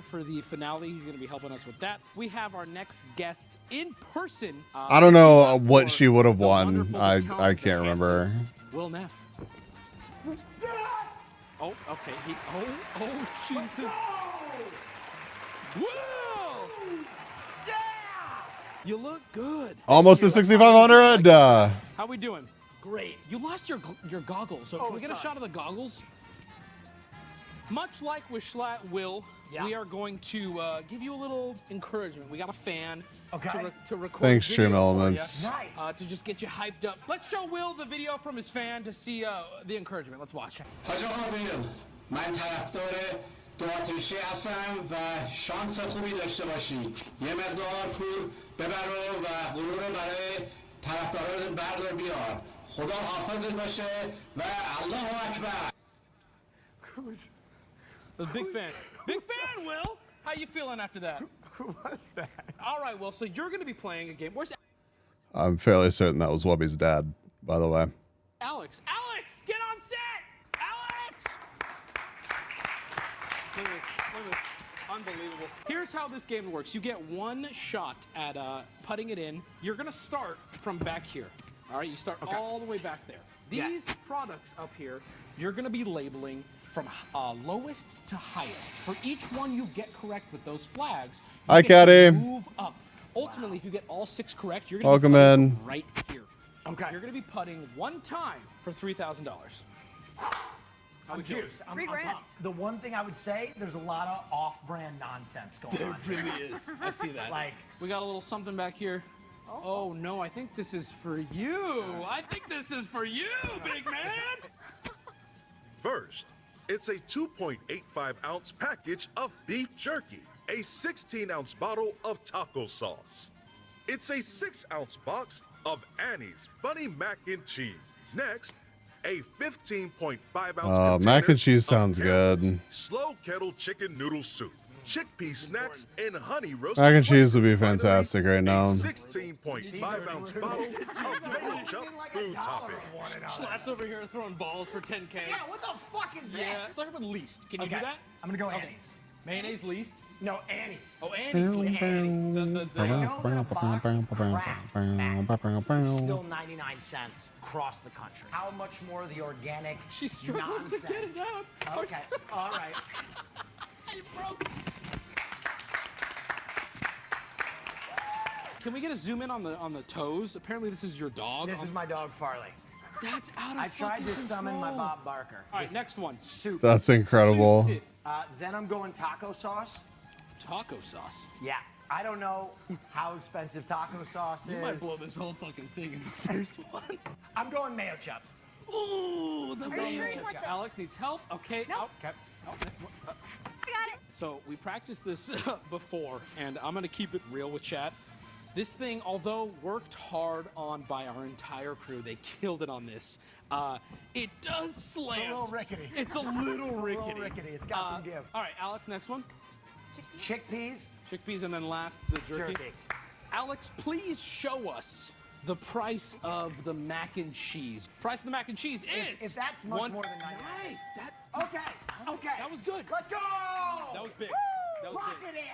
later for the finale. He's going to be helping us with that. We have our next guest in person. I don't know what she would have won. I can't remember. Will Neff. Yes! Oh, okay. Oh, Jesus. Will! Yeah! You look good. Almost a 6,500. How we doing? Great. You lost your goggles, so can we get a shot of the goggles? Much like with Schlatt Will, we are going to give you a little encouragement. We got a fan to record. Thanks, Stream Elements. Nice. To just get you hyped up. Let's show Will the video from his fan to see the encouragement. Let's watch. من طرفدار دو آتشی هستم و شانس خوبی داشته باشید. یه مقدار پول ببر و غرور برای طرفداران بردار بیار. خدا حافظت باشه و الله اکبر. The big fan. Big fan, Will. How you feeling after that? Who was that? All right, Will. So you're going to be playing a game. Where's I'm fairly certain that was Wubby's dad, by the way. Alex? Alex, get on set. Alex. Look at this. Unbelievable. Here's how this game works. You get one shot at putting it in. You're going to start from back here. All right, you start all the way back there. These products up here, you're going to be labeling from lowest to highest. For each one you get correct with those flags, you get to move up. Ultimately, if you get all 6 correct, you're going to be putting right here. Okay. You're going to be putting one time for $3,000. I'm juiced. I'm pumped. The one thing I would say, there's a lot of off-brand nonsense going on. There really is. I see that. Like, we got a little something back here. Oh, no, I think this is for you. I think this is for you, big man. First, it's a 2.85-ounce package of beef jerky, a 16-ounce bottle of taco sauce. It's a 6-ounce box of Annie's Bunny Mac and Cheese. Next, a 15.5-ounce mac and cheese sounds good. Slow kettle chicken noodle soup, chickpea snacks, and honey roasted. Mac and cheese would be fantastic right now. 16.5-ounce bottle of mayo jump food topping. Schlatt's over here throwing balls for 10K. Yeah, what the fuck is this? Yeah, start with least. Can you do that? I'm gonna go Annie's. Mayonnaise least? No, Annie's. Oh, Annie's least. Annie's. Still 99 cents across the country. How much more of the organic She's struggling nonsense? to get it out. Okay, all right. You broke. Can we get a zoom in on the toes? Apparently this is your dog. This is my dog Farley. That's out of I tried to summon my Bob Barker. All right, next one. Soup. That's incredible. Then I'm going taco sauce. Taco sauce. Yeah. I don't know how expensive taco sauce is. You might blow this whole fucking thing in the first one. I'm going mayo chup. Ooh, the mayo sure chup. Alex needs help. Okay. Nope. Okay. Oh, next one. I got it. So we practiced this before, and I'm gonna keep it real with chat. This thing, although worked hard on by our entire crew, they killed it on this. It does slant. It's a little rickety. It's a little rickety. A little rickety. It's got some give. All right, Alex, next one. Chickpeas. Chickpeas, and then last, the jerky. Alex, please show us the price of the mac and cheese. Price of the mac and cheese is... If that's much more than 99 Nice. cents. Okay. That was good. Let's go. That was big. Woo! That was Lock big. it in.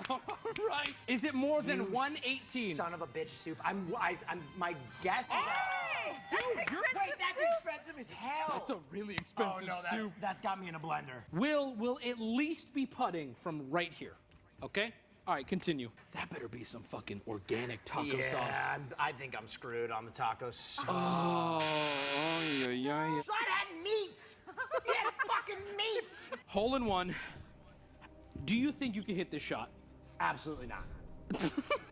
All right. Is it more than 118? Son of a bitch soup. I'm my guess is Dude, That's you're expensive that's soup. expensive as hell. That's a really expensive soup. That's got me in a blender. Will at least be putting from right here. Okay? All right, continue. That better be some fucking organic taco sauce. Yeah, I think I'm screwed on the tacos. Yeah. Slide had meats. He had fucking meats. Hole in one. Do you think you can hit this shot? Absolutely not.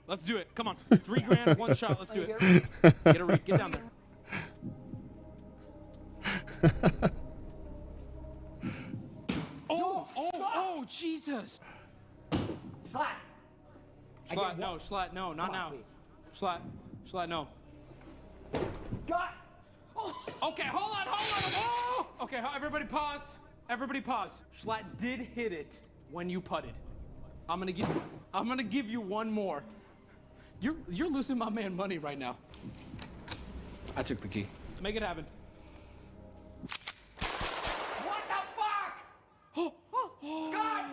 Let's do it. Come on. $3,000, one shot. Let's do it. Get a read. Get down there. Oh, Jesus. Slide. Schlatt, no, not now. Please. Schlatt, no. Got. Okay, hold on. Oh! Okay, everybody pause. Schlatt did hit it when you putted. I'm gonna give you one more. You're losing my man money right now. I took the key. Make it happen. What the fuck? God!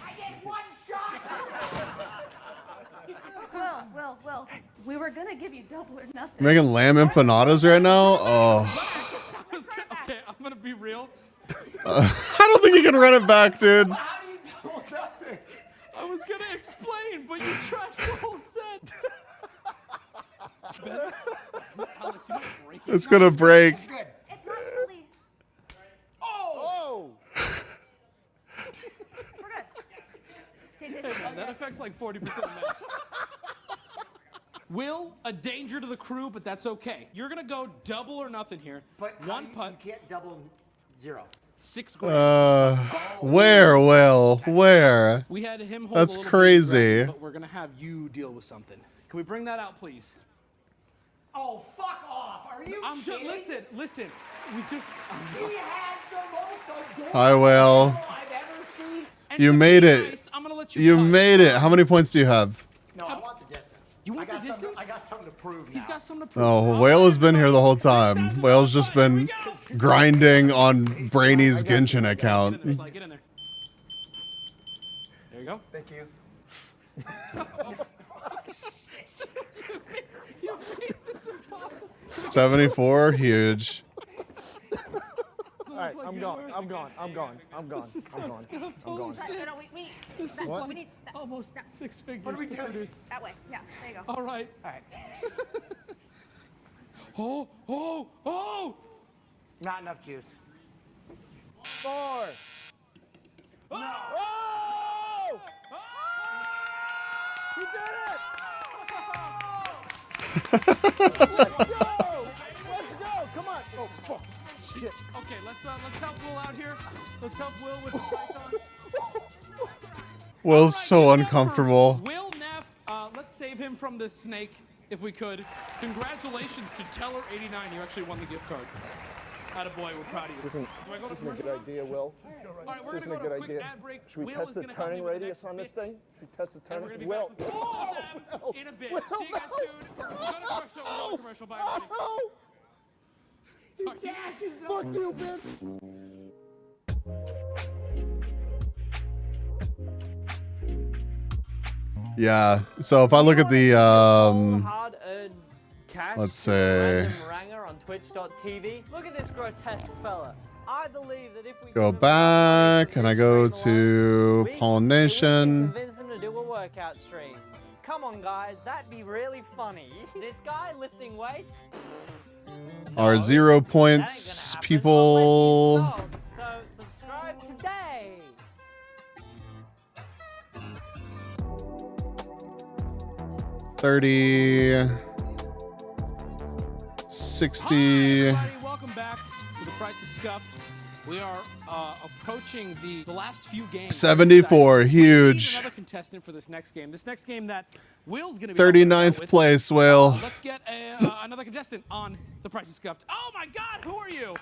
I get one shot. Will, we were gonna give you double or nothing. You're making lamb empanadas right now? Oh. Okay, I'm gonna be real. I don't think you can run it back, dude. How do you double nothing? I was gonna explain, but you trashed the whole set. Alex, you might break it. It's gonna break. It's good. It's not fully. Oh! We're good. Hey, man, that affects like 40% of men. Will, a danger to the crew, but that's okay. You're gonna go double or nothing here. But one putt, you can't double 0. $6 grand. Where, Will? Where? We had him hold That's a little crazy. bit of but we're gonna have you deal with something. Can we bring that out, please? Oh, fuck off. Are you I'm just kidding? listen. We just. He had the most adorable Hi, Will. I've ever seen. And You to be made it. nice, I'm gonna let you. You cut. made it. How many points do you have? No, I want the distance. You want I got the something- distance? I got something to prove now. He's got something to prove. Oh, Whale has been here the whole time. Whale's just been grinding on Brainy's Genshin account. Get in there. There you go. Thank you. You made this impossible. 74, huge. All right, I'm gone. I'm gone. This is so scuffed. Holy shit. No, we This that's is what we like need. That, almost 6 figures are we to doing? produce. that way. Yeah, there you go. All right. All right. Oh! Not enough juice. 4. Oh! You did it! Let's go! Come on! Oh, fuck. Shit. Okay, let's help Will out here. Let's help Will with the python. Will's so All right, uncomfortable. Will Neff, let's save him from this snake if we could. Congratulations to Teller89. You actually won the gift card. Attaboy, we're proud of you. This Do I go to isn't a commercial good now? idea, Will. All right, we're This going to isn't go a to a good quick idea. ad break. Should we Will test is the gonna help turning me with the radius next on this bit. thing? Should we test the And we're turning? going to be Will. back with all of them in a bit. See you guys soon. Go to commercial. We'll go to commercial. Bye, everybody. Oh! Fuck you, bitch! Yeah. So if I look at the hard-earned cash. let's say Random ranger on Twitch.tv. Look at this grotesque fella. I believe that if we go give him back enough and I go money to we can Pollination. convince him to do a workout stream. Come on, guys, that'd be really funny. This guy lifting weights. Our 0 points people. So subscribe today. $30, 60. Everybody, welcome back to The Price is Scuffed. We are approaching the last few games. 74, We need huge. another contestant for this next game. This next game that Will's going to be 39th with. place, Will. Let's get another contestant on The Price is Scuffed. Oh my God, who are you?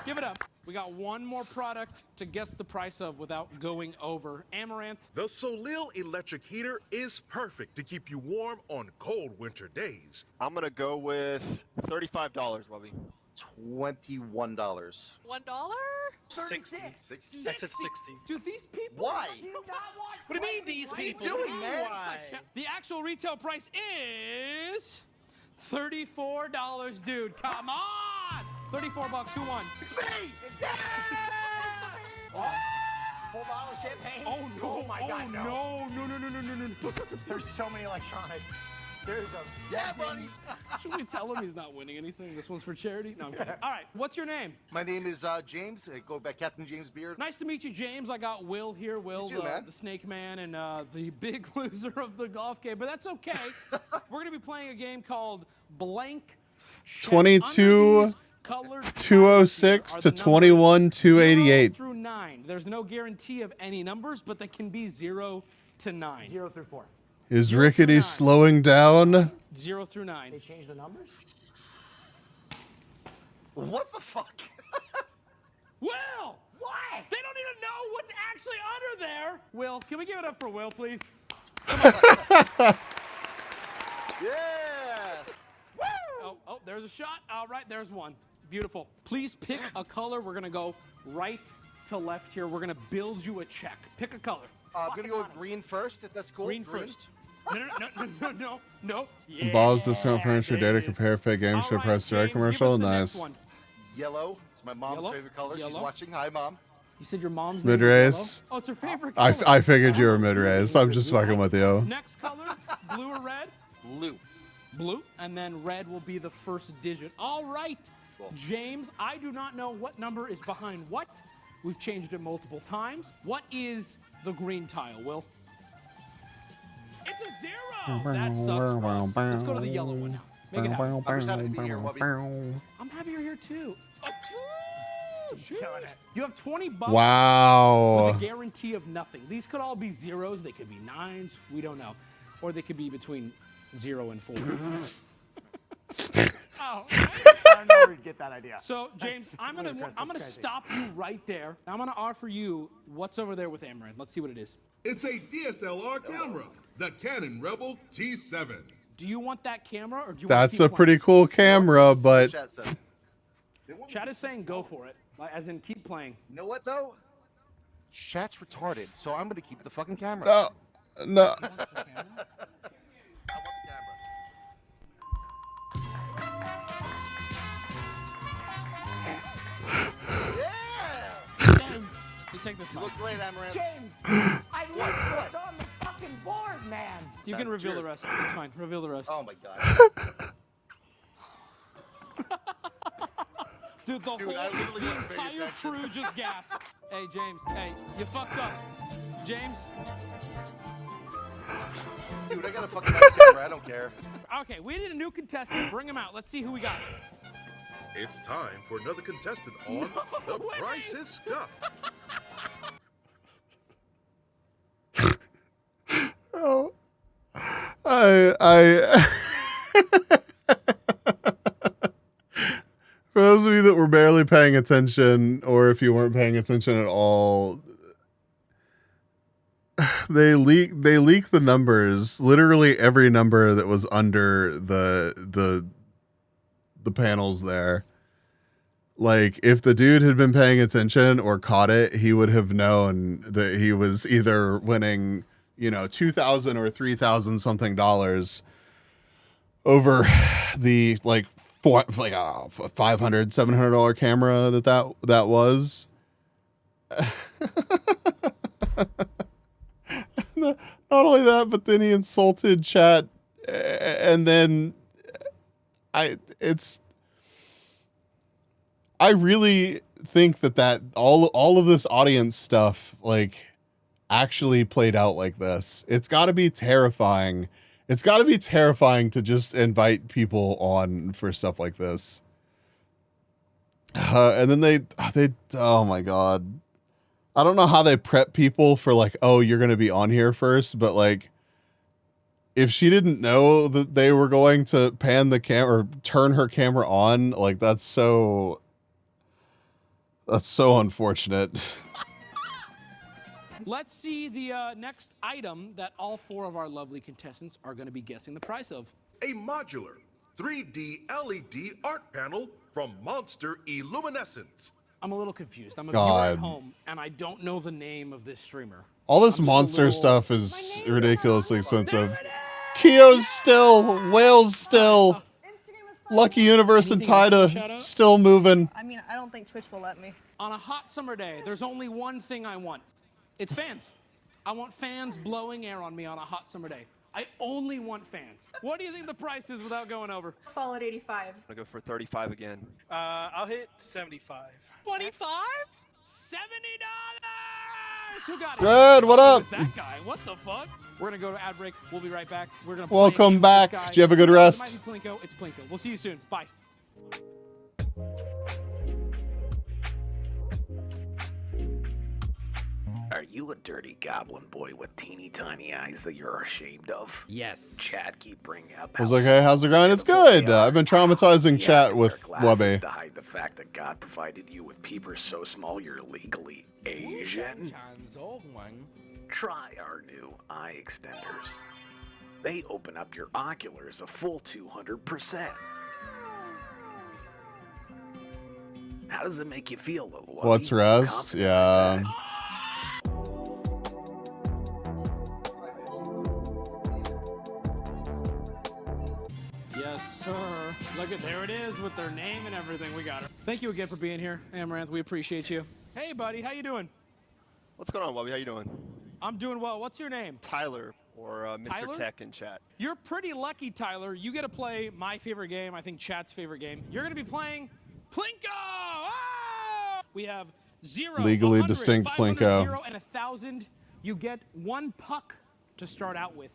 Give it up. We got one more product to guess the price of without going over. Amaranth. The Solil electric heater is perfect to keep you warm on cold winter days. I'm gonna go with $35, Webby. $21. $1? 60. I said 60. Dude, these people. Why? What do you mean these people? doing, man? Why? The actual retail price is $34, dude. Come on! 34 bucks. Who won? Full bottle of champagne. Oh no! Oh my God, no! No! There's so many electronics. There's a buddy. Should we tell him he's not winning anything? This one's for charity. No, I'm kidding. All right. What's your name? My name is James. I go by Captain James Beard. Nice to meet you, James. I got Will here. Will, You too, man. the Snake Man, and the big loser of the golf game. But that's okay. We're gonna be playing a game called Blank. Check. 22, Under these colored 206 are to the 21, numbers 288. 0 through 9. There's no guarantee of any numbers, but they can be 0 to 9. 0 through 4. Is Rickety slowing down? 0 through 9. They changed the numbers? What the fuck? Will! Why? They don't even know what's actually under there. Will, can we give it up for Will, please? Yeah. Oh, there's a shot. All right, there's one. Beautiful. Please pick a color. We're going to go right to left here. We're gonna build you a check. Pick a color. I'm gonna go with green first, if that's cool. Green first. No. Yeah, Bob's discount furniture there data it is. compare fake game show All right, price direct James, give us commercial. the next Nice. one. Yellow. It's my mom's Yellow? favorite color. She's Yellow? watching. Hi, Mom. You said your mom's Mid name is race. yellow? Oh, it's her favorite color. I figured you were mid race. I'm just fucking with you. Next color, blue or red? Blue. Blue, and then red will be the first digit. All right, James, I do not know what number is behind what. We've changed it multiple times. What is the green tile, Will? It's a 0. That sucks for us. Let's go to the yellow one now. Make it happen. I'm just happy to be here, Wubby. I'm happy you're here too. A 2! You have $20 Wow. with a guarantee of nothing. These could all be zeros. They could be 9s. We don't know. Or they could be between 0 and 4. Oh, right? I don't know where you get that idea. So, James, I'm gonna stop you right there. I'm gonna offer you what's over there with Amaranth. Let's see what it is. It's a DSLR camera, the Canon Rebel T7. Do you want that camera, or do you That's want a pretty cool camera, but Chat says. Chat is saying go for it, like, as in keep playing. You know what though? Chat's retarded, so I'm gonna keep the fucking camera. no. I want the camera. James, you take this You one. look great, Amaranth. James, I looked what's on the fucking board, man. You can reveal the rest. It's fine. Reveal the rest. Oh my god. Dude, the Dude, I whole literally wasn't paying entire attention. crew just gasped. Hey, James. Hey, you fucked up. James. Dude, I got a fucking nice camera. I don't care. Okay, we need a new contestant. Bring him out. Let's see who we got. It's time for another contestant on The Price is Stuff. Oh, I for those of you that were barely paying attention, or if you weren't paying attention at all, they leak the numbers. Literally every number that was under the panels there. Like, if the dude had been paying attention or caught it, he would have known that he was either winning, you know, $2,000 or $3,000 something dollars over the like $500, $700 camera that was. Not only that, but then he insulted chat, and then I really think that all of this audience stuff like actually played out like this. It's got to be terrifying. It's got to be terrifying to just invite people on for stuff like this. And then they oh my god. I don't know how they prep people for like, oh, you're going to be on here first, but like if she didn't know that they were going to pan the camera or turn her camera on, like that's so unfortunate. Let's see the next item that all 4 of our lovely contestants are going to be guessing the price of. A modular 3D LED art panel from Monster Illuminescence. I'm a little confused. I'm a viewer at home, and I don't know the name of this streamer. All this monster stuff is ridiculously expensive. Kio's still, Whale's still, Lucky Universe and Tida still moving. I mean, I don't think Twitch will let me. On a hot summer day, there's only one thing I want. It's fans. I want fans blowing air on me on a hot summer day. I only want fans. What do you think the price is without going over? Solid 85. I'm gonna go for 35 again. I'll hit 75. 25? $70! Who got it? Good, what up? Who's that guy? What the fuck? We're gonna go to ad break. We'll be right back. We're gonna Welcome back. Did you have a good rest? It might be Plinko. It's Plinko. We'll see you soon. Bye. Are you a dirty goblin boy with teeny tiny eyes that you're ashamed of? Yes. Chat keep bringing up. I was like, hey, how's the grind? It's good. I've been traumatizing chat with Wubby. To hide the fact that God provided you with peepers so small you're legally Asian. Try our new eye extenders. They open up your oculars a full 200%. How does it make you feel, little one? What's rest? Yeah. Yes, sir. Look at, there it is with their name and everything. We got her. Thank you again for being here, Amaranth. We appreciate you. Hey, buddy, how you doing? What's going on, Wubby? How you doing? I'm doing well. What's your name? Tyler, or Mr. Tyler? Tech in chat. You're pretty lucky, Tyler. You get to play my favorite game, I think chat's favorite game. You're going to be playing Plinko! Oh! We have 0, Legally 100, distinct 500, Plinko. 0, and 1,000. You get 1 puck to start out with.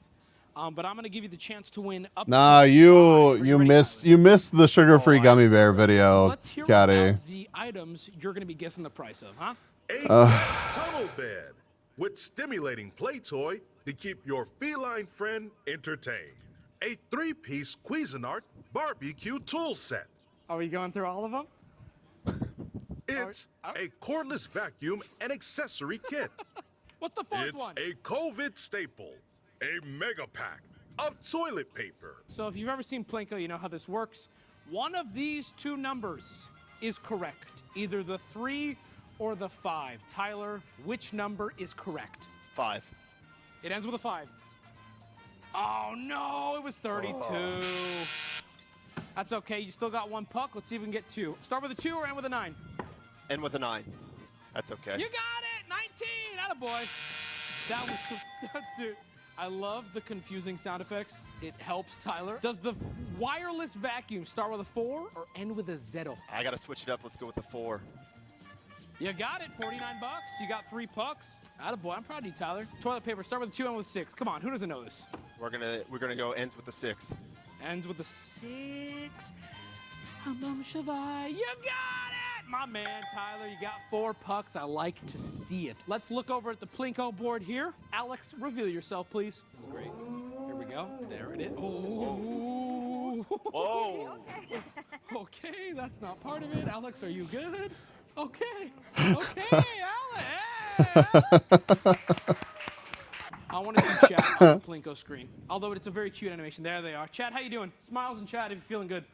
But I'm going to give you the chance to win up Nah, to you missed the sugar-free gummy bear video, Let's hear Caddy. about the items you're going to be guessing the price of, huh? A tunnel bed with stimulating play toy to keep your feline friend entertained. A 3-piece Cuisinart barbecue tool set. Are we going through all of them? It's a cordless vacuum and accessory kit. What's the fourth It's one? a COVID staple. A mega pack of toilet paper. So if you've ever seen Plinko, you know how this works. One of these 2 numbers is correct. Either the 3 or the 5. Tyler, which number is correct? 5. It ends with a 5. Oh no, it was 32. That's okay, you still got 1 puck. Let's see if we can get 2. Start with a 2 or end with a 9? End with a 9. That's okay. You got it! 19! Attaboy. That was, dude. I love the confusing sound effects. It helps Tyler. Does the wireless vacuum start with a 4 or end with a 0? I gotta switch it up. Let's go with the 4. You got it, 49 bucks. You got 3 pucks. Attaboy, I'm proud of you, Tyler. Toilet paper, start with a 2, end with a 6. Come on, who doesn't know this? We're gonna go ends with the 6. Ends with a 6. Hum Shavai. You got it! My man, Tyler, you got 4 pucks. I like to see it. Let's look over at the Plinko board here. Alex, reveal yourself, please. This is great. Here we go. There it is. Oh. Whoa. Okay, that's not part of it. Alex, are you good? Okay. Okay, Alex. I want to see chat on the Plinko screen. Although it's a very cute animation. There they are. Chat, how you doing? Smiles in chat if you're feeling good.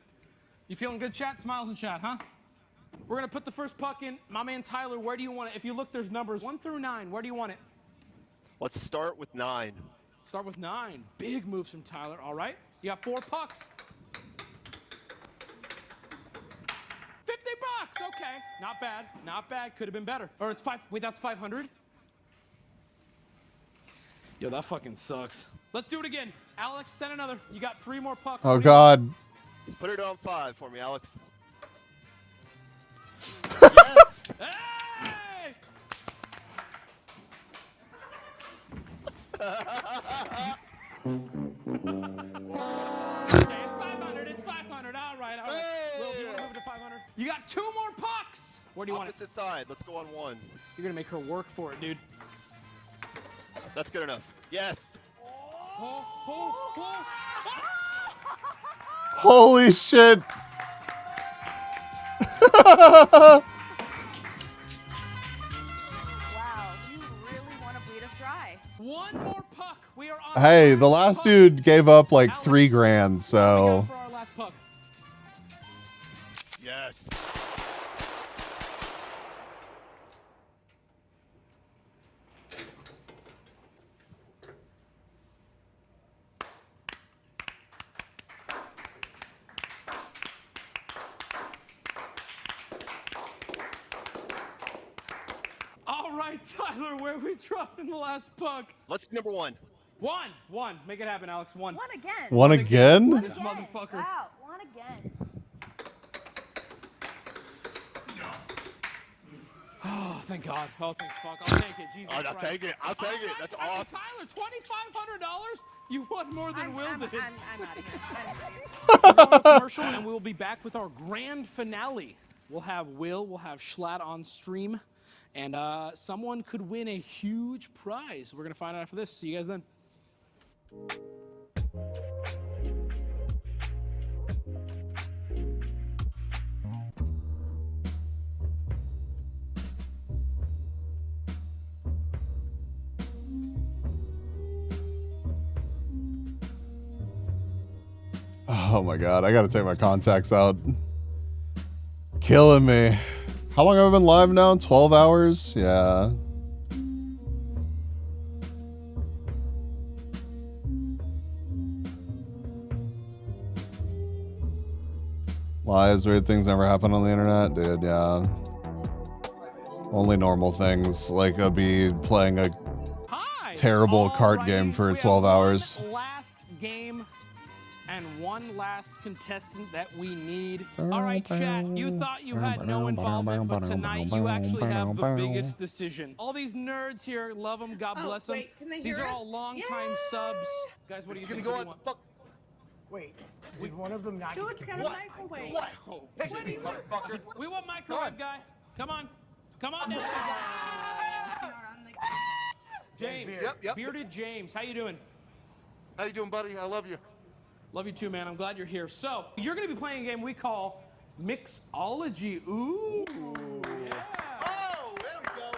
You feeling good, chat? Smiles in chat, huh? We're going to put the first puck in. My man Tyler, where do you want it? If you look, there's numbers 1 through 9. Where do you want it? Let's start with 9. Start with 9. Big moves from Tyler. All right. You got 4 pucks. 50 bucks. Okay. Not bad. Not bad. Could have been better. Or it's 5. Wait, that's 500? Yo, that fucking sucks. Let's do it again. Alex, send another. You got 3 more pucks. Oh, God. Put it on 5 for me, Alex. Hey! Okay, it's 500. It's 500. All right. All right. Hey! Will, do you want to move it to 500? You got 2 more pucks. Where do you want it? Opposite side. Let's go on 1. You're gonna make her work for it, dude. That's good enough. Yes. Oh, oh, oh. Holy shit. Wow, you really want to bleed us dry. 1 more puck. We are on. Hey, the last dude gave up like $3 grand, so. For our last puck. Yes. All right, Tyler, where are we dropping the last puck? Let's do number 1. 1. Make it happen, Alex. 1. 1 again. One again? This motherfucker. Wow, 1 again. Oh, thank God. Oh, thank fuck. I'll take it. Jesus I'll Christ. take it. I'll take it. That's awesome. Tyler, $2,500? You won more than Will did. I'm out of here. We're going to commercial, and we will be back with our grand finale. We'll have Will, we'll have Schlatt on stream, and someone could win a huge prize. We're going to find out after this. See you guys then. Oh my God, I gotta take my contacts out. Killing me. How long have I been live now? 12 hours? Yeah. Lies, weird things never happen on the internet, dude, yeah. Only normal things, like I'll be playing a terrible cart game for 12 hours. Last game and one last contestant that we need. All right, chat, you thought you had no involvement, but tonight you actually have the biggest decision. All these nerds here, love them, God bless them. These are all long-time subs. Guys, what are you going to go on? Wait, did one of them not Dude, get it's the got a what? microwave. What? What do you want? We want microwave guy. Come on. Come on, this guy. James. Yep. Bearded James. How you doing? How you doing, buddy? I love you. Love you too, man. I'm glad you're here. So, you're going to be playing a game we call Mixology. Ooh. Yeah. Oh, there we go.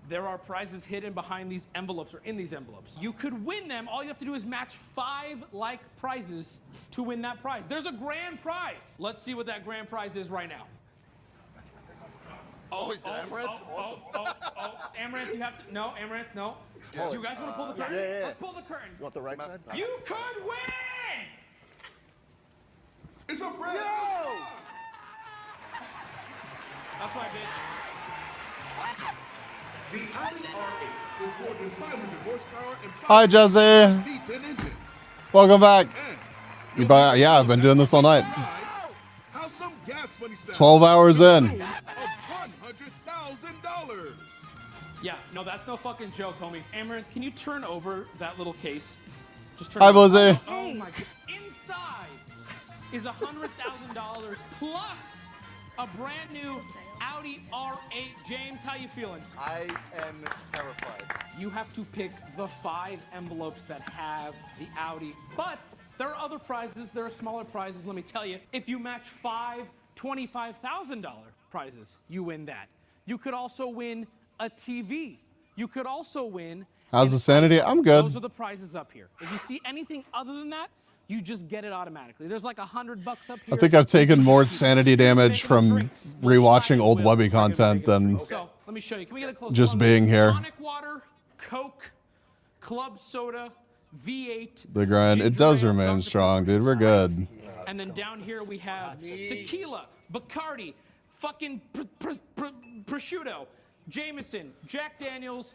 There are prizes hidden behind these envelopes or in these envelopes. You could win them. All you have to do is match 5 like prizes to win that prize. There's a grand prize. Let's see what that grand prize is right now. Amaranth? Amaranth, you have to. No, Amaranth, no. Yeah. Do you guys want to pull the curtain? Yeah. Let's pull the curtain. You want the right side? You could win! It's a brand That's right, bitch. The Audi R8 with more than 500 horsepower and Hi, Jesse. V10 engine. Welcome back. Yeah, I've been doing this all night. How some gas money sounds. 12 hours in. Of $100,000. Yeah, no, that's no fucking joke, homie. Amaranth, can you turn over that little case? Just turn Hi, it over. Blizzy. Oh my god. Inside is $100,000 plus a brand new Audi R8. James, how you feeling? I am terrified. You have to pick the 5 envelopes that have the Audi. But there are other prizes. There are smaller prizes, let me tell you. If you match 5 $25,000 prizes, you win that. You could also win a TV. You could also win... How's the sanity? I'm good. Those are the prizes up here. If you see anything other than that, you just get it automatically. There's like $100 up here. I think I've taken more sanity damage from rewatching old Webby content than So, let me show you. Can we get a close just being here. Tonic water, Coke, Club Soda, V8. The grind. It does remain strong, dude. We're good. And then down here we have tequila, Bacardi, fucking prosciutto, Jameson, Jack Daniels,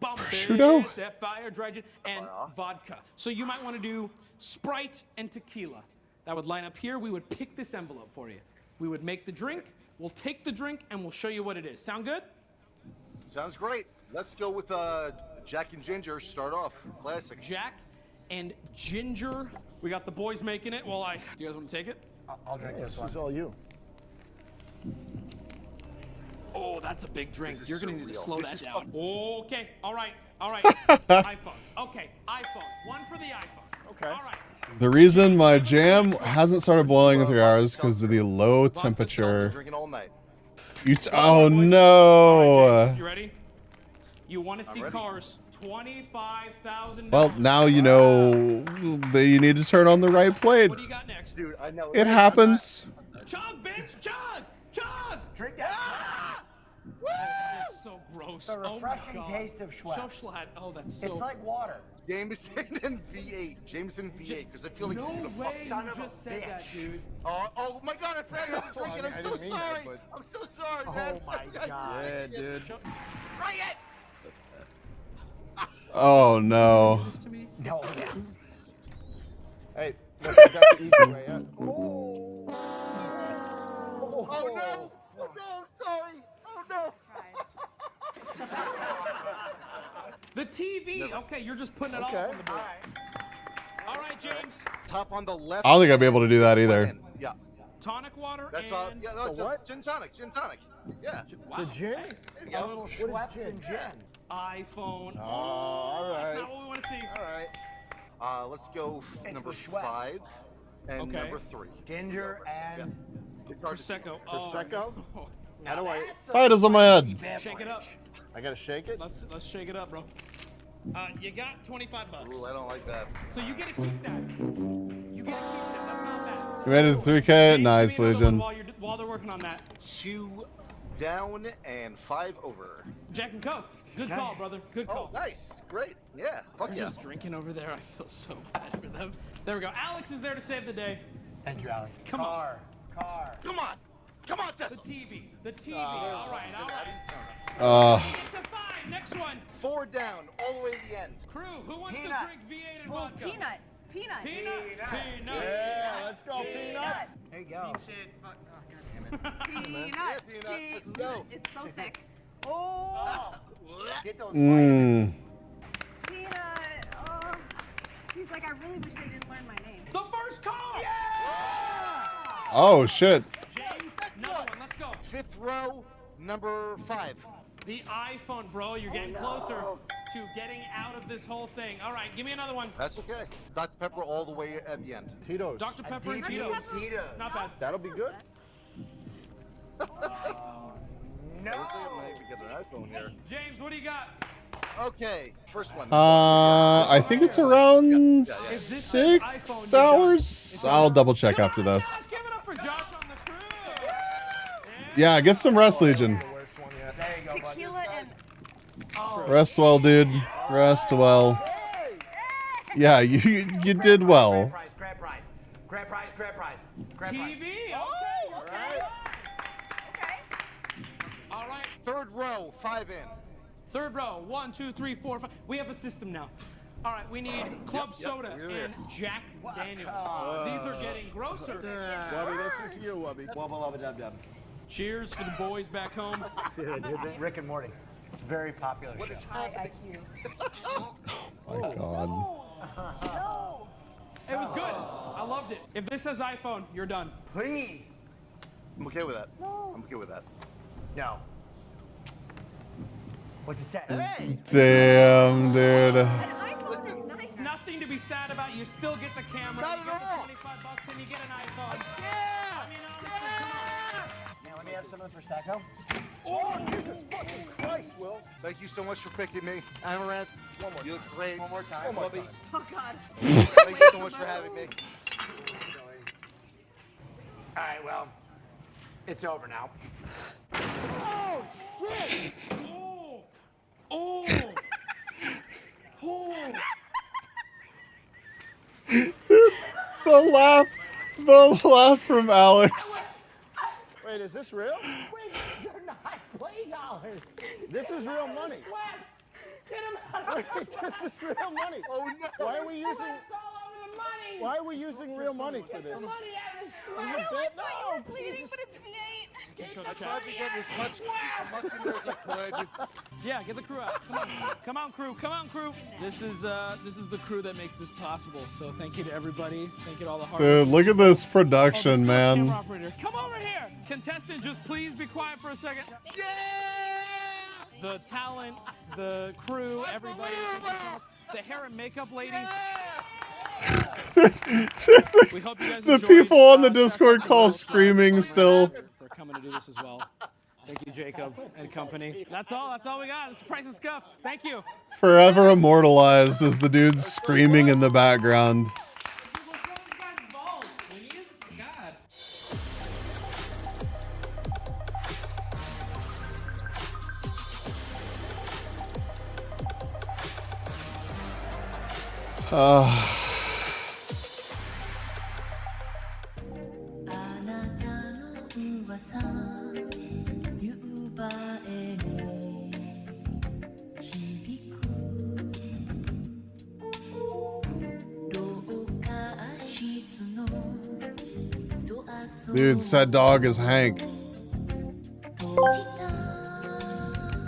prosciutto? Sapphire, Dry Gin, and vodka. So you might want to do Sprite and tequila. That would line up here. We would pick this envelope for you. We would make the drink. We'll take the drink and we'll show you what it is. Sound good? Sounds great. Let's go with Jack and Ginger. Start off. Classic. Jack and Ginger. We got the boys making it. Well, do you guys want to take it? I'll drink this one. It's all you. Oh, that's a big drink. You're going to need to slow that down. Okay. All right. iPhone. Okay. iPhone. One for the iPhone. Okay. All right. The reason my jam hasn't started boiling in 3 hours is because of the low temperature. Drinking all night. Oh no! You ready? You want to see cars? $25,000. Well, now you know that you need to turn on the right plate. What do you got next? Dude, I know. It happens. Chug, bitch! Chug! Chug! Drink that. That's so gross. The refreshing taste of Schweppes. So Schlatt. Oh, that's so... It's like water. Jameson and V8. Jameson V8. Because I feel like No you're gonna way fuck you just said that, dude. Oh my god, I forgot I'm drinking. I'm so sorry. I'm so sorry, man. Oh my god. Yeah, dude. Bring it! Oh no. This to me? No. Hey, look, I got the easy way out. Oh no! Oh no, I'm sorry. Oh no. The TV. Okay, you're just putting it all on the board. All right, James. Top on the left. I don't think I'd be able to do that either. Yeah. Tonic water That's and... yeah, no, what? Gin tonic. Yeah. Wow. The gin? Yeah. A little Schweppes and gin. iPhone. Oh, all right. That's not what we want to see. All right. Let's go number 5 and number 3. Ginger and Prosecco. Prosecco? How do I... Titles on my head. Shake it up. I gotta shake it? Let's shake it up, bro. You got $25. Ooh, I don't like that. So you get to keep that. You get to keep that. That's not bad. You made it to 3K. Nice, Give me another one Legion. While they're working on that. 2 down and 5 over. Jack and Coke. Good call, brother. Good call. Oh, nice. Great. Yeah. Fuck They're yeah. just drinking over there. I feel so bad for them. There we go. Alex is there to save the day. Thank you, Alex. Come on. Car. Come on. Come on, The Tesla. TV. The TV. All right. It's a 5. Next one. 4 down, all the way to the end. Crew, who wants Peanut. to drink V8 and vodka? Peanut. Peanut. Yeah, let's go, Peanut. There you go. Peanut. Yeah, Peanut, let's go. It's so thick. Oh, Get those Mm. peanut. Oh. He's like, I really wish they didn't learn my name. The first call. Oh shit. James, another one. Let's go. 5th row, number 5. The iPhone, bro. You're getting closer to getting out of this whole thing. All right, give me another one. That's okay. Dr. Pepper all the way at the end. Tito's. Dr. Pepper and Tito's. Not bad. That'll be good. No. Looks like I might get an iPhone here. James, what do you got? Okay, first one. I think it's around this 6 iPhone, hours. I'll double check after this. Josh, give it up for Josh on the crew. Yeah, get some rest, Legion. There you go, bud. Tequila and Rest well, dude. Rest well. Yeah, you did well. Grab prize. Grab prize. Grab prize. Grab prize. TV. Okay. All right. 3rd row, 5 in. 3rd row. 1, 2, 3, 4, 5. We have a system now. All right, we need club soda and Jack Daniels. These are getting grosser. Wubby, this is you, Wubby. Wubba lubba dub dub. Cheers for the boys back home. See what I did there? Rick and Morty. It's very popular. What is high happening? IQ. My God. No. It was good. I loved it. If this says iPhone, you're done. Please. I'm okay with that. No. I'm okay with that. No. What's it say? Hey! Damn, dude. An iPhone is nice. Nothing to be sad about. You still get the camera. Not you at get all. the $25 and you get an iPhone. Yeah! I mean, honestly, come on. Man, let me have some of the Prosecco. Oh, Jesus fucking Christ, Will. Thank you so much for picking me. Amaranth, you look great. One more time. Bubby, Oh, God. thank you so much for having me. All right, well, it's over now. Oh, shit. Oh. Oh. Oh. The laugh from Alex. Wait, is this real? Wait, these are not play dollars. This is real money. Get him out of Wait, this is real money. Oh no! Why are we using? all over the money. Why are we using real money for this? Money out of the Is shred. it bad? No, Bleeding, Jesus. but it's V8. I tried to get as much in there as I could. Yeah, get the crew out. Come on. Come on, crew. Come on, crew. This is the crew that makes this possible. So thank you to everybody. Thank you to all the hard Dude, look at this production, man. Camera operator. Come over here. Contestant, just please be quiet for a second. Yeah! The talent, the crew, everybody. Thank you so much. The hair and makeup lady. We hope you guys The enjoyed, people on the Chef Discord call Will, screaming still. for coming to do this as well. Thank you, Jacob and company. That's all we got. This is Price is Scuffed. Thank you. Forever immortalized as the dude screaming in the background. Dude, said dog is Hank.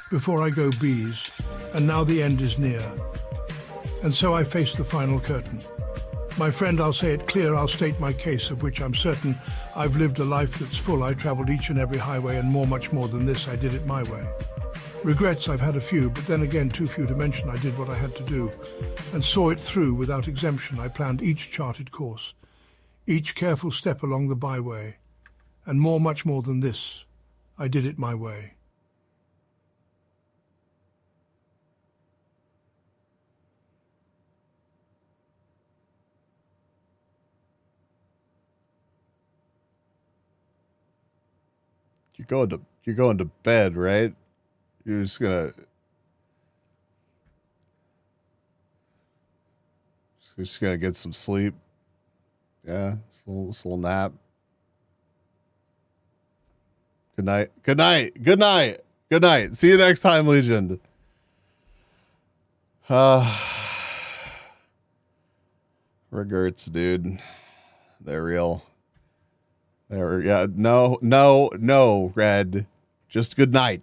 Before I go bees, and now the end is near. And so I face the final curtain. My friend, I'll say it clear, I'll state my case, of which I'm certain I've lived a life that's full. I traveled each and every highway, and much more than this, I did it my way. Regrets, I've had a few, but then again, too few to mention. I did what I had to do, and saw it through without exemption. I planned each charted course, each careful step along the byway, and much more than this, I did it my way. you're going to bed, right? You're just gonna get some sleep. Yeah, it's a little nap. Good night. Good night. Good night. Good night. See you next time, Legion. Regrets, dude. They're real. No, Red. Just good night.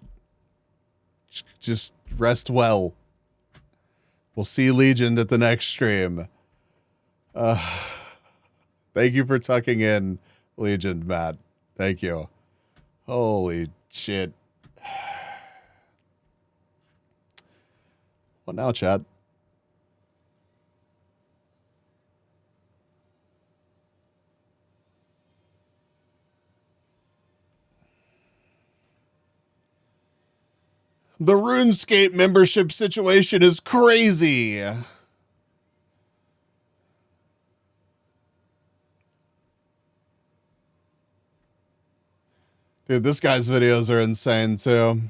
Just rest well. We'll see Legion at the next stream. Thank you for tucking in, Legion, Matt. Thank you. Holy shit. What now, chat? The RuneScape membership situation is crazy. Dude, this guy's videos are insane too.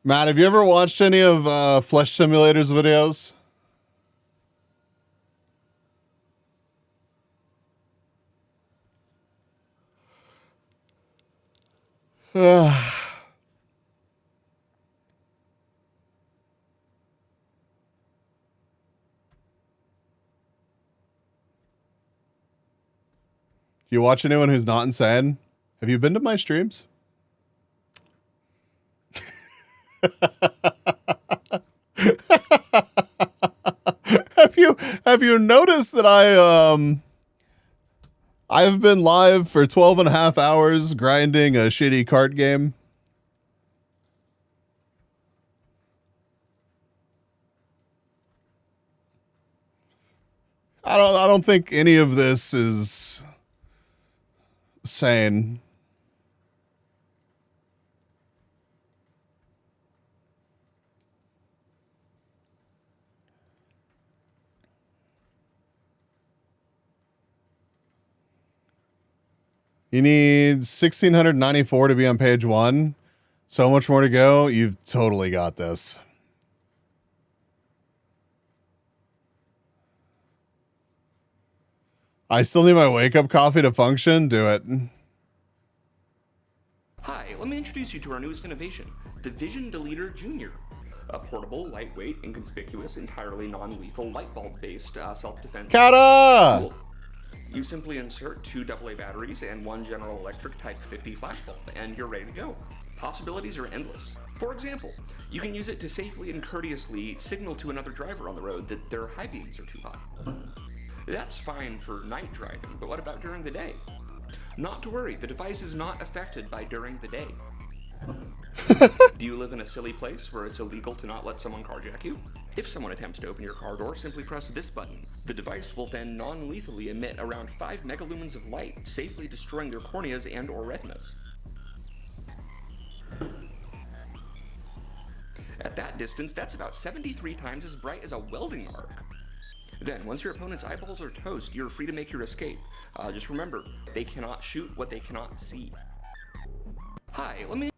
Matt, have you ever watched any of Flesh Simulator's videos? Do you watch anyone who's not insane? Have you been to my streams? Have you noticed that I've been live for 12 and a half hours grinding a shitty card game? I don't think any of this is sane. You need 1694 to be on page 1. So much more to go. You've totally got this. I still need my wake-up coffee to function. Do it. Hi, let me introduce you to our newest innovation, the Vision Deleter Junior. A portable, lightweight, inconspicuous, entirely non-lethal, light bulb-based self-defense. Kata! Tool. You simply insert 2 AA batteries and 1 General Electric Type 50 flashbulb, and you're ready to go. Possibilities are endless. For example, you can use it to safely and courteously signal to another driver on the road that their high beams are too hot. That's fine for night driving, but what about during the day? Not to worry, the device is not affected by during the day. Do you live in a silly place where it's illegal to not let someone carjack you? If someone attempts to open your car door, simply press this button. The device will then non-lethally emit around 5 megalumens of light, safely destroying their corneas and or retinas. At that distance, that's about 73 times as bright as a welding arc. Then, once your opponent's eyeballs are toast, you're free to make your escape. Just remember, they cannot shoot what they cannot see. Hi, let me...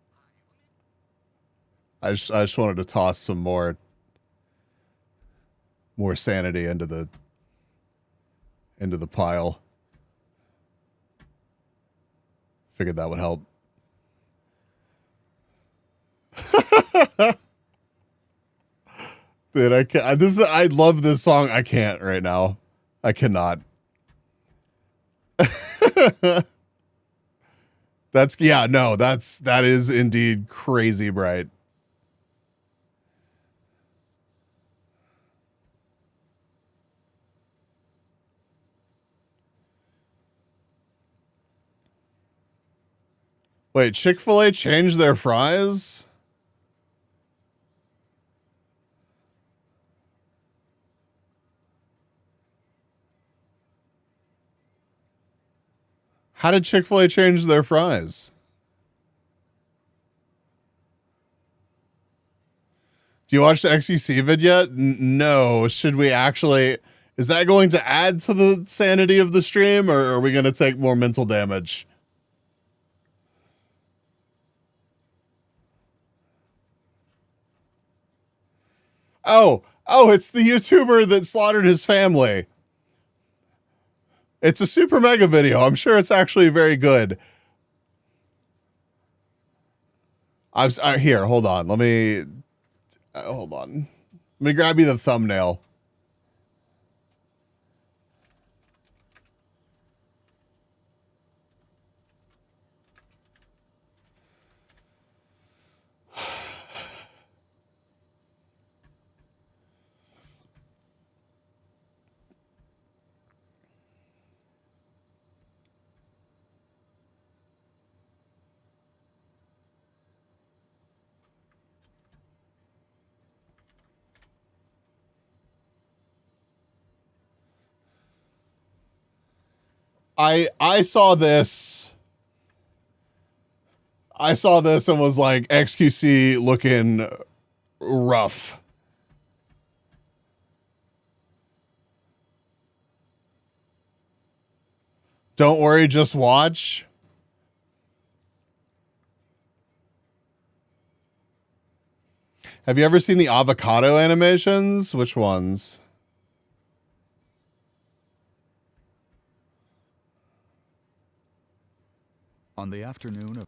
I just wanted to toss some more sanity into the pile. Figured that would help. Dude, I can't. I love this song. I can't right now. I cannot. That is indeed crazy bright. Wait, Chick-fil-A changed their fries? How did Chick-fil-A change their fries? Do you watch the XQC vid yet? No. Should we actually... Is that going to add to the sanity of the stream, or are we going to take more mental damage? Oh, it's the YouTuber that slaughtered his family. It's a super mega video. I'm sure it's actually very good. Here, hold on. Let me grab you the thumbnail. I saw this. I saw this and was like, XQC looking rough. Don't worry, just watch. Have you ever seen the avocado animations? Which ones? On the afternoon of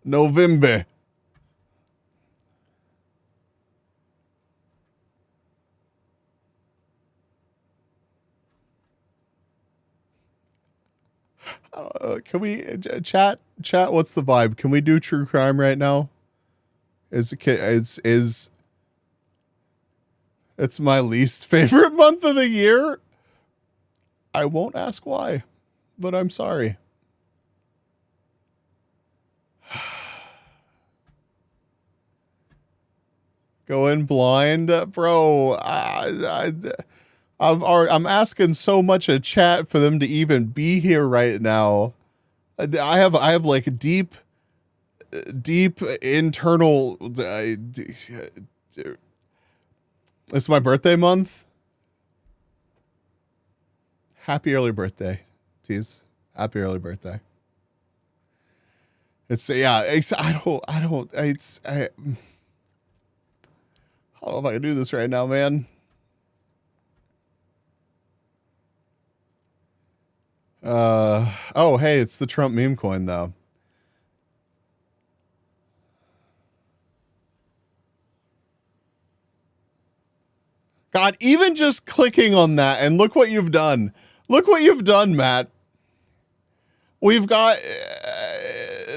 November. Can we chat? What's the vibe? Can we do true crime right now? It's my least favorite month of the year. I won't ask why, but I'm sorry. Going blind, bro. I'm asking so much a chat for them to even be here right now. I have like deep internal. It's my birthday month. Happy early birthday, Tease. Happy early birthday. It's I don't know if I can do this right now, man. Oh, hey, it's the Trump meme coin though. God, even just clicking on that and look what you've done. Look what you've done, Matt. We've got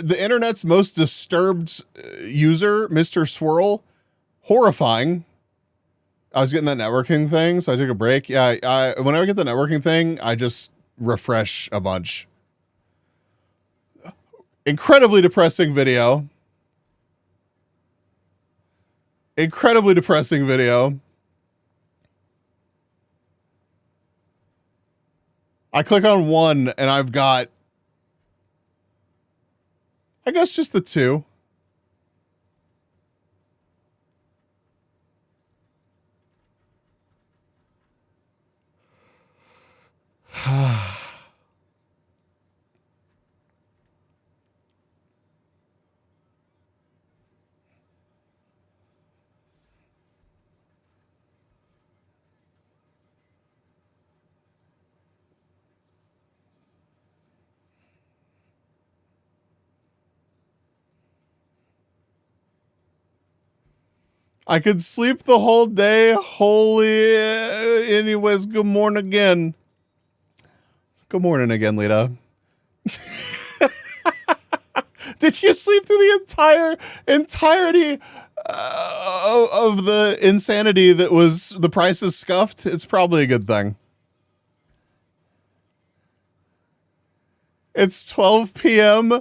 the internet's most disturbed user, Mr. Swirl. Horrifying. I was getting that networking thing, so I took a break. Yeah, whenever I get the networking thing, I just refresh a bunch. Incredibly depressing video. Incredibly depressing video. I click on one and I've got, I guess, just the two. I could sleep the whole day. Holy. Anyways, good morning again. Good morning again, Lita. Did you sleep through the entirety of the insanity that was The Price is Scuffed? It's probably a good thing. It's 12 p.m.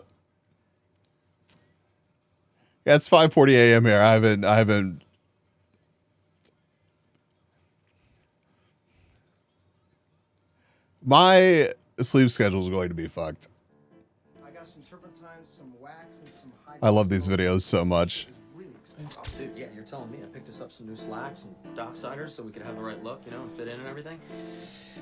Yeah, it's 5:40 a.m. here. I haven't. My sleep schedule is going to be fucked. I got some turpentine, some wax, and some high. I love these videos so much. Really Oh, dude, yeah, you're telling me. I picked us up some new slacks and docksiders so we could have the right look, you know, and fit in and everything.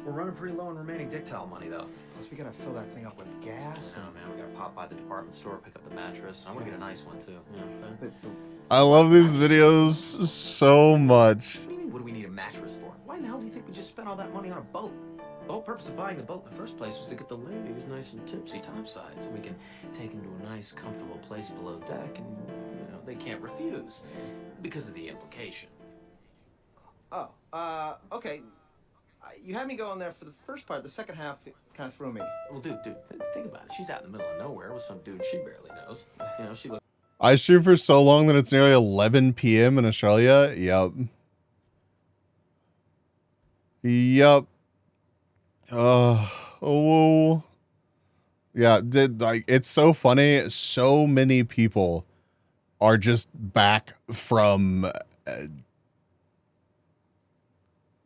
We're running pretty low on remaining dick towel money, though. Plus, we gotta fill that thing up with gas. Oh, man, we gotta pop by the department store, pick up the mattress. I want to get a nice one, too. You know, okay? I love these videos so much. What do you mean, what do we need a mattress for? Why in the hell do you think we just spent all that money on a boat? The whole purpose of buying the boat in the first place was to get the ladies nice and tipsy topside so we can take them to a nice, comfortable place below deck and, you know, they can't refuse because of the implication. Oh, okay. You had me going there for the first part. The second half kind of threw me. Well, dude, think about it. She's out in the middle of nowhere with some dude she barely knows. You know, she looks... I stream for so long that it's nearly 11 p.m. in Australia. Yep. Oh. Yeah, it's so funny. So many people are just back from...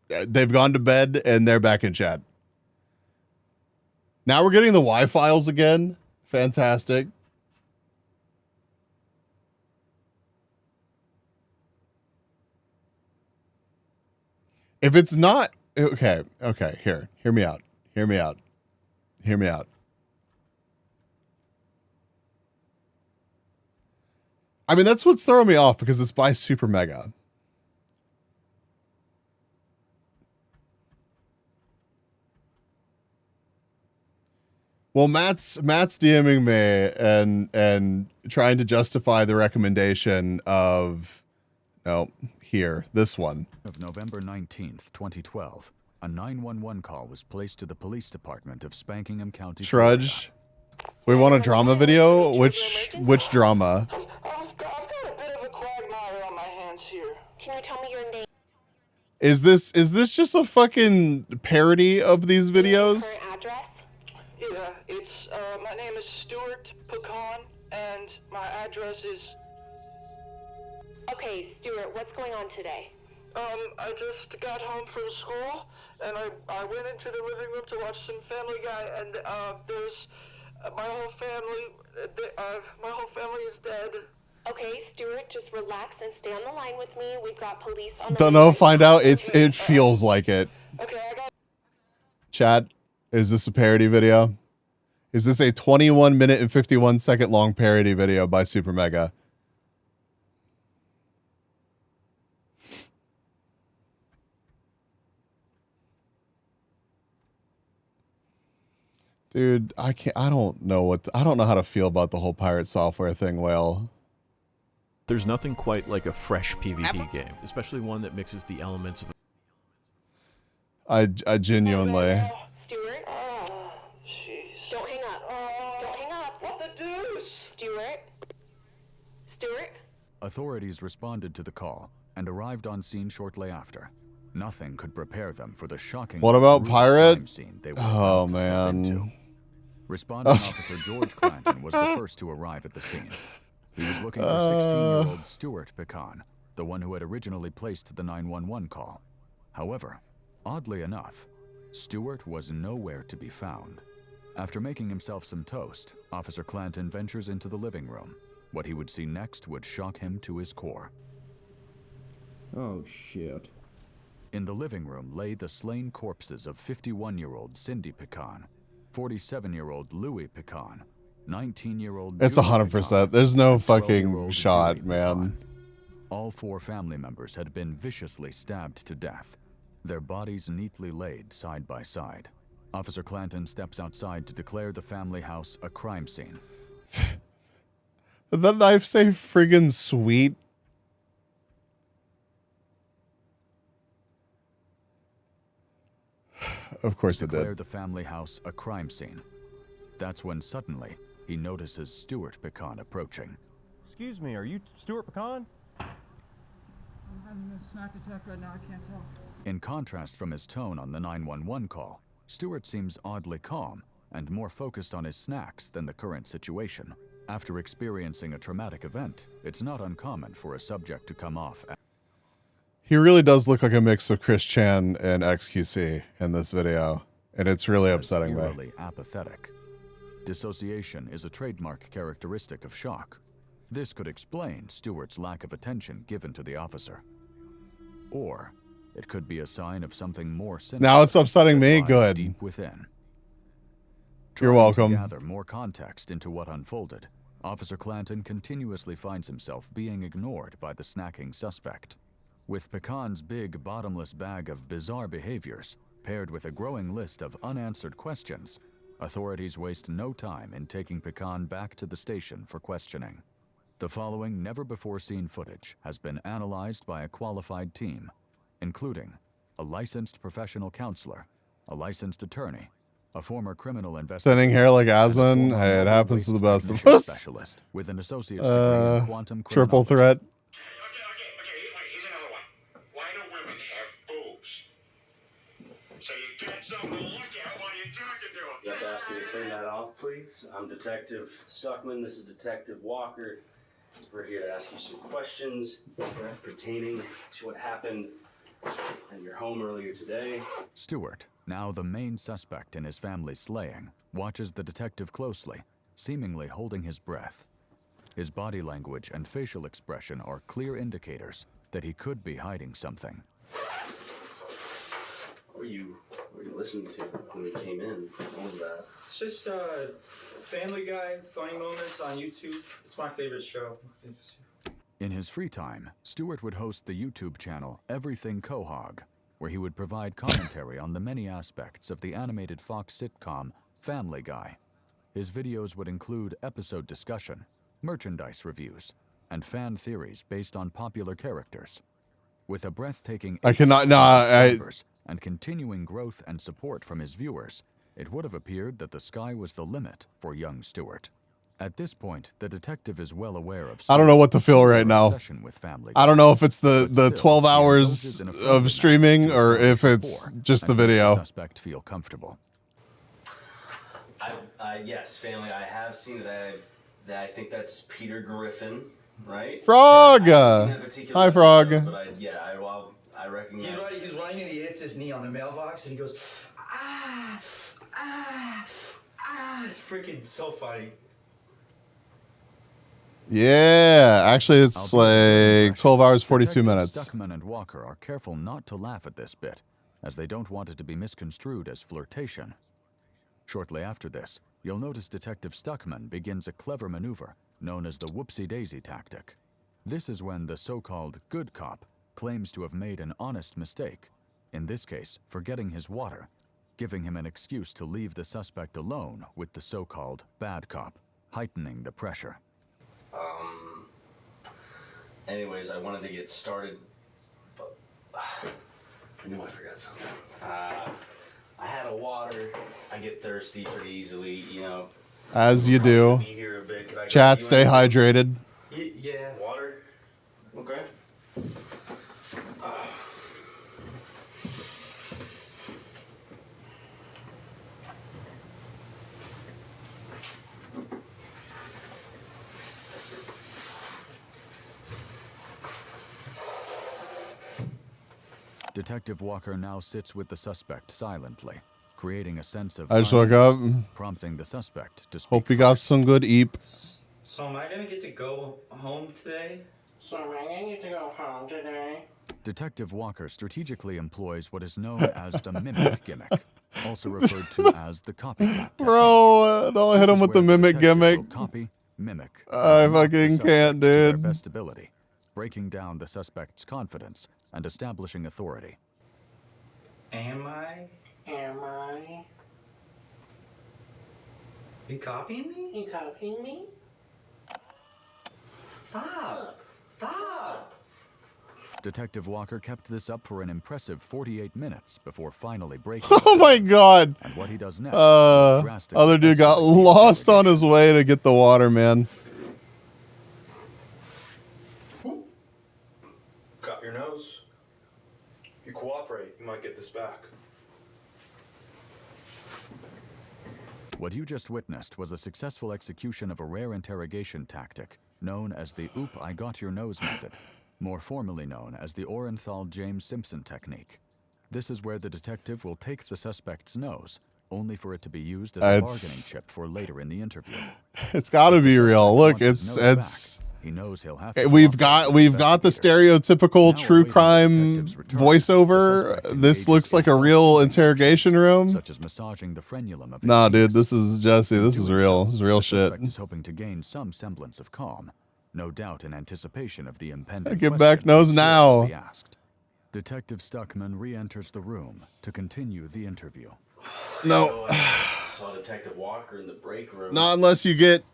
they've gone to bed and they're back in chat. Now we're getting the Y-files again. Fantastic. If it's not... Okay, here. Hear me out. I mean, that's what's throwing me off because it's by Super Mega. Well, Matt's DMing me and trying to justify the recommendation of this one. Of November 19th, 2012, a 911 call was placed to the police department of Spankingham County. Trudge. We want a drama video? Which drama? I've got a bit of a quagmire on my hands here. Can you tell me your name? Is this just a fucking parody of these videos? Current address? Yeah, it's my name is Stuart Pecan and my address is... Okay, Stuart, what's going on today? I just got home from school and I went into the living room to watch some Family Guy and there's my whole family is dead. Okay, Stuart, just relax and stay on the line with me. We've got police on the... Don't know, find out. It feels like it. Okay, I got... Chat, is this a parody video? Is this a 21 minute and 51 second long parody video by Super Mega? Dude, I don't know how to feel about the whole pirate software thing, Whale. There's nothing quite like a fresh PvP game, especially one that mixes the elements of... I genuinely... Stuart? Oh, jeez. Don't hang up. Don't hang up. What the deuce? Stuart? Authorities responded to the call and arrived on scene shortly after. Nothing could prepare them for the shocking... What about pirate? Crime scene they were Oh, about to step into. man. Responding officer George Clanton was the first to arrive at the scene. He was looking for 16-year-old Stuart Pecan, the one who had originally placed the 911 call. However, oddly enough, Stuart was nowhere to be found. After making himself some toast, Officer Clanton ventures into the living room. What he would see next would shock him to his core. Oh, shit. In the living room lay the slain corpses of 51-year-old Cindy Pecan, 47-year-old Louis Pecan, 19-year-old... It's 100%. There's no fucking shot, man. All four family members had been viciously stabbed to death, their bodies neatly laid side by side. Officer Clanton steps outside to declare the family house a crime scene. Did that knife say friggin' sweet? Of course it did. Declare the family house a crime scene. That's when suddenly he notices Stuart Pecan approaching. Excuse me, are you Stuart Pecan? I'm having a snack attack right now, I can't talk. In contrast from his tone on the 911 call, Stuart seems oddly calm and more focused on his snacks than the current situation. After experiencing a traumatic event, it's not uncommon for a subject to come off. He really does look like a mix of Chris Chan and XQC in this video, and it's really upsetting me. Apathetic. Dissociation is a trademark characteristic of shock. This could explain Stewart's lack of attention given to the officer. Or it could be a sign of something more sinister. Now it's upsetting me. that lies Good. deep within. You're Trying welcome. To gather more context into what unfolded, Officer Clanton continuously finds himself being ignored by the snacking suspect. With Pecan's big, bottomless bag of bizarre behaviors, paired with a growing list of unanswered questions, authorities waste no time in taking Pecan back to the station for questioning. The following never-before-seen footage has been analyzed by a qualified team, including a licensed professional counselor, a licensed attorney, a former criminal investigator, Thinning hair like Aslan. Hey, it happens to the best of us. Specialist with an associate's degree in quantum Triple criminology. threat. So you got something to look at while you're talking to him. You have to ask me to turn that off, please. I'm Detective Stuckman. This is Detective Walker. We're here to ask you some questions pertaining to what happened at your home earlier today. Stewart, now the main suspect in his family's slaying, watches the detective closely, seemingly holding his breath. His body language and facial expression are clear indicators that he could be hiding something. What were you listening to when we came in? What was that? It's just Family Guy, funny moments on YouTube. It's my favorite show. In his free time, Stewart would host the YouTube channel Everything Quahog, where he would provide commentary on the many aspects of the animated Fox sitcom Family Guy. His videos would include episode discussion, merchandise reviews, and fan theories based on popular characters. With a breathtaking I cannot. No, and continuing growth and support from his viewers, it would have appeared that the sky was the limit for young Stewart. At this point, the detective is well aware of. I don't know what to feel right now. Obsession with Family Guy. I don't know if it's the 12 hours of streaming or if it's just the video. The suspect feel comfortable. Yes, Family. I have seen that. I think that's Peter Griffin, right? Frog. Hi, Frog. But I recognize. He's running and he hits his knee on the mailbox and he goes, ah, ah, ah. It's freaking so funny. Yeah, actually, it's like 12 hours, 42 minutes. Stuckman and Walker are careful not to laugh at this bit, as they don't want it to be misconstrued as flirtation. Shortly after this, you'll notice Detective Stuckman begins a clever maneuver known as the whoopsie-daisy tactic. This is when the so-called good cop claims to have made an honest mistake, in this case, forgetting his water, giving him an excuse to leave the suspect alone with the so-called bad cop, heightening the pressure. Anyways, I wanted to get started, but I knew I forgot something. I had a water. I get thirsty pretty easily, you know. As you do. Be here a bit. Could I Chat, stay hydrated. Yeah, water. Okay. Detective Walker now sits with the suspect silently, creating a sense of I just woke up. prompting the suspect to speak. Hope you got some good eep. So am I gonna get to go home today? Detective Walker strategically employs what is known as the mimic gimmick, also referred to as the copycat. Bro, don't hit him with the mimic gimmick. Copy, mimic. I fucking can't, dude. Best ability, breaking down the suspect's confidence and establishing authority. Am I? You copying me? Stop! Stop! Detective Walker kept this up for an impressive 48 minutes before finally breaking. Oh my god. And what he does next, other dude got lost on his way to get the water, man. Got your nose. If you cooperate, you might get this back. What you just witnessed was a successful execution of a rare interrogation tactic known as the Oop, I Got Your Nose method, more formally known as the Orenthal-James Simpson technique. This is where the detective will take the suspect's nose, only for it to be used as a bargaining chip for later in the interview. It's gotta be real. Look, it's he knows he'll have to we've got the stereotypical true crime voiceover. This looks like a real interrogation room. Such as massaging the frenulum of his Nah, dude, penis. this is Jesse. This is real. This is real The shit. suspect is hoping to gain some semblance of calm, no doubt in anticipation of the impending Get back nose questions now. will be asked. Detective Stuckman re-enters the room to continue the interview. No. I saw Detective Walker in the break room. Not unless you get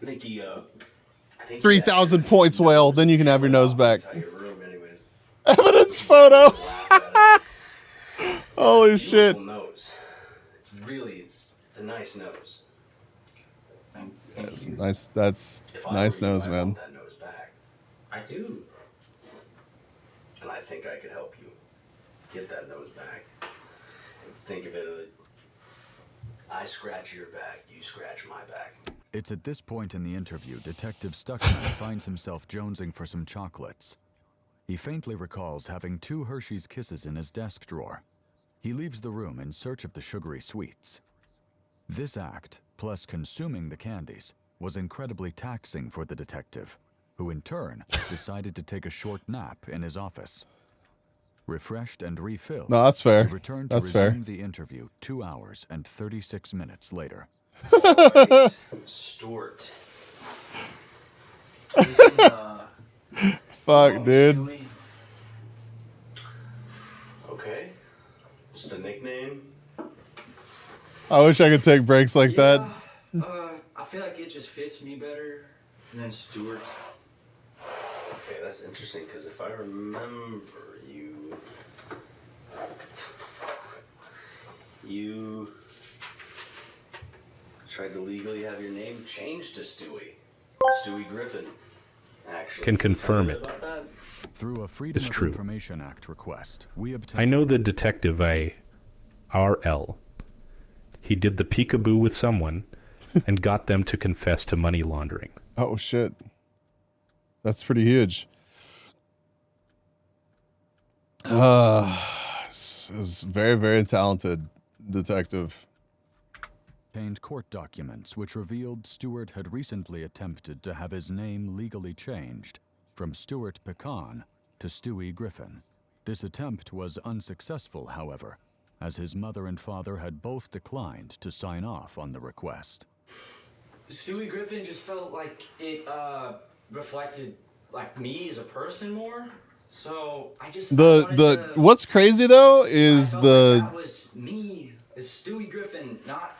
I think he 3,000 points, whale. Then you can have your nose back. your room anyways. Evidence photo. Holy shit. Beautiful nose. It's really it's a nice nose. That's nice. That's If I nice were you, nose, I'd man. want that nose back. I do. And I think I could help you get that nose back. Think of it, I scratch your back, you scratch my back. It's at this point in the interview Detective Stuckman finds himself jonesing for some chocolates. He faintly recalls having 2 Hershey's Kisses in his desk drawer. He leaves the room in search of the sugary sweets. This act, plus consuming the candies, was incredibly taxing for the detective, who in turn decided to take a short nap in his office. Refreshed and refilled, No, that's fair. he returned to That's fair. resume the interview 2 hours and 36 minutes later. Right. Stuart. Fuck, dude. Okay. Just a nickname. I wish I could take breaks like that. I feel like it just fits me better than Stuart. Okay, that's interesting because if I remember you tried to legally have your name changed to Stewie. Stewie Griffin. Actually. Can confirm you tell me it. about that? Through a Freedom It's of true. Information Act request, we obtained... I know the detective RL. He did the peekaboo with someone and got them to confess to money laundering. Oh shit. That's pretty huge. This is very, very talented detective. obtained court documents which revealed Stewart had recently attempted to have his name legally changed from Stuart Pecan to Stewie Griffin. This attempt was unsuccessful, however, as his mother and father had both declined to sign off on the request. Stewie Griffin just felt like it reflected like me as a person more. So I just What's crazy though is that was me as Stewie Griffin, not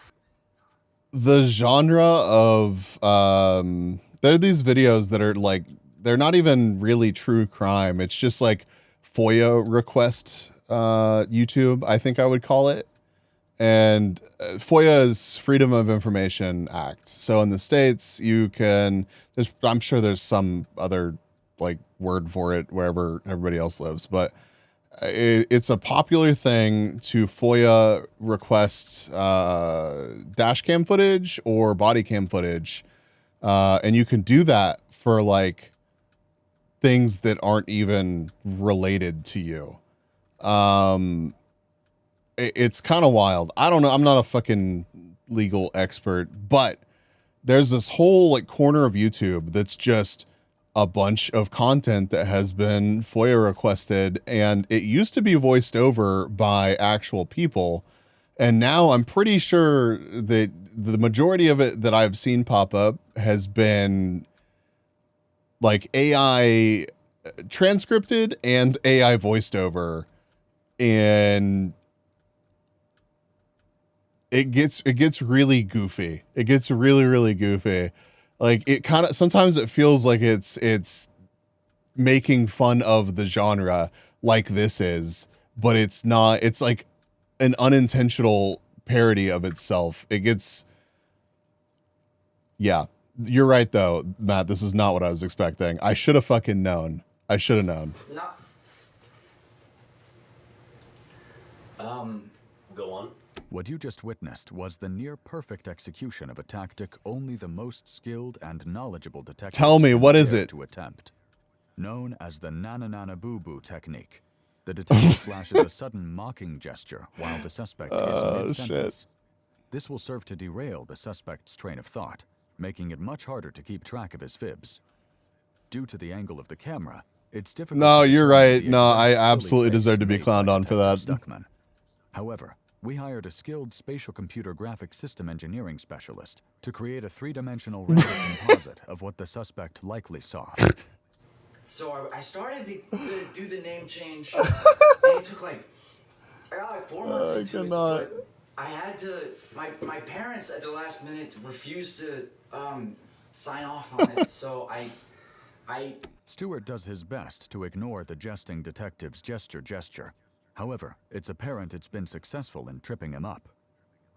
the genre of there are these videos that are like they're not even really true crime. It's just like FOIA request YouTube, I think I would call it. And FOIA is Freedom of Information Act. So in the States, you can I'm sure there's some other like word for it wherever everybody else lives, but it's a popular thing to FOIA request dash cam footage or body cam footage. And you can do that for like things that aren't even related to you. It's kind of wild. I don't know. I'm not a fucking legal expert, but there's this whole like corner of YouTube that's just a bunch of content that has been FOIA requested, and it used to be voiced over by actual people. And now I'm pretty sure that the majority of it that I've seen pop up has been like AI transcripted and AI voiced over. And it gets really goofy. It gets really, really goofy. Like it kind of sometimes it feels like it's making fun of the genre like this is, but it's not. It's like an unintentional parody of itself. It gets. Yeah, you're right though, Matt. This is not what I was expecting. I should have fucking known. I should have known. Go on. What you just witnessed was the near-perfect execution of a tactic only the most skilled and knowledgeable detectives Tell me, what is dare it? to attempt. Known as the nana-nana-boo-boo technique, the detective flashes a sudden mocking gesture while the suspect is mid-sentence. This will serve to derail the suspect's train of thought, making it much harder to keep track of his fibs. Due to the angle of the camera, it's difficult. No, to you're determine right. the No, exact I silly absolutely face deserve to be made by clowned on for that. Detective Stuckman. However, we hired a skilled spatial computer graphic system engineering specialist to create a three-dimensional render composite of what the suspect likely saw. So I started to do the name change, and it took I got 4 months into it, but I had to, my parents at the last minute refused to sign off on it, so I Stewart does his best to ignore the jesting detective's gesture. However, it's apparent it's been successful in tripping him up.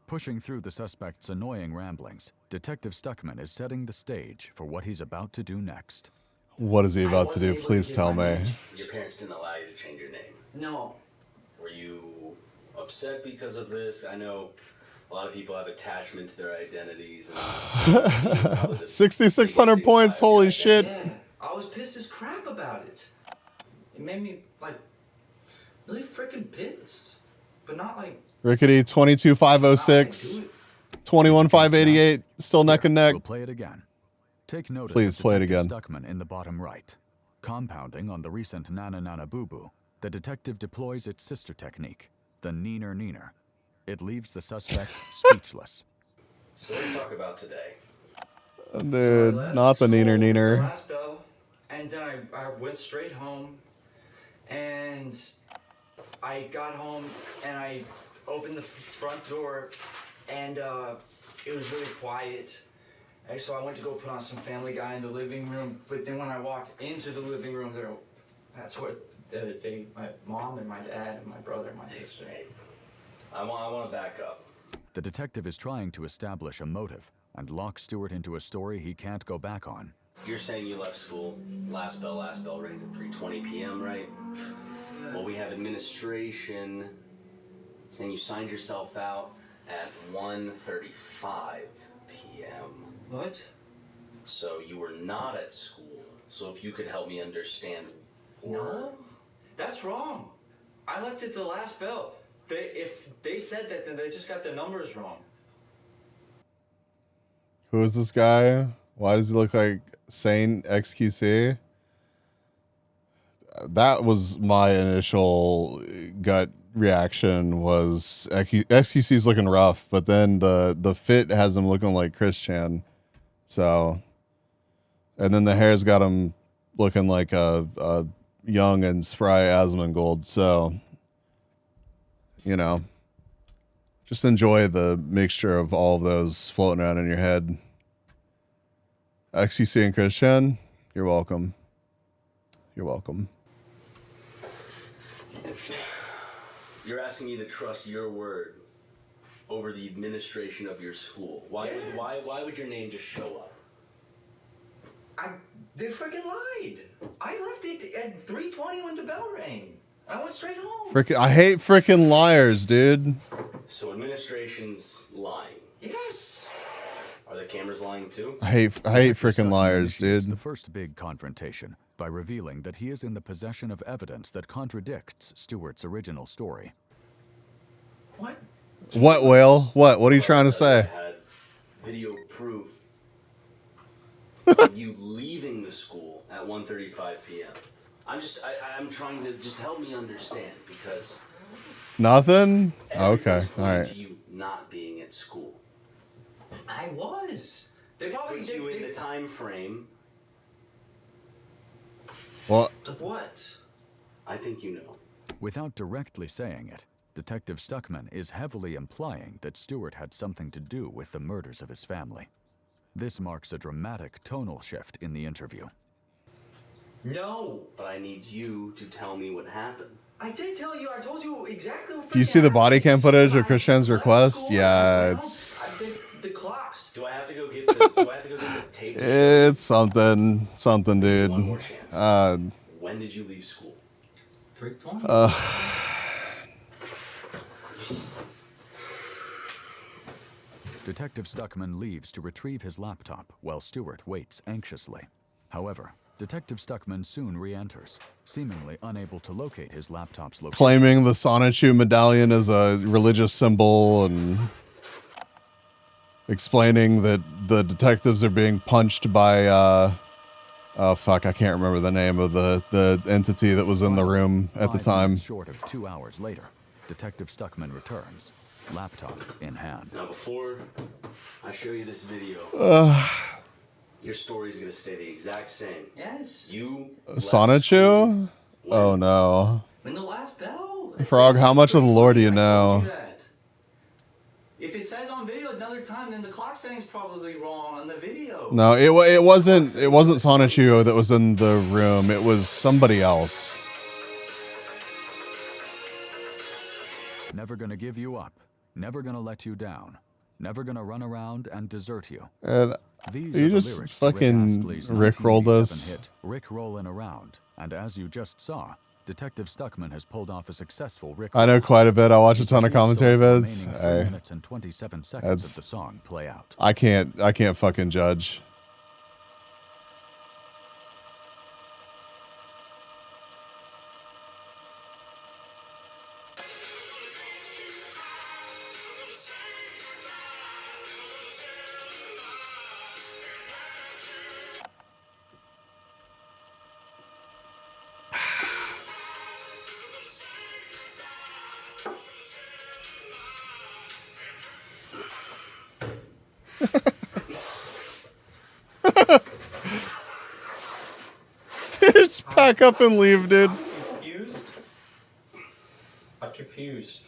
Pushing through the suspect's annoying ramblings, Detective Stuckman is setting the stage for what he's about to do next. What is he about to do? Please tell me. Your parents didn't allow you to change your name. No. Were you upset because of this? I know a lot of people have attachment to their identities. And 6,600 points. Holy shit. Yeah, I was pissed as crap about it. It made me really freaking pissed, but not Rickety 22,506, 21,588, still neck and neck. We'll play it again. Take notice Please of play it Detective again. Stuckman in the bottom right. Compounding on the recent Nana Nana Boo Boo, the detective deploys its sister technique, the Neener Neener. It leaves the suspect speechless. So let's talk about today. Dude, not the neener the neener. last bell, and then I went straight home, and I got home and I opened the front door, and it was really quiet. And so I went to go put on some Family Guy in the living room, but then when I walked into the living room, that's where my mom and my dad and my brother and my sister. I want to back up. The detective is trying to establish a motive and lock Stewart into a story he can't go back on. You're saying you left school, last bell rings at 3:20 p.m., right? Well, we have administration saying you signed yourself out at 1:35 p.m. What? So you were not at school. So if you could help me understand. No, that's wrong. I left at the last bell. If they said that, then they just got the numbers wrong. Who is this guy? Why does he look like Sane XQC? That was my initial gut reaction, was XQC's looking rough, but then the fit has him looking like Chris Chan. So, and then the hair's got him looking like a young and spry Asmongold. So, you know, just enjoy the mixture of all of those floating around in your head. XQC and Chris Chan, you're welcome. You're welcome. You're asking me to trust your word over the administration of your school. Why would your name just show up? They freaking lied. I left it at 3:20 when the bell rang. I went straight home. I hate freaking liars, dude. So administration's lying. Yes. Are the cameras lying too? I hate freaking liars, dude. The first big confrontation by revealing that he is in the possession of evidence that contradicts Stewart's original story. What? What, Whale? What are you trying to say? I had video proof of you leaving the school at 1:35 p.m. I'm trying to just help me understand, because Nothing? Okay, all to right. you not being at school. I was. They probably Puts did. you in the time frame. What? Of what? I think you know. Without directly saying it, Detective Stuckman is heavily implying that Stewart had something to do with the murders of his family. This marks a dramatic tonal shift in the interview. No. But I need you to tell me what happened. I did tell you. I told you exactly what. Do you see the body cam footage of Christian's request? Yeah, it's The clocks. Do I have to go get the tape? it's something, dude. One more chance. When did you leave school? 3:20. Detective Stuckman leaves to retrieve his laptop while Stewart waits anxiously. However, Detective Stuckman soon re-enters, seemingly unable to locate his laptop's location. Claiming the Sonichu medallion as a religious symbol, and explaining that the detectives are being punched by oh fuck, I can't remember the name of the entity that was in the room at the 5 time. minutes short of 2 hours later, Detective Stuckman returns, laptop in hand. Now, before I show you this video, your story is going to stay the exact same. Yes. You Sonichu? Oh no. When the last bell. Frog, how much of the lore do you know? If it says on video another time, then the clock setting's probably wrong on the video. No, it wasn't Sonichu that was in the room. It was somebody else. Never gonna give you up. Never gonna let you down. Never gonna run around and desert you. And These you are the just lyrics to Rick fucking Astley's rickrolled 1987 us. hit, Rick Rollin' Around. And as you just saw, Detective Stuckman has pulled off a successful Rick. I know quite a bit. I watch a ton of commentary vids. Remaining 3 minutes and 27 seconds of the song play out. I can't fucking judge. Just pack up and leave, dude. Confused? I'm confused.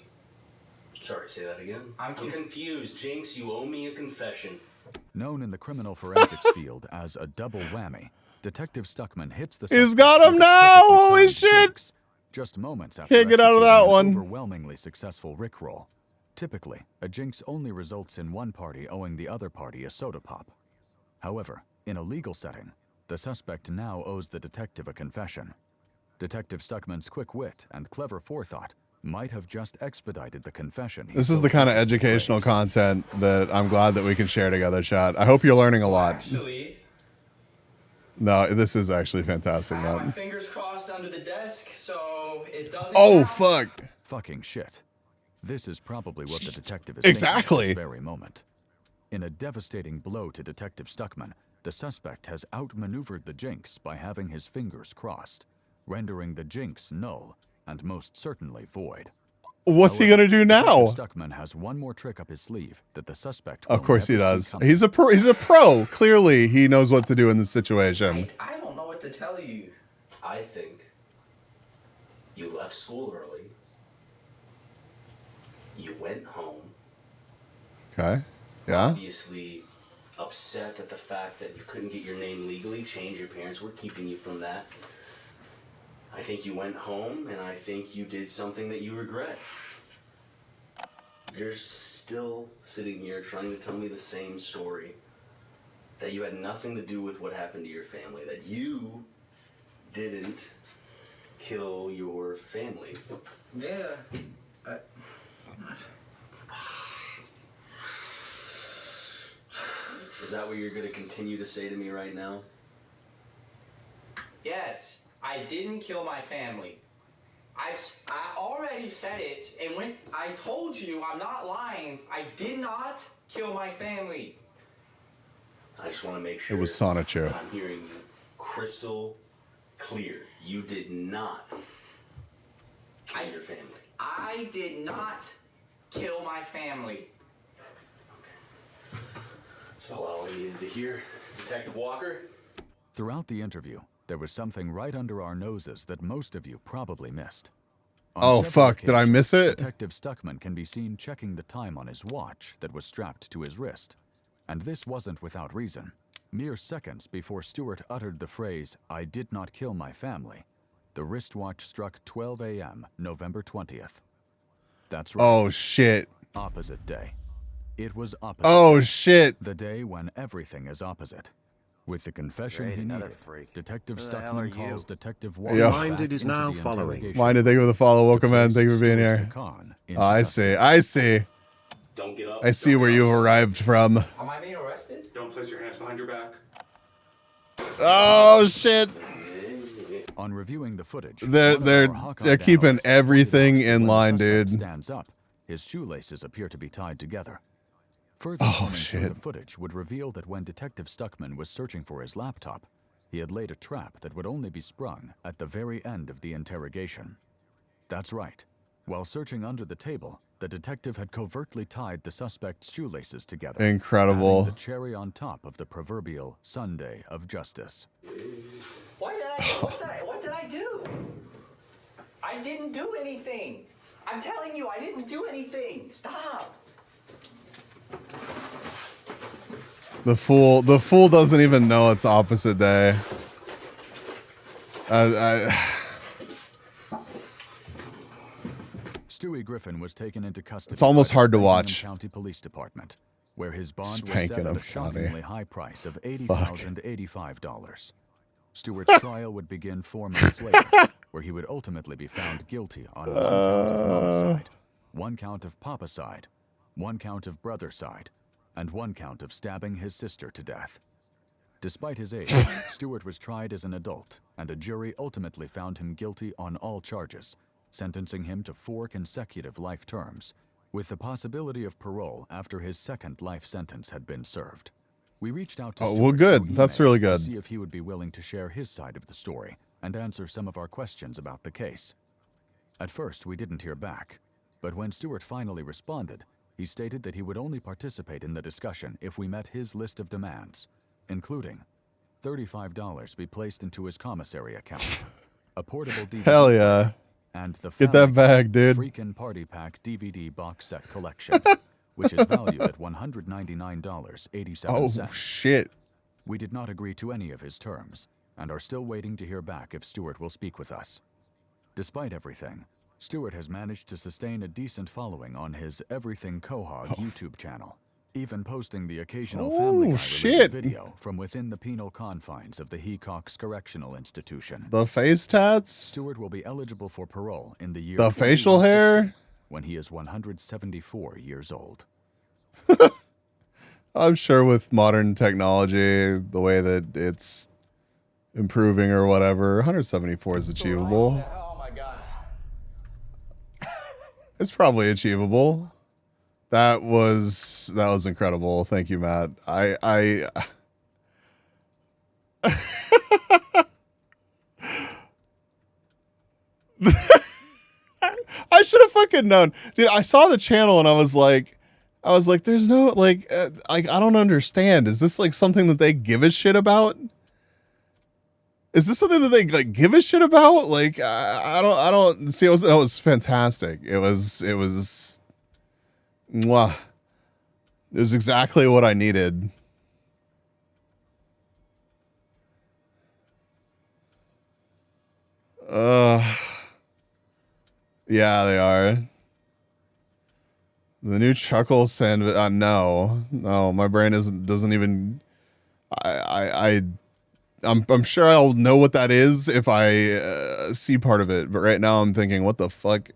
Sorry, say that again. I'm confused. Jinx, you owe me a confession. Known in the criminal forensics field as a double whammy, Detective Stuckman hits the He's suspect got him with a now! perfectly Holy timed shit! jinx, just moments after Can't get out of that executing an one. overwhelmingly successful Rickroll. Typically, a jinx only results in one party owing the other party a soda pop. However, in a legal setting, the suspect now owes the detective a confession. Detective Stuckman's quick wit and clever forethought might have just expedited the confession. This is the kind of educational content that I'm glad that we can share together, chat. I hope you're learning a lot. Actually, No, this is actually fantastic, I have my man. fingers crossed under the desk, so it doesn't. Oh, count. fuck. Fucking shit. This is probably what the detective is Exactly. thinking at this very moment. In a devastating blow to Detective Stuckman, the suspect has outmaneuvered the jinx by having his fingers crossed, rendering the jinx null and most certainly void. What's he gonna do now? Detective Stuckman has one more trick up his sleeve that the suspect Of will course he never see does. coming. He's a pro. He's a pro. Clearly, he knows what to do in this situation. I don't know what to tell you. I think you left school early. You went home. Okay. Yeah. Obviously upset at the fact that you couldn't get your name legally changed. Your parents were keeping you from that. I think you went home, and I think you did something that you regret. You're still sitting here trying to tell me the same story. That you had nothing to do with what happened to your family. That you didn't kill your family. Yeah. Is that what you're going to continue to say to me right now? Yes, I didn't kill my family. I already said it, and when I told you, I'm not lying. I did not kill my family. I just want to make sure It was Sonichu. I'm hearing you crystal clear. You did not kill your family. I did not kill my family. That's all I needed to hear. Detective Walker? Throughout the interview, there was something right under our noses that most of you probably missed. On Oh, several fuck. Did I miss it? Detective Stuckman can be seen checking the time on his watch that was strapped to his wrist. And this wasn't without reason. Mere seconds before Stewart uttered the phrase, "I did not kill my family," the wristwatch struck 12 a.m., November 20th. That's right. Oh, shit. Opposite day. It was opposite. Oh, shit. The day when everything is opposite. With the confession he needed, Detective Stuckman calls Detective Walker. Yo. Minded is now following. Minded, thank you for the follow. Welcome, man. Thank you for being here. Oh, I see. I see. Don't get up. I see where you've arrived from. Am I being arrested? Don't place your hands behind your back. Oh, shit. On reviewing the footage, They're keeping everything in line, dude. Stands up. His shoelaces appear to be tied together. Further comments from the footage would reveal that when Detective Stuckman was searching for his laptop, he had laid a trap that would only be sprung at the very end of the interrogation. That's right. While searching under the table, the detective had covertly tied the suspect's shoelaces together. Incredible. Adding the cherry on top of the proverbial sundae of justice. What did I do? I didn't do anything. I'm telling you, I didn't do anything. Stop. The fool doesn't even know it's opposite day. Stewie Griffin was taken into custody. It's almost by the hard to Spokane watch. County Police Department, where his bond was Spanking set at him, a shockingly Johnny. high price of Fuck. $80,085. Stewart's trial would begin 4 months later, where he would ultimately be found guilty on 1 count of homicide, 1 count of papicide, 1 count of brothercide, and 1 count of stabbing his sister to death. Despite his age, Stewart was tried as an adult, and a jury ultimately found him guilty on all charges, sentencing him to 4 consecutive life terms, with the possibility of parole after his second life sentence had been served. We reached out to Oh, Stewart well, good. through That's email really good. to see if he would be willing to share his side of the story and answer some of our questions about the case. At first, we didn't hear back, but when Stewart finally responded, he stated that he would only participate in the discussion if we met his list of demands, including $35 be placed into his commissary account, a portable DVD Hell yeah. and the Get that Family bag, dude. Freakin' Party Pack DVD box set collection, which is valued at $199.87. Oh, shit. We did not agree to any of his terms and are still waiting to hear back if Stewart will speak with us. Despite everything, Stewart has managed to sustain a decent following on his Everything Quahog YouTube channel, even posting the occasional Family Guy-related video from within the penal confines of the Hecox Correctional Institution. The face tats? Stewart will be eligible for parole in the year The facial hair? when he is 174 years old. I'm sure with modern technology, the way that it's improving or whatever, 174 is achievable. Oh my god. It's probably achievable. That was incredible. Thank you, Matt. I should have fucking known. Dude, I saw the channel and I was like, there's no, like, I don't understand. Is this like something that they give a shit about? Is this something that they like give a shit about? Like, I don't see. It was fantastic. It was mwah. It was exactly what I needed. Yeah, they are. The new chuckle sandwich. No, my brain doesn't even. I'm sure I'll know what that is if I see part of it. But right now I'm thinking, what the fuck?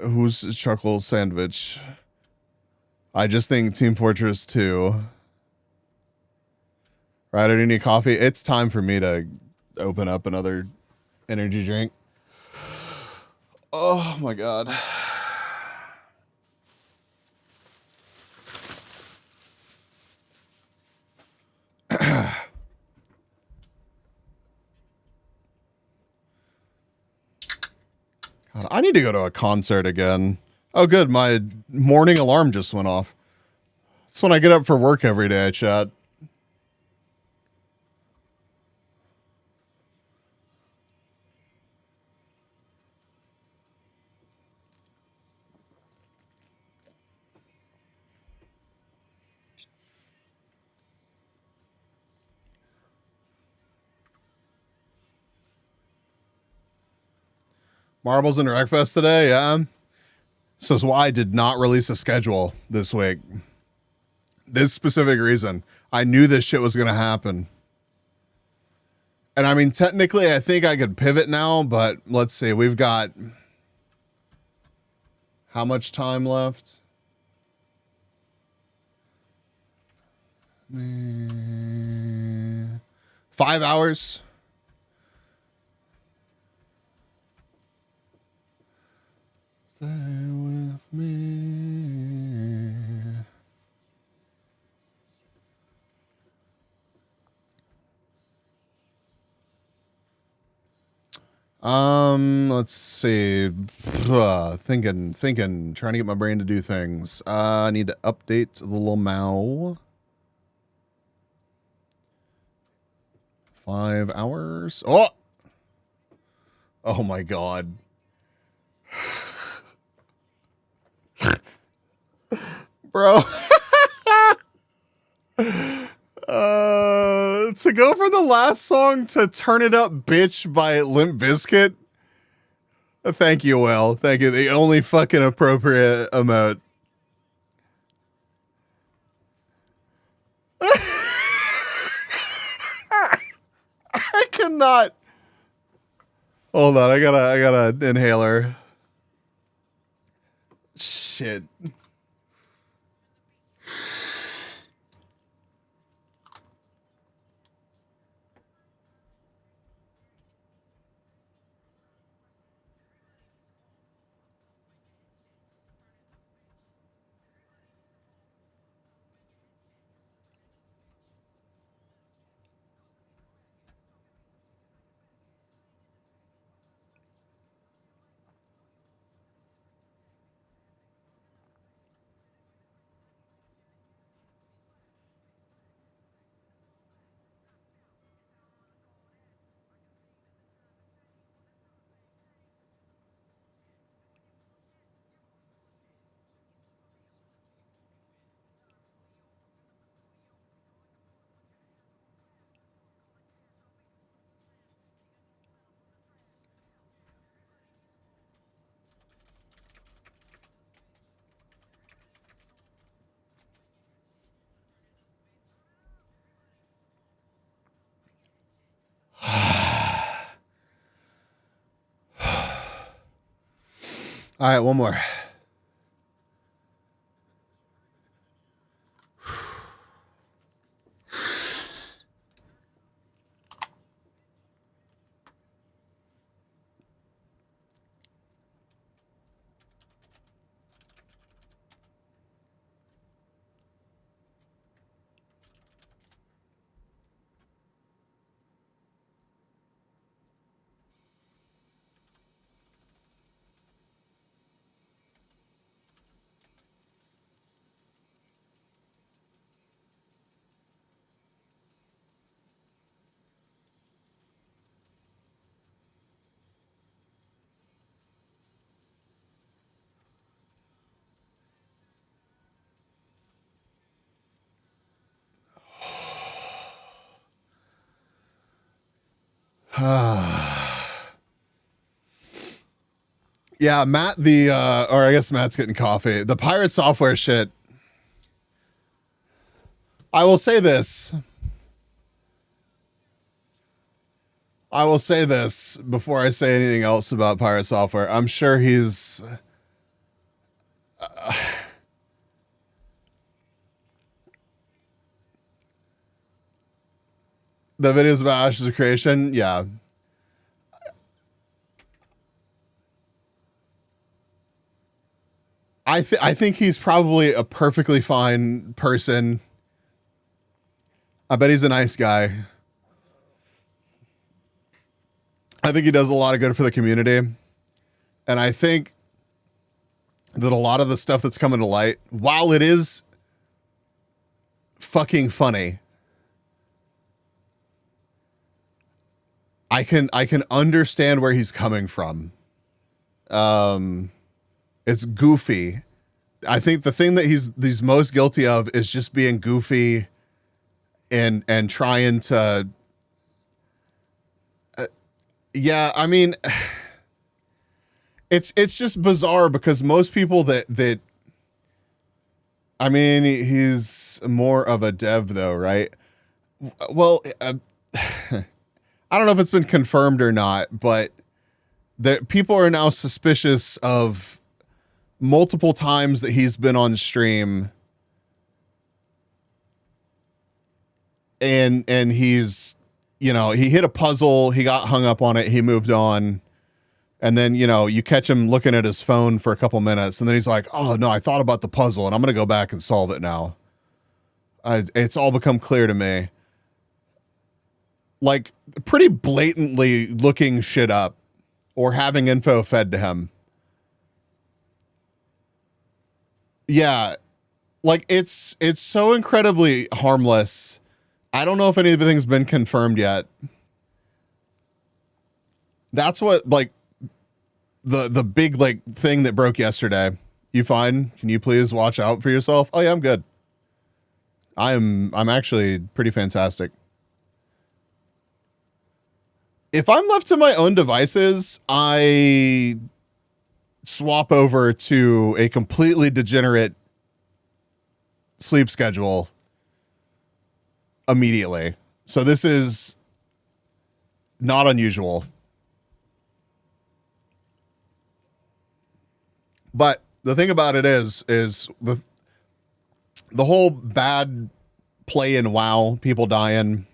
Who's chuckle sandwich? I just think Team Fortress 2. Right, I do need coffee. It's time for me to open up another energy drink. Oh my god. God, I need to go to a concert again. Oh good, my morning alarm just went off. That's when I get up for work every day, chat. Marbles and Wreckfest today, yeah. Says why I did not release a schedule this week. This specific reason. I knew this shit was going to happen. And I mean, technically, I think I could pivot now, but let's see. We've got how much time left? 5 hours. Stay with me. Let's see. Thinking, trying to get my brain to do things. I need to update the little Mao. 5 hours. Oh my God. Bro. To go from the last song to Turn It Up Bitch by Limp Bizkit. Thank you, Will. Thank you. The only fucking appropriate emote. I cannot. Hold on, I got an inhaler. Shit. All right, one more. Yeah, Matt, or I guess Matt's getting coffee. The pirate software shit. I will say this. I will say this before I say anything else about pirate software. I'm sure he's... the videos about Ashes of Creation, yeah. I think he's probably a perfectly fine person. I bet he's a nice guy. I think he does a lot of good for the community. And I think that a lot of the stuff that's coming to light, while it is fucking funny, I can understand where he's coming from. It's goofy. I think the thing that he's most guilty of is just being goofy and trying to yeah, I mean it's just bizarre because most people that I mean, he's more of a dev though, right? Well, I don't know if it's been confirmed or not, but that people are now suspicious of multiple times that he's been on stream and he's, you know, he hit a puzzle, he got hung up on it, he moved on. And then, you know, you catch him looking at his phone for a couple minutes and then he's like, oh no, I thought about the puzzle and I'm going to go back and solve it now. It's all become clear to me. Like pretty blatantly looking shit up. or having info fed to him. Yeah, like it's so incredibly harmless. I don't know if anything's been confirmed yet. That's what, like, the big, like, thing that broke yesterday. You fine? Can you please watch out for yourself? Oh yeah, I'm good. I'm actually pretty fantastic. If I'm left to my own devices, I swap over to a completely degenerate sleep schedule immediately. So this is not unusual. But the thing about it is the whole bad play in WoW, people dying,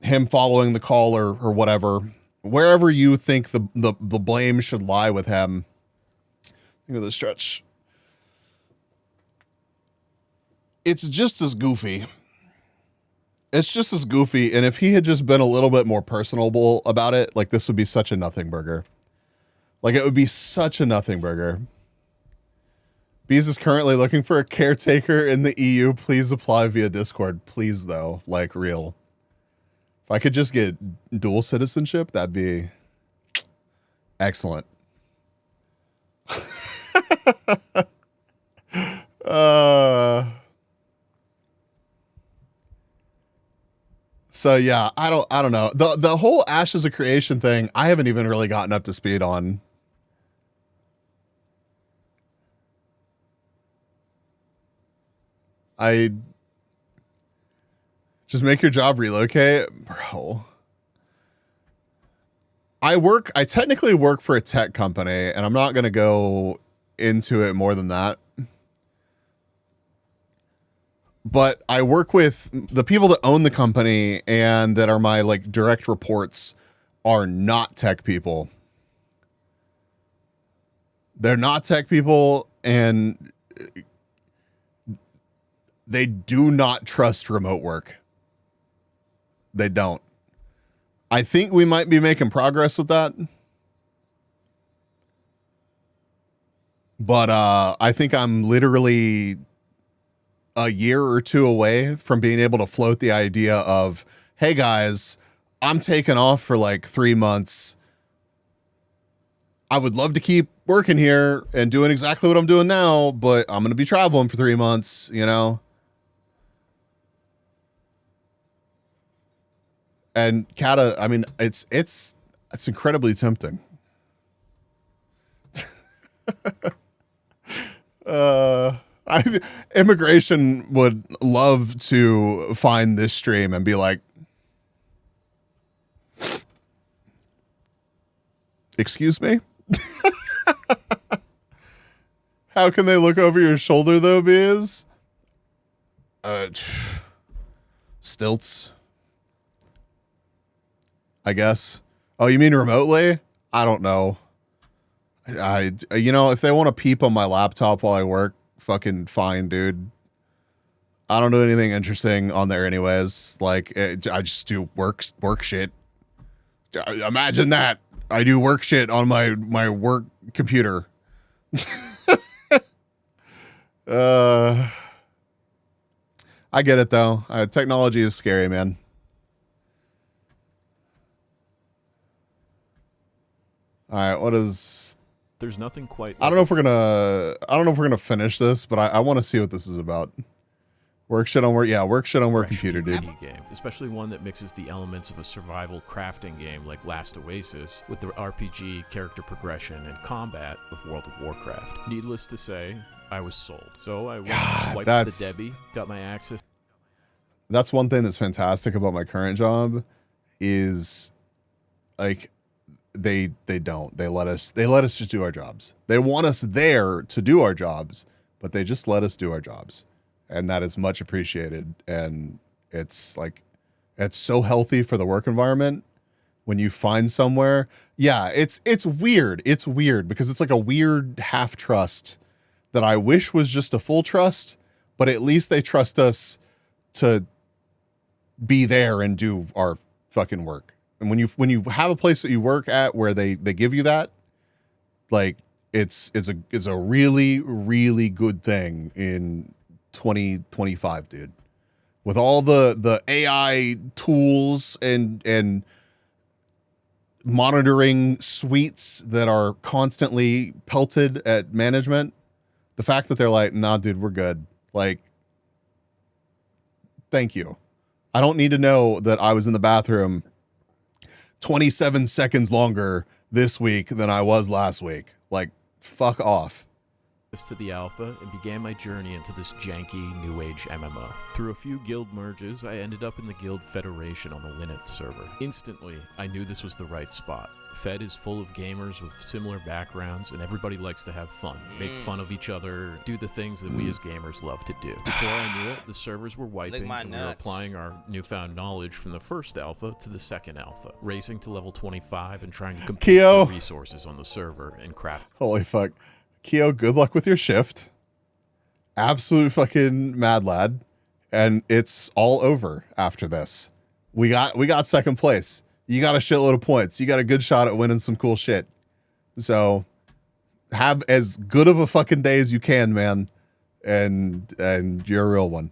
him following the call or whatever, wherever you think the blame should lie with him. Think of the stretch. It's just as goofy. It's just as goofy. And if he had just been a little bit more personable about it, like, this would be such a nothing burger. Like, it would be such a nothing burger. Bees is currently looking for a caretaker in the EU. Please apply via Discord. Please, though. Like, real. If I could just get dual citizenship, that'd be excellent. So yeah, I don't know. The whole Ashes of Creation thing, I haven't even really gotten up to speed on. I just make your job relocate, bro. I technically work for a tech company, and I'm not going to go into it more than that. But I work with the people that own the company and that are my, like, direct reports are not tech people. They're not tech people, and they do not trust remote work. They don't. I think we might be making progress with that. But I think I'm literally a year or two away from being able to float the idea of, hey guys, I'm taking off for like 3 months. I would love to keep working here and doing exactly what I'm doing now, but I'm going to be traveling for 3 months, you know? And Kata, I mean, it's incredibly tempting. Immigration would love to find this stream and be like, excuse me? How can they look over your shoulder though, Biz? Stilts, I guess. Oh, you mean remotely? I don't know. You know, if they want to peep on my laptop while I work, fucking fine, dude. I don't do anything interesting on there anyways. Like, I just do work shit. Imagine that. I do work shit on my work computer. I get it though. Technology is scary, man. All right, what is? There's nothing quite. I don't know if we're gonna finish this, but I want to see what this is about. Work shit on work. Yeah, work shit on work computer, dude. Game, especially one that mixes the elements of a survival crafting game like Last Oasis with the RPG character progression and combat of World of Warcraft. Needless to say, I was sold. So I wiped the Debbie, got my access. That's one thing that's fantastic about my current job is, like, they let us just do our jobs. They want us there to do our jobs, but they just let us do our jobs. And that is much appreciated. And it's like, it's so healthy for the work environment when you find somewhere. Yeah, it's weird. It's weird because it's like a weird half trust that I wish was just a full trust, but at least they trust us to be there and do our fucking work. And when you have a place that you work at where they give you that, like it's a really, really good thing in 2025, dude. With all the AI tools and monitoring suites that are constantly pelted at management, the fact that they're like, nah, dude, we're good. Like, thank you. I don't need to know that I was in the bathroom 27 seconds longer this week than I was last week. Like, fuck off. To the alpha and began my journey into this janky new age MMO. Through a few guild merges, I ended up in the Guild Federation on the Linux server. Instantly, I knew this was the right spot. Fed is full of gamers with similar backgrounds, and everybody likes to have fun, make fun of each other, do the things that we as gamers love to do. Before I knew it, the servers were wiping, and we were applying our newfound knowledge from the first alpha to the second alpha, racing to level 25 and trying to compete for resources on the server and craft. Holy fuck. Keo, good luck with your shift. Absolute fucking mad lad. And it's all over after this. We got second place. You got a shitload of points. You got a good shot at winning some cool shit. So have as good of a fucking day as you can, man. And you're a real one.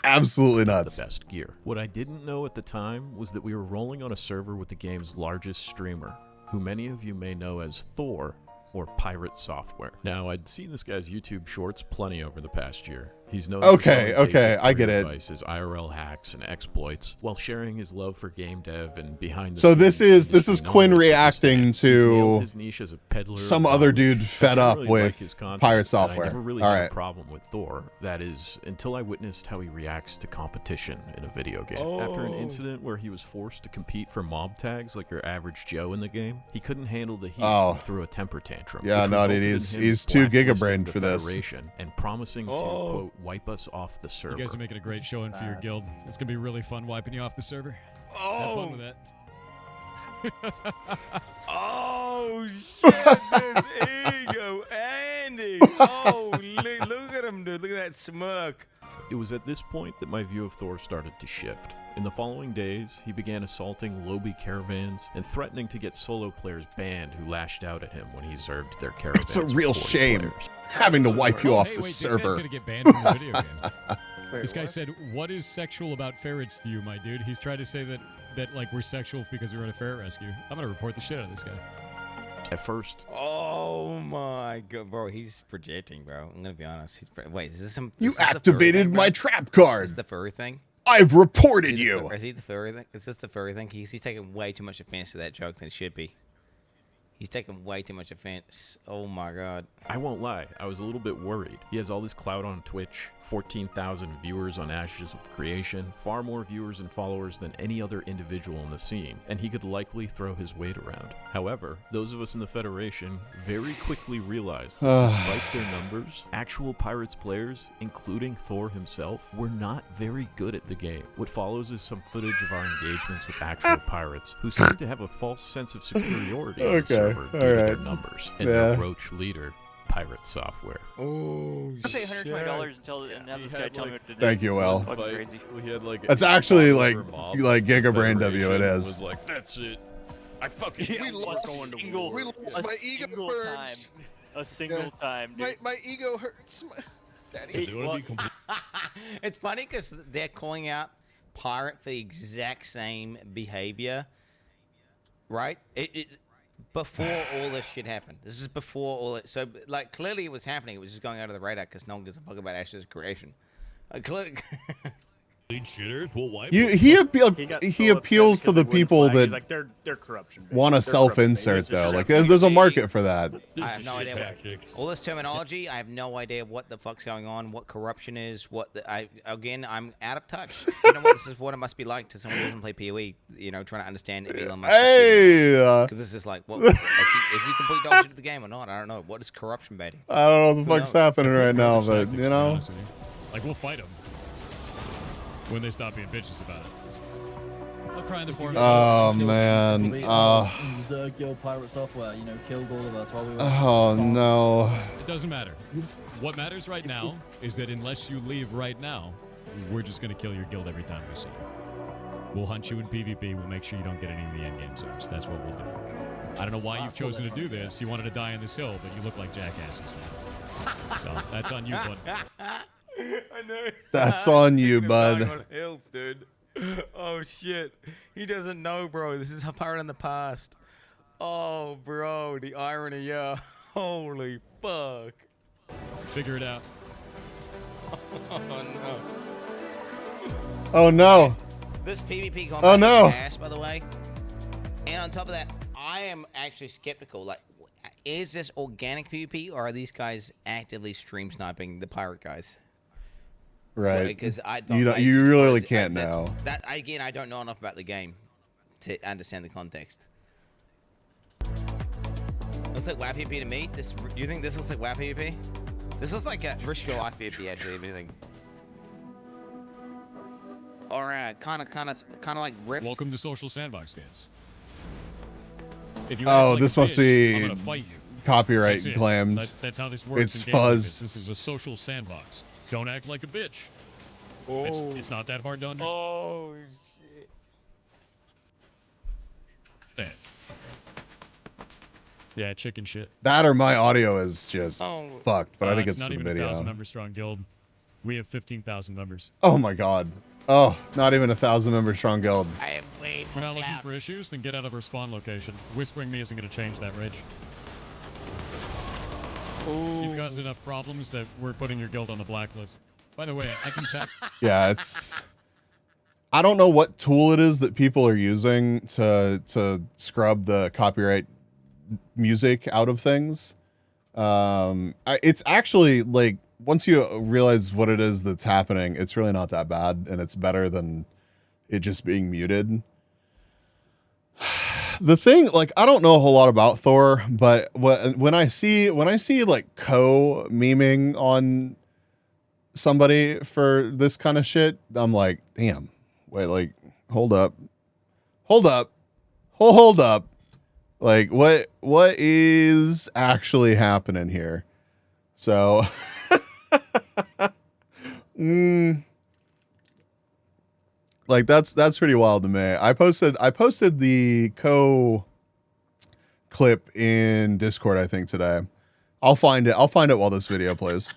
Absolutely nuts. The best gear. What I didn't know at the time was that we were rolling on a server with the game's largest streamer, who many of you may know as Thor, or Pirate Software. Now, I'd seen this guy's YouTube shorts plenty over the past year. He's known for I get it. His IRL hacks and exploits, while sharing his love for game dev and behind the So scenes this is Quinn reacting to his niche as a peddler some other dude fed up really with like his content, Pirate Software. I never really had a problem with Thor. That is, until I witnessed how he reacts to competition in a video game. After an incident where he was forced to compete for mob tags like your average Joe in the game, he couldn't handle the heat and threw a temper tantrum. Yeah, no, dude, he's too gigabrained for this. And promising to, quote, wipe us off the server. You guys are making a great showing for your guild. It's going to be really fun wiping you off the server. Have fun with that. Oh, shit, there's ego, Andy. Oh, look at him, dude. Look at that smirk. It was at this point that my view of Thor started to shift. In the following days, he began assaulting Lobi caravans and threatening to get solo players banned who lashed out at him when he served their caravans. It's a real shame players. having to wipe you off the server. This guy's going to get banned from the video game. This guy said, "What is sexual about ferrets to you, my dude?" He's trying to say that like we're sexual because we're at a ferret rescue. I'm going to report the shit out of this guy. At first. Oh my god, bro, he's projecting, bro. I'm gonna be honest. Wait, is this some? You activated my trap card. Is this the furry thing? I've reported you. Is he the furry thing? Is this the furry thing? He's taking way too much offense to that joke than it should be. He's taking way too much offense. Oh my god. I won't lie, I was a little bit worried. He has all this clout on Twitch, 14,000 viewers on Ashes of Creation, far more viewers and followers than any other individual in the scene, and he could likely throw his weight around. However, those of us in the Federation very quickly realized that despite their numbers, actual Pirates players, including Thor himself, were not very good at the game. What follows is some footage of our engagements with actual Pirates, who seem to have a false sense of superiority on the server due to their numbers, and their roach leader, Pirate Software. Oh, I'll pay $120 until and have this guy tell me what to do. Thank you, Will. Fucking crazy. That's actually like Gigabrain W. It is. Was like, that's it. I fucking we lost my ego hurts. A single time, dude. My ego hurts. Daddy. It's funny because they're calling out Pirate for the exact same behavior, right? Before all this shit happened. This is before all it. So, like, clearly it was happening. It was just going under the radar because no one gives a fuck about Ash's creation. Shitters will wipe He appeals to the people that like they're corruption. want to self-insert though. Like there's a market for that. I have no idea all this terminology. I have no idea what the fuck's going on, what corruption is, I'm out of touch. You know what? This is what it must be like to someone who doesn't play PoE. You know, trying to understand Elon Musk. Because this is like, what is he complete dog shit at the game or not? I don't know. What is corruption baiting? I don't know what the fuck's happening right now, but you know, like we'll fight them when they stop being bitches about it. I'll cry in the forums. Oh man. Guild Pirate Software, you know, killed all of us while we were. Oh no. It doesn't matter. What matters right now is that unless you leave right now, we're just gonna kill your guild every time we see you. We'll hunt you in PvP. We'll make sure you don't get any of the endgame zones. That's what we'll do. I don't know why you've chosen to do this. You wanted to die on this hill, but you look like jackasses now. So that's on you, bud. I know. That's on you, Dying bud. on hills, dude. Oh shit. He doesn't know, bro. This is a part in the past. Oh, bro, the irony, yeah. Holy fuck. Figure it out. Oh no. Oh no. This PvP combat Oh, no. is ass, by the way. And on top of that, I am actually skeptical. Like, is this organic PvP, or are these guys actively stream sniping the pirate guys? Right. Because you really can't know. That again, I don't know enough about the game to understand the context. Looks like WoW PvP to me. Do you think this looks like WoW PvP? This looks like a Risco Life PvP actually. If anything. Or kind of like Rift. Welcome to Social Sandbox, guys. If you Oh, act like this a must bitch, I'm be gonna fight you. copyright That's it. claimed. That's how this works. It's in games like fuzzed. This is a social sandbox. Don't act like a bitch. It's not that hard to understand. Oh shit. Yeah, chicken shit. That or my audio is just Oh. fucked, but I think it's not the even a video. 1,000 member strong guild. We have 15,000 members. Oh my god. Oh, not even 1,000 member strong guild. I am waiting. We're not looking for issues, then get out of our spawn location. Whispering me isn't going to change that, Rich. You've caused enough problems that we're putting your guild on the blacklist. By the way, I can check. Yeah, it's. I don't know what tool it is that people are using to scrub the copyright music out of things. It's actually like once you realize what it is that's happening, it's really not that bad, and it's better than it just being muted. The thing, like, I don't know a whole lot about Thor, but when I see like memeing on somebody for this kind of shit, I'm like, damn, wait, like, hold up. Like, what is actually happening here? So, like that's pretty wild to me. I posted the clip in Discord, I think, today. I'll find it while this video plays.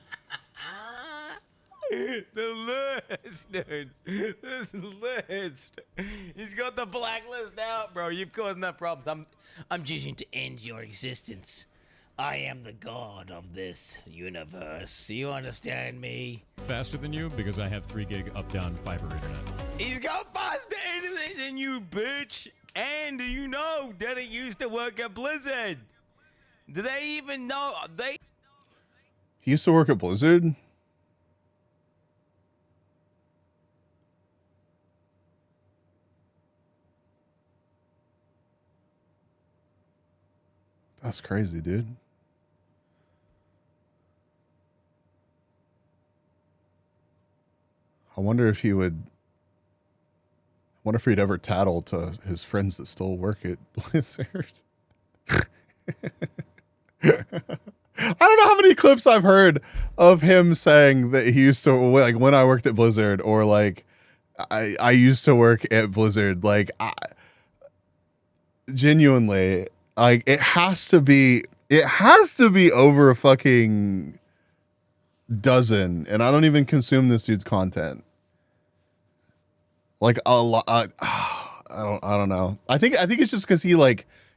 The list, dude. This list. He's got the blacklist out, bro. You've caused enough problems. I'm choosing to end your existence. I am the god of this universe. You understand me? Faster than you because I have 3 gig up-down fiber internet. He's got faster internet than you, bitch. And you know that it used to work at Blizzard. Do they even know? He used to work at Blizzard. That's crazy, dude. I wonder if he'd ever tattle to his friends that still work at Blizzard. I don't know how many clips I've heard of him saying that he used to, like, when I worked at Blizzard, or like I used to work at Blizzard. Like, genuinely, like, it has to be over a fucking dozen, and I don't even consume this dude's content. Like, a lot. I don't know. I think it's just because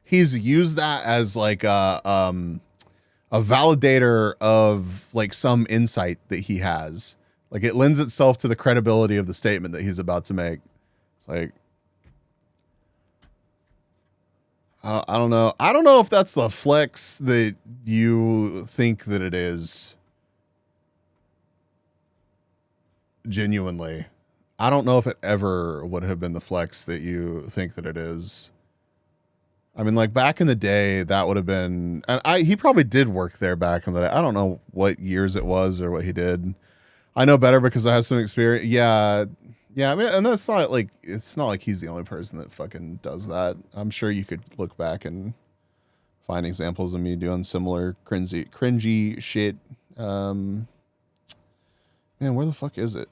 he's used that as like a validator of like some insight that he has. Like, it lends itself to the credibility of the statement that he's about to make. Like, I don't know. I don't know if that's the flex that you think that it is. Genuinely. I don't know if it ever would have been the flex that you think that it is. I mean, like, back in the day, that would have been, and he probably did work there back in the day. I don't know what years it was or what he did. I know better because I have some experience. Yeah. I mean, and it's not like he's the only person that fucking does that. I'm sure you could look back and find examples of me doing similar cringy shit. Man, where the fuck is it?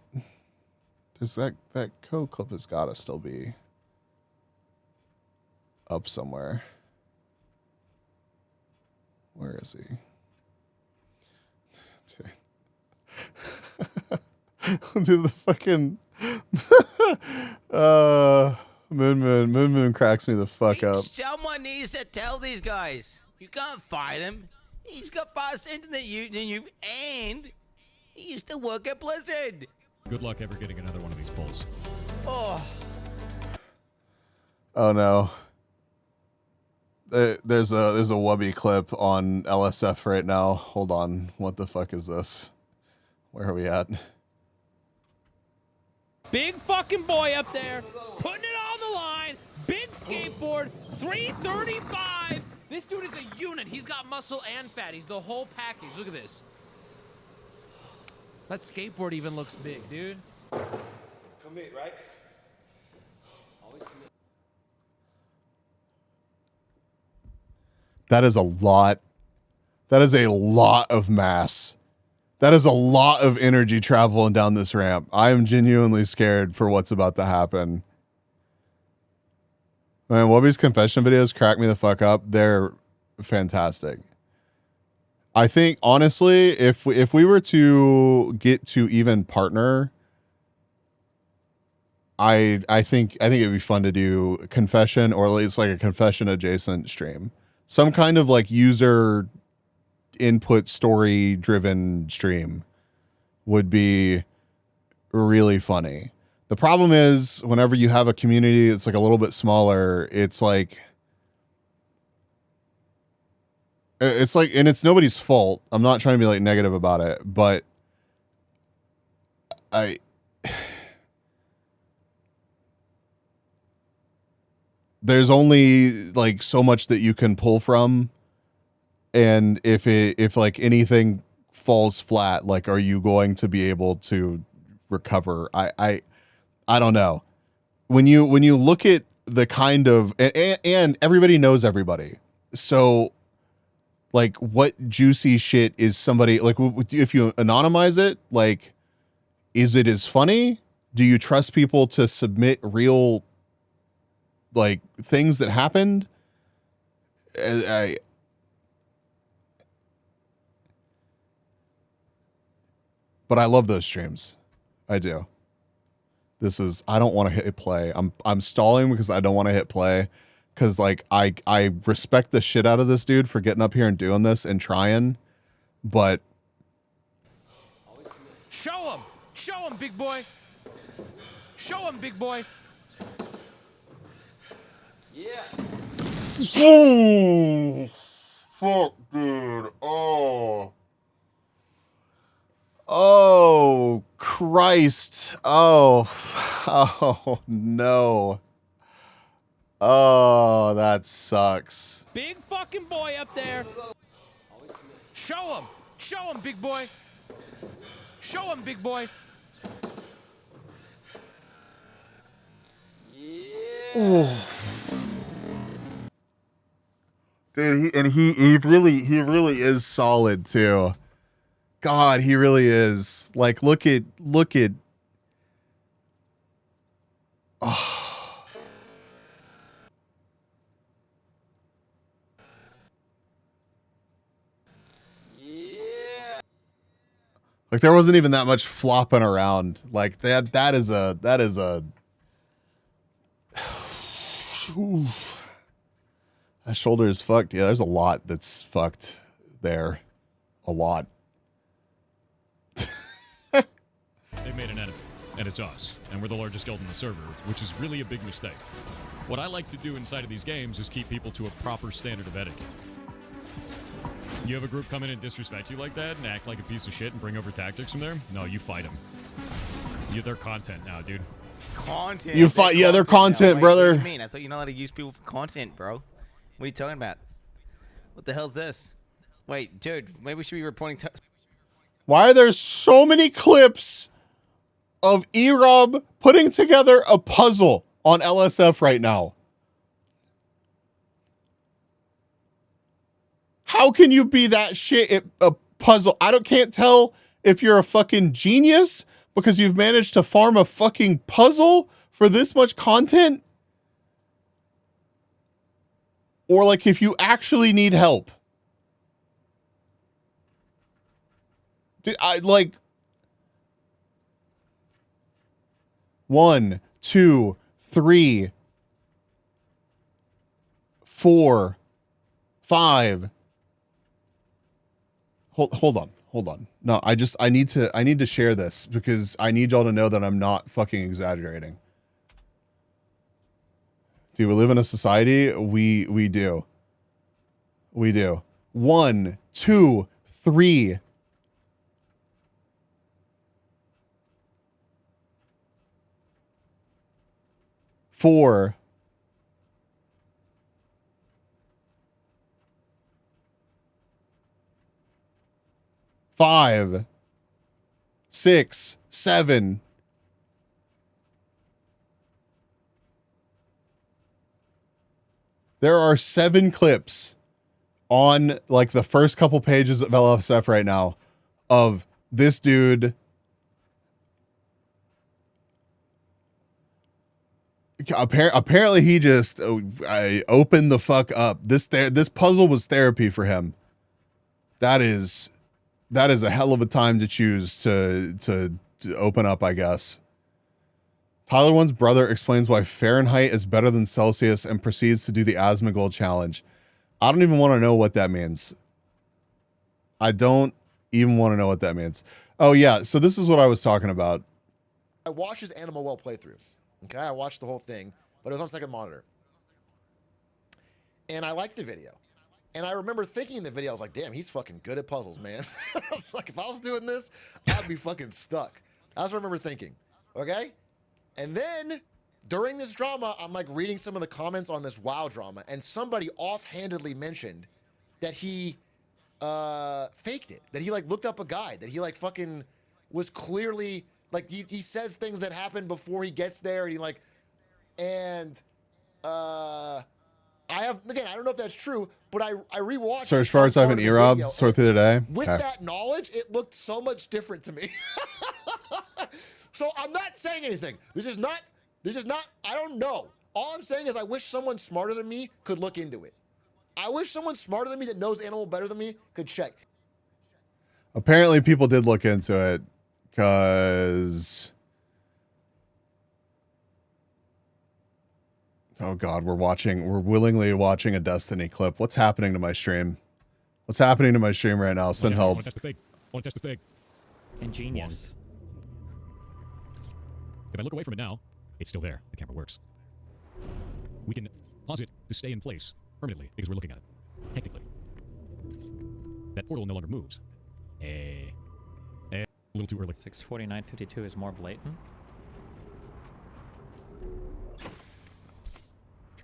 There's that code clip has got to still be up somewhere. Where is he? Dude, the fucking Moon cracks me the fuck up. Someone needs to tell these guys. You can't fight him. He's got fast internet than you, and he used to work at Blizzard. Good luck ever getting another one of these polls. Oh. Oh no. There's a Wubby clip on LSF right now. Hold on. What the fuck is this? Where are we at? Big fucking boy up there, putting it on the line. Big skateboard, 335. This dude is a unit. He's got muscle and fat. He's the whole package. Look at this. That skateboard even looks big, dude. Commit, right? That is a lot. That is a lot of mass. That is a lot of energy traveling down this ramp. I am genuinely scared for what's about to happen. Man, Wubby's confession videos crack me the fuck up. They're fantastic. I think honestly, if we were to get to even partner, I think it'd be fun to do confession, or at least like a confession adjacent stream. Some kind of like user input story driven stream would be really funny. The problem is whenever you have a community that's like a little bit smaller, it's like, and it's nobody's fault. I'm not trying to be like negative about it, but there's only like so much that you can pull from. And if like anything falls flat, like, are you going to be able to recover? I don't know. When you look at the kind of, and everybody knows everybody. So like what juicy shit is somebody like, if you anonymize it, like, is it as funny? Do you trust people to submit real like things that happened? But I love those streams. I do. I don't want to hit play. I'm stalling because I don't want to hit play. Cause like I respect the shit out of this dude for getting up here and doing this and trying, but Show him, big boy. Show him, big boy. Yeah. oh, fuck, dude. Oh, Christ. Oh, no. Oh, that sucks. Big fucking boy up there. Show him, big boy. Show him, big boy. Yeah. Dude, he really is solid too. God, he really is. Like, look at. Oh. Yeah. Like, there wasn't even that much flopping around. Like that is a. Oof. That shoulder is fucked. Yeah, there's a lot that's fucked there. A lot. They made an enemy, and it's us, and we're the largest guild in the server, which is really a big mistake. What I like to do inside of these games is keep people to a proper standard of etiquette. You have a group come in and disrespect you like that and act like a piece of shit and bring over tactics from there? No, you fight them. You're their content now, dude. Content? You fight, yeah, they're content, brother. What do you mean? I thought you know how to use people for content, bro. What are you talking about? What the hell's this? Wait, dude, maybe we should be reporting Why are there so many clips of E-Rob putting together a puzzle on LSF right now? How can you be that shit at a puzzle? Can't tell if you're a fucking genius, because you've managed to farm a fucking puzzle for this much content? Or like if you actually need help. Dude, I like 1, 2, 3, 4, 5. Hold on. No, I need to share this because I need y'all to know that I'm not fucking exaggerating. Do we live in a society? We do. We do. 1, 2, 3. 4. 5. 6, 7. There are 7 clips on like the first couple pages of LFSF right now of this dude apparently he just opened the fuck up. This puzzle was therapy for him. That is a hell of a time to choose to open up, I guess. Tyler One's brother explains why Fahrenheit is better than Celsius and proceeds to do the Asmongold challenge. I don't even want to know what that means. I don't even want to know what that means. Oh yeah, so this is what I was talking about. I watched his Animal Well playthrough. Okay, I watched the whole thing, but it was on second monitor. And I liked the video. And I remember thinking in the video, I was like, damn, he's fucking good at puzzles, man. I was like, if I was doing this, I'd be fucking stuck. That's what I remember thinking. Okay? And then during this drama, I'm like reading some of the comments on this WoW drama, and somebody offhandedly mentioned that he faked it, that he like looked up a guide, that he like fucking was clearly like he says things that happen before he gets there, and he like, and I have, again, I don't know if that's true, but I rewatched Search bar type in Erob, sort through the day. With Okay. that knowledge, it looked so much different to me. So I'm not saying anything. This is not, I don't know. All I'm saying is I wish someone smarter than me could look into it. I wish someone smarter than me that knows Animal better than me could check. Apparently people did look into it because, oh God, we're willingly watching a Destiny clip. What's happening to my stream? What's happening to my stream right now? Send help. Want to test the fig. Ingenious. If I look away from it now, it's still there. The camera works. We can pause it to stay in place permanently because we're looking at it. Technically. That portal no longer moves. A little too early. 649.52 is more blatant.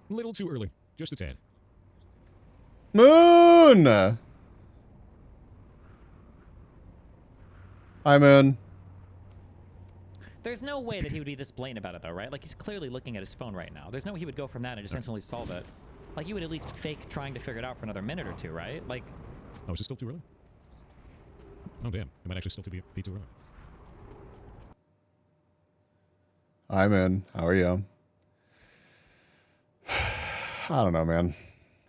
A little too early. Just a tad. Moon! Hi, Moon. There's no way that he would be this blatant about it, though, right? Like, he's clearly looking at his phone right now. There's no way he would go from that and just instantly solve it. Like, you would at least fake trying to figure it out for another minute or two, right? Like... Oh, is it still too early? Oh, damn. It might actually still be too early. Hi, Moon. How are you? I don't know, man.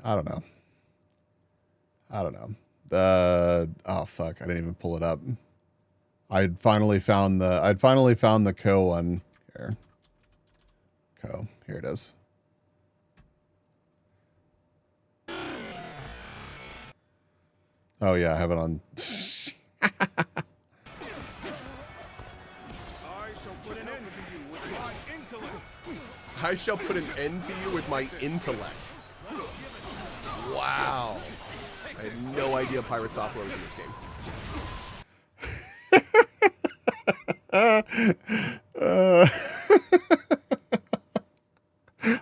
I don't know. Oh, fuck. I didn't even pull it up. I'd finally found the Co one here. Co, here it is. Oh yeah, I have it on. I shall put an end to you with my intellect. I shall put an end to you with my intellect. Wow. I had no idea Pirate Software was in this game.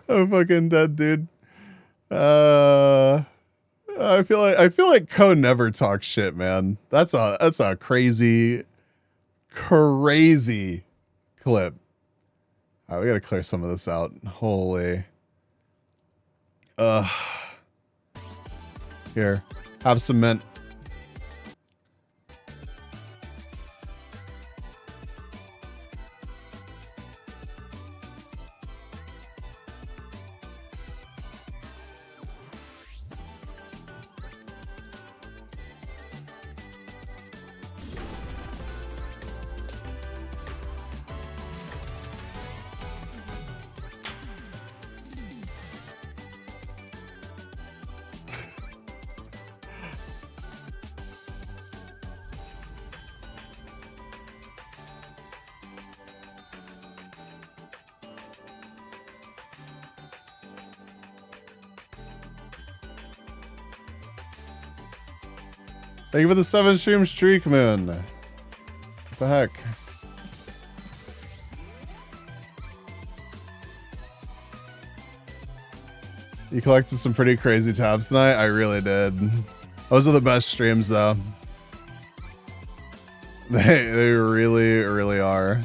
I'm fucking dead, dude. I feel like Co never talks shit, man. That's a crazy clip. All right, we gotta clear some of this out. Holy. Here, have some mint. Thank you for the 7 stream streak, man. What the heck? You collected some pretty crazy tabs tonight. I really did. Those are the best streams, though. They really are.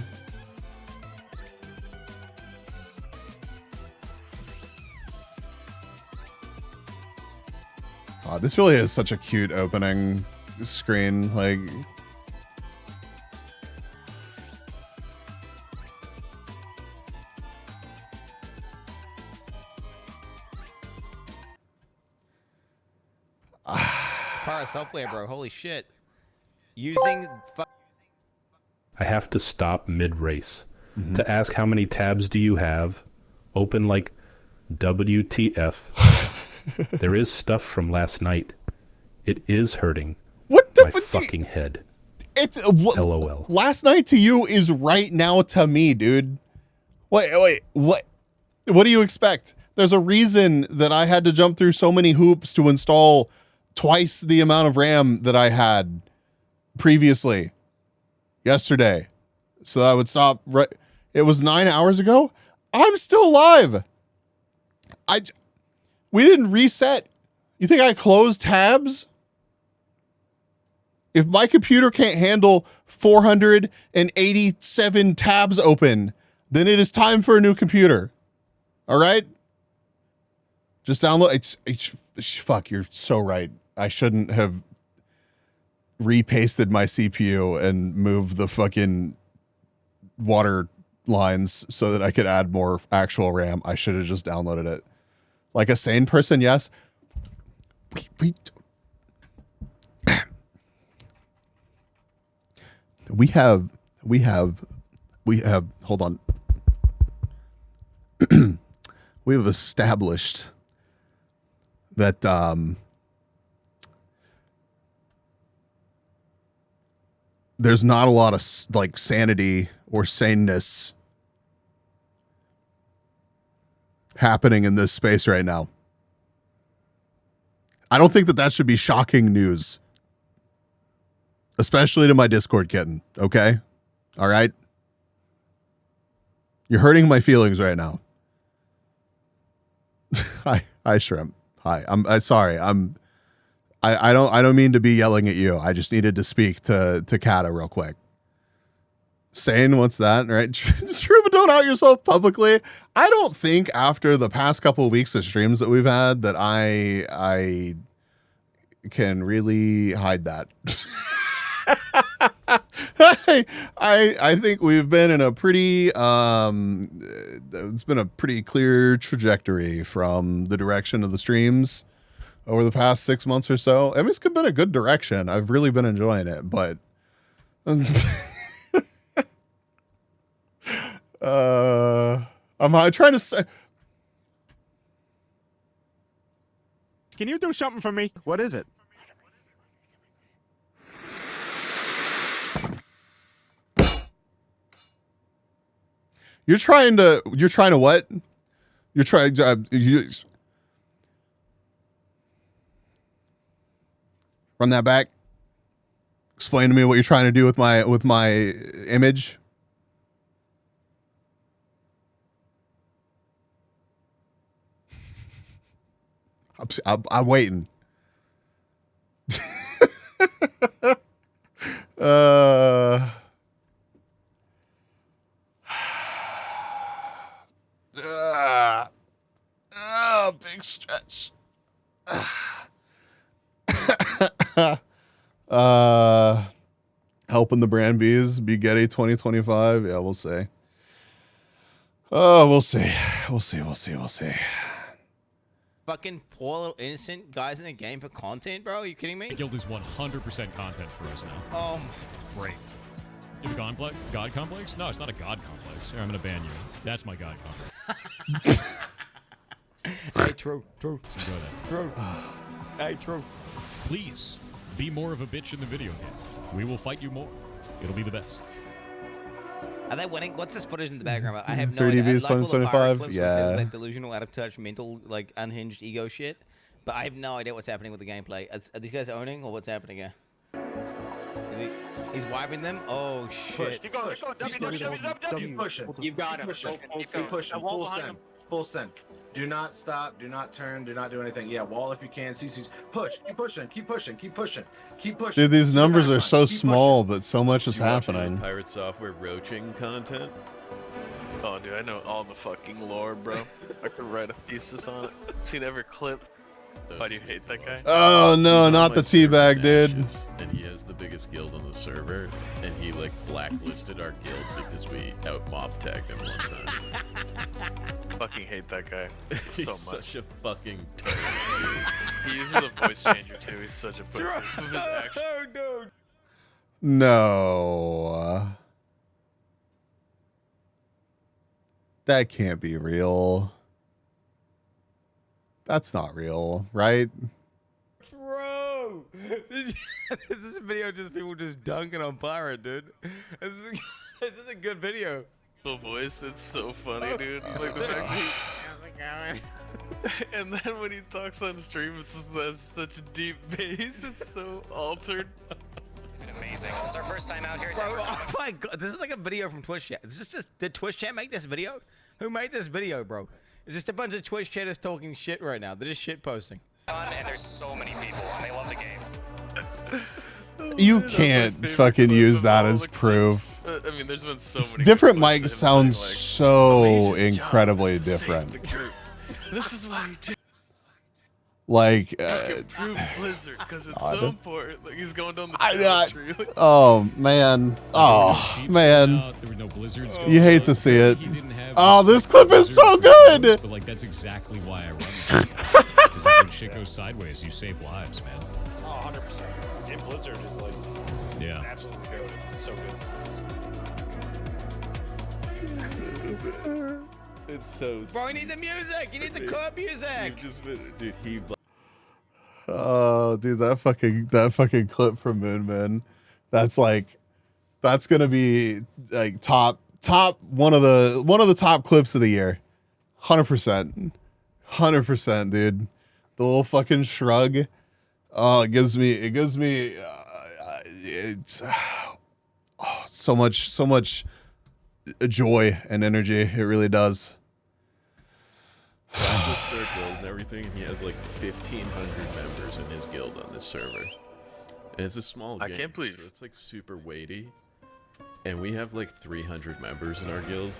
God, this really is such a cute opening screen. Like, Pirate software, bro. Holy shit. Using. I have to stop mid-race to ask how many tabs do you have. Open like WTF. There is stuff from last night. It is hurting my fucking head. It's LOL. Last night to you is right now to me, dude. Wait, what do you expect? There's a reason that I had to jump through so many hoops to install twice the amount of RAM that I had previously yesterday. So I would stop right. It was 9 hours ago. I'm still alive. We didn't reset. You think I closed tabs? If my computer can't handle 487 tabs open, then it is time for a new computer. All right? Just download. It's fuck, you're so right. I shouldn't have repasted my CPU and moved the fucking water lines so that I could add more actual RAM. I should have just downloaded it. Like a sane person, yes. We have hold on. We have established that there's not a lot of like sanity or saneness happening in this space right now. I don't think that should be shocking news, especially to my Discord kitten. Okay, all right. You're hurting my feelings right now. Hi, Shrimp. Hi. I'm sorry. I don't mean to be yelling at you. I just needed to speak to Kata real quick. Sane, what's that? Right? It's true, but don't out yourself publicly. I don't think after the past couple of weeks of streams that we've had that I can really hide that. I think we've been in a pretty it's been a pretty clear trajectory from the direction of the streams over the past 6 months or so. I mean, it's been a good direction. I've really been enjoying it, but I'm trying to say. Can you do something for me? What is it? You're trying to what? You're trying run that back. Explain to me what you're trying to do with my image. I'm waiting. Big stretch. Helping the brand bees be Getty 2025. Yeah, we'll see. Oh, we'll see. We'll see. Fucking poor little innocent guys in the game for content, bro. Are you kidding me? The guild is 100% content for us now. Oh, great. You have a god complex? No, it's not a god complex. Here, I'm gonna ban you. That's my god complex. Hey, true. Enjoy that. True. Hey, true. Please, be more of a bitch in the video game. We will fight you more. It'll be the best. Are they winning? What's this footage in the background? I have no 3D idea. views, I like all the 725, pirate clips yeah. with like delusional, out of touch, mental, like unhinged ego shit. But I have no idea what's happening with the gameplay. Are these guys owning or what's happening here? He's wiping them. Oh shit! Keep going. Keep pushing. You got him. Keep pushing. Full send. Full send. Do not stop. Do not turn. Do not do anything. Yeah, wall if you can. CC's. Push. Keep pushing. Keep pushing. Keep pushing. Keep pushing. Dude, these numbers are so small, but so much is You watch any happening. Pirate Software roaching content? Oh, dude, I know all the fucking lore, bro. I could write a thesis on it. Seen every clip. Why do you hate that guy? Oh no, He's not on the my server teabag, in dude. Ashes, and he has the biggest guild on the server, and he like blacklisted our guild because we out mob tagged him one time. Fucking hate that guy He's so much. such a fucking turd. He uses a voice changer too. He's such a pussy. His action- dude. No. That can't be real. That's not real, right? Bro, this is a video just people just dunking on Pirate, dude. This is a good video. The voice, it's so funny, dude. Like the fact that he, and then when he talks on stream, it's such a deep bass. It's so altered. Amazing. It's our first time out here. Bro, oh my god, this is like a video from Twitch chat. This is just, did Twitch chat make this video? Who made this video, bro? It's just a bunch of Twitch chatters talking shit right now. They're just shit posting. And there's so many people, and they love the games. You can't fucking use that as proof. I mean, there's been so many Different clips of mics him sound saying, like, so incredibly different. This is why you do. Like, Prove Blizzard because it's God. so important. Like he's going down the tree. Like, oh man, oh man, There were no blizzards. you hate to see it. He didn't have Oh, this clip is so blizzards, good. But like that's exactly why I run it. Because like, when shit goes sideways, you save lives, man. Oh, 100%. Game Blizzard is like Yeah. absolutely goated. It's so good. It's so. Bro, you need the music. You need the club music. Dude, he. Oh, dude, that fucking clip from Moonman. That's gonna be like top one of the top clips of the year. 100%, dude. The little fucking shrug. Oh, it gives me it's so much joy and energy. It really does. Blacklisted their guild and everything, and he has like 1,500 members in his guild on this server. And it's a small game, I can't believe so it's like super weighty. And we have like 300 members in our guild.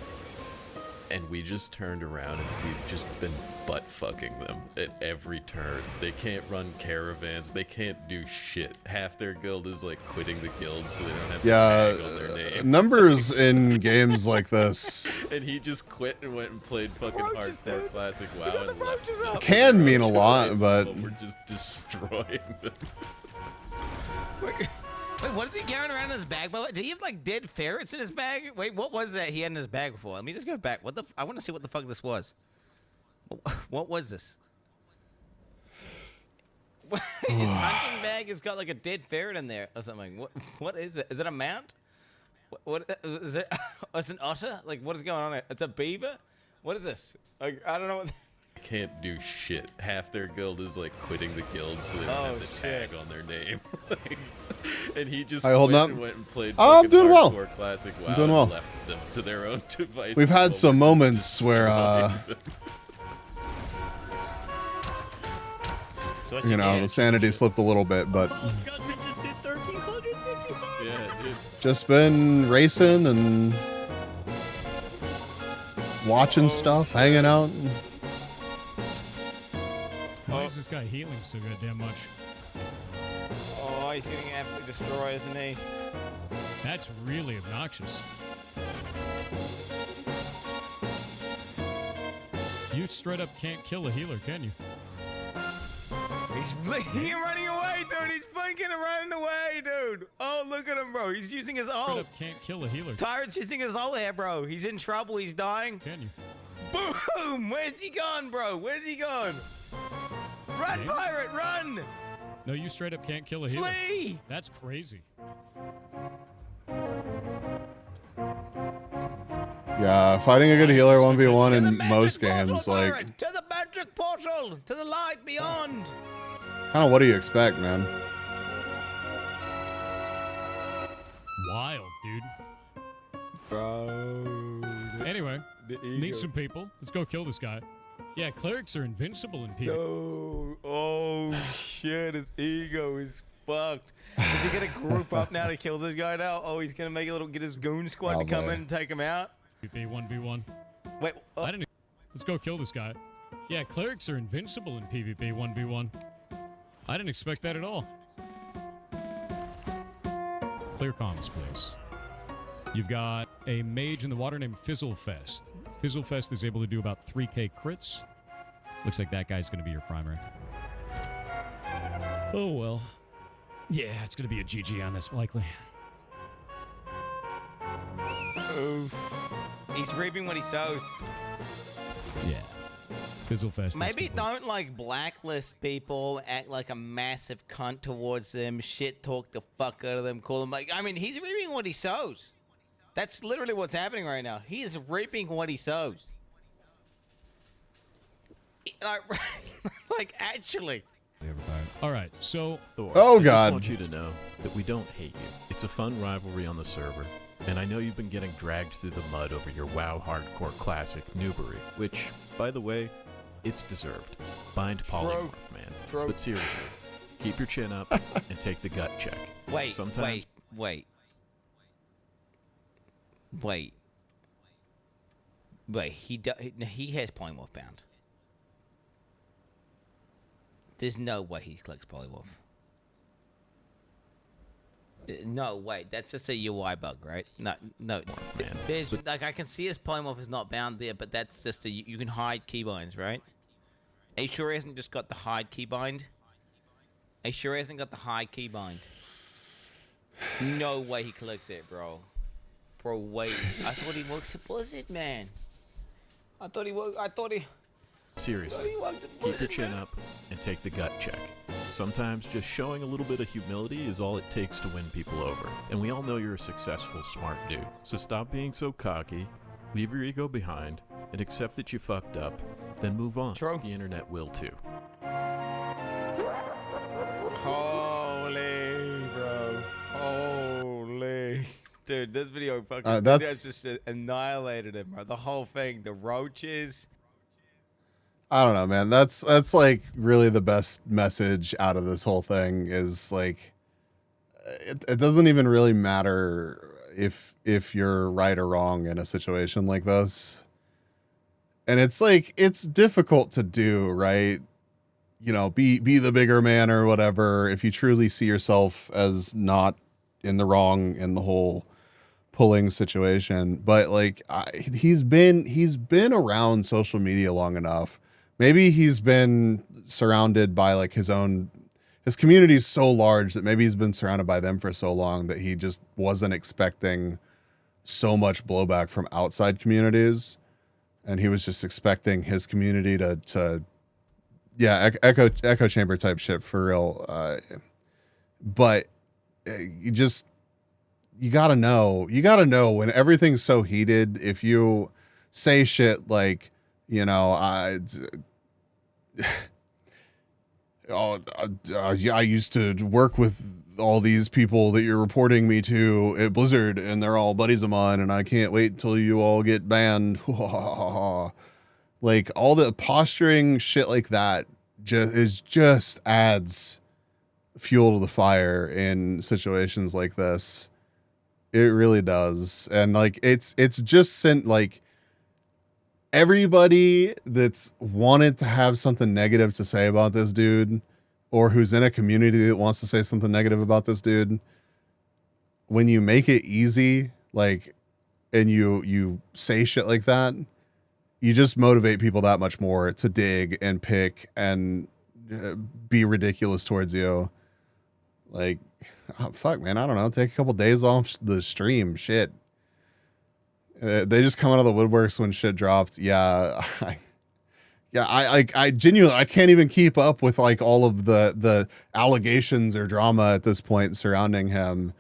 And we just turned around and we've just been butt fucking them at every turn. They can't run caravans, they can't do shit. Half their guild is like quitting the guild so they don't have to tag on their name. Numbers in games like this And he just quit and went and played fucking hardcore classic WoW and left them. can mean a lot, but We're just destroying them. Wait, what is he carrying around in his bag? By the way, did he have like dead ferrets in his bag? Wait, what was that he had in his bag before? Let me just go back. I want to see what the fuck this was. What was this? His hunting bag has got like a dead ferret in there or something. What is it? Is it a mount? What is it? It's an otter? Like what is going on there? It's a beaver? What is this? Like I don't know what. Can't do shit. Half their guild is like quitting the guild so they don't have to tag on their name. And he just Alright, hold quit on. and went and played Oh, I'm fucking doing well. hardcore classic WoW I'm doing well. and left them to their own devices. we've had while some we're just moments where the sanity slipped a little bit, but Yeah, dude. just been racing and watching stuff, hanging out. Why is this guy healing so goddamn much? Oh, he's getting absolutely destroyed, isn't he? That's really obnoxious. You straight up can't kill a healer, can you? He's blinking and running away, dude. He's blinking and running away, dude. Oh, look at him, bro. He's using his ult. Straight up can't kill a healer. Tyrant's using his ult here, bro. He's in trouble. He's dying. Can you? Boom! Where's he gone, bro? Where's he gone? Run, Damn. pirate, run! No, you straight up can't kill a healer. Flee! That's crazy. Yeah, fighting a good healer 1v1 in most games, like, Pirate, to the magic portal, to the light beyond. kind of what do you expect, man? wild, dude. Bro. Anyway, meet some people. Let's go kill this guy. Yeah, clerics are invincible in PvP. Dude, oh shit, his ego is fucked. Is he gonna group up now to kill this guy now? Oh, he's gonna make a little, get his goon squad to come in and take him out? PvP 1v1. Wait, I didn't. Let's go kill this guy. Yeah, clerics are invincible in PvP 1v1. I didn't expect that at all. Clear comms, please. You've got a mage in the water named Fizzlefest. Fizzlefest is able to do about 3k crits. Looks like that guy's going to be your primary. Oh, well. Yeah, it's going to be a GG on this, likely. Oof. He's reaping what he sows. Yeah. Fizzlefest. Maybe don't like blacklist people, act like a massive cunt towards them, shit talk the fuck out of them, call them like, I mean, he's reaping what he sows. That's literally what's happening right now. He is reaping what he sows. Like, actually. All right, so Thor, Oh, I God. just want you to know that we don't hate you. It's a fun rivalry on the server, and I know you've been getting dragged through the mud over your WoW Hardcore Classic noobery, which, by the way, it's deserved. Bind polymorph, man. But seriously, keep your chin up and take the gut check. Wait, Sometimes wait. He has polymorph bound. There's no way he clicks polymorph. No, wait, that's just a UI bug, right? No. There's like I can see his polymorph is not bound there, but that's just a you can hide keybinds, right? Are you sure he hasn't just got the hide keybind? Are you sure he hasn't got the hide keybind? No way he clicks it, bro. Bro, wait. I thought he works at Blizzard, man. I thought he. seriously, keep your chin up and take the gut check. Sometimes just showing a little bit of humility is all it takes to win people over. And we all know you're a successful, smart dude. So stop being so cocky, leave your ego behind, and accept that you fucked up, then move on. True. The internet will too. Holy, bro. Holy. Dude, this video fucking that's- just annihilated him, bro. The whole thing, the roaches. I don't know, man. That's like really the best message out of this whole thing is like it doesn't even really matter if you're right or wrong in a situation like this. And it's like it's difficult to do, right? You know, be the bigger man or whatever if you truly see yourself as not in the wrong in the whole pulling situation. But like he's been around social media long enough. Maybe he's been surrounded by like his community is so large that maybe he's been surrounded by them for so long that he just wasn't expecting so much blowback from outside communities. And he was just expecting his community to echo chamber type shit for real. But you gotta know when everything's so heated, if you say shit like, you know, I used to work with all these people that you're reporting me to at Blizzard, and they're all buddies of mine, and I can't wait until you all get banned. Like all the posturing shit like that just adds fuel to the fire in situations like this. It really does. And like it's just sent like everybody that's wanted to have something negative to say about this dude, or who's in a community that wants to say something negative about this dude, when you make it easy, like, and you say shit like that, you just motivate people that much more to dig and pick and be ridiculous towards you. Like, oh, fuck, man, I don't know. Take a couple days off the stream. Shit. They just come out of the woodworks when shit dropped. I genuinely, I can't even keep up with like all of the allegations or drama at this point surrounding him.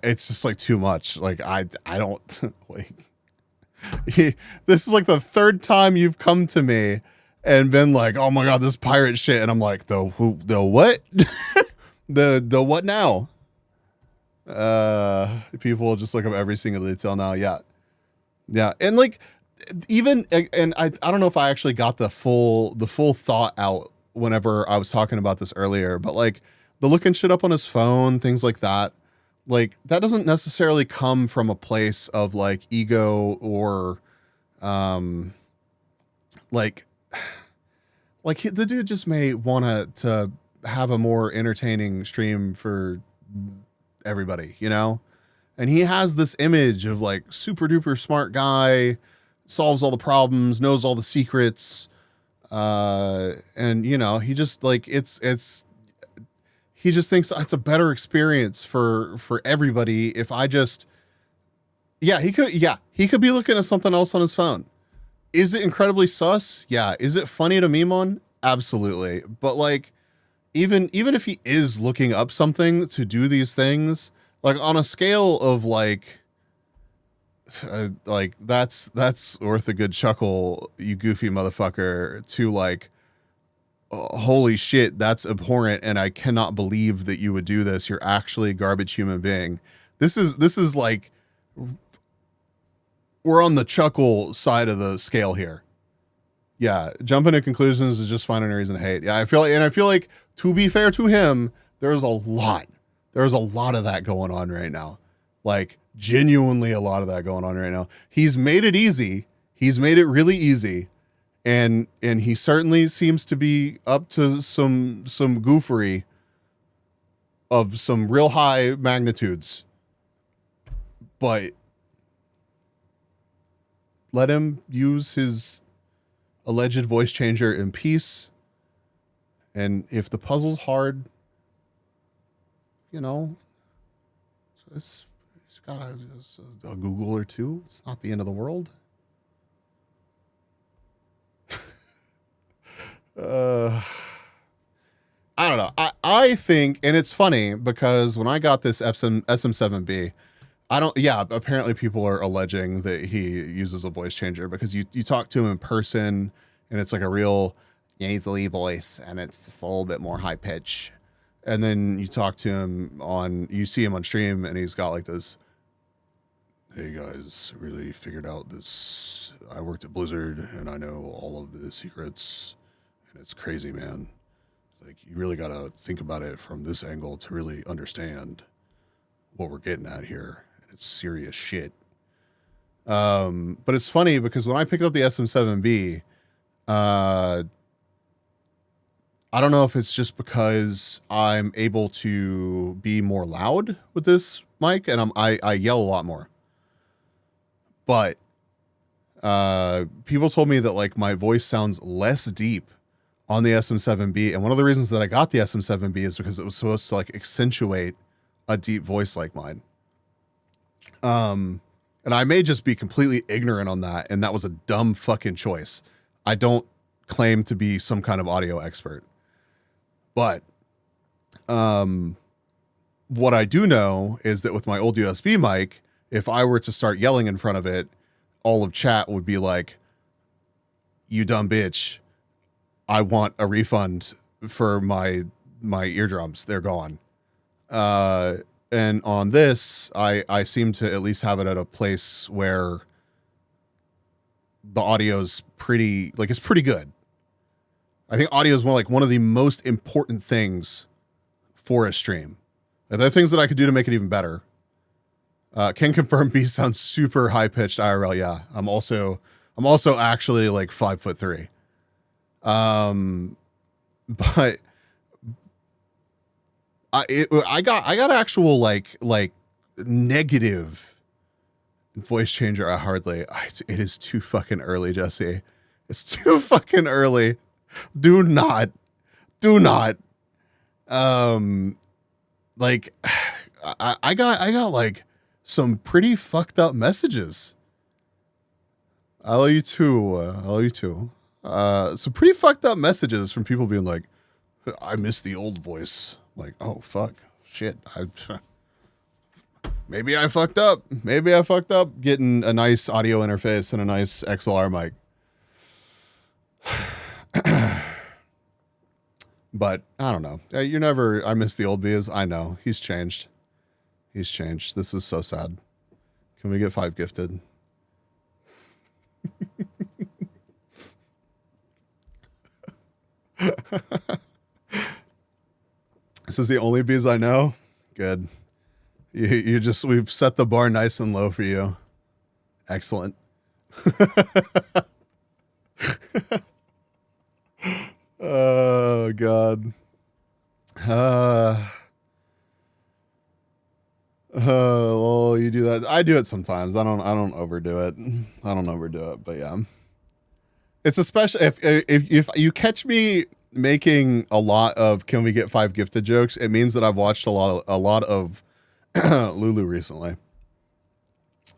It's just like too much. Like I don't like. This is like the third time you've come to me and been like, "Oh my god, this pirate shit," and I'm like, "The what? the what now?" People just look up every single detail now. Yeah, and like even and I don't know if I actually got the full thought out whenever I was talking about this earlier, but like the looking shit up on his phone, things like that, that doesn't necessarily come from a place of like ego or like the dude just may want to have a more entertaining stream for everybody, you know? And he has this image of like super duper smart guy, solves all the problems, knows all the secrets. And you know, he just like, he just thinks it's a better experience for everybody. If I just, he could be looking at something else on his phone. Is it incredibly sus? Yeah. Is it funny to meme on? Absolutely. But like, even if he is looking up something to do these things, like on a scale of like that's worth a good chuckle, you goofy motherfucker, to like, holy shit, that's abhorrent, and I cannot believe that you would do this. You're actually a garbage human being. This is like, we're on the chuckle side of the scale here. Yeah, jumping to conclusions is just finding a reason to hate. Yeah, I feel like to be fair to him, there's a lot of that going on right now. Like genuinely a lot of that going on right now. He's made it easy. He's made it really easy. And he certainly seems to be up to some goofery of some real high magnitudes. But let him use his alleged voice changer in peace. And if the puzzle's hard, you know, he's got a Google or two. It's not the end of the world. I don't know. I think, and it's funny because when I got this SM7B, apparently people are alleging that he uses a voice changer because you talk to him in person and it's like a real nasally voice and it's just a little bit more high pitch. And then you talk to him you see him on stream and he's got like this, hey guys, really figured out this. I worked at Blizzard and I know all of the secrets and it's crazy, man. Like you really got to think about it from this angle to really understand what we're getting at here. It's serious shit. But it's funny because when I picked up the SM7B, I don't know if it's just because I'm able to be more loud with this mic and I yell a lot more. But people told me that like my voice sounds less deep on the SM7B, and one of the reasons that I got the SM7B is because it was supposed to like accentuate a deep voice like mine. And I may just be completely ignorant on that, and that was a dumb fucking choice. I don't claim to be some kind of audio expert. But what I do know is that with my old USB mic, if I were to start yelling in front of it, all of chat would be like, you dumb bitch, I want a refund for my eardrums. They're gone. And on this, I seem to at least have it at a place where the audio's pretty, like it's pretty good. I think audio is one of the most important things for a stream. There are things that I could do to make it even better. Can confirm B sounds super high pitched IRL. Yeah, I'm also actually like 5'3". But I got actual like negative voice changer. It is too fucking early, Jesse. It's too fucking early. Do not. Like I got like some pretty fucked up messages. I love you too. Some pretty fucked up messages from people being like, I miss the old voice. Like, oh fuck, shit. Maybe I fucked up getting a nice audio interface and a nice XLR mic. But I don't know. I miss the old Biz. I know he's changed. He's changed. This is so sad. Can we get 5 gifted? This is the only bees I know. Good. We've set the bar nice and low for you. Excellent. Oh God. Well, you do that. I do it sometimes. I don't overdo it. I don't overdo it, but yeah. It's especially if you catch me making a lot of "Can we get 5 gifted" jokes, it means that I've watched a lot of Lulu recently.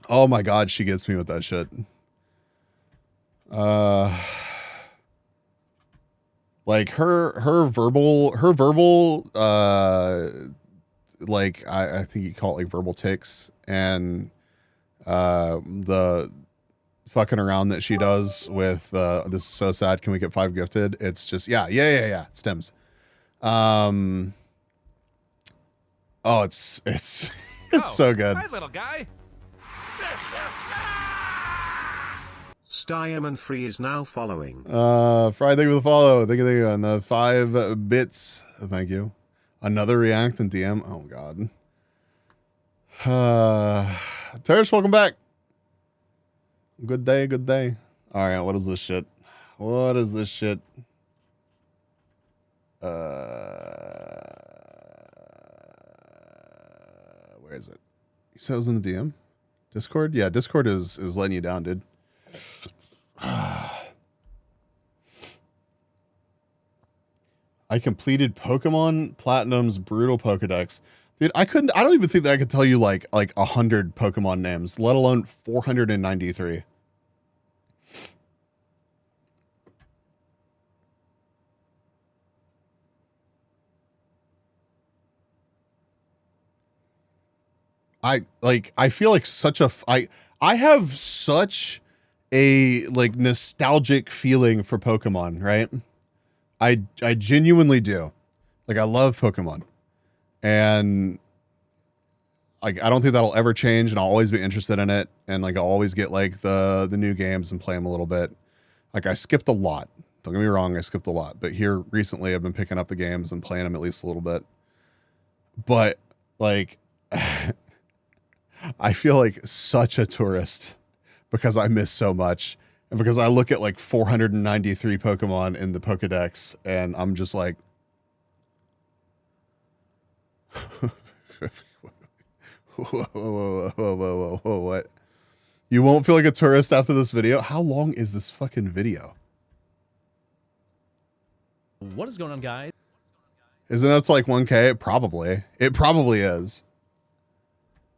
Oh my God, she gets me with that shit. Like her verbal like I think you call it like verbal tics, and the fucking around that she does with this is so sad, can we get 5 gifted? It's just yeah stems. Oh, it's so good. Hi, little guy. Stiaman Free is now following. Fry, thank you for the follow. Thank you. And the 5 bits. Thank you. Another react and DM. Oh God. Terrace, welcome back. Good day, good day. All right, what is this shit? What is this shit? Where is it? You said it was in the DM? Discord? Yeah, Discord is letting you down, dude. I completed Pokemon Platinum's Brutal Pokedex. Dude, I don't even think that I could tell you like 100 Pokemon names, let alone 493. I feel like I have such a like nostalgic feeling for Pokemon, right? I genuinely do. Like I love Pokemon. And like I don't think that'll ever change, and I'll always be interested in it, and like I'll always get like the new games and play them a little bit. Like I skipped a lot. Don't get me wrong, I skipped a lot, but here recently I've been picking up the games and playing them at least a little bit. But like I feel like such a tourist because I miss so much. And because I look at like 493 Pokemon in the Pokedex and I'm just like, whoa, what? You won't feel like a tourist after this video? How long is this fucking video? What is going on, guys? Isn't it like 1K? It probably is.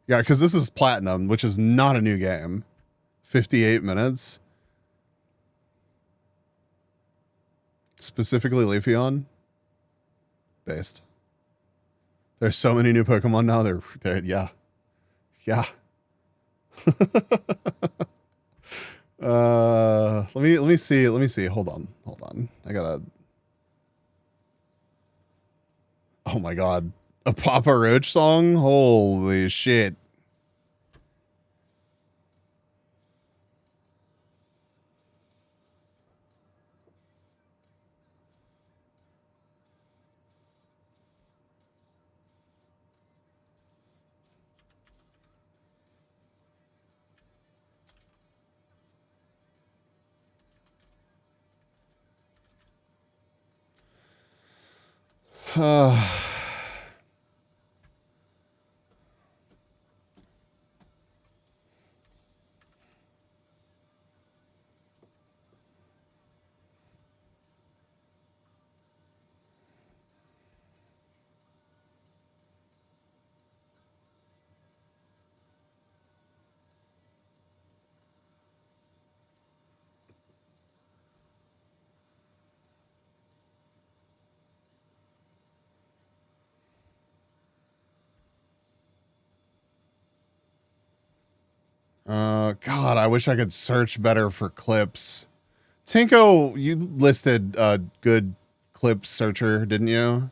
Yeah, because this is Platinum, which is not a new game. 58 minutes. Specifically Leafeon. Based. There's so many new Pokemon now. They're yeah. Let me see. Hold on. I gotta. Oh my God. A Papa Roach song? Holy shit. God, I wish I could search better for clips. Tinko, you listed a good clip searcher, didn't you?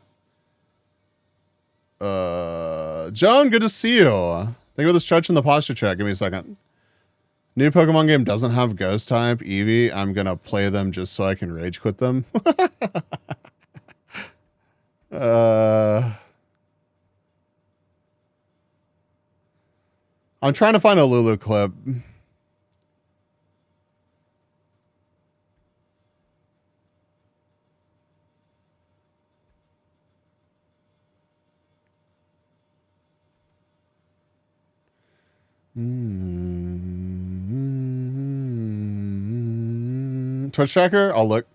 Joan, good to see you. Thank you for the stretch in the posture check. Give me a second. New Pokemon game doesn't have Ghost type. Eevee, I'm gonna play them just so I can rage quit them. I'm trying to find a Lulu clip. Twitch tracker? I'll look.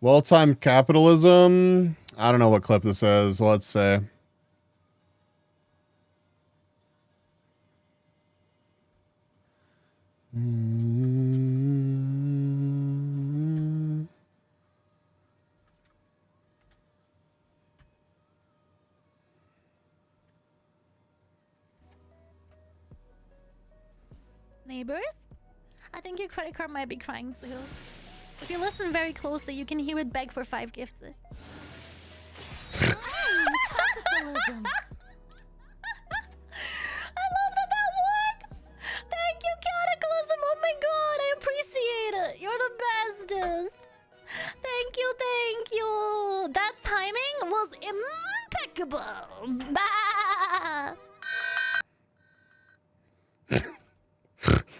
Well-timed capitalism. I don't know what clip this is. Let's say. Neighbors? I think your credit card might be crying too. If you listen very closely, you can hear it beg for 5 gifts. Capitalism. I love that worked! Thank you, Cataclysm! Oh my god, I appreciate it! You're the bestest! Thank you, thank you! That timing was impeccable! Bah!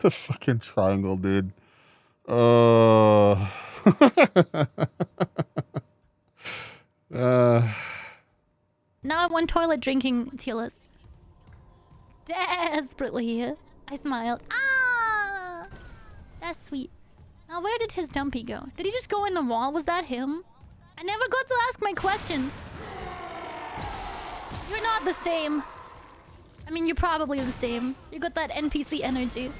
The fucking triangle, dude. Now I want toilet drinking Tealus. Desperately. I smiled. Ah! That's sweet. Now where did his dumpy go? Did he just go in the wall? Was that him? I never got to ask my question. You're not the same. I mean, you're probably the same. You got that NPC energy.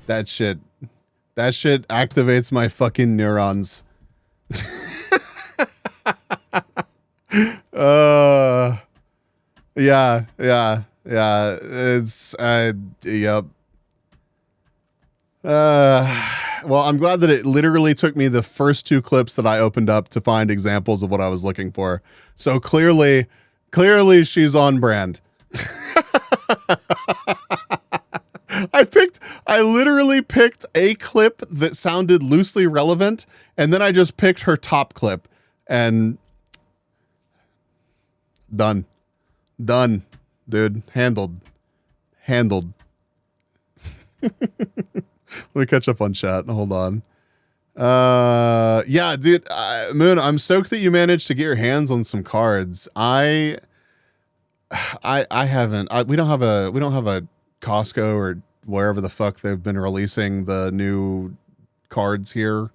That shit activates my fucking neurons. Yeah. It's yep. Well, I'm glad that it literally took me the first 2 clips that I opened up to find examples of what I was looking for. So clearly she's on brand. I literally picked a clip that sounded loosely relevant, and then I just picked her top clip, and done, dude. Handled. Let me catch up on chat. Hold on. Yeah, dude. Moon, I'm stoked that you managed to get your hands on some cards. I haven't. We don't have a Costco or wherever the fuck they've been releasing the new cards here.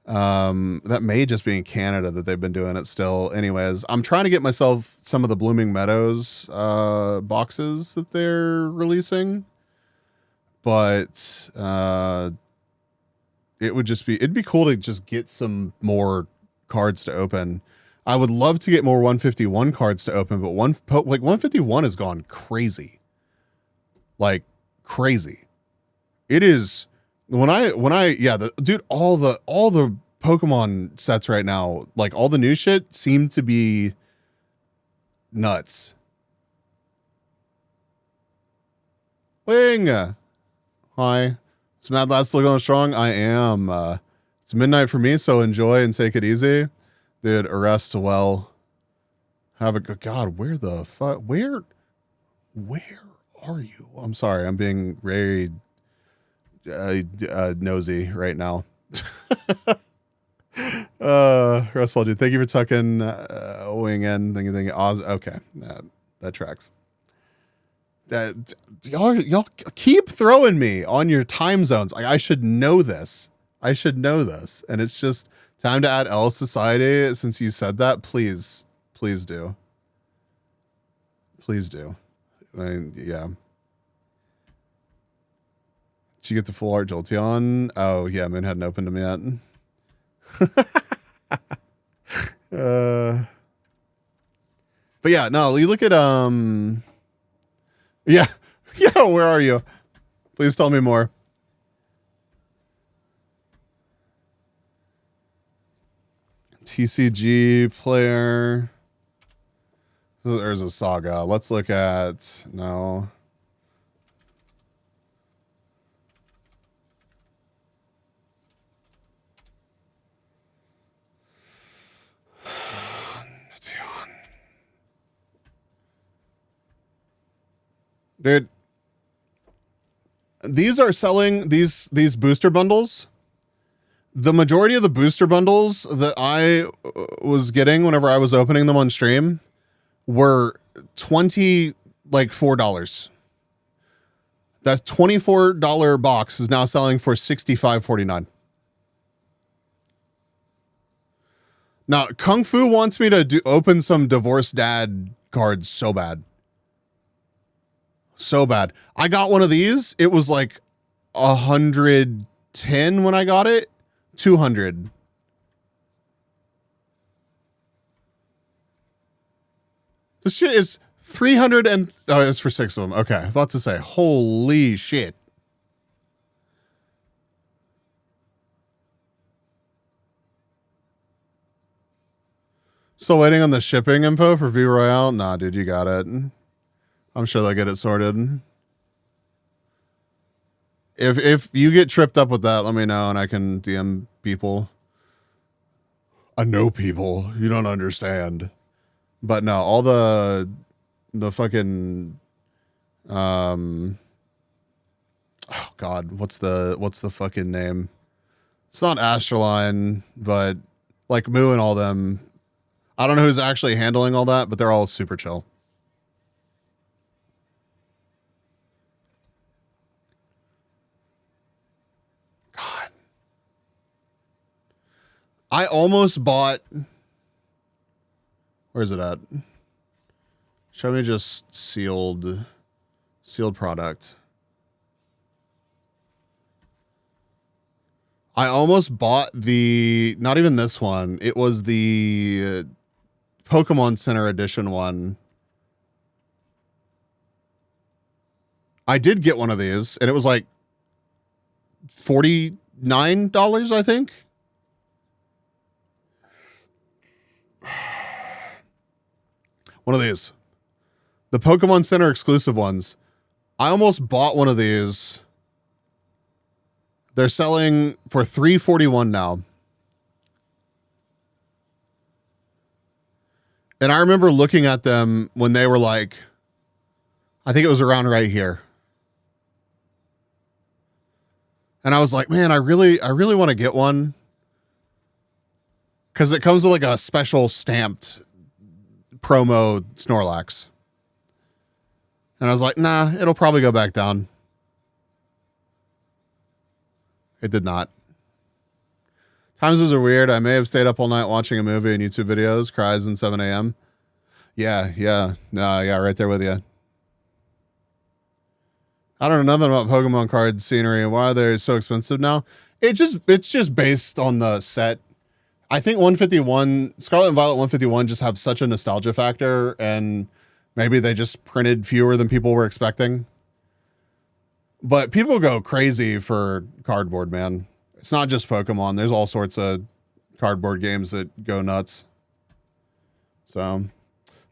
That may just be in Canada that they've been doing it still. Anyways, I'm trying to get myself some of the Blooming Meadows boxes that they're releasing. but it'd be cool to just get some more cards to open. I would love to get more 151 cards to open, but 151 has gone crazy. Like crazy. It is when I all the Pokemon sets right now, like all the new shit seem to be nuts. Wing. Hi. Is Mad Lad still going strong? I am. It's midnight for me, so enjoy and take it easy. Dude, arrest well. Have a good God, where the fuck? Where are you? I'm sorry, I'm being very nosy right now. Russell, dude, thank you for tucking Wing in. Thank you. Oz. Okay, that tracks. That y'all keep throwing me on your time zones. Like I should know this. And it's just time to add L Society. Since you said that, please do. Please do. I mean, yeah. Did you get the full art Jolteon? Oh yeah, Moon hadn't opened them yet. But yeah, no, you look at yeah, where are you? Please tell me more. TCG player. There's a Saga. Let's look at no. Dude, these are selling these booster bundles. The majority of the booster bundles that I was getting whenever I was opening them on stream were $4. That $24 box is now selling for $65.49. Now, Kung Fu wants me to open some divorced dad cards so bad. So bad. I got one of these. It was like 110 when I got it. 200. This shit is 300 and it's for 6 of them. Okay, about to say, holy shit. Still waiting on the shipping info for V Royale? Nah, dude, you got it. I'm sure they'll get it sorted. If you get tripped up with that, let me know and I can DM people. I know people. You don't understand. But no, all the fucking oh God, what's the fucking name? It's not Astroline, but like Moo and all them. I don't know who's actually handling all that, but they're all super chill. God. I almost bought. Where is it at? Show me just sealed product. I almost bought not even this one. It was the Pokemon Center edition one. I did get one of these and it was like $49, I think. One of these. The Pokemon Center exclusive ones. I almost bought one of these. They're selling for $341 now. And I remember looking at them when they were like, I think it was around right here. And I was like, man, I really want to get one. Because it comes with like a special stamped promo Snorlax. And I was like, nah, it'll probably go back down. It did not. Times are weird. I may have stayed up all night watching a movie and YouTube videos. Cries in 7 a.m. Yeah, right there with you. I don't know nothing about Pokemon card scenery and why they're so expensive now. It's just based on the set. I think 151 Scarlet and Violet 151 just have such a nostalgia factor, and maybe they just printed fewer than people were expecting. But people go crazy for cardboard, man. It's not just Pokemon. There's all sorts of cardboard games that go nuts. So,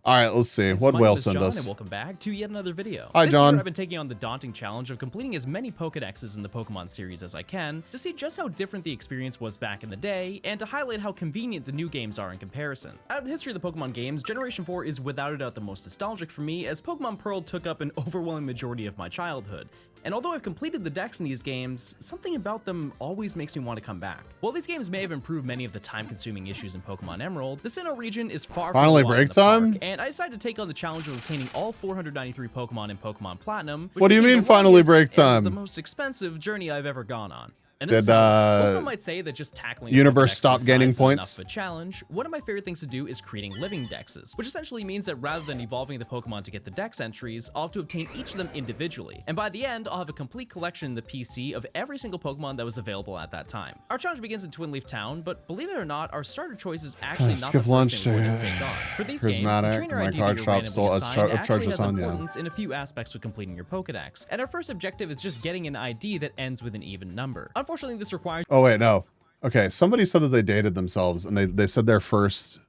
all right, let's see. What whale sent us? And welcome back to yet another video. Hi, this John. Year I've been taking on the daunting challenge of completing as many Pokédexes in the Pokemon series as I can to see just how different the experience was back in the day and to highlight how convenient the new games are in comparison. Out of the history of the Pokemon games, Generation 4 is without a doubt the most nostalgic for me, as Pokemon Pearl took up an overwhelming majority of my childhood. And although I've completed the decks in these games, something about them always makes me want to come back. While these games may have improved many of the time-consuming issues in Pokemon Emerald, the Sinnoh region is far from Finally the break time? and I decided to take on the challenge of obtaining all 493 Pokemon in Pokemon Platinum. What do you became mean the finally longest break and time? The most expensive journey I've ever gone on. And Did, some might say that just tackling Universe Pokédex stop size gaining is points? enough of a challenge. One of my favorite things to do is creating living dexes, which essentially means that rather than evolving the Pokemon to get the dex entries, I'll have to obtain each of them individually. And by the end, I'll have a complete collection in the PC of every single Pokemon that was available at that time. Our challenge begins in Twinleaf Town, but believe it or not, our starter choice is actually not the Skip first lunch thing we're going to to take on. For these games, the Prismatic. trainer My ID card that you're shop randomly still assigned actually has on, yeah. importance in a few aspects with completing your Pokedex. And our first objective is just getting an ID that ends with an even number. Unfortunately, this requires Oh wait, no. Okay, somebody said that they dated themselves, and they said their first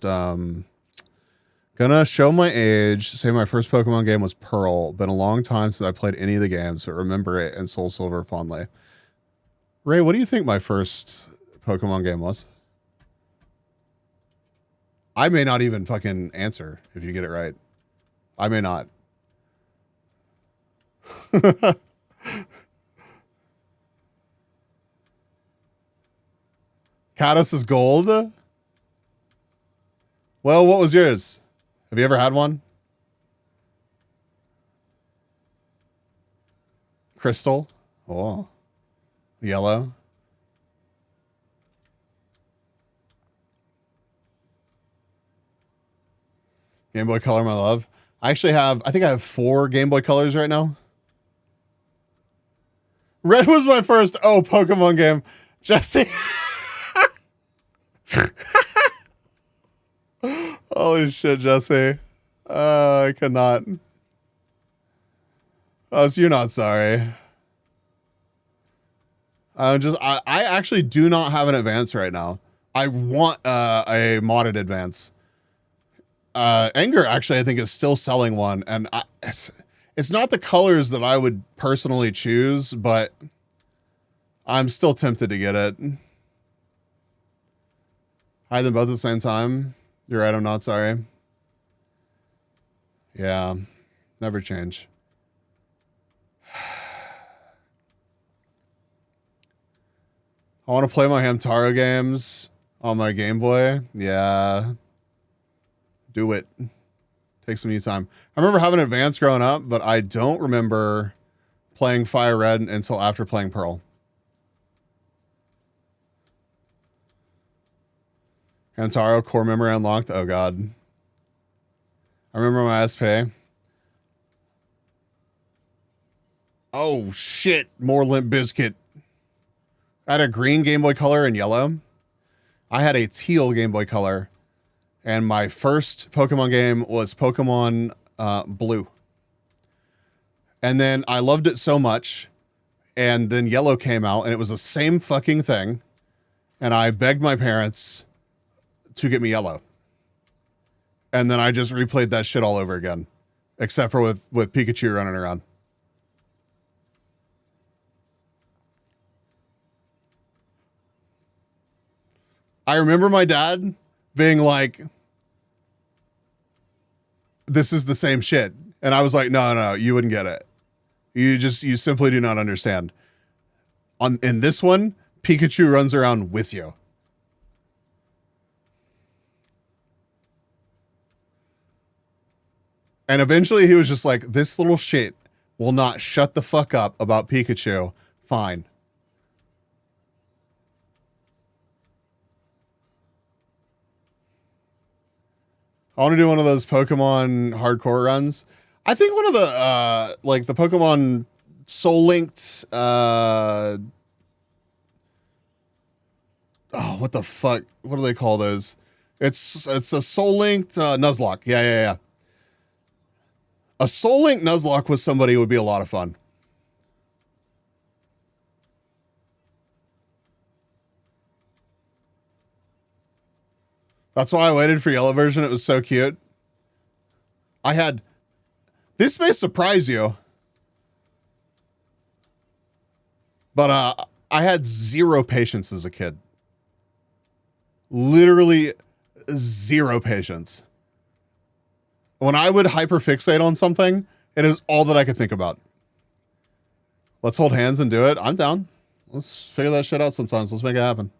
gonna show my age, say my first Pokemon game was Pearl. Been a long time since I played any of the games, but remember it and Soul Silver fondly. Ray, what do you think my first Pokemon game was? I may not even fucking answer if you get it right. I may not. Kados is gold. Well, what was yours? Have you ever had one? Crystal. Oh. Yellow. Game Boy Color, my love. I think I have 4 Game Boy Colors right now. Red was my first, Pokemon game. Jesse. Holy shit, Jesse. I cannot. Oh, so you're not sorry. I actually do not have an advance right now. I want a modded advance. Anger actually I think is still selling one, and it's not the colors that I would personally choose, but I'm still tempted to get it. Hide them both at the same time. You're right, I'm not sorry. Yeah, never change. I want to play my Hamtaro games on my Game Boy. Yeah. Do it. Take some new time. I remember having Advance growing up, but I don't remember playing Fire Red until after playing Pearl. Hamtaro core memory unlocked. Oh god. I remember my SP. Oh shit. More Limp Bizkit. I had a green Game Boy Color and yellow. I had a teal Game Boy Color. And my first Pokemon game was Pokemon Blue. And then I loved it so much. And then Yellow came out and it was the same fucking thing. And I begged my parents to get me Yellow. And then I just replayed that shit all over again. Except for with Pikachu running around. I remember my dad being like, this is the same shit. And I was like, no, you wouldn't get it. You simply do not understand. In this one, Pikachu runs around with you. And eventually he was just like, this little shit will not shut the fuck up about Pikachu. Fine. I want to do one of those Pokemon hardcore runs. I think one of the like the Pokemon Soul Linked oh, what the fuck? What do they call those? It's a Soul Linked Nuzlocke. Yeah. A Soul Linked Nuzlocke with somebody would be a lot of fun. That's why I waited for yellow version. It was so cute. This may surprise you, but I had zero patience as a kid. Literally zero patience. When I would hyperfixate on something, it is all that I could think about. Let's hold hands and do it. I'm down. Let's figure that shit out sometimes. Let's make it happen.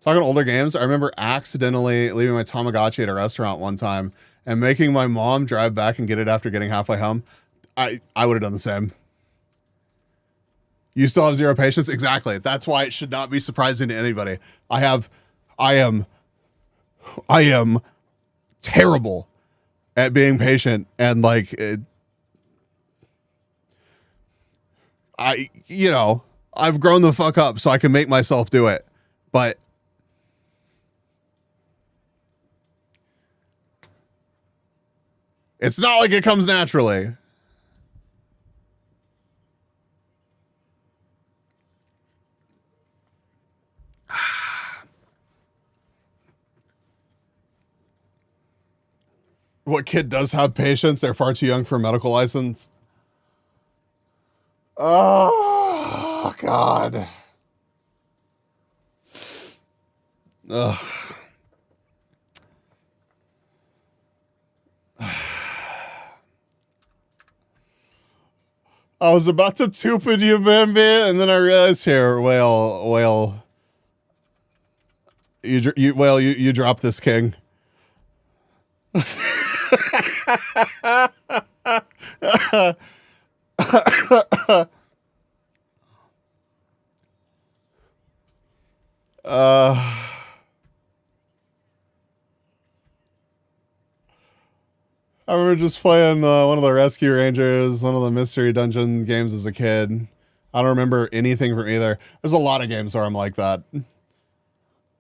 Talking older games, I remember accidentally leaving my Tamagotchi at a restaurant one time and making my mom drive back and get it after getting halfway home. I would have done the same. You still have zero patience? Exactly. That's why it should not be surprising to anybody. I am terrible at being patient, and like I've grown the fuck up so I can make myself do it. But it's not like it comes naturally. What kid does have patience? They're far too young for a medical license. Oh, God. Ugh. I was about to stupid you, baby, and then I realized here, well, you dropped this king. I remember just playing one of the Rescue Rangers, one of the Mystery Dungeon games as a kid. I don't remember anything from either. There's a lot of games where I'm like that.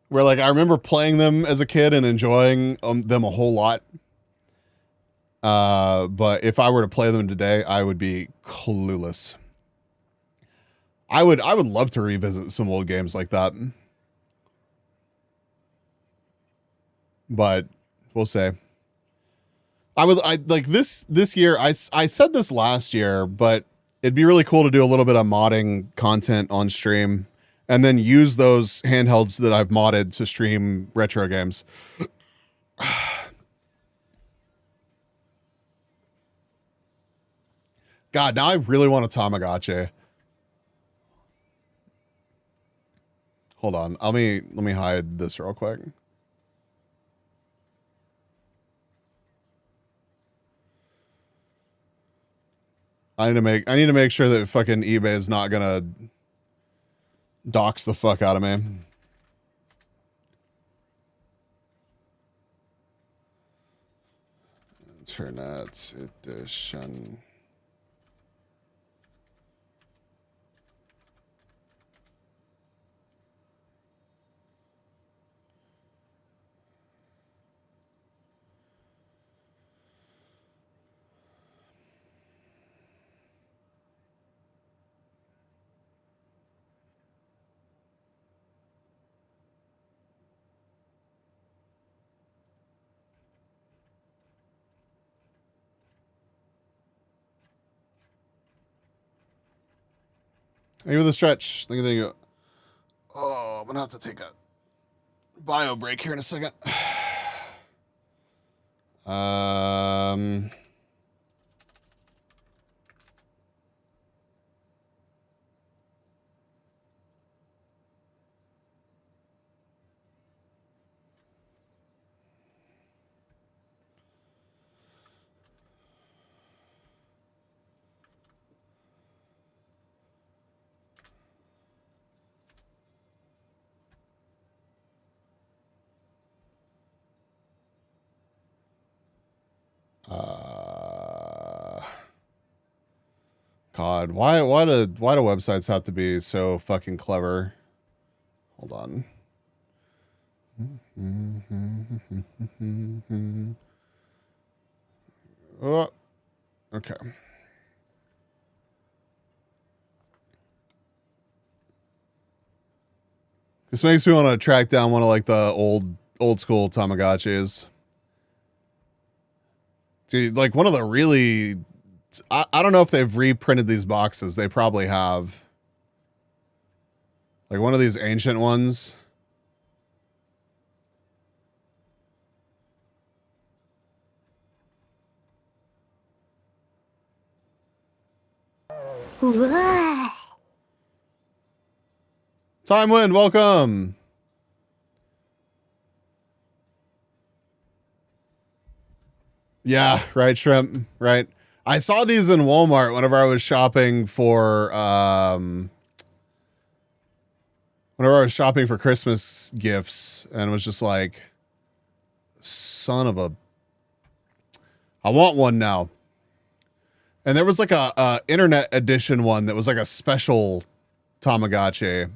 Where like I remember playing them as a kid and enjoying them a whole lot. But if I were to play them today, I would be clueless. I would love to revisit some old games like that. But we'll say. I like this year. I said this last year, but it'd be really cool to do a little bit of modding content on stream and then use those handhelds that I've modded to stream retro games. God, now I really want a Tamagotchi. Hold on. Let me hide this real quick. I need to make sure that fucking eBay is not gonna dox the fuck out of me. Internet edition. Thank you for the stretch. Thank you. Oh, I'm gonna have to take a bio break here in a second. God, why do websites have to be so fucking clever? Hold on. Oh, okay. This makes me want to track down one of like the old school Tamagotchis. Dude, like one of the really, I don't know if they've reprinted these boxes. They probably have. Like one of these ancient ones. Time Wind, welcome. Yeah, right, Shrimp, right. I saw these in Walmart whenever I was shopping for Christmas gifts, and was just like, son of a, I want one now. And there was like a internet edition one that was like a special Tamagotchi.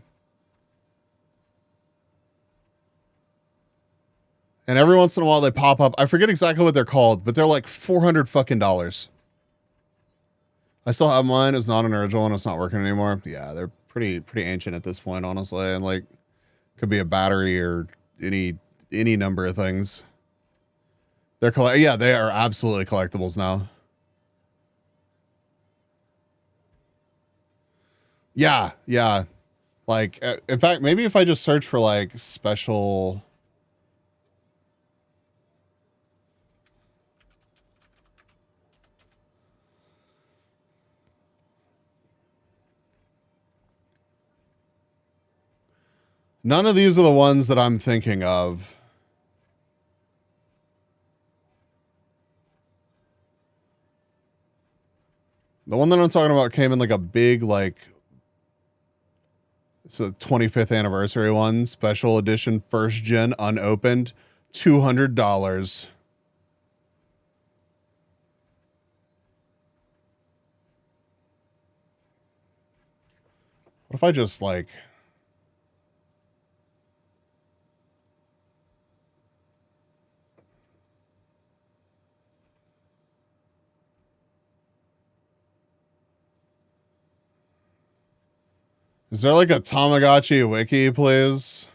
And every once in a while they pop up. I forget exactly what they're called, but they're like $400 fucking dollars. I still have mine. It's not an original and it's not working anymore. Yeah, they're pretty ancient at this point, honestly. And like, could be a battery or any number of things. Yeah, they are absolutely collectibles now. Yeah, yeah. Like, in fact, maybe if I just search for like special. None of these are the ones that I'm thinking of. The one that I'm talking about came in like a big, like, it's a 25th anniversary one, special edition, first gen, unopened, $200. What if I just like... Is there like a Tamagotchi wiki, please?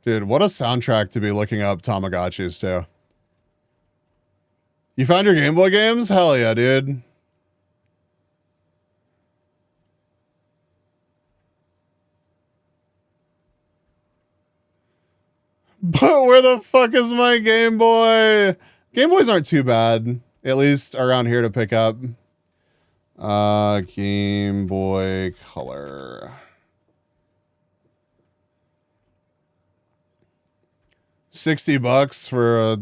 Dude, what a soundtrack to be looking up Tamagotchis to. You found your Game Boy games? Hell yeah, dude. But where the fuck is my Game Boy? Game Boys aren't too bad, at least around here to pick up. Game Boy Color. $60 for a,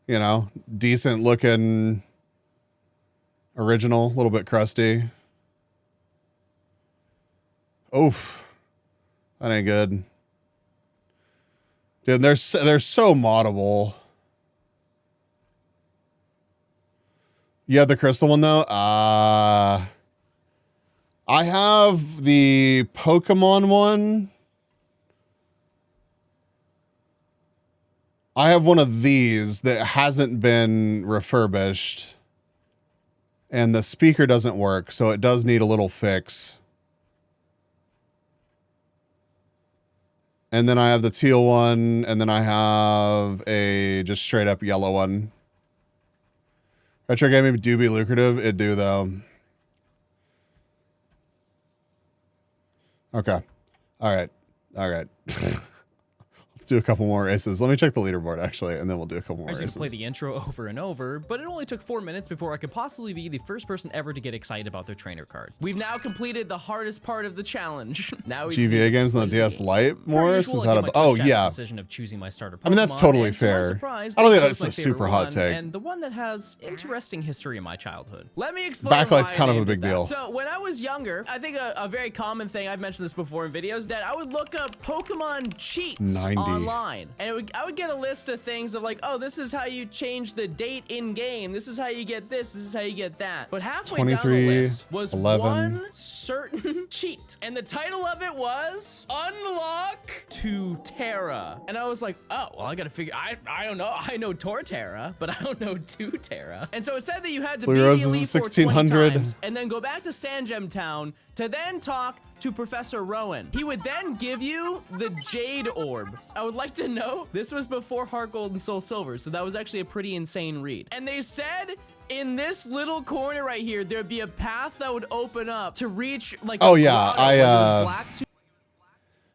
you know, decent looking original, a little bit crusty. Oof. That ain't good. Dude, they're so moddable. You have the crystal one though? I have the Pokemon one. I have one of these that hasn't been refurbished. And the speaker doesn't work, so it does need a little fix. And then I have the teal one, and then I have a just straight up yellow one. Retro gaming do be lucrative. It do though. Okay. All right. Let's do a couple more races. Let me check the leaderboard actually, and then we'll do a couple more I was races. gonna play the intro over and over, but it only took 4 minutes before I could possibly be the first person ever to get excited about their trainer card. We've now completed the hardest part of the challenge. Now we GVA games on the DS Lite more since how to. Oh yeah. Decision of choosing my starter Pokemon, I mean that's totally and to my fair. surprise, I don't they think chose that's my a super favorite hot one, take. and the one that has interesting history in my childhood. Let me explain. Backlight's why kind I of a named big it that. deal. So when I was younger, I think a very common thing, I've mentioned this before in videos, that I would look up Pokemon cheats 90. online, and I would get a list of things of like, oh, this is how you change the date in game. This is how you get this. This is how you get that. But halfway down the 23, list was 11. one certain cheat, and the title of it was Unlock to Terra. And I was like, oh, well, I gotta figure. I don't know. I know Torterra, but I don't know Terra. And so it said that you had to Blue beat Rose the is Elite Four 1600. 20 times, and then go back to Sandgem Town to then talk to Professor Rowan. He would then give you the Jade Orb. I would like to know, this was before Heart Gold and Soul Silver, so that was actually a pretty insane read. And they said in this little corner right here, there'd be a path that would open up to reach like Oh a yeah, grotto where there's black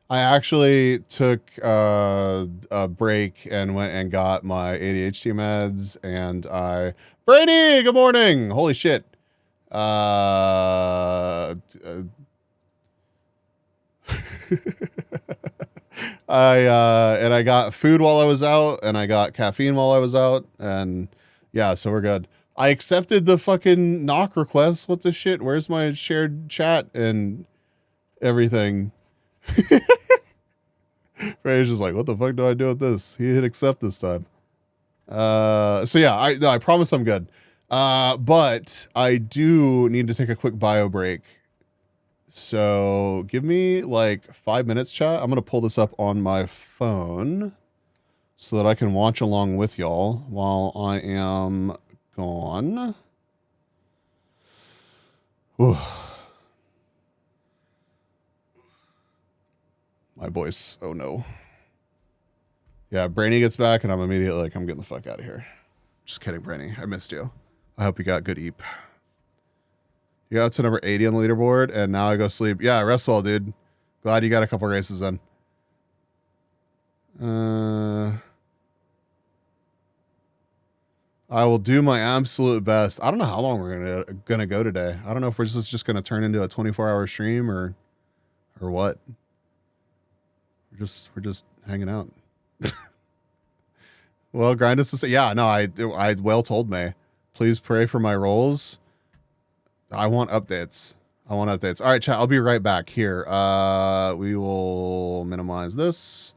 I actually took a break and went and got my ADHD meds, and Brady, good morning. Holy shit. I got food while I was out, and I got caffeine while I was out, and yeah, so we're good. I accepted the fucking knock request. What the shit? Where's my shared chat and everything? Brady's just like, what the fuck do I do with this? He hit accept this time. So yeah, I promise I'm good. But I do need to take a quick bio break. So give me like 5 minutes, chat. I'm going to pull this up on my phone so that I can watch along with y'all while I am gone. Whew. My voice. Oh no. Yeah, Brainy gets back and I'm immediately like, I'm getting the fuck out of here. Just kidding, Brainy. I missed you. I hope you got good eep. You got to number 80 on the leaderboard, and now I go sleep. Yeah, rest well, dude. Glad you got a couple races in. I will do my absolute best. I don't know how long we're gonna go today. I don't know if we're just gonna turn into a 24-hour stream or what. We're just hanging out. Well, grind us to say, yeah, no, I well told me. Please pray for my rolls. I want updates. All right, chat. I'll be right back here. We will minimize this,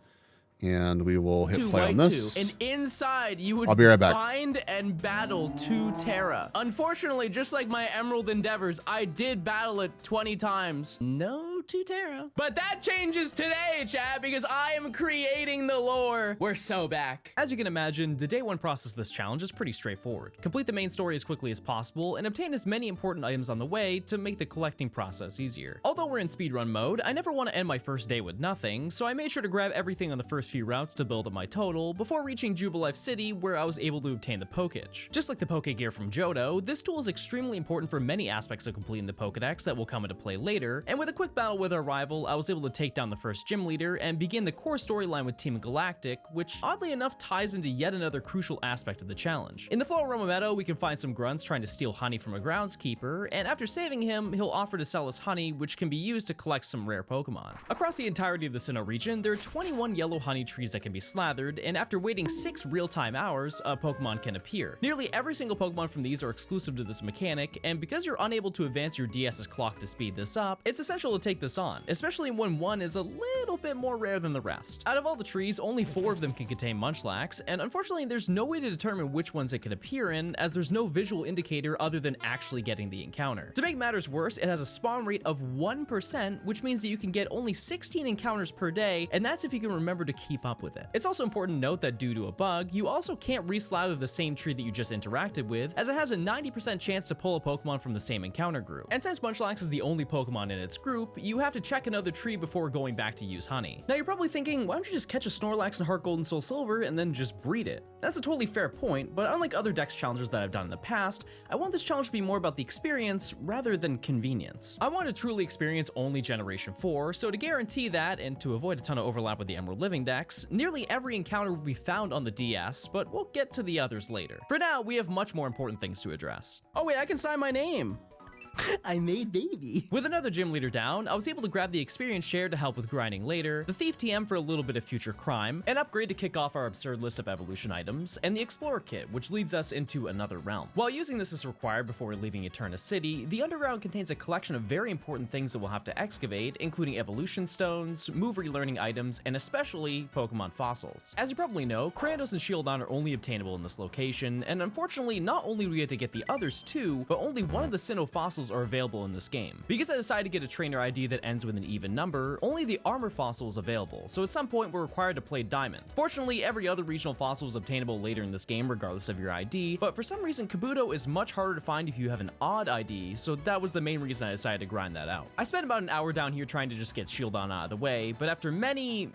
and we will hit play on this. And inside, you would I'll be right back. find and battle 2 Terra. Unfortunately, just like my Emerald endeavors, I did battle it 20 times. No 2 Terra. But that changes today, chat, because I am creating the lore. We're so back. As you can imagine, the day 1 process of this challenge is pretty straightforward. Complete the main story as quickly as possible and obtain as many important items on the way to make the collecting process easier. Although we're in speedrun mode, I never want to end my first day with nothing, so I made sure to grab everything on the first few routes to build up my total before reaching Jubilife City, where I was able to obtain the Poketch. Just like the Poke Gear from Johto, this tool is extremely important for many aspects of completing the Pokedex that will come into play later, and with a quick battle with our rival, I was able to take down the first gym leader and begin the core storyline with Team Galactic, which oddly enough ties into yet another crucial aspect of the challenge. In the Floroma Meadow, we can find some grunts trying to steal honey from a groundskeeper, and after saving him, he'll offer to sell us honey, which can be used to collect some rare Pokemon. Across the entirety of the Sinnoh region, there are 21 yellow honey trees that can be slathered, and after waiting 6 real-time hours, a Pokemon can appear. Nearly every single Pokemon from these are exclusive to this mechanic, and because you're unable to advance your DS's clock to speed this up, it's essential to take this on, especially when one is a little bit more rare than the rest. Out of all the trees, only 4 of them can contain Munchlax, and unfortunately there's no way to determine which ones it can appear in, as there's no visual indicator other than actually getting the encounter. To make matters worse, it has a spawn rate of 1%, which means that you can get only 16 encounters per day, and that's if you can remember to keep up with it. It's also important to note that due to a bug, you also can't reslather the same tree that you just interacted with, as it has a 90% chance to pull a Pokemon from the same encounter group. And since Munchlax is the only Pokemon in its group, you have to check another tree before going back to use honey. Now you're probably thinking, why don't you just catch a Snorlax and Heart Gold and Soul Silver and then just breed it? That's a totally fair point, but unlike other Dex challenges that I've done in the past, I want this challenge to be more about the experience rather than convenience. I want to truly experience only Generation 4, so to guarantee that, and to avoid a ton of overlap with the Emerald Living Dex, nearly every encounter will be found on the DS, but we'll get to the others later. For now, we have much more important things to address. Oh wait, I can sign my name. I made baby. With another gym leader down, I was able to grab the experience share to help with grinding later, the Thief TM for a little bit of future crime, an upgrade to kick off our absurd list of evolution items, and the Explorer Kit, which leads us into another realm. While using this is required before leaving Eterna City, the Underground contains a collection of very important things that we'll have to excavate, including evolution stones, move relearning items, and especially Pokemon fossils. As you probably know, Cranidos and Shieldon are only obtainable in this location, and unfortunately, not only do we get to get the others too, but only one of the Sinnoh fossils are available in this game. Because I decided to get a trainer ID that ends with an even number, only the armor fossil is available, so at some point we're required to play Diamond. Fortunately, every other regional fossil is obtainable later in this game regardless of your ID, but for some reason Kabuto is much harder to find if you have an odd ID, so that was the main reason I decided to grind that out. I spent about an hour down here trying to just get Shieldon out of the way, but after many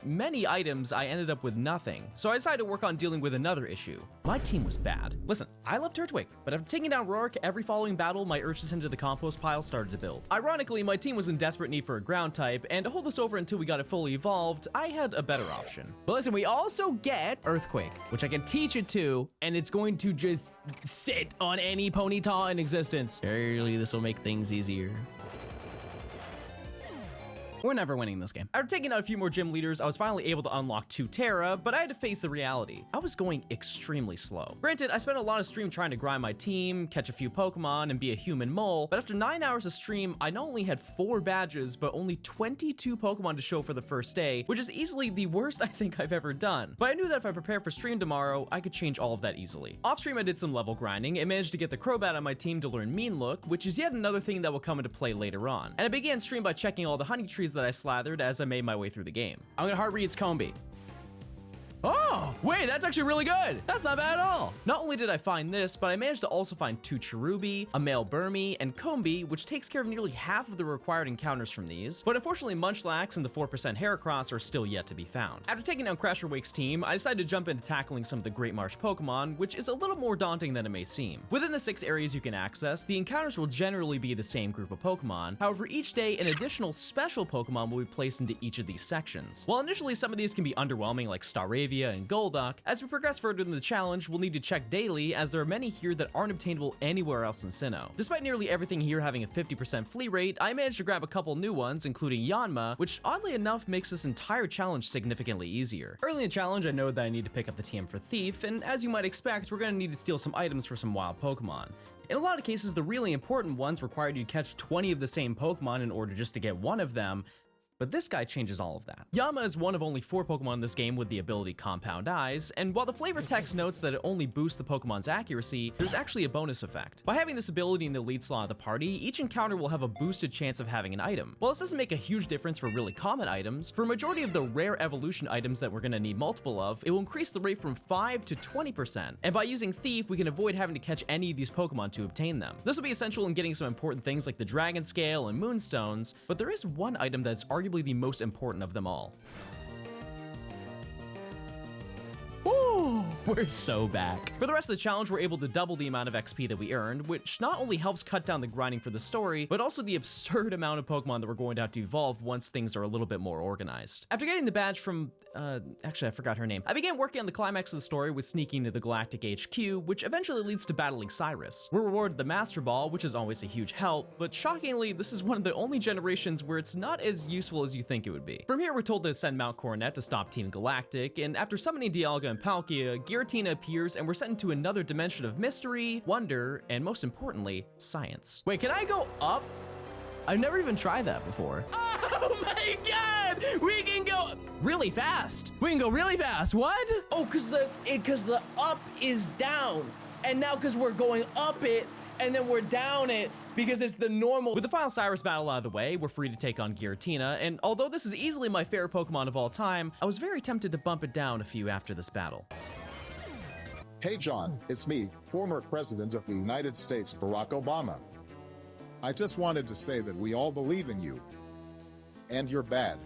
items, I ended up with nothing, so I decided to work on dealing with another issue. My team was bad. Listen, I love Turtwig, but after taking down Roark every following battle, my urge to send to the compost pile started to build. Ironically, my team was in desperate need for a ground type, and to hold this over until we got it fully evolved, I had a better option. But listen, we also get Earthquake, which I can teach it to, and it's going to just sit on any Ponyta in existence. Surely this will make things easier. We're never winning this game. After taking out a few more gym leaders, I was finally able to unlock 2 Terra, but I had to face the reality. I was going extremely slow. Granted, I spent a lot of stream trying to grind my team, catch a few Pokemon, and be a human mole, but after 9 hours of stream, I not only had 4 badges, but only 22 Pokemon to show for the first day, which is easily the worst I think I've ever done. But I knew that if I prepared for stream tomorrow, I could change all of that easily. Off stream, I did some level grinding and managed to get the Crobat on my team to learn Mean Look, which is yet another thing that will come into play later on. And I began stream by checking all the honey trees that I slathered as I made my way through the game. I'm gonna heart read its Combi. Oh, wait, that's actually really good. That's not bad at all. Not only did I find this, but I managed to also find 2 Cherubi, a male Burmy, and Combi, which takes care of nearly half of the required encounters from these, but unfortunately Munchlax and the 4% Heracross are still yet to be found. After taking down Crasher Wake's team, I decided to jump into tackling some of the Great Marsh Pokemon, which is a little more daunting than it may seem. Within the 6 areas you can access, the encounters will generally be the same group of Pokemon, however each day an additional special Pokemon will be placed into each of these sections. While initially some of these can be underwhelming like Staravia and Golduck, as we progress further in the challenge, we'll need to check daily as there are many here that aren't obtainable anywhere else in Sinnoh. Despite nearly everything here having a 50% flea rate, I managed to grab a couple new ones, including Yanma, which oddly enough makes this entire challenge significantly easier. Early in the challenge, I know that I need to pick up the TM for Thief, and as you might expect, we're going to need to steal some items for some wild Pokemon. In a lot of cases, the really important ones required you to catch 20 of the same Pokemon in order just to get one of them, but this guy changes all of that. Yama is one of only 4 Pokemon in this game with the ability Compound Eyes, and while the flavor text notes that it only boosts the Pokemon's accuracy, there's actually a bonus effect. By having this ability in the lead slot of the party, each encounter will have a boosted chance of having an item. While this doesn't make a huge difference for really common items, for a majority of the rare evolution items that we're going to need multiple of, it will increase the rate from 5 to 20%, and by using Thief, we can avoid having to catch any of these Pokemon to obtain them. This will be essential in getting some important things like the Dragon Scale and Moonstones, but there is one item that's arguably the most important of them all. Ooh, we're so back. For the rest of the challenge, we're able to double the amount of XP that we earned, which not only helps cut down the grinding for the story, but also the absurd amount of Pokemon that we're going to have to evolve once things are a little bit more organized. After getting the badge from, actually I forgot her name, I began working on the climax of the story with sneaking to the Galactic HQ, which eventually leads to battling Cyrus. We're rewarded the Master Ball, which is always a huge help, but shockingly, this is one of the only generations where it's not as useful as you think it would be. From here, we're told to ascend Mount Coronet to stop Team Galactic, and after summoning Dialga and Palkia, Giratina appears and we're sent into another dimension of mystery, wonder, and most importantly, science. Wait, can I go up? I've never even tried that before. Oh my god! We can go really fast. We can go really fast. What? Oh, cause the up is down. And now cause we're going up it and then we're down it because it's the normal. With the final Cyrus battle out of the way, we're free to take on Giratina, and although this is easily my favorite Pokemon of all time, I was very tempted to bump it down a few after this battle. Hey John, it's me, former President of the United States, Barack Obama. I just wanted to say that we all believe in you. And you're bad.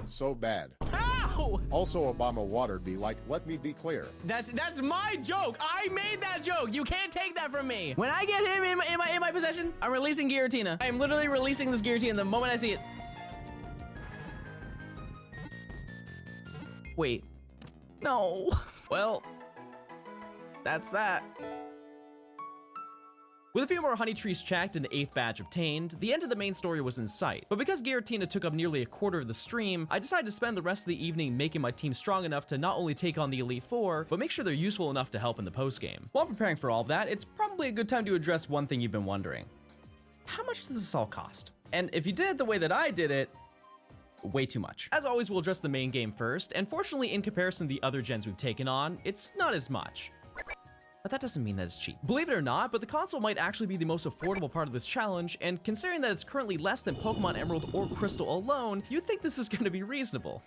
So bad. Ow! Also, Obama watered me like, let me be clear. That's my joke. I made that joke. You can't take that from me. When I get him in my possession, I'm releasing Giratina. I'm literally releasing this Giratina the moment I see it. Wait. No. Well, that's that. With a few more honey trees checked and the 8th badge obtained, the end of the main story was in sight. But because Giratina took up nearly a quarter of the stream, I decided to spend the rest of the evening making my team strong enough to not only take on the Elite Four, but make sure they're useful enough to help in the postgame. While preparing for all of that, it's probably a good time to address one thing you've been wondering. How much does this all cost? And if you did it the way that I did it, way too much. As always, we'll address the main game first, and fortunately in comparison to the other gens we've taken on, it's not as much. But that doesn't mean that it's cheap. Believe it or not, but the console might actually be the most affordable part of this challenge, and considering that it's currently less than Pokemon Emerald or Crystal alone, you'd think this is gonna be reasonable.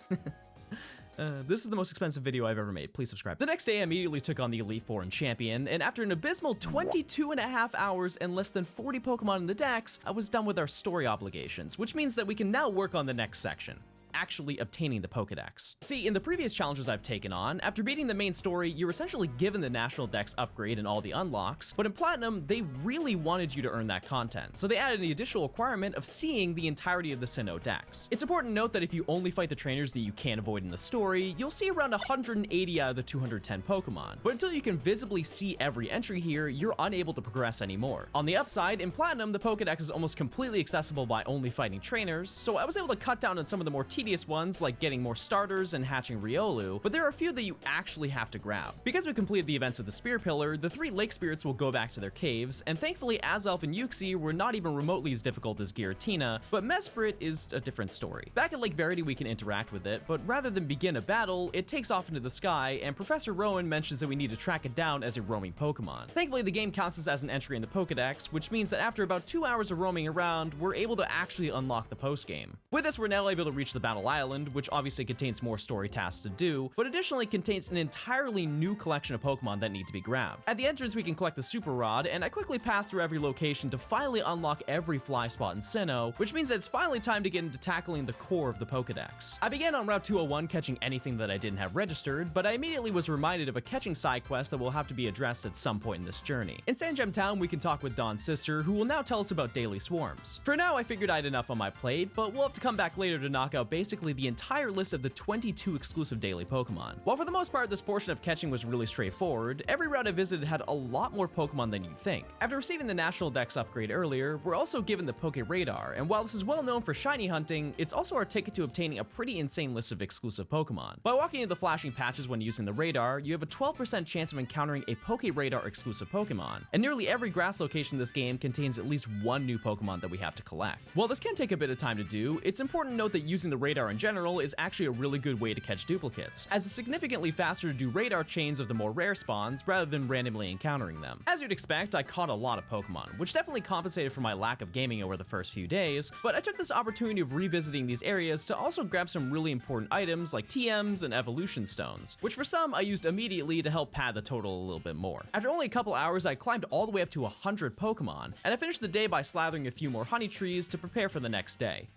This is the most expensive video I've ever made. Please subscribe. The next day, I immediately took on the Elite Four and Champion, and after an abysmal 22.5 hours and less than 40 Pokemon in the decks, I was done with our story obligations, which means that we can now work on the next section. Actually obtaining the Pokedex. See, in the previous challenges I've taken on, after beating the main story, you're essentially given the National Dex upgrade and all the unlocks, but in Platinum, they really wanted you to earn that content, so they added the additional requirement of seeing the entirety of the Sinnoh Dex. It's important to note that if you only fight the trainers that you can't avoid in the story, you'll see around 180 out of the 210 Pokemon, but until you can visibly see every entry here, you're unable to progress anymore. On the upside, in Platinum, the Pokedex is almost completely accessible by only fighting trainers, so I was able to cut down on some of the more tedious ones like getting more starters and hatching Riolu, but there are a few that you actually have to grab. Because we completed the events of the Spear Pillar, the 3 Lake Spirits will go back to their caves, and thankfully Azelf and Uxie were not even remotely as difficult as Giratina, but Mesprit is a different story. Back at Lake Verity we can interact with it, but rather than begin a battle, it takes off into the sky, and Professor Rowan mentions that we need to track it down as a roaming Pokemon. Thankfully the game counts this as an entry in the Pokedex, which means that after about 2 hours of roaming around, we're able to actually unlock the postgame. With this, we're now able to reach the Battle Island, which obviously contains more story tasks to do, but additionally contains an entirely new collection of Pokemon that need to be grabbed. At the entrance, we can collect the Super Rod, and I quickly pass through every location to finally unlock every fly spot in Sinnoh, which means that it's finally time to get into tackling the core of the Pokedex. I began on Route 201 catching anything that I didn't have registered, but I immediately was reminded of a catching side quest that will have to be addressed at some point in this journey. In Sandgem Town, we can talk with Dawn's sister, who will now tell us about daily swarms. For now, I figured I had enough on my plate, but we'll have to come back later to knock out basically the entire list of the 22 exclusive daily Pokemon. While for the most part this portion of catching was really straightforward, every route I visited had a lot more Pokemon than you'd think. After receiving the National Dex upgrade earlier, we're also given the Poke Radar, and while this is well known for shiny hunting, it's also our ticket to obtaining a pretty insane list of exclusive Pokemon. By walking into the flashing patches when using the radar, you have a 12% chance of encountering a Poke Radar exclusive Pokemon, and nearly every grass location in this game contains at least one new Pokemon that we have to collect. While this can take a bit of time to do, it's important to note that using the radar in general is actually a really good way to catch duplicates, as it's significantly faster to do radar chains of the more rare spawns rather than randomly encountering them. As you'd expect, I caught a lot of Pokemon, which definitely compensated for my lack of gaming over the first few days, but I took this opportunity of revisiting these areas to also grab some really important items like TMs and evolution stones, which for some I used immediately to help pad the total a little bit more. After only a couple hours, I climbed all the way up to 100 Pokemon, and I finished the day by slathering a few more honey trees to prepare for the next day.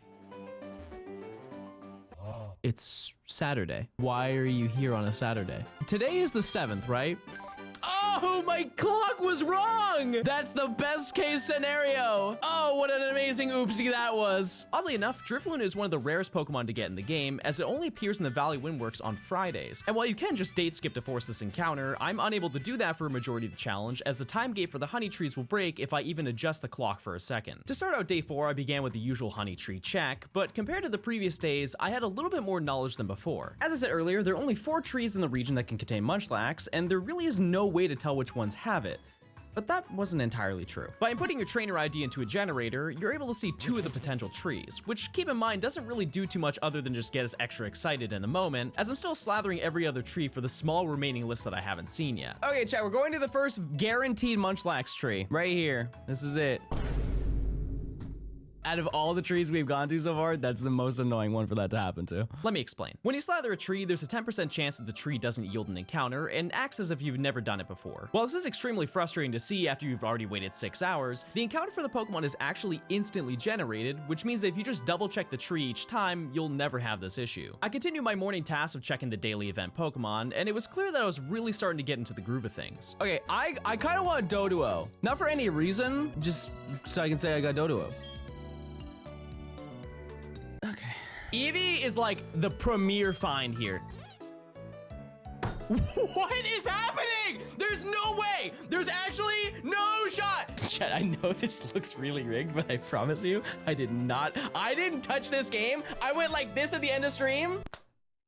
It's Saturday. Why are you here on a Saturday? Today is the 7th, right? Oh, my clock was wrong! That's the best case scenario! Oh, what an amazing oopsie that was! Oddly enough, Drifloon is one of the rarest Pokemon to get in the game, as it only appears in the Valley Windworks on Fridays. And while you can just date skip to force this encounter, I'm unable to do that for a majority of the challenge, as the time gate for the honey trees will break if I even adjust the clock for a second. To start out day 4, I began with the usual honey tree check, but compared to the previous days, I had a little bit more knowledge than before. As I said earlier, there are only 4 trees in the region that can contain Munchlax, and there really is no way to tell which ones have it. But that wasn't entirely true. By inputting your trainer ID into a generator, you're able to see 2 of the potential trees, which keep in mind doesn't really do too much other than just get us extra excited in the moment, as I'm still slathering every other tree for the small remaining list that I haven't seen yet. Okay, chat, we're going to the first guaranteed Munchlax tree, right here. This is it. Out of all the trees we've gone to so far, that's the most annoying one for that to happen to. Let me explain. When you slather a tree, there's a 10% chance that the tree doesn't yield an encounter and acts as if you've never done it before. While this is extremely frustrating to see after you've already waited 6 hours, the encounter for the Pokemon is actually instantly generated, which means that if you just double check the tree each time, you'll never have this issue. I continued my morning task of checking the daily event Pokemon, and it was clear that I was really starting to get into the groove of things. Okay, I kind of want Doduo. Not for any reason, just so I can say I got Doduo. Okay. Eevee is like the premier find here. What is happening? There's no way. There's actually no shot. Chat, I know this looks really rigged, but I promise you, I didn't touch this game. I went like this at the end of stream.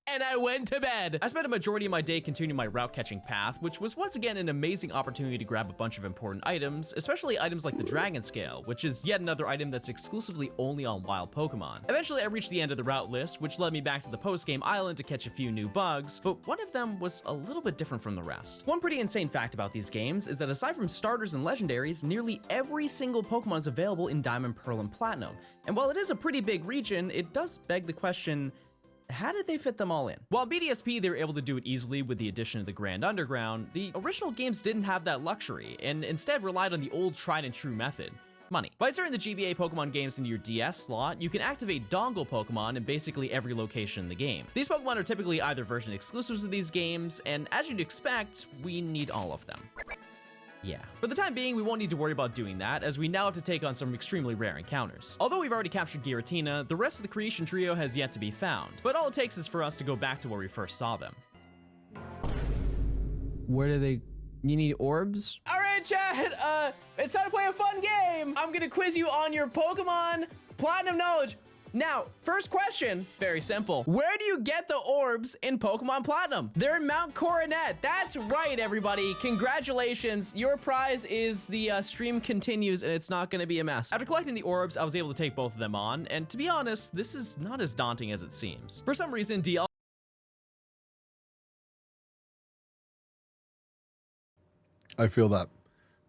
And I went to bed. I spent a majority of my day continuing my route catching path, which was once again an amazing opportunity to grab a bunch of important items, especially items like the Dragon Scale, which is yet another item that's exclusively only on wild Pokemon. Eventually, I reached the end of the route list, which led me back to the post-game island to catch a few new bugs, but one of them was a little bit different from the rest. One pretty insane fact about these games is that aside from starters and legendaries, nearly every single Pokemon is available in Diamond, Pearl, and Platinum. And while it is a pretty big region, it does beg the question, how did they fit them all in? While BDSP, they were able to do it easily with the addition of the Grand Underground, the original games didn't have that luxury, and instead relied on the old tried and true method: money. By inserting the GBA Pokemon games into your DS slot, you can activate dongle Pokemon in basically every location in the game. These Pokemon are typically either version exclusives of these games, and as you'd expect, we need all of them. Yeah. For the time being, we won't need to worry about doing that, as we now have to take on some extremely rare encounters. Although we've already captured Giratina, the rest of the creation trio has yet to be found, but all it takes is for us to go back to where we first saw them. Where do they... You need orbs? All right, chat, it's time to play a fun game. I'm gonna quiz you on your Pokemon Platinum knowledge. Now, first question, very simple. Where do you get the orbs in Pokemon Platinum? They're in Mount Coronet. That's right, everybody. Congratulations. Your prize is the stream continues, and it's not gonna be a mess. After collecting the orbs, I was able to take both of them on, and to be honest, this is not as daunting as it seems. For some reason, DL... I feel that.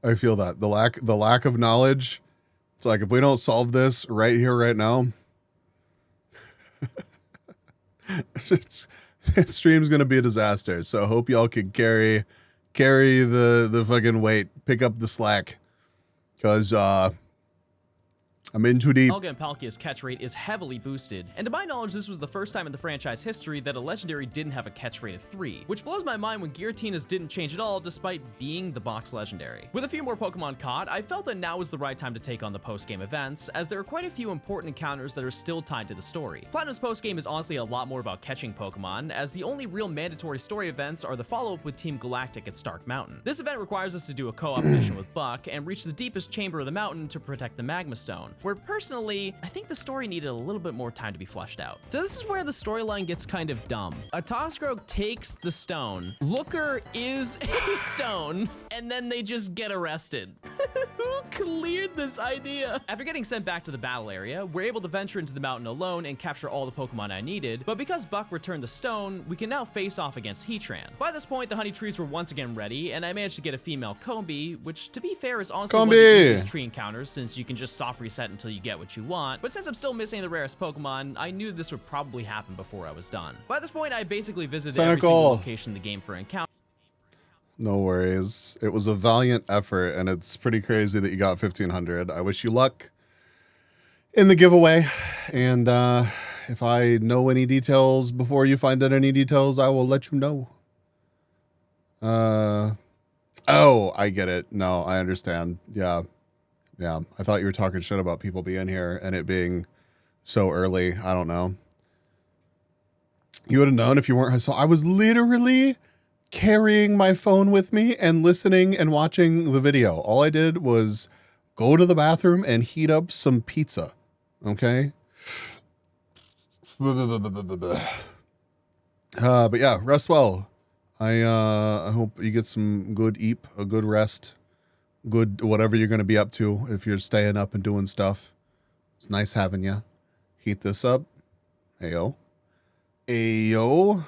I feel that. The lack of knowledge. It's like, if we don't solve this right here, right now, stream's gonna be a disaster. So I hope y'all can carry the fucking weight, pick up the slack, because I'm in too deep. Olga and Palkia's catch rate is heavily boosted, and to my knowledge, this was the first time in the franchise history that a legendary didn't have a catch rate of 3, which blows my mind when Giratina's didn't change at all despite being the box legendary. With a few more Pokemon caught, I felt that now was the right time to take on the post-game events, as there are quite a few important encounters that are still tied to the story. Platinum's post-game is honestly a lot more about catching Pokemon, as the only real mandatory story events are the follow-up with Team Galactic at Stark Mountain. This event requires us to do a co-op mission with Buck and reach the deepest chamber of the mountain to protect the Magma Stone, where personally, I think the story needed a little bit more time to be fleshed out. So this is where the storyline gets kind of dumb. A Toxicroak takes the stone, Looker is a stone, and then they just get arrested. Who cleared this idea? After getting sent back to the battle area, we're able to venture into the mountain alone and capture all the Pokemon I needed, but because Buck returned the stone, we can now face off against Heatran. By this point, the honey trees were once again ready, and I managed to get a female Combi, which to be fair is honestly one of the easiest tree encounters since you can just soft reset until you get what you want, but since I'm still missing the rarest Pokemon, I knew this would probably happen before I was done. By this point, I basically visited every single location in the game for encounter. No worries. It was a valiant effort, and it's pretty crazy that you got 1,500. I wish you luck in the giveaway, and if I know any details before you find out any details, I will let you know. Oh, I get it. No, I understand. Yeah. Yeah, I thought you were talking shit about people being here and it being so early. I don't know. You would have known if you weren't. So I was literally carrying my phone with me and listening and watching the video. All I did was go to the bathroom and heat up some pizza. Okay. But yeah, rest well. I hope you get some good eat, a good rest. Good whatever you're going to be up to if you're staying up and doing stuff. It's nice having you. Heat this up. Ayo. Ayo.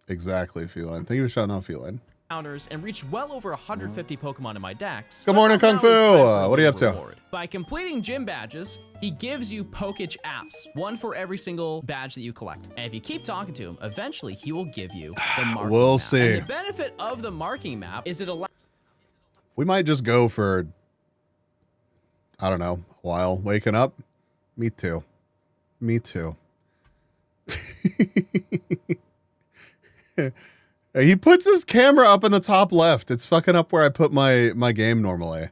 Exactly, Feline. Thank you for shouting out, Feline. encounters and reached well over 150 Pokemon in my decks. Good morning, Kung Fu. What are you up to? By completing gym badges, he gives you Pokage apps, one for every single badge that you collect. And if you keep talking to him, eventually he will give you the marking We'll map. see. And the benefit of the marking map is it allows We might just go for, I don't know, a while waking up. Me too. Me too. He puts his camera up in the top left. It's fucking up where I put my game normally.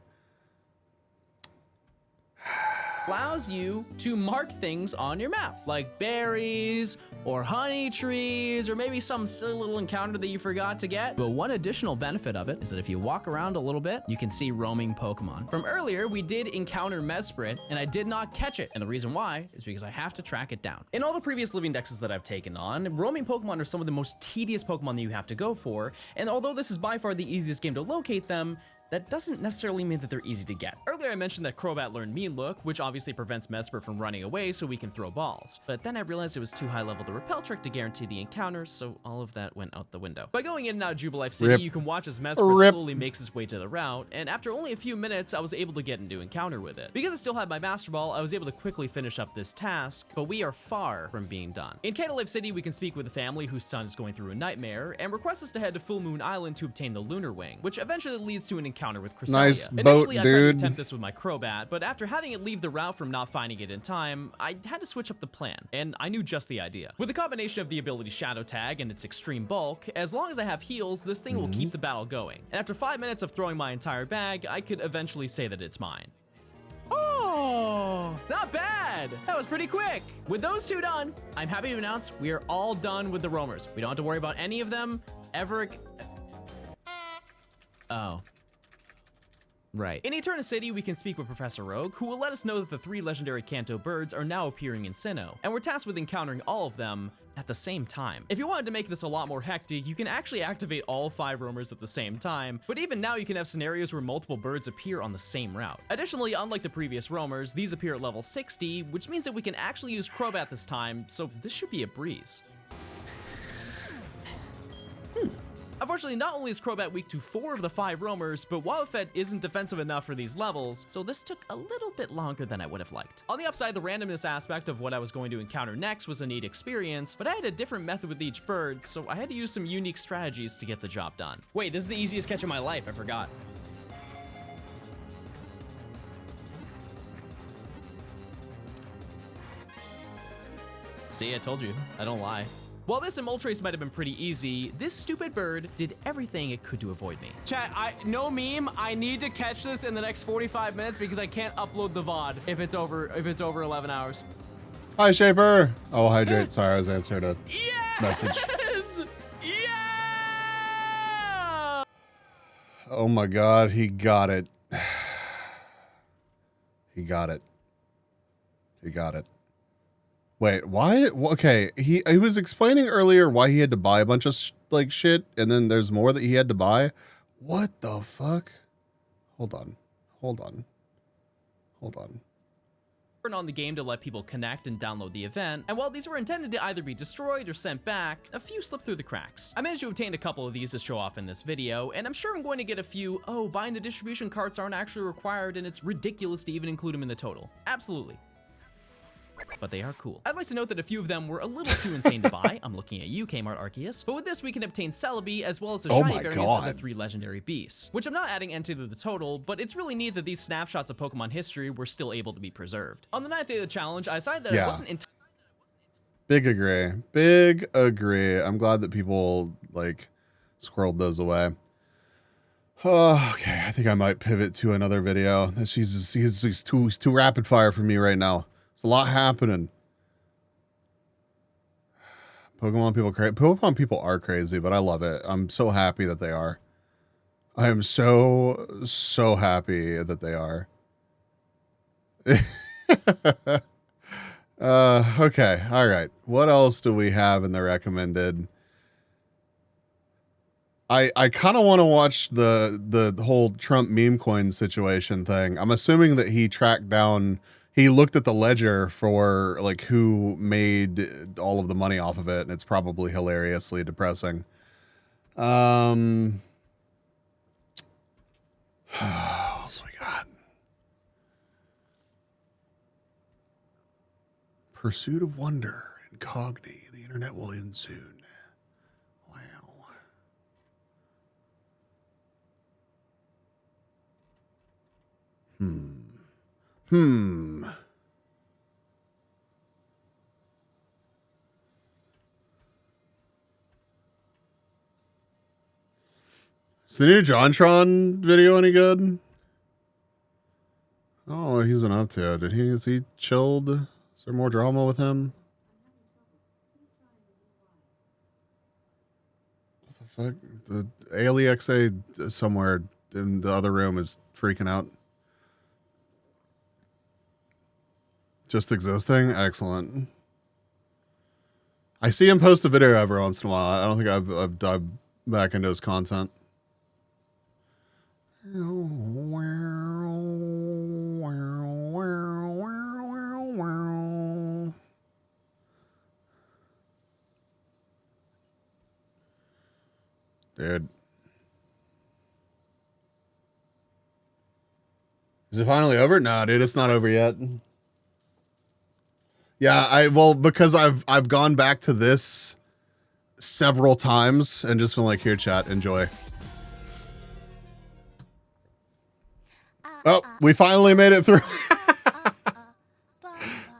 allows you to mark things on your map, like berries or honey trees, or maybe some silly little encounter that you forgot to get. But one additional benefit of it is that if you walk around a little bit, you can see roaming Pokemon. From earlier, we did encounter Mesprit, and I did not catch it. And the reason why is because I have to track it down. In all the previous living dexes that I've taken on, roaming Pokemon are some of the most tedious Pokemon that you have to go for. And although this is by far the easiest game to locate them, that doesn't necessarily mean that they're easy to get. Earlier I mentioned that Crobat learned Mean Look, which obviously prevents Mesprit from running away so we can throw balls. But then I realized it was too high level the Repel trick to guarantee the encounters, so all of that went out the window. By going in and out of Jubilife City, you can watch as Mesprit slowly makes its way to the route, and after only a few minutes, I was able to get into encounter with it. Because I still had my Master Ball, I was able to quickly finish up this task, but we are far from being done. In Cantaloupe City, we can speak with a family whose son is going through a nightmare, and request us to head to Full Moon Island to obtain the Lunar Wing, which eventually leads to an encounter with Cresselia. Nice Initially, boat, I tried to dude. attempt this with my Crobat, but after having it leave the route from not finding it in time, I had to switch up the plan, and I knew just the idea. With the combination of the ability Shadow Tag and its extreme bulk, as long as I have heals, this thing will keep the battle going. And after 5 minutes of throwing my entire bag, I could eventually say that it's mine. Oh, not bad. That was pretty quick. With those two done, I'm happy to announce we are all done with the roamers. We don't have to worry about any of them ever. Oh. Right. In Eterna City, we can speak with Professor Rogue, who will let us know that the 3 legendary Kanto birds are now appearing in Sinnoh, and we're tasked with encountering all of them at the same time. If you wanted to make this a lot more hectic, you can actually activate all 5 roamers at the same time, but even now you can have scenarios where multiple birds appear on the same route. Additionally, unlike the previous roamers, these appear at level 60, which means that we can actually use Crobat this time, so this should be a breeze. Unfortunately, not only is Crobat weak to 4 of the 5 roamers, but Wobbuffet isn't defensive enough for these levels, so this took a little bit longer than I would have liked. On the upside, the randomness aspect of what I was going to encounter next was a neat experience, but I had a different method with each bird, so I had to use some unique strategies to get the job done. Wait, this is the easiest catch of my life, I forgot. See, I told you, I don't lie. While this and Moltres might have been pretty easy, this stupid bird did everything it could to avoid me. Chat, no meme, I need to catch this in the next 45 minutes because I can't upload the VOD if it's over 11 hours. Hi, Shaper. Oh, hydrate. Sorry, I was answering a message. Yeah! Oh my God, he got it. He got it. He got it. Wait, why? Okay, he was explaining earlier why he had to buy a bunch of like shit, and then there's more that he had to buy. What the fuck? Hold on. Turn on the game to let people connect and download the event, and while these were intended to either be destroyed or sent back, a few slipped through the cracks. I managed to obtain a couple of these to show off in this video, and I'm sure I'm going to get a few, oh, buying the distribution carts aren't actually required and it's ridiculous to even include them in the total. Absolutely. But they are cool. I'd like to note that a few of them were a little too insane to buy. I'm looking at you, Kmart Arceus. But with this, we can obtain Celebi as well as a shiny variants of the 3 legendary beasts, which I'm not adding into the total, but it's really neat that these snapshots of Pokemon history were still able to be preserved. On the 9th day of the challenge, I decided that I wasn't entirely Big agree. I'm glad that people like squirreled those away. Okay, I think I might pivot to another video. He's too rapid fire for me right now. There's a lot happening. Pokemon people are crazy, but I love it. I'm so happy that they are. I am so happy that they are. Okay, all right. What else do we have in the recommended? I kind of want to watch the whole Trump meme coin situation thing. I'm assuming that he tracked down. He looked at the ledger for like who made all of the money off of it, and it's probably hilariously depressing. What else we got? Pursuit of wonder, incogni. The internet will end soon. Wow. Is the new JonTron video any good? Oh, he's been up to. Is he chilled? Is there more drama with him? What the fuck? The ALEXA somewhere in the other room is freaking out. Just existing? Excellent. I see him post a video every once in a while. I don't think I've dived back into his content. Dude. Is it finally over? No, dude, it's not over yet. Yeah, because I've gone back to this several times and just been like, here, chat, enjoy. Oh, we finally made it through.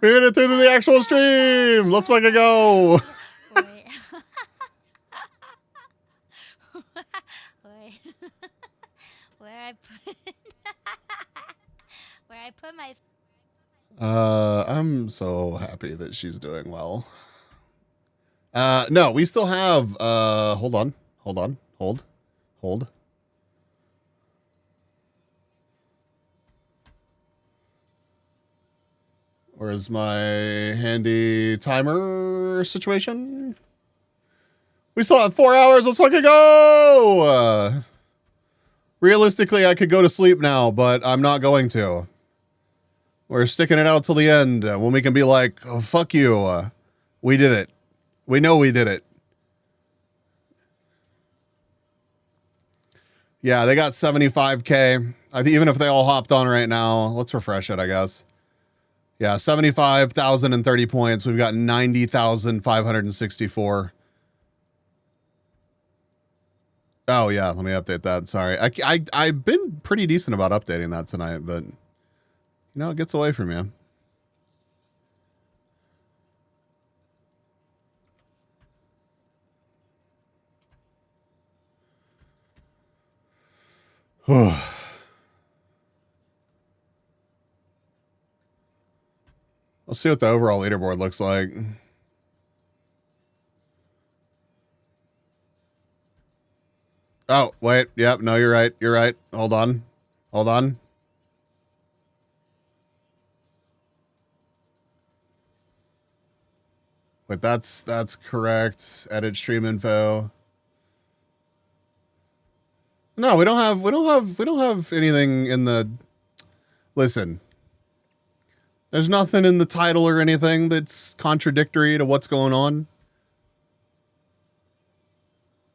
We made it through to the actual stream. Let's fucking go. Where I put my. I'm so happy that she's doing well. No, we still have, hold. Where's my handy timer situation? We still have 4 hours. Let's fucking go. Realistically, I could go to sleep now, but I'm not going to. We're sticking it out till the end when we can be like, oh, fuck you. We did it. We know we did it. Yeah, they got 75K. Even if they all hopped on right now, let's refresh it, I guess. Yeah, 75,030 points. We've got 90,564. Oh, yeah, let me update that. Sorry. I've been pretty decent about updating that tonight, but, you know, it gets away from you. Let's see what the overall leaderboard looks like. Oh, wait. Yep. No, you're right. You're right. Hold on. Hold on. Wait, that's correct. Edit stream info. No, we don't have anything in the. Listen. There's nothing in the title or anything that's contradictory to what's going on.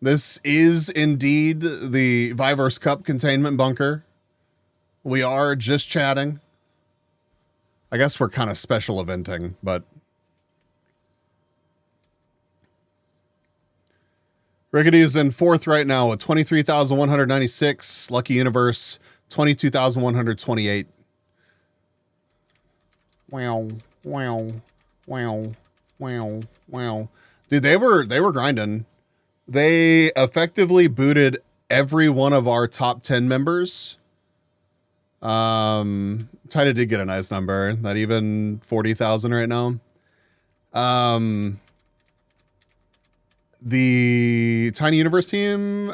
This is indeed the Viverse Cup containment bunker. We are just chatting. I guess we're kind of special eventing, but Rickety is in fourth right now with 23,196. Lucky Universe, 22,128. Wow, wow, wow, wow, wow. Dude, they were grinding. They effectively booted every one of our top 10 members. Tida did get a nice number. Not even 40,000 right now. The Tiny Universe team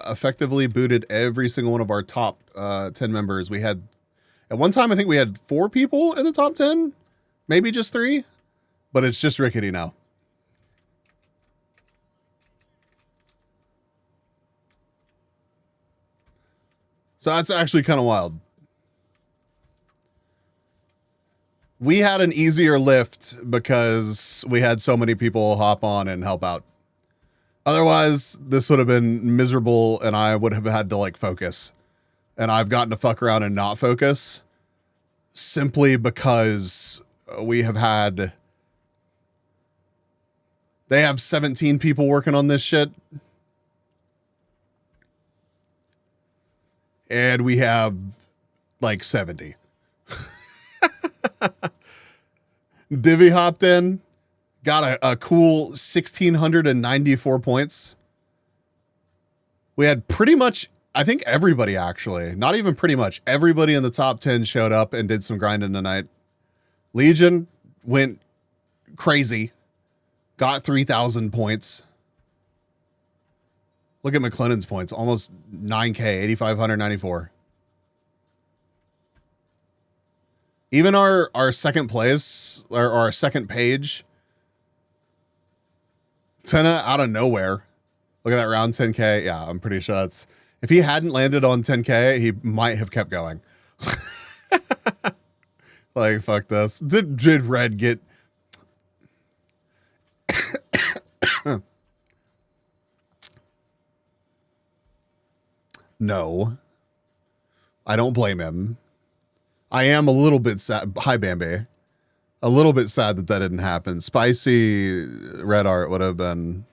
effectively booted every single one of our top 10 members. We had, at one time, I think we had 4 people in the top 10. Maybe just 3. But it's just Rickety now. So that's actually kind of wild. We had an easier lift because we had so many people hop on and help out. Otherwise, this would have been miserable and I would have had to like focus. and I've gotten to fuck around and not focus simply because we have had, they have 17 people working on this shit. And we have like 70. Divi hopped in, got a cool 1,694 points. We had pretty much, I think everybody actually, not even pretty much, everybody in the top 10 showed up and did some grinding tonight. Legion went crazy, got 3,000 points. Look at McLennan's points, almost 9K, 8,594. Even our second place, or our second page, Tenna out of nowhere. Look at that round 10K. Yeah, I'm pretty sure that's, if he hadn't landed on 10K, he might have kept going. Like, fuck this. Did Red get... No. I don't blame him. I am a little bit sad. Hi, Bambi. A little bit sad that didn't happen. Spicy red art would have been...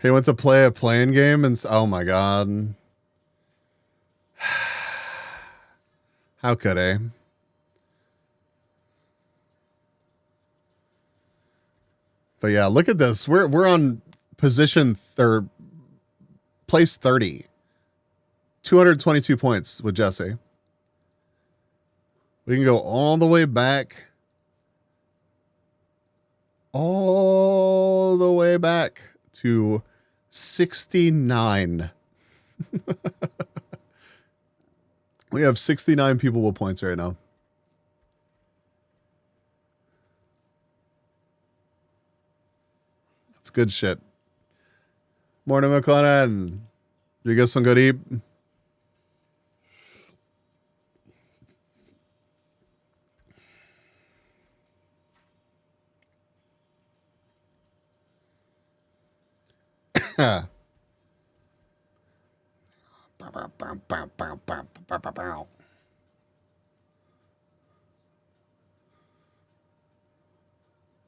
He went to play a playing game and... Oh, my God. How could I? But yeah, look at this. We're on position place 30. 222 points with Jesse. We can go all the way back. All the way back to 69. We have 69 people with points right now. That's good shit. Morning, McLennan. You get some good eat?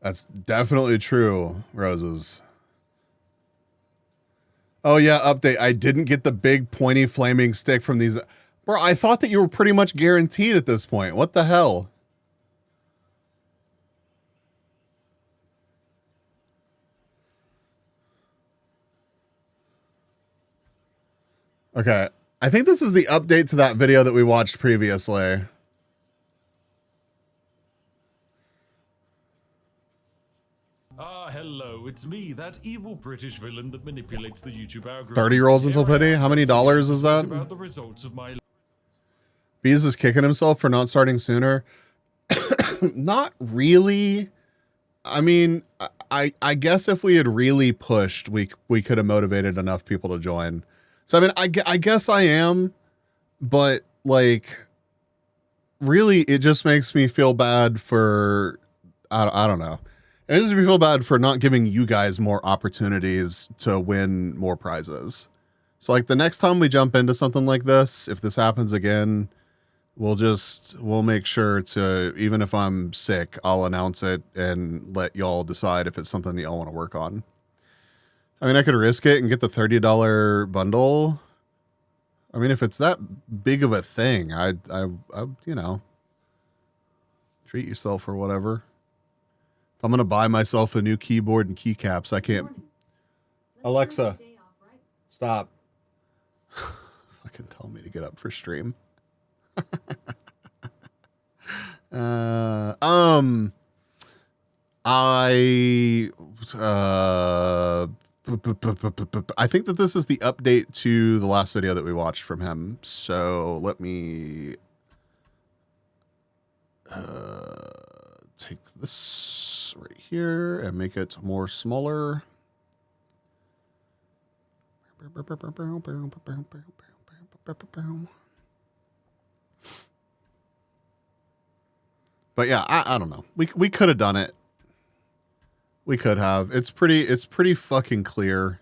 That's definitely true, Roses. Oh yeah, update. I didn't get the big pointy flaming stick from these. Bro, I thought that you were pretty much guaranteed at this point. What the hell? Okay. I think this is the update to that video that we watched previously. Ah, hello, it's me, that evil British villain that manipulates the YouTube algorithm. 30 rolls until pity? How many dollars is that? About the results of my... Bees is kicking himself for not starting sooner. Not really. I mean, I guess if we had really pushed, we could have motivated enough people to join. So, I mean, I guess I am, but like, really, it just makes me feel bad for, I don't know. It makes me feel bad for not giving you guys more opportunities to win more prizes. So like the next time we jump into something like this, if this happens again, we'll make sure to, even if I'm sick, I'll announce it and let y'all decide if it's something that y'all want to work on. I mean, I could risk it and get the $30 bundle. I mean, if it's that big of a thing, I you know, treat yourself or whatever. If I'm going to buy myself a new keyboard and keycaps, I can't. Alexa, stop. Fucking tell me to get up for stream. I think that this is the update to the last video that we watched from him. So let me take this right here and make it more smaller. But yeah, I don't know. We could have done it. We could have. It's pretty fucking clear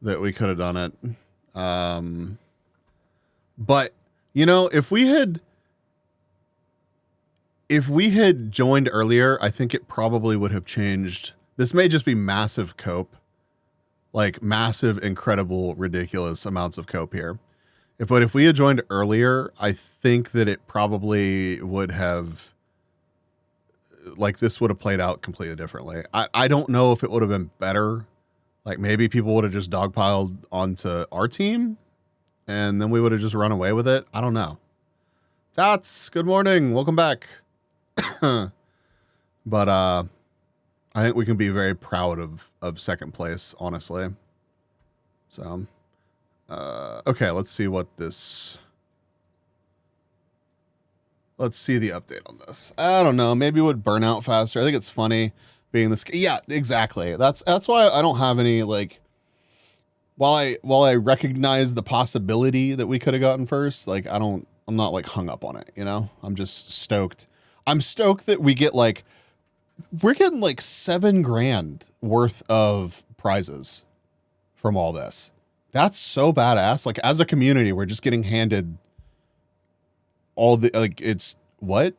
that we could have done it. But you know, if we had joined earlier, I think it probably would have changed. This may just be massive cope, like massive, incredible, ridiculous amounts of cope here. But if we had joined earlier, I think that it probably would have, like, this would have played out completely differently. I don't know if it would have been better. Like, maybe people would have just dogpiled onto our team and then we would have just run away with it. I don't know. Tats, good morning. Welcome back. But I think we can be very proud of second place, honestly. So, okay, let's see what this... Let's see the update on this. I don't know. Maybe it would burn out faster. I think it's funny being this. Yeah, exactly. That's why I don't have any, like, while I recognize the possibility that we could have gotten first, like, I'm not like hung up on it, you know? I'm just stoked. I'm stoked that we're getting like $7,000 worth of prizes from all this. That's so badass. Like, as a community, we're just getting handed all the, like, it's what?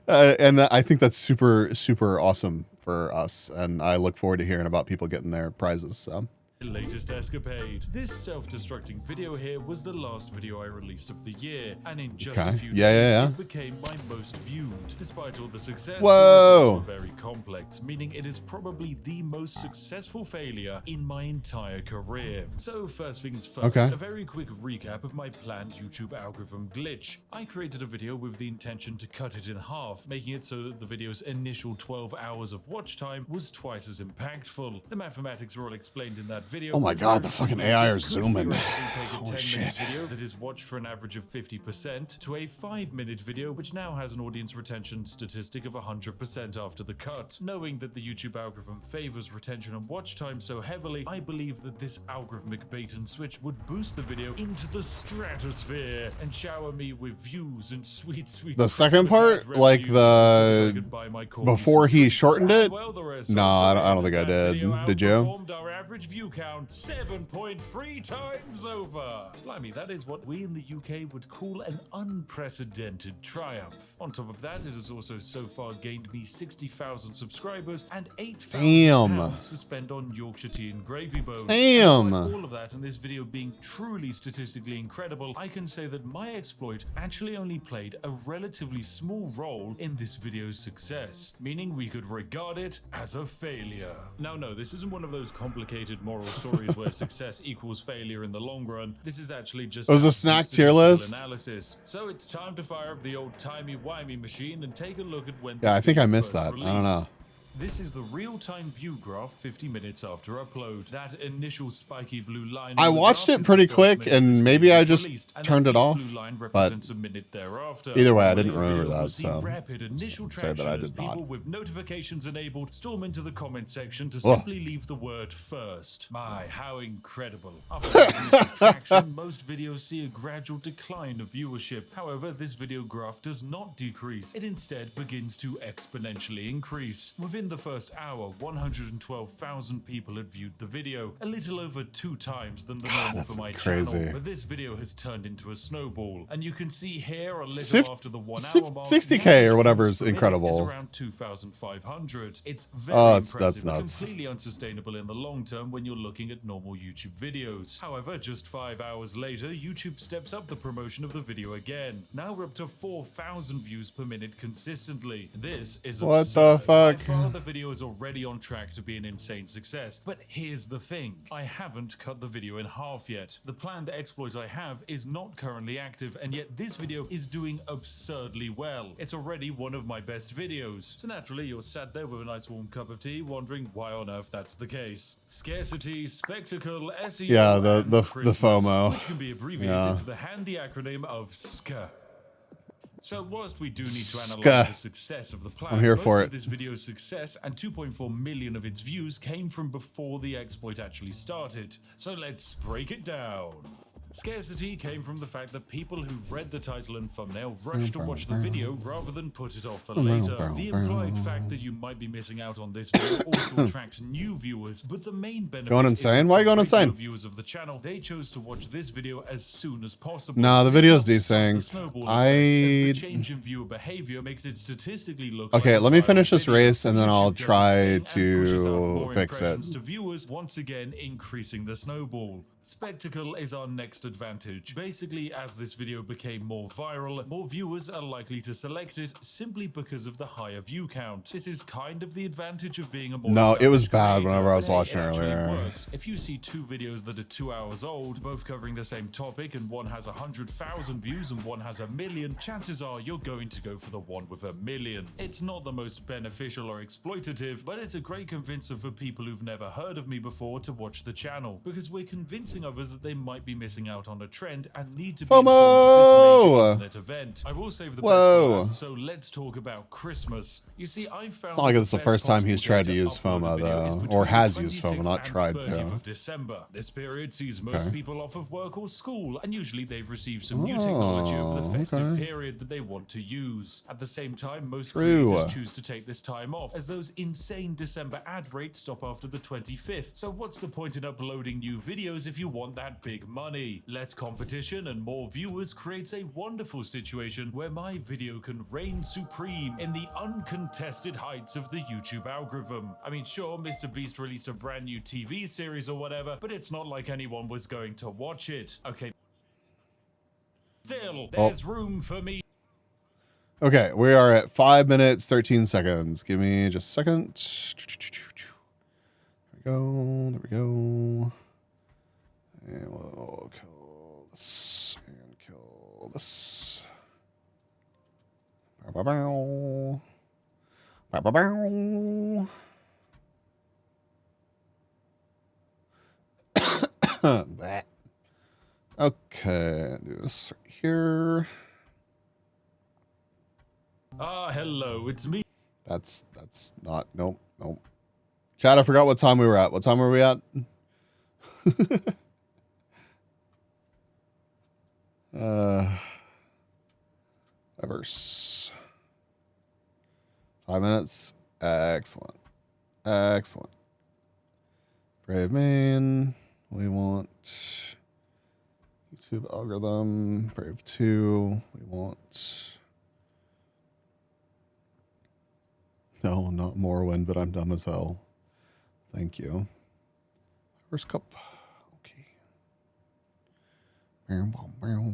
And I think that's super, super awesome for us. And I look forward to hearing about people getting their prizes. So. Latest escapade. This self-destructing video here was the last video I released of the year, and in just a few days, it became my most viewed. Despite all the success, the results were very complex, meaning it is probably the most successful failure in my entire career. So first things first, a very quick recap of my planned YouTube algorithm glitch. I created a video with the intention to cut it in half, making it so that the video's initial 12 hours of watch time was twice as impactful. The mathematics are all explained in that video. Oh my god, the fucking AI are zooming. Holy shit. Video that is watched for an average of 50% to a 5-minute video which now has an audience retention statistic of 100% after the cut. Knowing that the YouTube algorithm favors retention and watch time so heavily, I believe that this algorithmic bait and switch would boost the video into the stratosphere and shower me with views and sweet the second part, like the before he shortened it. No, I don't think I did. Did you? Our average view count 7.3 times over. Blimey, that is what we in the UK would call an unprecedented triumph. On top of that, it has also so far gained me 60,000 subscribers and 8,000 pounds to spend on Yorkshire tea and gravy bones. Damn. All of that and this video being truly statistically incredible, I can say that my exploit actually only played a relatively small role in this video's success, meaning we could regard it as a failure. Now, no, this isn't one of those complicated moral stories where success equals failure in the long run. This is actually just a snack tier list analysis. So it's time to fire up the old timey-wimey machine and take a look at when I think I missed that. I don't know. This is the real-time view graph 50 minutes after upload. That initial spiky blue line. I watched it pretty quick and maybe I just turned it off, but either way, I didn't remember that, so say that I did not. People with notifications enabled storm into the comment section to simply leave the word first. My, how incredible. After this traction, most videos see a gradual decline of viewership. However, this video graph does not decrease. It instead begins to exponentially increase. Within the first hour, 112,000 people had viewed the video, a little over 2 times than the normal for my channel. But this video has turned into a snowball, and you can see here a little after the 1 hour mark, 60k or whatever is incredible. Is around 2,500. It's very impressive, but completely unsustainable in the long term when you're looking at normal YouTube videos. However, just 5 hours later, YouTube steps up the promotion of the video again. Now we're up to 4,000 views per minute consistently. This is what absurd. the fuck? The video is already on track to be an insane success, but here's the thing. I haven't cut the video in half yet. The planned exploit I have is not currently active, and yet this video is doing absurdly well. It's already one of my best videos. So naturally, you're sat there with a nice warm cup of tea, wondering why on earth that's the case. Scarcity, spectacle, SEO, yeah, the FOMO, which can be abbreviated to the handy acronym of SCA. So whilst we do need to analyze the success of the plan, I'm here for most it. of this video's success and 2.4 million of its views came from before the exploit actually started. So let's break it down. Scarcity came from the fact that people who read the title and thumbnail rushed to watch the video rather than put it off for later. The implied fact that you might be missing out on this video also attracts new viewers, but the main benefit Going insane? Why are you going insane? Viewers of the channel, they chose to watch this video as soon as possible. Nah, the video's desynced. The change in viewer behavior makes it statistically look Okay, like let me finish this race and then I'll try to fix it. to viewers, once again increasing the snowball. Spectacle is our next advantage. Basically, as this video became more viral, more viewers are likely to select it simply because of the higher view count. This is kind of the advantage of being a more No, it was bad creator, whenever I was but watching it actually earlier. works. If you see two videos that are 2 hours old, both covering the same topic, and one has 100,000 views and one has 1 million, chances are you're going to go for the one with 1 million. It's not the most beneficial or exploitative, but it's a great convincer for people who've never heard of me before to watch the channel, because we're convincing others that they might be missing out on a trend and need to be informed of this major internet event. I will save the best for last, so let's talk about Christmas. You see, I found It's not like it's the first time he's tried to use FOMO though, or has used FOMO, not tried to. Of December. This period sees most people off of work or school, and usually they've received some new technology over the festive period that they want to use. At the same time, most creators choose to take this time off, as those insane December ad rates stop after the 25th. So what's the point in uploading new videos if you want that big money? Less competition and more viewers creates a wonderful situation where my video can reign supreme in the uncontested heights of the YouTube algorithm. I mean, sure, Mr. Beast released a brand new TV series or whatever, but it's not like anyone was going to watch it. Okay. Still, there's room for me. Okay, we are at 5 minutes, 13 seconds. Give me just a second. There we go. And we'll kill this and kill this. Bow, bow, bow. Bow, bow, bow. Okay, do this right here. Hello, it's me. That's not, nope. Chad, I forgot what time we were at. What time were we at? Viverse. 5 minutes. Excellent. Brave main. We want YouTube algorithm. Brave 2. We want. No, not Morrowind, but I'm dumb as hell. Thank you. First cup. Okay. Bow, bow, bow.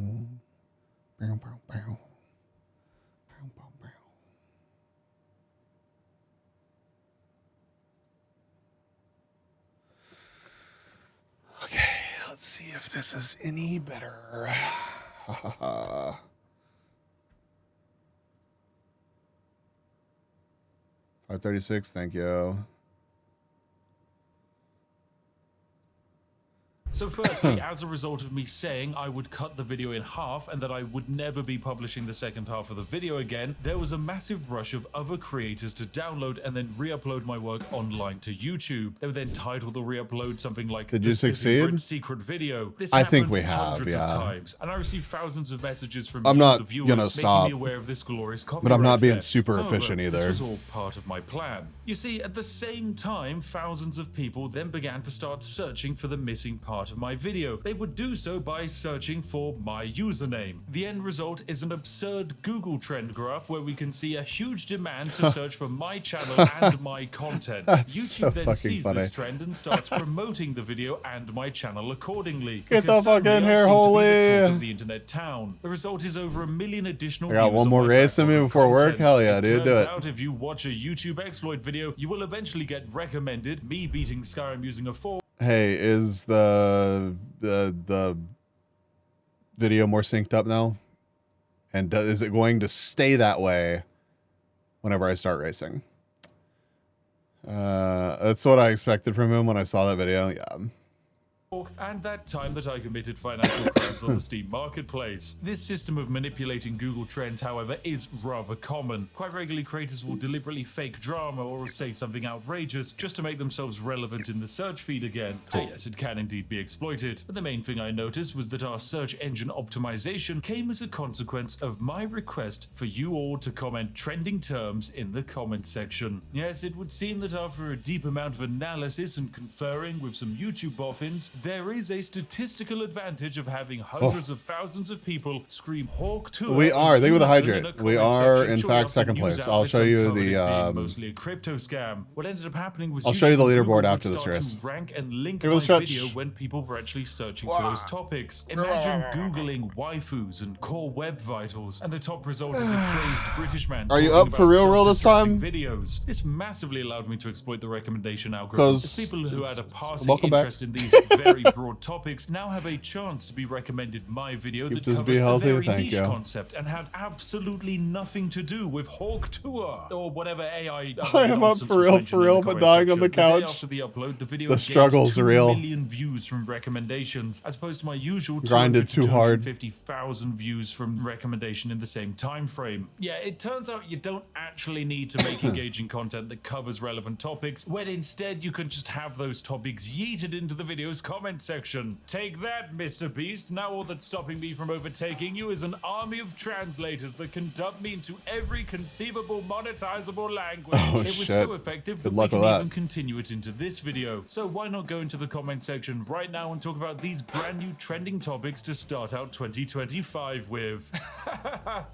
Bow, bow, bow. Bow, bow, bow. Okay, let's see if this is any better. 536, thank you. So firstly, as a result of me saying I would cut the video in half and that I would never be publishing the second half of the video again, there was a massive rush of other creators to download and then re-upload my work online to YouTube. They would then title the re-upload something like Did you succeed? Secret video. This I think we happened have, hundreds yeah. of times, and I received thousands of messages from I'm not the viewers gonna making stop, me aware of this glorious but I'm copyright not being theft. super However, efficient either. This was all part of my plan. You see, at the same time, thousands of people then began to start searching for the missing part of my video. They would do so by searching for my username. The end result is an absurd Google trend graph where we can see a huge demand to search for my channel and my content. That's YouTube so then fucking sees funny. this trend and starts promoting the video and my channel accordingly. Get the Because fuck suddenly in I here, seem to be the holy. talk of the internet town. The result is over 1 million additional I got views one on more my race in me backlog of before work. content. Hell yeah, dude, do Turns it. out if you watch a YouTube exploit video, you will eventually get recommended me beating Skyrim using a 4. Hey, is the video more synced up now? And is it going to stay that way whenever I start racing? That's what I expected from him when I saw that video. Yeah. and that time that I committed financial crimes on the Steam marketplace. This system of manipulating Google Trends, however, is rather common. Quite regularly, creators will deliberately fake drama or say something outrageous just to make themselves relevant in the search feed again. So yes, it can indeed be exploited. But the main thing I noticed was that our search engine optimization came as a consequence of my request for you all to comment trending terms in the comment section. Yes, it would seem that after a deep amount of analysis and conferring with some YouTube boffins, there is a statistical advantage of having hundreds of thousands of people scream Hawk Tour. We are. Thank you for the hydrate. We are, in fact, second place. I'll show you the. Mostly a crypto scam. What ended up happening was I'll show you the leaderboard Google after this race. To rank and link my video when people were actually searching for those topics. Imagine googling waifus and core web vitals, and the top result is a crazed British man. Are you up for real this time? Videos. This massively allowed me to exploit the recommendation algorithm. As people who had a passing interest in these very broad topics now have a chance to be recommended my video that covered a very niche concept and had absolutely nothing to do with Hawk Tour or whatever AI. I am up for real, but dying on the couch. After the upload, the video the struggle's 2 real. million views from recommendations, as opposed to my usual grinded too hard. 250,000 views from recommendation in the same time frame. Yeah, it turns out you don't actually need to make engaging content that covers relevant topics, when instead you can just have those topics yeeted into the video's comment section. Take that, Mr. Beast. Now all that's stopping me from overtaking you is an army of translators that can dub me into every conceivable monetizable language. Oh, it was so effective that we can even continue it into this video. So why not go into the comment section right now and talk about these brand new trending topics to start out 2025 with.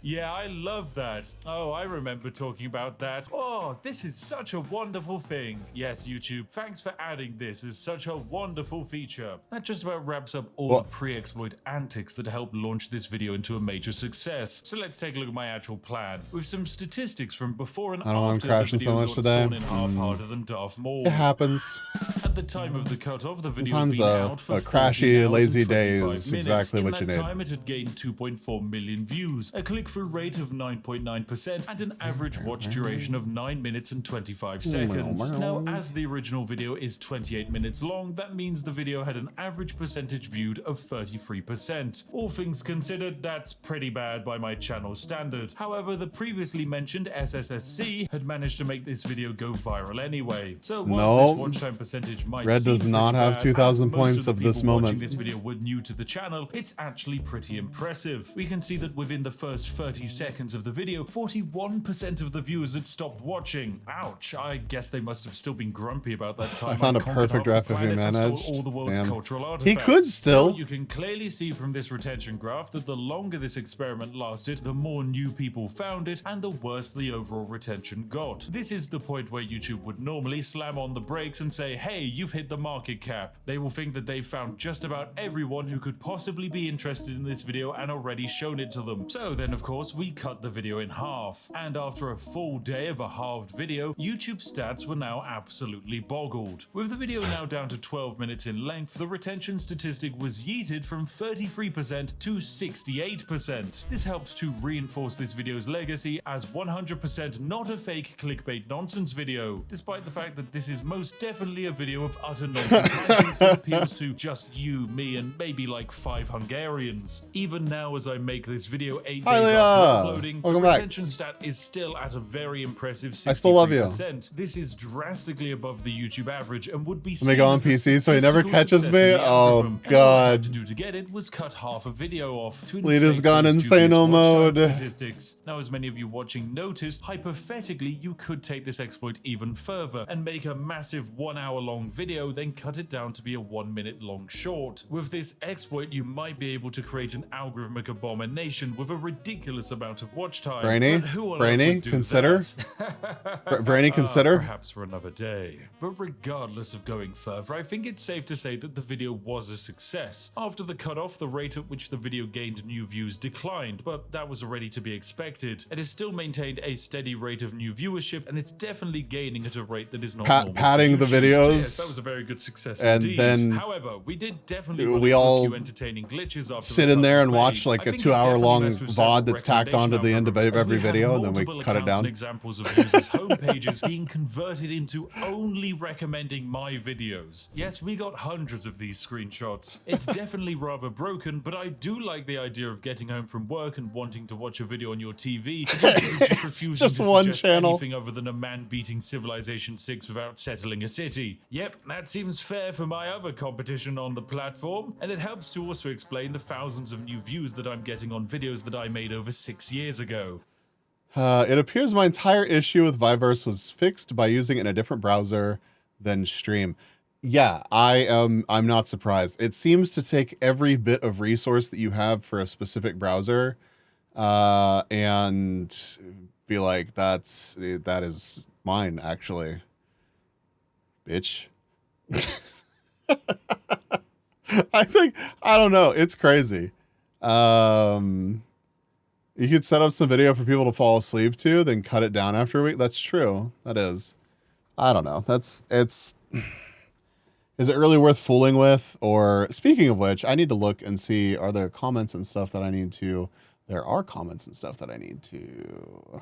Yeah, I love that. Oh, I remember talking about that. Oh, this is such a wonderful thing. Yes, YouTube, thanks for adding this as such a wonderful feature. That just about wraps up all the pre-exploit antics that helped launch this video into a major success. So let's take a look at my actual plan with some statistics from before and after. I don't know, I'm crashing so much today. Harder than Darth Maul. It happens. At the time of the cutoff, the video Sometimes had been out for a crashy, lazy day is minutes. exactly what you need. In that time, it had gained 2.4 million views, a click-through rate of 9.9%, and an average watch duration of 9 minutes and 25 seconds. Now, as the original video is 28 minutes long, that means the video had an average percentage viewed of 33%. All things considered, that's pretty bad by my channel standard. However, the previously mentioned SSSC had managed to make this video go viral anyway. So whilst this watch time percentage might Red does not have 2,000 points of this moment. Watching this video were new to the channel, it's actually pretty impressive. We can see that within the first 30 seconds of the video, 41% of the viewers had stopped watching. Ouch, I guess they must have still been grumpy about that time. I found a perfect ref if he managed. All the world's cultural artifacts. He could still. So you can clearly see from this retention graph that the longer this experiment lasted, the more new people found it, and the worse the overall retention got. This is the point where YouTube would normally slam on the brakes and say, hey, you've hit the market cap. They will think that they've found just about everyone who could possibly be interested in this video and already shown it to them. So then, of course, we cut the video in half. And after a full day of a halved video, YouTube's stats were now absolutely boggled. With the video now down to 12 minutes in length, the retention statistic was yeeted from 33% to 68%. This helped to reinforce this video's legacy as 100% not a fake clickbait nonsense video, despite the fact that this is most definitely a video of utter nonsense that appeals to just you, me, and maybe like 5 Hungarians. Even now, as I make this video 8 days after uploading, the retention stat is still at a very impressive 63%. I still love you. This is drastically above the YouTube average and would be Let me go on PC so he never catches me. Oh god. To do to get it was cut half a video off to Leader's gone insano mode. Statistics. Now, as many of you watching noticed, hypothetically, you could take this exploit even further and make a massive 1 hour long video, then cut it down to be a 1 minute long short. With this exploit, you might be able to create an algorithmic abomination with a ridiculous amount of watch time. Brainy, consider. Brainy, consider. Perhaps for another day. But regardless of going further, I think it's safe to say that the video was a success. After the cutoff, the rate at which the video gained new views declined, but that was already to be expected. It has still maintained a steady rate of new viewership, and it's definitely gaining at a rate that is not normal. Padding the videos. Yes, that was a very good success and indeed. Then however, we did definitely we all entertaining glitches after sit in there and watch like a 2 hour long VOD that's tacked onto the end of every video, and then we cut it down. Examples of users' homepages being converted into only recommending my videos. Yes, we got hundreds hundreds of these screenshots. It's definitely rather broken, but I do like the idea of getting home from work and wanting to watch a video on your TV. YouTube is just refusing just to one suggest channel. anything other than a man beating Civilization 6 without settling a city. Yep, that seems fair for my other competition on the platform, and it helps to also explain the thousands of new views that I'm getting on videos that I made over 6 years ago. It appears my entire issue with Viverse was fixed by using it in a different browser than Stream. Yeah, I'm not surprised. It seems to take every bit of resource that you have for a specific browser, and be like, that is mine, actually. Bitch. I don't know. It's crazy. You could set up some video for people to fall asleep to, then cut it down after a week. That's true. That is. I don't know. Is it really worth fooling with? Or speaking of which, I need to look and see, are there comments and stuff that I need to, there are comments and stuff that I need to,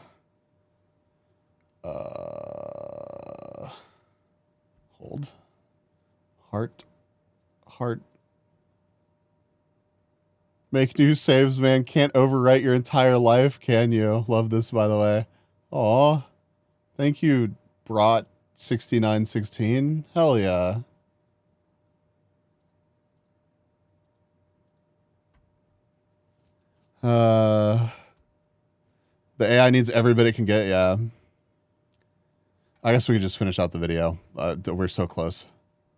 hold. Heart. Make new saves, man. Can't overwrite your entire life, can you? Love this, by the way. Aw. Thank you, Brought6916. Hell yeah. The AI needs every bit it can get, yeah. I guess we could just finish out the video. We're so close.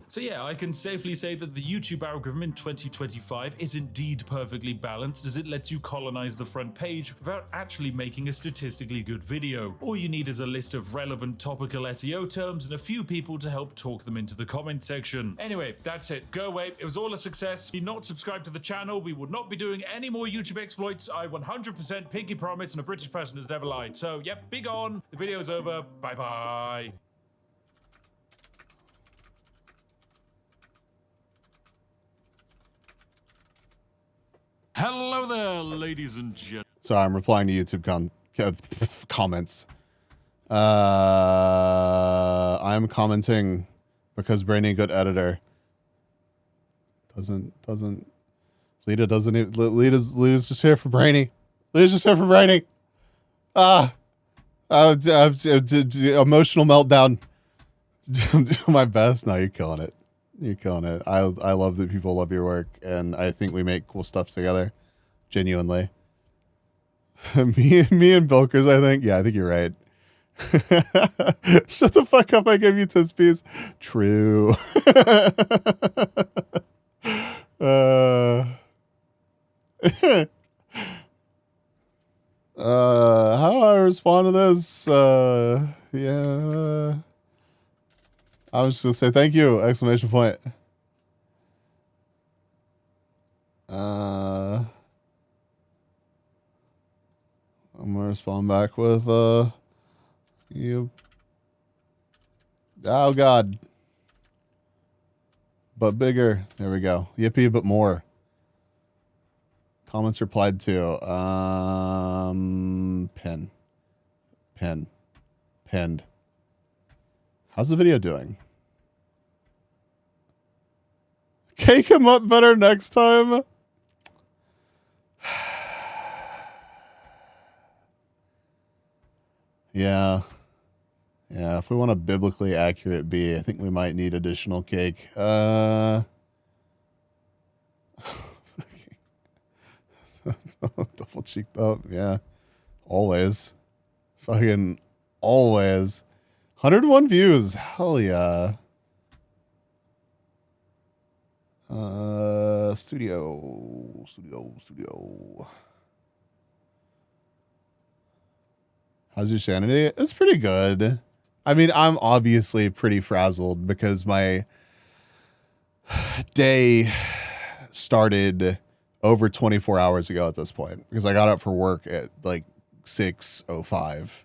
So yeah, I can safely say that the YouTube algorithm in 2025 is indeed perfectly balanced, as it lets you colonize the front page without actually making a statistically good video. All you need is a list of relevant topical SEO terms and a few people to help talk them into the comment section. Anyway, that's it. Go away. It was all a success. If you're not subscribed to the channel, we would not be doing any more YouTube exploits. I 100% pinky promise, and a British person has never lied. So yep, be gone. The video's over. Bye bye. Hello there, ladies and gentlemen. Sorry, I'm replying to YouTube comments. I'm commenting because Brainy good editor. Lita doesn't even, Lita's just here for Brainy. Lita's just here for Brainy. Emotional meltdown. I'm doing my best. No, you're killing it. You're killing it. I love that people love your work, and I think we make cool stuff together. Genuinely. me and Bilkers, I think. Yeah, I think you're right. Shut the fuck up, I gave you 10 speeds. True. How do I respond to this? Yeah. I was just gonna say thank you! Exclamation point. I'm gonna respond back with you. Oh God. But bigger. There we go. Yippee, but more. Comments replied to. Pinned. How's the video doing? Cake him up better next time. Yeah. Yeah, if we want a biblically accurate B, I think we might need additional cake. Double cheeked up, yeah. Always. Fucking always. 101 views. Hell yeah. Studio. How's your sanity? It's pretty good. I mean, I'm obviously pretty frazzled because my day started over 24 hours ago at this point, because I got up for work at like 6:05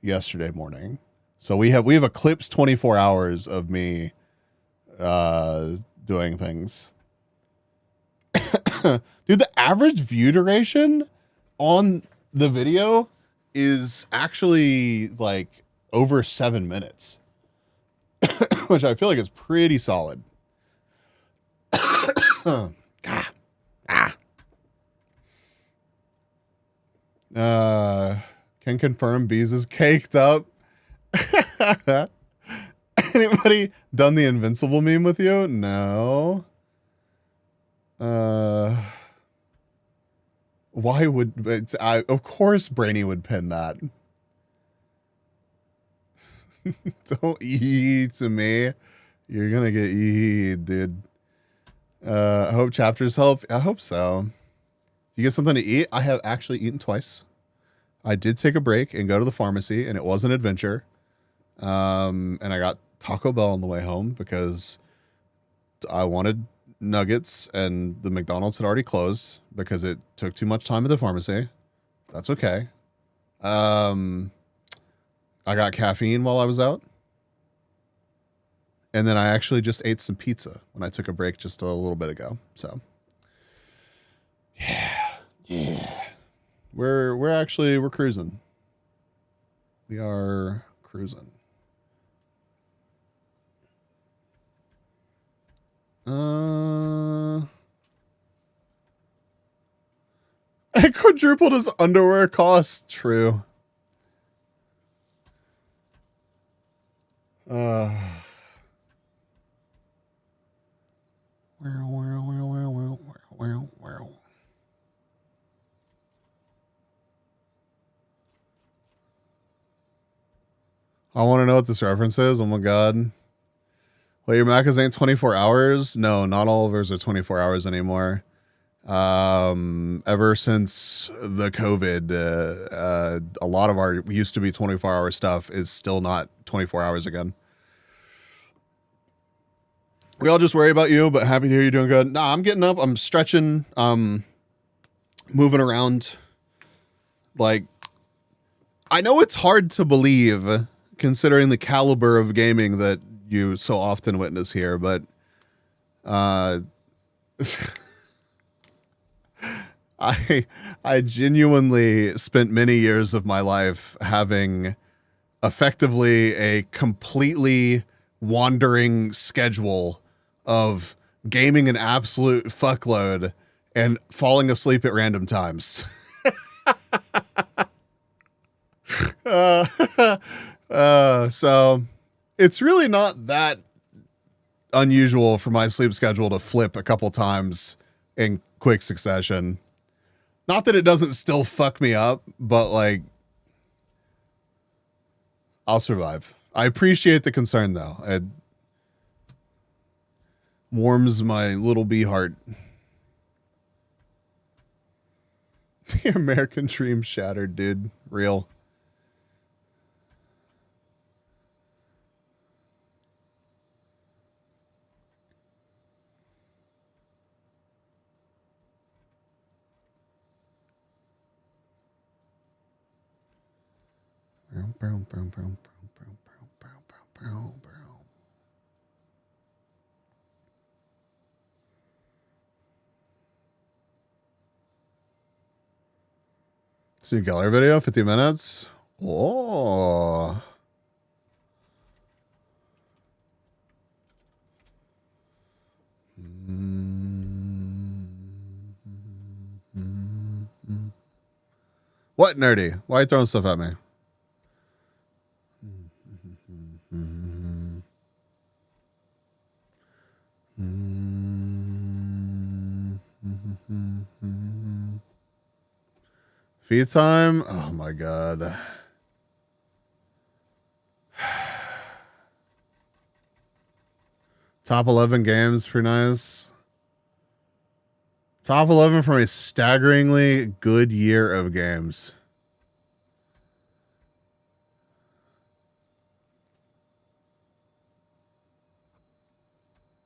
yesterday morning. So we have eclipsed 24 hours of me doing things. Dude, the average view duration on the video is actually like over 7 minutes, which I feel like is pretty solid. Can confirm Bees is caked up. Anybody done the Invincible meme with you? No. Why would of course Brainy would pin that. Don't eat to me. You're gonna get eat, dude. I hope chapters help. I hope so. You get something to eat? I have actually eaten twice. I did take a break and go to the pharmacy, and it was an adventure. And I got Taco Bell on the way home because I wanted nuggets, and the McDonald's had already closed because it took too much time at the pharmacy. That's okay. I got caffeine while I was out. And then I actually just ate some pizza when I took a break just a little bit ago. So yeah. We're cruising. We are cruising. It quadrupled his underwear cost. True. I want to know what this reference is. Oh my god. Wait, your Macca's ain't 24 hours? No, not all of ours are 24 hours anymore. Ever since the COVID, a lot of our used to be 24-hour stuff is still not 24 hours again. We all just worry about you, but happy to hear you're doing good. Nah, I'm getting up. I'm stretching. Moving around. Like, I know it's hard to believe considering the caliber of gaming that you so often witness here, but I genuinely spent many years of my life having effectively a completely wandering schedule of gaming an absolute fuckload and falling asleep at random times. So it's really not that unusual for my sleep schedule to flip a couple times in quick succession. Not that it doesn't still fuck me up, but like, I'll survive. I appreciate the concern though. It warms my little bee heart. The American dream shattered, dude. Real. See gallery video, 50 minutes. Oh. What, nerdy? Why are you throwing stuff at me? Feed time? Oh my god. Top 11 games, pretty nice. Top 11 from a staggeringly good year of games.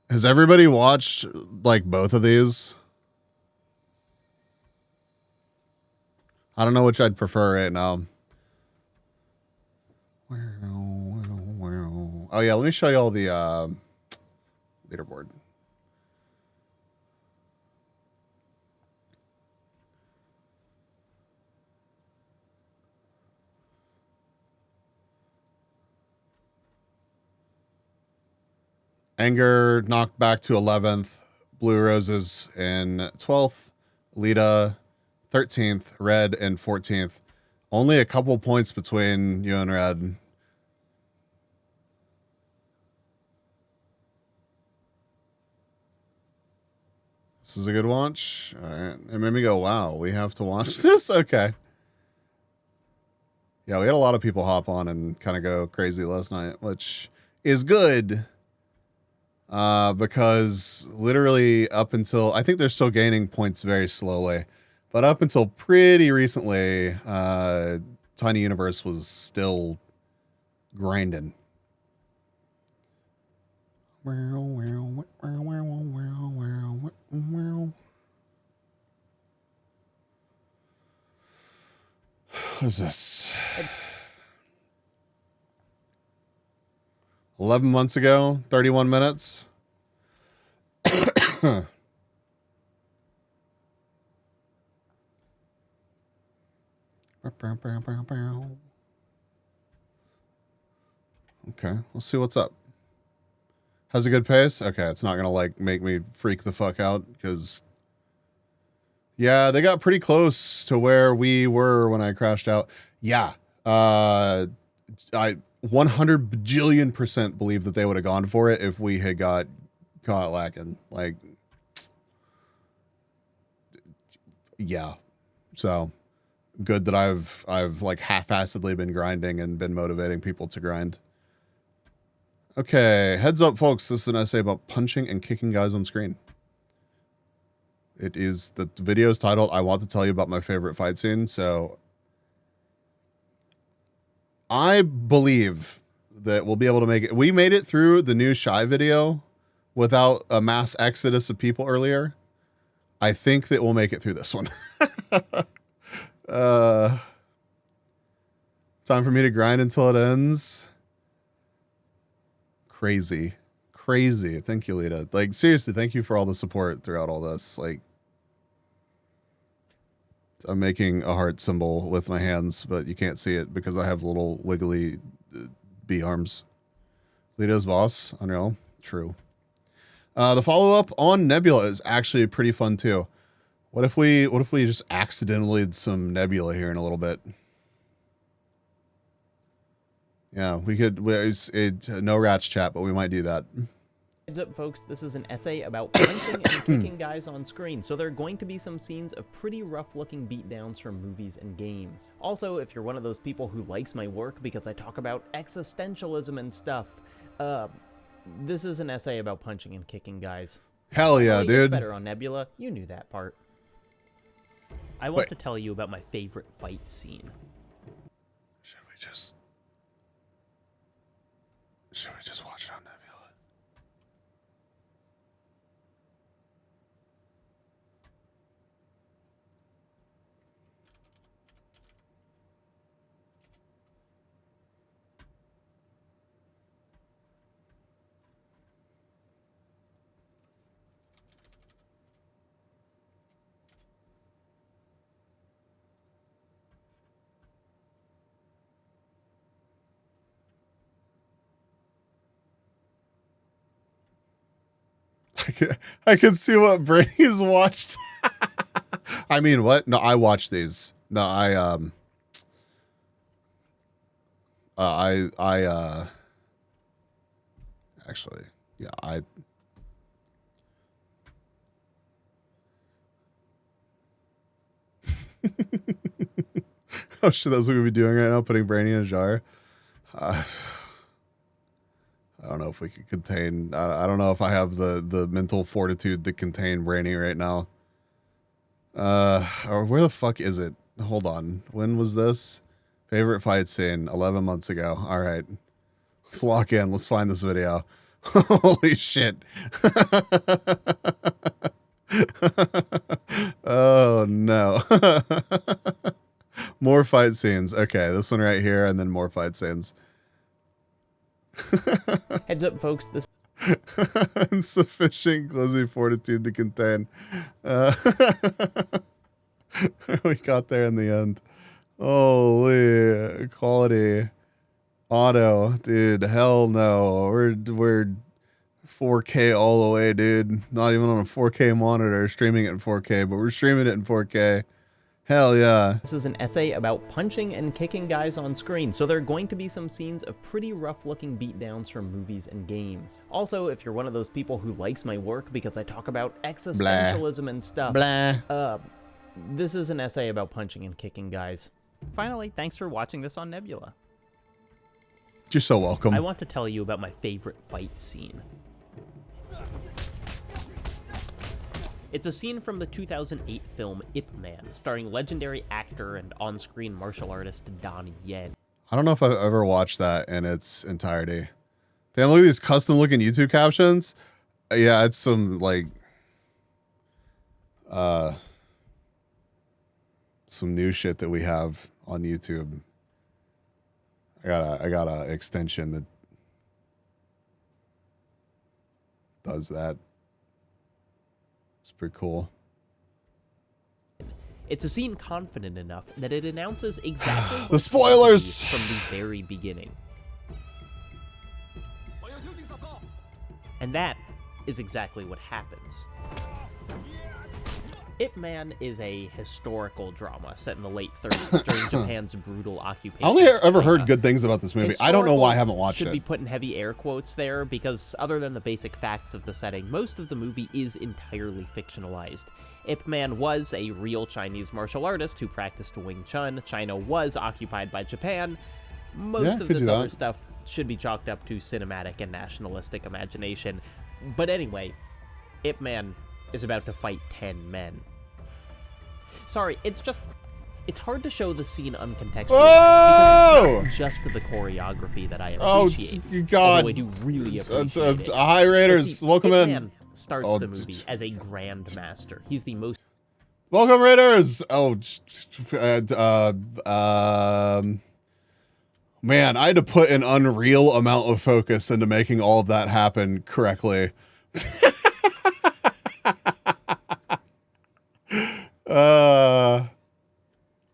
Has everybody watched like both of these? I don't know which I'd prefer right now. Oh yeah, let me show you all the leaderboard. Anger knocked back to 11th. Blue Roses in 12th, Lita 13th, Red in 14th. Only a couple points between you and Red. This is a good watch. All right. It made me go, wow, we have to watch this? Okay. Yeah, we had a lot of people hop on and kind of go crazy last night, which is good. Because literally up until, I think they're still gaining points very slowly, but up until pretty recently, Tiny Universe was still grinding. What is this? 11 months ago, 31 minutes. Okay, let's see what's up. Has a good pace? Okay, it's not gonna like make me freak the fuck out because yeah, they got pretty close to where we were when I crashed out. Yeah. I 100 bajillion% believe that they would have gone for it if we had got caught lacking. Like, yeah. So good that I've like half-assedly been grinding and been motivating people to grind. Okay, heads up, folks. This is an essay about punching and kicking guys on screen. It is, the video is titled, I want to tell you about my favorite fight scene. So I believe that we'll be able to make it. We made it through the new Shy video without a mass exodus of people earlier. I think that we'll make it through this one. Time for me to grind until it ends. Crazy. Thank you, Lita. Like, seriously, thank you for all the support throughout all this. Like, I'm making a heart symbol with my hands, but you can't see it because I have little wiggly bee arms. Lita's boss, Unreal. True. The follow-up on Nebula is actually pretty fun too. What if we just accidentally did some Nebula here in a little bit? Yeah, we could. No rats chat, but we might do that. Heads up, folks, this is an essay about punching and kicking guys on screen, so there are going to be some scenes of pretty rough-looking beatdowns from movies and games. Also, if you're one of those people who likes my work because I talk about existentialism and stuff, this is an essay about punching and kicking guys. Hell yeah, dude. Better on Nebula, you knew that part. I want to tell you about my favorite fight scene. Should we just watch it on Nebula? I can see what Brady's watched. I mean, what? No, I watched these. No, actually, yeah, oh shit, that's what we'd be doing right now, putting Brainy in a jar. I don't know if we could contain, I don't know if I have the mental fortitude to contain Brainy right now. Or where the fuck is it? Hold on. When was this? Favorite fight scene, 11 months ago. All right. Let's lock in. Let's find this video. Holy shit. Oh no. More fight scenes. Okay, this one right here, and then more fight scenes. Heads up, folks. This insufficient glizzy fortitude to contain. We got there in the end. Holy quality auto, dude. Hell no. We're 4K all the way, dude. Not even on a 4K monitor, streaming it in 4K, but we're streaming it in 4K. Hell yeah. This is an essay about punching and kicking guys on screen, so there are going to be some scenes of pretty rough-looking beatdowns from movies and games. Also, if you're one of those people who likes my work because I talk about existentialism and stuff, this is an essay about punching and kicking guys. Finally, thanks for watching this on Nebula. You're so welcome. I want to tell you about my favorite fight scene. It's a scene from the 2008 film Ip Man, starring legendary actor and on-screen martial artist Donnie Yen. I don't know if I've ever watched that in its entirety. Damn, look at these custom-looking YouTube captions. Yeah, it's some, like, some new shit that we have on YouTube. I got a extension that does that. It's pretty cool. It's a scene confident enough that it announces exactly the spoilers from the very beginning. And that is exactly what happens. Ip Man is a historical drama set in the late 30s during Japan's brutal occupation. I only ever heard good things about this movie. I don't know why I haven't watched it. Should be put in heavy air quotes there, because other than the basic facts of the setting, most of the movie is entirely fictionalized. Ip Man was a real Chinese martial artist who practiced Wing Chun. China was occupied by Japan. Most of this other stuff should be chalked up to cinematic and nationalistic imagination. But anyway, Ip Man is about to fight 10 men. Sorry, it's hard to show the scene uncontextualized because it's not just the choreography that I appreciate. Oh, God. Although I do really appreciate it. Hi, Raiders. Welcome in. Man starts the movie as a grandmaster. He's the most... Welcome, Raiders. Oh, man, I had to put an unreal amount of focus into making all of that happen correctly.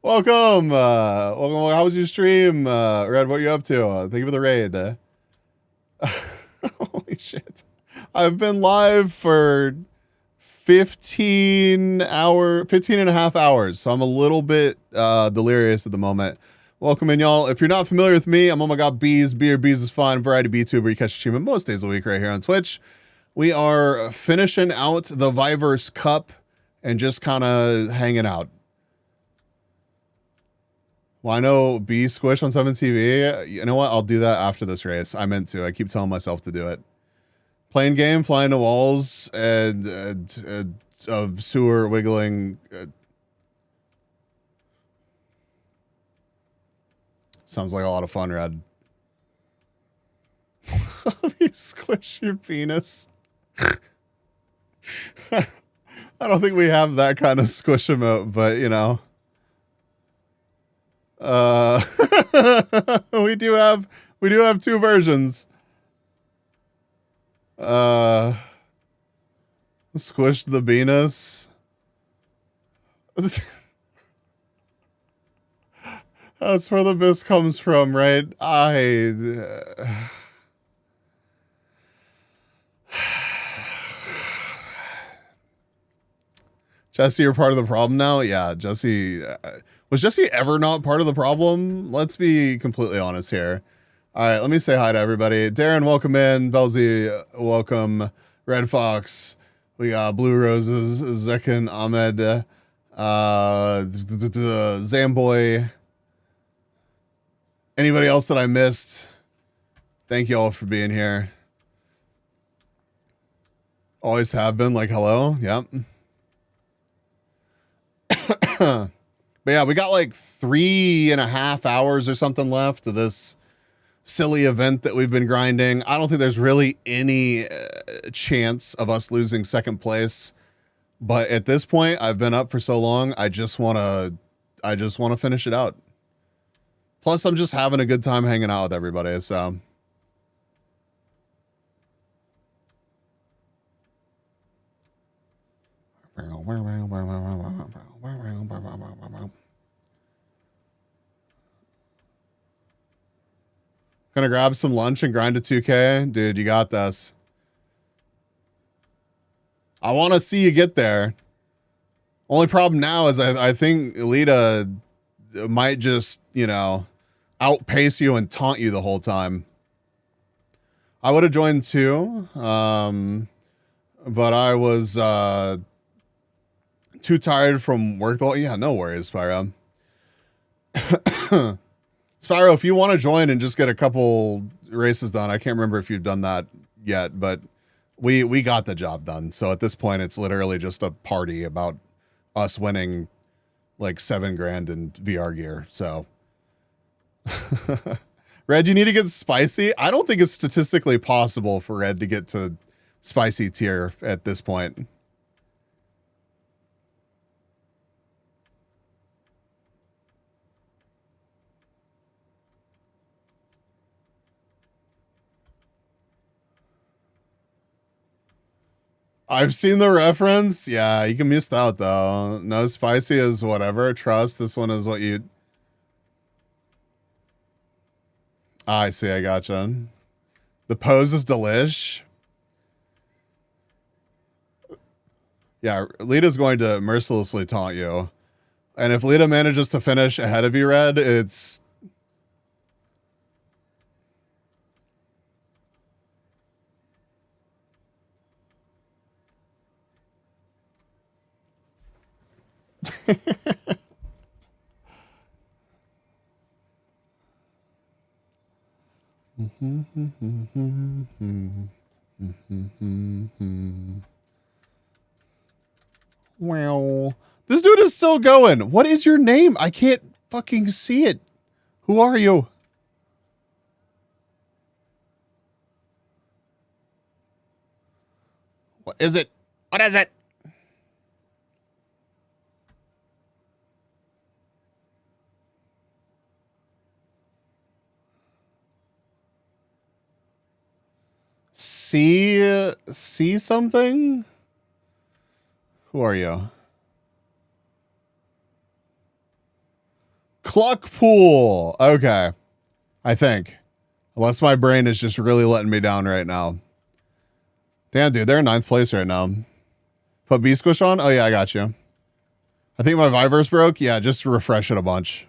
Welcome. Welcome. How was your stream, Red? What are you up to? Thank you for the raid. Holy shit. I've been live for 15 and a half hours, so I'm a little bit delirious at the moment. Welcome in, y'all. If you're not familiar with me, I'm Oh My God Bees. Beer Bees is fun. Variety BTuber. You catch streaming most days of the week right here on Twitch. We are finishing out the Viverse Cup and just kind of hanging out. Well, I know B Squish on 7TV. You know what? I'll do that after this race. I meant to. I keep telling myself to do it. Playing game, flying to walls, and of sewer wiggling. Sounds like a lot of fun, Red. You squish your penis. I don't think we have that kind of squish emote, but you know. We do have two versions. Squish the penis. That's where the best comes from, right? Jesse, you're part of the problem now? Yeah, Jesse. Was Jesse ever not part of the problem? Let's be completely honest here. All right, let me say hi to everybody. Darren, welcome in. Belzy, welcome. Red Fox. We got Blue Roses. Zekin, Ahmed. Zamboy. Anybody else that I missed? Thank you all for being here. Always have been. Like, hello. Yep. But yeah, we got like 3.5 hours or something left of this silly event that we've been grinding. I don't think there's really any chance of us losing second place. But at this point, I've been up for so long, I just want to finish it out. Plus, I'm just having a good time hanging out with everybody, so. Gonna grab some lunch and grind to 2K. Dude, you got this. I want to see you get there. Only problem now is I think Lita might just, you know, outpace you and taunt you the whole time. I would have joined too, but I was too tired from work. Yeah, no worries, Spyro. Spyro, if you want to join and just get a couple races done, I can't remember if you've done that yet, but we got the job done. So at this point, it's literally just a party about us winning like $7 grand in VR gear. So Red, you need to get spicy. I don't think it's statistically possible for Red to get to spicy tier at this point. I've seen the reference. Yeah, you can miss out though. No, spicy is whatever. Trust. This one is what you. I see. I gotcha. The pose is delish. Yeah, Lita's going to mercilessly taunt you. And if Lita manages to finish ahead of you, Red, it's... Well, this dude is still going. What is your name? I can't fucking see it. Who are you? What is it? What is it? See something? Who are you? Cluckpool. Okay. I think. Unless my brain is just really letting me down right now. Damn, dude, they're in 9th place right now. Put B-Squish on? Oh, yeah, I got you. I think my Viverse broke. Yeah, just refresh it a bunch.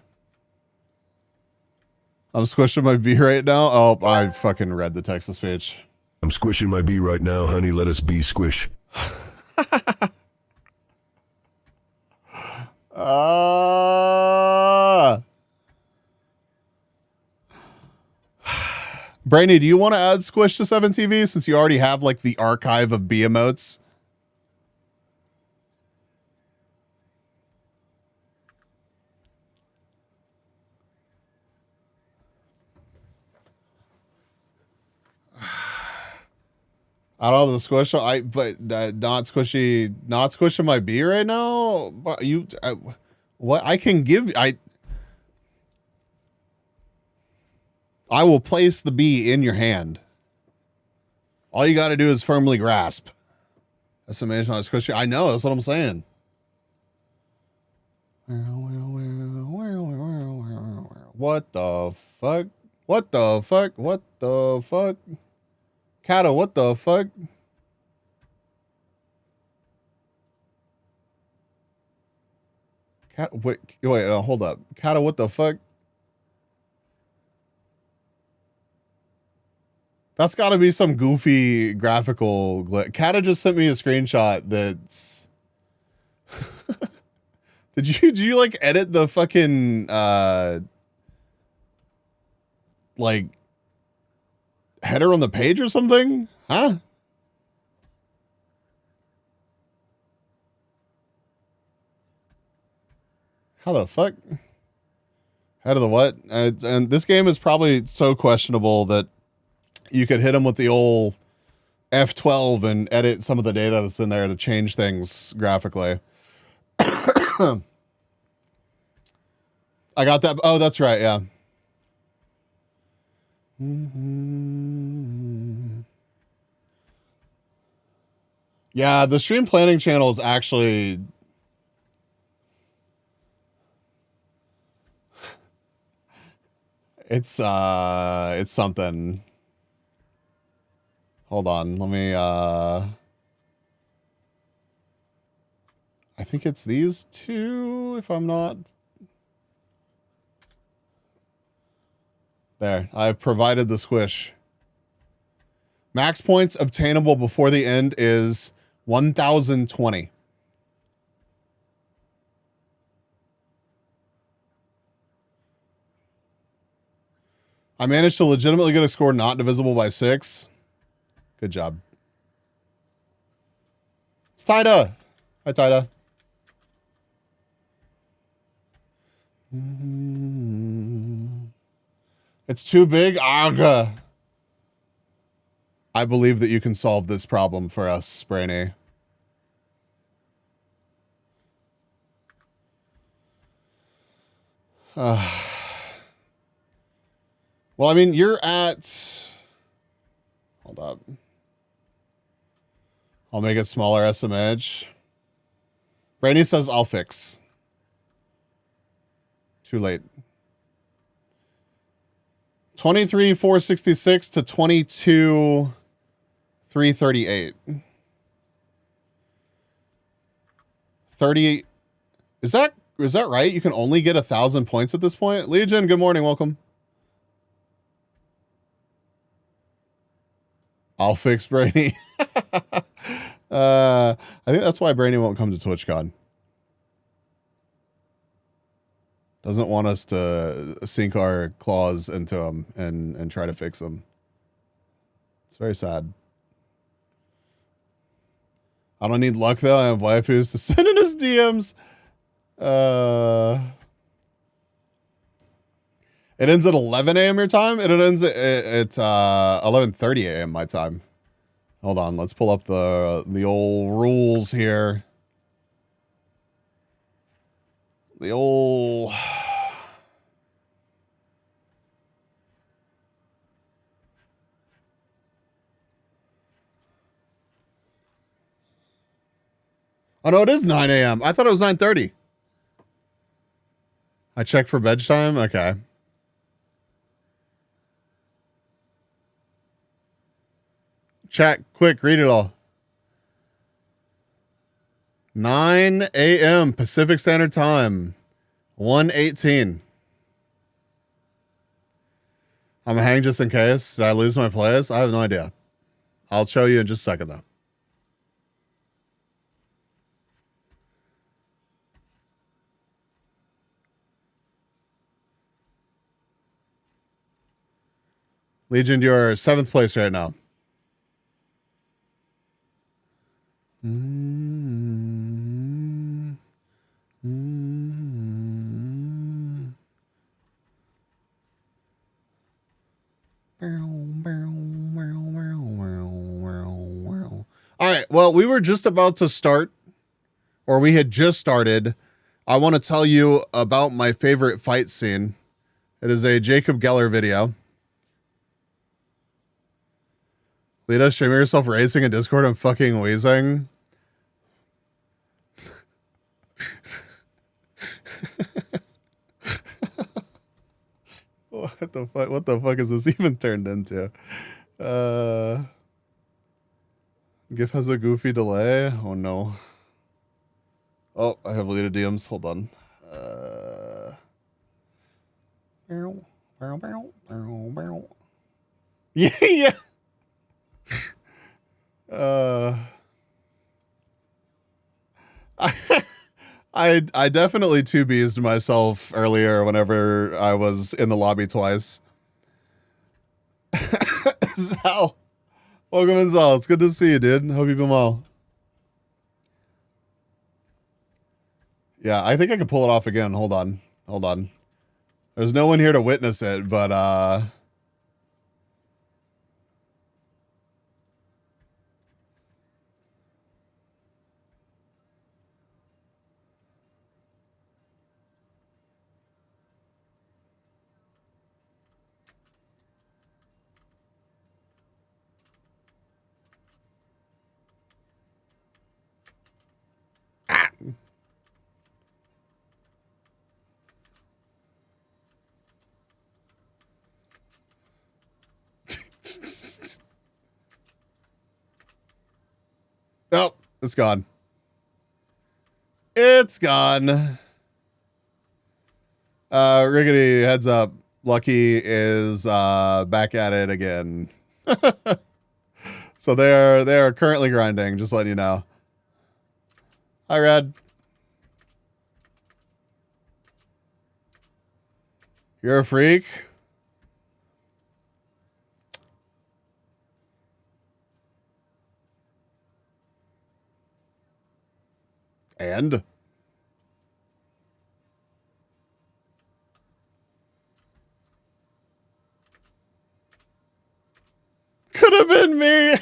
I'm squishing my B right now. Oh, I fucking read the text to speech. I'm squishing my B right now, honey. Let us be squish. Brainy, do you want to add Squish to 7TV since you already have like the archive of B emotes? I don't know the squish. Not squishing my B right now. What I can give I will place the B in your hand. All you got to do is firmly grasp. That's amazing. Not squishy. I know. That's what I'm saying. What the fuck? What the fuck? What the fuck? Kata, what the fuck? Wait, hold up. Kata, what the fuck? That's got to be some goofy graphical glitch. Kata just sent me a screenshot that's... Did you like edit the fucking like header on the page or something? Huh? How the fuck? Head of the what? And this game is probably so questionable that you could hit them with the old F12 and edit some of the data that's in there to change things graphically. I got that. Oh, that's right. Yeah. Yeah, the stream planning channel is actually... It's something. Hold on, let me I think it's these two, if I'm not. There, I've provided the squish. Max points obtainable before the end is 1,020. I managed to legitimately get a score not divisible by 6. Good job. It's Tida. Hi, Tida. It's too big. Aga. I believe that you can solve this problem for us, Brainy. Well, I mean, you're at... Hold up. I'll make it smaller SMH. Brainy says I'll fix. Too late. 23,466 to 22,338. 38. Is that right? You can only get 1,000 points at this point? Legion, good morning. Welcome. I'll fix Brainy. I think that's why Brainy won't come to TwitchCon. Doesn't want us to sink our claws into him and try to fix him. It's very sad. I don't need luck though. I have waifus to send in his DMs. It ends at 11 a.m. your time, and it ends at 11:30 a.m. my time. Hold on, let's pull up the old rules here. The old... Oh, no, it is 9 a.m. I thought it was 9:30. I checked for bedtime? Okay. Chat, quick, read it all. 9 a.m. Pacific Standard Time. 1:18. I'm gonna hang just in case. Did I lose my plays? I have no idea. I'll show you in just a second, though. Legion, you're 7th place right now. All right, well, we were just about to start, or we had just started. I want to tell you about my favorite fight scene. It is a Jacob Geller video. Lita, streaming yourself racing in Discord and fucking wheezing. What the fuck? What the fuck is this even turned into? GIF has a goofy delay. Oh no. Oh, I have Lita DMs. Hold on. Yeah, yeah. I definitely 2B's'd myself earlier whenever I was in the lobby twice. Zal. Welcome in, Zal. It's good to see you, dude. Hope you've been well. Yeah, I think I can pull it off again. Hold on. Hold on. There's no one here to witness it, but oh, it's gone. It's gone. Riggedy, heads up. Lucky is back at it again. So they are currently grinding, just letting you know. Hi, Red. You're a freak? And? Could have been me.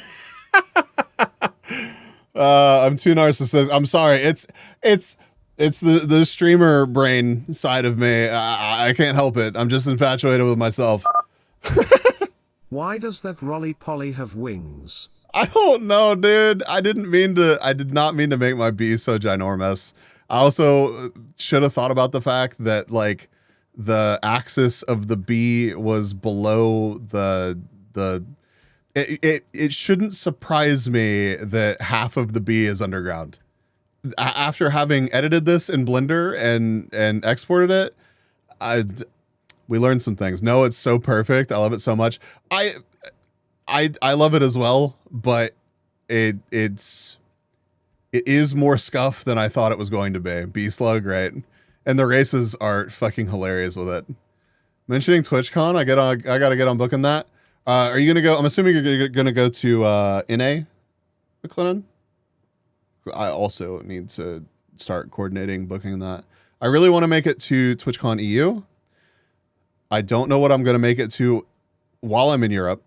I'm too narcissistic. I'm sorry. It's the streamer brain side of me. I can't help it. I'm just infatuated with myself. Why does that Rolly-Polly have wings? I don't know, dude. I did not mean to make my bee so ginormous. I also should have thought about the fact that like the axis of the bee was below it shouldn't surprise me that half of the bee is underground. After having edited this in Blender and exported it, we learned some things. No, it's so perfect. I love it so much. I love it as well, but it is more scuff than I thought it was going to be. Bee Slug, right? And the races are fucking hilarious with it. Mentioning TwitchCon, I gotta get on booking that. Are you gonna go? I'm assuming you're gonna go to NA, McLennan. I also need to start coordinating booking that. I really want to make it to TwitchCon EU. I don't know what I'm gonna make it to while I'm in Europe.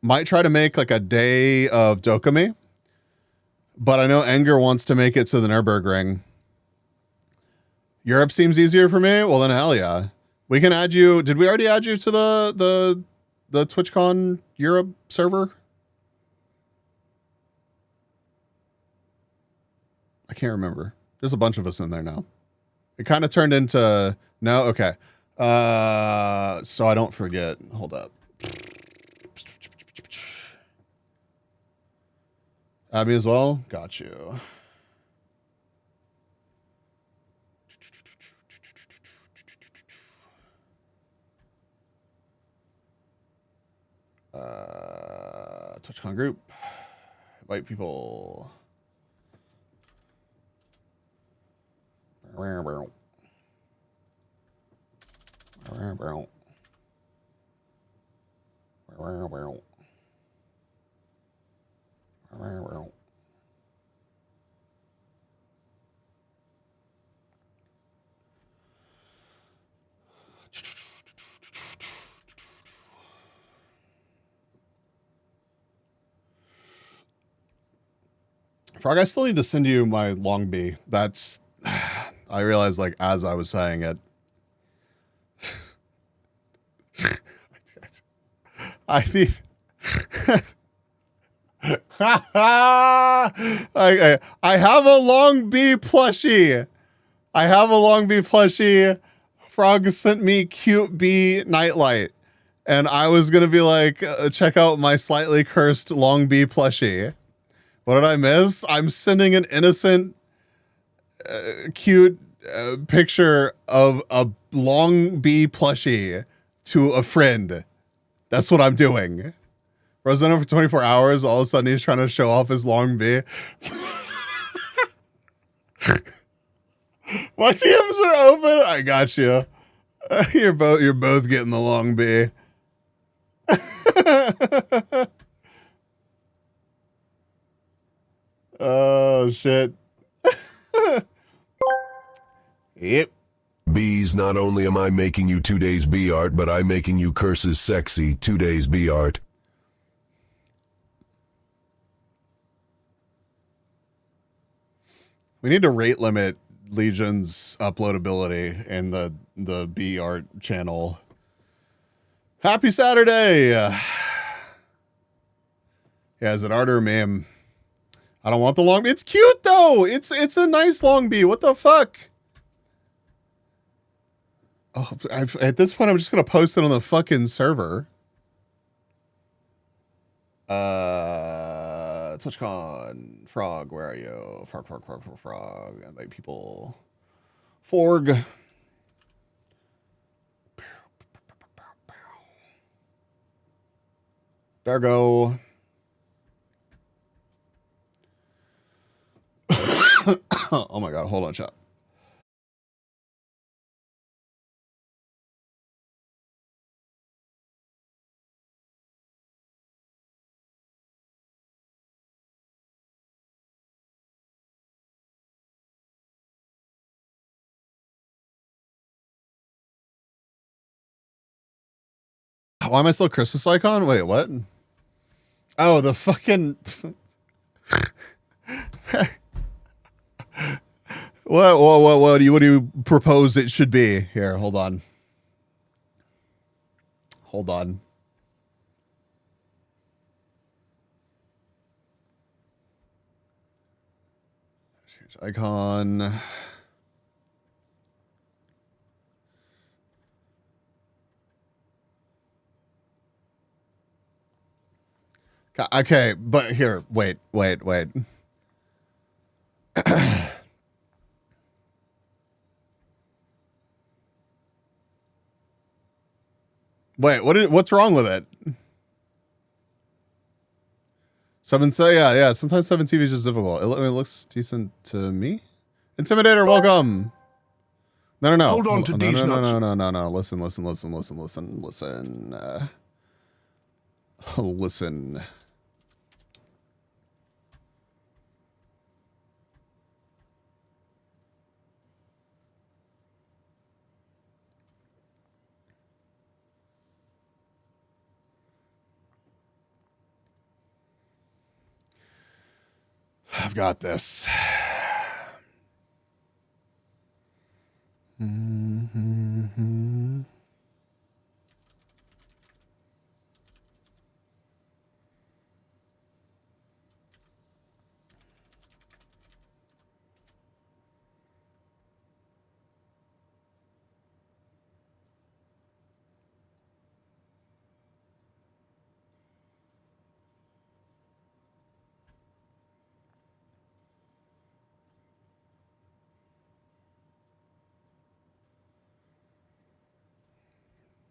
Might try to make like a day of Dokumi, but I know Enger wants to make it to the Nürburgring. Europe seems easier for me. Well, then hell yeah, we can add you. Did we already add you to the TwitchCon Europe server? I can't remember. There's a bunch of us in there now. It kind of turned into no. Okay, so I don't forget. Hold up. Abby as well? Got you. TwitchCon group. Invite people. Frog, I still need to send you my long bee. That's, I realized like as I was saying it. I need, I have a long bee plushie. I have a long bee plushie. Frog sent me cute bee nightlight. And I was going to be like, check out my slightly cursed long bee plushie. What did I miss? I'm sending an innocent, cute picture of a long bee plushie to a friend. That's what I'm doing. Rosanna for 24 hours, all of a sudden he's trying to show off his long bee. My DMs are open. I got you. You're both getting the long bee. Oh shit. Yep. Bees, not only am I making you 2 days bee art, but I'm making you curses sexy 2 days bee art. We need to rate limit Legion's uploadability in the bee art channel. Happy Saturday. Yeah, is it art or meme? I don't want the long bee. It's cute though. It's a nice long bee. What the fuck? Oh, at this point, I'm just gonna post it on the fucking server. TouchCon. Frog, where are you? Frog. Invite people. Forg. Dargo. Oh my god, hold on, chat. Why am I still Christmas icon? Wait, what? Oh, the fucking... what do you propose it should be? Here, hold on. Hold on. Icon. Okay, but here, wait. Wait, what's wrong with it? Yeah, sometimes 7TV is just difficult. It looks decent to me. Intimidator, welcome. No. Hold on to these nuts. No. Listen. Listen. I've got this.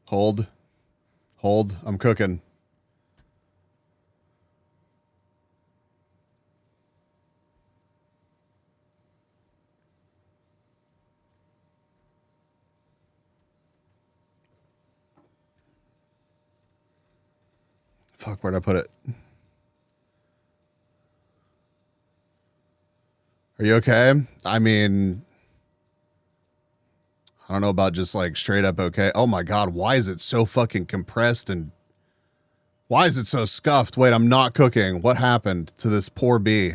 Hold. I'm cooking. Fuck, where'd I put it? Are you okay? I mean, I don't know about just like straight up okay. Oh my god, why is it so fucking compressed and why is it so scuffed? Wait, I'm not cooking. What happened to this poor bee?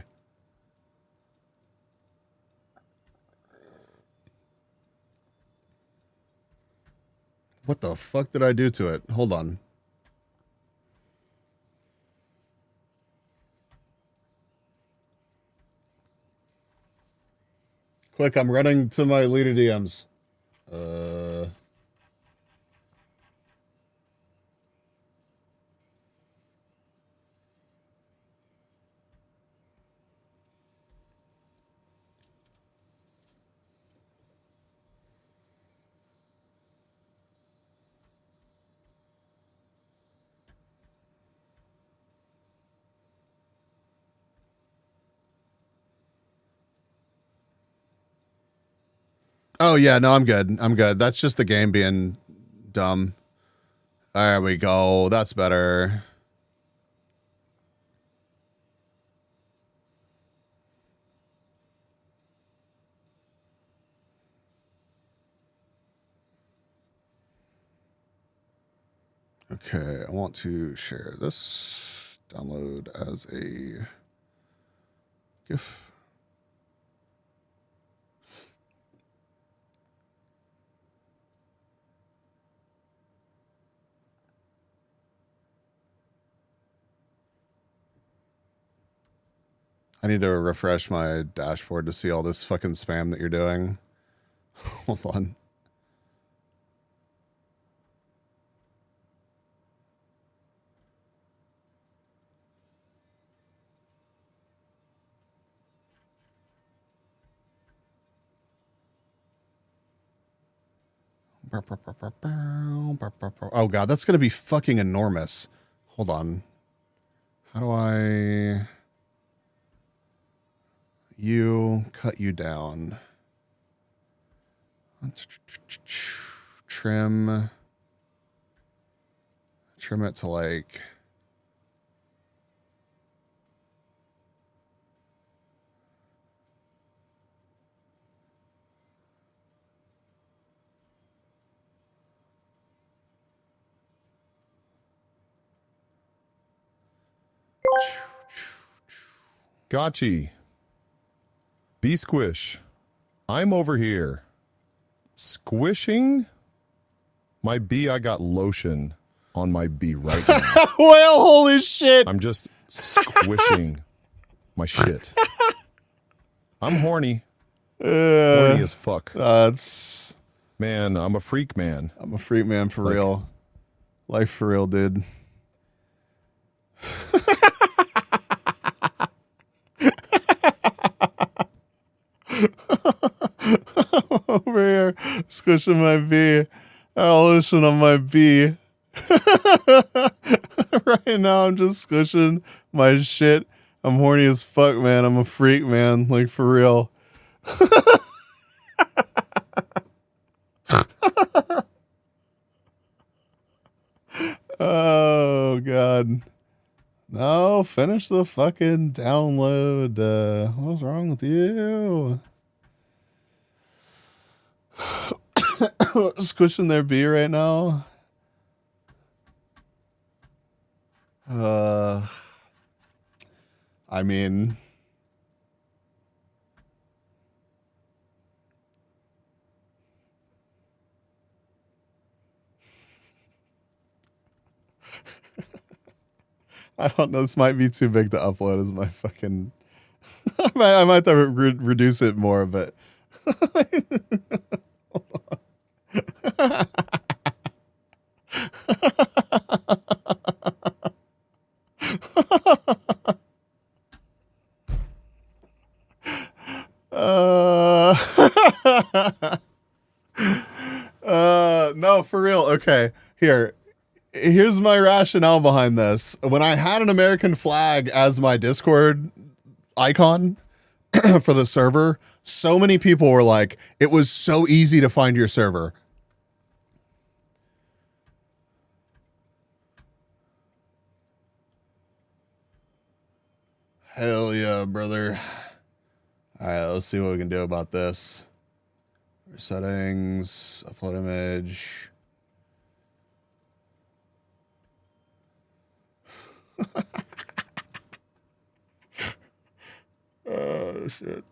What the fuck did I do to it? Hold on. Quick, I'm running to my leader DMs. Oh yeah, no, I'm good. That's just the game being dumb. There we go. That's better. Okay, I want to share this. Download as a GIF. I need to refresh my dashboard to see all this fucking spam that you're doing. Hold on. Oh god, that's gonna be fucking enormous. Hold on. How do I cut you down? Trim it to like Gotchi. B-Squish. I'm over here. Squishing my B. I got lotion on my B right now. Well, holy shit. I'm just squishing my shit. I'm horny. Horny as fuck. That's man, I'm a freak man. I'm a freak man for real. Life for real, dude. Over here, squishing my bee. Lotion on my bee. Right now, I'm just squishing my shit. I'm horny as fuck, man. I'm a freak, man. Like, for real. Oh, God. No, finish the fucking download. What's wrong with you? Squishing their bee right now. I mean, I don't know. This might be too big to upload as my fucking. I might have to reduce it more, but. No, for real. Okay, here's my rationale behind this. When I had an American flag as my Discord icon for the server, so many people were like, it was so easy to find your server. Hell yeah, brother. All right, let's see what we can do about this. Settings, upload image. Oh, shit.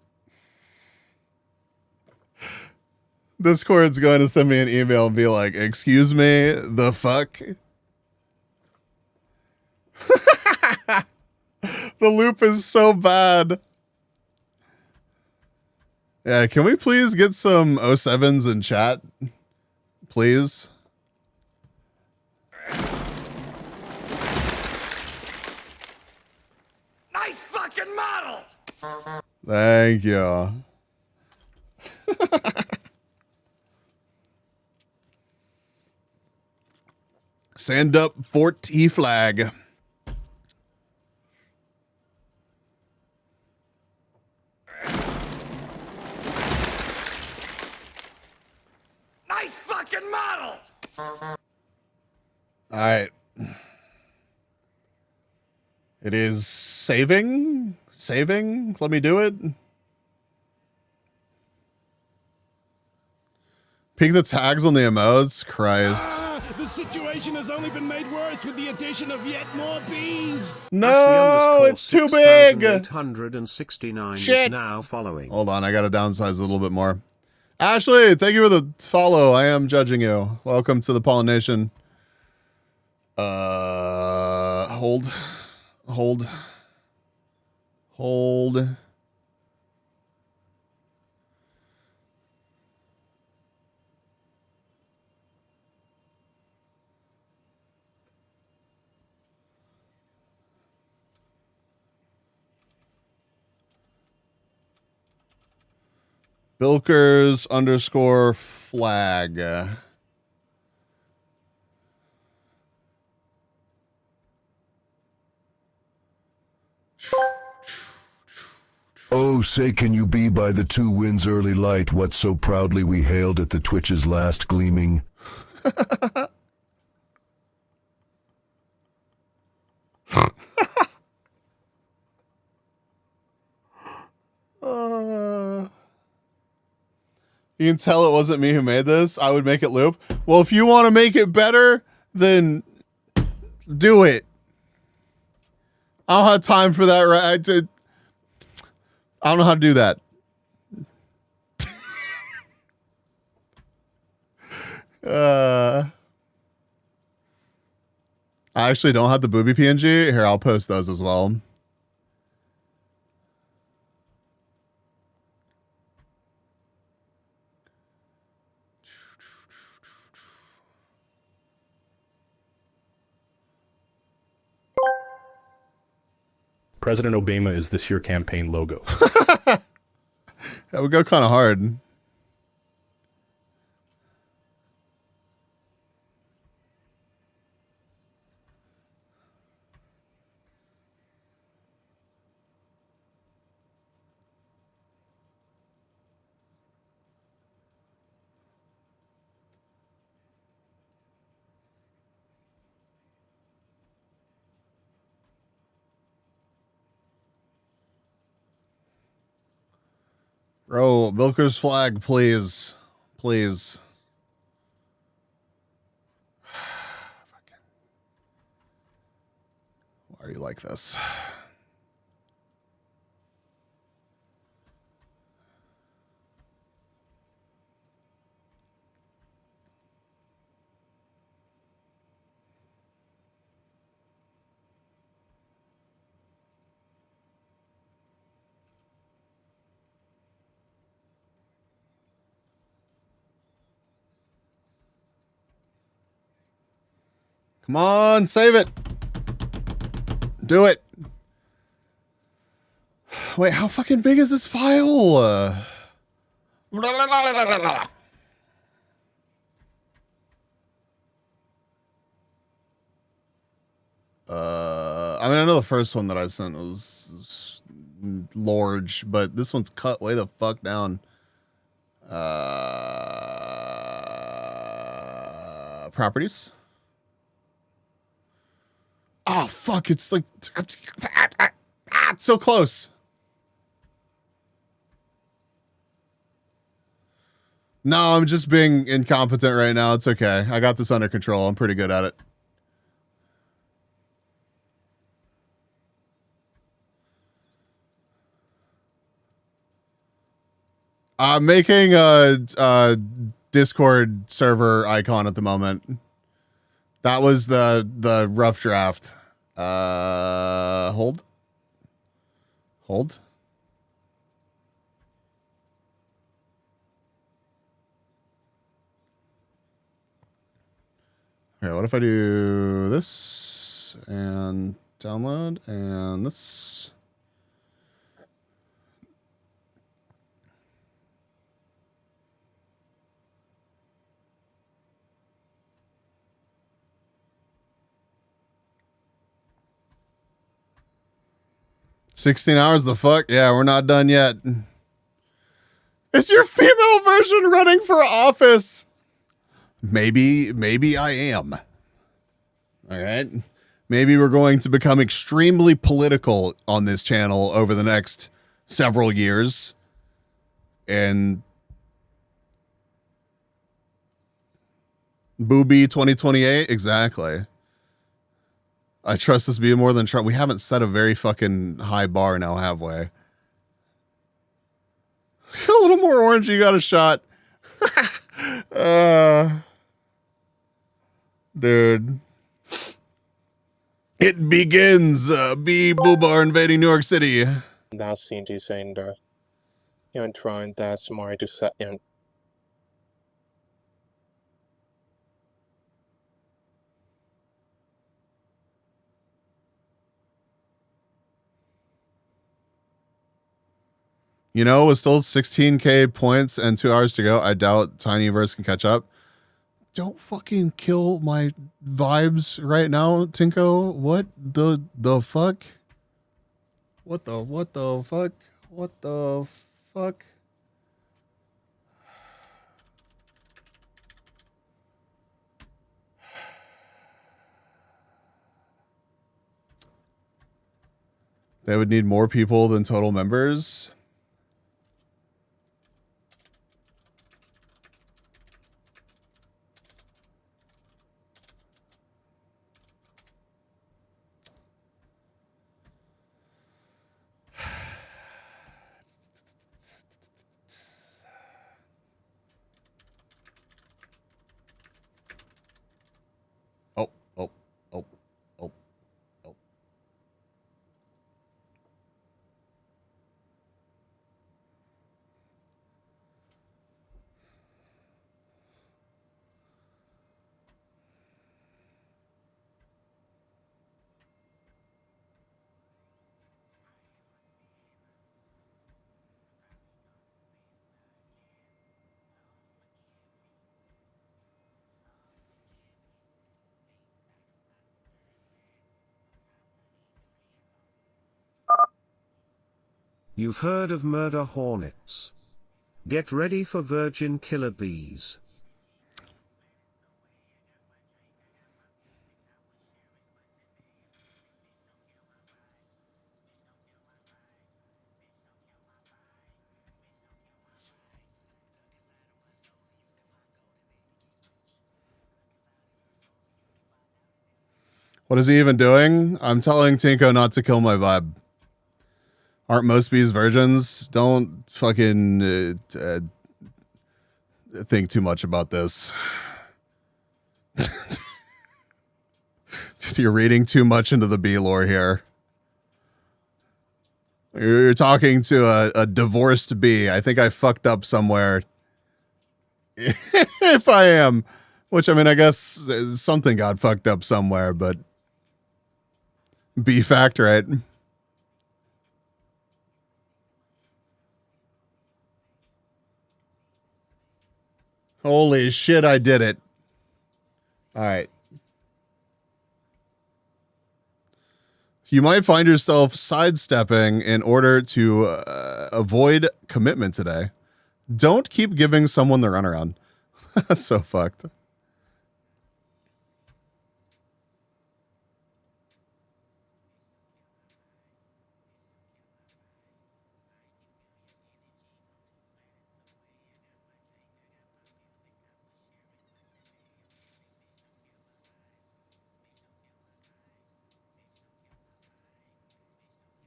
Discord's going to send me an email and be like, excuse me, the fuck? The loop is so bad. Yeah, can we please get some 07s in chat? Please? Nice fucking model! Thank you. Stand up Fort T flag. Nice fucking model! All right. It is saving. Let me do it. Peek the tags on the emotes. Christ. The situation has only been made worse with the addition of yet more bees. No, it's too big. 869 Shit. is now following. Hold on, I gotta downsize a little bit more. Ashley, thank you for the follow. I am judging you. Welcome to the pollination. Hold. Bilkers _ flag. Oh, say can you be by the 2 winds early light, what so proudly we hailed at the Twitch's last gleaming? You can tell it wasn't me who made this. I would make it loop. Well, if you want to make it better, then do it. I don't have time for that. Right? I don't know how to do that. I actually don't have the booby PNG. Here, I'll post those as well. President Obama is this your campaign logo? That would go kind of hard. Bro, Milker's flag, please. Please. Why are you like this? Come on, save it. Do it. Wait, how fucking big is this file? I mean, I know the first one that I sent was large, but this one's cut way the fuck down. Properties. Oh, fuck. It's like... it's so close. No, I'm just being incompetent right now. It's okay. I got this under control. I'm pretty good at it. I'm making a Discord server icon at the moment. That was the rough draft. Hold. Okay, what if I do this and download and this? $16 hours, the fuck? Yeah, we're not done yet. Is your female version running for office? Maybe I am. All right. Maybe we're going to become extremely political on this channel over the next several years. And Booby 2028, exactly. I trust this to be more than Trump. We haven't set a very fucking high bar now, have we? A little more orange, you got a shot. Dude. It begins. B. Boobar invading New York City. That seems to saying that you're trying that smart to set in. You know, with still 16k points and 2 hours to go, I doubt Tinyverse can catch up. Don't fucking kill my vibes right now, Tinko. What the fuck? What the fuck? What the fuck? They would need more people than total members. Oh, oh, oh, oh, oh. You've heard of murder hornets. Get ready for virgin killer bees. What is he even doing? I'm telling Tinko not to kill my vibe. Aren't most bees virgins? Don't fucking think too much about this. You're reading too much into the bee lore here. You're talking to a divorced bee. I think I fucked up somewhere. If I am. Which, I mean, I guess something got fucked up somewhere, but bee fact, right? Holy shit, I did it. All right. You might find yourself sidestepping in order to avoid commitment today. Don't keep giving someone the runaround. That's so fucked.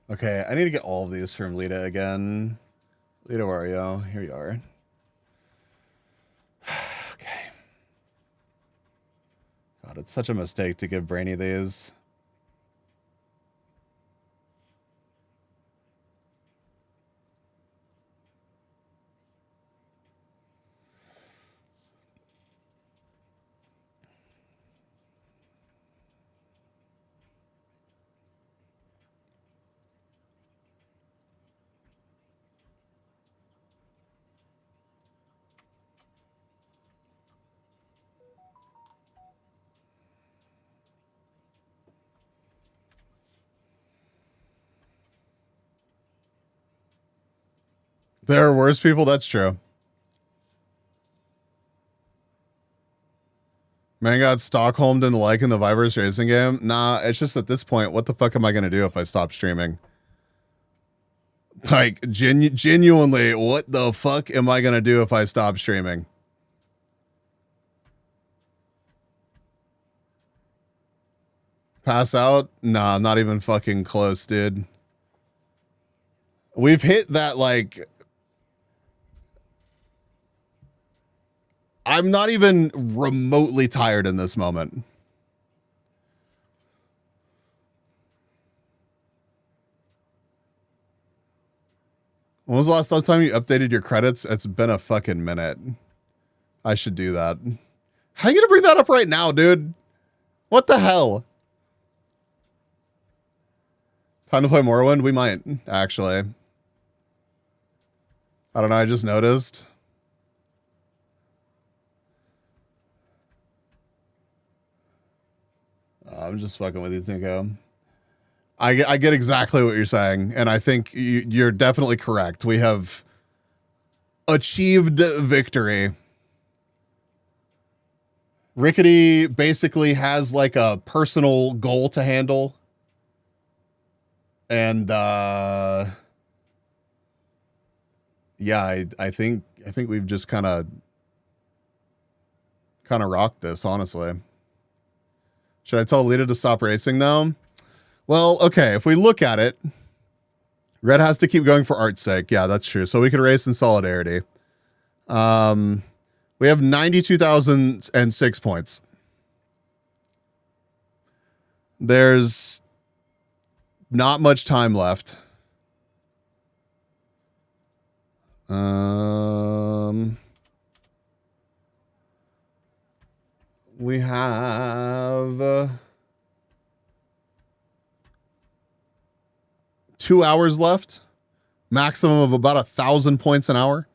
Okay, I need to get all of these from Lita again. Lita, where are you? Here you are. Okay. God, it's such a mistake to give Brainy these. There are worse people, that's true. Man got Stockholmed into liking the Viverse racing game. Nah, it's just at this point, what the fuck am I going to do if I stop streaming? Like, genuinely, what the fuck am I going to do if I stop streaming? Pass out? Nah, not even fucking close, dude. We've hit that, like... I'm not even remotely tired in this moment. When was the last time you updated your credits? It's been a fucking minute. I should do that. How are you gonna bring that up right now, dude? What the hell? Time to play Morrowind? We might, actually. I don't know, I just noticed. I'm just fucking with you, Tinko. I get exactly what you're saying, and I think you're definitely correct. We have achieved victory. Rickety basically has like a personal goal to handle. And yeah, I think we've just kind of rocked this, honestly. Should I tell Lita to stop racing now? Well, okay, if we look at it, Red has to keep going for art's sake. Yeah, that's true. So we could race in solidarity. We have 92,006 points. There's not much time left. We have 2 hours left. Maximum of about 1,000 points an hour.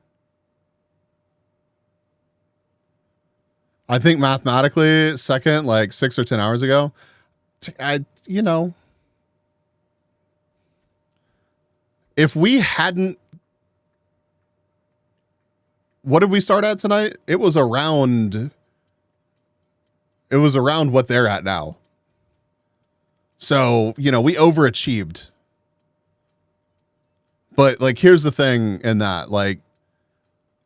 I think mathematically second, like 6 or 10 hours ago. You know, if we hadn't, what did we start at tonight? It was around what they're at now. So, you know, we overachieved. But like, here's the thing in that, like,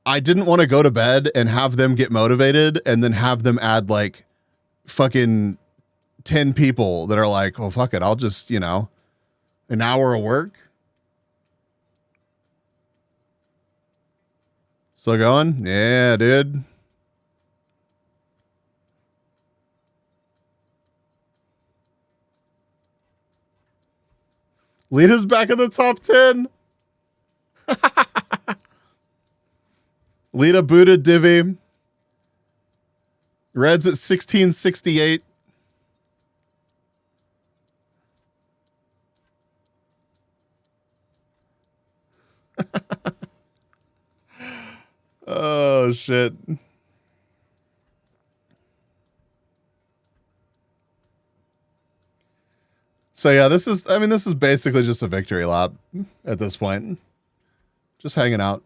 I didn't want to go to bed and have them get motivated and then have them add like fucking 10 people that are like, oh, fuck it. I'll just, you know, an hour of work. Still going? Yeah, dude. Lita's back in the top 10. Lita booted Divi. Red's at 1668. Oh, shit. So yeah, this is basically just a victory lap at this point. Just hanging out.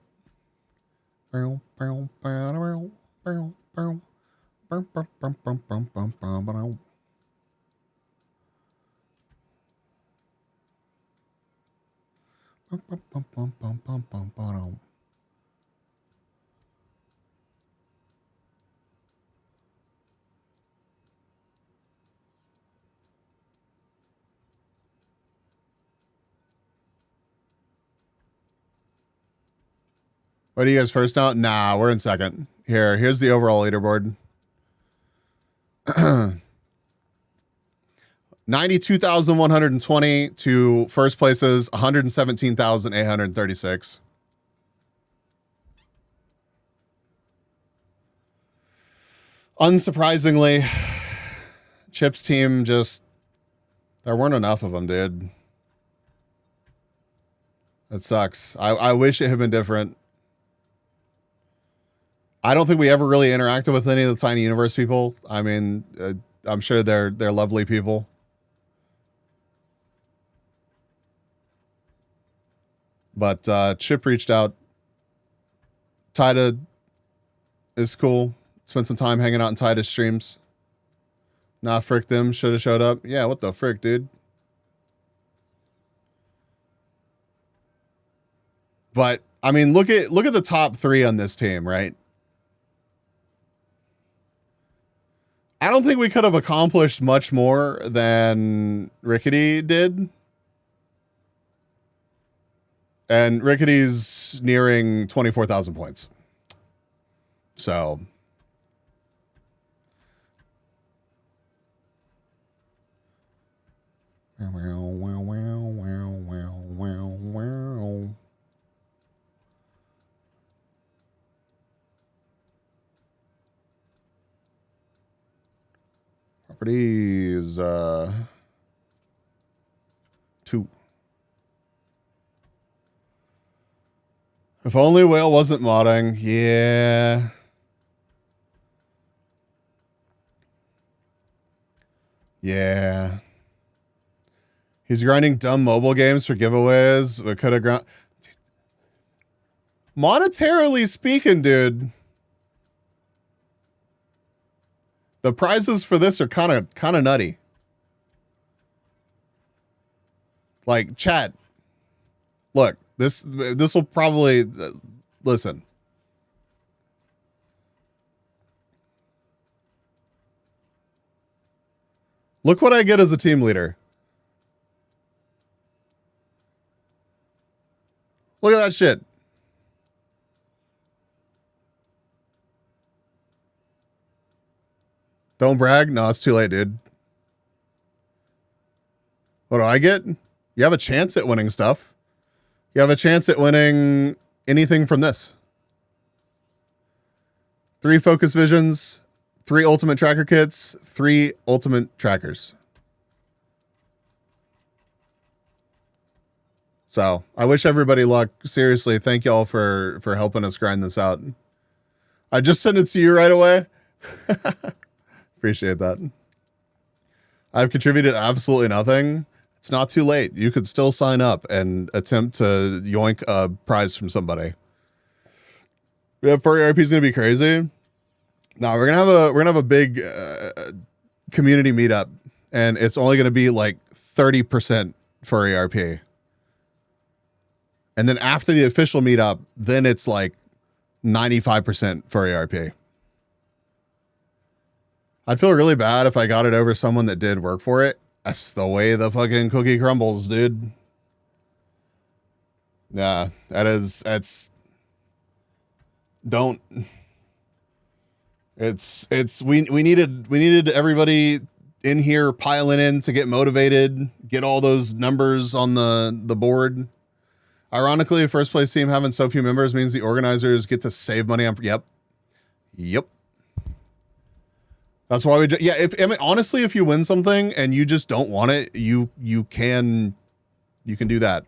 What are you guys first out? Nah, we're in second. Here's the overall leaderboard. 92,120 to first places, 117,836. Unsurprisingly, Chip's team just, there weren't enough of them, dude. It sucks. I wish it had been different. I don't think we ever really interacted with any of the Tiny Universe people. I mean, I'm sure they're lovely people. But Chip reached out. Tida is cool. Spent some time hanging out in Tida's streams. Nah, frick them. Should have showed up. Yeah, what the frick, dude? But I mean, look at the top 3 on this team, right? I don't think we could have accomplished much more than Rickety did. And Rickety's nearing 24,000 points. So. Properties, 2. If only Whale wasn't modding. Yeah. Yeah. He's grinding dumb mobile games for giveaways. We could have ground. Monetarily speaking, dude, the prizes for this are kind of nutty. Like, chat. Look, this will probably listen. Look what I get as a team leader. Look at that shit. Don't brag. No, it's too late, dude. What do I get? You have a chance at winning stuff. You have a chance at winning anything from this. 3 focus visions, 3 ultimate tracker kits, 3 ultimate trackers. So I wish everybody luck. Seriously, thank y'all for helping us grind this out. I just sent it to you right away. Appreciate that. I've contributed absolutely nothing. It's not too late. You could still sign up and attempt to yoink a prize from somebody. Yeah, furry RP is gonna be crazy. No, we're gonna have a big community meetup, and it's only gonna be like 30% furry RP. And then after the official meetup, then it's like 95% furry RP. I'd feel really bad if I got it over someone that did work for it. That's the way the fucking cookie crumbles, dude. Yeah, we needed everybody in here piling in to get motivated, get all those numbers on the board. Ironically, first place team having so few members means the organizers get to save money on. Yep. That's why honestly, if you win something and you just don't want it, you can do that.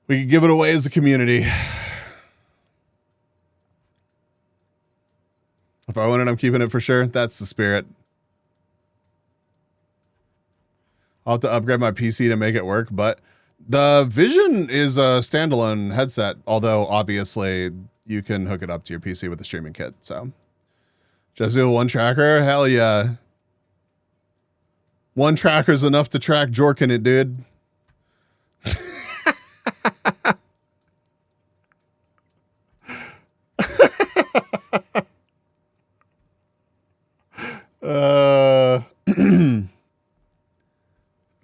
We can give it away as a community. If I win it, I'm keeping it for sure. That's the spirit. I'll have to upgrade my PC to make it work, but the Vision is a standalone headset, although obviously you can hook it up to your PC with the streaming kit. So just do 1 tracker. Hell yeah. 1 tracker is enough to track Jork in it, dude.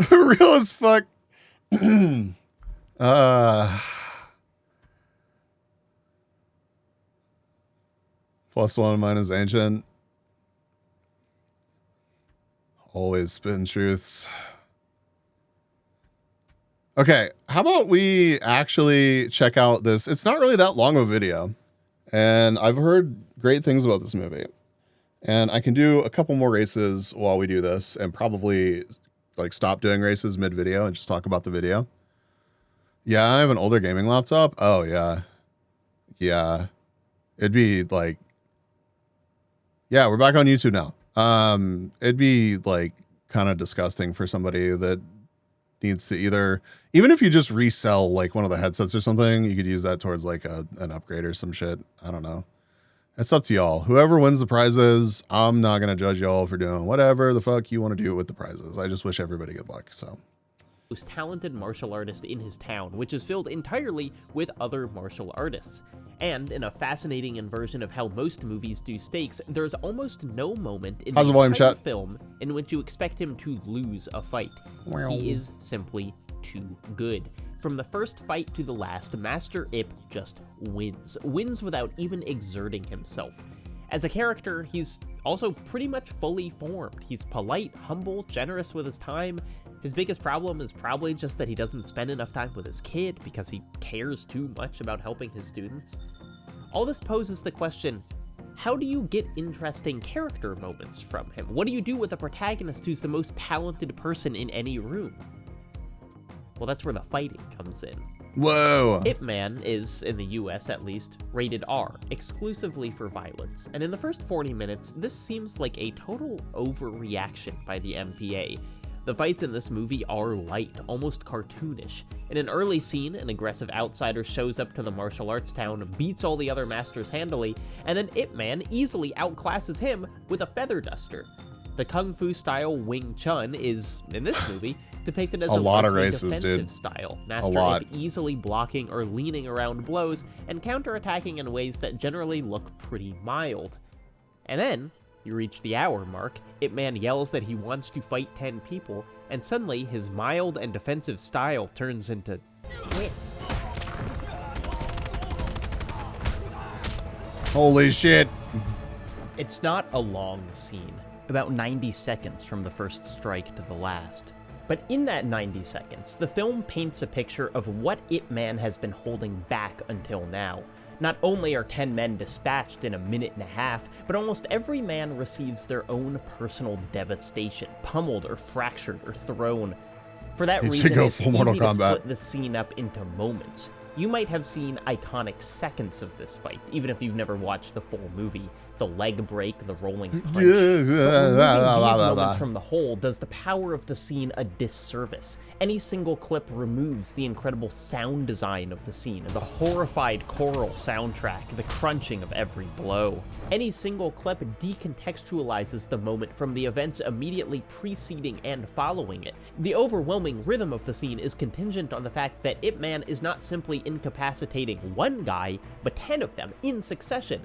Real as fuck. +1 of mine is ancient. Always spin truths. Okay, how about we actually check out this? It's not really that long of a video, and I've heard great things about this movie. And I can do a couple more races while we do this, and probably like stop doing races mid-video and just talk about the video. Yeah, I have an older gaming laptop. Oh yeah. Yeah. It'd be like, yeah, we're back on YouTube now. It'd be like kind of disgusting for somebody that needs to even if you just resell like one of the headsets or something, you could use that towards like an upgrade or some shit. I don't know. It's up to y'all. Whoever wins the prizes, I'm not going to judge y'all for doing whatever the fuck you want to do with the prizes. I just wish everybody good luck. So, most talented martial artist in his town, which is filled entirely with other martial artists. And in a fascinating inversion of how most movies do stakes, there's almost no moment in the entire film in which you expect him to lose a fight. He is simply too good. From the first fight to the last, Master Ip just wins without even exerting himself. As a character, he's also pretty much fully formed. He's polite, humble, generous with his time. His biggest problem is probably just that he doesn't spend enough time with his kid because he cares too much about helping his students. All this poses the question, how do you get interesting character moments from him? What do you do with a protagonist who's the most talented person in any room? Well, that's where the fighting comes in. Whoa! Ip Man is, in the US at least, rated R, exclusively for violence. And in the first 40 minutes, this seems like a total overreaction by the MPA. The fights in this movie are light, almost cartoonish. In an early scene, an aggressive outsider shows up to the martial arts town, beats all the other masters handily, and then Ip Man easily outclasses him with a feather duster. The Kung Fu style Wing Chun is, in this movie, depicted as a lot of largely races, defensive dude. style. A Master lot. Ip easily blocking or leaning around blows and counterattacking in ways that generally look pretty mild. And then, you reach the hour mark, Ip Man yells that he wants to fight 10 people, and suddenly his mild and defensive style turns into this. Holy shit. It's not a long scene, about 90 seconds from the first strike to the last. But in that 90 seconds, the film paints a picture of what Ip Man has been holding back until now. Not only are 10 men dispatched in a minute and a half, but almost every man receives their own personal devastation, pummeled or fractured or thrown. For that reason, it's easy to split the scene up into moments. You might have seen iconic seconds of this fight, even if you've never watched the full movie. The leg break, the rolling punch. But removing these moments from the whole does the power of the scene a disservice. Any single clip removes the incredible sound design of the scene, the horrified choral soundtrack, the crunching of every blow. Any single clip decontextualizes the moment from the events immediately preceding and following it. The overwhelming rhythm of the scene is contingent on the fact that Ip Man is not simply incapacitating one guy, but 10 of them in succession.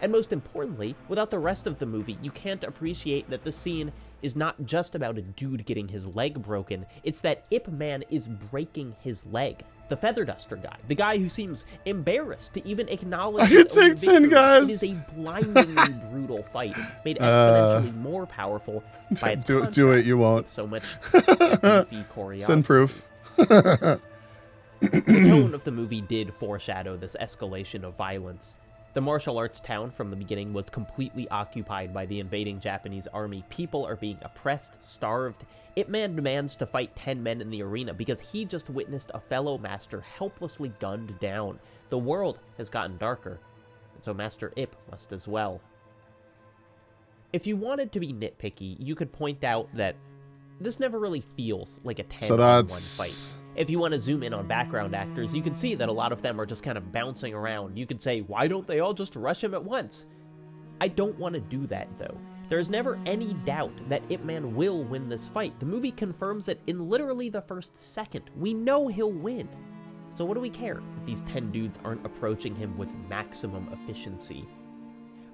And most importantly, without the rest of the movie, you can't appreciate that the scene is not just about a dude getting his leg broken, it's that Ip Man is breaking his leg. The feather duster guy, the guy who seems embarrassed to even acknowledge his own victory. It is a blindingly brutal fight, made exponentially more powerful by its do it, you won't. So much beefy choreography. Send proof. The tone of the movie did foreshadow this escalation of violence. The martial arts town from the beginning was completely occupied by the invading Japanese army. People are being oppressed, starved. Ip Man demands to fight 10 men in the arena because he just witnessed a fellow master helplessly gunned down. The world has gotten darker, and so Master Ip must as well. If you wanted to be nitpicky, you could point out that this never really feels like a 10-on-1 fight. If you want to zoom in on background actors, you can see that a lot of them are just kind of bouncing around. You could say, why don't they all just rush him at once? I don't want to do that, though. There's never any doubt that Ip Man will win this fight. The movie confirms it in literally the first second. We know he'll win. So what do we care if these 10 dudes aren't approaching him with maximum efficiency?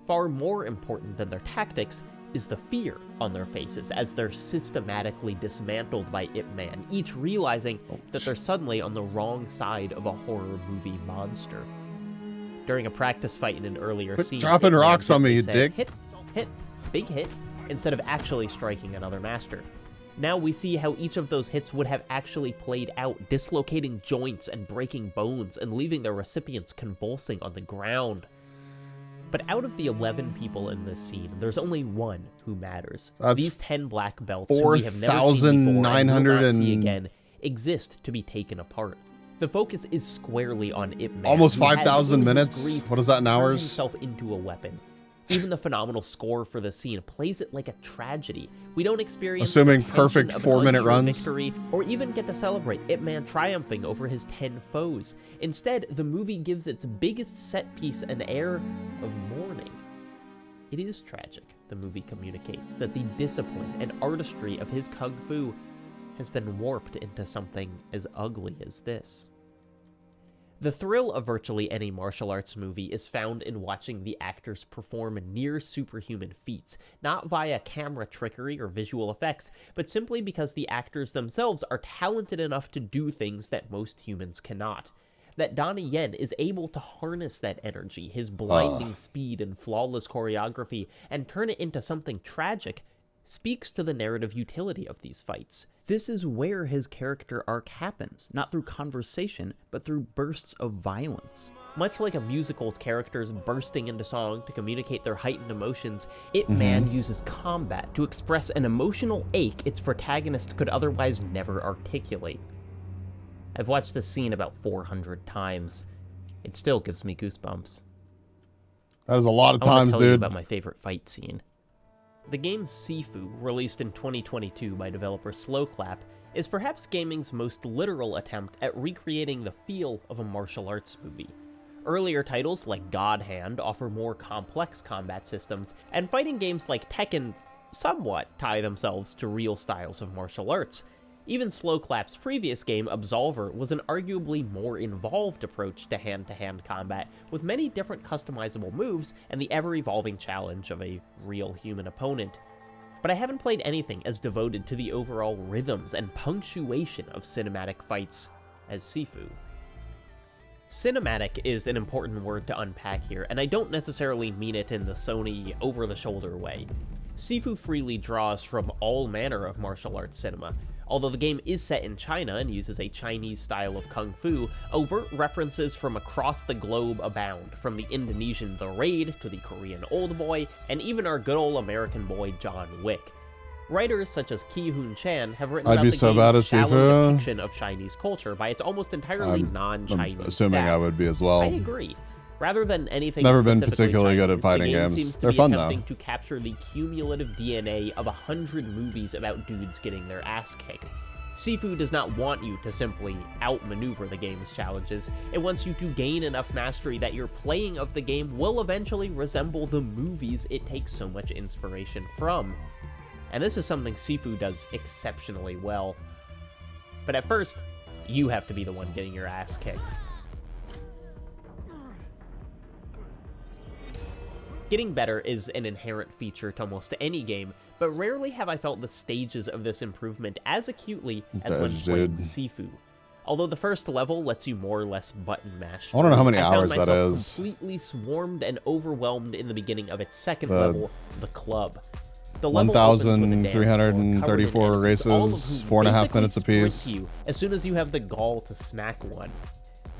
Far more important than their tactics is the fear on their faces as they're systematically dismantled by Ip Man, each realizing that they're suddenly on the wrong side of a horror movie monster. During a practice fight in an earlier scene, dropping rocks on me, you dick. Hit, hit, big hit, instead of actually striking another master. Now we see how each of those hits would have actually played out, dislocating joints and breaking bones and leaving their recipients convulsing on the ground. But out of the 11 people in this scene, there's only one who matters. These 10 black belts who we have never seen before and will not see again exist to be taken apart. The focus is squarely on Ip Man. Almost 5,000 minutes? What is that in hours? Himself into a weapon. Even the phenomenal score for the scene plays it like a tragedy. We don't experience assuming perfect 4-minute runs victory, or even get to celebrate Ip Man triumphing over his 10 foes. Instead, the movie gives its biggest set piece an air of mourning. It is tragic, the movie communicates, that the discipline and artistry of his kung fu has been warped into something as ugly as this. The thrill of virtually any martial arts movie is found in watching the actors perform near superhuman feats, not via camera trickery or visual effects, but simply because the actors themselves are talented enough to do things that most humans cannot. That Donnie Yen is able to harness that energy, his blinding speed and flawless choreography, and turn it into something tragic, speaks to the narrative utility of these fights. This is where his character arc happens, not through conversation, but through bursts of violence. Much like a musical's characters bursting into song to communicate their heightened emotions, Ip Man uses combat to express an emotional ache its protagonist could otherwise never articulate. I've watched this scene about 400 times. It still gives me goosebumps. That is a lot of I wanna times, tell you dude. about my favorite fight scene. The game Sifu, released in 2022 by developer Slowclap, is perhaps gaming's most literal attempt at recreating the feel of a martial arts movie. Earlier titles like God Hand offer more complex combat systems, and fighting games like Tekken somewhat tie themselves to real styles of martial arts. Even Slowclap's previous game, Absolver, was an arguably more involved approach to hand-to-hand combat, with many different customizable moves and the ever-evolving challenge of a real human opponent. But I haven't played anything as devoted to the overall rhythms and punctuation of cinematic fights as Sifu. Cinematic is an important word to unpack here, and I don't necessarily mean it in the Sony over-the-shoulder way. Sifu freely draws from all manner of martial arts cinema. Although the game is set in China and uses a Chinese style of kung fu, overt references from across the globe abound, from the Indonesian The Raid to the Korean Oldboy, and even our good old American boy John Wick. Writers such as Ki-Hoon Chan have written about the game's shallow depiction of Chinese culture by its almost entirely non-Chinese I'm assuming staff. I would be as well. I agree. Rather than anything Never been specifically particularly good Chinese, at fighting the game games. seems to They're be fun, though. attempting to capture the cumulative DNA of 100 movies about dudes getting their ass kicked. Sifu does not want you to simply outmaneuver the game's challenges. It wants you to gain enough mastery that your playing of the game will eventually resemble the movies it takes so much inspiration from. And this is something Sifu does exceptionally well. But at first, you have to be the one getting your ass kicked. Getting better is an inherent feature to almost any game, but rarely have I felt the stages of this improvement as acutely as when playing Sifu. Although the first level lets you more or less button mash. I don't know how many I found hours that myself is. Completely swarmed and overwhelmed in the beginning of its second level, the club. The level opens with a dance floor covered in 1,334 enemies, all of races, whom 4.5 basically minutes apiece. sprint you as soon as you have the gall to smack one.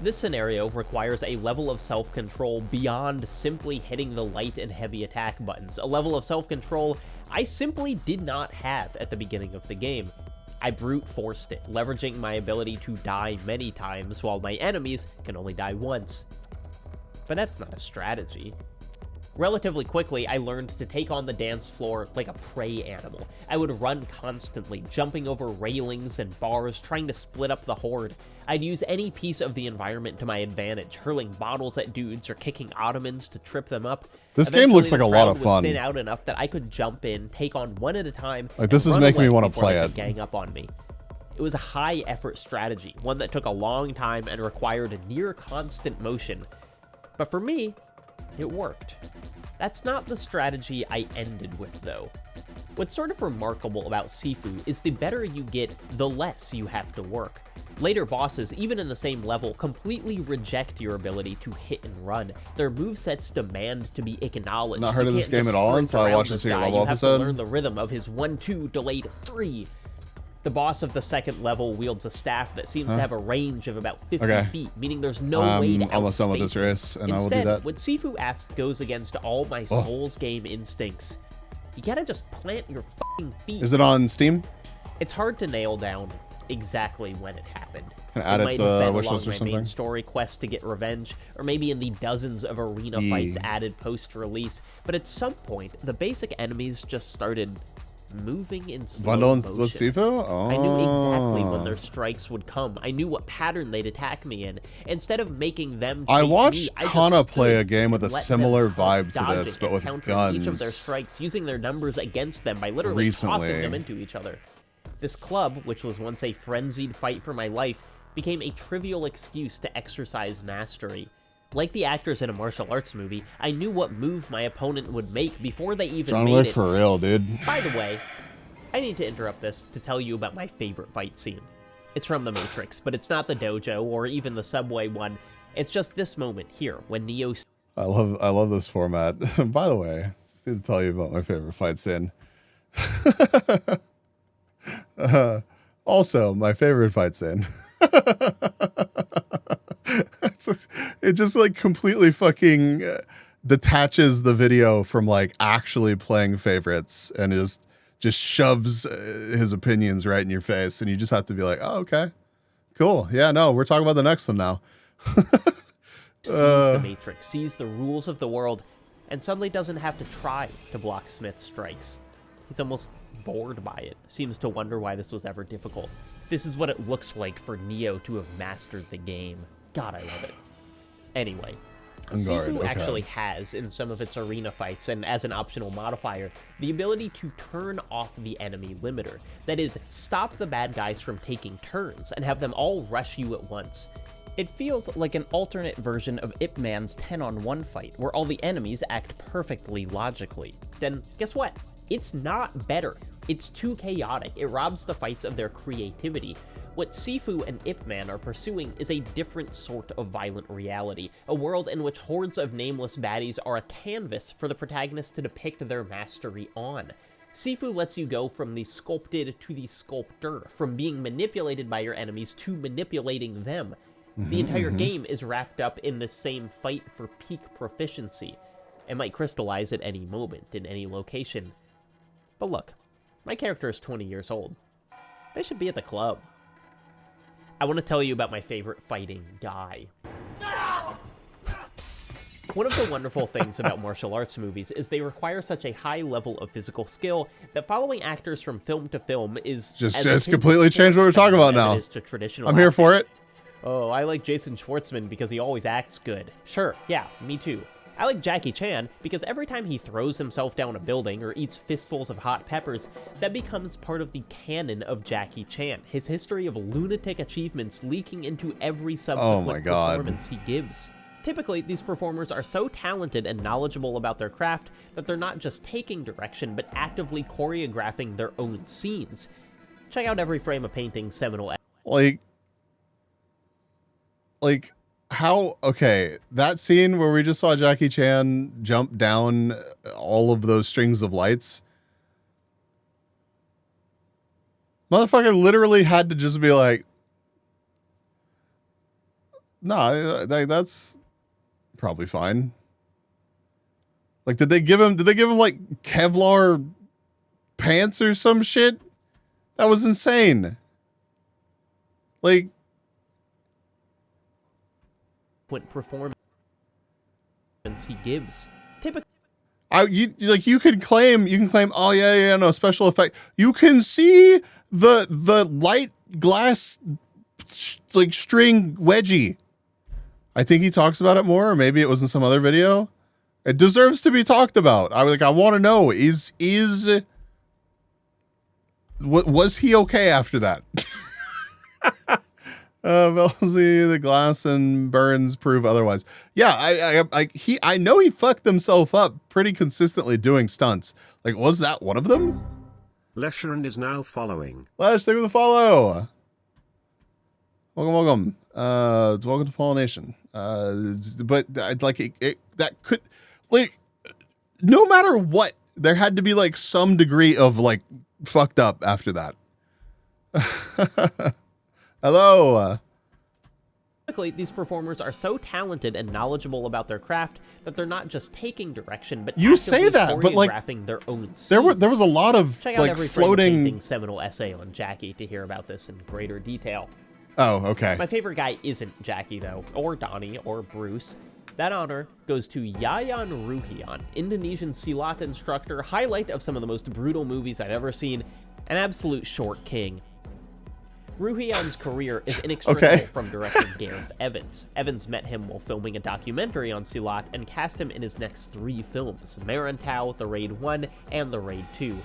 This scenario requires a level of self-control beyond simply hitting the light and heavy attack buttons, a level of self-control I simply did not have at the beginning of the game. I brute forced it, leveraging my ability to die many times while my enemies can only die once. But that's not a strategy. Relatively quickly, I learned to take on the dance floor like a prey animal. I would run constantly, jumping over railings and bars, trying to split up the horde. I'd use any piece of the environment to my advantage, hurling bottles at dudes or kicking ottomans to trip them up. This game looks like a lot of Would fun. thin out enough that I could jump in, take on one at a time, Like, this and is run making me away wanna before play they could it. gang up on me. It was a high-effort strategy, one that took a long time and required a near-constant motion. But for me, it worked. That's not the strategy I ended with, though. What's sort of remarkable about Sifu is the better you get, the less you have to work. Later bosses, even in the same level, completely reject your ability to hit and run. Their movesets demand to be acknowledged. Not heard of You this can't game at just all sprint until I around watched the this secret guy. level You have to episode. learn the rhythm of his 1-2 delayed 3. The boss of the second level wields a staff that seems to have a range of about 50 feet, meaning there's no way to almost done with this outspace it. race, and I will do Instead, that. what Sifu asks goes against all my Souls game instincts. You gotta just plant your fucking feet. Is it on Steam? It's hard to nail down exactly when it happened. Can I add it might to have been wish along list or my something? main story quest to get revenge, or maybe in the dozens of arena fights added post-release. But at some point, the basic enemies just started moving in slow Bundle motion. with Sifu? Oh. I knew exactly when their strikes would come. I knew what pattern they'd attack me in. Instead of making them I chase watched me, I just Kana play stood a game with a and let similar them vibe to dodge this, it but and with counter each of their guns. strikes, using their numbers against them by literally Recently. tossing them into each other. This club, which was once a frenzied fight for my life, became a trivial excuse to exercise mastery. Like the actors in a martial arts movie, I knew what move my opponent would make before they even John made Wick it. for real, dude. By the way, I need to interrupt this to tell you about my favorite fight scene. It's from The Matrix, but it's not the dojo or even the subway one. It's just this moment here when Neo... I love this format. By the way, just need to tell you about my favorite fight scene. Also, my favorite fight scene. It just like completely fucking detaches the video from like actually playing favorites, and it just shoves his opinions right in your face, and you just have to be like, oh, okay, Cool. Yeah, no, we're talking about the next one now. Sees the Matrix, sees the rules of the world, and suddenly doesn't have to try to block Smith's strikes. He's almost bored by it, seems to wonder why this was ever difficult. This is what it looks like for Neo to have mastered the game. God, I love it. Anyway, Sifu actually has, in some of its arena fights, and as an optional modifier, the ability to turn off the enemy limiter. That is, stop the bad guys from taking turns, and have them all rush you at once. It feels like an alternate version of Ip Man's 10-on-1 fight, where all the enemies act perfectly logically. Then, guess what? It's not better. It's too chaotic. It robs the fights of their creativity. What Sifu and Ip Man are pursuing is a different sort of violent reality, a world in which hordes of nameless baddies are a canvas for the protagonist to depict their mastery on. Sifu lets you go from the sculpted to the sculptor, from being manipulated by your enemies to manipulating them. The entire game is wrapped up in the same fight for peak proficiency. It might crystallize at any moment, in any location. But look, my character is 20 years old. They should be at the club. I want to tell you about my favorite fighting guy. One of the wonderful things about martial arts movies is they require such a high level of physical skill that following actors from film to film is just completely changed what we're talking about now. I'm here for it. Oh, I like Jason Schwartzman because he always acts good. Sure, yeah, me too. I like Jackie Chan because every time he throws himself down a building or eats fistfuls of hot peppers, that becomes part of the canon of Jackie Chan, his history of lunatic achievements leaking into every subsequent performance he gives. Typically, these performers are so talented and knowledgeable about their craft that they're not just taking direction, but actively choreographing their own scenes. Check out Every Frame of Painting's seminal... Like, how, okay, that scene where we just saw Jackie Chan jump down all of those strings of lights, motherfucker literally had to just be like, nah, that's probably fine. Like, did they give him like Kevlar pants or some shit? That was insane. Like, performance he gives. Typically, you can claim, oh yeah, no special effect. You can see the light glass like string wedgie. I think he talks about it more, or maybe it was in some other video. It deserves to be talked about. I want to know, was he okay after that? Velzy, the glass and burns prove otherwise. Yeah, I know he fucked himself up pretty consistently doing stunts. Like, was that one of them? Lesherin is now following. Lesh, thank you for the follow. Welcome. Welcome to Pollination. But that could, like, no matter what, there had to be like some degree of like fucked up after that. Hello. Typically, these performers are so talented and knowledgeable about their craft that they're not just taking direction, but you say that, but like their own scenes. There was a lot of Check out like Every floating seminal essay on Jackie to hear about this in greater detail. Oh, okay. My favorite guy isn't Jackie though, or Donnie, or Bruce. That honor goes to Yayan Ruhian, Indonesian Silat instructor, highlight of some of the most brutal movies I've ever seen, an absolute short king. Ruhian's career is inextricable from director Gareth Evans. Evans met him while filming a documentary on Silat and cast him in his next 3 films, Marantau, The Raid 1, and The Raid 2.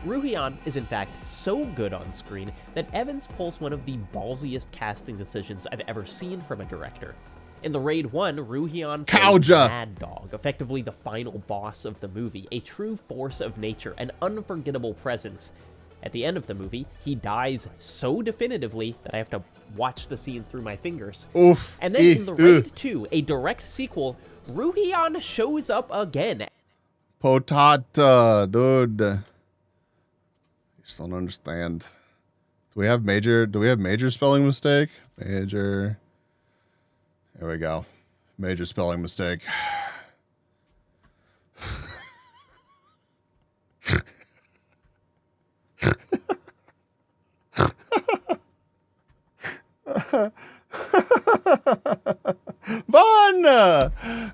Ruhian is in fact so good on screen that Evans pulls one of the ballsiest casting decisions I've ever seen from a director. In The Raid 1, Ruhian plays Mad Dog, effectively the final boss of the movie, a true force of nature, an unforgettable presence. At the end of the movie, he dies so definitively that I have to watch the scene through my fingers. Oof. And then in The Raid 2, a direct sequel, Ruhian shows up again. Potata, dude. You just don't understand. Do we have major spelling mistake? Major. There we go. Major spelling mistake. Fun!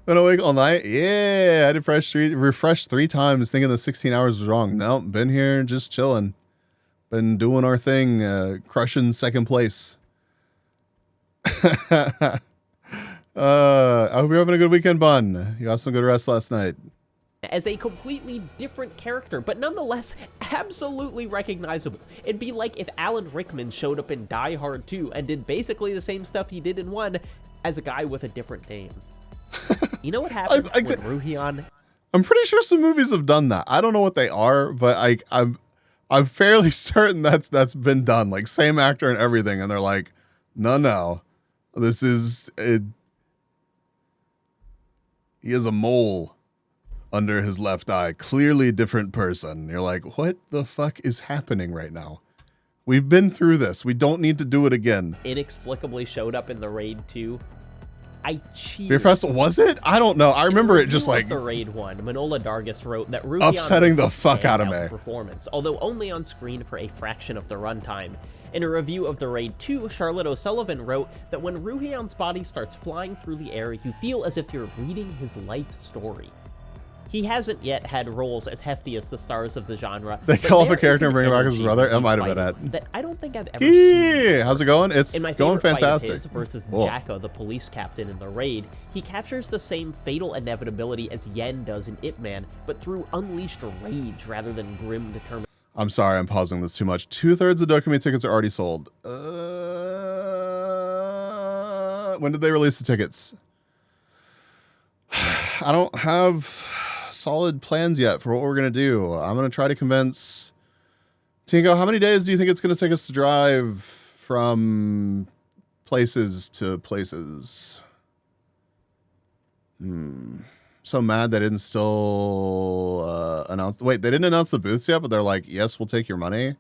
Been awake all night. Yeah, I did refresh 3 times thinking the 16 hours was wrong. Nope, been here just chilling. Been doing our thing, crushing second place. I hope you're having a good weekend, Bun. You got some good rest last night. As a completely different character, but nonetheless absolutely recognizable. It'd be like if Alan Rickman showed up in Die Hard 2 and did basically the same stuff he did in 1 as a guy with a different name. You know what happens when Ruhian... I'm pretty sure some movies have done that. I don't know what they are, but I'm fairly certain that's been done. Like, same actor and everything, and they're like, no, this is it. He has a mole under his left eye, clearly a different person. You're like, what the fuck is happening right now? We've been through this. We don't need to do it again. Inexplicably showed up in the Raid 2. I cheated. Viverse, was it? I don't know. I remember it just like the Raid 1. Manola Dargis wrote that Ruhian upsetting the fuck out of me. Performance, although only on screen for a fraction of the runtime. In a review of the Raid 2, Charlotte O'Sullivan wrote that when Ruhian's body starts flying through the air, you feel as if you're reading his life story. He hasn't yet had roles as hefty as the stars of the genre. They call up a character and bring him back as his brother. It might have been that. That I don't think I've ever seen. How's it going? It's in my going fantastic. Fight of his versus Jacko, the police captain in the Raid, he captures the same fatal inevitability as Yen does in Ip Man, but through unleashed rage rather than grim determination. I'm sorry, I'm pausing this too much. 2/3 of Dokumi tickets are already sold. When did they release the tickets? I don't have solid plans yet for what we're going to do. I'm going to try to convince Tinko. How many days do you think it's going to take us to drive from places to places? So mad they didn't still announce. Wait, they didn't announce the booths yet, but they're like, yes, we'll take your money.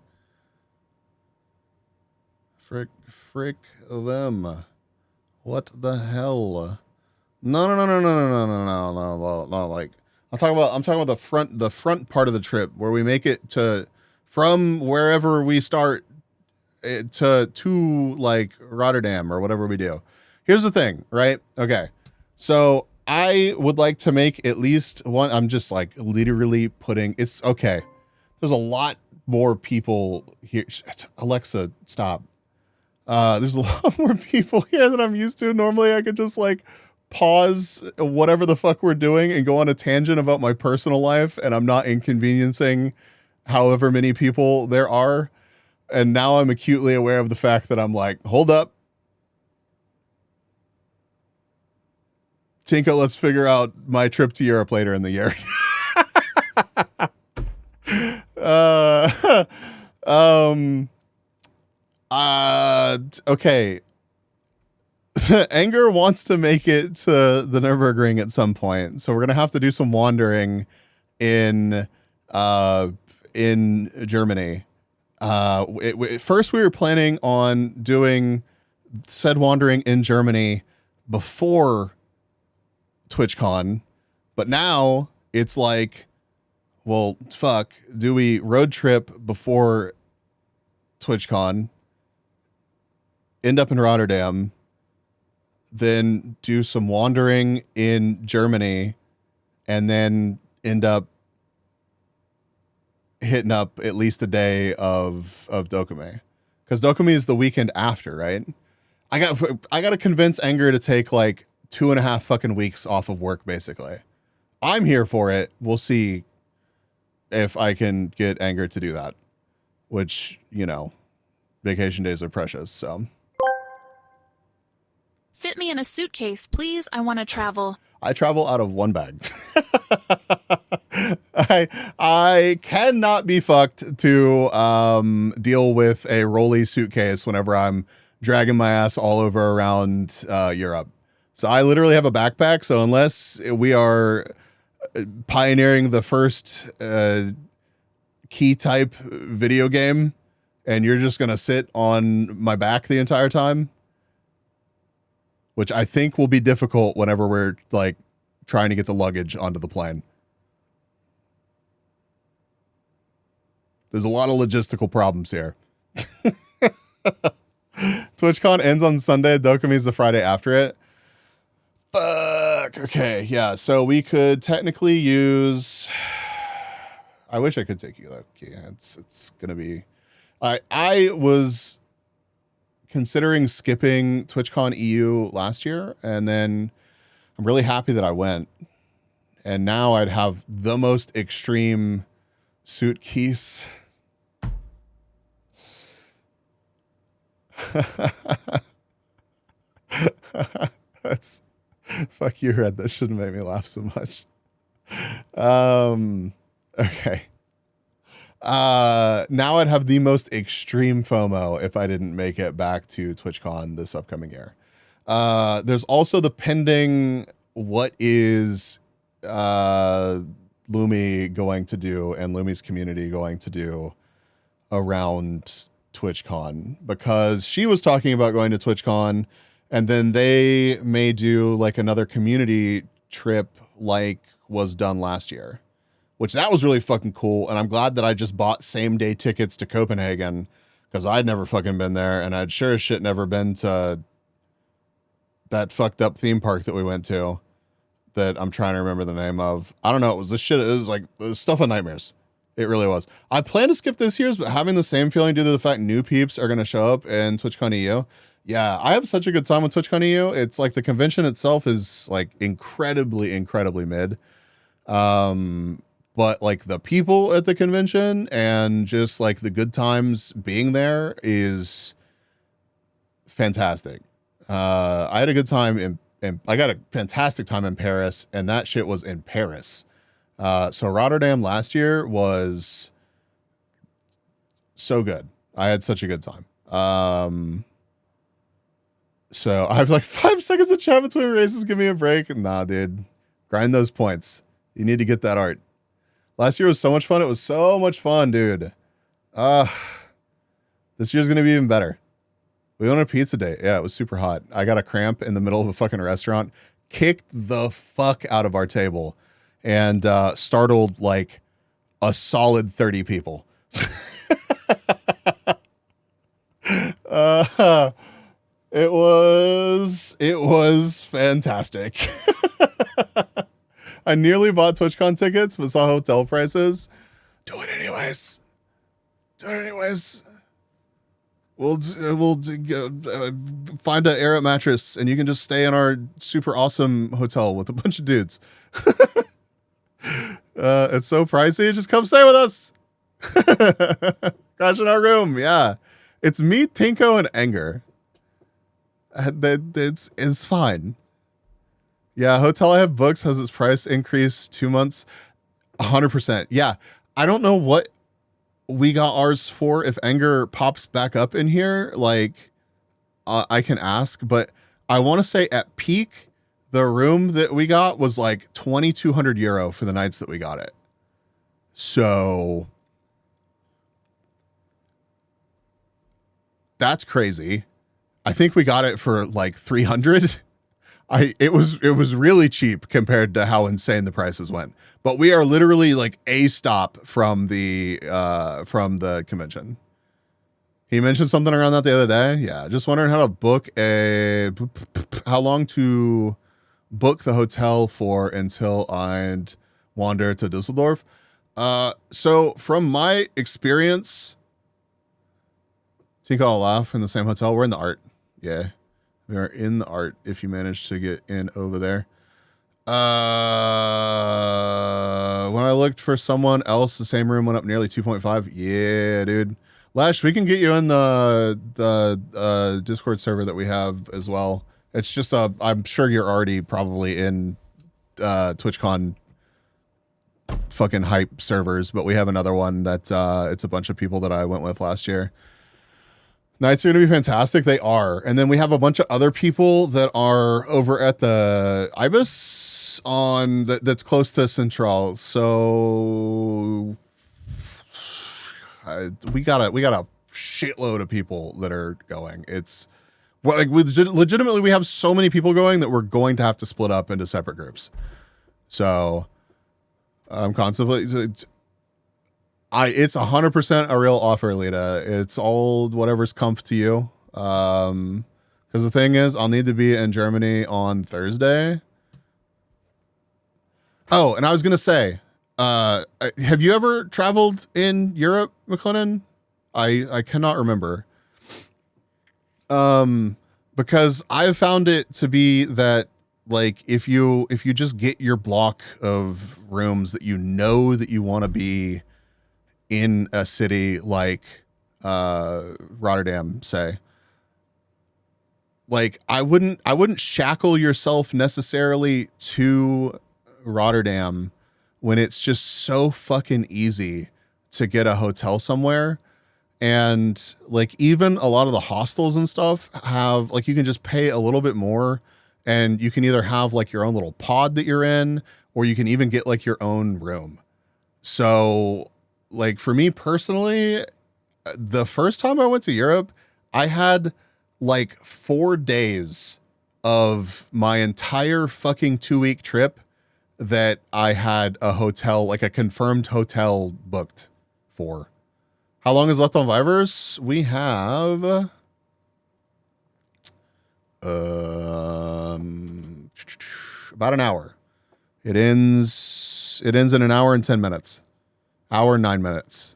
Frick them. What the hell? No. Like, I'm talking about the front part of the trip where we make it to from wherever we start to like Rotterdam or whatever we do. Here's the thing, right? Okay. So I would like to make at least one. I'm just like literally putting it's okay. There's a lot more people here. Alexa, stop. There's a lot more people here than I'm used to. Normally I could just like pause whatever the fuck we're doing and go on a tangent about my personal life, and I'm not inconveniencing however many people there are. And now I'm acutely aware of the fact that I'm like, hold up, Tinka, let's figure out my trip to Europe later in the year. Okay. Anger wants to make it to the Nürburgring at some point, so we're gonna have to do some wandering in Germany. First, we were planning on doing said wandering in Germany before TwitchCon, but now it's like, well, fuck. Do we road trip before TwitchCon, end up in Rotterdam, then do some wandering in Germany, and then end up hitting up at least a day of Dokumi, because Dokumi is the weekend after, right? I got to convince Anger to take like 2.5 fucking weeks off of work, basically. I'm here for it. We'll see if I can get Anger to do that, which, you know, vacation days are precious, so. Fit me in a suitcase, please. I want to travel. I travel out of one bag. I cannot be fucked to deal with a rolly suitcase whenever I'm dragging my ass all over around Europe. So I literally have a backpack. So unless we are pioneering the first key type video game and you're just going to sit on my back the entire time, which I think will be difficult whenever we're like trying to get the luggage onto the plane. There's a lot of logistical problems here. TwitchCon ends on Sunday. Dokami's the Friday after it. Fuck. Okay, yeah. So we could technically use. I wish I could take you though. Yeah, it's gonna be. I was considering skipping TwitchCon EU last year, and then I'm really happy that I went. And now I'd have the most extreme suitcase. That's fuck you, Red. That shouldn't make me laugh so much. Okay. Now I'd have the most extreme FOMO if I didn't make it back to TwitchCon this upcoming year. There's also the pending what is Lumi going to do and Lumi's community going to do around TwitchCon, because she was talking about going to TwitchCon and then they may do like another community trip like was done last year, which that was really fucking cool. And I'm glad that I just bought same day tickets to Copenhagen because I'd never fucking been there. And I'd sure as shit never been to that fucked up theme park that we went to that I'm trying to remember the name of. I don't know. It was this shit. It was like the stuff of nightmares. It really was. I plan to skip this year's, but having the same feeling due to the fact new peeps are going to show up in TwitchCon EU. Yeah, I have such a good time with TwitchCon EU. It's like the convention itself is like incredibly, incredibly mid. But like the people at the convention and just like the good times being there is fantastic. I had a good time and I got a fantastic time in Paris, and that shit was in Paris. So Rotterdam last year was so good. I had such a good time. So I have like 5 seconds of chat between races. Give me a break. Nah, dude. Grind those points. You need to get that art. Last year was so much fun. It was so much fun, dude. This year's going to be even better. We went on a pizza date. Yeah, it was super hot. I got a cramp in the middle of a fucking restaurant, kicked the fuck out of our table, and startled like a solid 30 people. It was fantastic. I nearly bought TwitchCon tickets, but saw hotel prices. Do it anyways. We'll find an Air mattress, and you can just stay in our super awesome hotel with a bunch of dudes. It's so pricey. Just come stay with us. Crash in our room. Yeah, it's me, Tinko, and Anger. It's fine. Yeah, hotel I have books has its price increased 2 months. 100%. Yeah, I don't know what we got ours for. If Anger pops back up in here, like I can ask, but I want to say at peak, the room that we got was like 2,200 euro for the nights that we got it. So that's crazy. I think we got it for like 300. It was really cheap compared to how insane the prices went. But we are literally like a stop from the convention. He mentioned something around that the other day. Yeah, just wondering how long to book the hotel for until I'd wander to Dusseldorf. So from my experience, think I'll laugh in the same hotel. We're in the art. Yeah, we are in the art if you manage to get in over there. When I looked for someone else, the same room went up nearly 2.5. Yeah, dude. Lash, we can get you in the Discord server that we have as well. It's just I'm sure you're already probably in TwitchCon fucking hype servers, but we have another one that it's a bunch of people that I went with last year. Nights are going to be fantastic. They are. And then we have a bunch of other people that are over at the Ibis that's close to Central. So we got a shitload of people that are going. It's like legitimately we have so many people going that we're going to have to split up into separate groups. So I'm constantly it's 100% a real offer, Lita. It's all whatever's comf to you. Because the thing is, I'll need to be in Germany on Thursday. Oh, and I was gonna say, have you ever traveled in Europe, McLennan? I cannot remember. Because I've found it to be that, like, if you just get your block of rooms that you know that you want to be in a city like Rotterdam, say, like, I wouldn't shackle yourself necessarily to Rotterdam when it's just so fucking easy to get a hotel somewhere. And like, even a lot of the hostels and stuff have, like, you can just pay a little bit more and you can either have like your own little pod that you're in, or you can even get like your own room. So like, for me personally, the first time I went to Europe, I had like 4 days of my entire fucking 2-week trip that I had a hotel, like a confirmed hotel booked for. How long is left on Viverse? We have about an hour. It ends in an hour and 10 minutes. Hour and 9 minutes.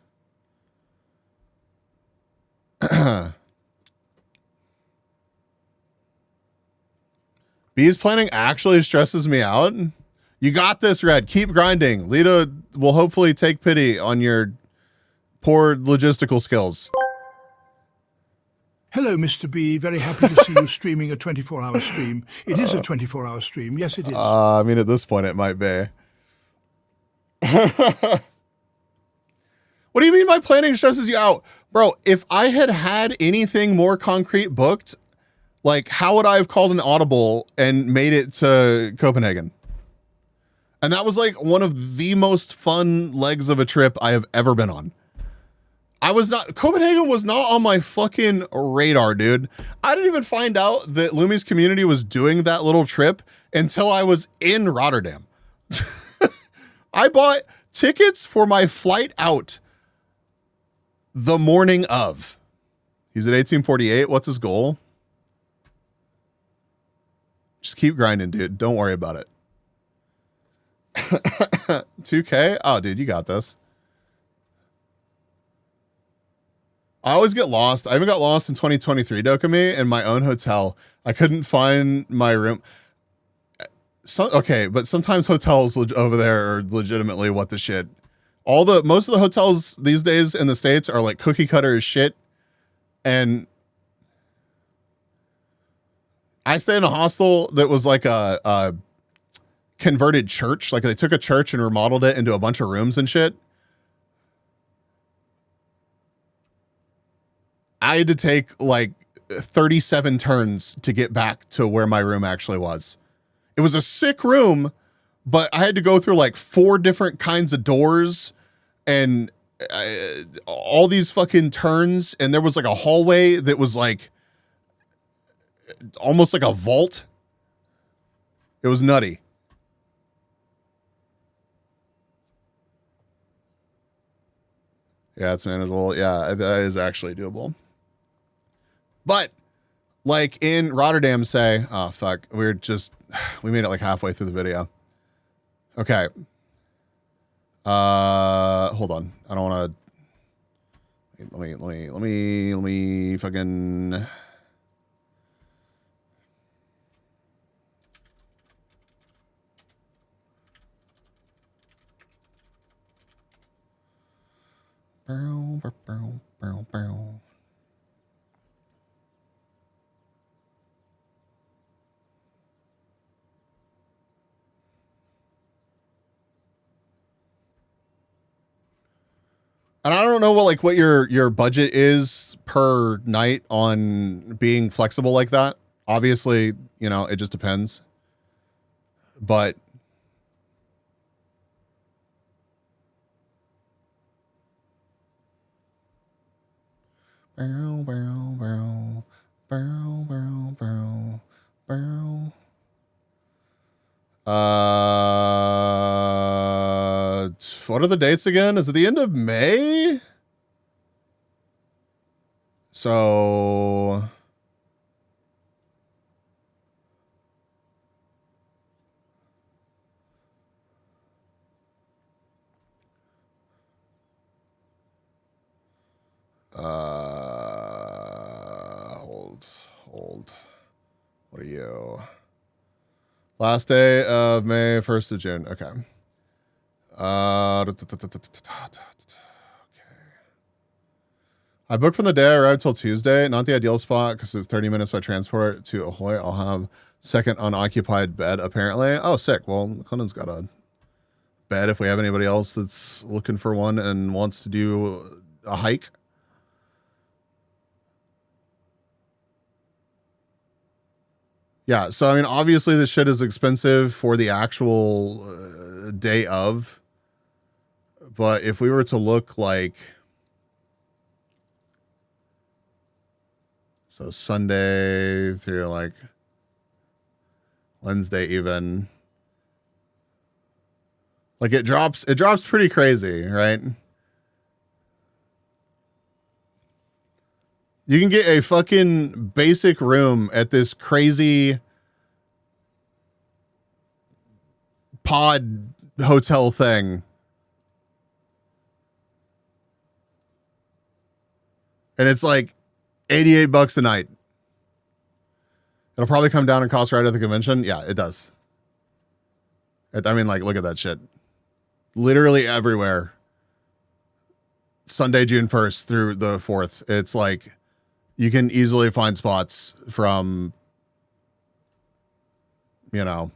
Bees planning actually stresses me out. You got this, Red. Keep grinding. Lita will hopefully take pity on your poor logistical skills. Hello, Mr. B. Very happy to see you streaming a 24-hour stream. It is a 24-hour stream. Yes, it is. I mean, at this point, it might be. What do you mean by planning stresses you out? Bro, if I had anything more concrete booked, like, how would I have called an audible and made it to Copenhagen? And that was like one of the most fun legs of a trip I have ever been on. Copenhagen was not on my fucking radar, dude. I didn't even find out that Lumi's community was doing that little trip until I was in Rotterdam. I bought tickets for my flight out the morning of. He's at 1848. What's his goal? Just keep grinding, dude. Don't worry about it. 2K? Oh, dude, you got this. I always get lost. I even got lost in 2023, Dokumi, in my own hotel. I couldn't find my room. Okay, but sometimes hotels over there are legitimately what the shit. Most of the hotels these days in the States are like cookie cutter as shit. And I stayed in a hostel that was like a converted church. Like, they took a church and remodeled it into a bunch of rooms and shit. I had to take like 37 turns to get back to where my room actually was. It was a sick room, but I had to go through like 4 different kinds of doors and all these fucking turns. And there was like a hallway that was like almost like a vault. It was nutty. Yeah, it's manageable. Yeah, that is actually doable. But like in Rotterdam, say, oh fuck, we made it like halfway through the video. Okay. Hold on. I don't want to. Let me fucking. Bow. And I don't know what your budget is per night on being flexible like that. Obviously, it just depends. But what are the dates again? Is it the end of May? So What are you? Last day of May, 1st of June. Okay. I booked from the day I arrived till Tuesday. Not the ideal spot because it's 30 minutes by transport to Ahoy. I'll have second unoccupied bed apparently. Oh, sick. Well, Clinton's got a bed if we have anybody else that's looking for one and wants to do a hike. Yeah, so I mean, obviously this shit is expensive for the actual day of, but if we were to look like, so Sunday through like Wednesday even, like it drops pretty crazy, right? You can get a fucking basic room at this crazy pod hotel thing. And it's like $88 a night. It'll probably come down and cost right at the convention. Yeah, it does. I mean, like, look at that shit. Literally everywhere. Sunday, June 1st through the 4th. It's like, you can easily find spots from, you know,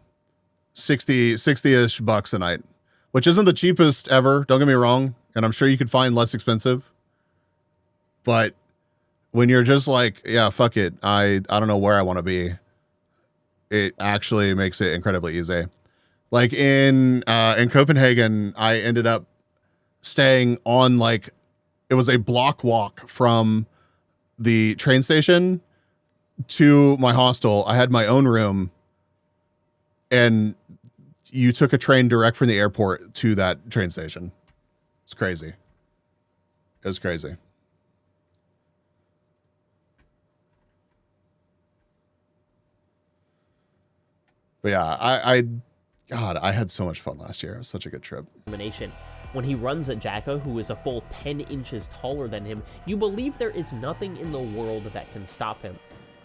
60-ish bucks a night, which isn't the cheapest ever. Don't get me wrong. And I'm sure you could find less expensive. But when you're just like, yeah, fuck it. I don't know where I want to be. It actually makes it incredibly easy. Like in Copenhagen, I ended up staying on like, it was a block walk from the train station to my hostel. I had my own room and you took a train direct from the airport to that train station. It's crazy. It was crazy. But yeah, God, I had so much fun last year. It was such a good trip. When he runs at Jacka, who is a full 10 inches taller than him, you believe there is nothing in the world that can stop him.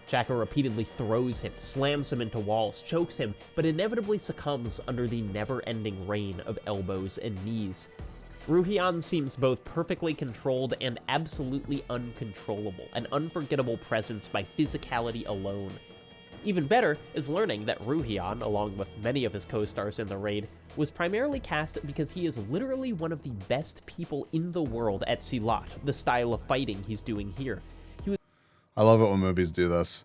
Jacka repeatedly throws him, slams him into walls, chokes him, but inevitably succumbs under the never-ending rain of elbows and knees. Ruhian seems both perfectly controlled and absolutely uncontrollable, an unforgettable presence by physicality alone. Even better is learning that Ruhian, along with many of his co-stars in the raid, was primarily cast because he is literally one of the best people in the world at Silat, the style of fighting he's doing here. I love it when movies do this.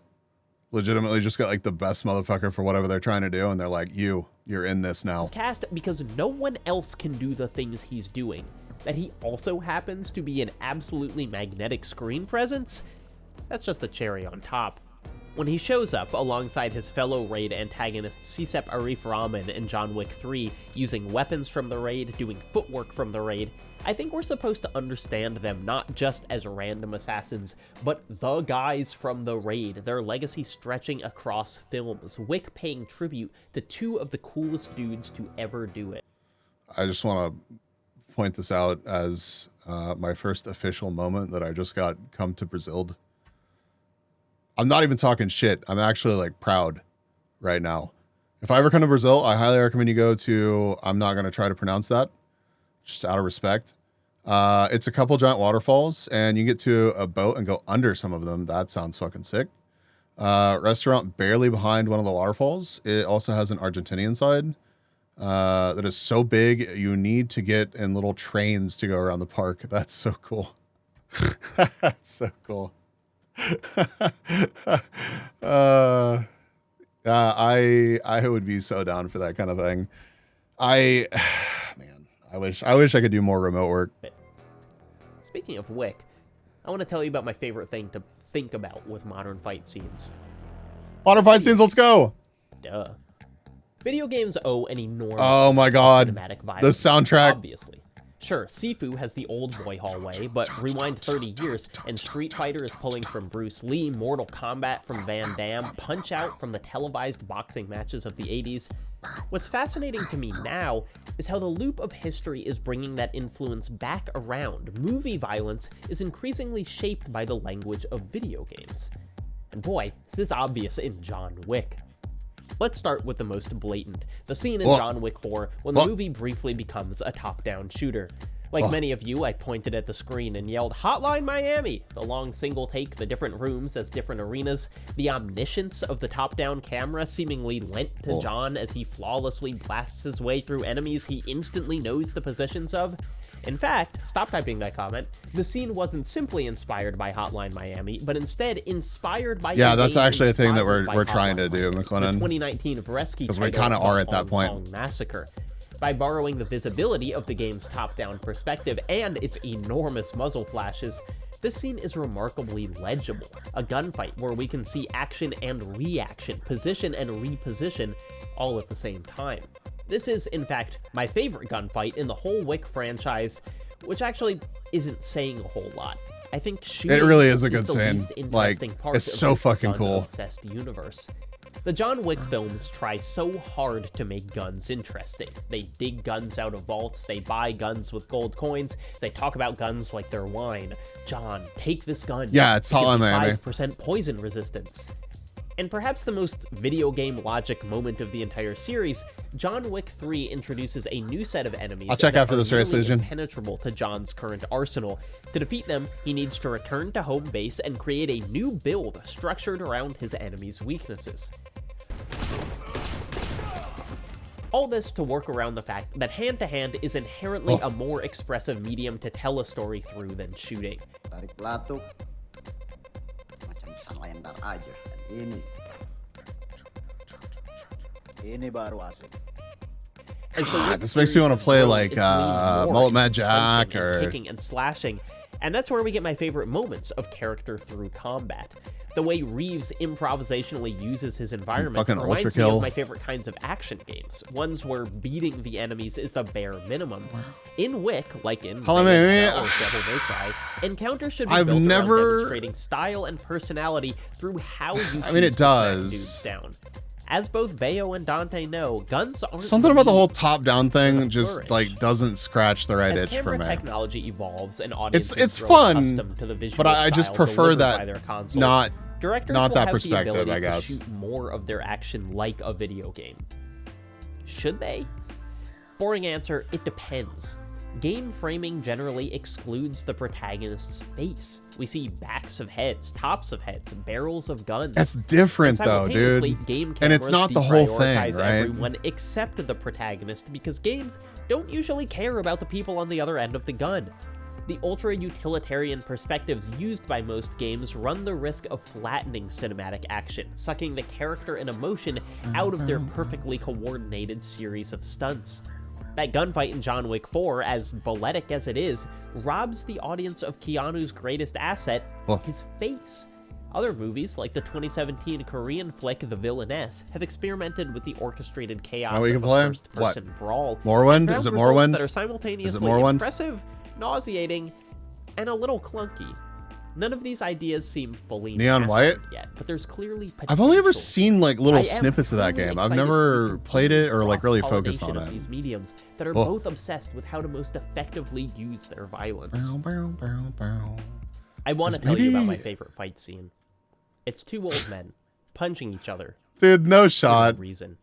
Legitimately just got like the best motherfucker for whatever they're trying to do, and they're like, you're in this now. He's cast because no one else can do the things he's doing. That he also happens to be an absolutely magnetic screen presence? That's just the cherry on top. When he shows up alongside his fellow raid antagonists Sisep Arif Rahman in John Wick 3, using weapons from the raid, doing footwork from the raid, I think we're supposed to understand them not just as random assassins, but the guys from the raid, their legacy stretching across films, Wick paying tribute to two of the coolest dudes to ever do it. I just want to point this out as my first official moment that I just got come to Brazil. I'm not even talking shit. I'm actually like proud right now. If I ever come to Brazil, I highly recommend you go to, I'm not going to try to pronounce that, just out of respect. It's a couple giant waterfalls and you get to a boat and go under some of them. That sounds fucking sick. Restaurant barely behind one of the waterfalls. It also has an Argentinian side that is so big you need to get in little trains to go around the park. That's so cool. That's so cool. I would be so down for that kind of thing. I wish I could do more remote work. Speaking of Wick, I want to tell you about my favorite thing to think about with modern fight scenes. Modern fight scenes, let's go. Duh. Video games owe an enormous oh my god, cinematic vibe. The soundtrack. Obviously. Sure, Sifu has the old boy hallway, but rewind 30 years, and Street Fighter is pulling from Bruce Lee, Mortal Kombat from Van Damme, Punch-Out from the televised boxing matches of the 80s. What's fascinating to me now is how the loop of history is bringing that influence back around. Movie violence is increasingly shaped by the language of video games. And boy, is this obvious in John Wick. Let's start with the most blatant, the scene in John Wick 4 when the movie briefly becomes a top-down shooter. Like many of you, I pointed at the screen and yelled, "Hotline Miami!" The long single take, the different rooms as different arenas, the omniscience of the top-down camera seemingly lent to John as he flawlessly blasts his way through enemies he instantly knows the positions of. In fact, stop typing that comment, the scene wasn't simply inspired by Hotline Miami, but instead inspired by that's actually a thing that we're trying to do, McLennan. The 2019 Varesky because we kind of are at that point. Massacre. By borrowing the visibility of the game's top-down perspective and its enormous muzzle flashes, this scene is remarkably legible. A gunfight where we can see action and reaction, position and reposition, all at the same time. This is, in fact, my favorite gunfight in the whole Wick franchise, which actually isn't saying a whole lot. I think shooting it really is a good the scene. least interesting part It's of so this fucking cool. gun-obsessed universe. The John Wick films try so hard to make guns interesting. They dig guns out of vaults, they buy guns with gold coins, they talk about guns like they're wine. John, take this gun. Yeah, it's Hotline Miami. 5% poison resistance. And perhaps the most video game logic moment of the entire series, John Wick 3 introduces a new set of enemies I'll check that after are this race, nearly Legion. impenetrable to John's current arsenal. To defeat them, he needs to return to home base and create a new build structured around his enemies' weaknesses. All this to work around the fact that hand-to-hand is inherently a more expressive medium to tell a story through than shooting. Tarik pelatuk, macam salender aja. Dan ini baru asik. God, this makes me want to play like Mullet Mad Jack or kicking and slashing, and that's where we get my favorite moments of character through combat. The way Reeves improvisationally uses his environment fucking reminds ultra me kill. of my favorite kinds of action games, ones where beating the enemies is the bare minimum. In Wick, like in Devil May Cry, encounters should be built around demonstrating style and personality through how you choose it to track does. dudes down. As both Bayo and Dante know, guns aren't something about the whole top-down thing just like doesn't scratch the right As itch for camera me. technology evolves and audiences It's grow fun, accustomed to the visual but I just style prefer delivered by that their consoles, not directors not will that have perspective, the ability I guess. to shoot more of their action like a video game. Should they? Boring answer, it depends. Game framing generally excludes the protagonist's face. We see backs of heads, tops of heads, barrels of guns. That's different And though, simultaneously, dude. game And it's cameras not the whole thing, deprioritize right? everyone except the protagonist because games don't usually care about the people on the other end of the gun. The ultra-utilitarian perspectives used by most games run the risk of flattening cinematic action, sucking the character and emotion out of their perfectly coordinated series of stunts. That gunfight in John Wick 4, as balletic as it is, robs the audience of Keanu's greatest asset, his face. Other movies, like the 2017 Korean flick The Villainess, have experimented with the orchestrated chaos we of can a play? first-person brawl. Morrowind? and found Is it results Morrowind? that are Is it simultaneously Morrowind? impressive, nauseating, and a little clunky. None of these ideas seem fully Neon mastered White? yet, but there's clearly potential. I've only ever seen like little I am snippets of that truly game. I've excited never for the played it or like really cross-pollination focused on of it. these mediums that are Oh. both obsessed with how to most effectively use their violence. I want to tell you about my favorite fight scene. It's two old men punching each other. Dude, no for no shot. reason.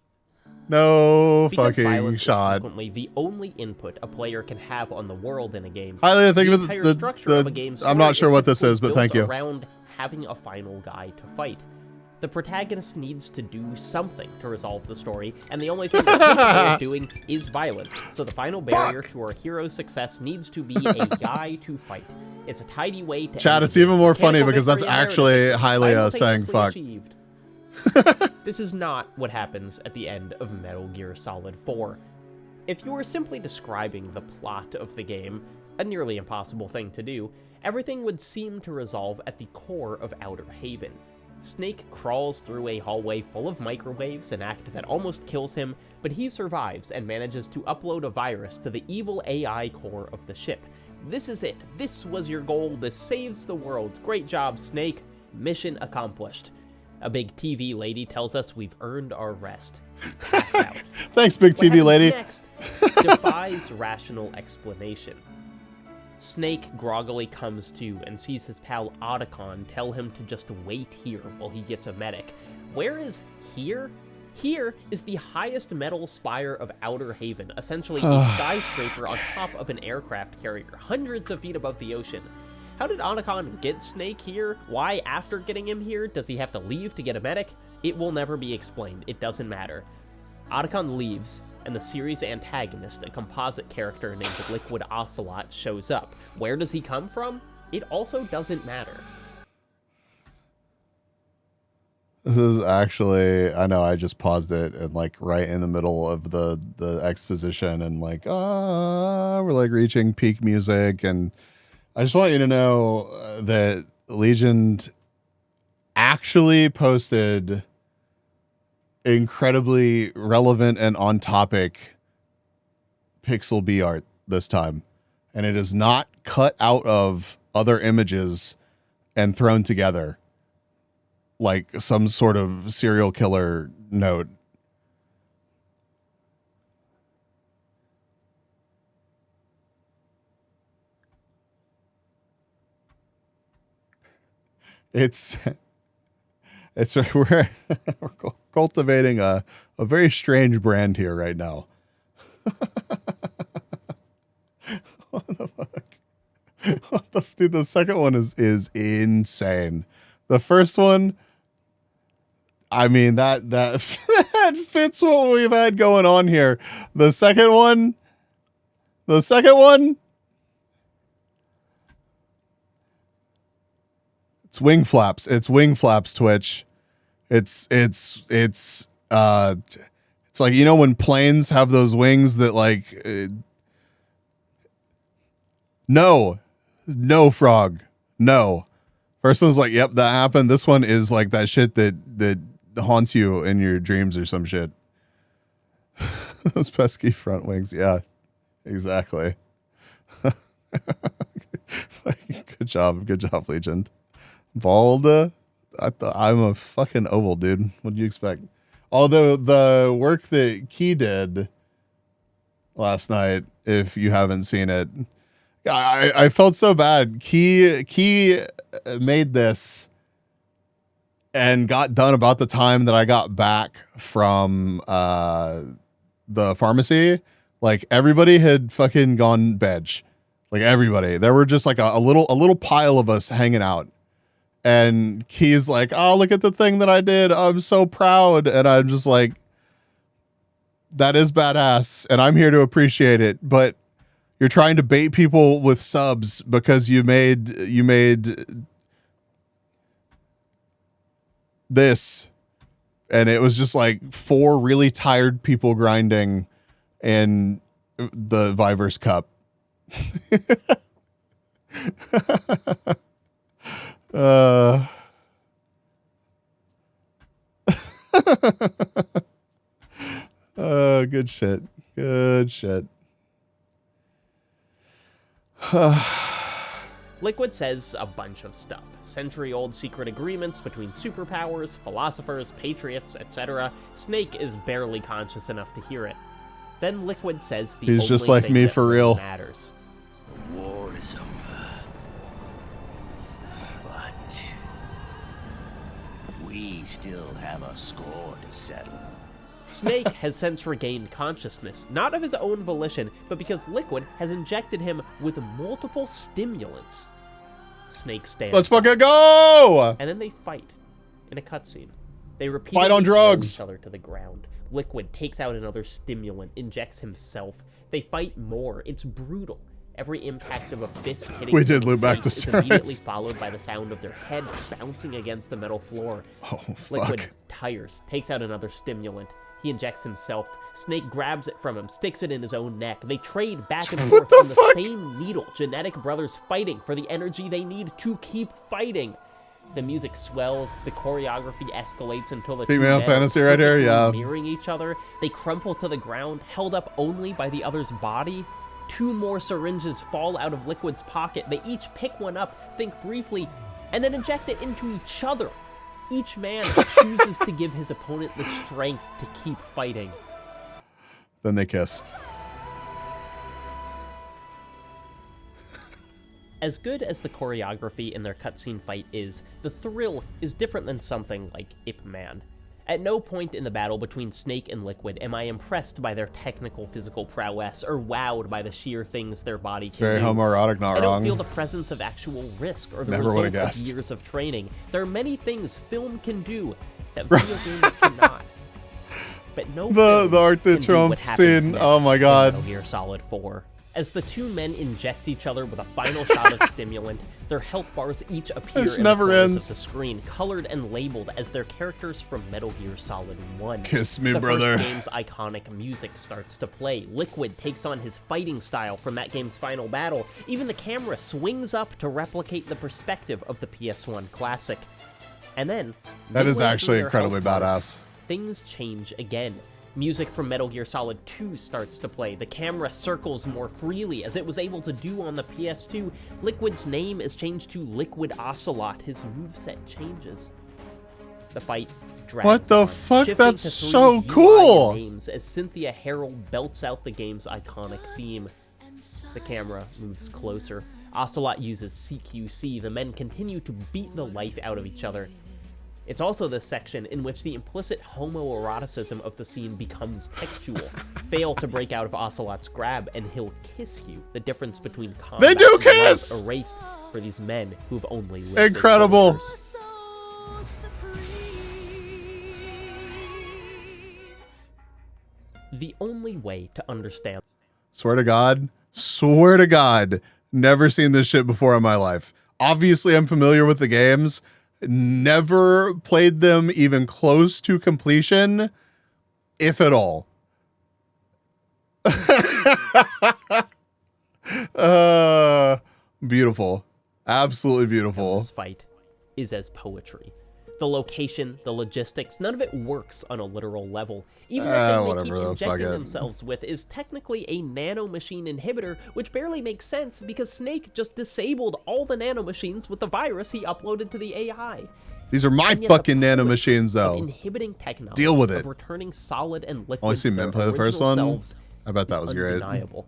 No Because fucking violence is shot. frequently the only input a player can have on the world in a game. Highly, I think the of entire the structure of a game's I'm not story sure what this typically is, but built thank you. Around having a final guy to fight. The protagonist needs to do something to resolve the story, and the only thing they're capable of doing is violence. So the final barrier to our hero's success needs to be a guy to fight. It's a tidy way to Chad, end it's the even more mechanical funny because that's victory and actually narrative Hylia saying simultaneously fuck. achieved. This is not what happens at the end of Metal Gear Solid 4. If you were simply describing the plot of the game, a nearly impossible thing to do, everything would seem to resolve at the core of Outer Haven. Snake crawls through a hallway full of microwaves, an act that almost kills him, but he survives and manages to upload a virus to the evil AI core of the ship. This is it. This was your goal. This saves the world. Great job, Snake. Mission accomplished. A big TV lady tells us we've earned our rest. Pass out. Thanks, big What TV lady. happens next defies rational explanation. Snake groggily comes to and sees his pal Otacon tell him to just wait here while he gets a medic. Where is here? Here is the highest metal spire of Outer Haven, essentially a skyscraper on top of an aircraft carrier, hundreds of feet above the ocean. How did Otacon get Snake here? Why, after getting him here, does he have to leave to get a medic? It will never be explained. It doesn't matter. Otacon leaves, and the series antagonist, a composite character named Liquid Ocelot, shows up. Where does he come from? It also doesn't matter. This is actually, I know I just paused it and like right in the middle of the exposition and like, we're like reaching peak music. And I just want you to know that Legion actually posted incredibly relevant and on topic pixel B art this time. And it is not cut out of other images and thrown together like some sort of serial killer note. It's we're cultivating a very strange brand here right now. What the fuck? Dude, the second one is insane. The first one, I mean, that that fits what we've had going on here. The second one, it's wing flaps. It's wing flaps, Twitch. It's like, you know, when planes have those wings that like, no, Frog, no. First one's like, yep, that happened. This one is like that shit that haunts you in your dreams or some shit. Those pesky front wings. Yeah, exactly. Good job, Legion. Bald. I'm a fucking oval, dude. What do you expect? Although the work that Key did last night, if you haven't seen it, I felt so bad. Key made this and got done about the time that I got back from the pharmacy. Like everybody had fucking gone veg. Like everybody. There were just like a little pile of us hanging out. And Key's like, oh, look at the thing that I did. I'm so proud. And I'm just like, that is badass. And I'm here to appreciate it. But you're trying to bait people with subs because you made this. And it was just like 4 really tired people grinding in the Viverse Cup. Good shit. Good shit. Liquid says a bunch of stuff. Century-old secret agreements between superpowers, philosophers, patriots, etc. Snake is barely conscious enough to hear it. Then Liquid says the He's just like me for real. Matters. The war is over. But we still have a score to settle. Snake has since regained consciousness, not of his own volition, but because Liquid has injected him with multiple stimulants. Snake stands. Let's fucking go! And then they fight in a cutscene. They repeatedly fight on drugs. Throw each other to the ground. Liquid takes out another stimulant, injects himself. They fight more. It's brutal. Every impact of a fist hitting we did loop back to is immediately followed by the sound of their head bouncing against the metal floor. Oh, fuck. Liquid tires, takes out another stimulant. He injects himself. Snake grabs it from him, sticks it in his own neck. They trade back and forth on the same needle. Genetic brothers fighting for the energy they need to keep fighting. The music swells, the choreography escalates until the two men fantasy right here, yeah. mirroring each other. They crumple to the ground, held up only by the other's body. 2 more syringes fall out of Liquid's pocket. They each pick one up, think briefly, and then inject it into each other. Each man chooses to give his opponent the strength to keep fighting. Then they kiss. As good as the choreography in their cutscene fight is, the thrill is different than something like Ip Man. At no point in the battle between Snake and Liquid am I impressed by their technical physical prowess or wowed by the sheer things their body can do. Very homoerotic, not I don't wrong. feel the presence of actual risk or the Never result would've of guessed. years of training. There are many things film can do that video games cannot. But no film The Arc de can do what Triomphe happens scene, next oh my in god. Metal Gear Solid 4. As the two men inject each other with a final shot of stimulant, their health bars each appear This in never the corners ends. of the screen, colored and labeled as their characters from Metal Gear Solid 1. Kiss me, the brother. First game's iconic music starts to play. Liquid takes on his fighting style from that game's final battle. Even the camera swings up to replicate the perspective of the PS1 classic. And then, That is midway actually through their incredibly health bars, badass. things change again. Music from Metal Gear Solid 2 starts to play. The camera circles more freely, as it was able to do on the PS2. Liquid's name is changed to Liquid Ocelot. His moveset changes. The fight drags What the on, fuck? shifting That's to so 3's UI cool! and names as Cynthia Harrell belts out the game's iconic theme. The camera moves closer. Ocelot uses CQC. The men continue to beat the life out of each other. It's also this section in which the implicit homoeroticism of the scene becomes textual. Fail to break out of Ocelot's grab and he'll kiss you. The difference between combat They do and love kiss! erased for these men who've only lived Incredible. as soldiers. The only way to understand. Swear to God, never seen this shit before in my life. Obviously, I'm familiar with the games. Never played them even close to completion, if at all. Beautiful. Absolutely beautiful. This fight is as poetry. The location, the logistics, none of it works on a literal level. Even the thing they keep whatever, fuck injecting it. themselves with is technically a nanomachine inhibitor, which barely makes sense because Snake just disabled all the nanomachines with the virus he uploaded to the AI. These are my And yet the fucking nanomachines, of though. inhibiting technology, Deal with of it. returning Solid and Liquid Only seen to their men play the first original one. selves I bet that is was great. undeniable.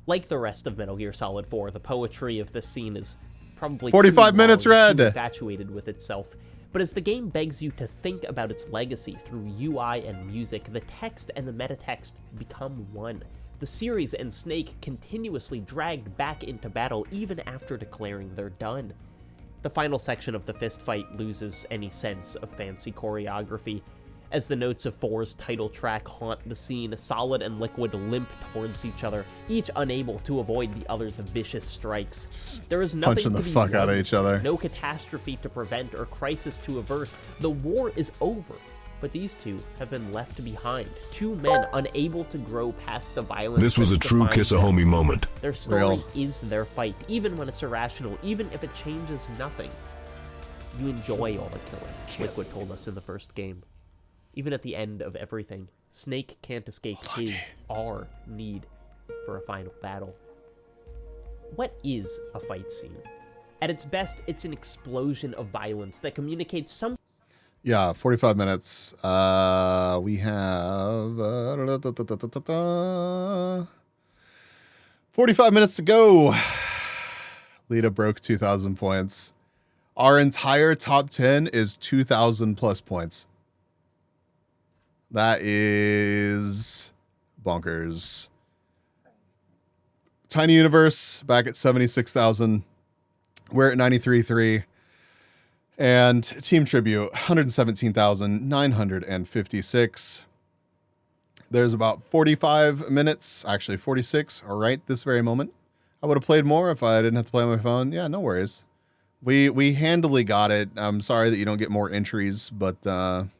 Like the rest of Metal Gear Solid 4, the poetry of this scene is probably 45 too minutes, long and Red. too infatuated with itself. But as the game begs you to think about its legacy through UI and music, the text and the metatext become one. The series and Snake continuously dragged back into battle even after declaring they're done. The final section of the fist fight loses any sense of fancy choreography. As the notes of 4's title track haunt the scene, Solid and Liquid limp towards each other, each unable to avoid the other's vicious strikes. There is nothing Punching the to be fuck out of won, each other. no catastrophe to prevent or crisis to avert. The war is over, but these two have been left behind. Two men unable to grow past the violence. This was a that's true defined kiss a them. homie moment. Their story Real. is their fight, even when it's irrational, even if it changes nothing. You enjoy all the killing, Liquid told us in the first game. Even at the end of everything, Snake can't escape our need for a final battle. What is a fight scene? At its best, it's an explosion of violence that communicates some. Yeah, 45 minutes. We have 45 minutes to go. Lita broke 2,000 points. Our entire top 10 is 2,000 plus points. That is bonkers. Tiny Universe back at 76,000. We're at 93.3. And Team Tribute, 117,956. There's about 45 minutes, actually 46, right this very moment. I would have played more if I didn't have to play on my phone. Yeah, no worries. We handily got it. I'm sorry that you don't get more entries, but I'm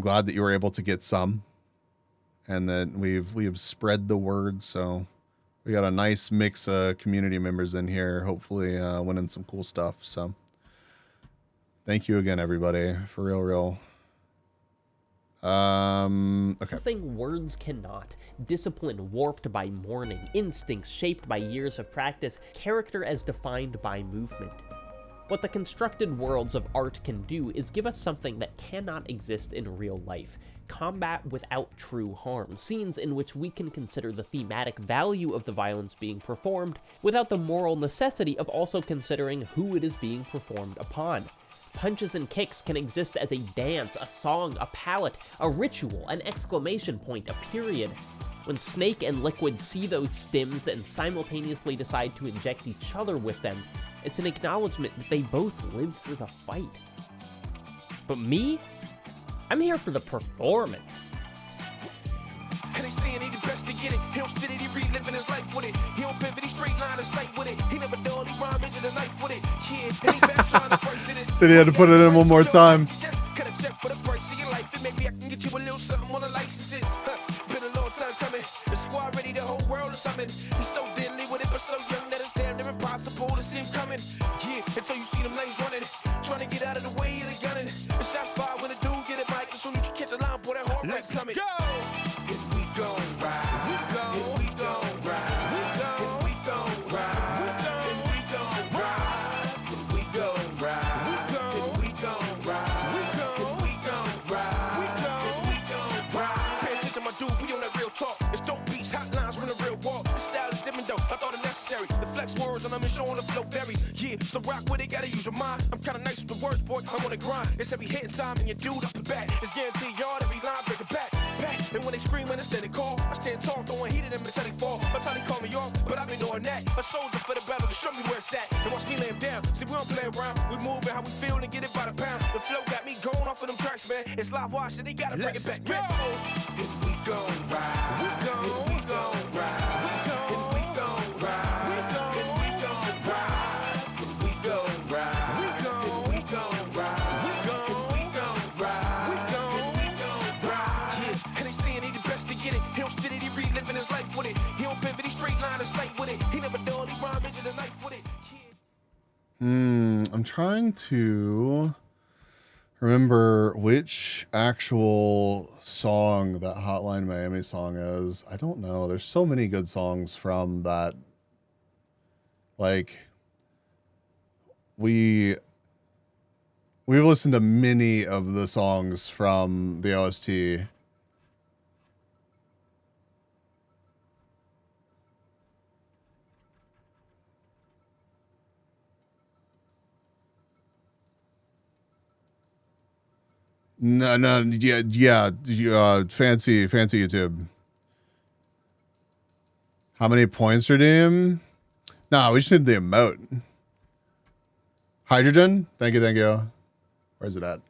glad that you were able to get some. And that we've spread the word, so we got a nice mix of community members in here, hopefully winning some cool stuff. So thank you again, everybody, for real. Okay. Something words cannot. Discipline warped by mourning, instincts shaped by years of practice, character as defined by movement. What the constructed worlds of art can do is give us something that cannot exist in real life. Combat without true harm, scenes in which we can consider the thematic value of the violence being performed without the moral necessity of also considering who it is being performed upon. Punches and kicks can exist as a dance, a song, a palette, a ritual, an exclamation point, a period. When Snake and Liquid see those stims and simultaneously decide to inject each other with them, it's an acknowledgement that they both lived through the fight. But me? I'm here for the performance. And they saying he the best to get it. He don't spit it, he reliving his life with it. He don't pivot, he straight line of sight with it. He never dull, he rhyme into the knife with it. Yeah, and he back trying to price it. Said he had to put it in one more time. Just cut a check for the price of your life, and maybe I can get you a little something on the licenses. Been a long time coming. The squad ready, the whole world is something. He's so deadly with it, but so young that it's damn near impossible to see him coming. Yeah, until you see them lanes running, trying to get out of the way of the gunning. The shots fired when the dude get it back. As soon as you catch a line, boy, that heart rate coming. And we gon' ride. And we gon' ride. And we gon' ride. And we gon' ride. And we gon' ride. And we gon' ride. And we gon' ride. And we gon' ride. Pay attention, my dude, we on that real talk. It's dope beats, hot lines, run the real walk. The style is different though, I thought it necessary. The flex words and I'm showing the flow varies. Yeah, so rock with it, gotta use your mind. I'm kinda nice with the words, boy, I'm on the grind. It's heavy hitting time and you dude up the back. It's guaranteed yard, every line, break it back. And when they scream, understand they call. I stand tall, throwing heat at them until they fall. Until they call me off, but I've been doing that. A soldier for the battle to show me where it's at. And watch me lay him down. See, we don't play around. We moving how we feel and get it by the pound. The flow got me going off of them tracks, man. It's live watch, and they gotta bring it back. Go! And we gon' ride. We gon' ride. And we gon' ride. And we gon' ride. And we gon' ride. And we gon' ride. And we gon' ride. And we gon' ride. And we gon' ride. Yeah, and they saying he the best to get it. He don't spit it, he reliving his life with it. He don't pivot, he straight line of sight with it. He never dull, he rhyme into the knife with it. I'm trying to remember which actual song that Hotline Miami song is. I don't know. There's so many good songs from that. Like, we've listened to many of the songs from the OST. No, fancy YouTube. How many points redeem? Nah, we just need the emote. Hydrogen? Thank you. Where's it at?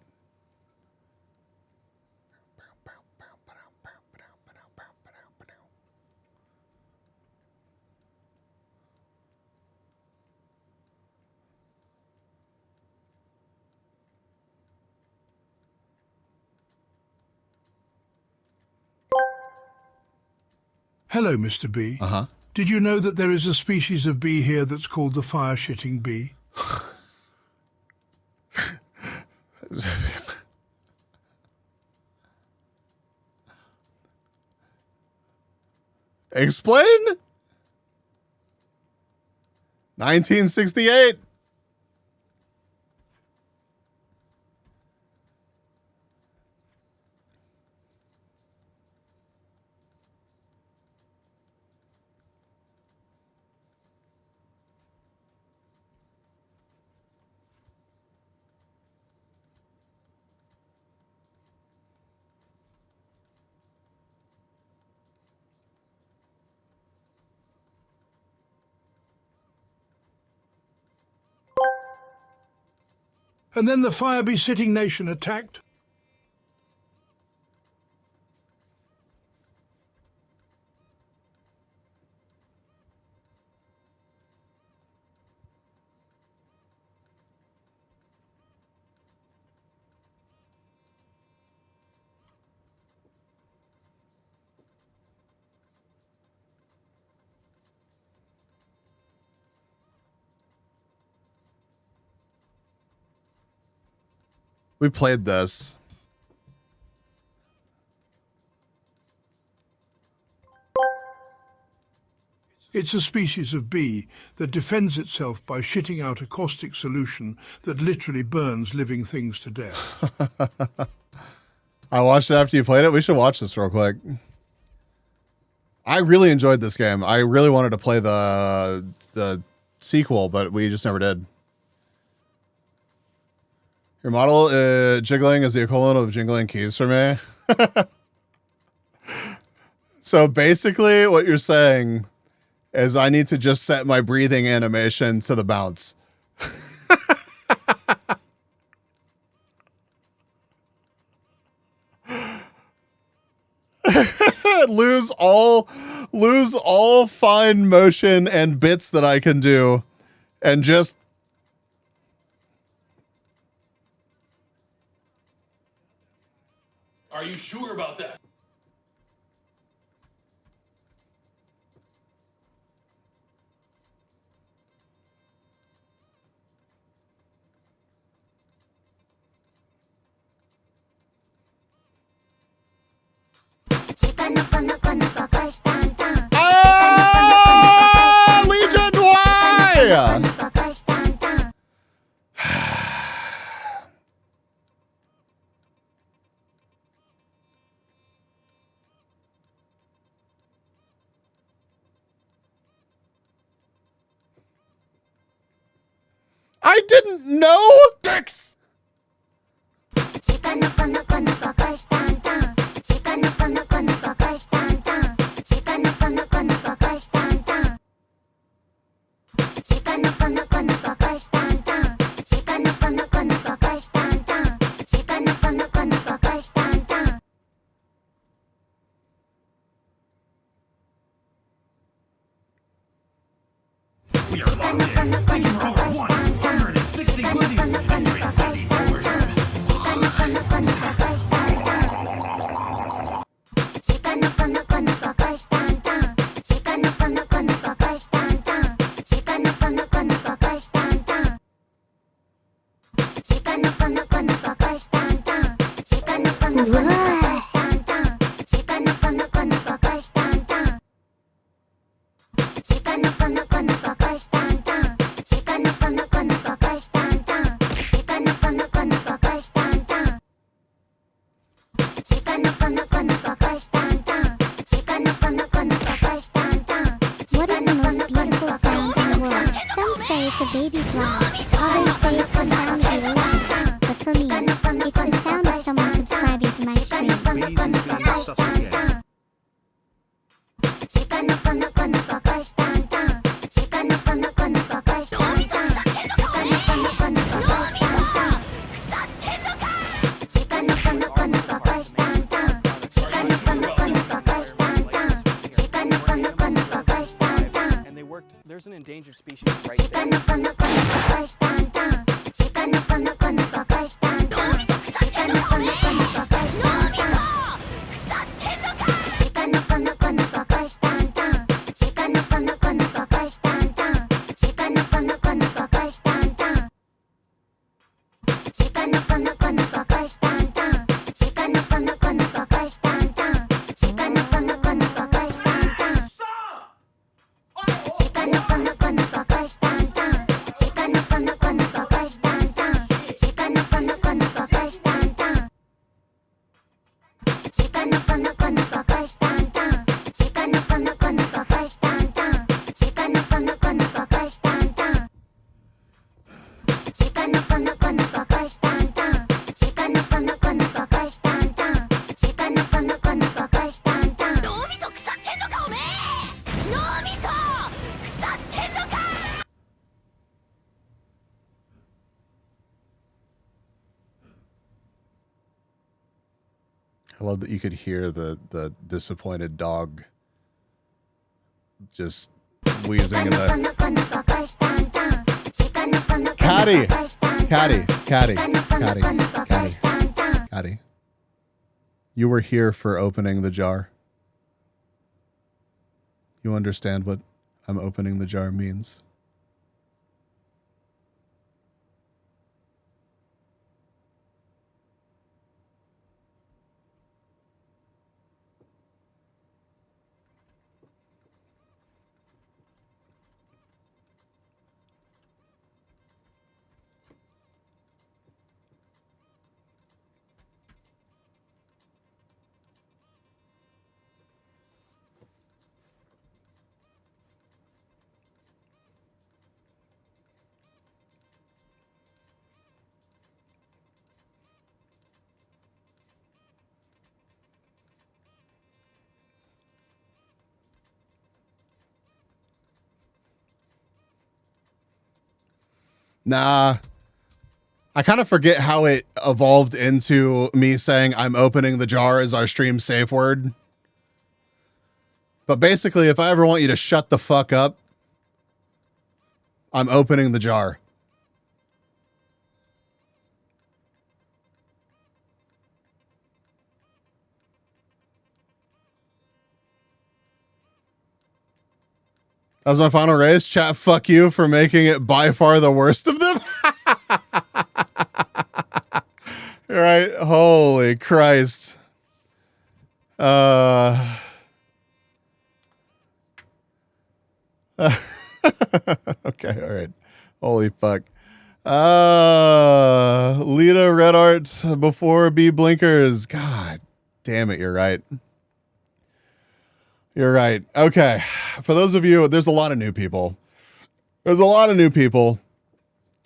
Hello, Mr. B. Uh-huh. Did you know that there is a species of bee here that's called the fire-shitting bee? Explain? 1968. And then the fire-be-sitting nation attacked. We played this. It's a species of bee that defends itself by shitting out a caustic solution that literally burns living things to death. I watched it after you played it. We should watch this real quick. I really enjoyed this game. I really wanted to play the sequel, but we just never did. Your model jiggling is the equivalent of jingling keys for me. So basically what you're saying is I need to just set my breathing animation to the bounce. lose all fine motion and bits that I can do and just Are you sure about that? Legion, why? I didn't know. Dicks. We are locked in. Thank you for over 160 glizzies and drink glizzy overtime. What is the most beautiful sound in the world? Some say it's a baby's laugh, others say it's the sound of the ocean. But for me, it's the sound of someone subscribing to my stream. And they worked. There's an endangered species right there. I love that you could hear the disappointed dog just wheezing in the Caddy. You were here for opening the jar. You understand what I'm opening the jar means. Nah. I kind of forget how it evolved into me saying I'm opening the jar as our stream safe word. But basically, if I ever want you to shut the fuck up, I'm opening the jar. That was my final race. Chat, fuck you for making it by far the worst of them. Right? Holy Christ. Okay, all right. Holy fuck. Lita Red Art before B Blinkers. God damn it, you're right. You're right. Okay. For those of you, there's a lot of new people. There's a lot of new people.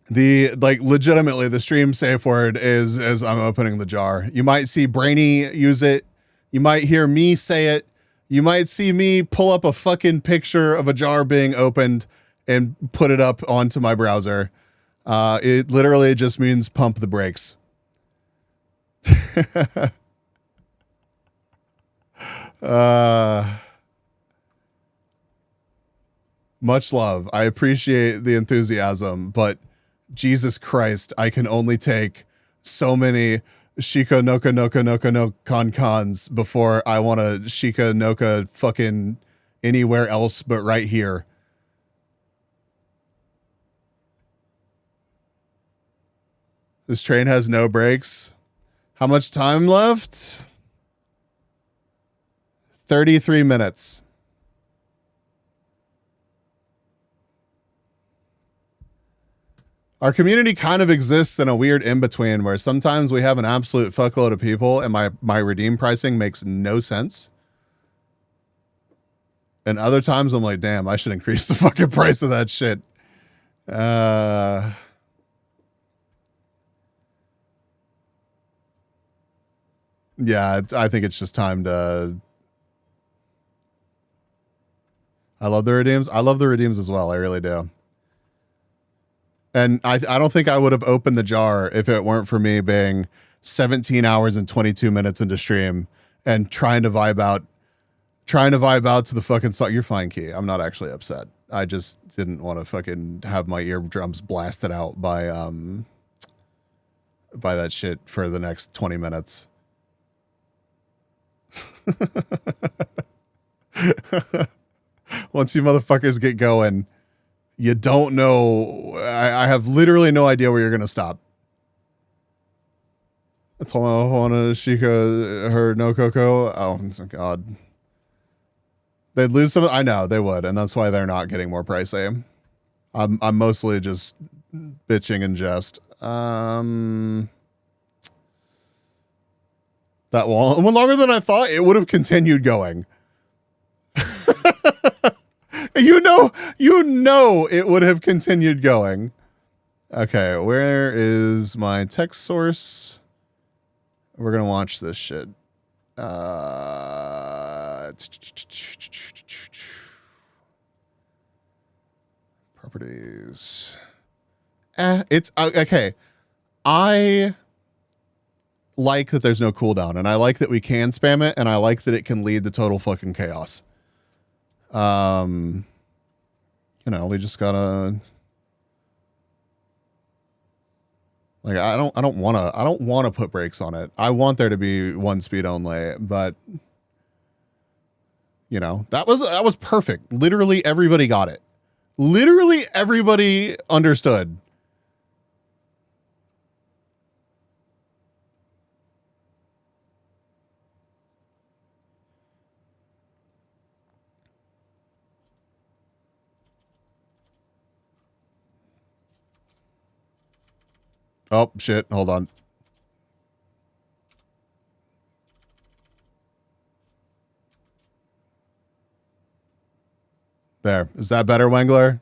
The, like, legitimately, the stream safe word is as I'm opening the jar. You might see Brainy use it. You might hear me say it. You might see me pull up a fucking picture of a jar being opened and put it up onto my browser. It literally just means pump the brakes. Much love. I appreciate the enthusiasm, but Jesus Christ, I can only take so many Shika Noka Noka Noka no cons before I want to Shika Noka fucking anywhere else but right here. This train has no brakes. How much time left? 33 minutes. Our community kind of exists in a weird in-between where sometimes we have an absolute fuckload of people and my redeem pricing makes no sense. And other times I'm like, damn, I should increase the fucking price of that shit. Yeah, I think it's just time to... I love the redeems. I love the redeems as well. I really do. And I don't think I would have opened the jar if it weren't for me being 17 hours and 22 minutes into stream and trying to vibe out to the fucking song. You're fine, Key. I'm not actually upset. I just didn't want to fucking have my eardrums blasted out by that shit for the next 20 minutes. Once you motherfuckers get going, you don't know. I have literally no idea where you're going to stop. I told my Juana Shika her no coco. Oh, God. They'd lose some. I know they would. And that's why they're not getting more pricey. I'm mostly just bitching in jest. That went longer than I thought. It would have continued going. You know it would have continued going. Okay, where is my text source? We're gonna watch this shit. Properties. It's okay. I like that there's no cooldown, and I like that we can spam it, and I like that it can lead to total fucking chaos. You know, we just gotta, like, I don't want to put brakes on it. I want there to be one speed only, but you know, that was perfect. Literally everybody got it. Literally everybody understood. Oh, shit. Hold on. There. Is that better, Wengler?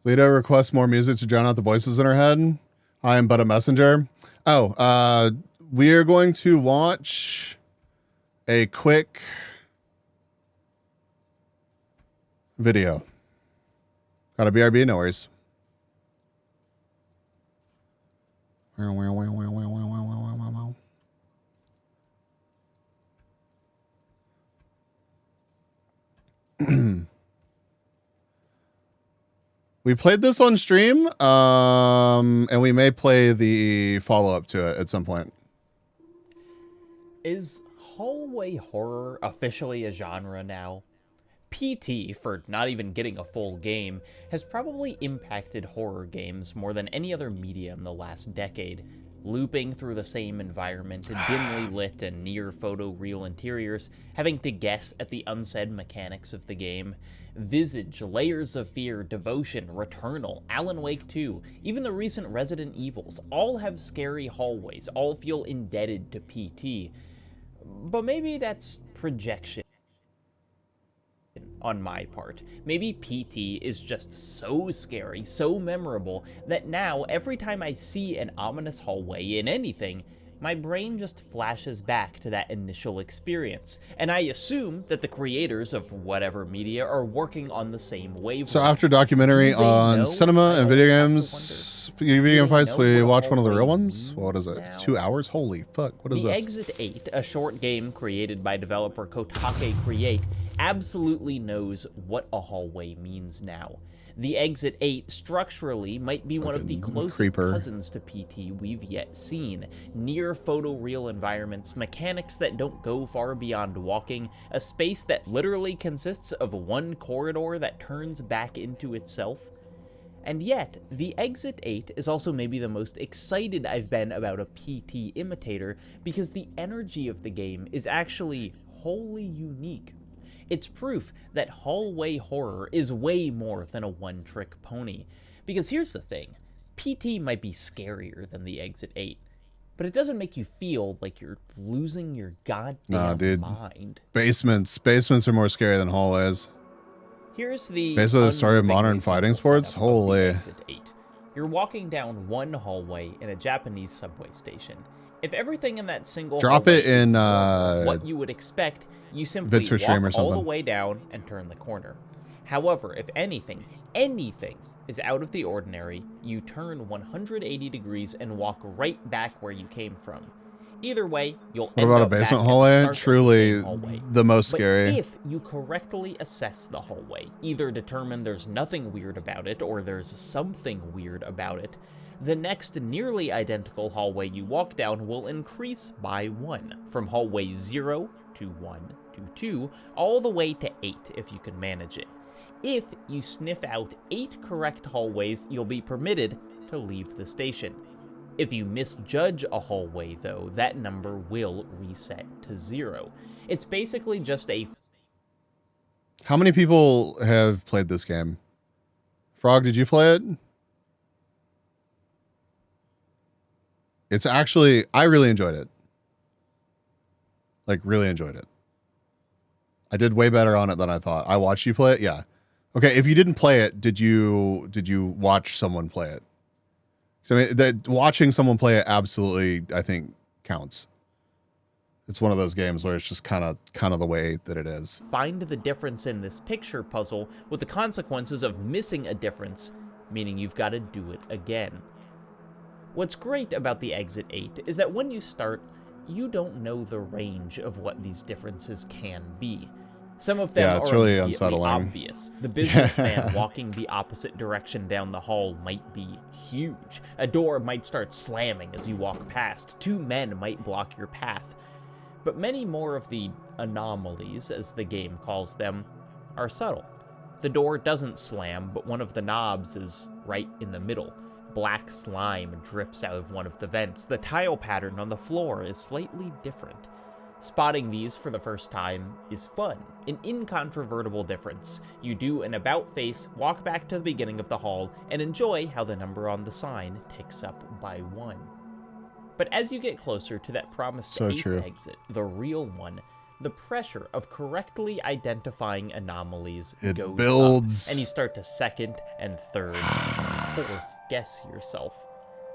Lita requests more music to drown out the voices in her head. I am but a messenger. Oh, we are going to watch a quick video. Got a BRB, no worries. We played this on stream, and we may play the follow-up to it at some point. Is hallway horror officially a genre now? PT, for not even getting a full game, has probably impacted horror games more than any other media in the last decade. Looping through the same environment in dimly lit and near photoreal interiors, having to guess at the unsaid mechanics of the game. Visage, Layers of Fear, Devotion, Returnal, Alan Wake 2, even the recent Resident Evils, all have scary hallways, all feel indebted to PT. But maybe that's projection on my part. Maybe PT is just so scary, so memorable, that now every time I see an ominous hallway in anything, my brain just flashes back to that initial experience, and I assume that the creators of whatever media are working on the same wavelength. So after documentary on cinema and video games, video game fights, we watch one of the real ones? What is it? It's 2 hours? Holy fuck, what is this? The Exit 8, a short game created by developer Kotake Create, absolutely knows what a hallway means now. The Exit 8 structurally might be one of the closest cousins to PT we've yet seen. Near photoreal environments, mechanics that don't go far beyond walking, a space that literally consists of one corridor that turns back into itself. And yet, the Exit 8 is also maybe the most excited I've been about a PT imitator, because the energy of the game is actually wholly unique. It's proof that hallway horror is way more than a one-trick pony. Because here's the thing, PT might be scarier than the Exit 8, but it doesn't make you feel like you're losing your goddamn mind. Basements are more scary than hallways. Here's the basically the story of modern fighting sports. Holy. You're walking down one hallway in a Japanese subway station. If everything in that single drop it in what you would expect, you simply walk all the way down and turn the corner. However, if anything is out of the ordinary, you turn 180 degrees and walk right back where you came from. Either way, you'll end up What about a basement hallway? Truly the most scary. But if you correctly assess the hallway, either determine there's nothing weird about it or there's something weird about it, the next nearly identical hallway you walk down will increase by 1, from hallway 0 to 1 to 2, all the way to 8 if you can manage it. If you sniff out 8 correct hallways, you'll be permitted to leave the station. If you misjudge a hallway, though, that number will reset to 0. It's basically just a... How many people have played this game? Frog, did you play it? It's actually, I really enjoyed it. Like, really enjoyed it. I did way better on it than I thought. I watched you play it, yeah. Okay, if you didn't play it, did you watch someone play it? So I mean, watching someone play it absolutely, I think, counts. It's one of those games where it's just kind of the way that it is. Find the difference in this picture puzzle with the consequences of missing a difference, meaning you've got to do it again. What's great about the Exit 8 is that when you start, you don't know the range of what these differences can be. Some of them are really immediately unsettling. Obvious. The businessman walking the opposite direction down the hall might be huge. A door might start slamming as you walk past. 2 men might block your path. But many more of the anomalies, as the game calls them, are subtle. The door doesn't slam, but one of the knobs is right in the middle. Black slime drips out of one of the vents. The tile pattern on the floor is slightly different. Spotting these for the first time is fun, an incontrovertible difference. You do an about face, walk back to the beginning of the hall, and enjoy how the number on the sign ticks up by 1. But as you get closer to that promised 8th exit, the real one, the pressure of correctly identifying anomalies goes builds. up, and you start to second and third, fourth guess yourself.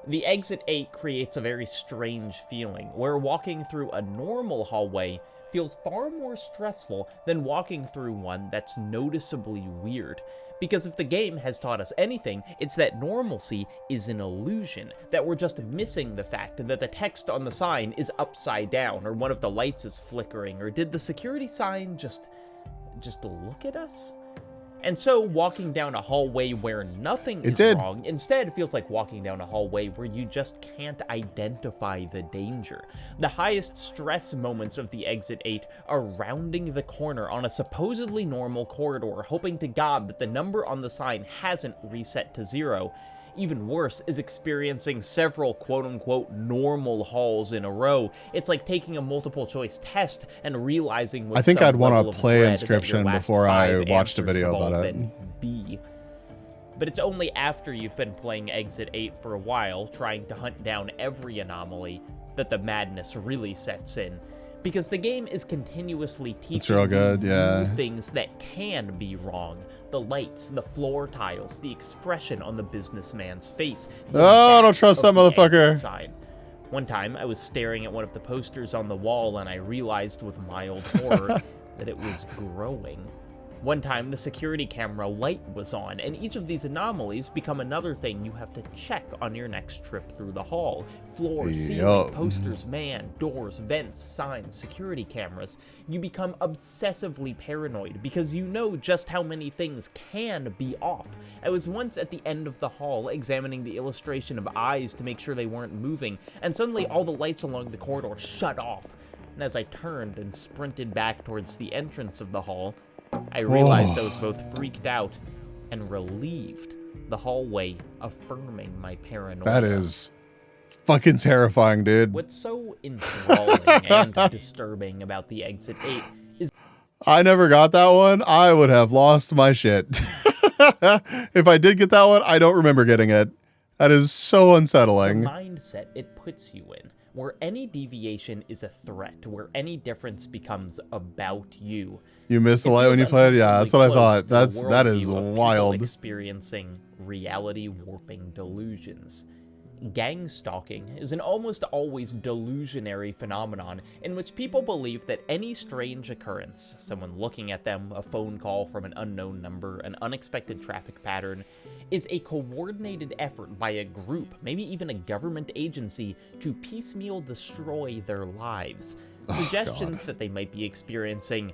The Exit 8 creates a very strange feeling, where walking through a normal hallway feels far more stressful than walking through one that's noticeably weird. Because if the game has taught us anything, it's that normalcy is an illusion, that we're just missing the fact that the text on the sign is upside down, or one of the lights is flickering, or did the security sign just look at us? And so, walking down a hallway where nothing is wrong instead feels like walking down a hallway where you just can't identify the danger. The highest stress moments of the Exit 8 are rounding the corner on a supposedly normal corridor, hoping to God that the number on the sign hasn't reset to 0. Even worse is experiencing several quote-unquote normal halls in a row. It's like taking a multiple-choice test and realizing with I think some I'd want level to of play dread Inscription that your last before I 5 watched a answers video have all about it. been B. But it's only after you've been playing Exit 8 for a while, trying to hunt down every anomaly, that the madness really sets in. Because the game is continuously teaching real good, you yeah. things that can be wrong. The lights, the floor tiles, the expression on the businessman's face. Oh, don't trust that motherfucker. Sign. One time, I was staring at one of the posters on the wall and I realized with mild horror that it was growing. One time, the security camera light was on, and each of these anomalies become another thing you have to check on your next trip through the hall. Floor, ceiling, posters, man, doors, vents, signs, security cameras. You become obsessively paranoid because you know just how many things can be off. I was once at the end of the hall examining the illustration of eyes to make sure they weren't moving, and suddenly all the lights along the corridor shut off. And as I turned and sprinted back towards the entrance of the hall, I realized I was both freaked out and relieved, the hallway affirming my paranoia. That is fucking terrifying, dude. What's so enthralling and disturbing about the Exit 8 is... I never got that one. I would have lost my shit. If I did get that one, I don't remember getting it. That is so unsettling. The mindset it puts you in, where any deviation is a threat, where any difference becomes about you. You missed the light when you played? Yeah, that's what I thought. That is wild. Experiencing reality warping delusions. Gang stalking is an almost always delusionary phenomenon in which people believe that any strange occurrence, someone looking at them, a phone call from an unknown number, an unexpected traffic pattern, is a coordinated effort by a group, maybe even a government agency, to piecemeal destroy their lives. Suggestions that they might be experiencing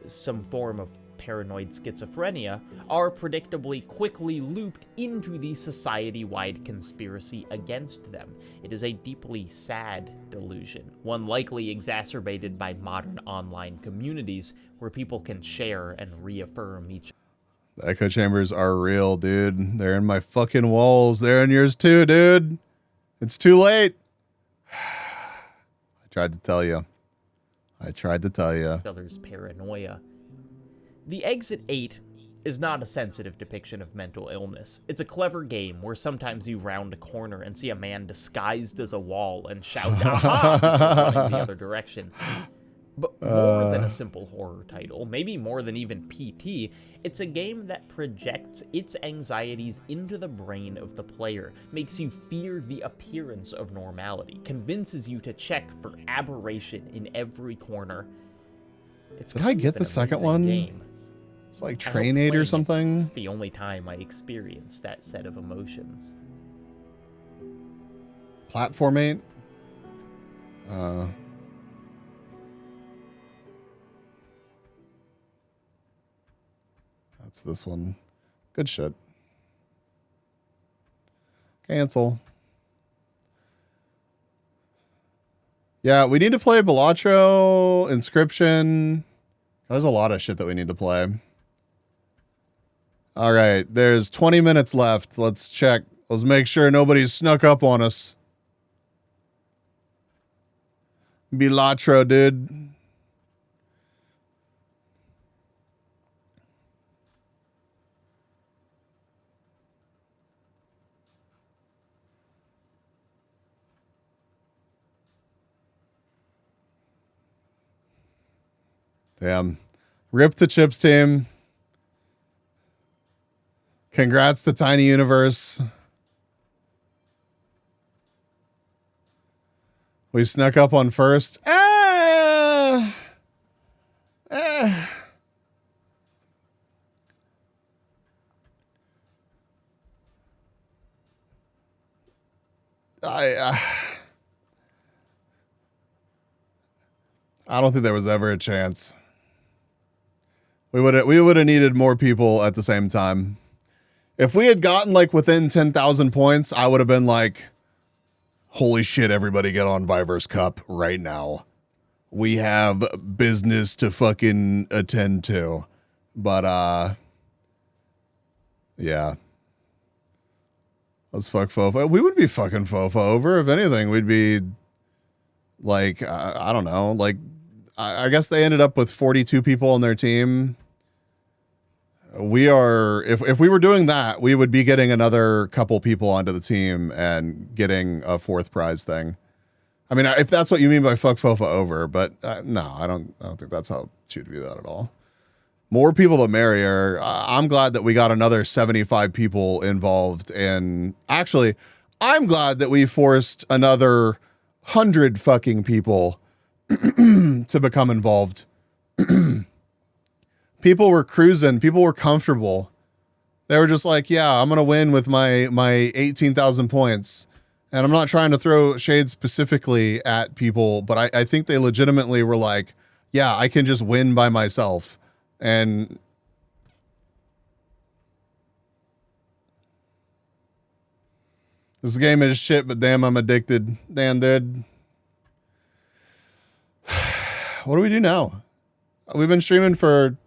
some form of paranoid schizophrenia are predictably quickly looped into the society-wide conspiracy against them. It is a deeply sad delusion, one likely exacerbated by modern online communities where people can share and reaffirm each. The echo chambers are real, dude. They're in my fucking walls. They're in yours too, dude. It's too late. I tried to tell you. Others' paranoia. The Exit 8 is not a sensitive depiction of mental illness. It's a clever game where sometimes you round a corner and see a man disguised as a wall and shout, "Aha!" before running the other direction. But more than a simple horror title, maybe more than even PT, it's a game that projects its anxieties into the brain of the player, makes you fear the appearance of normality, convinces you to check for aberration in every corner. Did I get the second one? Game. It's like Train 8 or something? It's the only time I experienced that set of emotions. Platform 8? That's this one. Good shit. Cancel. Yeah, we need to play Balatro, Inscription. There's a lot of shit that we need to play. All right, there's 20 minutes left. Let's check. Let's make sure nobody's snuck up on us. Balatro, dude. Damn. Rip to Chips team. Congrats to Tiny Universe. We snuck up on first. I don't think there was ever a chance. We would have needed more people at the same time. If we had gotten like within 10,000 points, I would have been like, holy shit, everybody get on Viverse Cup right now. We have business to fucking attend to. But yeah. Let's fuck Fofo. We wouldn't be fucking Fofo over. If anything, we'd be like, I don't know. Like, I guess they ended up with 42 people on their team. We are, if we were doing that, we would be getting another couple people onto the team and getting a fourth prize thing. I mean, if that's what you mean by fuck Fofa over, but no, I don't think that's how you'd view that at all. More people the merrier. I'm glad that we got another 75 people involved, and actually, I'm glad that we forced another 100 fucking people to become involved. People were cruising. People were comfortable. They were just like, yeah, I'm going to win with my 18,000 points. And I'm not trying to throw shade specifically at people, but I think they legitimately were like, yeah, I can just win by myself. And this game is shit, but damn, I'm addicted. Damn, dude. What do we do now? We've been streaming for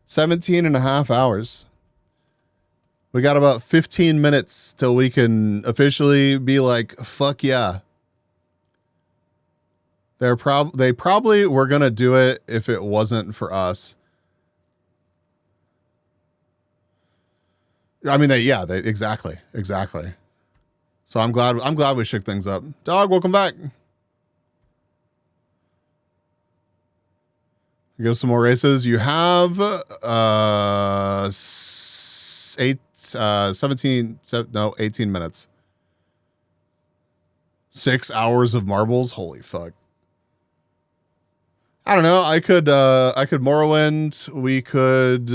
17 and a half hours. We got about 15 minutes till we can officially be like, fuck yeah. They probably were going to do it if it wasn't for us. I mean, exactly. So I'm glad we shook things up. Dog, welcome back. Go some more races. You have 18 minutes. 6 hours of marbles. Holy fuck. I don't know. I could Morrowind. We could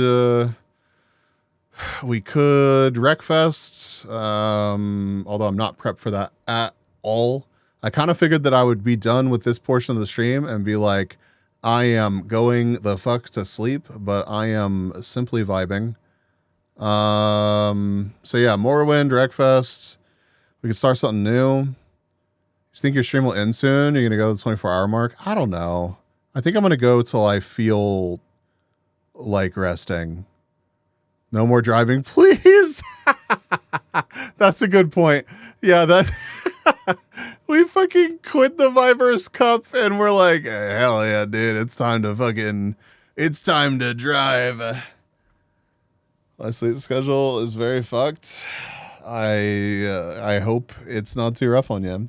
Wreckfest. Although I'm not prepped for that at all. I kind of figured that I would be done with this portion of the stream and be like, I am going the fuck to sleep, but I am simply vibing. So yeah, Morrowind, Wreckfest. We could start something new. You think your stream will end soon? You're going to go to the 24-hour mark? I don't know. I think I'm going to go till I feel like resting. No more driving, please. That's a good point. Yeah, that we fucking quit the Viverse Cup and we're like, hell yeah, dude, it's time to drive. My sleep schedule is very fucked. I hope it's not too rough on you.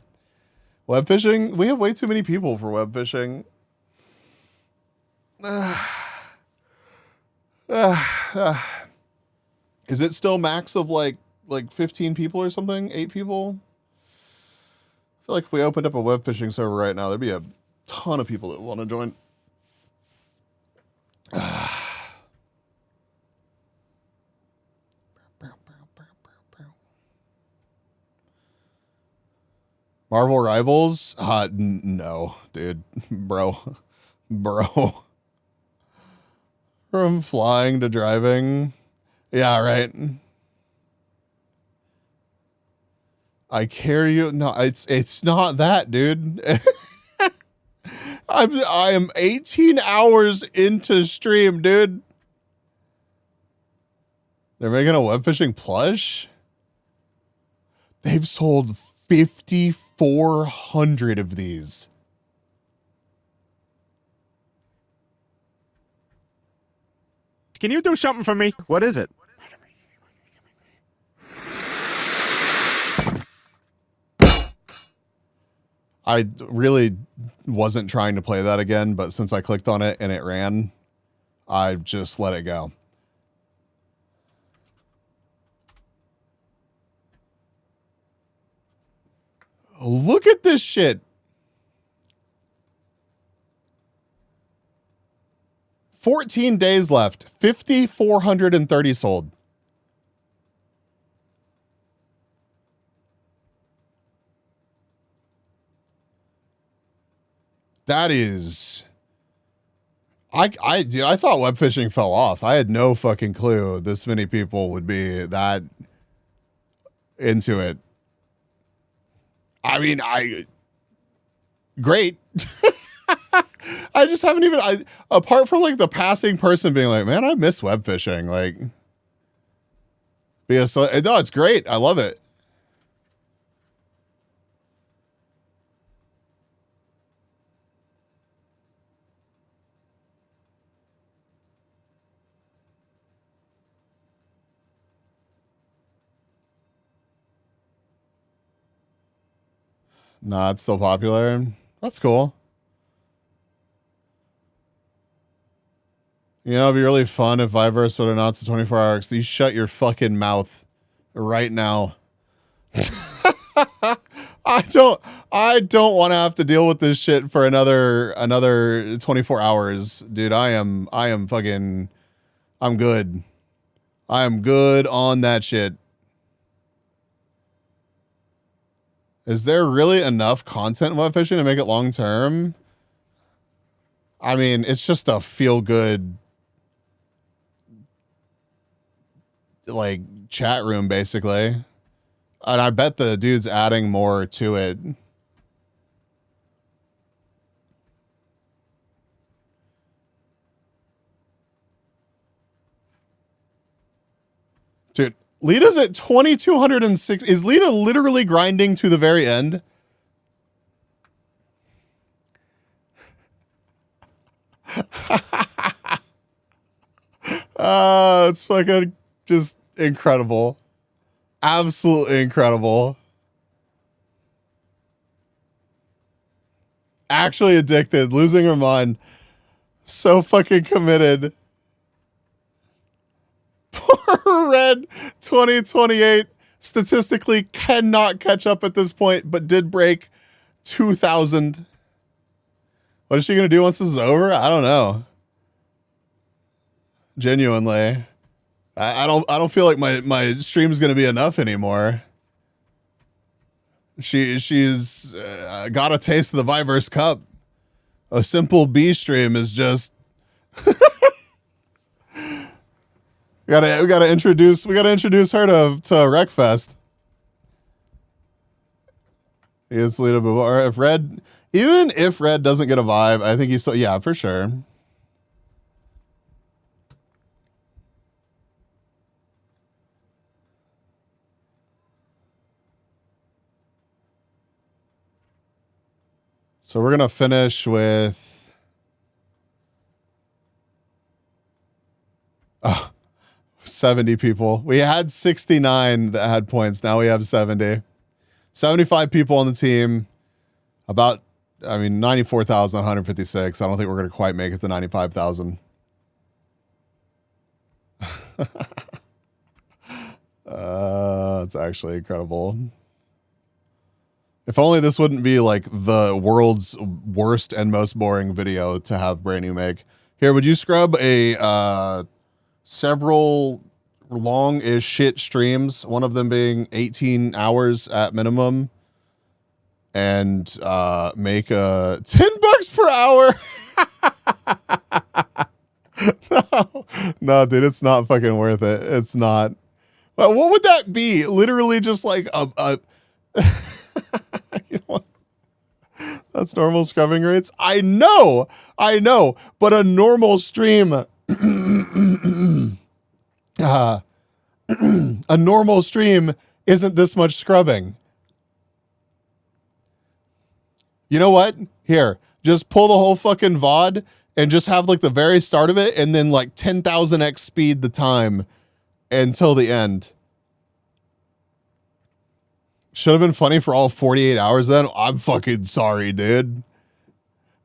Web fishing, we have way too many people for web fishing. Is it still max of like 15 people or something? 8 people? I feel like if we opened up a web fishing server right now, there'd be a ton of people that want to join. Marvel Rivals? No, dude. Bro. From flying to driving. Yeah, right. I carry you. No, it's not that, dude. I am 18 hours into stream, dude. They're making a web fishing plush. They've sold 5,400 of these. Can you do something for me? What is it? I really wasn't trying to play that again, but since I clicked on it and it ran, I've just let it go. Look at this shit. 14 days left. 5,430 sold. That is... Dude, I thought web fishing fell off. I had no fucking clue this many people would be that into it. I mean, great. I just haven't even, apart from like the passing person being like, man, I miss web fishing. Like, because, no, it's great. I love it. Nah, it's still popular. That's cool. You know, it'd be really fun if Viverse would announce a 24-hour. You shut your fucking mouth right now. I don't want to have to deal with this shit for another 24 hours, dude. I'm good. I am good on that shit. Is there really enough content in web fishing to make it long term? I mean, it's just a feel good like chat room basically. And I bet the dude's adding more to it. Dude, Lita's at 2,206. Is Lita literally grinding to the very end? It's fucking just incredible. Absolutely incredible. Actually addicted, losing her mind. So fucking committed. Poor Red 2028 statistically cannot catch up at this point, but did break 2,000. What is she gonna do once this is over? I don't know. Genuinely, I don't feel like my stream is gonna be enough anymore. She's got a taste of the Viverse Cup. A simple B stream is just. We gotta introduce her to Wreckfest. It's Lita Bouvar. Even if Red doesn't get a vibe, I think he's so, yeah, for sure. So we're gonna finish with 70 people. We had 69 that had points. Now we have 70. 75 people on the team. About, 94,156. I don't think we're going to quite make it to 95,000. It's actually incredible. If only this wouldn't be like the world's worst and most boring video to have Brand New make. Here, would you scrub a several long-ish shit streams, one of them being 18 hours at minimum, and make a $10 per hour? No, dude, it's not fucking worth it. It's not. Well, what would that be? Literally just like a you know what? That's normal scrubbing rates. I know, but a normal stream, a normal stream isn't this much scrubbing. You know what? Here, just pull the whole fucking VOD and just have like the very start of it and then like 10,000x speed the time until the end. Should have been funny for all 48 hours then. I'm fucking sorry, dude.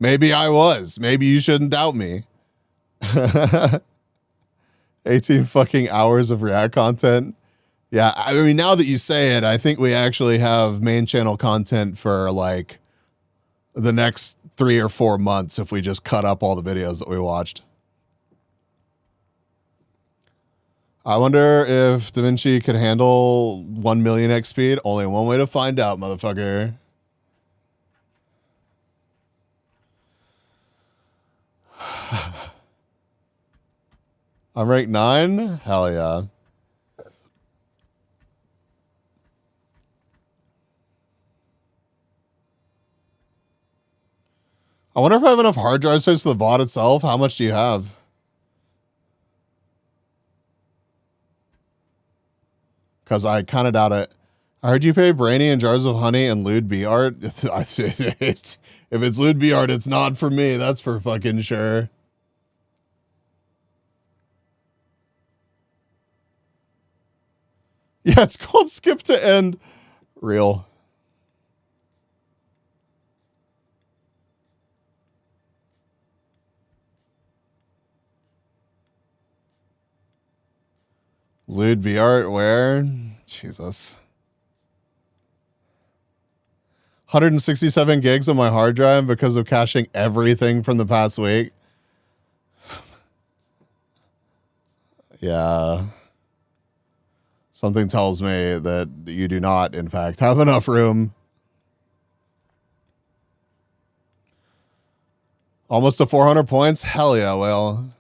Maybe I was. Maybe you shouldn't doubt me. 18 fucking hours of React content. Yeah, I mean, now that you say it, I think we actually have main channel content for like the next 3 or 4 months if we just cut up all the videos that we watched. I wonder if DaVinci could handle 1 million X speed. Only one way to find out, motherfucker. I'm ranked 9? Hell yeah. I wonder if I have enough hard drive space for the VOD itself. How much do you have? Because I kind of doubt it. I heard you pay Brainy and Jars of Honey and Lewd B art. If it's Lewd B art, it's not for me. That's for fucking sure. Yeah, it's called Skip to End. Real. Lewd B art, where? Jesus. 167 gigs on my hard drive because of caching everything from the past week. Yeah. Something tells me that you do not, in fact, have enough room. Almost to 400 points? Hell yeah, well.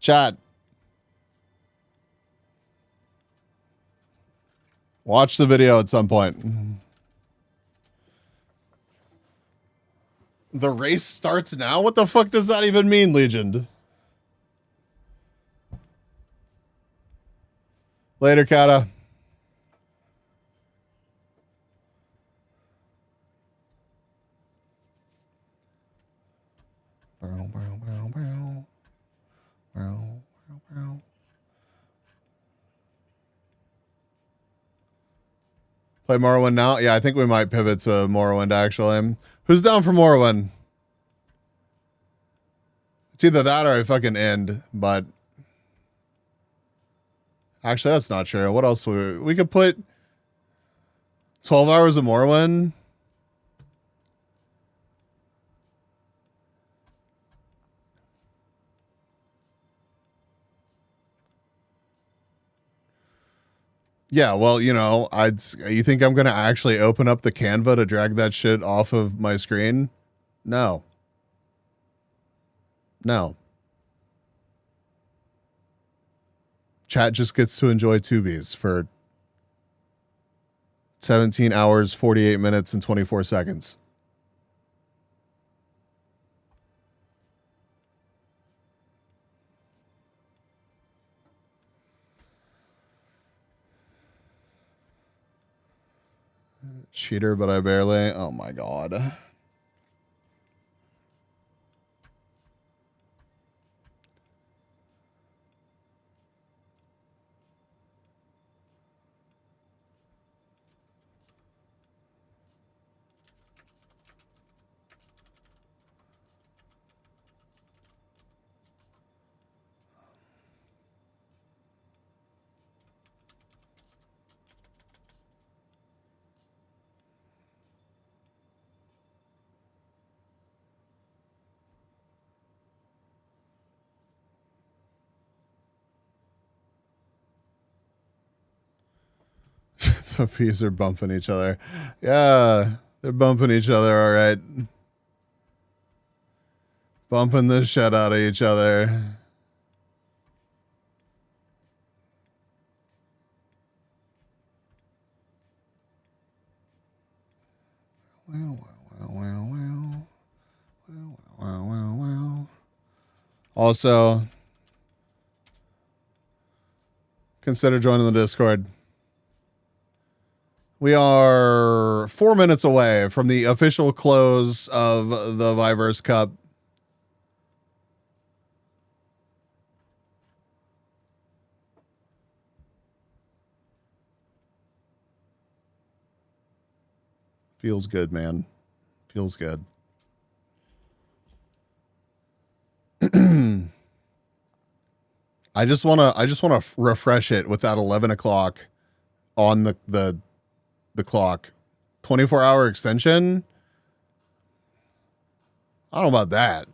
Chat. Watch the video at some point. The race starts now? What the fuck does that even mean, Legend? Later, Kata. Play Morrowind now? Yeah, I think we might pivot to Morrowind, actually. Who's down for Morrowind? It's either that or I fucking end, but... Actually, that's not true. What else? We could put 12 hours of Morrowind. Yeah, well, you know, you think I'm going to actually open up the Canva to drag that shit off of my screen? No. No. Chat just gets to enjoy Tubies for 17 hours, 48 minutes, and 24 seconds. Cheater, but I barely. Oh my god. The P's are bumping each other. Yeah, they're bumping each other, all right. Bumping the shit out of each other. Well. Also, consider joining the Discord. We are 4 minutes away from the official close of the Viverse Cup. Feels good, man. Feels good. I just want to refresh it with that 11 o'clock on the clock. 24-hour extension. I don't know about that.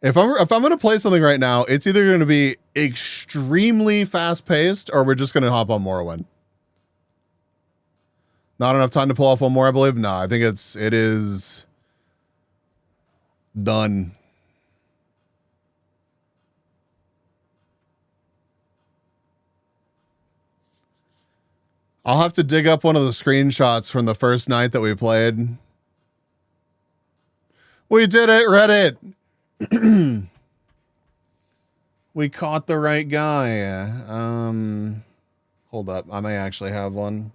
If I'm going to play something right now, it's either going to be extremely fast paced or we're just going to hop on Morrowind. Not enough time to pull off one more, I believe. No, I think it is done. I'll have to dig up one of the screenshots from the first night that we played. We did it, Reddit. We caught the right guy. Hold up. I may actually have one.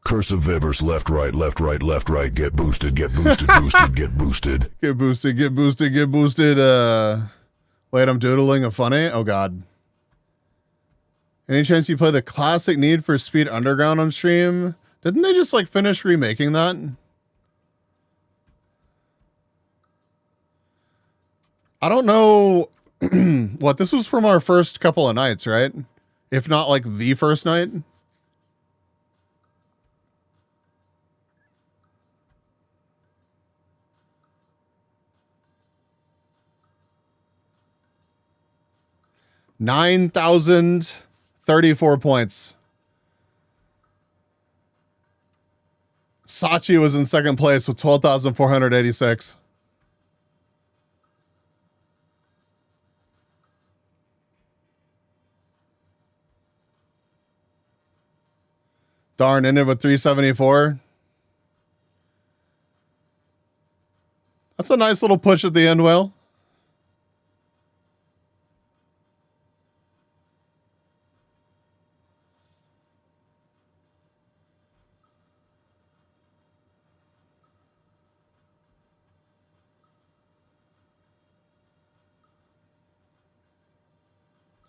Curse of Viverse, left, right, left, right, left, right, get boosted, boosted, get boosted. Get boosted. Wait, I'm doodling a funny? Oh, God. Any chance you play the classic Need for Speed Underground on stream? Didn't they just, like, finish remaking that? I don't know. What, this was from our first couple of nights, right? If not, like, the first night? $9,034 points. Sachi was in second place with 12,486. Darn, ended with 374. That's a nice little push at the end, Will.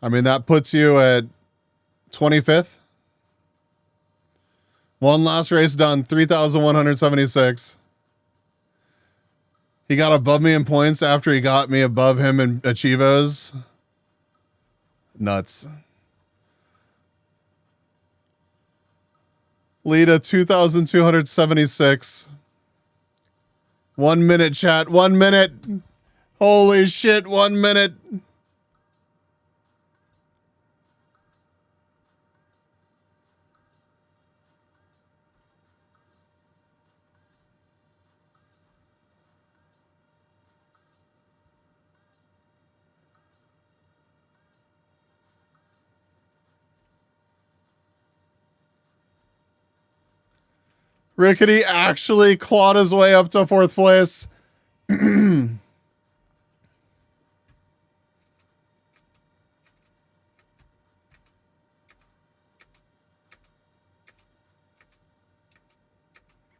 I mean, that puts you at 25th. One last race done, 3,176. He got above me in points after he got me above him in Achievos. Nuts. Lita, 2,276. 1 minute, chat. 1 minute. Holy shit, 1 minute. Rickety actually clawed his way up to fourth place.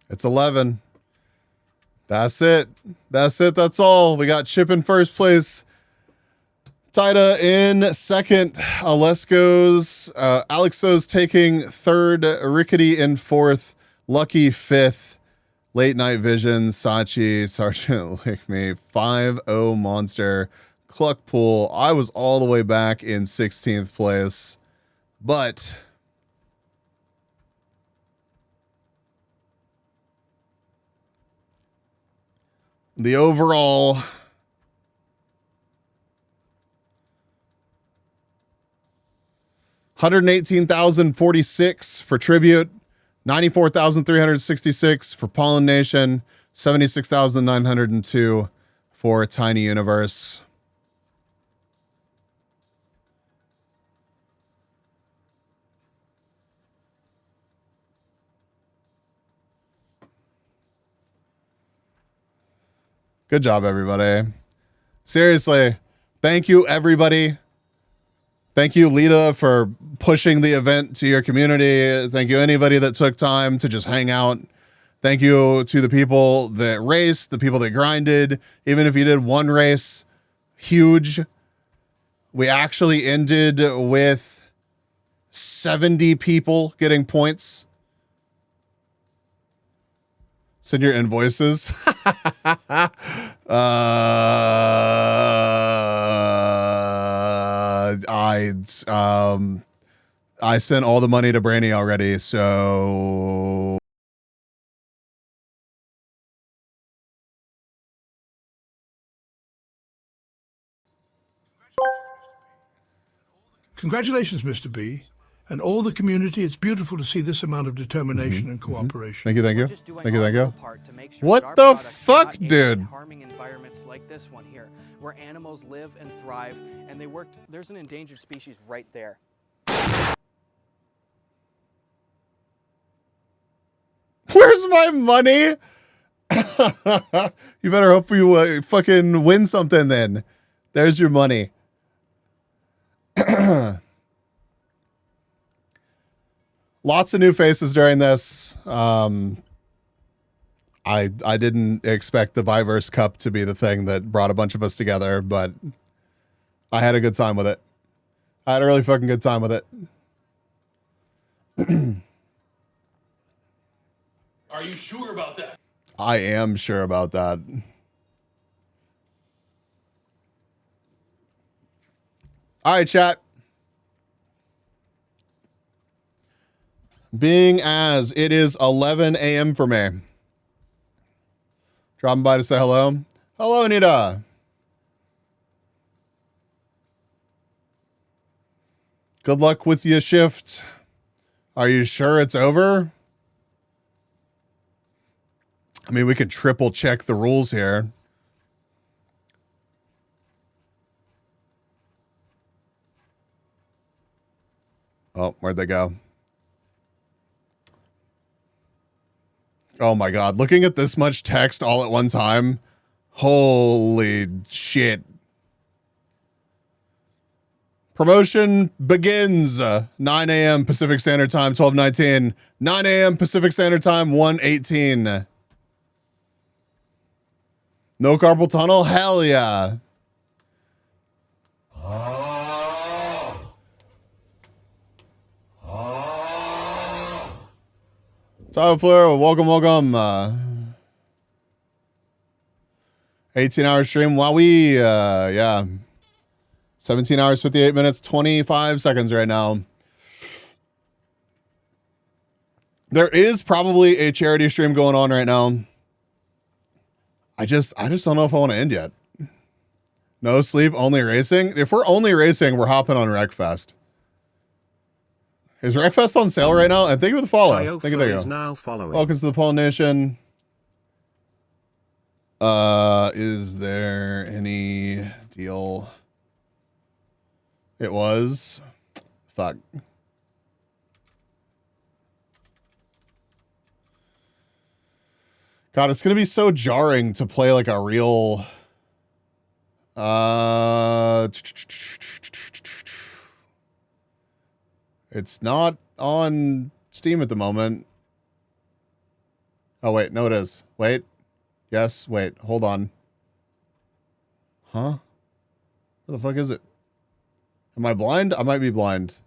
It's 11. That's it. That's it. That's all. We got Chip in first place. Taida in second. Alexo's taking third. Rickety in fourth. Lucky fifth. Late Night Vision. Sachi. Sergeant Lick Me. 5-0 Monster. Cluckpool. I was all the way back in 16th place. But the overall 118,046 for Tribute, 94,366 for Pollen Nation, 76,902 for Tiny Universe. Good job, everybody. Seriously, thank you, everybody. Thank you, Lita, for pushing the event to your community. Thank you, anybody that took time to just hang out. Thank you to the people that raced, the people that grinded. Even if you did one race, huge. We actually ended with 70 people getting points. Send your invoices. I sent all the money to Brandy already, so Congratulations, Mr. B, and all the community. It's beautiful to see this amount of determination and cooperation. Thank you, thank you. Thank you, thank you. What the fuck, dude? Harming environments like this one here, where animals live and thrive, and they worked. There's an endangered species right there. Where's my money? You better hope you fucking win something then. There's your money. Lots of new faces during this. I didn't expect the Viverse Cup to be the thing that brought a bunch of us together, but I had a good time with it. I had a really fucking good time with it. Are you sure about that? I am sure about that. All right, chat. Being as it is 11 a.m. for me. Dropping by to say hello. Hello, Anita. Good luck with your shift. Are you sure it's over? I mean, we could triple check the rules here. Oh, where'd they go? Oh my God. Looking at this much text all at one time. Holy shit. Promotion begins 9 a.m. Pacific Standard Time, 12:19. 9 a.m. Pacific Standard Time, 1:18. No carpal tunnel? Hell yeah. Time Fleur, welcome. 18-hour stream. Wowie, yeah. 17 hours, 58 minutes, 25 seconds right now. There is probably a charity stream going on right now. I just don't know if I want to end yet. No sleep, only racing. If we're only racing, we're hopping on Wreckfest. Is Wreckfest on sale right now? And thank you for the follow. Thank you. Now following. Welcome to the Pollen Nation. Is there any deal? It was. Fuck. God, it's gonna be so jarring to play like a real. It's not on Steam at the moment. Oh wait, no, it is. Wait, yes, wait, hold on. Huh? Where the fuck is it? Am I blind? I might be blind.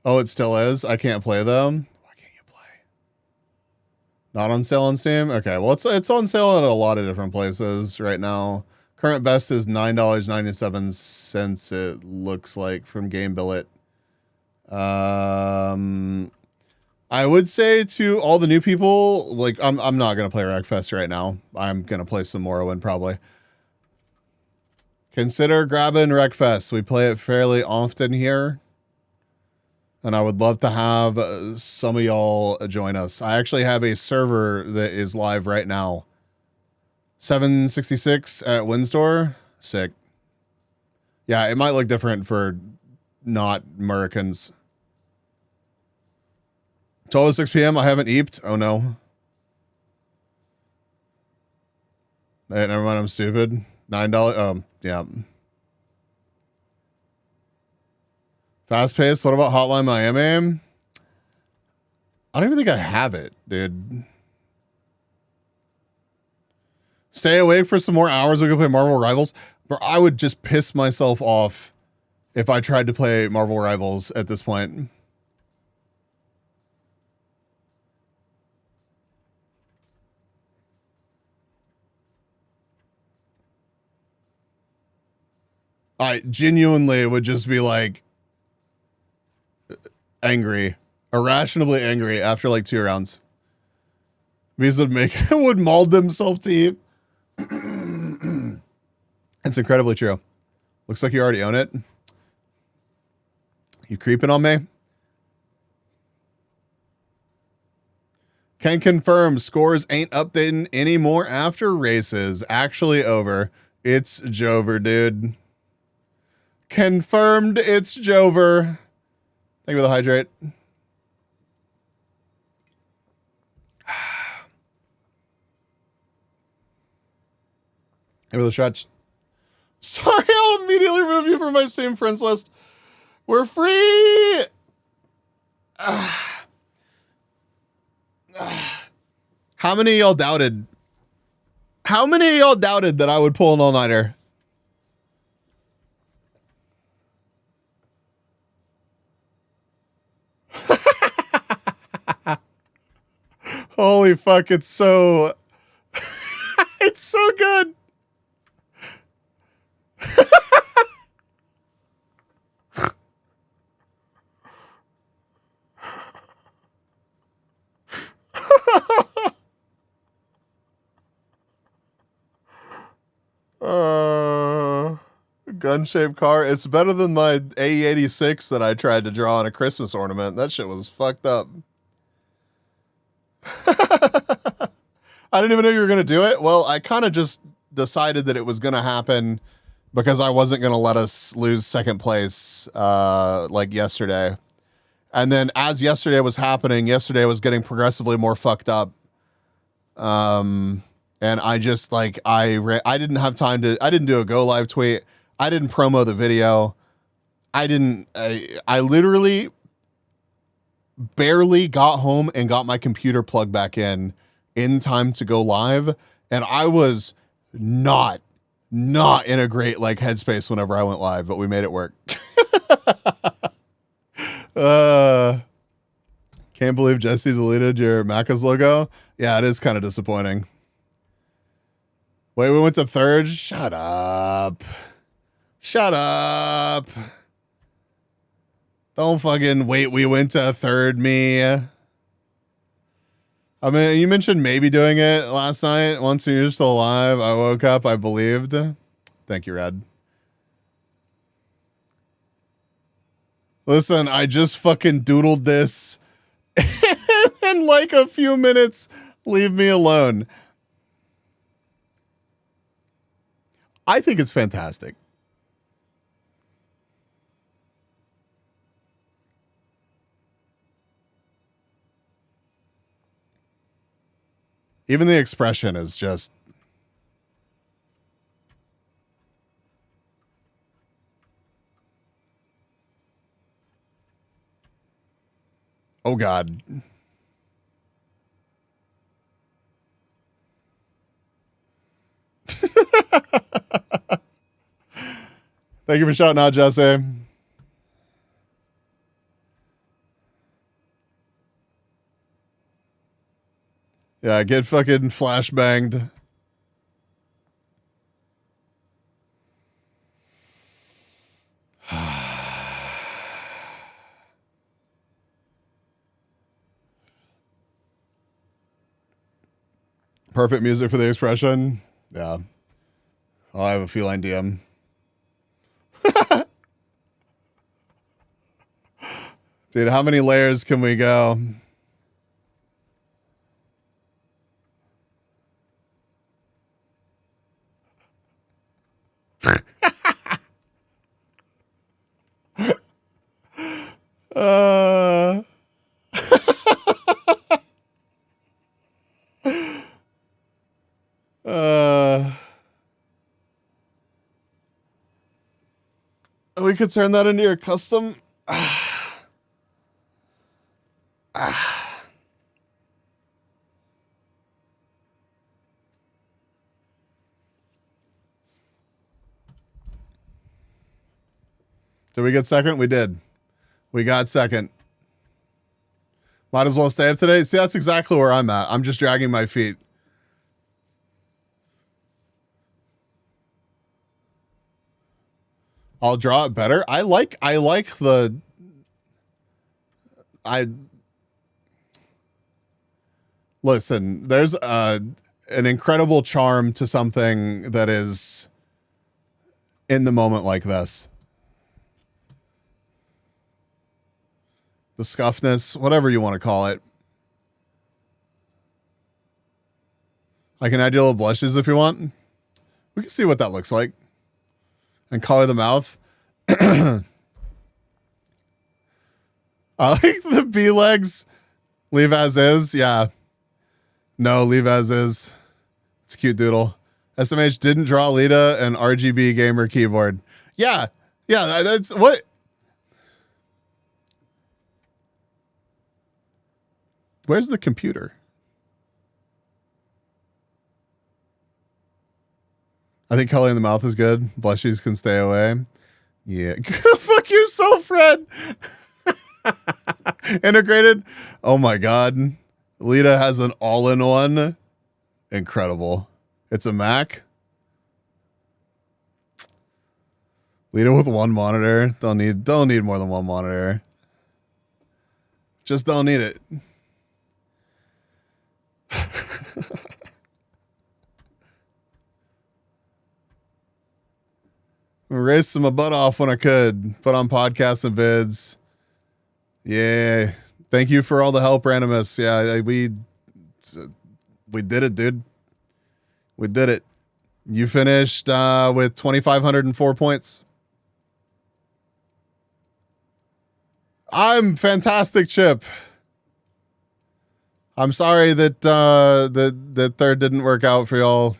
Oh, it still is. I can't play them. Why can't you play? Not on sale on Steam? Okay, well, it's on sale at a lot of different places right now. Current best is $9.97, it looks like, from Game Billet. I would say to all the new people, like, I'm not gonna play Wreckfest right now. I'm gonna play some Morrowind probably. Consider grabbing Wreckfest. We play it fairly often here. And I would love to have some of y'all join us. I actually have a server that is live right now. 766 at Winstore. Sick. Yeah, it might look different for not Americans. 12:06 p.m. I haven't eeped. Oh no. Hey, never mind. I'm stupid. $9. Oh, yeah. Fast paced. What about Hotline Miami? I don't even think I have it, dude. Stay awake for some more hours. We can play Marvel Rivals. But I would just piss myself off if I tried to play Marvel Rivals at this point. I genuinely would just be like angry, irrationally angry after like 2 rounds. These would would maul themselves to eat. It's incredibly true. Looks like you already own it. You creeping on me? Can confirm scores ain't updating anymore after races. Actually over. It's Jover, dude. Confirmed it's Jover. Thank you for the hydrate. Give it a stretch. Sorry, I'll immediately remove you from my Steam friends list. We're free. How many of y'all doubted? How many of y'all doubted that I would pull an all-nighter? Holy fuck, it's so it's so good. Gun-shaped car. It's better than my AE86 that I tried to draw on a Christmas ornament. That shit was fucked up. I didn't even know you were going to do it. Well, I kind of just decided that it was going to happen because I wasn't going to let us lose second place like yesterday. And then as yesterday was happening, yesterday was getting progressively more fucked up. And I just like, I didn't have time to, I didn't do a go live tweet. I didn't promo the video. I literally barely got home and got my computer plugged back in time to go live. And I was not in a great like headspace whenever I went live, but we made it work. Can't believe Jesse deleted your Macca's logo. Yeah, it is kind of disappointing. Wait, we went to third? Shut up. Shut up. Don't fucking wait. We went to third, me. I mean, you mentioned maybe doing it last night. Once you're still alive, I woke up, I believed. Thank you, Red. Listen, I just fucking doodled this in like a few minutes. Leave me alone. I think it's fantastic. Even the expression is just... Oh, God. Thank you for shouting out, Jesse. Yeah, get fucking flashbanged. Perfect music for the expression. Yeah. Oh, I have a feline DM. Dude, how many layers can we go? uh... We could turn that into your custom. Did we get second? We did. We got second. Might as well stay up today. See, that's exactly where I'm at. I'm just dragging my feet. I'll draw it better. I like the listen, there's an incredible charm to something that is in the moment like this. The scuffness, whatever you want to call it. I can add you little blushes if you want. We can see what that looks like. And color the mouth. I like the bee legs. Leave as is. Yeah. No, leave as is. It's a cute doodle. SMH didn't draw Lita and RGB gamer keyboard. Yeah. Yeah, that's what. Where's the computer? I think coloring the mouth is good. Blushies can stay away. Yeah. Fuck yourself, Fred. Integrated. Oh my God. Lita has an all-in-one. Incredible. It's a Mac. Lita with one monitor. Don't need more than one monitor. Just don't need it. Racing my butt off when I could. Put on podcasts and vids. Yeah. Thank you for all the help, Randomus. Yeah, we did it, dude. We did it. You finished with 2,504 points. I'm fantastic, Chip. I'm sorry that that third didn't work out for y'all.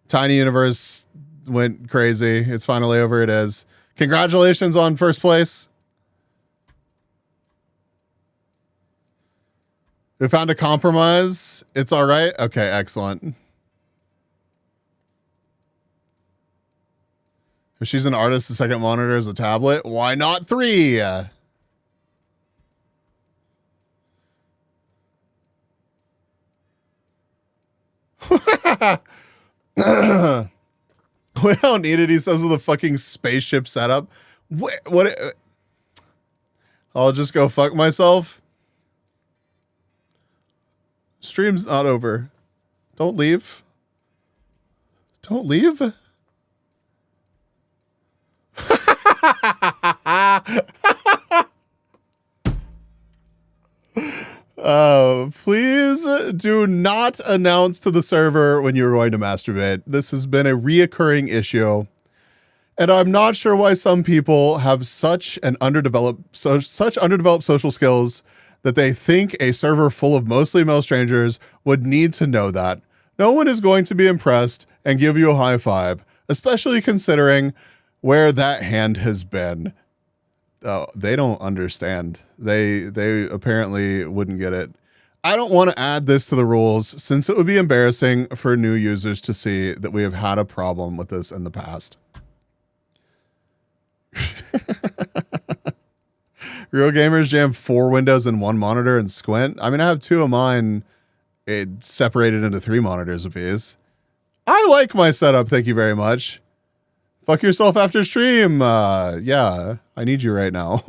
Tiny Universe went crazy. It's finally over. It is. Congratulations on first place. We found a compromise. It's all right. Okay, excellent. If she's an artist, the second monitor is a tablet. Why not 3? We don't need it, he says, with a fucking spaceship setup. What? I'll just go fuck myself. Stream's not over. Don't leave. Don't leave. Please do not announce to the server when you're going to masturbate. This has been a reoccurring issue. And I'm not sure why some people have such underdeveloped social skills that they think a server full of mostly male strangers would need to know that. No one is going to be impressed and give you a high five, especially considering where that hand has been. Oh, they don't understand. They apparently wouldn't get it. I don't want to add this to the rules since it would be embarrassing for new users to see that we have had a problem with this in the past. Real gamers jam 4 windows in 1 monitor and squint. I mean, I have 2 of mine. It's separated into 3 monitors apiece. I like my setup. Thank you very much. Fuck yourself after stream. Yeah, I need you right now.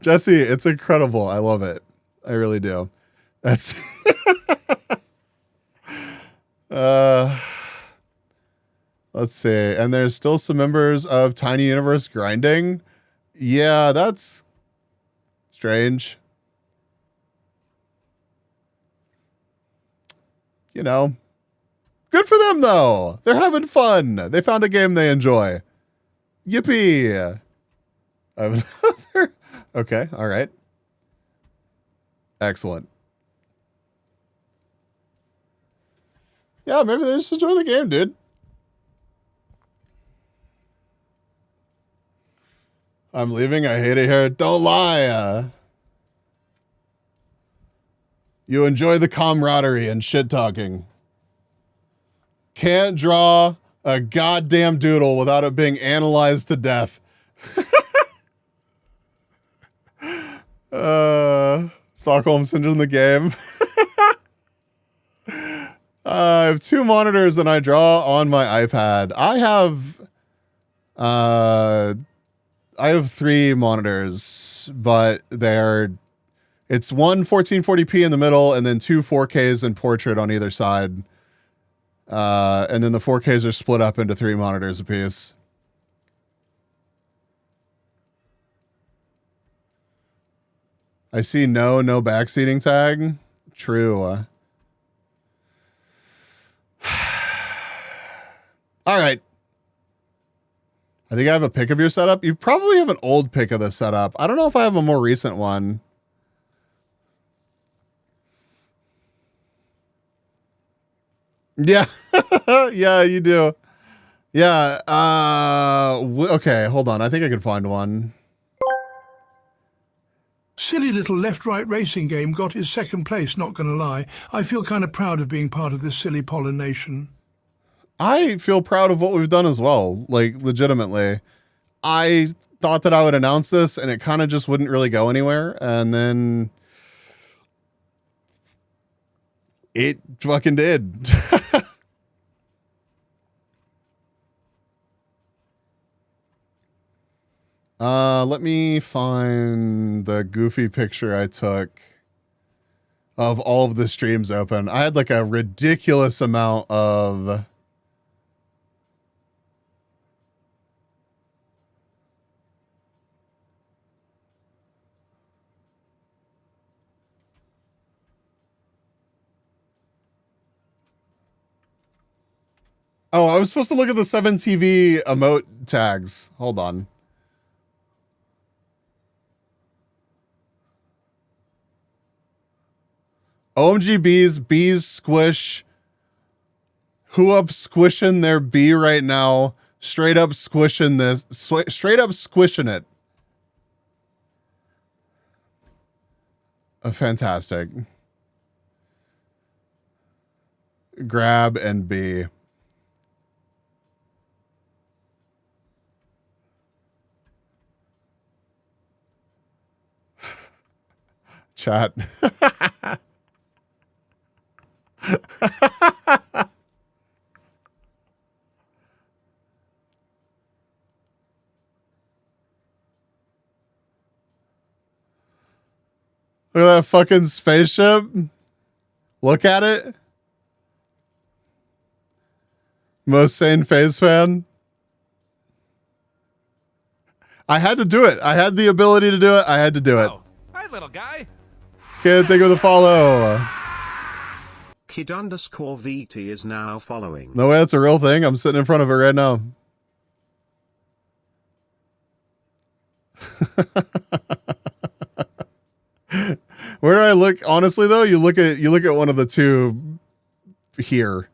Jesse, it's incredible. I love it. I really do. That's let's see. And there's still some members of Tiny Universe grinding. Yeah, that's strange. You know, good for them though. They're having fun. They found a game they enjoy. Yippee. I have another. Okay. All right. Excellent. Yeah, maybe they just enjoy the game, dude. I'm leaving. I hate it here. Don't lie. You enjoy the camaraderie and shit talking. Can't draw a goddamn doodle without it being analyzed to death. Stockholm Syndrome the game. I have 2 monitors and I draw on my iPad. I have 3 monitors, but it's one 1440p in the middle and then 2 4Ks and portrait on either side. And then the 4Ks are split up into 3 monitors apiece. I see no backseating tag. True. All right. I think I have a pic of your setup. You probably have an old pic of this setup. I don't know if I have a more recent one. Yeah. Yeah, you do. Yeah. Okay, hold on. I think I can find one. Silly little left-right racing game got his 2nd place, not gonna lie. I feel kind of proud of being part of this silly pollination. I feel proud of what we've done as well. Like, legitimately. I thought that I would announce this and it kind of just wouldn't really go anywhere. And then it fucking did. Let me find the goofy picture I took of all of the streams open. I had like a ridiculous amount of Oh, I was supposed to look at the 7TV emote tags. Hold on. OMG bees squish. Who up squishing their bee right now? Straight up squishing this. Straight up squishing it. Fantastic. Grab and bee. Chat. Look at that fucking spaceship. Look at it. Most sane phase fan. I had to do it. I had the ability to do it. I had to do it. Hi, little guy. Can't think of the follow. Kid_VT is now following. No way, that's a real thing. I'm sitting in front of it right now. Where do I look? Honestly, though, you look at one of the two here.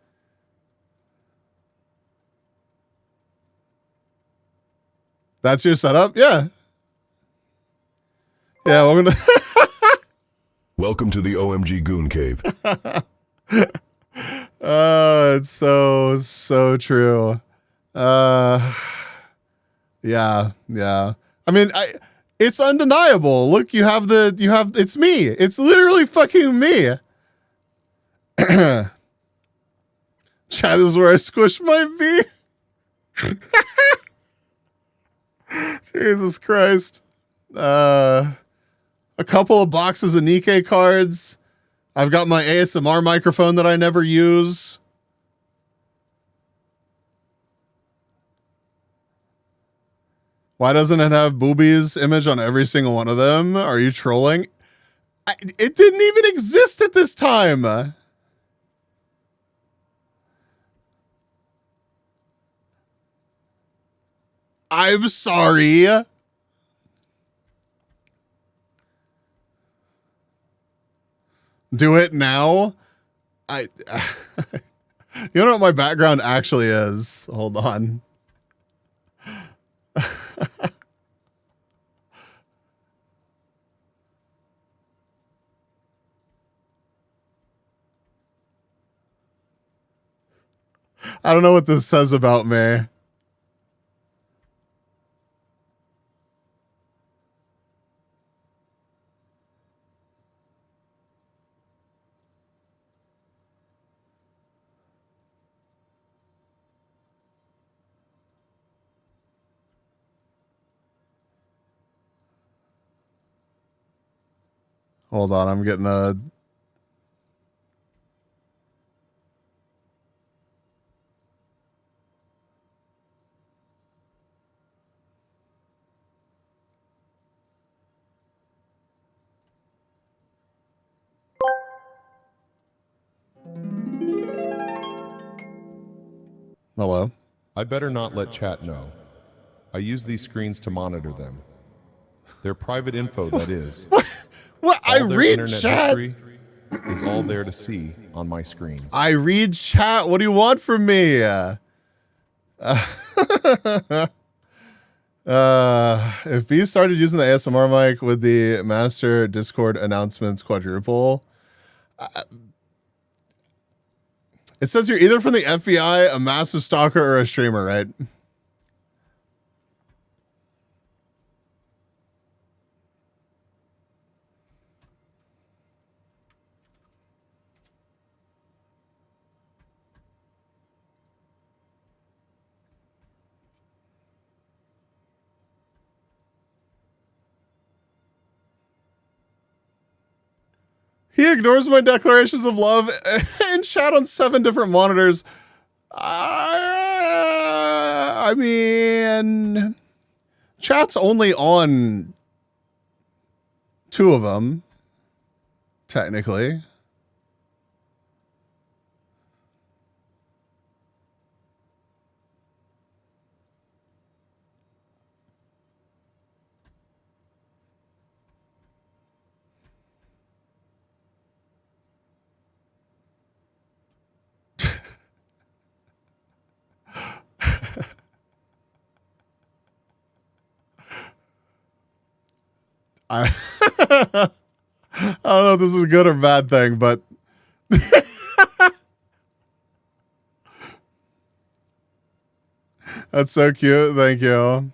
That's your setup? Yeah. Yeah, we're gonna Welcome to the OMG Goon Cave. It's so true. Yeah. I mean, it's undeniable. Look, it's me. It's literally fucking me. Chat, this is where I squish my bee. Jesus Christ. A couple of boxes of Nikkei cards. I've got my ASMR microphone that I never use. Why doesn't it have Booby's image on every single one of them? Are you trolling? It didn't even exist at this time. I'm sorry. Do it now. You know what my background actually is? Hold on. I don't know what this says about me. Hold on, I'm getting a... Hello? I better not let chat know. I use these screens to monitor them. Their private info, that is. What? I All their read internet chat. history is all there to see on my screens. I read chat. What do you want from me? If you started using the ASMR mic with the master Discord announcements quadruple, it says you're either from the FBI, a massive stalker, or a streamer, right? He ignores my declarations of love and chat on 7 different monitors. I mean, chat's only on 2 of them, technically. I don't know if this is a good or bad thing, but that's so cute. Thank you.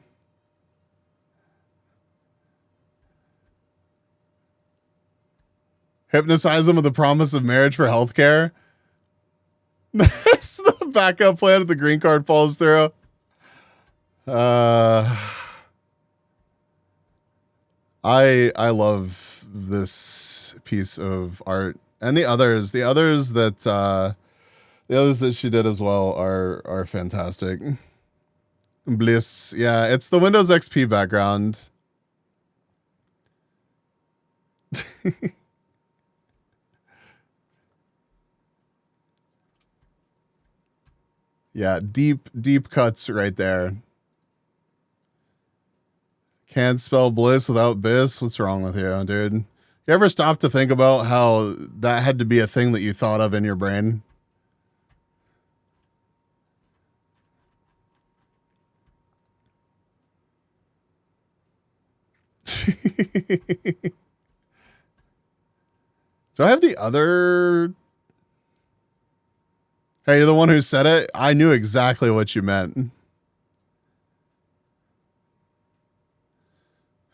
Hypnotize them with the promise of marriage for healthcare. That's the backup plan if the green card falls through. I love this piece of art and the others that she did as well are fantastic. Bliss, yeah, it's the Windows XP background. Yeah, deep cuts right there. Can't spell bliss without bis. What's wrong with you, dude? You ever stop to think about how that had to be a thing that you thought of in your brain? Do I have the other? Hey, you're the one who said it. I knew exactly what you meant.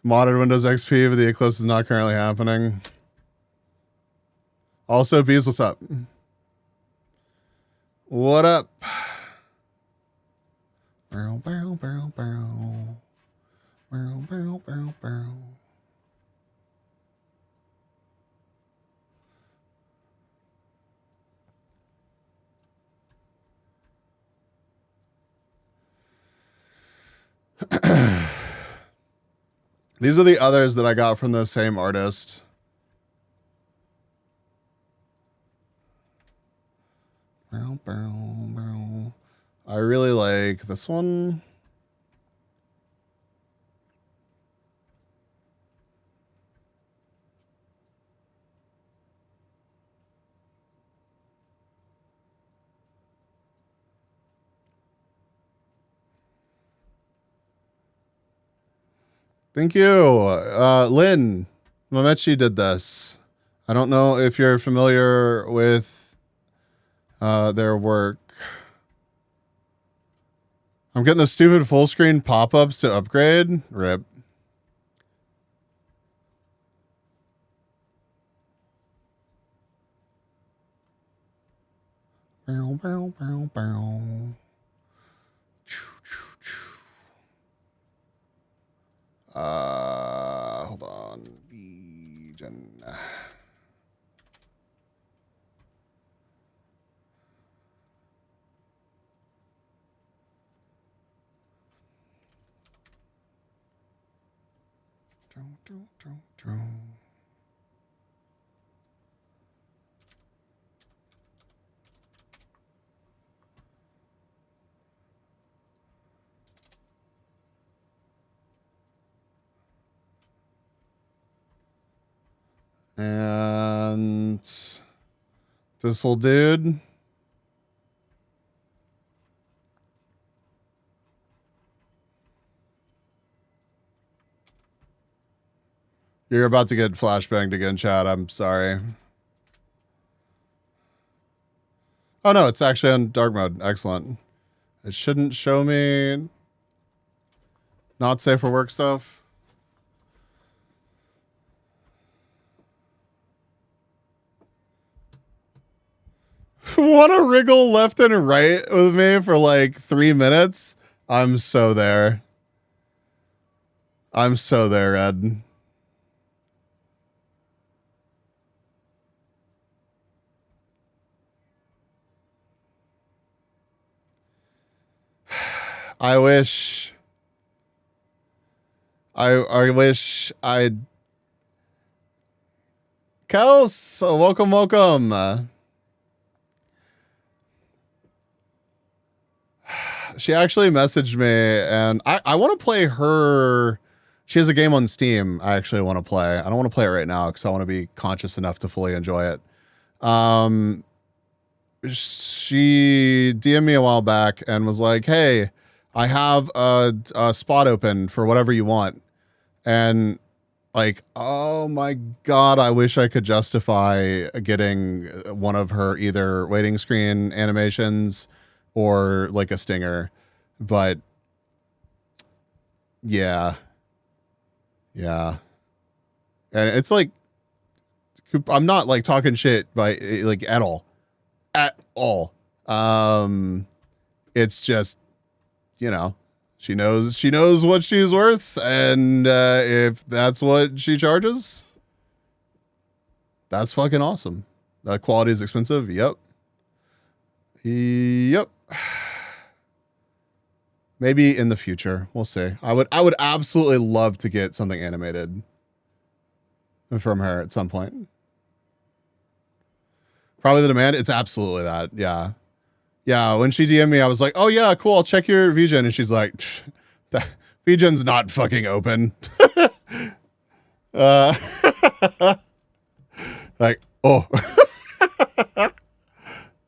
Modded Windows XP, but the Eclipse is not currently happening. Also, Bees, what's up? What up? Barrel, barrel, barrel, barrel. Barrel, barrel, barrel, barrel. These are the others that I got from the same artist. I really like this one. Thank you. Lynn Mamechi did this. I don't know if you're familiar with their work. I'm getting the stupid full screen pop-ups to upgrade. Rip. Bow, bow, bow, bow. Hold on. Vision. And this little dude. You're about to get flashbanged again, chat. I'm sorry. Oh no, it's actually on dark mode. Excellent. It shouldn't show me not safe for work stuff. Want to wriggle left and right with me for like 3 minutes? I'm so there. I'm so there, Ed. I wish I'd Kels, welcome. She actually messaged me and I want to play her. She has a game on Steam I actually want to play. I don't want to play it right now because I want to be conscious enough to fully enjoy it. She DM'd me a while back and was like, hey, I have a spot open for whatever you want. And like, oh my God, I wish I could justify getting one of her either waiting screen animations or like a stinger. But yeah. Yeah. And it's like, I'm not like talking shit by like at all. At all. It's just, you know, she knows what she's worth, and if that's what she charges, that's fucking awesome. That quality is expensive. Yep. Yep. Maybe in the future, we'll see. I would absolutely love to get something animated from her at some point. Probably the demand. It's absolutely that. Yeah. Yeah. When she DM'd me, I was like, oh yeah, cool. I'll check your VGen. And she's like, VGen's not fucking open. Like, oh.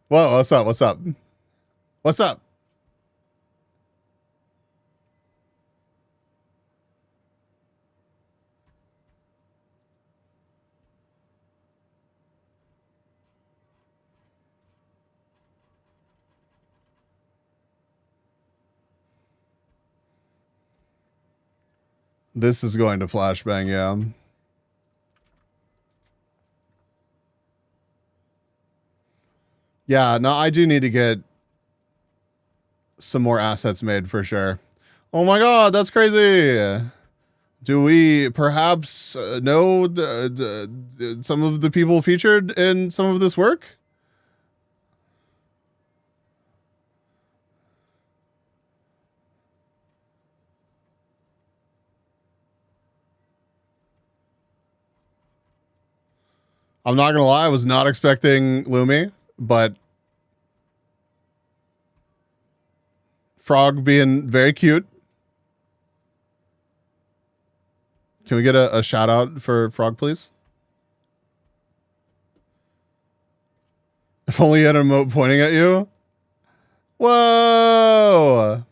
Whoa, what's up? What's up? What's up? This is going to flashbang, yeah. Yeah, no, I do need to get some more assets made for sure. Oh my God, that's crazy. Do we perhaps know some of the people featured in some of this work? I'm not gonna lie, I was not expecting Lumi, but Frog being very cute. Can we get a shout out for Frog, please? If only you had an emote pointing at you. Whoa!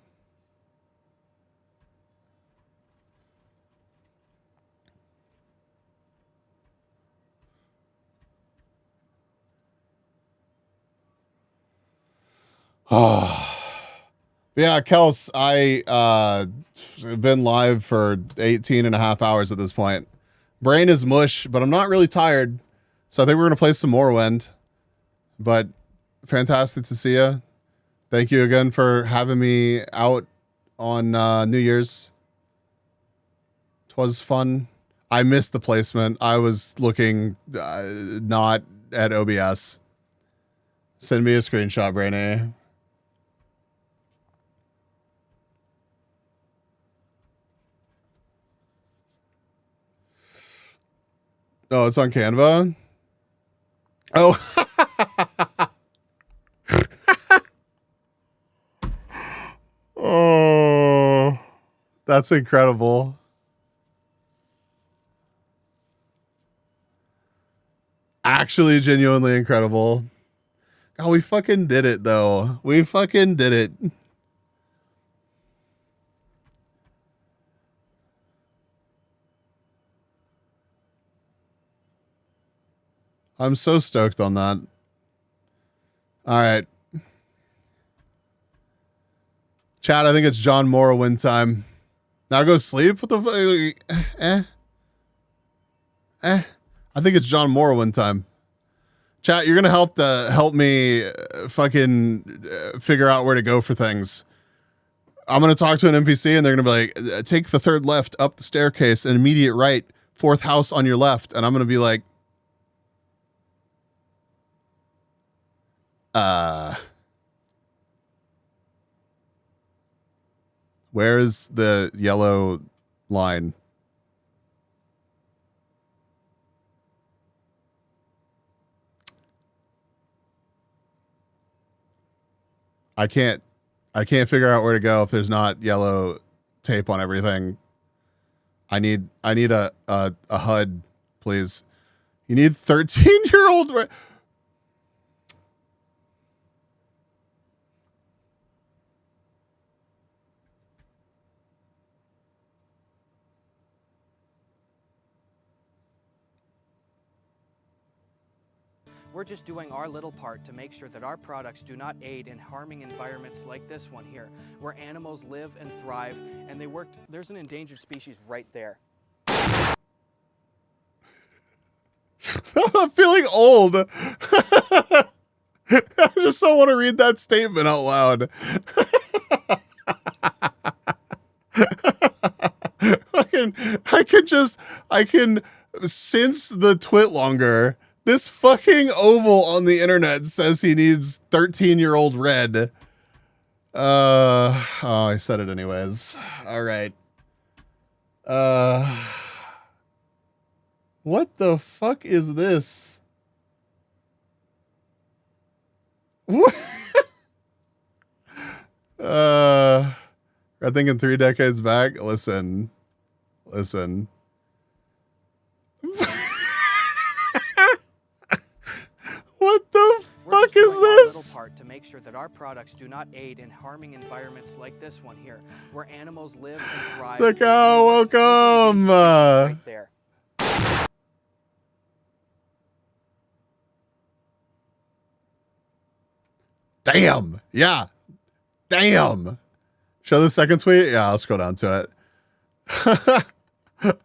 Oh. Yeah, Kels, I have been live for 18 and a half hours at this point. Brain is mush, but I'm not really tired. So I think we're going to play some Morrowind. But fantastic to see you. Thank you again for having me out on New Year's. 'Twas fun. I missed the placement. I was looking not at OBS. Send me a screenshot, Brainy. Oh, it's on Canva? Oh. Oh, that's incredible. Actually, genuinely incredible. Oh, we fucking did it, though. We fucking did it. I'm so stoked on that. All right. Chat, I think it's John Morrowind time. Now go sleep? What the fuck? I think it's John Morrowind time. Chat, you're going to help me fucking figure out where to go for things. I'm going to talk to an NPC and they're going to be like, take the third left up the staircase and immediate right, fourth house on your left. And I'm going to be like, where is the yellow line? I can't figure out where to go if there's not yellow tape on everything. I need a HUD, please. You need 13-year-old. We're just doing our little part to make sure that our products do not aid in harming environments like this one here, where animals live and thrive, and they work. There's an endangered species right there. I'm feeling old. I just don't want to read that statement out loud. I can sense the twit longer. This fucking oval on the internet says he needs 13-year-old red. Oh, I said it anyways. All right. What the fuck is this? What? I'm thinking 3 decades back. Listen. What the fuck is this? Part to make sure that our products do not aid in harming environments like this one here, where animals live and thrive. Takao, welcome. Right there. Damn. Yeah. Damn. Show the second tweet? Yeah, I'll scroll down to it.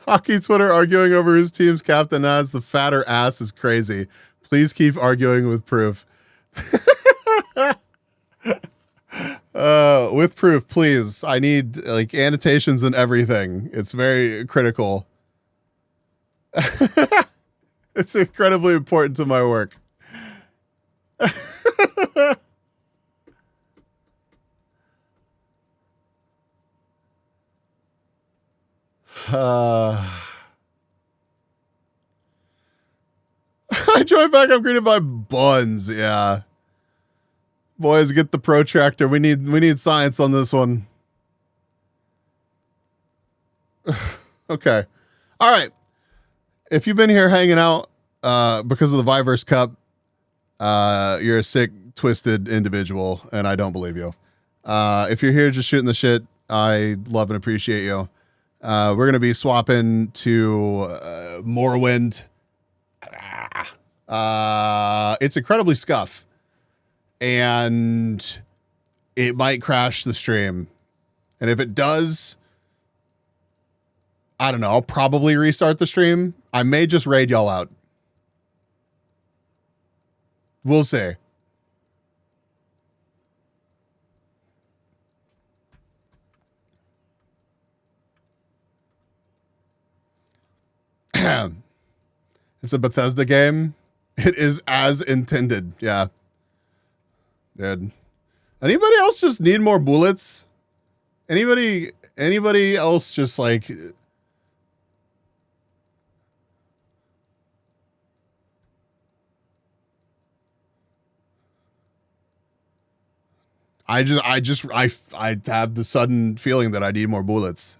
Hockey Twitter arguing over whose team's captain adds the fatter ass is crazy. Please keep arguing with proof. With proof, please. I need like annotations and everything. It's very critical. It's incredibly important to my work. I join back. I'm greeted by Buns. Yeah. Boys, get the protractor. We need science on this one. Okay. All right. If you've been here hanging out because of the Viverse Cup, you're a sick, twisted individual, and I don't believe you. If you're here just shooting the shit, I love and appreciate you. We're going to be swapping to Morrowind. It's incredibly scuff, and it might crash the stream. And if it does, I don't know, I'll probably restart the stream. I may just raid y'all out. We'll see. It's a Bethesda game. It is as intended. Yeah. Dude. Anybody else just need more bullets? Anybody else just like... I have the sudden feeling that I need more bullets.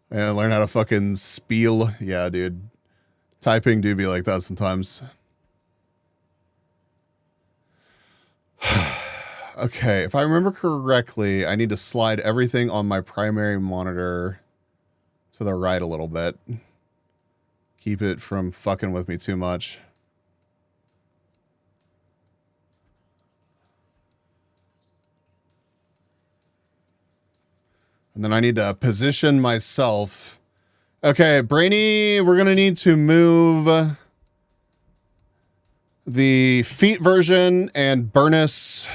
And learn how to fucking spiel. Yeah, dude. Typing do be like that sometimes. Okay, if I remember correctly, I need to slide everything on my primary monitor to the right a little bit. Keep it from fucking with me too much. And then I need to position myself. Okay, Brainy, we're going to need to move the feet version and Burnus.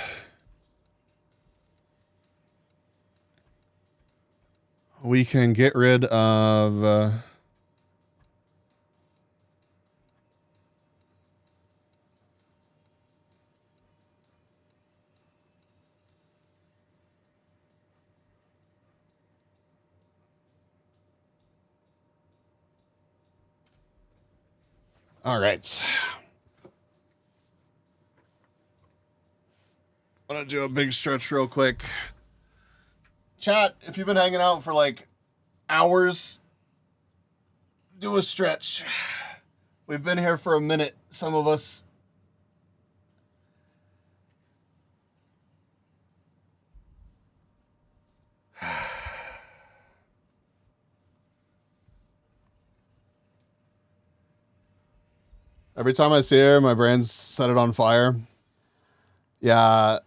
We can get rid of... All right. I'm going to do a big stretch real quick. Chat, if you've been hanging out for like hours, do a stretch. We've been here for a minute, some of us. Every time I see her, my brain's set it on fire. Yeah.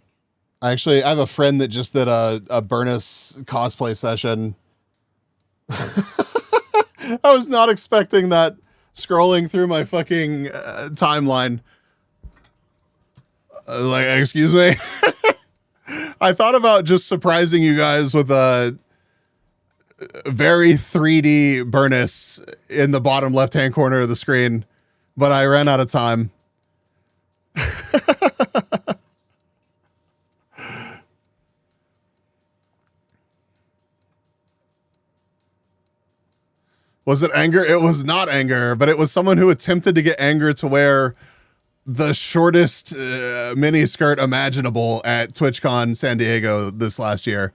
I have a friend that just did a Burnus cosplay session. I was not expecting that scrolling through my fucking timeline. Like, excuse me? I thought about just surprising you guys with a very 3D Burnus in the bottom left-hand corner of the screen, but I ran out of time. Was it anger? It was not anger, but it was someone who attempted to get anger to wear the shortest mini skirt imaginable at TwitchCon San Diego this last year.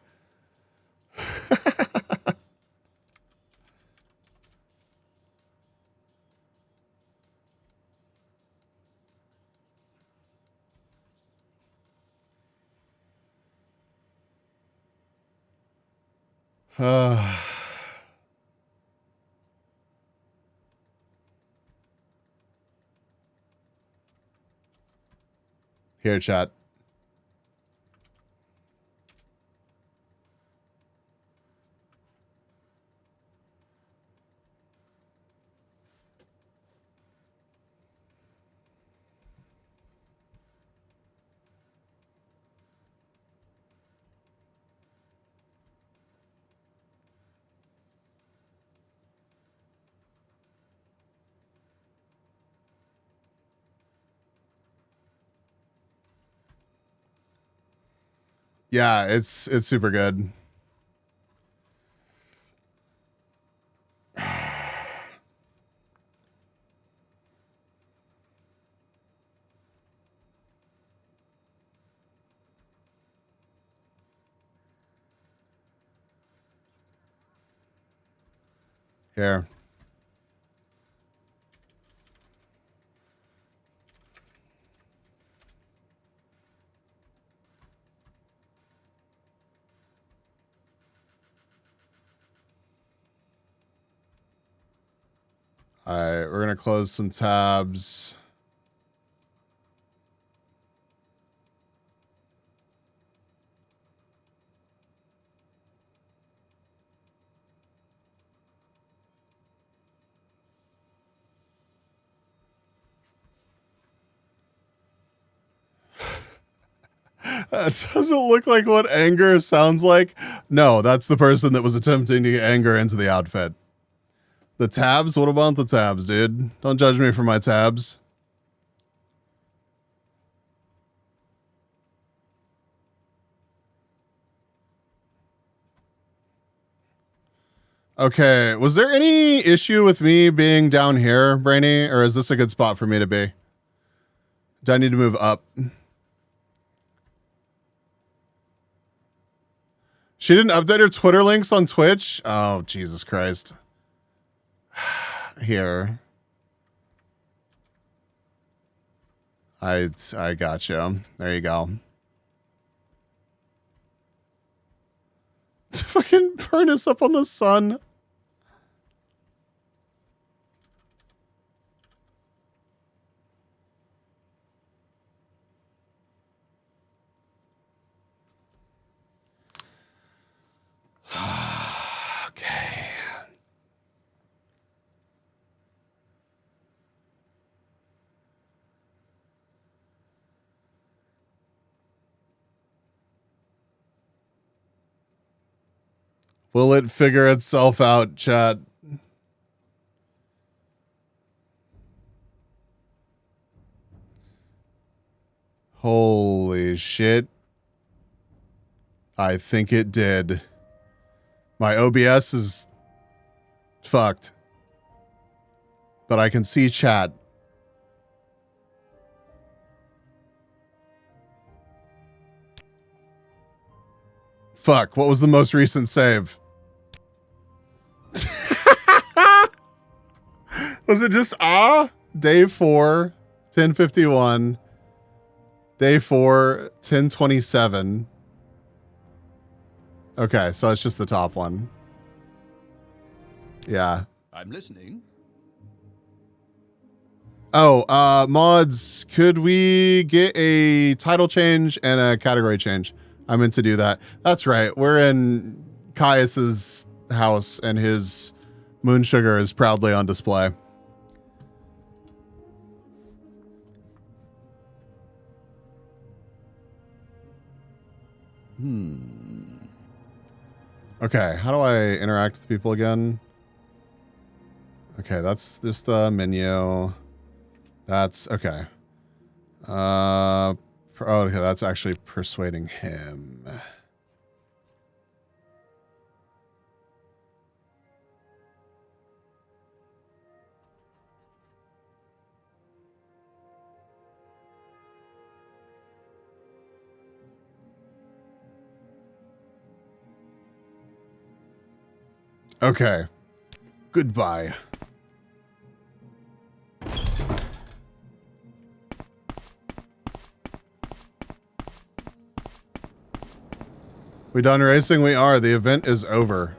Here, chat. Yeah, it's super good. Here. All right, we're going to close some tabs. That doesn't look like what anger sounds like. No, that's the person that was attempting to get anger into the outfit. The tabs? What about the tabs, dude? Don't judge me for my tabs. Okay, was there any issue with me being down here, Brainy? Or is this a good spot for me to be? Do I need to move up? She didn't update her Twitter links on Twitch? Oh, Jesus Christ. Here. I got you. There you go. Fucking burn us up on the sun. Okay. Will it figure itself out, chat? Holy shit. I think it did. My OBS is fucked. But I can see chat. Fuck, what was the most recent save? Was it just Day 4, 10:51. Day 4, 10:27. Okay, so it's just the top one. Yeah. I'm listening. Oh, mods, could we get a title change and a category change? I meant to do that. That's right. We're in Caius's house and his moon sugar is proudly on display. Okay, how do I interact with people again? Okay, that's just the menu. That's okay. Okay, that's actually persuading him. Okay. Goodbye. We done racing? We are. The event is over.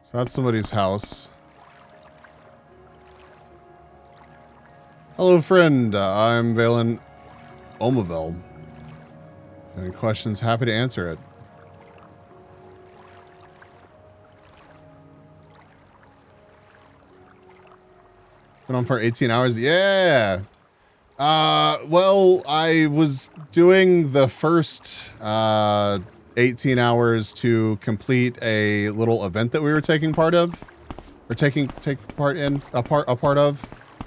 So that's somebody's house. Hello, friend. I'm Valen Omaville. Any questions? Happy to answer it. Been on for 18 hours. Yeah. Well, I was doing the first 18 hours to complete a little event that we were taking part of, or take part in, a part of,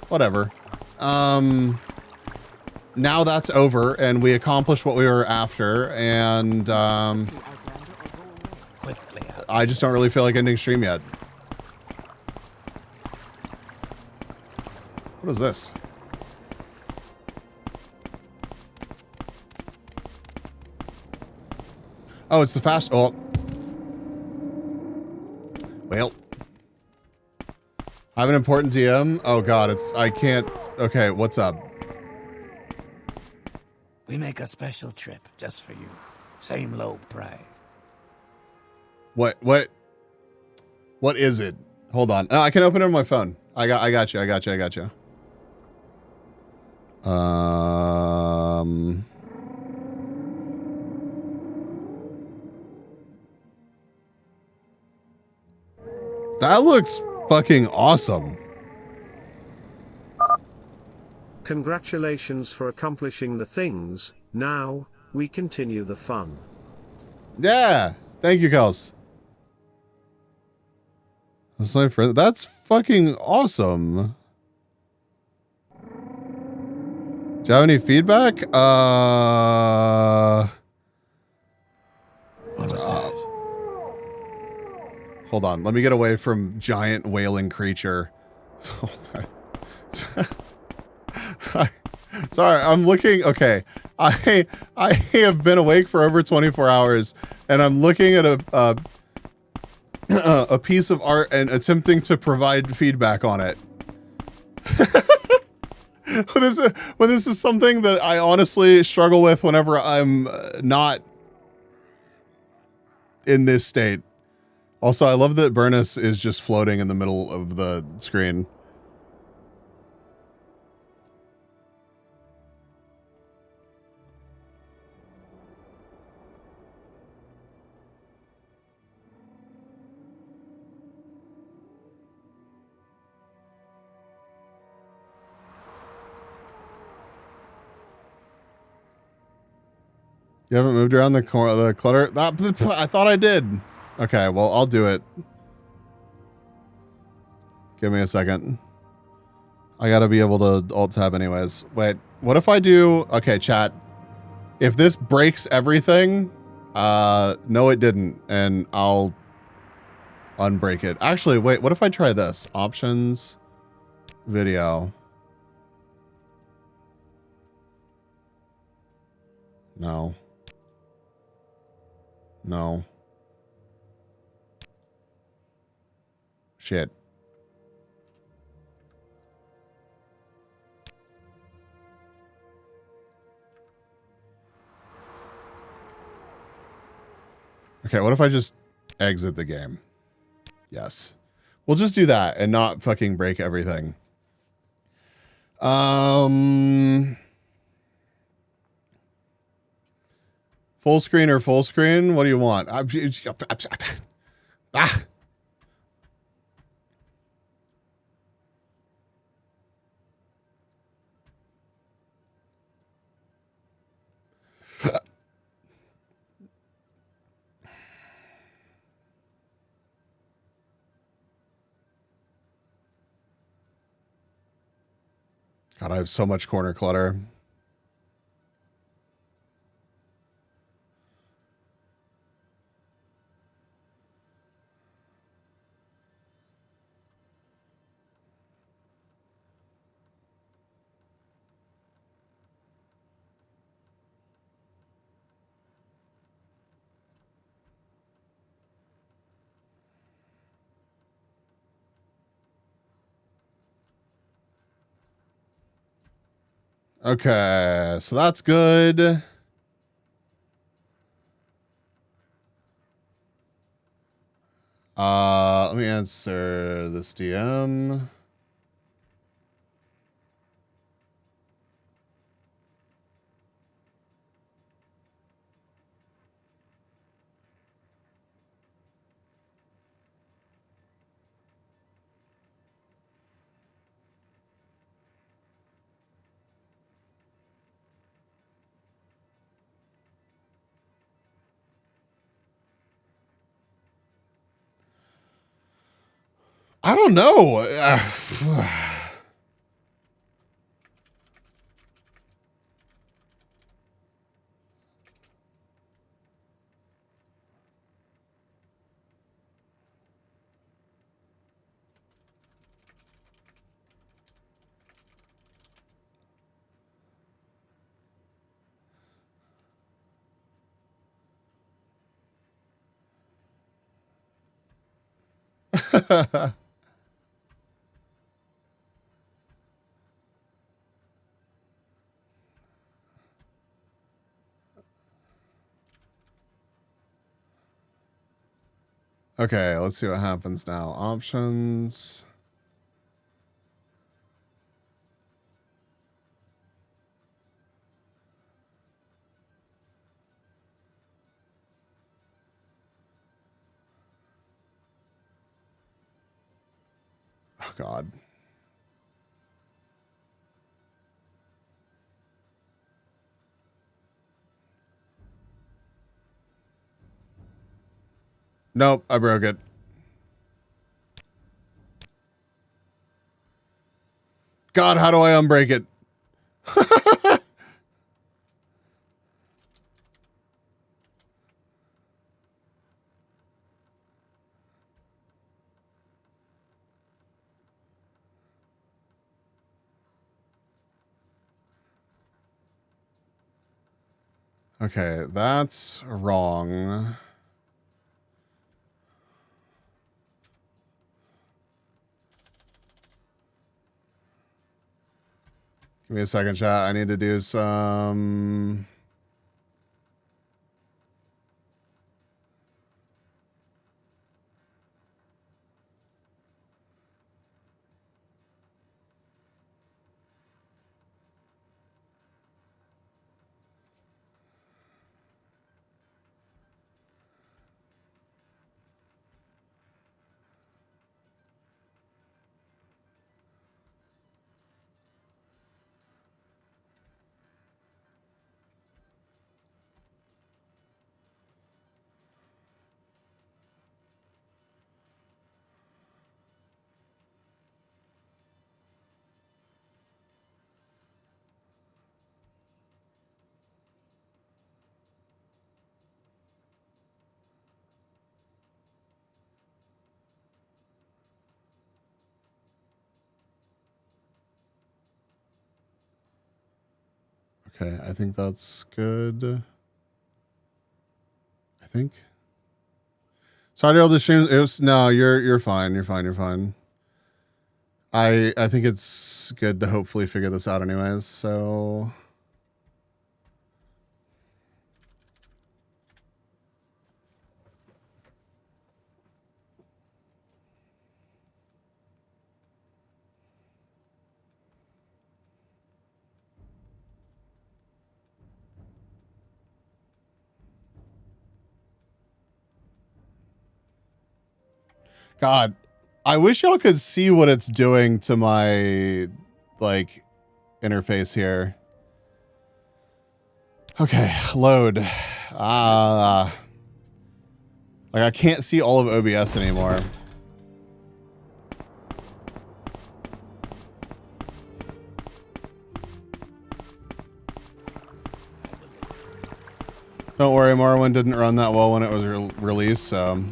whatever. Now that's over and we accomplished what we were after, and I just don't really feel like ending stream yet. What is this? Oh, it's the fast. Oh. Well. I have an important DM. Oh god, I can't. Okay, what's up? We make a special trip just for you. Same low price. What is it? Hold on. Oh, I can open it on my phone. I got you. That looks fucking awesome. Congratulations for accomplishing the things. Now, we continue the fun. Yeah. Thank you, Kels. That's my friend. That's fucking awesome. Do you have any feedback? What was that? Hold on. Let me get away from giant wailing creature. Hold on. Sorry, I'm looking. Okay. I have been awake for over 24 hours and I'm looking at a piece of art and attempting to provide feedback on it. When this is something that I honestly struggle with whenever I'm not in this state. Also, I love that Burnus is just floating in the middle of the screen. You haven't moved around the clutter? I thought I did. Okay, well, I'll do it. Give me a second. I gotta be able to alt tab anyways. Wait, what if I do... Okay, chat. If this breaks everything, no it didn't, and I'll unbreak it. Actually, wait, what if I try this? Options, video. No. No. Shit. Okay, what if I just exit the game? Yes. We'll just do that and not fucking break everything. Full screen or full screen? What do you want? Ah. God, I have so much corner clutter. Okay, so that's good. Let me answer this DM. I don't know. Okay, let's see what happens now. Options. Oh, God. Nope, I broke it. God, how do I unbreak it? Okay, that's wrong. Give me a second, chat. I need to do some... Okay, I think that's good. I think. Sorry to all the streams. It was, no, you're fine. You're fine. You're fine. I think it's good to hopefully figure this out anyways, so... God, I wish y'all could see what it's doing to my, like, interface here. Okay, load. Like, I can't see all of OBS anymore. Don't worry, Morrowind didn't run that well when it was released, so...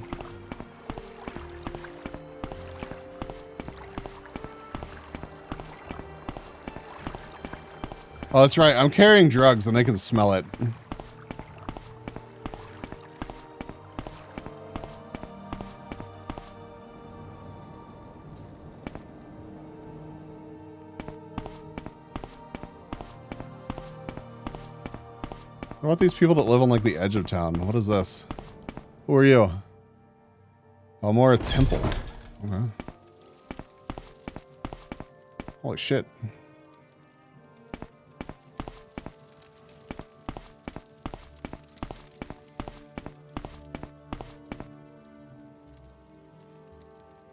Oh, that's right. I'm carrying drugs and they can smell it. What about these people that live on like the edge of town? What is this? Who are you? Oh, more a temple. Okay. Holy shit.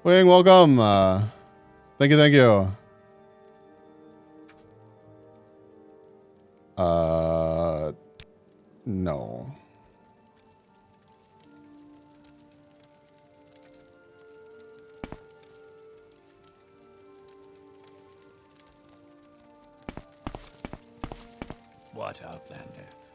Wing, welcome. Thank you, thank you. No. What, Outlander?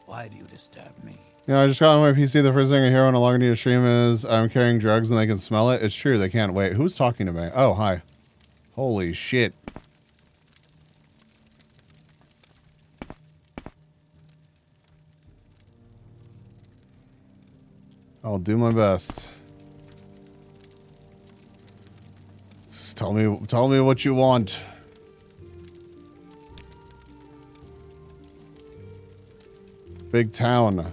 Why do you disturb me? You know, I just got on my PC. The first thing I hear when I log into your stream is I'm carrying drugs and they can smell it. It's true. They can't wait. Who's talking to me? Oh, hi. Holy shit. I'll do my best. Tell me what you want. Big town.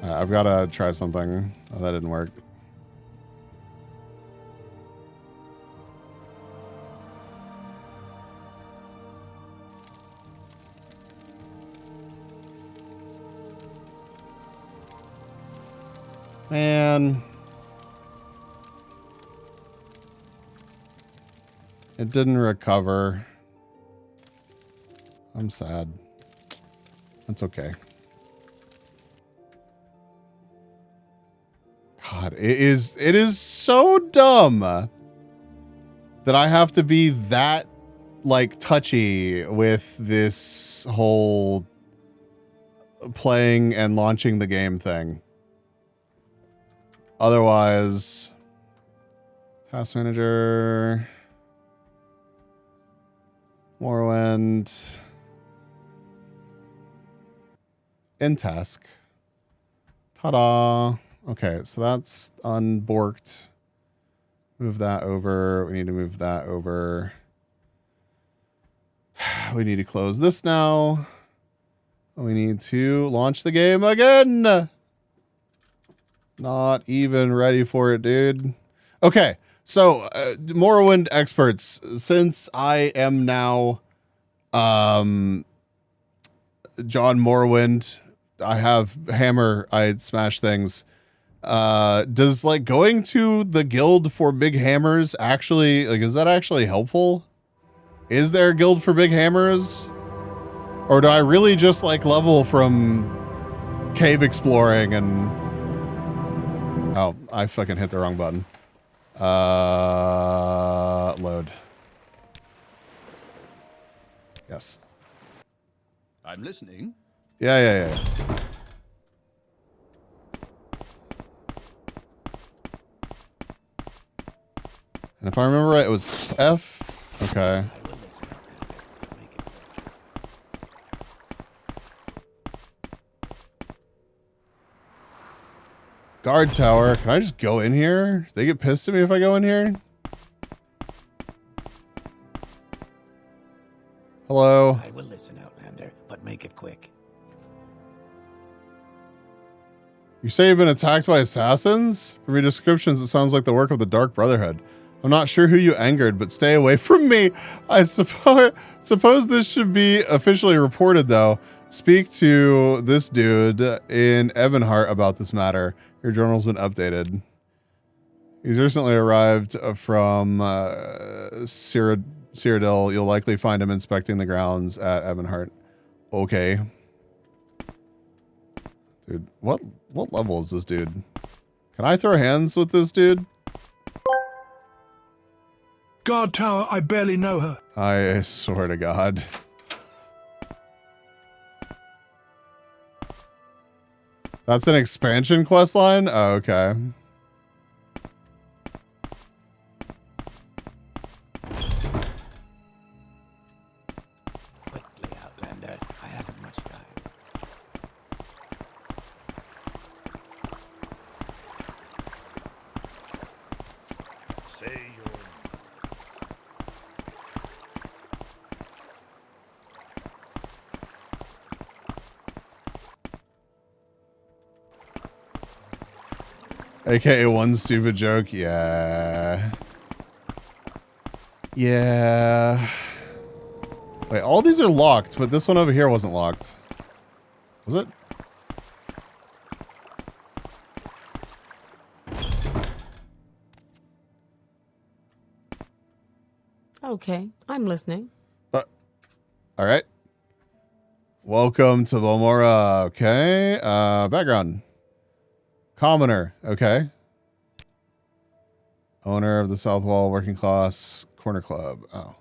I've got to try something. Oh, that didn't work. Man. It didn't recover. I'm sad. That's okay. God, it is so dumb that I have to be that like touchy with this whole playing and launching the game thing. Otherwise, task manager, Morrowind, in task. Ta-da. Okay, so that's unborked. Move that over. We need to move that over. We need to close this now. We need to launch the game again. Not even ready for it, dude. Okay, so Morrowind experts, since I am now John Morrowind, I have hammer, I smash things. Does like going to the guild for big hammers actually, like, is that actually helpful? Is there a guild for big hammers? Or do I really just like level from cave exploring and... Oh, I fucking hit the wrong button. Load. Yes. I'm listening. Yeah. And if I remember right, it was F. Okay. Guard tower. Can I just go in here? They get pissed at me if I go in here? Hello? I will listen, Outlander, but make it quick. You say you've been attacked by assassins? From your descriptions, it sounds like the work of the Dark Brotherhood. I'm not sure who you angered, but stay away from me. I suppose this should be officially reported, though. Speak to this dude in Evanhart about this matter. Your journal's been updated. He's recently arrived from Cyrodiil. You'll likely find him inspecting the grounds at Evanhart. Okay. Dude, what level is this dude? Can I throw hands with this dude? Guard tower, I barely know her. I swear to God. That's an expansion quest line? Oh, okay. Quickly, Outlander. I haven't much time. Say your AKA one stupid joke. Yeah. Yeah. Wait, all these are locked, but this one over here wasn't locked. Was it? Okay, I'm listening. All right. Welcome to Balmora. Okay. Background. Commoner. Okay. Owner of the South Wall Working Class Corner Club. Oh.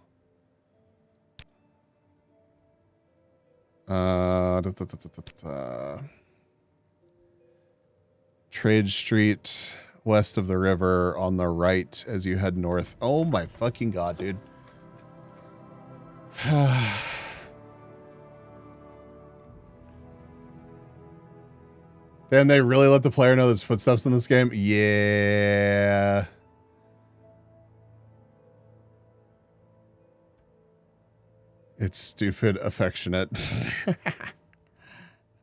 Trade Street, west of the river, on the right as you head north. Oh my fucking God, dude. Then they really let the player know there's footsteps in this game? Yeah. It's stupid affectionate.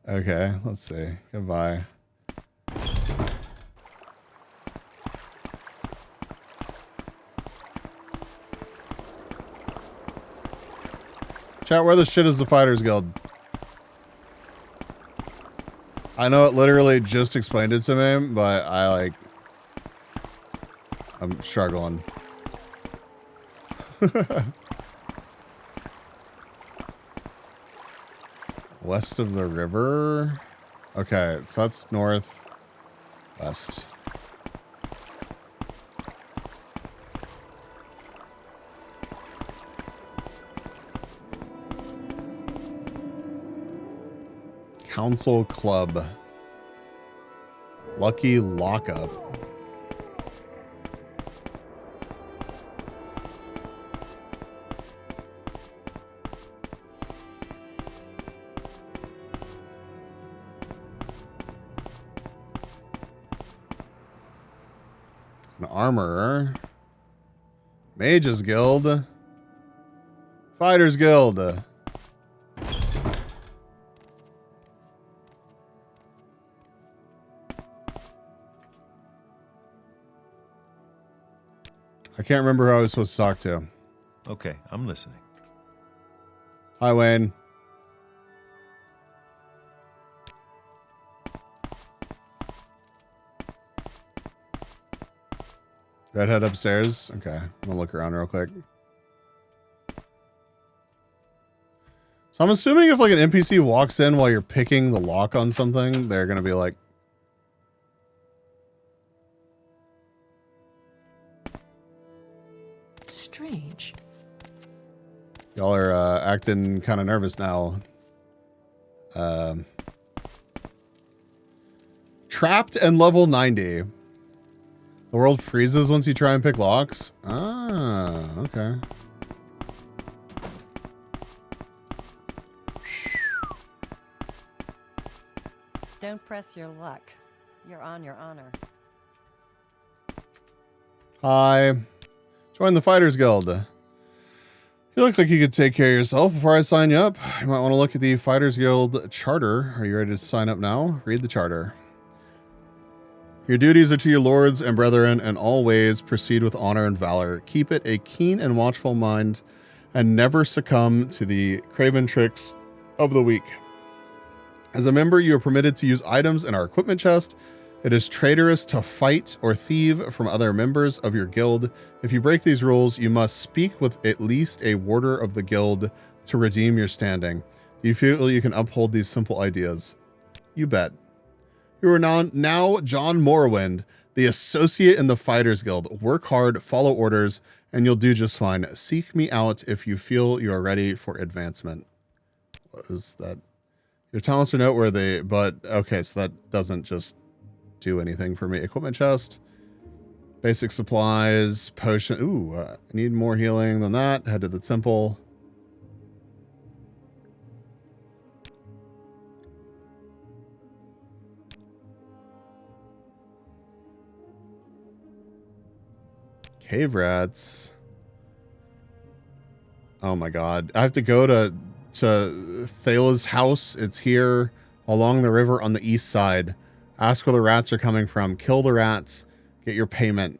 Okay, let's see. Goodbye. Chat, where the shit is the Fighters Guild? I know it literally just explained it to me, but I'm struggling. West of the river. Okay, so that's north, west. Council Club. Lucky Lockup. An armorer. Mages Guild. Fighters Guild. I can't remember who I was supposed to talk to. Okay, I'm listening. Hi, Wayne. Red head upstairs? Okay, I'm gonna look around real quick. So I'm assuming if like an NPC walks in while you're picking the lock on something, they're gonna be like, strange. y'all are acting kind of nervous now. Trapped and level 90. The world freezes once you try and pick locks. Ah, okay. Don't press your luck. You're on your honor. Hi. Join the Fighters Guild. You look like you could take care of yourself. Before I sign you up, you might want to look at the Fighters Guild charter. Are you ready to sign up now? Read the charter. Your duties are to your lords and brethren, and always proceed with honor and valor. Keep it a keen and watchful mind, and never succumb to the craven tricks of the weak. As a member, you are permitted to use items in our equipment chest. It is traitorous to fight or thieve from other members of your guild. If you break these rules, you must speak with at least a warder of the guild to redeem your standing. Do you feel you can uphold these simple ideas? You bet. You are now John Morrowind, the associate in the Fighters Guild. Work hard, follow orders, and you'll do just fine. Seek me out if you feel you are ready for advancement. What is that? Your talents are noteworthy, but okay, so that doesn't just do anything for me. Equipment chest, basic supplies, potion. Ooh, I need more healing than that. Head to the temple. Cave rats. Oh my god. I have to go to Thala's house. It's here along the river on the east side. Ask where the rats are coming from. Kill the rats. Get your payment.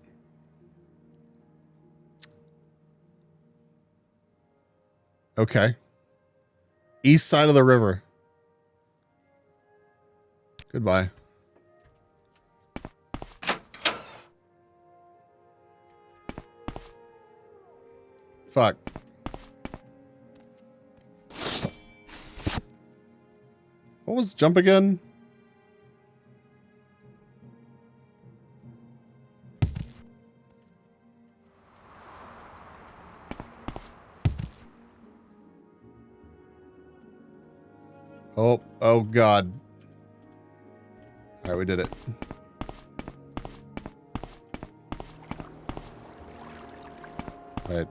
Okay. East side of the river. Goodbye. Fuck. What was jump again? Oh god. All right, we did it. Right.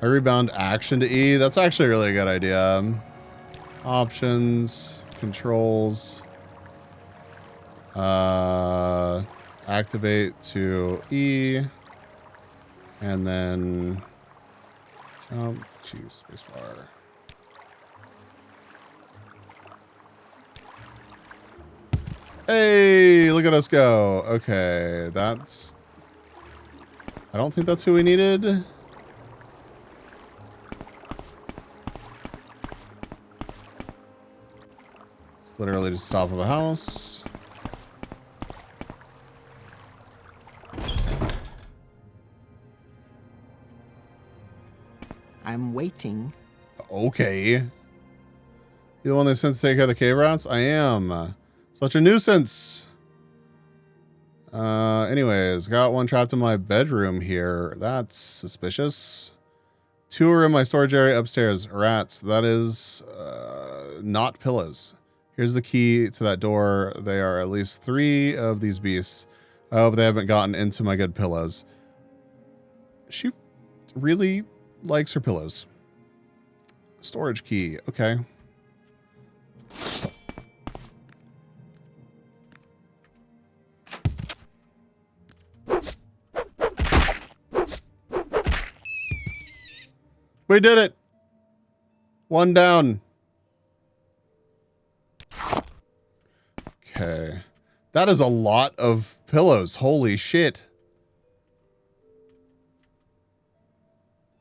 I rebound action to E. That's actually a really good idea. Options, controls, activate to E, and then jump to spacebar. Hey, look at us go. Okay, that's... I don't think that's who we needed. It's literally just top of a house. I'm waiting. Okay. You the one that sent to take care of the cave rats? I am. Such a nuisance. Anyways, got one trapped in my bedroom here. That's suspicious. 2 are in my storage area upstairs. Rats. That is not pillows. Here's the key to that door. They are at least 3 of these beasts. I hope they haven't gotten into my good pillows. She really likes her pillows. Storage key. Okay. We did it. 1 down. Okay. That is a lot of pillows. Holy shit.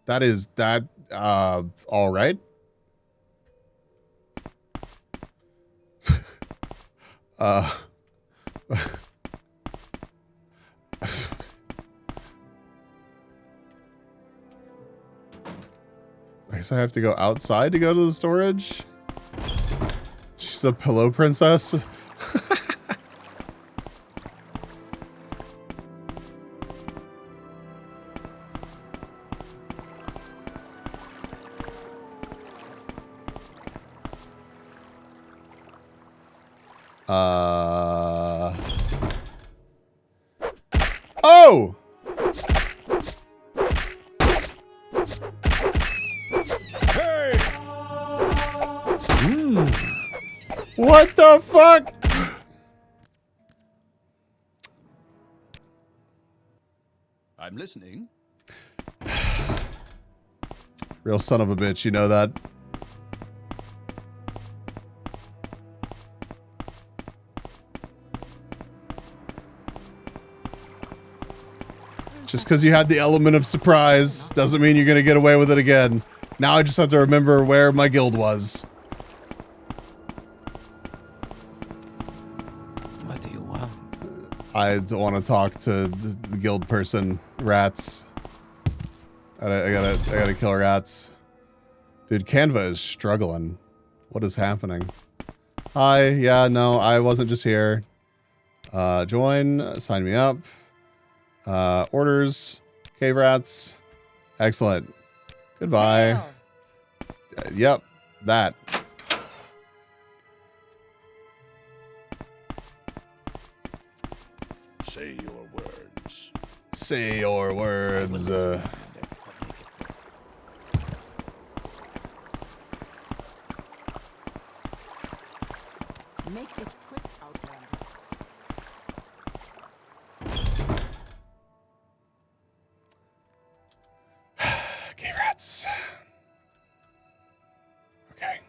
That is that all right. I guess I have to go outside to go to the storage. She's a pillow princess. Oh! Hey! What the fuck? I'm listening. Real son of a bitch, you know that? Just because you had the element of surprise doesn't mean you're going to get away with it again. Now I just have to remember where my guild was. What do you want? I don't want to talk to the guild person. Rats. I gotta kill rats. Dude, Canva is struggling. What is happening? Hi, yeah, no, I wasn't just here. Join, sign me up. Orders, cave rats. Excellent. Goodbye. Yep, that. Say your words. Say your words. Make it quick, Outlander. Okay, rats. Okay.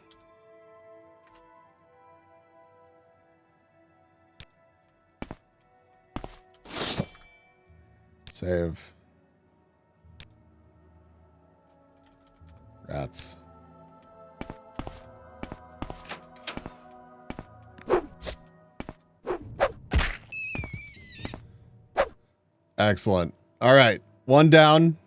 Save. Rats. Excellent. All right. 1 down.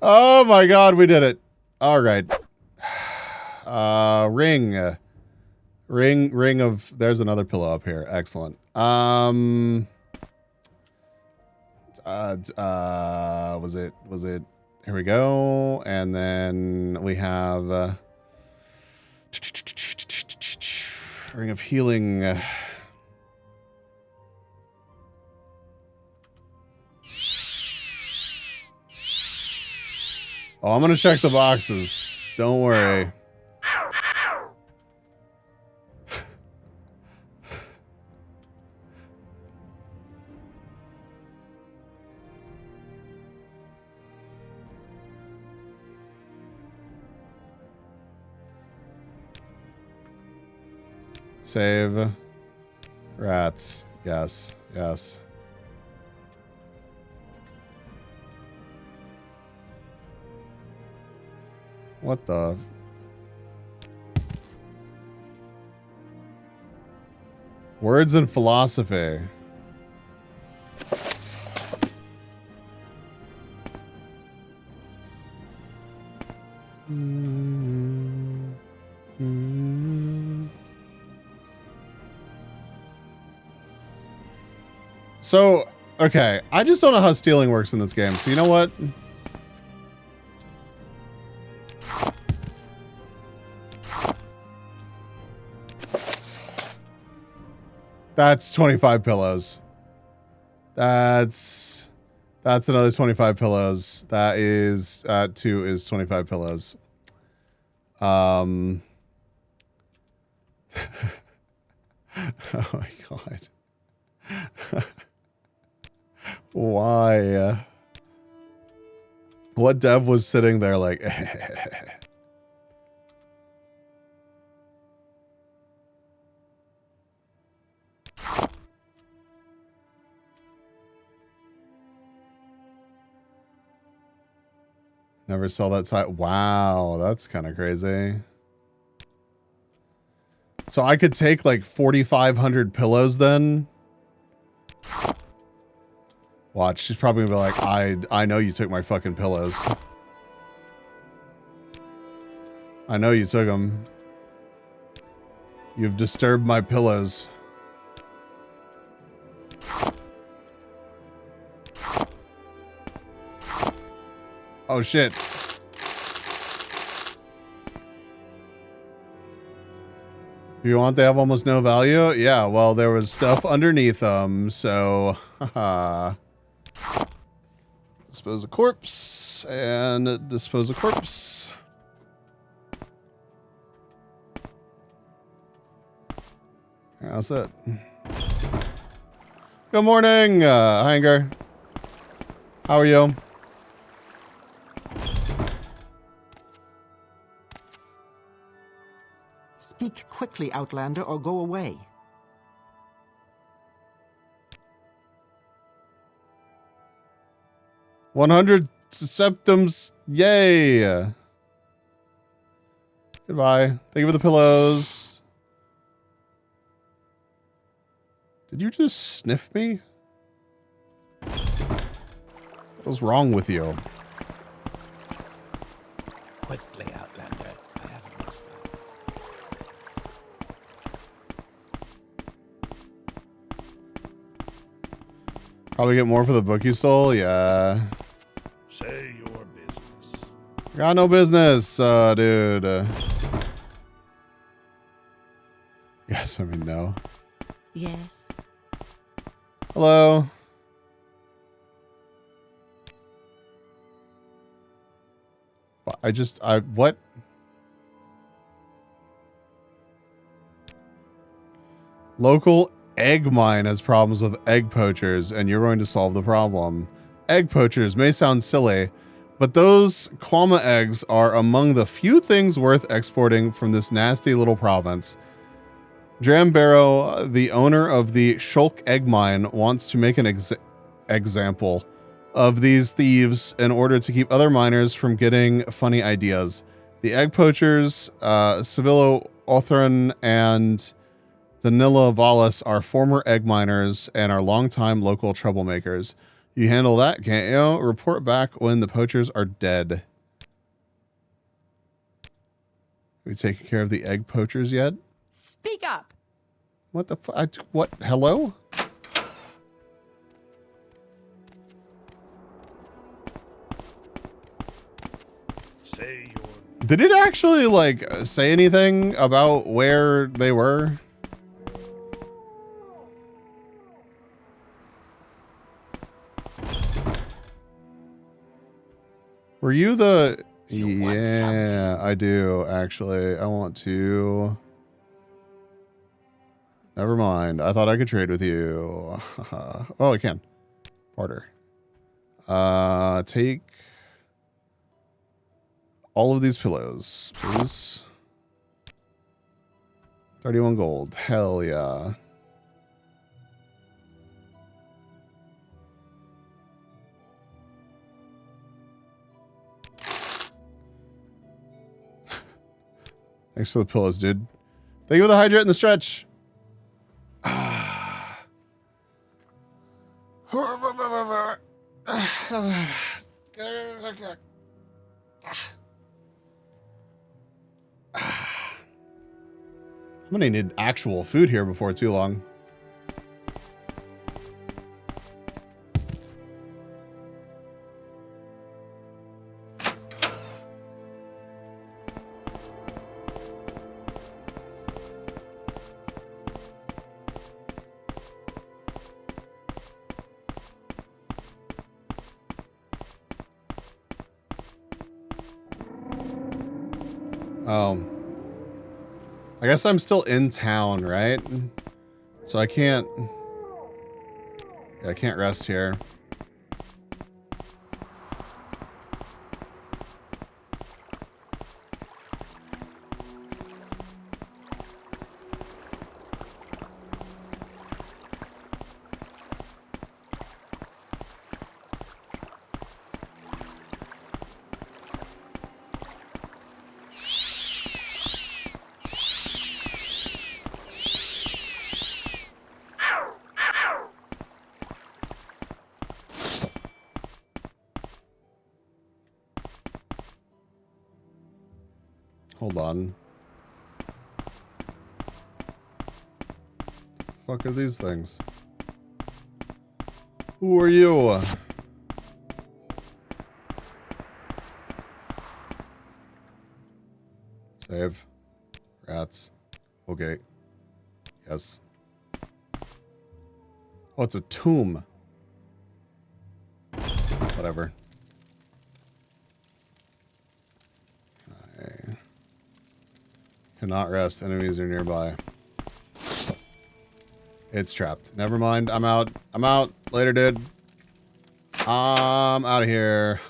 Oh my God, we did it. All right. Ring. Ring of, there's another pillow up here. Excellent. Was it, here we go. And then we have, Ring of Healing. Oh, I'm gonna check the boxes. Don't worry. Save. Rats. Yes. Yes. What the? Words and philosophy. So, okay, I just don't know how stealing works in this game. So you know what? That's 25 pillows. That's another 25 pillows. That is 2 is 25 pillows. Oh my god. Why? What dev was sitting there like never saw that site. Wow, that's kind of crazy. So I could take like 4,500 pillows then. Watch, she's probably gonna be like, I know you took my fucking pillows. I know you took them. You've disturbed my pillows. Oh shit. You want, they have almost no value? Yeah, well, there was stuff underneath them, so haha. Dispose of corpse and dispose of corpse. That's it. Good morning, Hanger. How are you? Speak quickly, Outlander, or go away. $100 septums, yay! Goodbye. Thank you for the pillows. Did you just sniff me? What was wrong with you? Quickly, Outlander. I haven't much time. Probably get more for the book you stole? Yeah. Say your business. Got no business, dude. Yes, I mean no. Yes. Hello. What? Local egg mine has problems with egg poachers, and you're going to solve the problem. Egg poachers may sound silly, but those Kwama eggs are among the few things worth exporting from this nasty little province. Drambaro, the owner of the Shulk egg mine, wants to make an example of these thieves in order to keep other miners from getting funny ideas. The egg poachers, Civillo Othran and Danila Vallis, are former egg miners and are longtime local troublemakers. You handle that, can't you? Report back when the poachers are dead. Have we taken care of the egg poachers yet? Speak up. What the fuck? What? Hello? Say your... Did it actually, like, say anything about where they were? Were you the... Yeah, I do, actually. I want to... Never mind. I thought I could trade with you. Oh, I can. Barter. Take all of these pillows, please. 31 gold. Hell yeah. Thanks for the pillows, dude. Thank you for the hydrate and the stretch. I'm gonna need actual food here before too long. I guess I'm still in town, right? So I can't... Yeah, I can't rest here. Hold on. Fuck are these things? Who are you? Save. Rats. Okay. Yes. Oh, it's a tomb. Whatever. Cannot rest. Enemies are nearby. It's trapped. Never mind. I'm out. I'm out. Later, dude. I'm out of here.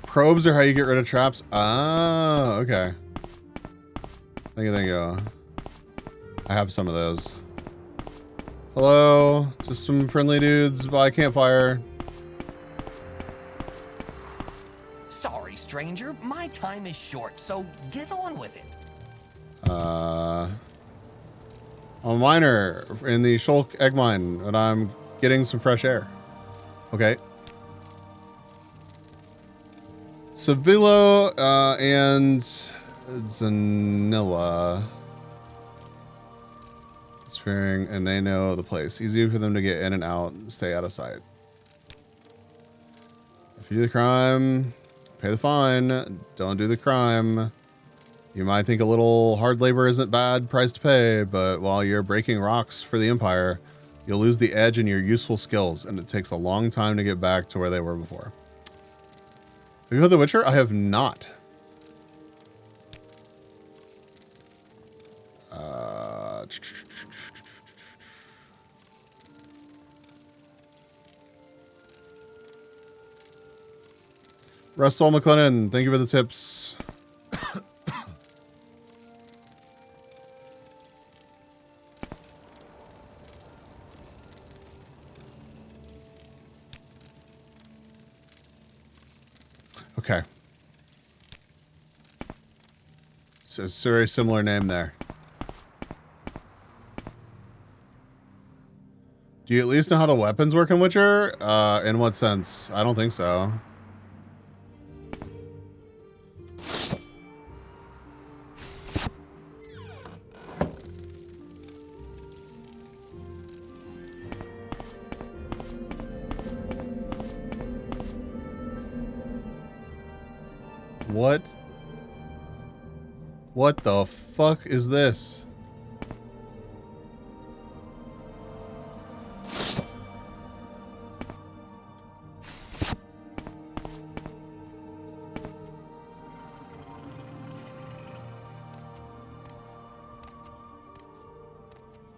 Probes are how you get rid of traps. Ah, okay. Thank you. I have some of those. Hello, just some friendly dudes by a campfire. Sorry, stranger. My time is short, so get on with it. I'm a miner in the Shulk egg mine, and I'm getting some fresh air. Okay. Sevilla and Zanilla. Sparing, and they know the place. Easy for them to get in and out and stay out of sight. If you do the crime, pay the fine. Don't do the crime. You might think a little hard labor isn't bad price to pay, but while you're breaking rocks for the Empire, you'll lose the edge in your useful skills, and it takes a long time to get back to where they were before. Have you played The Witcher? I have not. Rustwell McLennan, thank you for the tips. Okay. So it's a very similar name there. Do you at least know how the weapons work in Witcher? In what sense? I don't think so. What? What the fuck is this?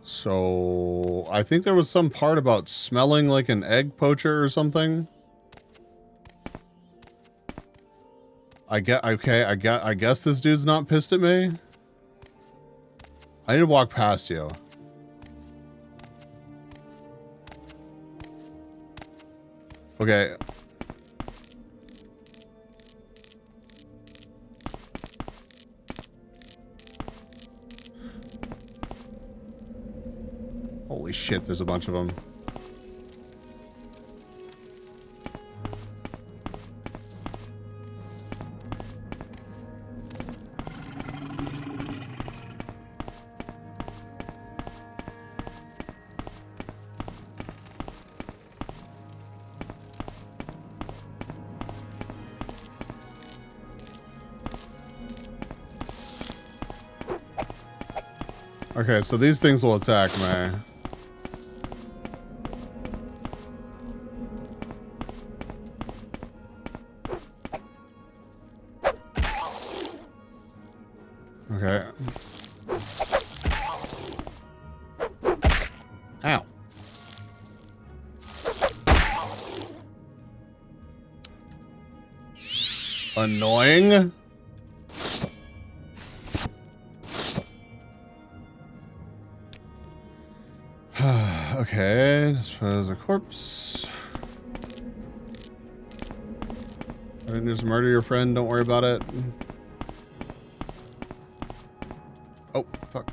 So, I think there was some part about smelling like an egg poacher or something. I guess this dude's not pissed at me. I need to walk past you. Okay. Holy shit, there's a bunch of them. Okay, so these things will attack me. Okay. Ow. Annoying. Okay, dispose a corpse. I didn't just murder your friend, don't worry about it. Oh, fuck.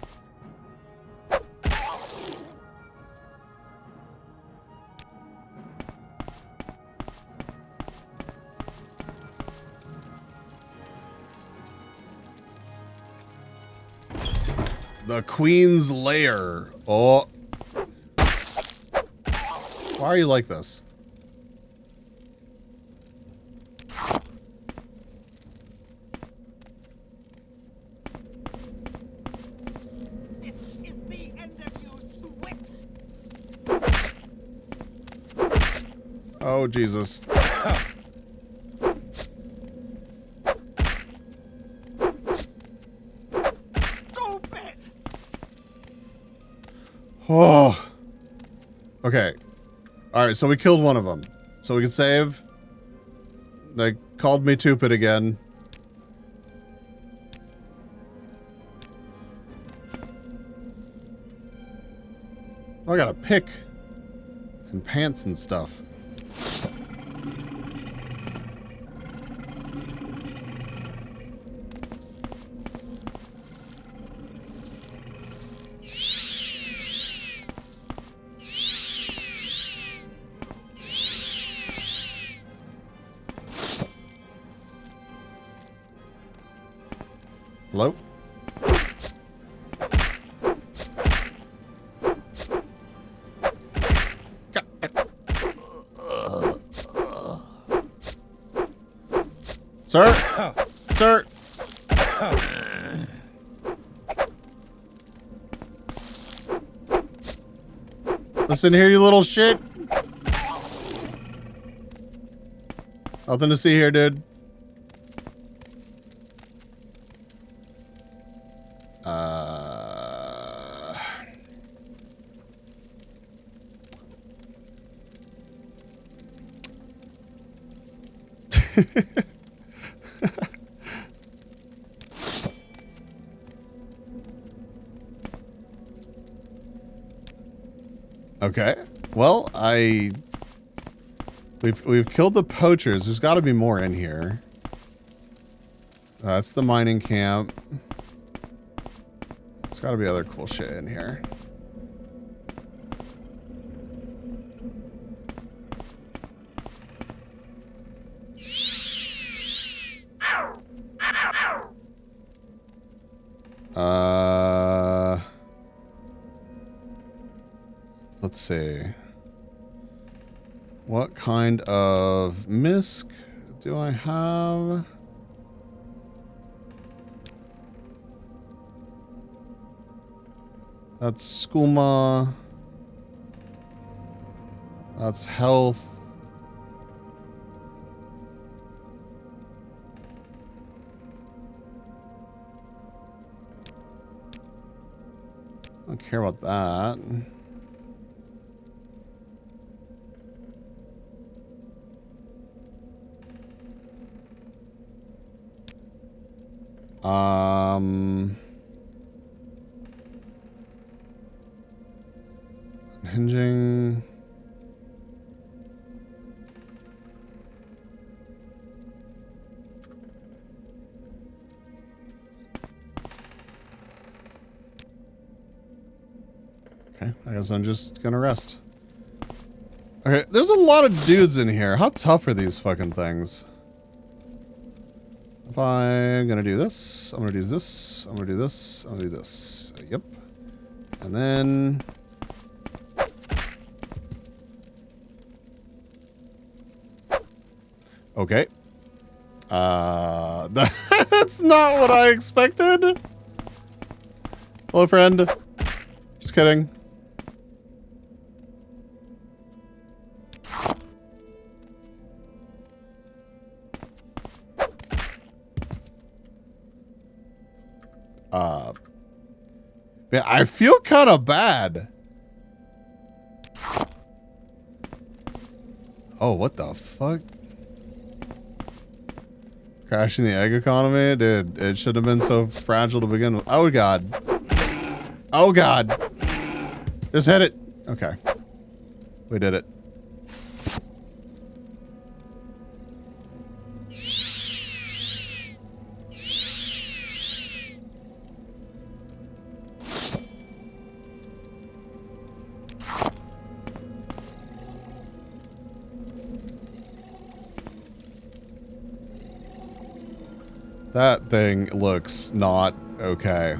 The Queen's Lair. Oh. Why are you like this? This is the end of you, sweat. Oh, Jesus. Stupid. Oh. Okay. All right, so we killed one of them. So we can save. They called me stupid again. Oh, I got a pick. And pants and stuff. Hello? Sir? Sir? Listen here, you little shit. Nothing to see here, dude. Okay. Well, we've killed the poachers. There's got to be more in here. That's the mining camp. There's got to be other cool shit in here. see. What kind of misc do I have? That's skooma. That's health. I don't care about that. Hinging. Okay, I guess I'm just gonna rest. Okay, there's a lot of dudes in here. How tough are these fucking things? If I'm gonna do this, I'm gonna do this, I'm gonna do this, I'm gonna do this. Yep. And then... Okay. That's not what I expected. Hello, friend. Just kidding. Yeah, I feel kind of bad. Oh, what the fuck? Crashing the egg economy? Dude, it should have been so fragile to begin with. Oh, God. Oh, God. Just hit it. Okay. We did it. That thing looks not okay.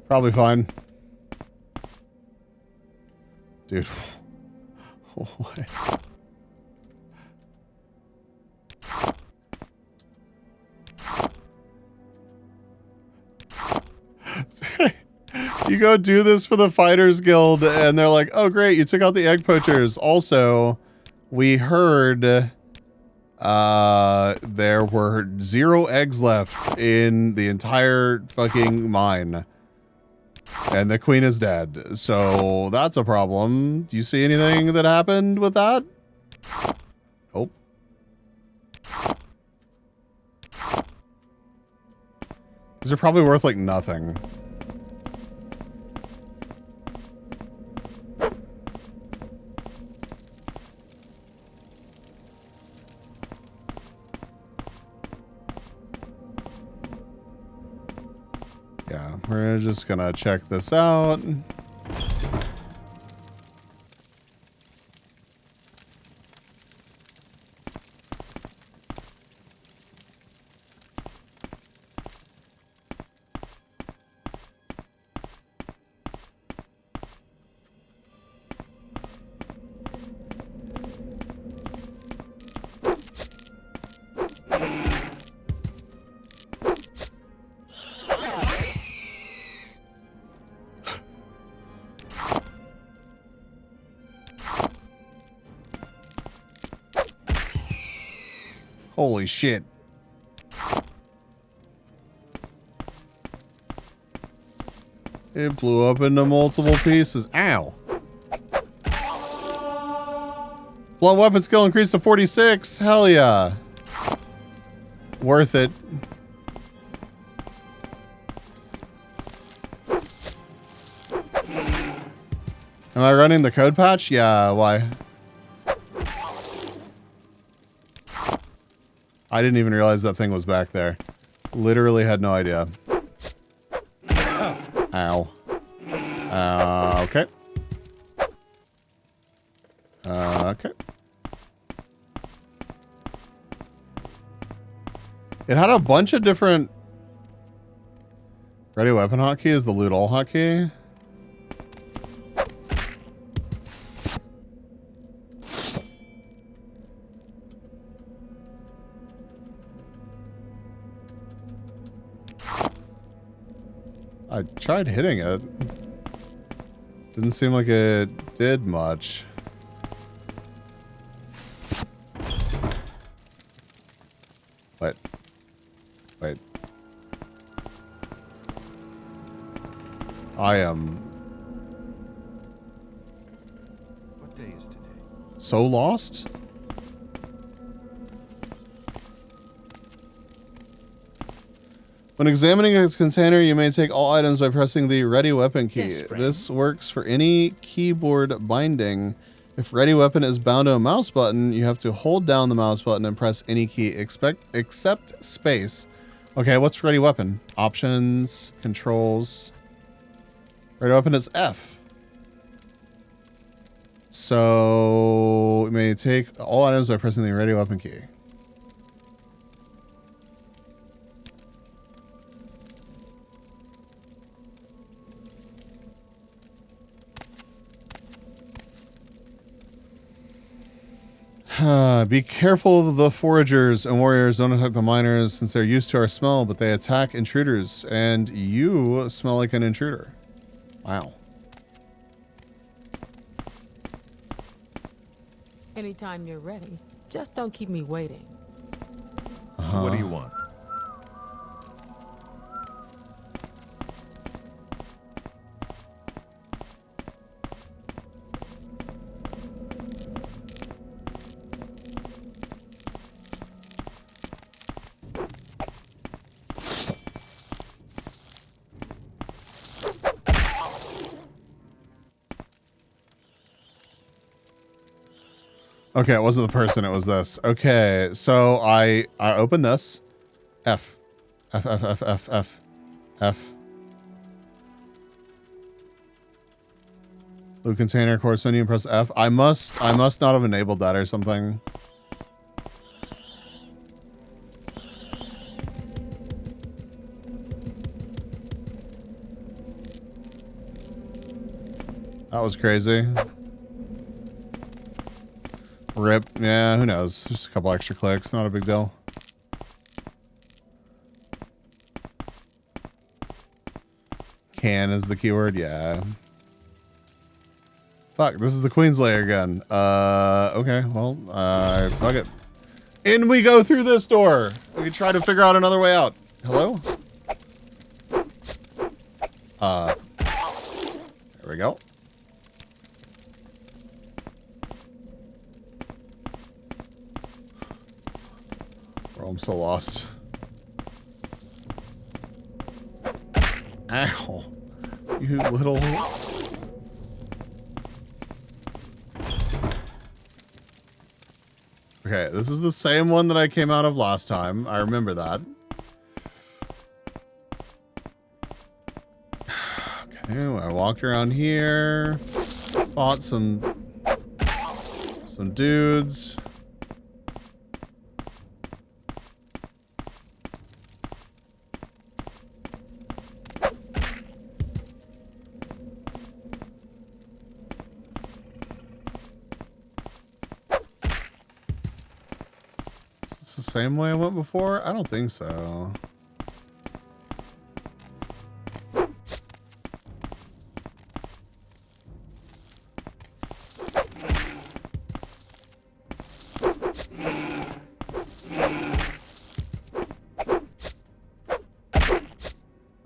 Probably fine. Dude. What? You go do this for the Fighters Guild, and they're like, oh, great, you took out the egg poachers. Also, we heard there were 0 eggs left in the entire fucking mine. And the queen is dead. So that's a problem. Do you see anything that happened with that? Nope. These are probably worth like nothing. Yeah, we're just gonna check this out. Holy shit. It blew up into multiple pieces. Ow. Blunt weapon skill increased to 46. Hell yeah. Worth it. Am I running the code patch? Yeah, why? I didn't even realize that thing was back there. Literally had no idea. Ow. Okay. Okay. It had a bunch of different... Ready weapon hotkey is the loot all hotkey. I tried hitting it. Didn't seem like it did much. Wait. Wait. I am... What day is today? So lost? When examining a container, you may take all items by pressing the ready weapon key. Yes, friend. This works for any keyboard binding. If ready weapon is bound to a mouse button, you have to hold down the mouse button and press any key except space. Okay, what's ready weapon? Options, controls. Ready weapon is F. So you may take all items by pressing the ready weapon key. Be careful of the foragers and warriors. Don't attack the miners since they're used to our smell, but they attack intruders, and you smell like an intruder. Wow. Anytime you're ready, just don't keep me waiting. What do you want? Okay, it wasn't the person, it was this. Okay, so I open this. F. F, F, F, F, F. F. Loot container, course menu, press F. I must not have enabled that or something. That was crazy. Rip. Yeah, who knows? Just a couple extra clicks. Not a big deal. Can is the keyword. Yeah. Fuck, this is the Queen's Lair again. Okay, well, fuck it. In we go through this door. We can try to figure out another way out. Hello? There we go. I'm so lost. Ow. You little... Okay, this is the same one that I came out of last time. I remember that. Okay, I walked around here. Fought some dudes. Same way I went before? I don't think so.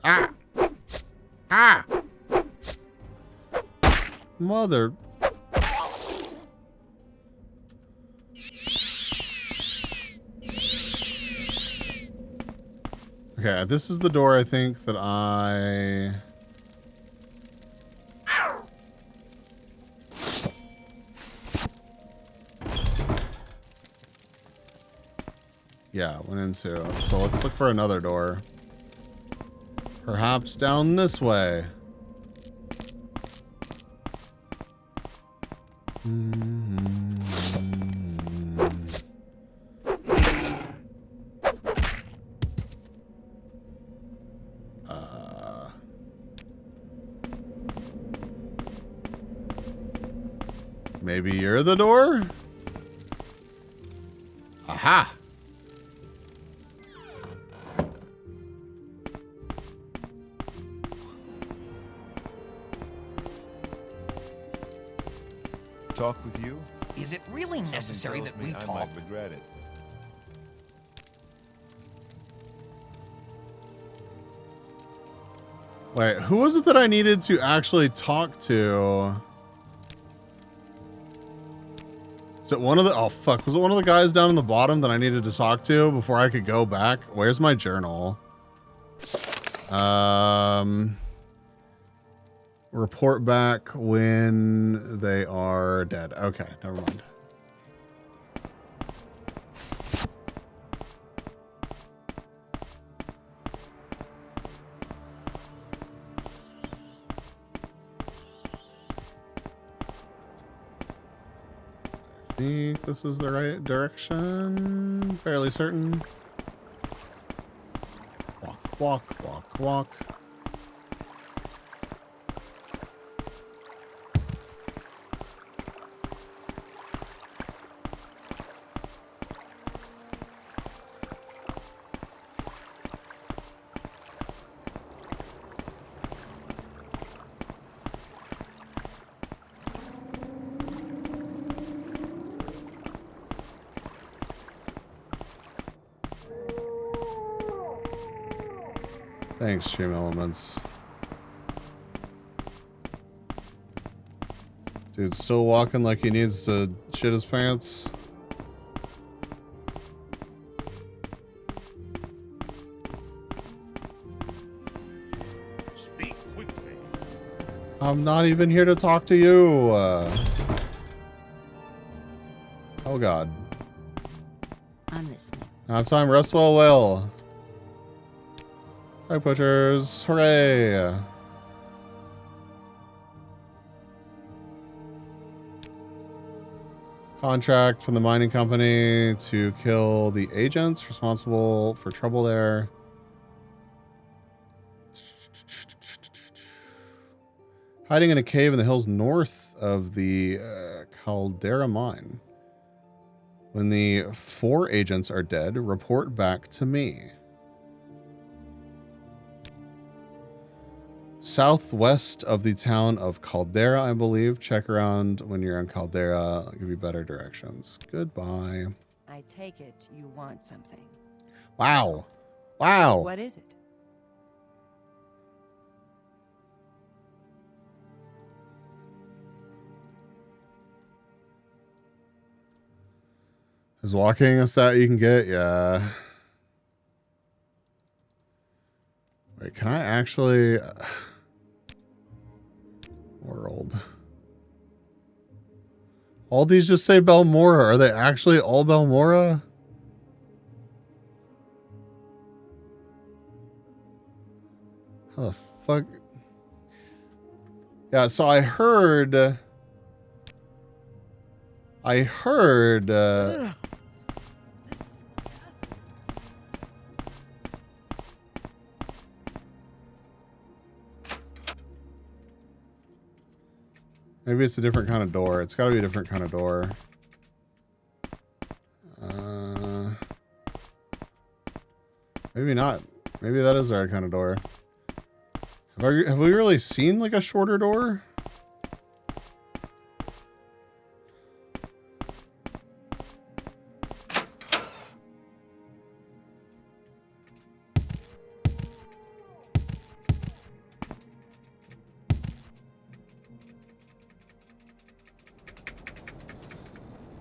Ah! Ah! Mother... Okay, this is the door I think that I... Yeah, went into. So let's look for another door. Perhaps down this way. Maybe you're the door? Aha! Talk with you? Is it really necessary that we I talk? might regret it. Wait, who was it that I needed to actually talk to? Is it one of the... Oh, fuck. Was it one of the guys down in the bottom that I needed to talk to before I could go back? Where's my journal? Report back when they are dead. Okay, never mind. I think this is the right direction. Fairly certain. Walk, walk, walk, walk. Thanks, Stream Elements. Dude, still walking like he needs to shit his pants. Speak quickly. I'm not even here to talk to you. Oh God. I'm listening. Nap time, rest well. Hi, Butchers. Hooray. Contract from the mining company to kill the agents responsible for trouble there. Hiding in a cave in the hills north of the Caldera mine. When the 4 agents are dead, report back to me. Southwest of the town of Caldera, I believe. Check around when you're in Caldera. I'll give you better directions. Goodbye. I take it you want something. Wow. Wow. What is it? Is walking a stat you can get? Yeah. Wait, can I actually... World. All these just say Belmora. Are they actually all Belmora? How the fuck? Yeah, so I heard... Maybe it's a different kind of door. It's got to be a different kind of door. Maybe not. Maybe that is the right kind of door. Have we really seen like a shorter door?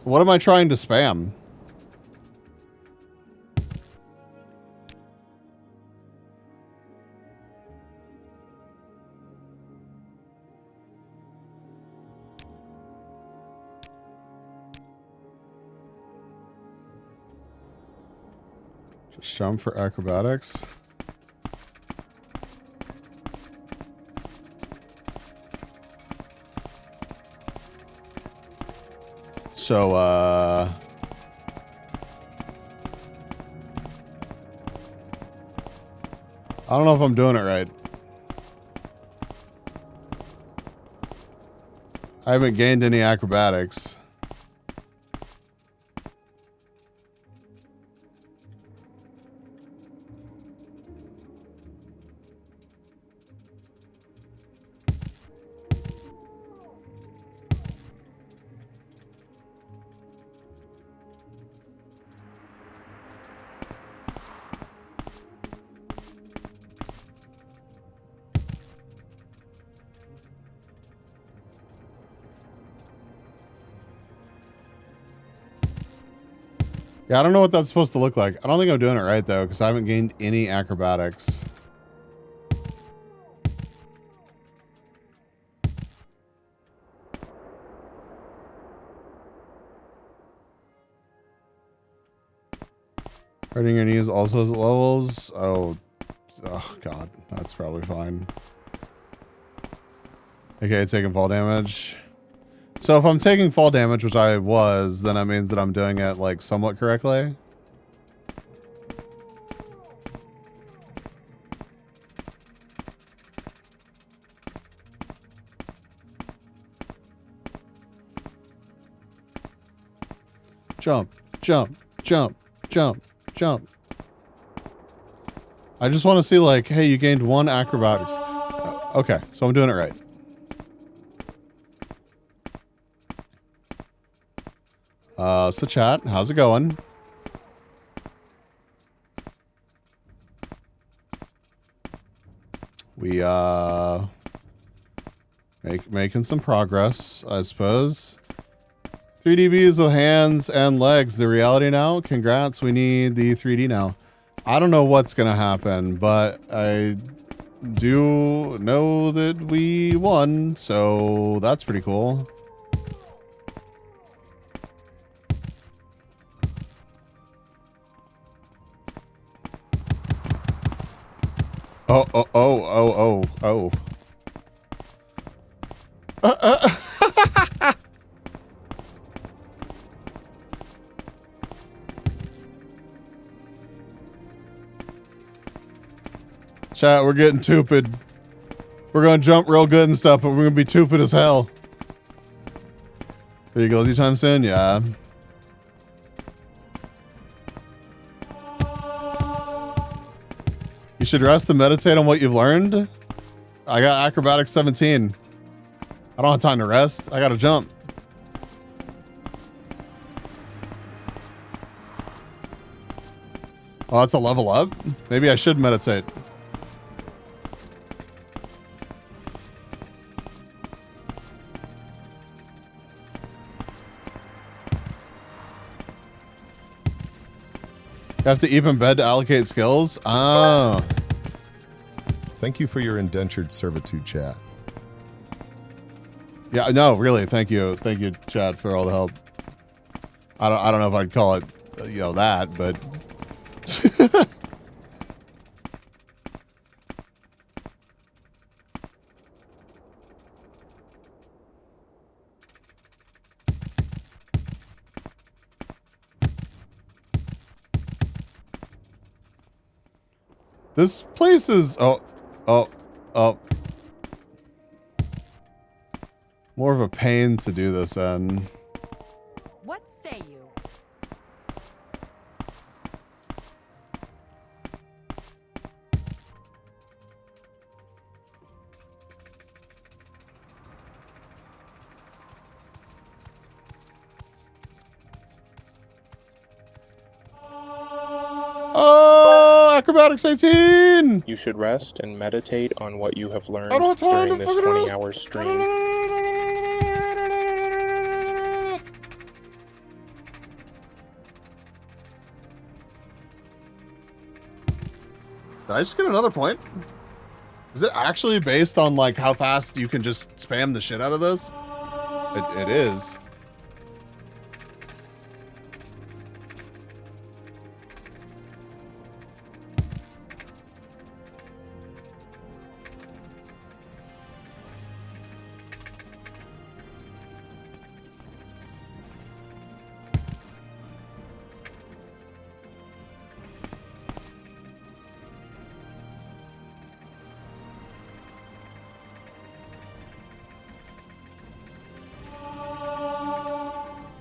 What am I trying to spam? Just jump for acrobatics. So, I don't know if I'm doing it right. I haven't gained any acrobatics. Yeah, I don't know what that's supposed to look like. I don't think I'm doing it right, though, because I haven't gained any acrobatics. Hurting your knees also has levels. Oh, God. That's probably fine. Okay, taking fall damage. So if I'm taking fall damage, which I was, then that means that I'm doing it, like, somewhat correctly. Jump, jump, jump, jump, jump. I just want to see, like, hey, you gained 1 acrobatics. Okay, so I'm doing it right. So chat, how's it going? We, making some progress, I suppose. 3D views with hands and legs, the reality now? Congrats, we need the 3D now. I don't know what's gonna happen, but I do know that we won, so that's pretty cool. Oh, oh, oh, oh, oh. Chat, we're getting tupid. We're gonna jump real good and stuff, but we're gonna be tupid as hell. Are you guilty time soon? Yeah. You should rest and meditate on what you've learned. I got acrobatics 17. I don't have time to rest. I gotta jump. Oh, that's a level up? Maybe I should meditate. You have to eat in bed to allocate skills? Oh. Thank you for your indentured servitude, chat. Yeah, no, really, thank you. Thank you, Chad, for all the help. I don't know if I'd call it, you know, that, but this place is more of a pain to do this in. What say you? Oh, acrobatics 18! You should rest and meditate on what you have learned I don't have time during to this fucking 20-hour stream. Did I just get another point? Is it actually based on like how fast you can just spam the shit out of this? It is.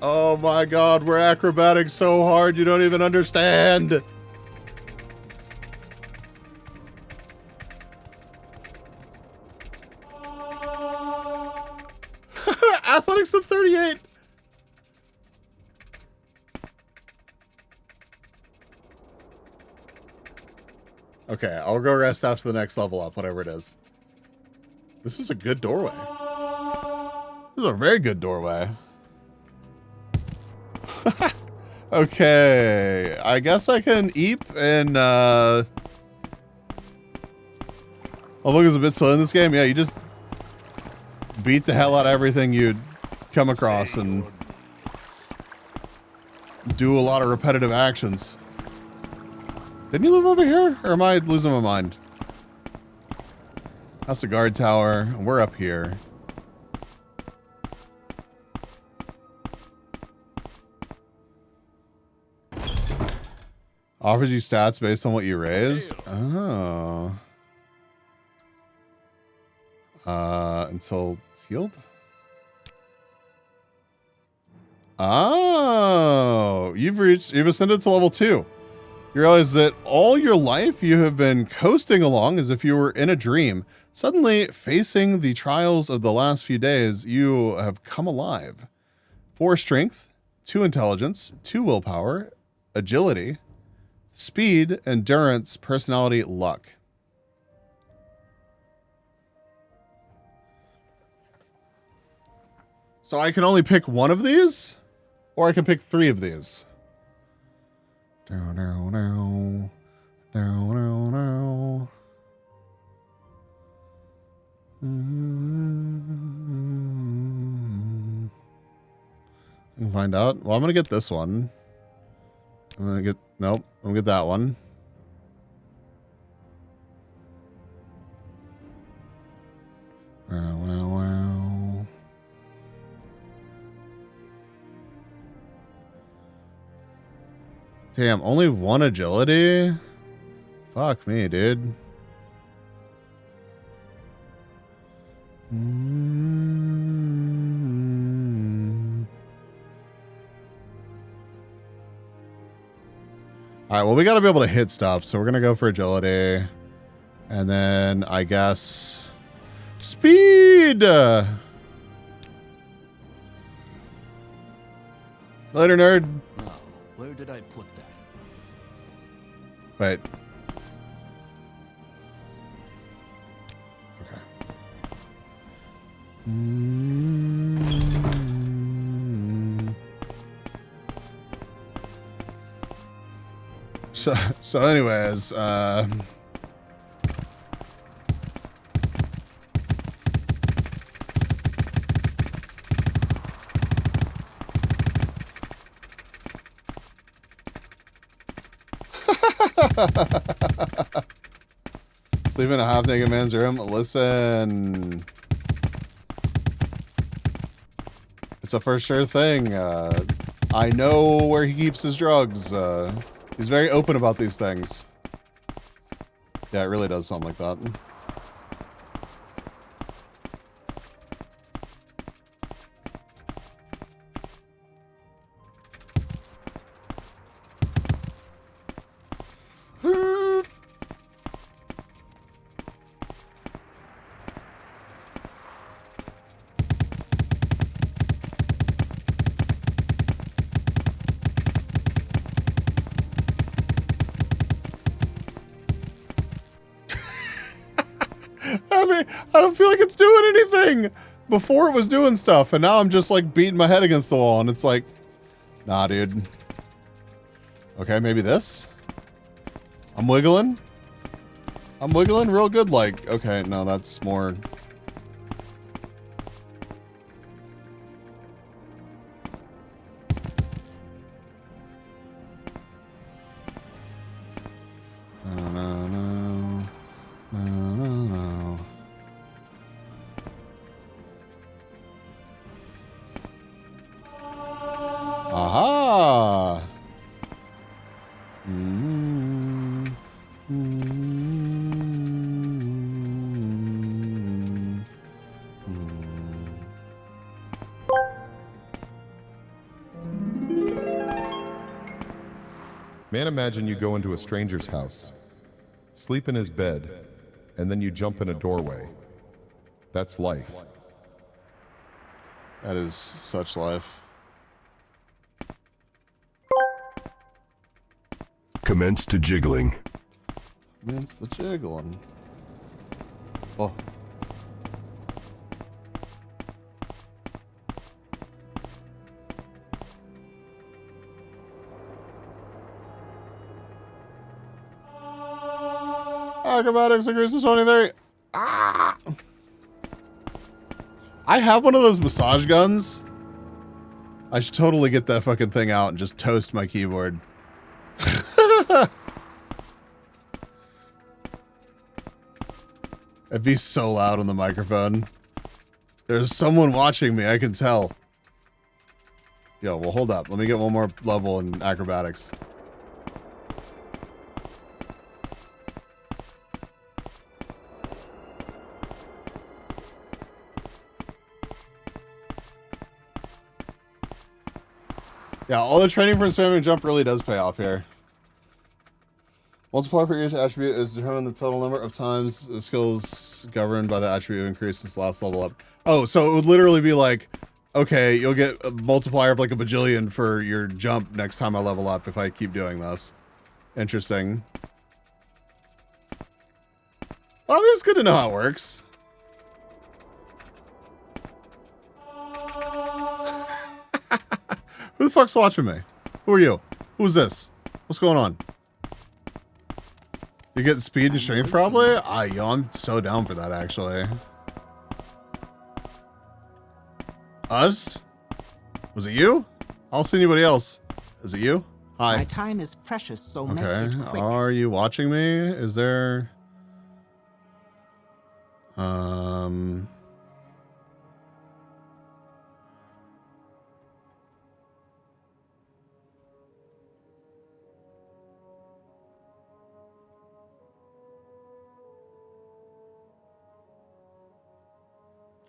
Oh my god, we're acrobatic so hard you don't even understand. Athletics to 38. Okay, I'll go rest after the next level up, whatever it is. This is a good doorway. This is a very good doorway. Okay, I guess I can eep and oh, look, it's a bit slow in this game. Yeah, you just beat the hell out of everything you'd come across and do a lot of repetitive actions. Didn't you live over here? Or am I losing my mind? That's the guard tower. We're up here. Offers you stats based on what you raised? Oh. Until healed? Oh. You've ascended to level 2. You realize that all your life you have been coasting along as if you were in a dream. Suddenly, facing the trials of the last few days, you have come alive. 4 strength, 2 intelligence, 2 willpower, agility, speed, endurance, personality, luck. So I can only pick one of these? Or I can pick 3 of these? No, no, no. No, no, no. Can find out. Well, I'm gonna get this one. I'm gonna get nope. I'm gonna get that one. Wow, wow, wow. Damn, only 1 agility? Fuck me, dude. Alright, well, we gotta be able to hit stuff, so we're gonna go for agility. And then, I guess... speed! Later, nerd. Now, where did I put that? Wait. Okay. So anyways, sleep in a half-naked man's room. Listen, it's a for sure thing. I know where he keeps his drugs. He's very open about these things. Yeah, it really does sound like that. I don't feel like it's doing anything. Before it was doing stuff, and now I'm just like beating my head against the wall, and it's like, nah, dude. Okay, maybe this. I'm wiggling. I'm wiggling real good. Like, okay, no, that's more. No. Aha! Man, imagine you go into a stranger's house, sleep in his bed, and then you jump in a doorway. That's life. That is such life. Commence to jiggling. Commence the jiggling. Oh. Acrobatics increases 23. Ah! I have one of those massage guns. I should totally get that fucking thing out and just toast my keyboard. It'd be so loud on the microphone. There's someone watching me, I can tell. Yo, well, hold up. Let me get one more level in acrobatics. Yeah, all the training for spamming jump really does pay off here. Multiplier for each attribute is determined the total number of times the skills governed by the attribute increase since last level up. Oh, so it would literally be like, okay, you'll get a multiplier of like a bajillion for your jump next time I level up if I keep doing this. Interesting. Well, it's good to know how it works. Who the fuck's watching me? Who are you? Who's this? What's going on? You get speed and strength probably? Yo, I'm so down for that actually. Us? Was it you? I don't see anybody else. Is it you? Hi. My time is precious, so make it quick. Are you watching me? Is there...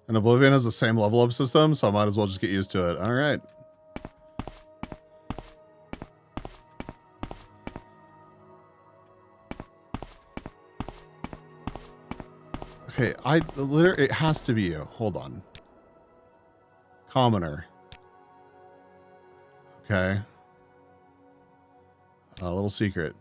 And Oblivion has the same level up system, so I might as well just get used to it. All right. Okay, literally, it has to be you. Hold on. Commoner. Okay. A little secret.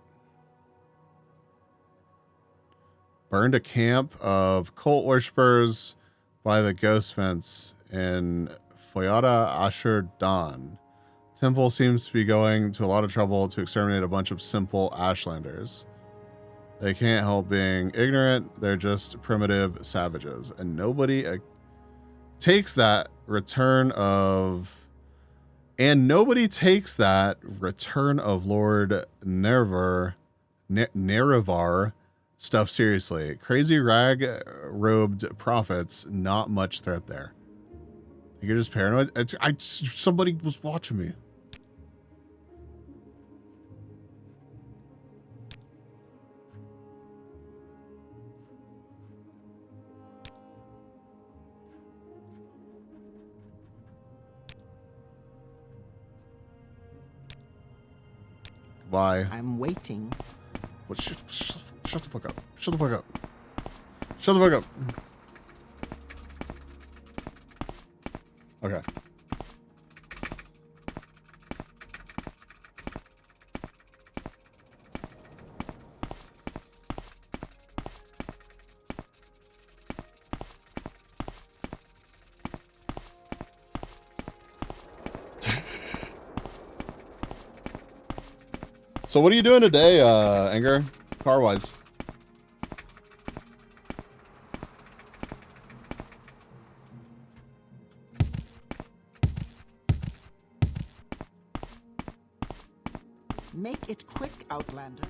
Burned a camp of cult worshippers by the ghost fence in Foyada Ashur Dan. Temple seems to be going to a lot of trouble to exterminate a bunch of simple Ashlanders. They can't help being ignorant. They're just primitive savages. And nobody takes that return of Lord Nerevar stuff seriously. Crazy rag-robed prophets, not much threat there. You're just paranoid? Somebody was watching me. Goodbye. I'm waiting. What? Shut the fuck up. Shut the fuck up. Shut the fuck up. Okay. So what are you doing today, Anger? Car-wise? Make it quick, Outlander.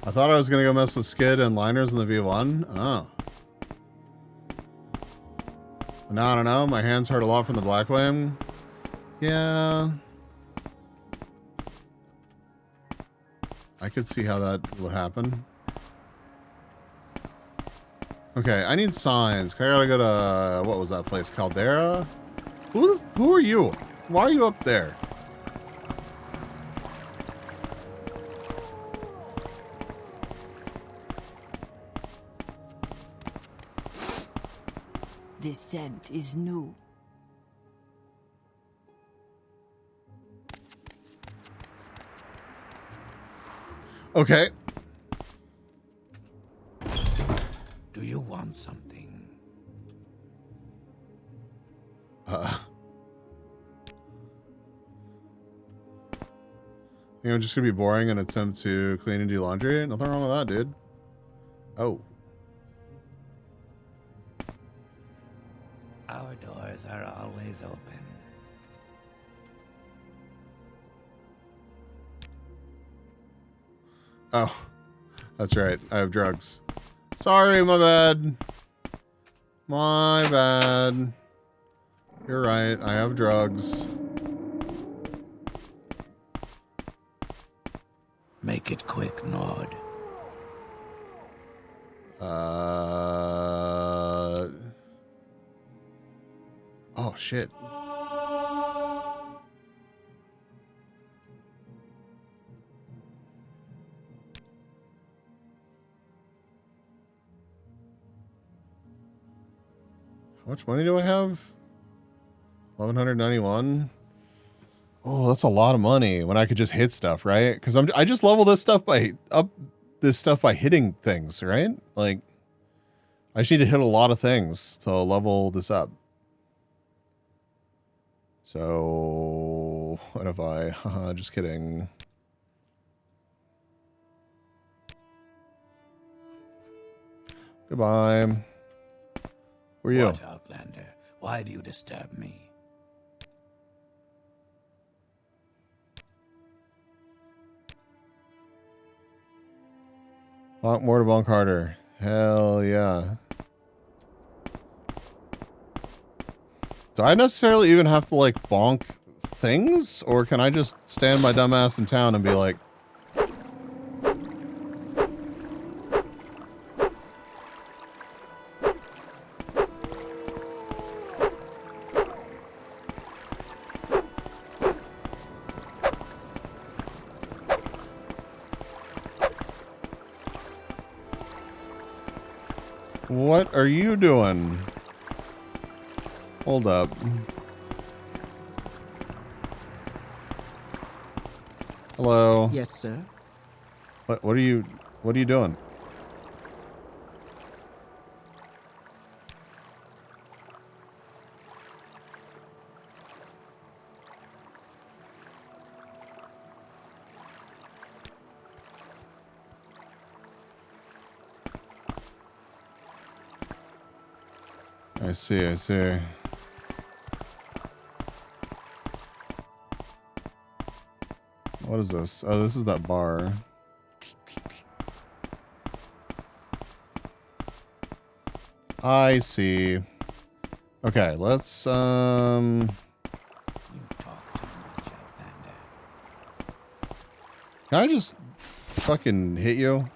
I thought I was gonna go mess with skid and liners in the V1. Oh. No, I don't know. My hands hurt a lot from the black flame. Yeah. I could see how that would happen. Okay, I need signs. I gotta go to, what was that place? Caldera? Who are you? Why are you up there? This scent is new. Okay. Do you want something? You know, just gonna be boring and attempt to clean and do laundry. Nothing wrong with that, dude. Oh. Our doors are always open. Oh, that's right. I have drugs. Sorry, my bad. My bad. You're right. I have drugs. Make it quick, Nord. Oh, shit. How much money do I have? 1191. Oh, that's a lot of money when I could just hit stuff, right? Because I just level this stuff by hitting things, right? Like, I just need to hit a lot of things to level this up. So what if I? Haha, just kidding. Goodbye. Who are you? What, Outlander? Why do you disturb me? Bonk more to bonk harder. Hell yeah. Do I necessarily even have to like bonk things? Or can I just stand my dumb ass in town and be like, what are you doing? Hold up. Hello. Yes, sir. What are you doing? I see. What is this? Oh, this is that bar. I see. Okay, let's Can I just fucking hit you?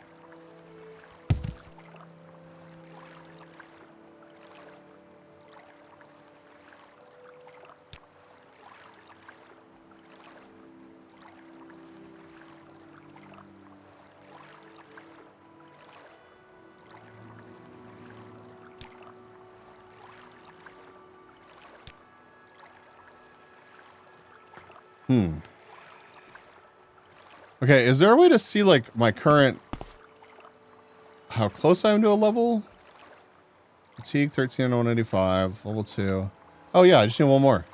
Okay, is there a way to see like my current, how close I am to a level? Fatigue 13 on 185, level 2. Oh yeah, I just need one more.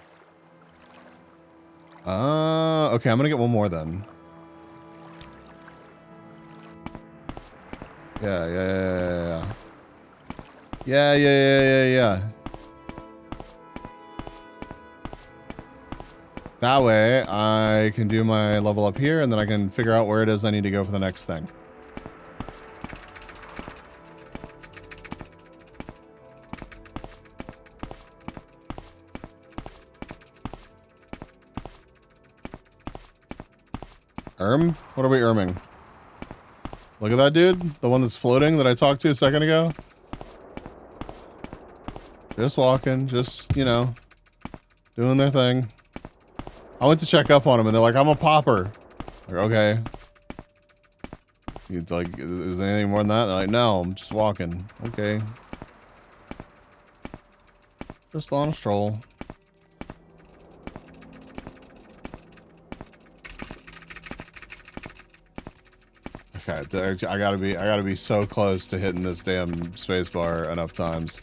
Okay, I'm gonna get one more then. Yeah. That way, I can do my level up here, and then I can figure out where it is I need to go for the next thing. What are we erming? Look at that dude. The one that's floating that I talked to a second ago. Just walking. Just, you know, doing their thing. I went to check up on him and they're like, I'm a popper. Like, okay. You like, is there anything more than that? They're like, no, I'm just walking. Okay. Just on a stroll. Okay, I gotta be so close to hitting this damn space bar enough times.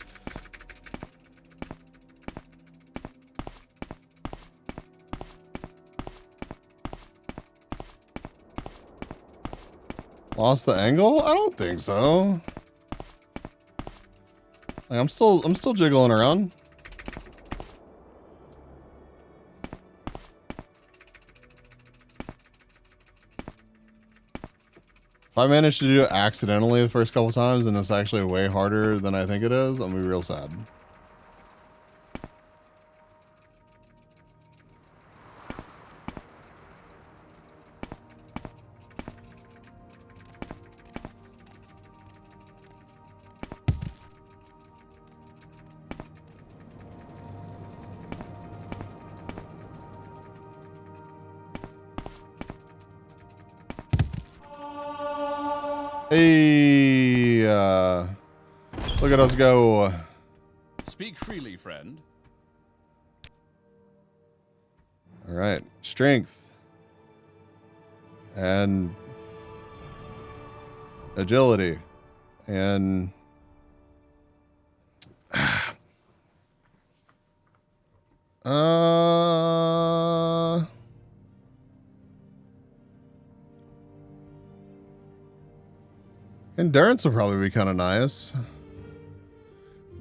Lost the angle? I don't think so. Like, I'm still jiggling around. If I manage to do it accidentally the first couple times and it's actually way harder than I think it is, I'm gonna be real sad. Hey, look at us go. Speak freely, friend. All right, strength and agility and endurance will probably be kind of nice.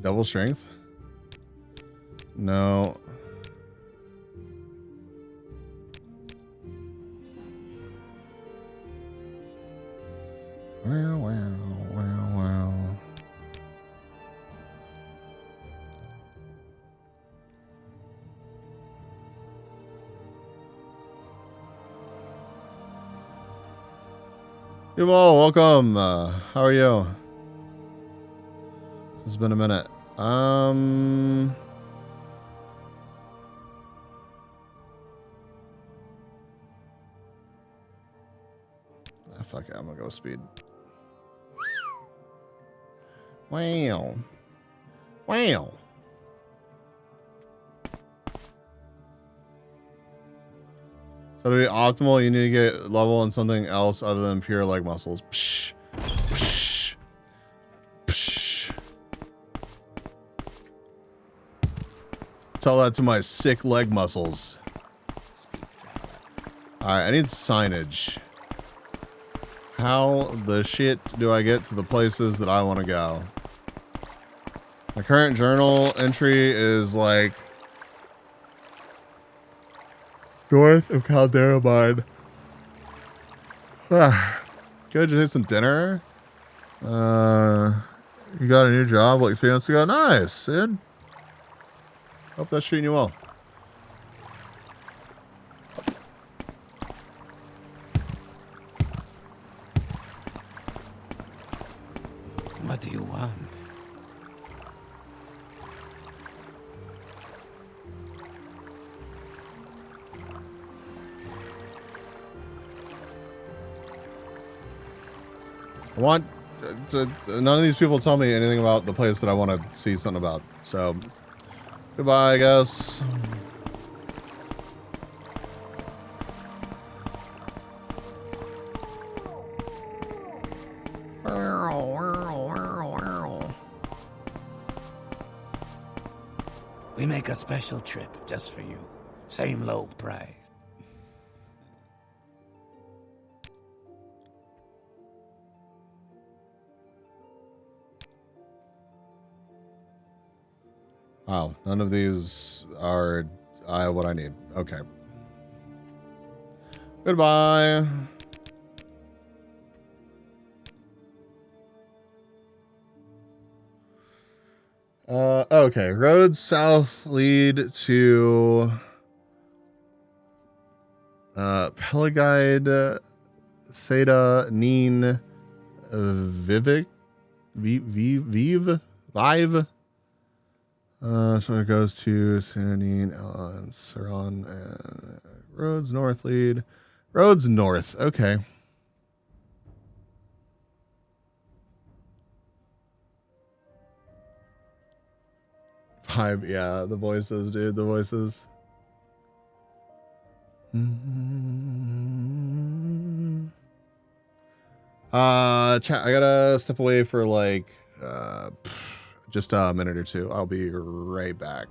Double strength? No. Well. Yuval, welcome. How are you? It's been a minute. Fuck it, I'm gonna go speed. Wow. So to be optimal, you need to get level in something else other than pure leg muscles. Psh. Psh. Psh. Tell that to my sick leg muscles. Alright, I need signage. How the shit do I get to the places that I want to go? My current journal entry is like north of Calderamine. Good, you hit some dinner. You got a new job like 3 months ago. Nice, Sid. Hope that's treating you well. What do you want? I want to, none of these people tell me anything about the place that I want to see something about. So, goodbye, I guess. We make a special trip just for you. Same low price. Wow, none of these are what I need. Okay. Goodbye. Okay. Roads south lead to Pelagide, Seda, Neen, Vive. So it goes to Sanine, and Saron, and roads north lead. Roads north. Okay. Yeah, the voices, dude, the voices. Chat, I gotta step away for like just a minute or two. I'll be right back.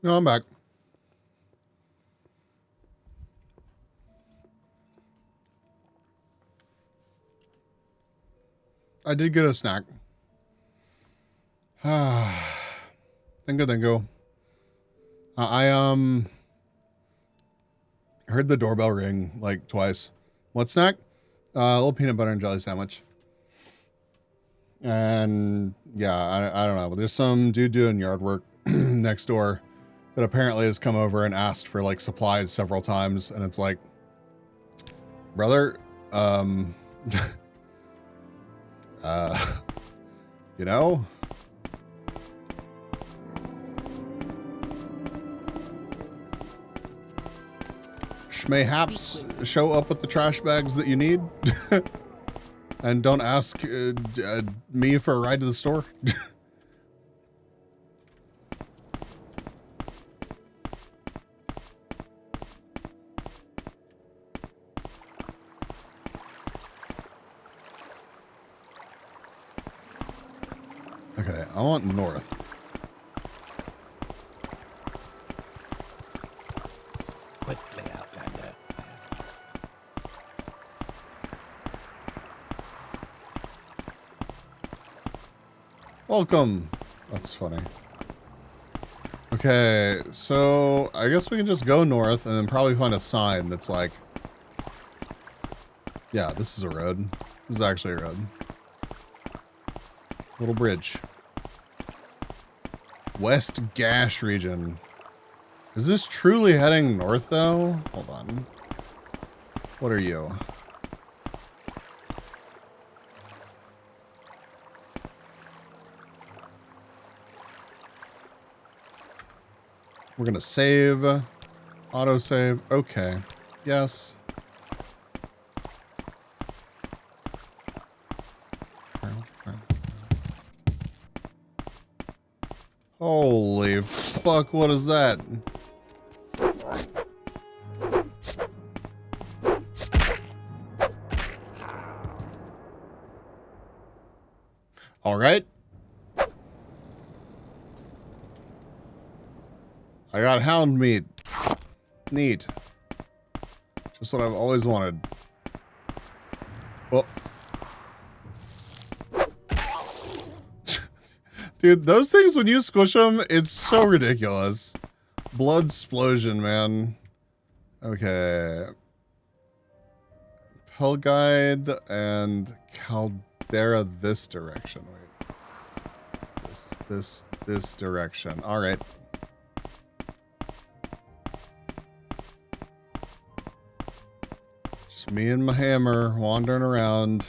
No, I'm back. I did get a snack. Dingo. I heard the doorbell ring like twice. What snack? A little peanut butter and jelly sandwich. And yeah, I don't know. There's some dude doing yard work next door that apparently has come over and asked for like supplies several times, and it's like, brother, you know, mayhaps show up with the trash bags that you need and don't ask me for a ride to the store. Okay, I want north. Quickly, Outlander. Welcome. That's funny. Okay, so I guess we can just go north and then probably find a sign that's like, yeah, this is a road. This is actually a road. Little bridge. West Gash region. Is this truly heading north though? Hold on. What are you? We're gonna save. Auto save. Okay. Yes. Holy fuck, what is that? All right. I got hound meat. Neat. Just what I've always wanted. Oh. Dude, those things, when you squish them, it's so ridiculous. Blood explosion, man. Okay. Pell guide and caldera this direction. Wait. This direction. All right. Just me and my hammer wandering around.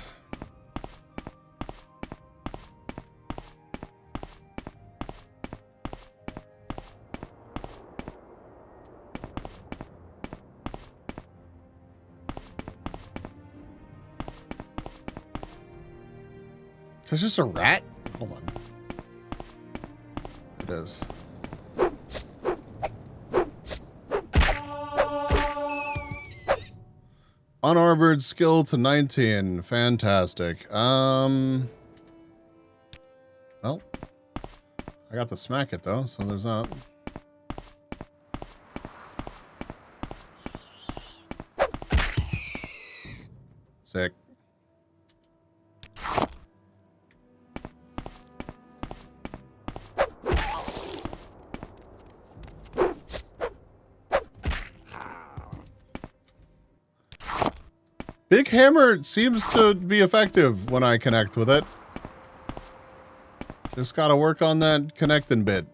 Is this just a rat? Hold on. It is. Unarmored skill to 19. Fantastic. Well, I got to smack it though, so there's that. Sick. Big hammer seems to be effective when I connect with it. Just gotta work on that connecting bit.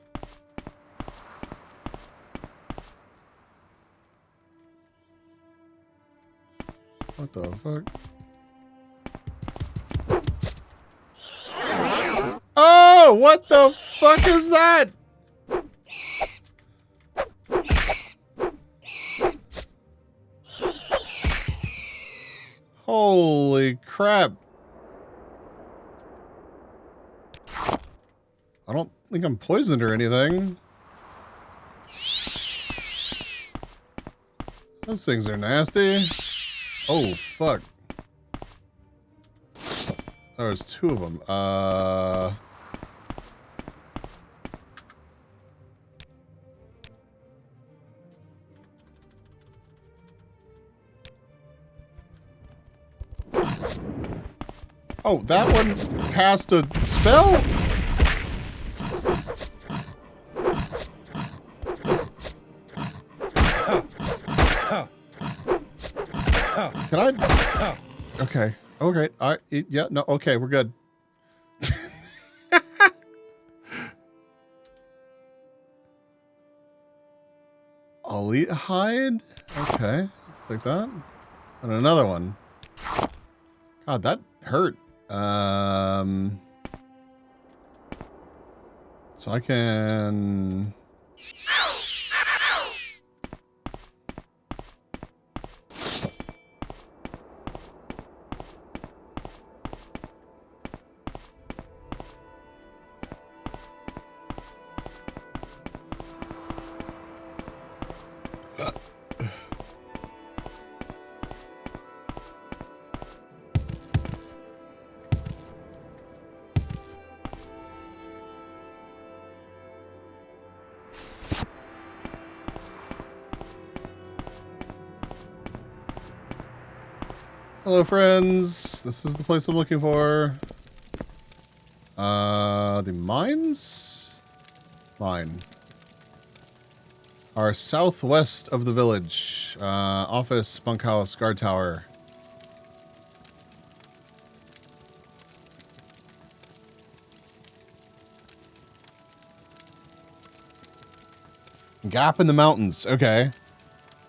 What the fuck? Oh, what the fuck is that? Holy crap. I don't think I'm poisoned or anything. Those things are nasty. Oh, fuck. There's two of them. Oh, that one cast a spell? Can I? Okay. Okay. Yeah. No. Okay. We're good. Elite hide. Okay. Take that. And another one. God, that hurt. So I can. Hello, friends. This is the place I'm looking for. The mines? Mine. Are southwest of the village. Office, bunkhouse, guard tower. Gap in the mountains. Okay.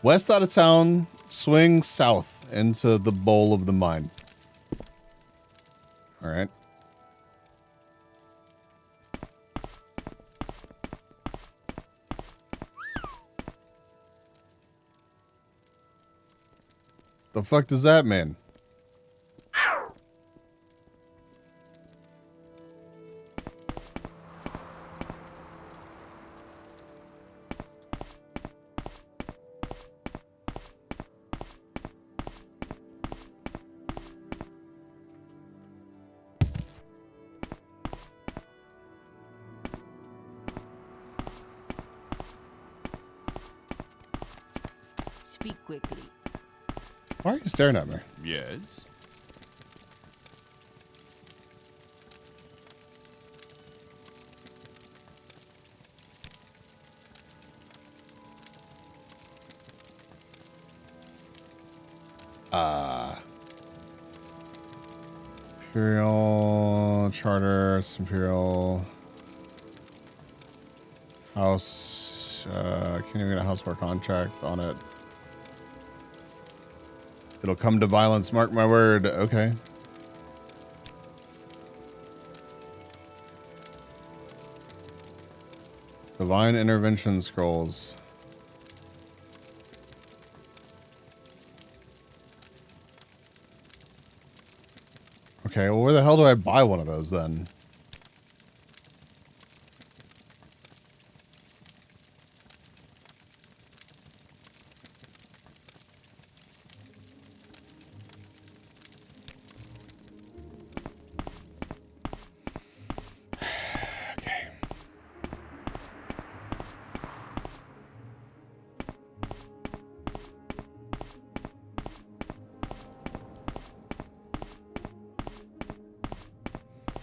West out of town, swing south into the bowl of the mine. All right. The fuck does that mean? Speak quickly. Why are you staring at me? Yes. Imperial charter, Imperial house. Can't even get a houseware contract on it. It'll come to violence, mark my word. Okay. Divine intervention scrolls. Okay, well, where the hell do I buy one of those then?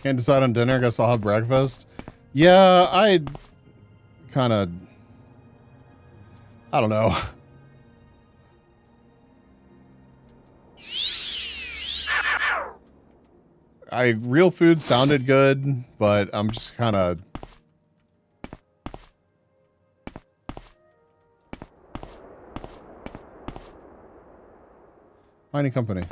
Can't decide on dinner. Guess I'll have breakfast. Yeah, I kind of... I don't know. Real food sounded good, but I'm just kind of... Mining company.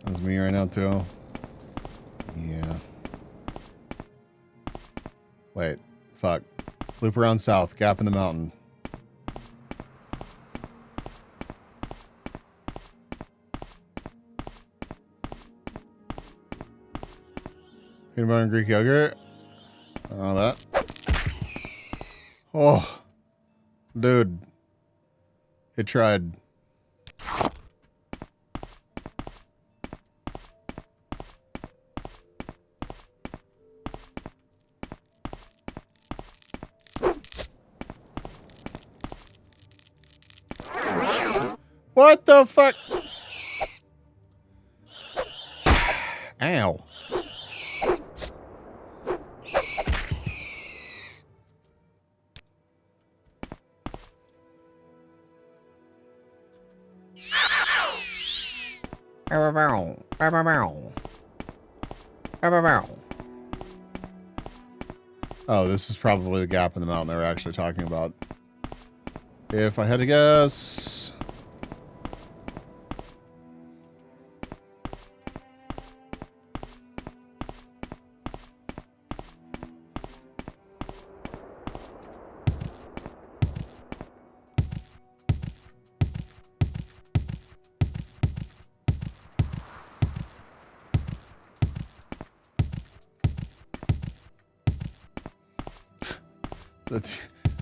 That's me right now, too. Yeah. Wait. Fuck. Loop around south. Gap in the mountain. Peanut butter and Greek yogurt. I don't know that. Oh. Dude. It tried. What the fuck? Ow. Oh, this is probably the gap in the mountain they were actually talking about. If I had to guess.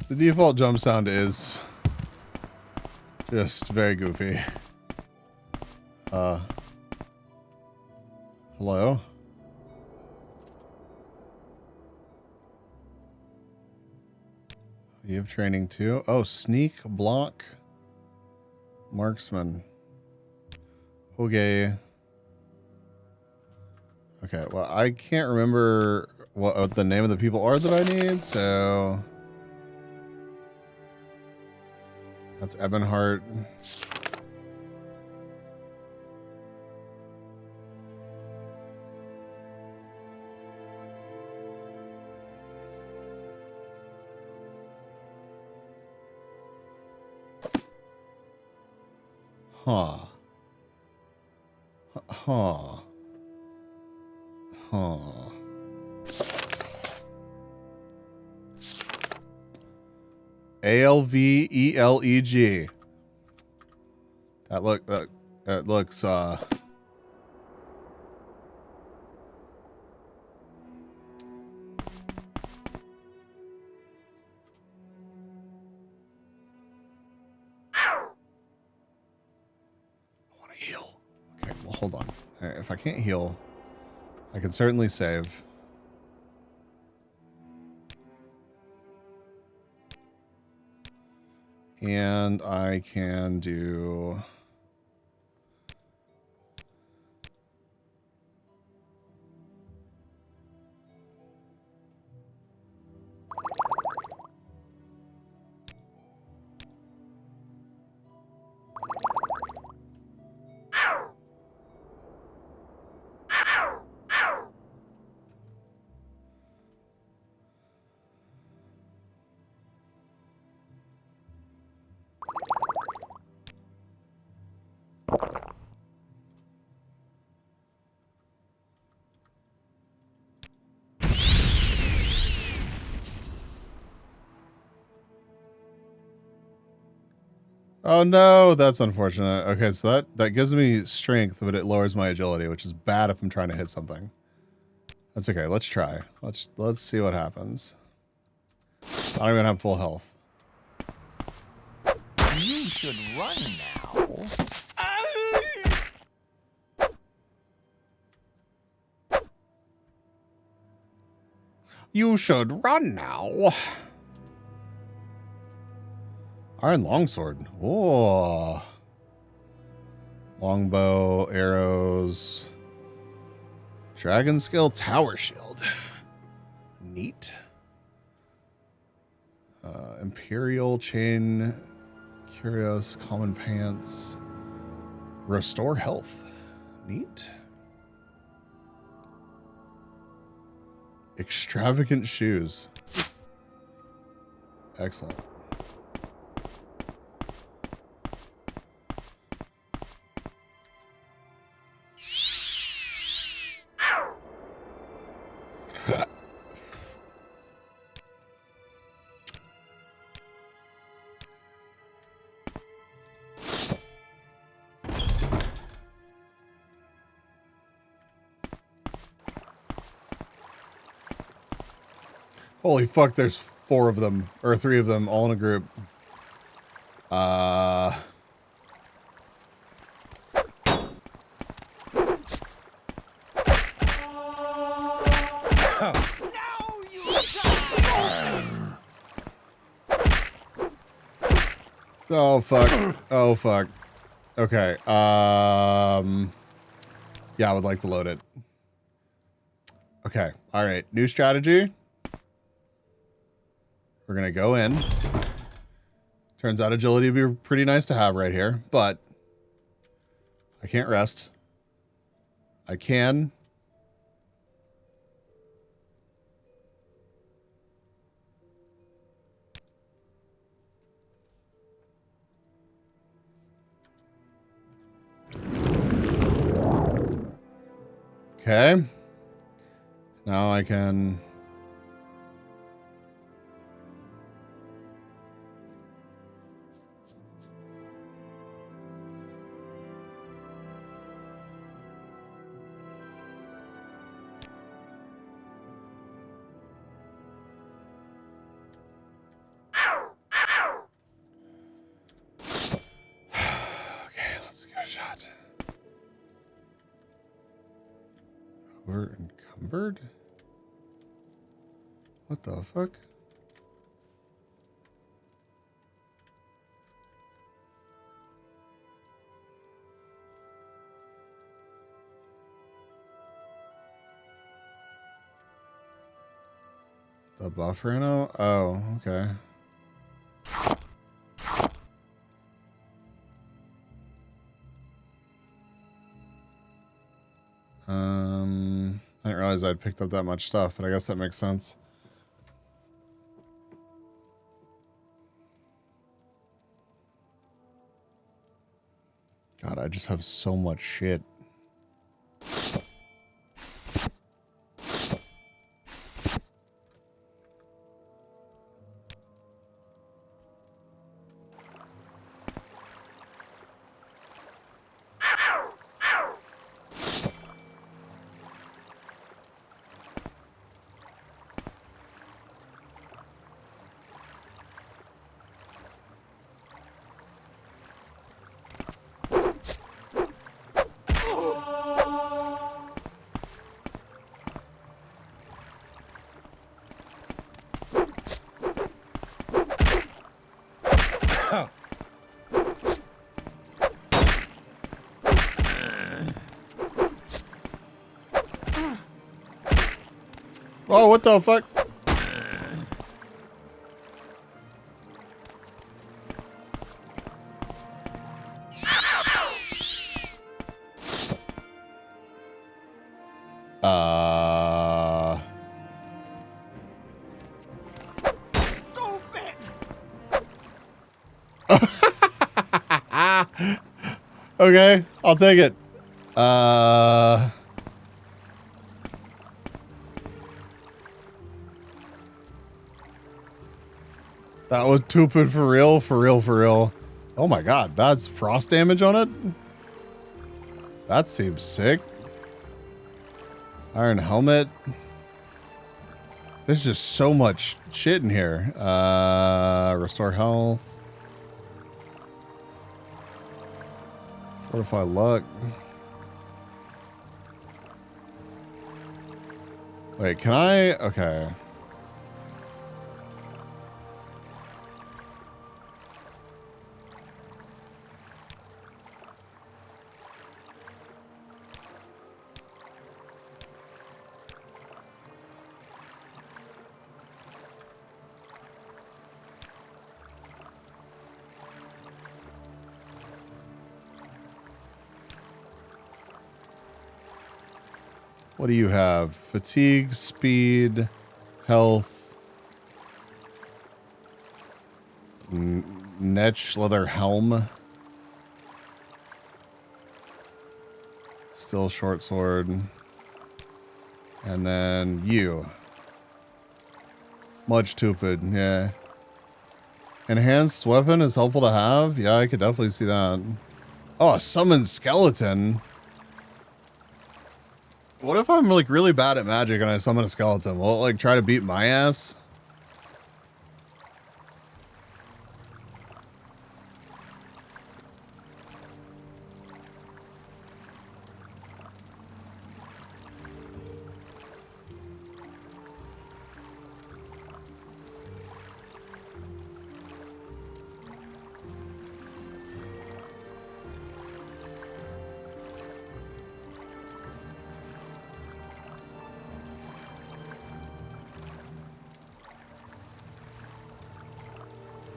The default jump sound is just very goofy. Hello? You have training too? Oh, sneak, block, marksman. Okay. Okay, well, I can't remember what the name of the people are that I need, so... That's Ebonheart. Huh. Huh. Huh. ALVELEG. That looks I want to heal. Okay, well hold on. If I can't heal, I can certainly save. And I can do... Oh no, that's unfortunate. Okay, so that gives me strength, but it lowers my agility, which is bad if I'm trying to hit something. That's okay. Let's try. Let's see what happens. I don't even have full health. You should run now. You should run now. Iron longsword. Oh. Longbow, arrows. Dragon skill tower shield. Neat. Imperial chain. Curious. Common pants. Restore health. Neat. Extravagant shoes. Excellent. Holy fuck, there's 4 of them, or 3 of them, all in a group. Oh fuck. Oh fuck. Okay. Yeah, I would like to load it. Okay. All right. New strategy. We're going to go in. Turns out agility would be pretty nice to have right here, but I can't rest. I can. Okay. Now I can... Okay, let's give it a shot. We're encumbered? What the fuck? The bufferino? Oh, okay. I didn't realize I'd picked up that much stuff, but I guess that makes sense. God, I just have so much shit. Oh, what the fuck? Okay, I'll take it. That was stupid for real, for real, for real. Oh my god, that's frost damage on it? That seems sick. Iron helmet. There's just so much shit in here. Restore health. Fortify luck. Wait, can I? Okay. What do you have? Fatigue, speed, health, Netch leather helm, still short sword, and then you. Much stupid, yeah. Enhanced weapon is helpful to have? Yeah, I could definitely see that. Oh, a summoned skeleton. What if I'm like really bad at magic and I summon a skeleton? Will it like try to beat my ass?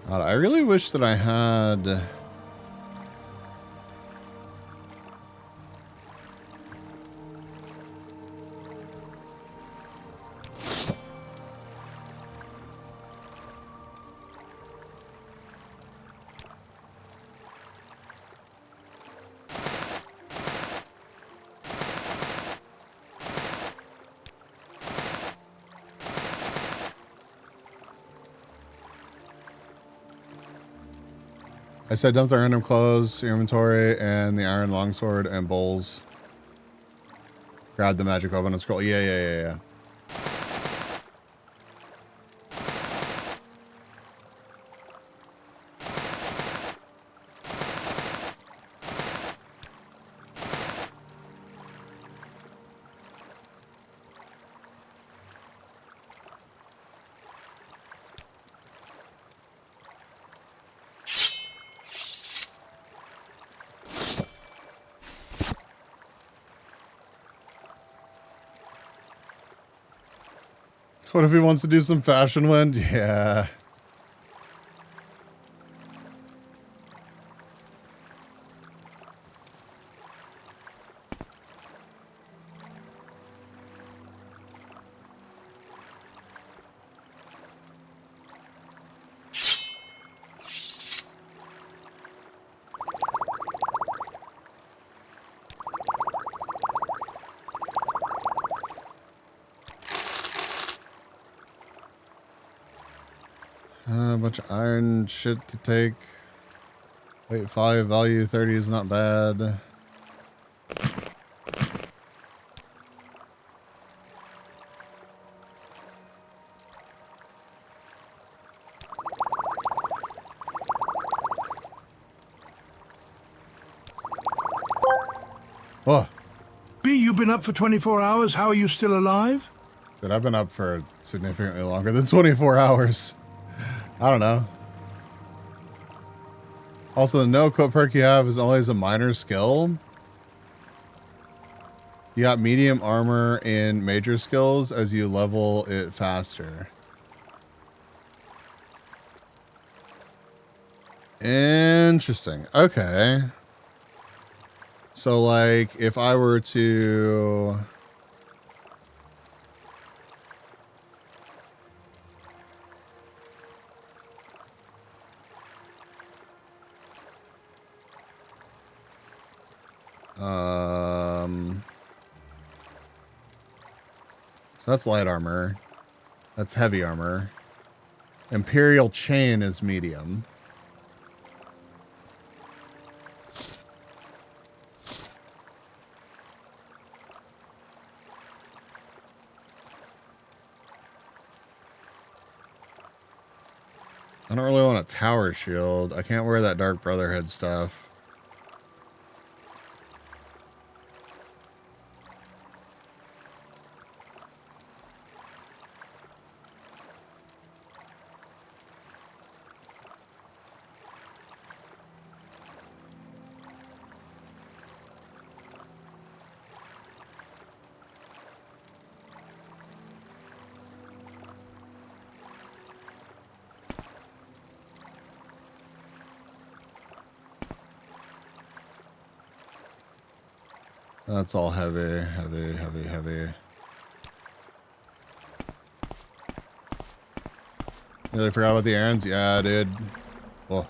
God, I really wish that I had... I said dump the random clothes, your inventory, and the iron longsword and bowls. Grab the magic oven and scroll. Yeah. What if he wants to do some fashion wind? Yeah. A bunch of iron shit to take. Weight 5, value 30 is not bad. Whoa. B, you've been up for 24 hours. How are you still alive? Dude, I've been up for significantly longer than 24 hours. I don't know. Also, the no-equip perk you have is always a minor skill. You got medium armor in major skills as you level it faster. Interesting. Okay. So, like, if I were to... So that's light armor. That's heavy armor. Imperial chain is medium. I don't really want a tower shield. I can't wear that Dark Brotherhood stuff. That's all heavy. Really forgot about the errands? Yeah, dude. Oh.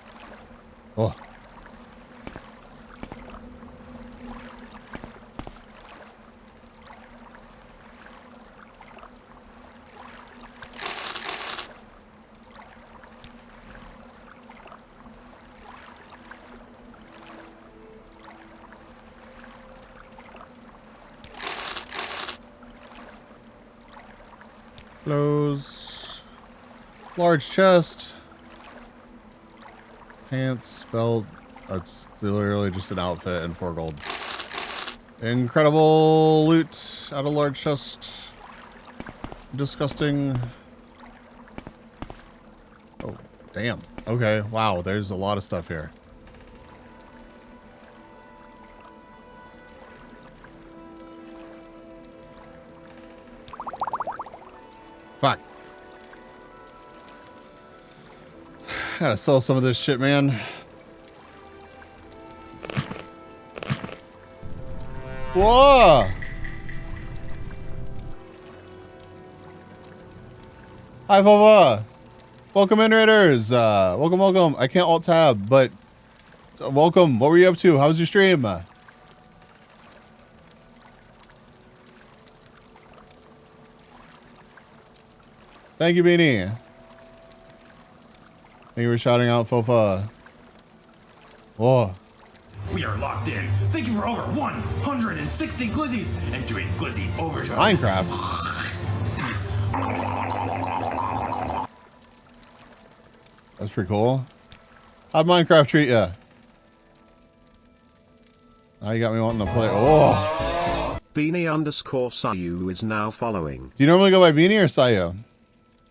Clothes. Large chest. Pants, belt. That's literally just an outfit and 4 gold. Incredible loot out of large chest. Disgusting. Oh, damn. Okay, wow, there's a lot of stuff here. Fuck. Gotta sell some of this shit, man. Whoa! Hi, Vova. Welcome in, Raiders. Welcome, welcome. I can't alt tab, but welcome. What were you up to? How was your stream? Thank you, Beanie. Thank you for shouting out, Fofa. Whoa. We are locked in. Thank you for over 160 glizzies and doing glizzy overdrive. Minecraft. That's pretty cool. How'd Minecraft treat ya? Now you got me wanting to play. Oh. Beanie_Sayu is now following. Do you normally go by Beanie or Sayo?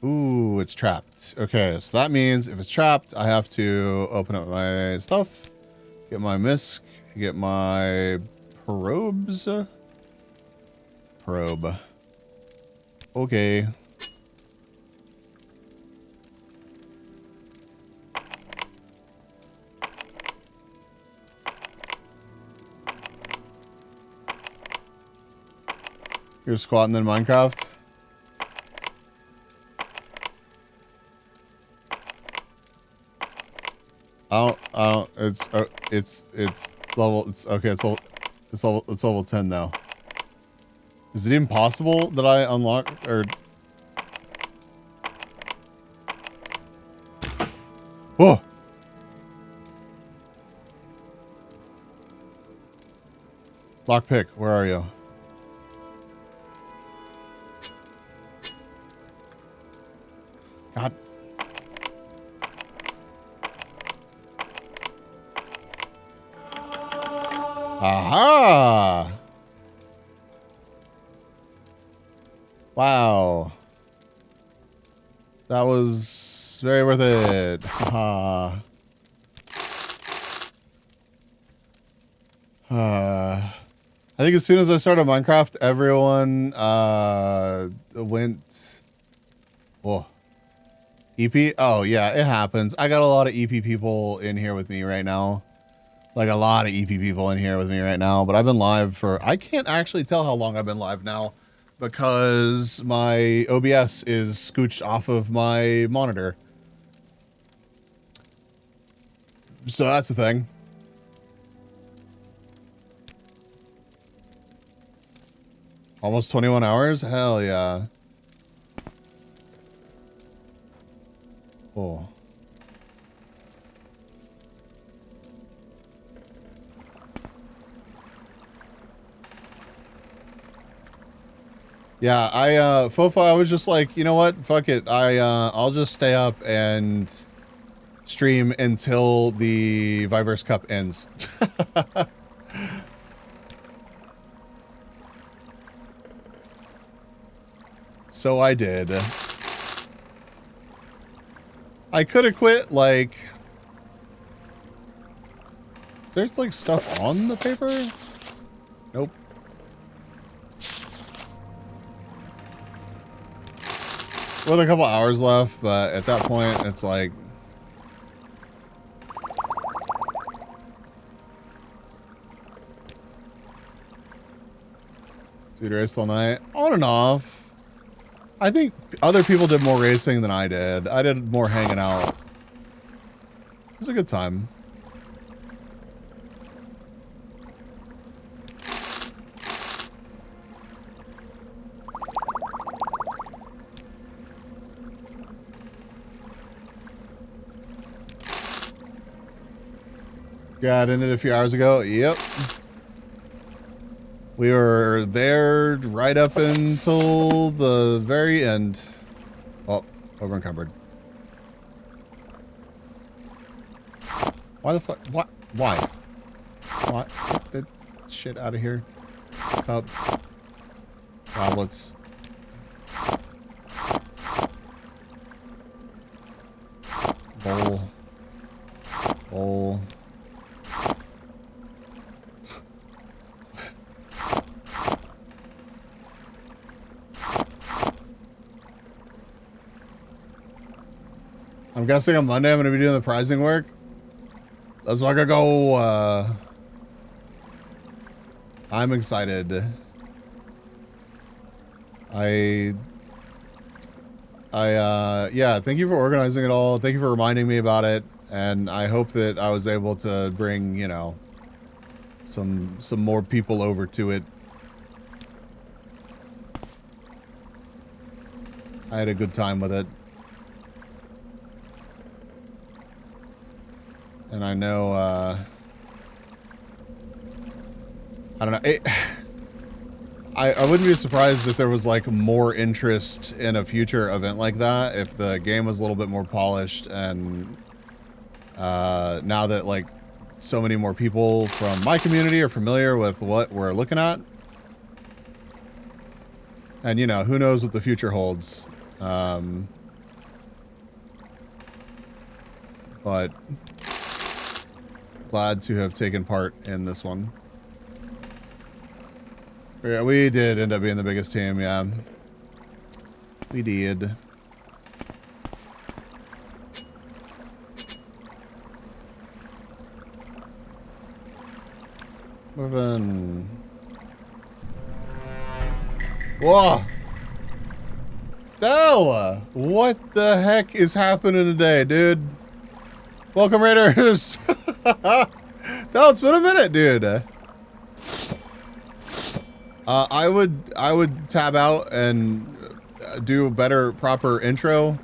Ooh, it's trapped. Okay, so that means if it's trapped, I have to open up my stuff, get my misc, get my probes. Probe. Okay. You're squatting in Minecraft? I don't, it's level, it's, okay, it's level 10 now. Is it even possible that I unlock, or? Whoa! Lockpick, where are you? God. Aha! Wow. That was very worth it. Haha. I think as soon as I started Minecraft, everyone went. Whoa. EP? Oh yeah, it happens. I got a lot of EP people in here with me right now. Like a lot of EP people in here with me right now, but I've been live for, I can't actually tell how long I've been live now because my OBS is scooched off of my monitor. So that's the thing. Almost 21 hours? Hell yeah. Oh. Yeah, Fofa, I was just like, you know what? Fuck it. I'll just stay up and stream until the Viverse Cup ends. So I did. I could have quit, like... Is there, like, stuff on the paper? Nope. With a couple hours left, but at that point, it's like... Dude, race all night? On and off. I think other people did more racing than I did. I did more hanging out. It was a good time. Got in it a few hours ago. Yep. We were there right up until the very end. Oh, over encumbered. Why the fuck? What? Why? What? Get the shit out of here. Cup. Goblets. Bowl. Bowl. I'm guessing on Monday I'm going to be doing the prizing work. Let's fucking go. I'm excited. Yeah, thank you for organizing it all. Thank you for reminding me about it. And I hope that I was able to bring, you know, some more people over to it. I had a good time with it. And I know, I don't know. I wouldn't be surprised if there was like more interest in a future event like that if the game was a little bit more polished, and now that like so many more people from my community are familiar with what we're looking at. And you know, who knows what the future holds. But glad to have taken part in this one. Yeah, we did end up being the biggest team, yeah. We did. We've been... Whoa! Della! What the heck is happening today, dude? Welcome, Raiders! Della, it's been a minute, dude. I would tab out and do a better, proper intro.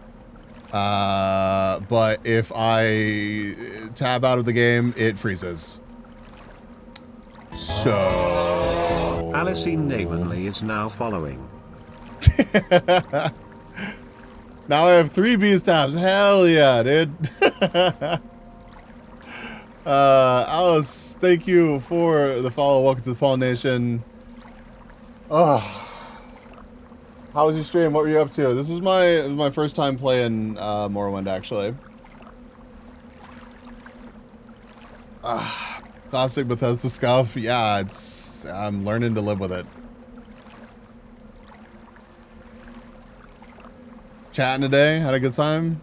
But if I tab out of the game, it freezes. So... Alicine Neighborly is now following. Now I have 3 B's tabs. Hell yeah, dude. Alice, thank you for the follow. Welcome to the Paul Nation. Oh, how was your stream? What were you up to? This is my first time playing Morrowind, actually. Classic Bethesda scuff. Yeah, I'm learning to live with it. Chatting today, had a good time.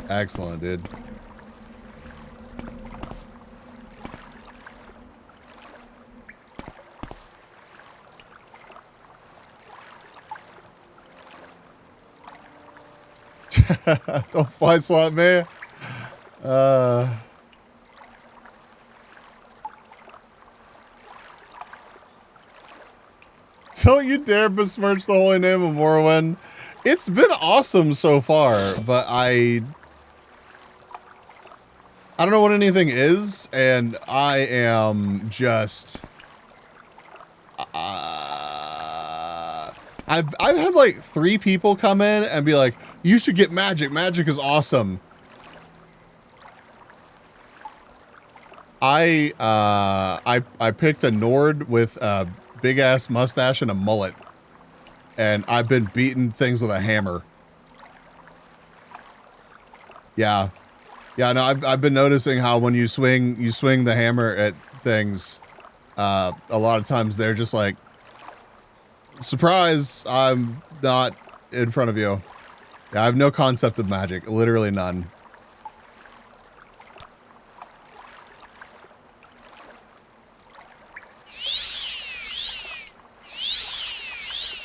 Excellent, dude. Don't fly swat me. Don't you dare besmirch the holy name of Morrowind. It's been awesome so far, but I don't know what anything is, and I am just I've had like 3 people come in and be like, you should get magic. Magic is awesome. I picked a Nord with a big ass mustache and a mullet, and I've been beating things with a hammer. Yeah. Yeah, no, I've been noticing how when you swing the hammer at things, a lot of times they're just like, surprise, I'm not in front of you. Yeah, I have no concept of magic, literally none.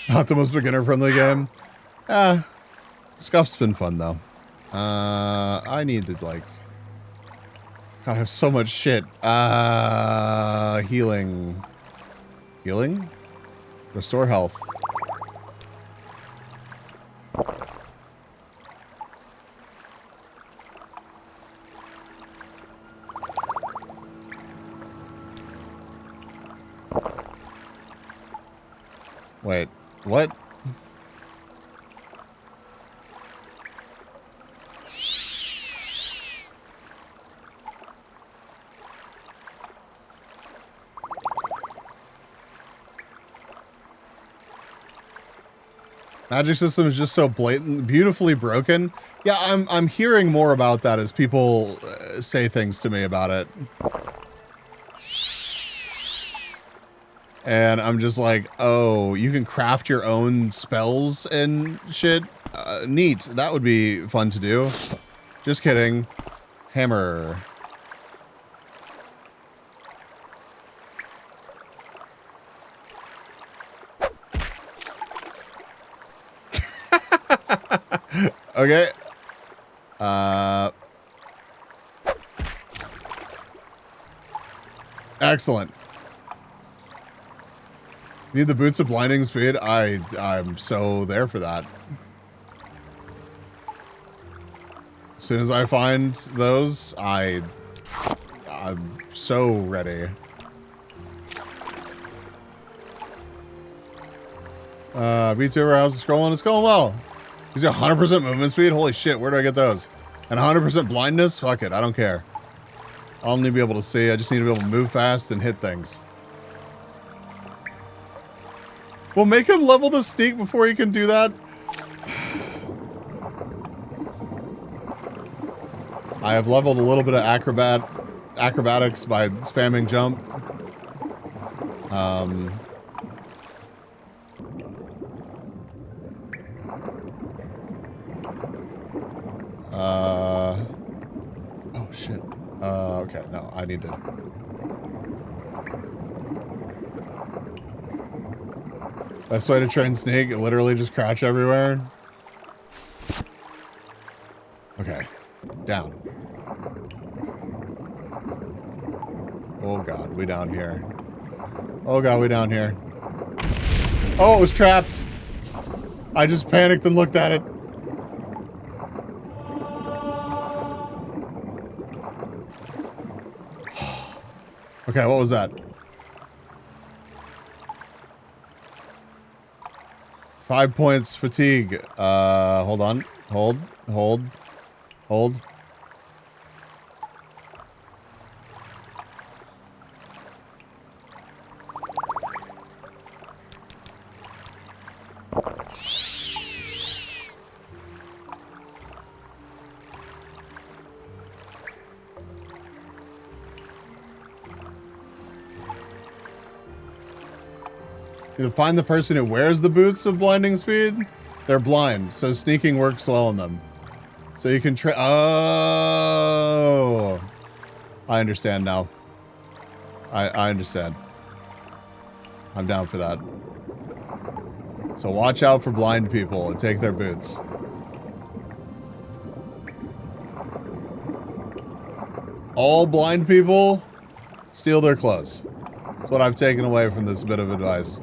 Not the most beginner friendly game. Scuff's been fun though. I need to like, God, I have so much shit. Healing. Healing? Restore health. Wait, what? Magic system is just so blatant, beautifully broken. Yeah, I'm hearing more about that as people say things to me about it. And I'm just like, oh, you can craft your own spells and shit? Neat. That would be fun to do. Just kidding. Hammer. Okay. Excellent. Need the boots of blinding speed? I'm so there for that. As soon as I find those, I'm so ready. VTuber, how's it scrolling? It's going well. He's got 100% movement speed? Holy shit, where do I get those? And 100% blindness? Fuck it, I don't care. I'll need to be able to see. I just need to be able to move fast and hit things. Well, make him level the sneak before he can do that. I have leveled a little bit of acrobatics by spamming jump. Oh shit. Okay, no, I need to. Best way to train sneak, literally just crouch everywhere. Okay, down. Oh god, we down here. Oh god, we down here. Oh, it was trapped. I just panicked and looked at it. Okay, what was that? 5 points fatigue. Hold on. Hold. You find the person who wears the boots of blinding speed. They're blind, so sneaking works well on them. So you can oh, I understand now. I understand. I'm down for that. So watch out for blind people and take their boots. All blind people, steal their clothes. That's what I've taken away from this bit of advice.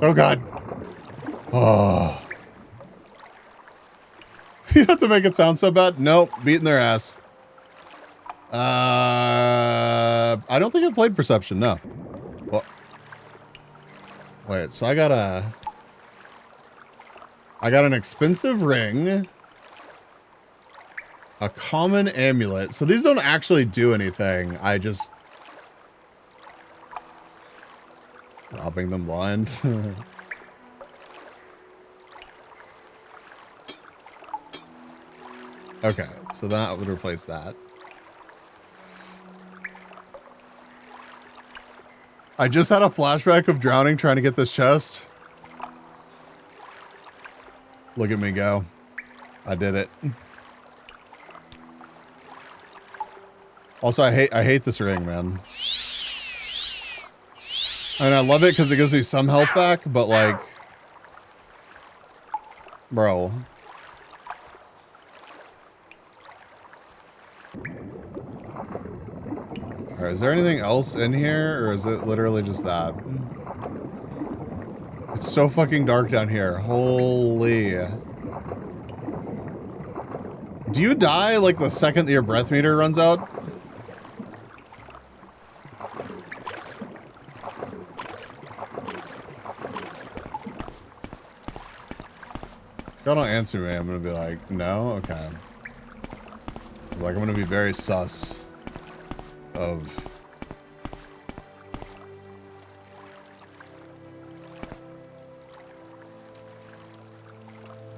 Oh god. Oh. You have to make it sound so bad? Nope, beating their ass. I don't think I played Perception, no. Well, wait, so I got an expensive ring. A common amulet. So these don't actually do anything. I just... robbing them blind. Okay, so that would replace that. I just had a flashback of drowning trying to get this chest. Look at me go. I did it. Also, I hate this ring, man. And I love it because it gives me some health back, but like, bro. Alright, is there anything else in here, or is it literally just that? It's so fucking dark down here. Holy. Do you die like the second that your breath meter runs out? If y'all don't answer me, I'm gonna be like, no? Okay. Like, I'm gonna be very sus of...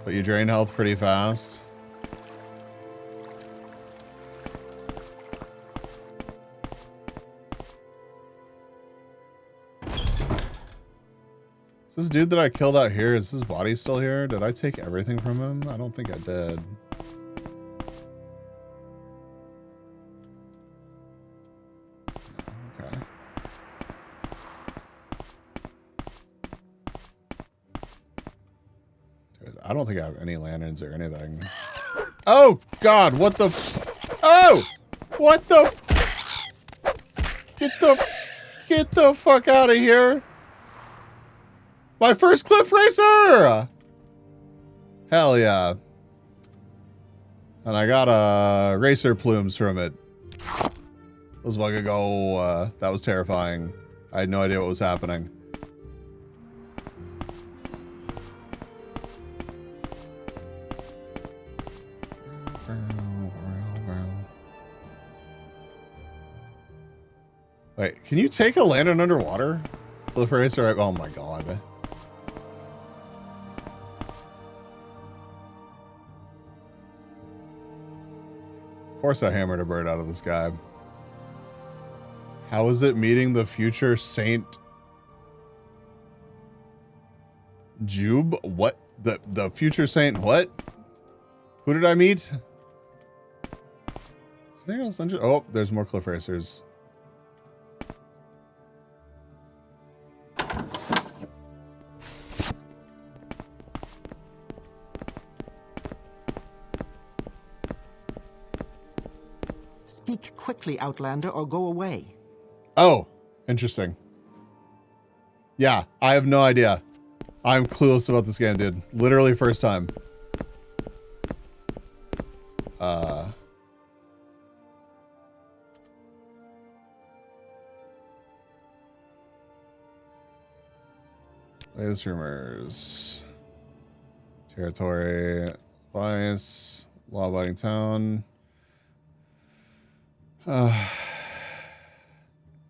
But you drain health pretty fast. This dude that I killed out here, is his body still here? Did I take everything from him? I don't think I did. Okay. Dude, I don't think I have any lanterns or anything. Oh, God, what the oh! What the Get the fuck out of here! My first cliff racer! Hell yeah. And I got racer plumes from it. Those fucking go, that was terrifying. I had no idea what was happening. Wait, can you take a lantern underwater? Cliff racer, oh my god. Of course I hammered a bird out of the sky. How is it meeting the future Saint Jube? What? The future saint what? Who did I meet? Oh, there's more cliff racers. Speak quickly, Outlander, or go away. Oh, interesting. Yeah, I have no idea. I'm clueless about this game, dude. Literally first time. Latest rumors. Territory. Bias. Law-abiding town.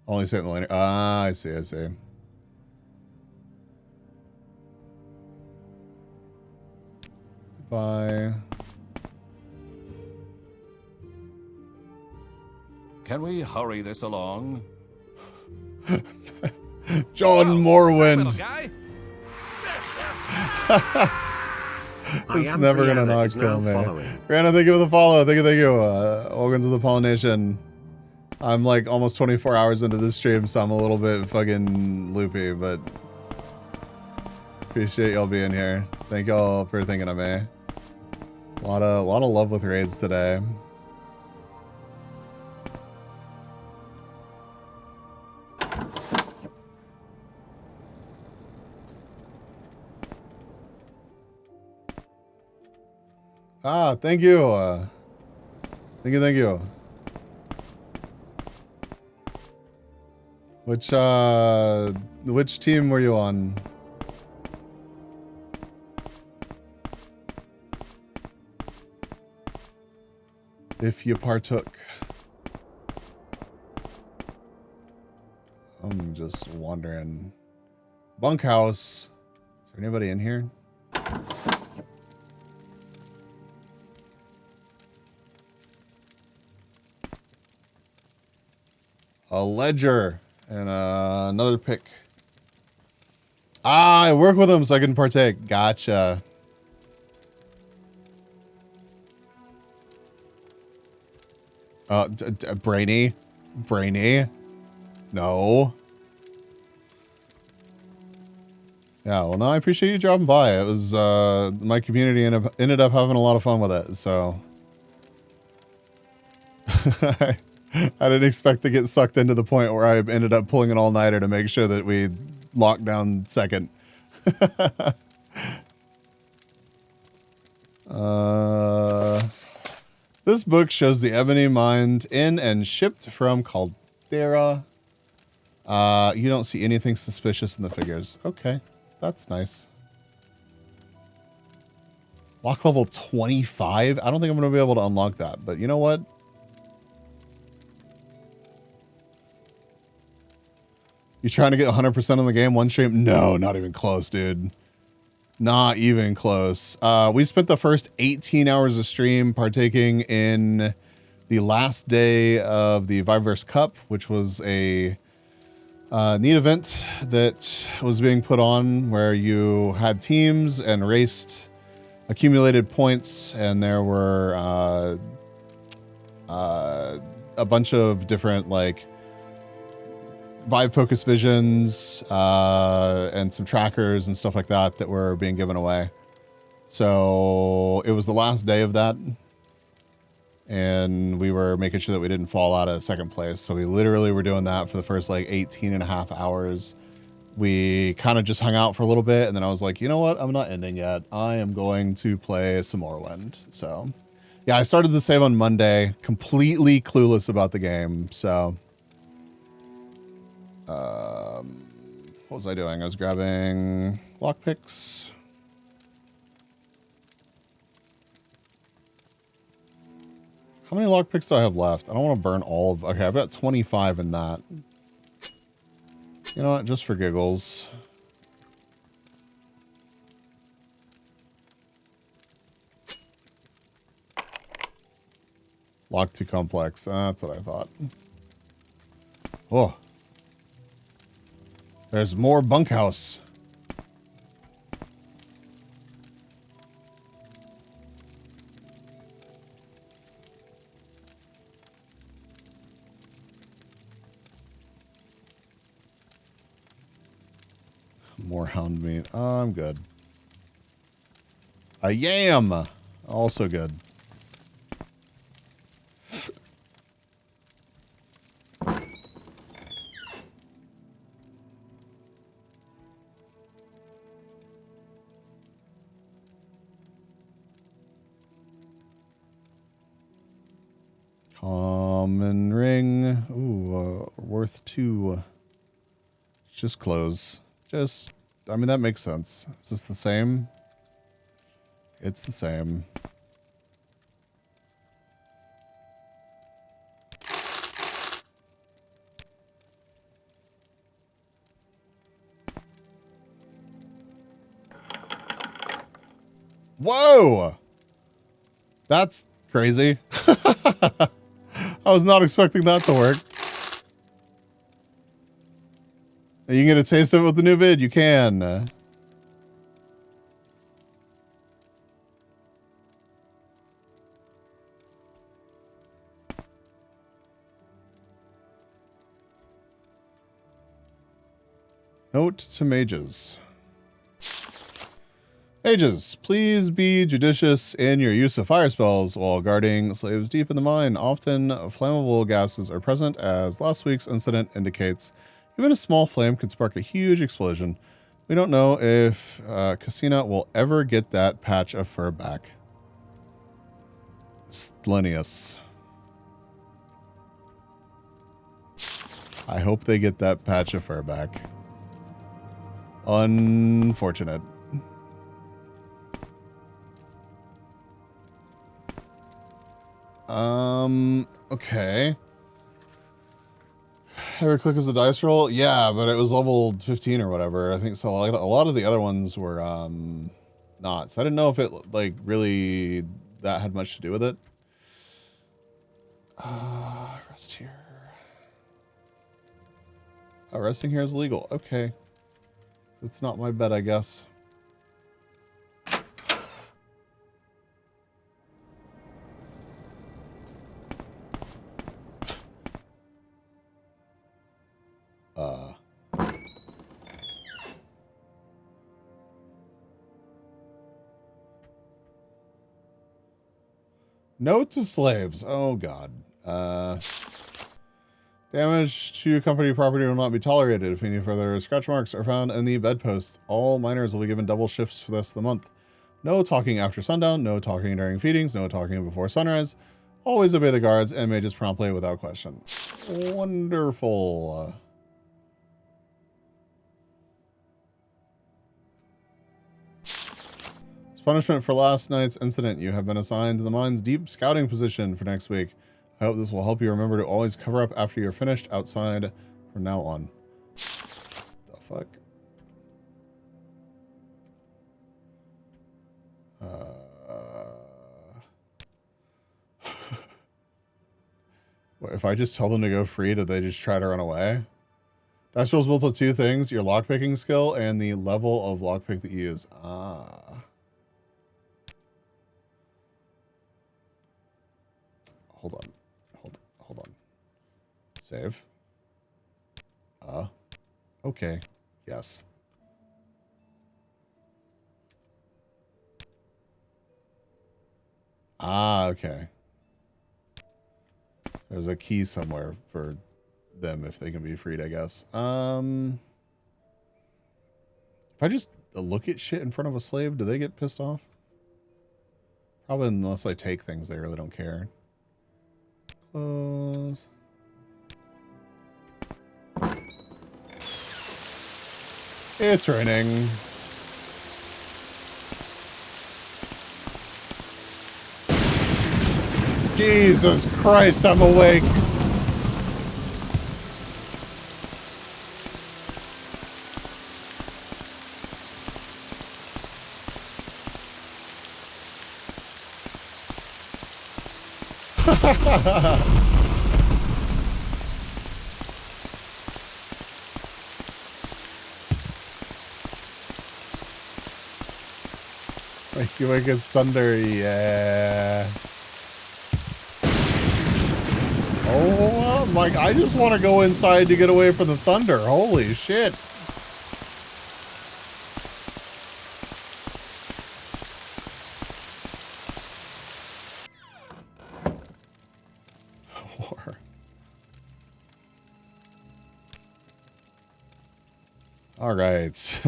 Only Saint Lane. Ah, I see, I see. Goodbye. Can we hurry this along? John Morwind. It's never gonna not kill me. Brianna, thank you for the follow. Thank you. Welcome to the Pollination. I'm like almost 24 hours into this stream, so I'm a little bit fucking loopy, but appreciate y'all being here. Thank y'all for thinking of me. A lot of love with raids today. Ah, thank you. Thank you. Which team were you on? If you partook. I'm just wondering. Bunkhouse. Is there anybody in here? A ledger and another pick. Ah, I work with them so I can partake. Gotcha. Brainy. No. Yeah, well, no, I appreciate you dropping by. It was, my community ended up having a lot of fun with it, so. I didn't expect to get sucked into the point where I ended up pulling an all-nighter to make sure that we locked down second. This book shows the ebony mined in and shipped from Caldera. You don't see anything suspicious in the figures. Okay, that's nice. Lock level 25? I don't think I'm going to be able to unlock that, but you know what? You trying to get 100% on the game one stream? No, not even close, dude. Not even close. We spent the first 18 hours of stream partaking in the last day of the Viverse Cup, which was a neat event that was being put on where you had teams and raced accumulated points, and there were a bunch of different like vibe focus visions and some trackers and stuff like that that were being given away. So it was the last day of that, and we were making sure that we didn't fall out of second place. So we literally were doing that for the first like 18 and a half hours. We kind of just hung out for a little bit, and then I was like, you know what? I'm not ending yet. I am going to play some Morrowind. So yeah, I started the save on Monday, completely clueless about the game. So what was I doing? I was grabbing lockpicks. How many lockpicks do I have left? I don't want to burn all of... Okay, I've got 25 in that. You know what? Just for giggles. Lock too complex. That's what I thought. Oh. There's more bunkhouse. More hound meat. I'm good. A yam. Also good. Common ring. Ooh, worth 2. Just close. Just, I mean, that makes sense. Is this the same? It's the same. Whoa! That's crazy. I was not expecting that to work. You can get a taste of it with the new vid. You can. Note to mages. Mages, please be judicious in your use of fire spells while guarding slaves deep in the mine. Often flammable gases are present, as last week's incident indicates. Even a small flame can spark a huge explosion. We don't know if Cassina will ever get that patch of fur back. Stlenius. I hope they get that patch of fur back. Unfortunate. Okay. Ever click as a dice roll? Yeah, but it was level 15 or whatever. I think so. Like, a lot of the other ones were not. So I didn't know if it like really that had much to do with it. Rest here. Oh, resting here is legal. Okay. It's not my bed, I guess. Note to slaves. Oh, God. Damage to company property will not be tolerated. If any further scratch marks are found in the bedpost, all miners will be given double shifts for the rest of the month. No talking after sundown, no talking during feedings, no talking before sunrise. Always obey the guards and mages promptly without question. Wonderful. As punishment for last night's incident, you have been assigned to the mine's deep scouting position for next week. I hope this will help you remember to always cover up after you're finished outside from now on. The fuck? What, if I just tell them to go free, do they just try to run away? That shows both of two things, your lockpicking skill and the level of lockpick that you use. Ah. Hold on. Hold on. Save. Okay. Yes. Ah, okay. There's a key somewhere for them if they can be freed, I guess. If I just look at shit in front of a slave, do they get pissed off? Probably unless I take things, they really don't care. Close. It's raining. Jesus Christ, I'm awake. Like you make it thunder, yeah. Oh, I'm like, I just want to go inside to get away from the thunder. Holy shit. War. All right.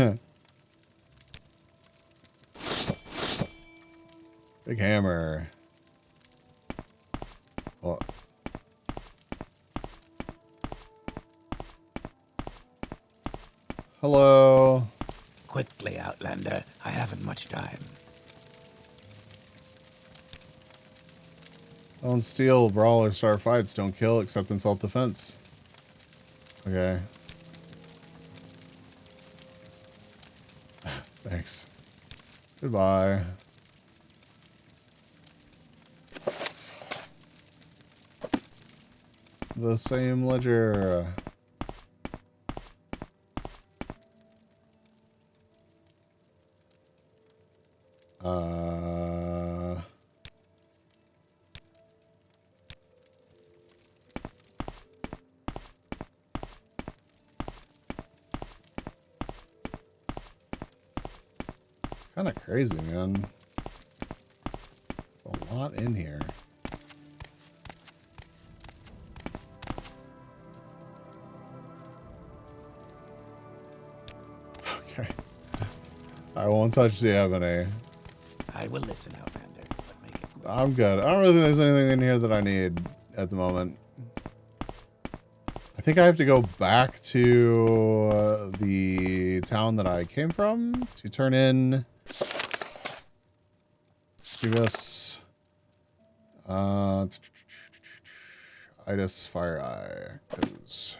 Big hammer. Oh. Hello. Quickly, Outlander. I haven't much time. Don't steal, brawl, or start fights. Don't kill except in self-defense. Okay. Thanks. Goodbye. The same ledger. It's kind of crazy, man. There's a lot in here. Okay. I won't touch the ebony. I will listen, Outlander, but make it quick. I'm good. I don't really think there's anything in here that I need at the moment. I think I have to go back to the town that I came from to turn in Viverse, Itis Fire Eye, 'cause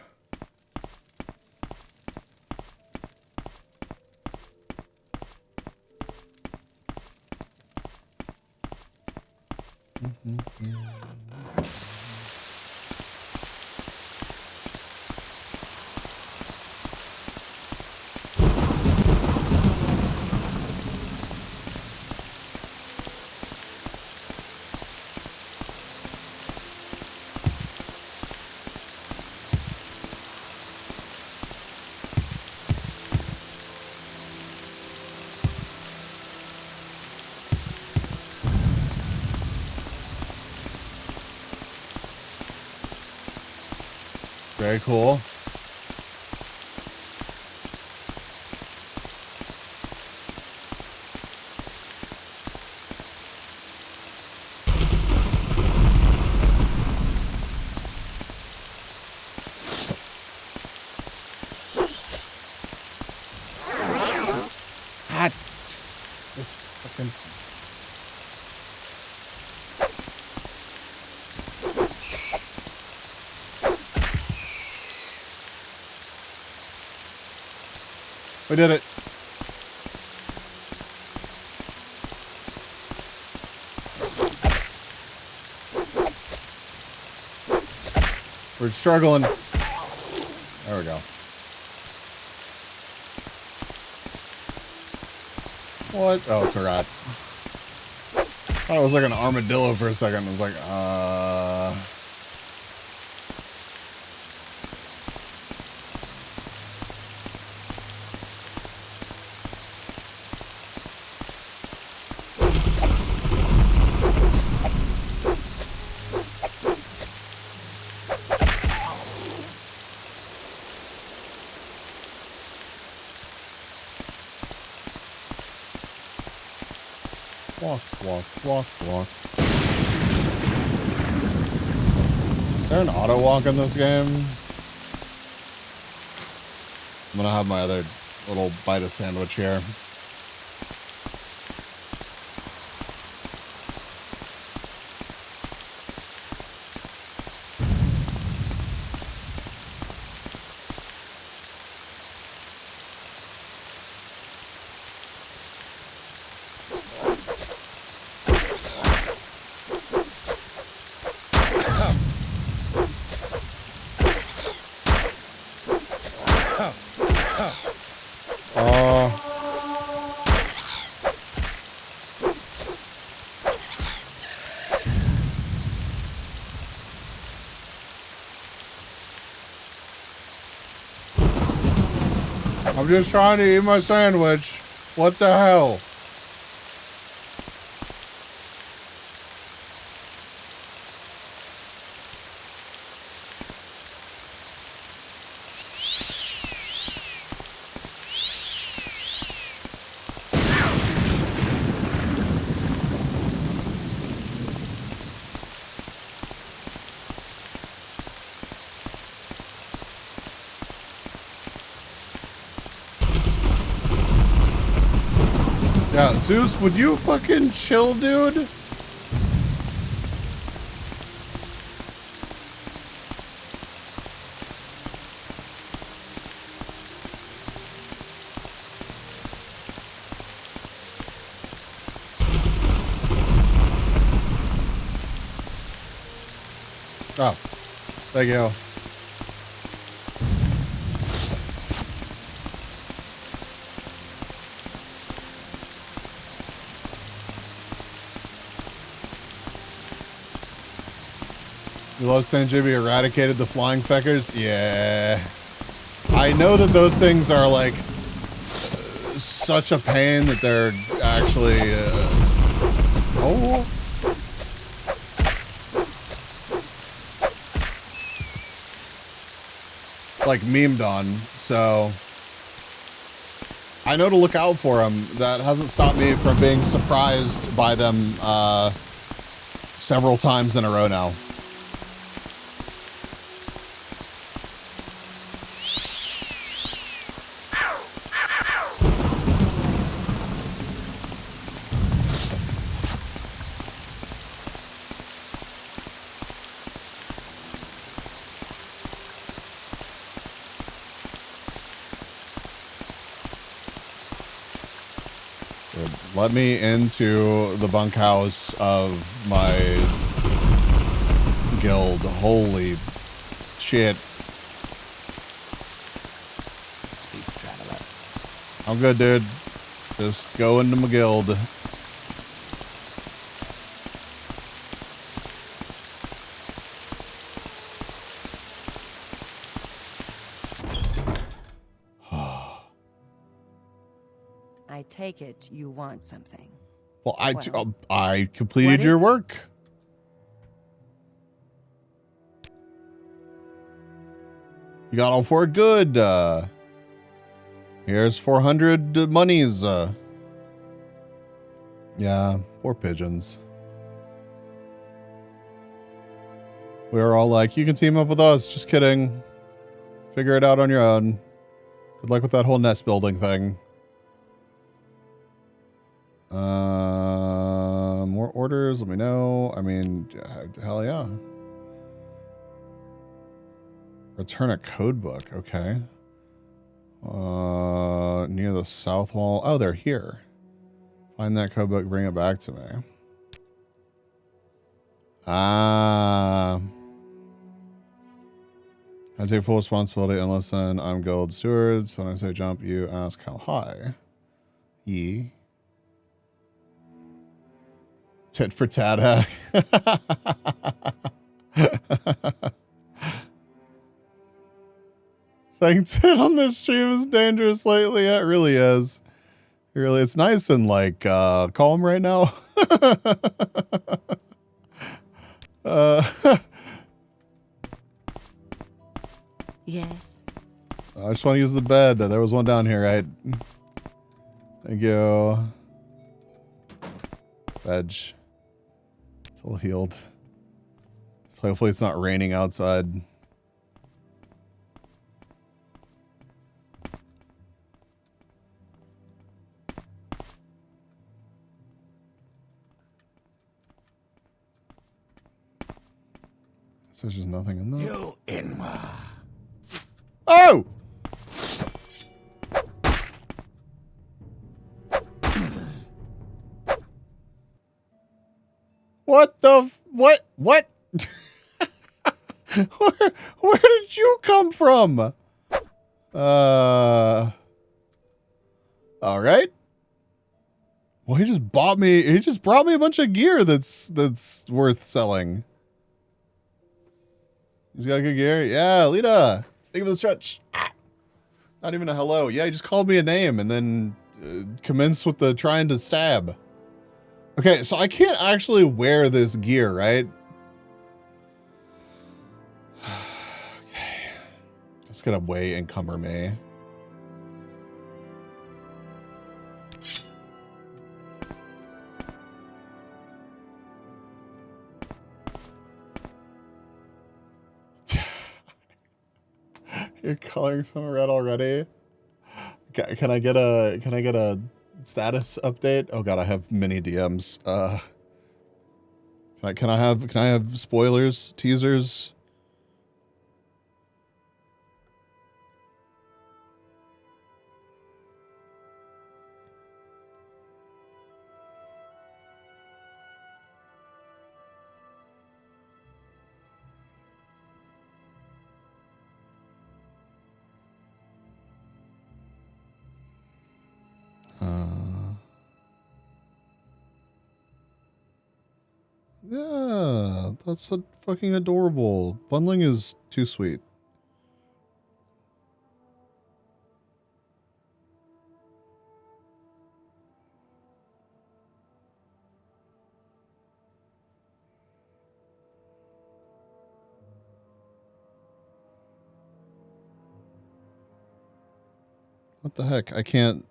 very cool. Ah, just fucking. We did it. We're struggling. There we go. What? Oh, it's a rat. Thought it was like an armadillo for a second. I was like, walk. Is there an auto walk in this game? I'm gonna have my other little bite of sandwich here. I'm just trying to eat my sandwich. What the hell? Yeah, Zeus, would you fucking chill, dude? Oh, thank you. You love saying Jimmy eradicated the flying feckers? Yeah. I know that those things are like such a pain that they're actually oh. Like memed on, so I know to look out for them. That hasn't stopped me from being surprised by them several times in a row now. Let me into the bunkhouse of my guild. Holy shit. Speak, traveler. I'm good, dude. Just go into my guild. I take it you want something. Well, I completed your work. You got all four good. Here's 400 monies. Yeah, poor pigeons. We were all like, you can team up with us. Just kidding. Figure it out on your own. Good luck with that whole nest building thing. More orders, let me know. I mean, hell yeah. Return a code book, okay. Near the south wall. Oh, they're here. Find that code book, bring it back to me. I take full responsibility and listen. I'm guild steward. So when I say jump, you ask how high. Ye. Tit for tat hack. Saying tit on this stream is dangerous lately. It really is. Really, it's nice and like calm right now. Yes. I just want to use the bed. There was one down here, right? Thank you. Veg. It's all healed. Hopefully it's not raining outside. So there's just nothing in there. You Inwa. Oh! What the what? Where did you come from? All right. Well, he just brought me a bunch of gear that's worth selling. He's got good gear. Yeah, Lita. Think of the stretch. Not even a hello. Yeah, he just called me a name and then commenced with the trying to stab. Okay, so I can't actually wear this gear, right? Okay. That's gonna way encumber me. You're coloring from red already. Can I get a status update? Oh god, I have many DMs. Can I have spoilers, teasers? Yeah, that's fucking adorable. Bundling is too sweet. What the heck? I can't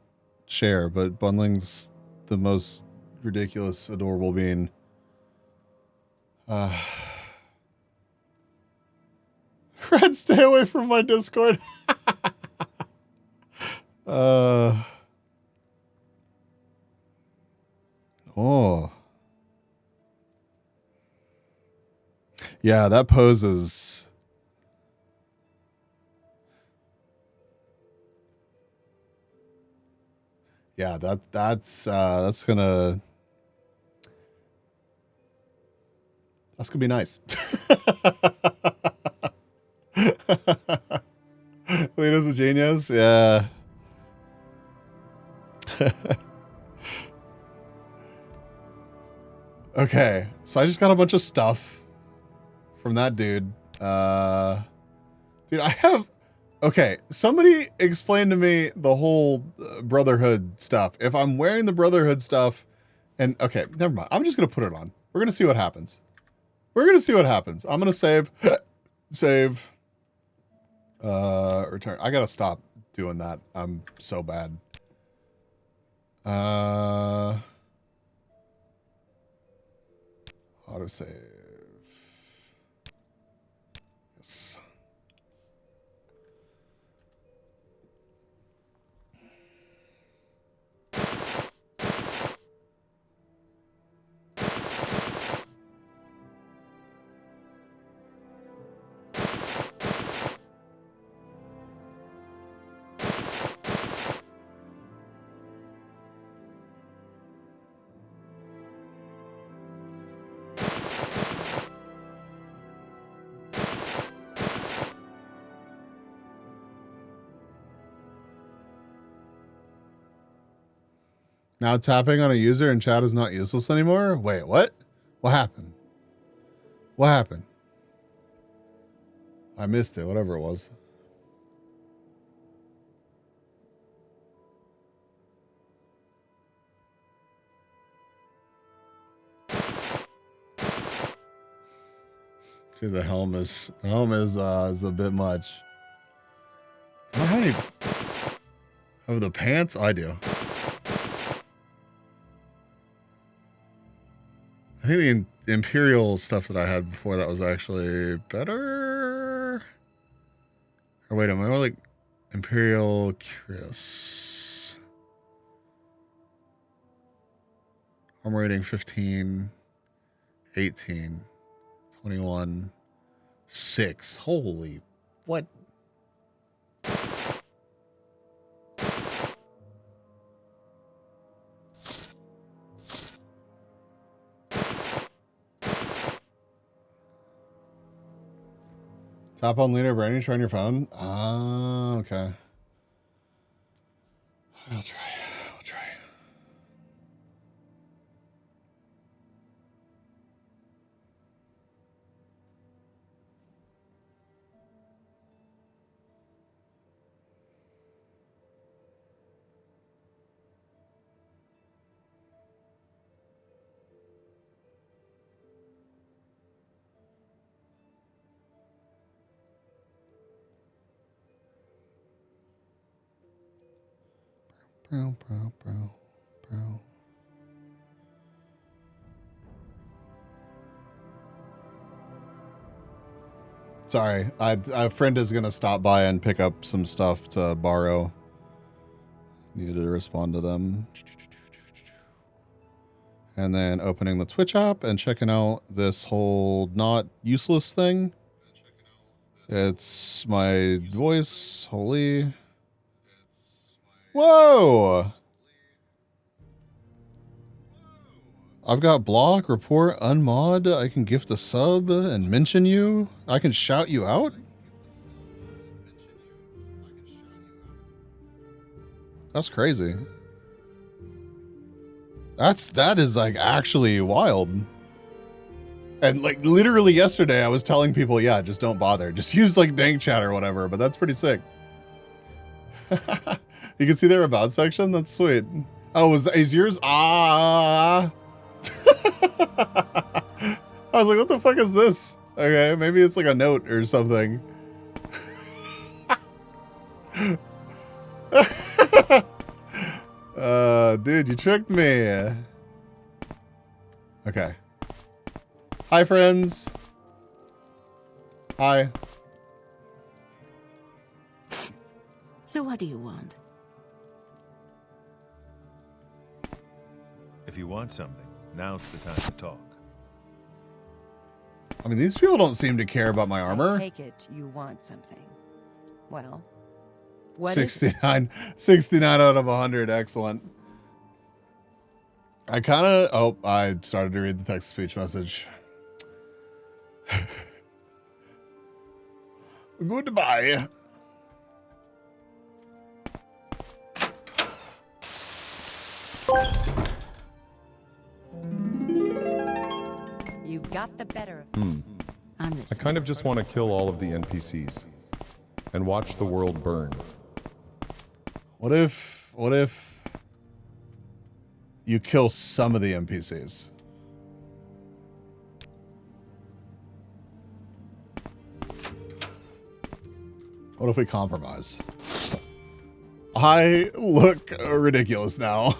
share, but bundling's the most ridiculous, adorable bean. Red, stay away from my Discord. Oh. Yeah, that poses. Yeah, that's gonna be nice. Lena's a genius. Yeah. Okay, so I just got a bunch of stuff from that dude. Dude, I have. Okay, somebody explain to me the whole Brotherhood stuff. If I'm wearing the Brotherhood stuff, and okay, never mind. I'm just gonna put it on. We're gonna see what happens. I'm gonna save, return. I gotta stop doing that. I'm so bad. Autosave. Yes. Now tapping on a user in chat is not useless anymore? Wait, what? What happened? What happened? I missed it, whatever it was. Dude, the helm is a bit much. Do I have any of the pants? I do. I think the Imperial stuff that I had before that was actually better. Or wait, am I more like Imperial Chris? Armor rating 15, 18, 21, 6. Holy, what? Tap on leader branding, try on your phone. Ah, okay. I'll try. I'll try. Bro. Sorry, a friend is gonna stop by and pick up some stuff to borrow. Needed to respond to them. And then opening the Twitch app and checking out this whole not useless thing. It's my voice. Holy. Whoa! I've got block, report, unmod. I can gift a sub and mention you. I can shout you out. That's crazy. That is like actually wild. And like literally yesterday I was telling people, yeah, just don't bother. Just use like dank chat or whatever, but that's pretty sick. You can see their about section. That's sweet. Oh, is yours? Ah. I was like, what the fuck is this? Okay, maybe it's like a note or something. Dude, you tricked me. Okay. Hi, friends. Hi. So what do you want? If you want something, now's the time to talk. I mean, these people don't seem to care about my armor. I take it you want something. Well, what 69 out of 100. Excellent. I kind of... Oh, I started to read the text-to-speech message. Goodbye. You've got the better of I kind of just want to kill all of the NPCs and watch the world burn. What if you kill some of the NPCs? What if we compromise? I look ridiculous now.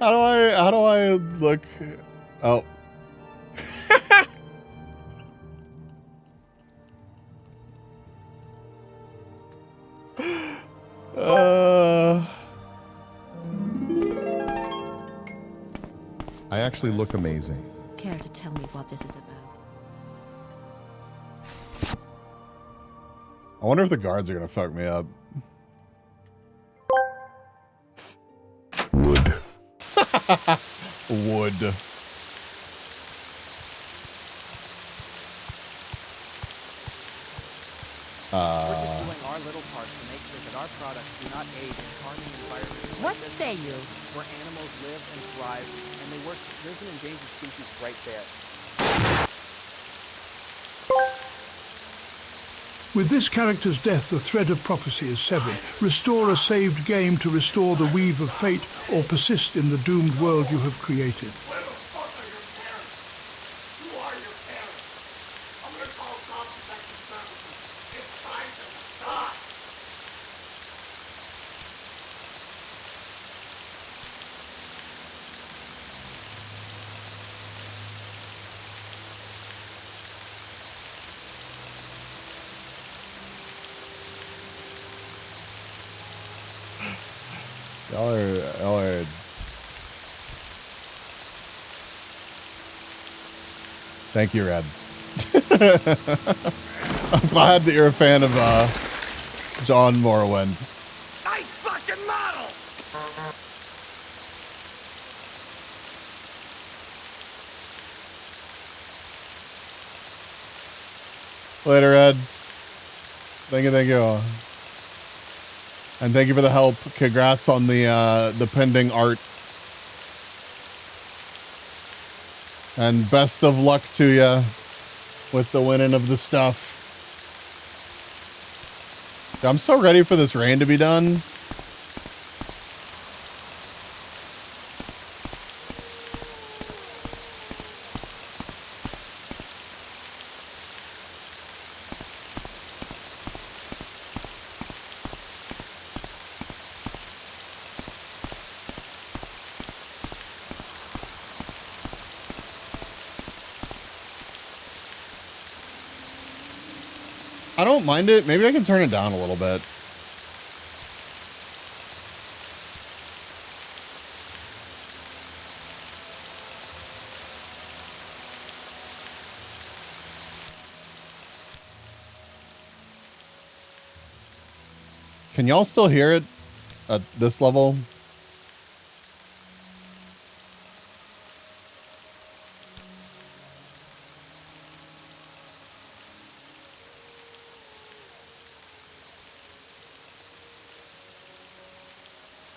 How do I look? Oh. I actually look amazing. Care to tell me what this is about? I wonder if the guards are gonna fuck me up. Wood. Wood. We're just doing our little part to make sure that our products do not aid in harming environments What like this say you? where animals live and thrive, and they work. There's an endangered species right there. With this character's death, the thread of prophecy is severed. Restore a saved game to restore the weave of fate, or persist in the doomed world you have created. Where the fuck are your parents? Who are your parents? I'm gonna call Child Protective Services. It's time to stop. Y'all are Thank you, Red. I'm glad that you're a fan of John Morrowind. Nice fucking model! Later, Ed. Thank you. And thank you for the help. Congrats on the pending art. And best of luck to you with the winning of the stuff. I'm so ready for this rain to be done. I don't mind it. Maybe I can turn it down a little bit. Can y'all still hear it at this level?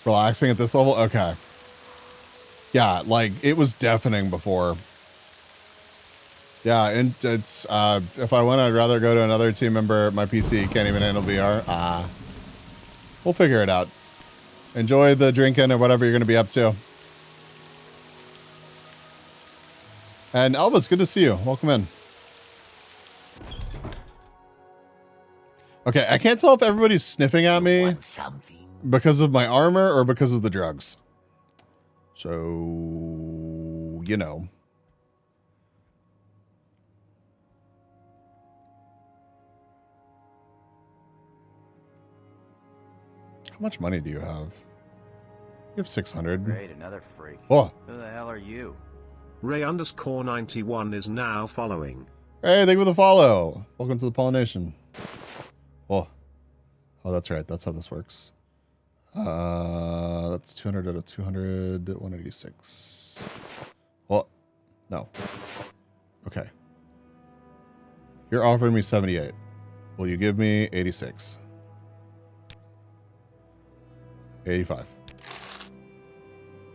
Relaxing at this level? Okay. Yeah, like, it was deafening before. Yeah, and it's, if I win, I'd rather go to another team member. My PC can't even handle VR. We'll figure it out. Enjoy the drinking or whatever you're going to be up to. And Elvis, good to see you. Welcome in. Okay, I can't tell if everybody's sniffing at me because of my armor or because of the drugs. So, you know. How much money do you have? You have 600. Great, another freak. Oh. Who the hell are you? Ray_91 is now following. Hey, thank you for the follow. Welcome to the pollination. Oh. Oh, that's right. That's how this works. That's 200 out of 200, 186. Well, no. Okay. You're offering me 78. Will you give me 86? 85.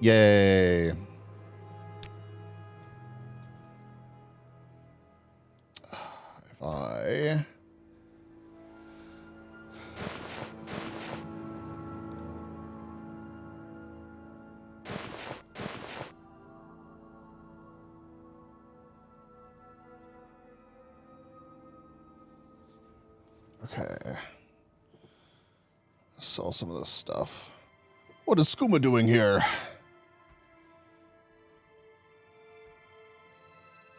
Yay. If I... Okay. Sell some of this stuff. What is Skooma doing here?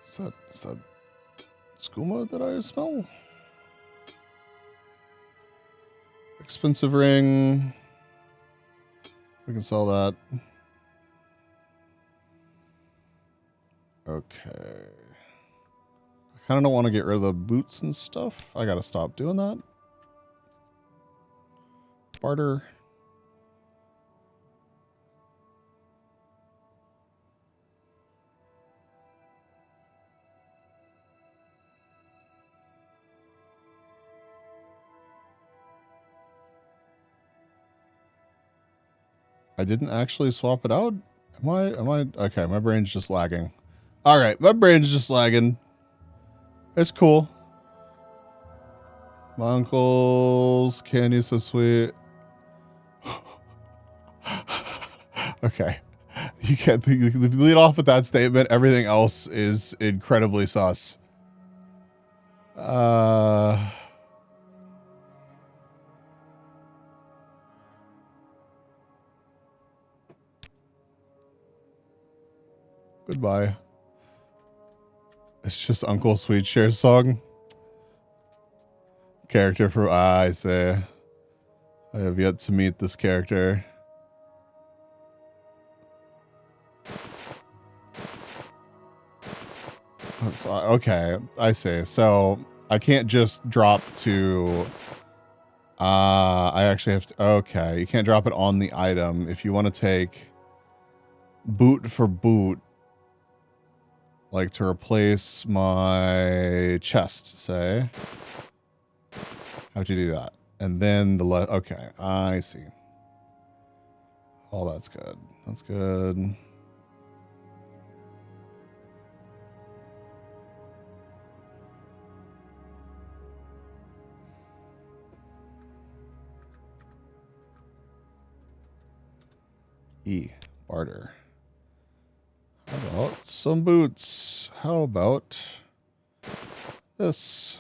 Is that Skooma that I smell? Expensive ring. We can sell that. Okay. I kind of don't want to get rid of the boots and stuff. I gotta stop doing that. Barter. I didn't actually swap it out. Am I? Okay, my brain's just lagging. All right, my brain's just lagging. It's cool. My uncle's candy so sweet. Okay. You can't lead off with that statement. Everything else is incredibly sus. Goodbye. It's just Uncle Sweet Share's song. Character from I say. I have yet to meet this character. Okay, I see. So I can't just drop to. I actually have to. Okay, you can't drop it on the item. If you want to take boot for boot, like to replace my chest, say, how do you do that? And then the okay, I see. Oh, that's good. That's good. Barter. How about some boots? How about this?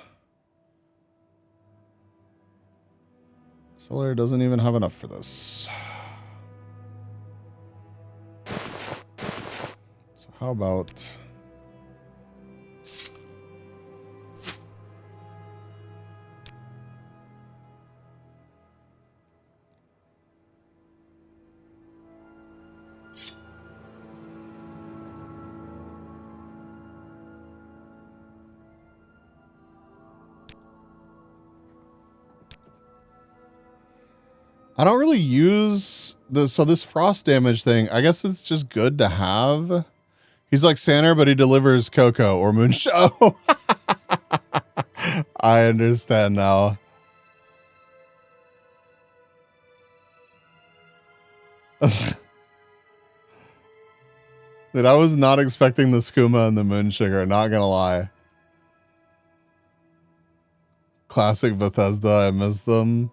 Seller doesn't even have enough for this. So how about I don't really use this frost damage thing. I guess it's just good to have. He's like Santa, but he delivers cocoa or moonshine. I understand now. Dude, I was not expecting the skooma and the moon sugar, not gonna lie. Classic Bethesda, I miss them.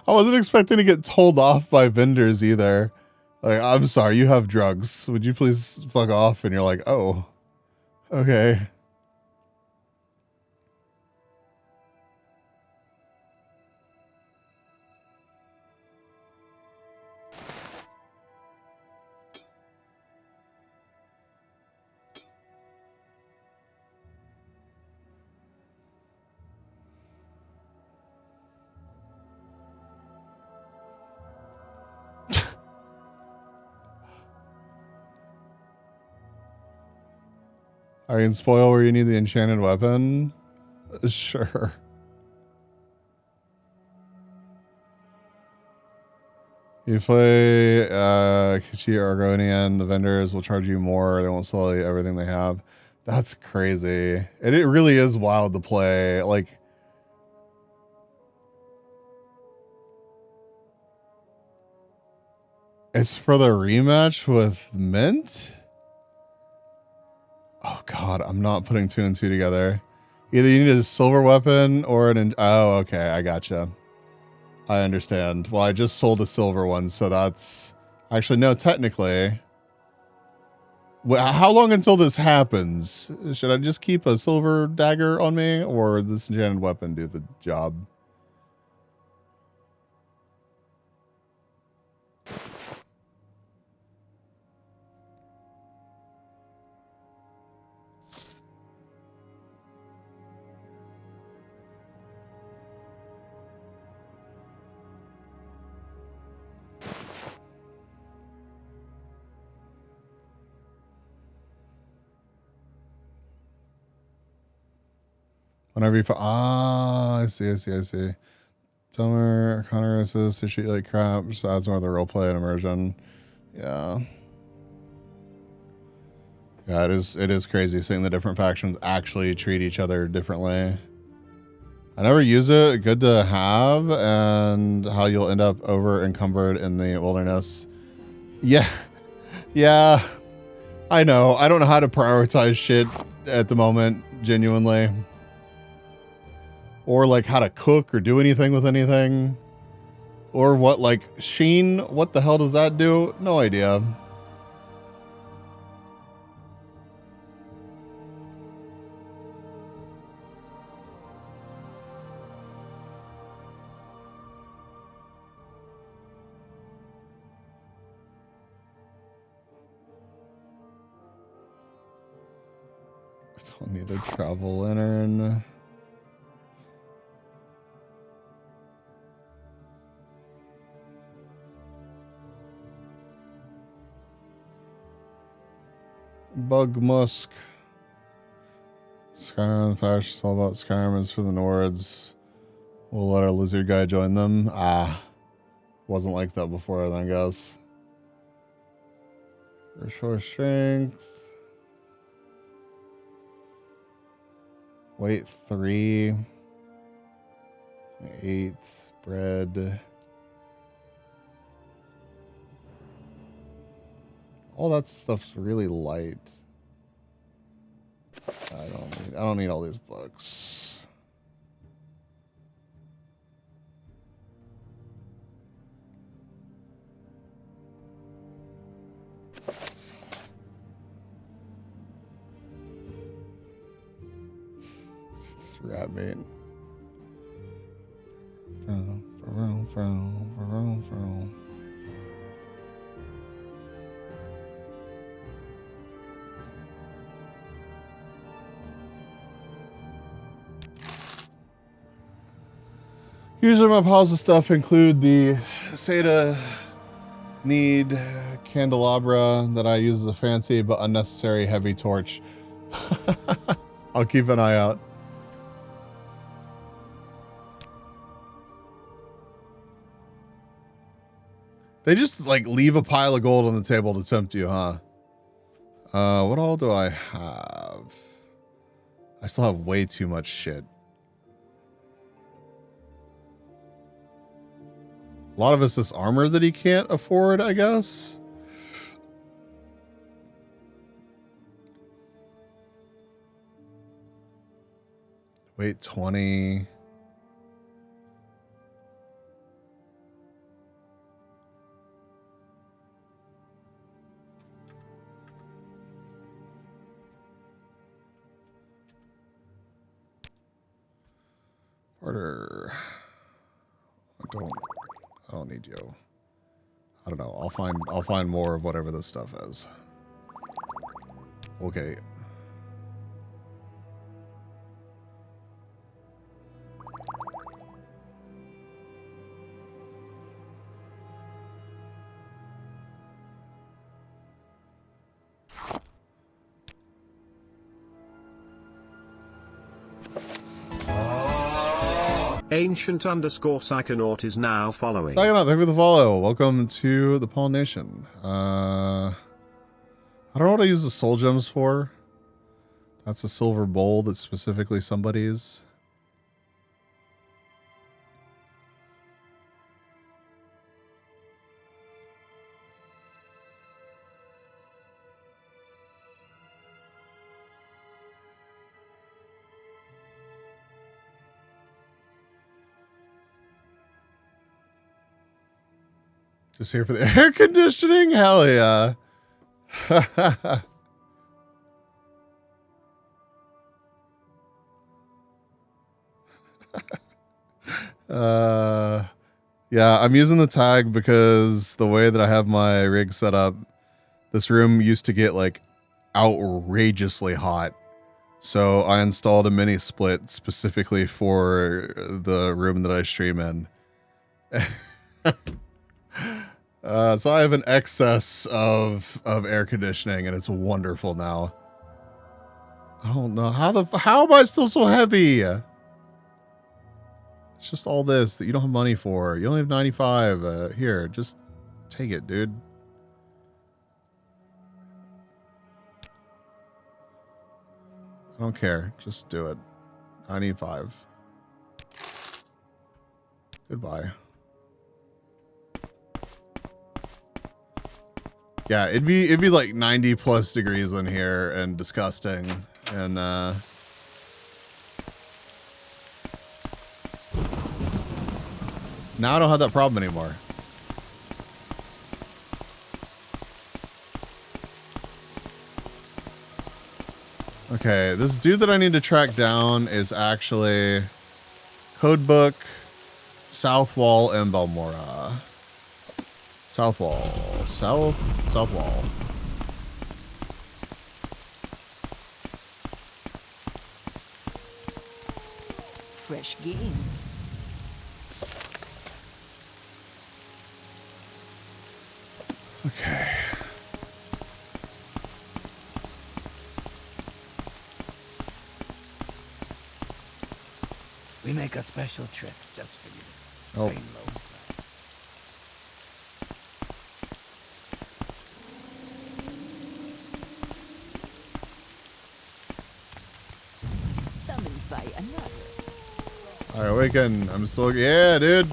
I wasn't expecting to get told off by vendors either. Like, I'm sorry, you have drugs. Would you please fuck off? And you're like, oh, okay. I can spoil where you need the enchanted weapon. Sure. You play Kichi Argonian, the vendors will charge you more. They won't sell you everything they have. That's crazy. And it really is wild to play. Like, it's for the rematch with Mint? Oh god, I'm not putting 2 and 2 together. Either you need a silver weapon or oh, okay, I gotcha. I understand. Well, I just sold a silver one, so that's actually no, technically. How long until this happens? Should I just keep a silver dagger on me, or this enchanted weapon do the job? Whenever you I see. Summer, Connor says to shoot like crap, just adds more of the roleplay and immersion. Yeah. Yeah, it is crazy seeing the different factions actually treat each other differently. I never use it. Good to have, and how you'll end up over encumbered in the wilderness. Yeah. Yeah. I know. I don't know how to prioritize shit at the moment, genuinely. Or like how to cook or do anything with anything. Or what, like, Sheen, what the hell does that do? No idea. I don't need a travel lantern. Bug musk. Skyrim Fash is all about Skyrim is for the Nords. We'll let our lizard guy join them. Ah. Wasn't like that before then, I guess. Restore strength. Weight 3. 8. Bread. All that stuff's really light. I don't need all these books. It's rat meat. Usually my piles of stuff include the Seda need candelabra that I use as a fancy but unnecessary heavy torch. I'll keep an eye out. They just like leave a pile of gold on the table to tempt you, huh? What all do I have? I still have way too much shit. A lot of it's this armor that he can't afford, I guess. Weight 20. Order. I don't need you. I don't know. I'll find more of whatever this stuff is. Okay. Ancient_Psychonaut is now following. Psychonaut, thank you for the follow. Welcome to the Paul Nation. I don't know what I use the soul gems for. That's a silver bowl that's specifically somebody's. Just here for the air conditioning? Hell yeah. Yeah, I'm using the tag because the way that I have my rig set up, this room used to get like outrageously hot. So I installed a mini split specifically for the room that I stream in. So I have an excess of air conditioning, and it's wonderful now. I don't know how am I still so heavy? It's just all this that you don't have money for. You only have 95. Here, just take it, dude. I don't care. Just do it. 95. Goodbye. Yeah, it'd be like 90 plus degrees in here and disgusting. And now I don't have that problem anymore. Okay, this dude that I need to track down is actually Codebook, South Wall, and Balmora. South Wall. South Wall. Fresh game. Okay. We make a special trip just for you. Oh. Say low. Summoned by another. Alright, awaken. I'm still. Yeah, dude.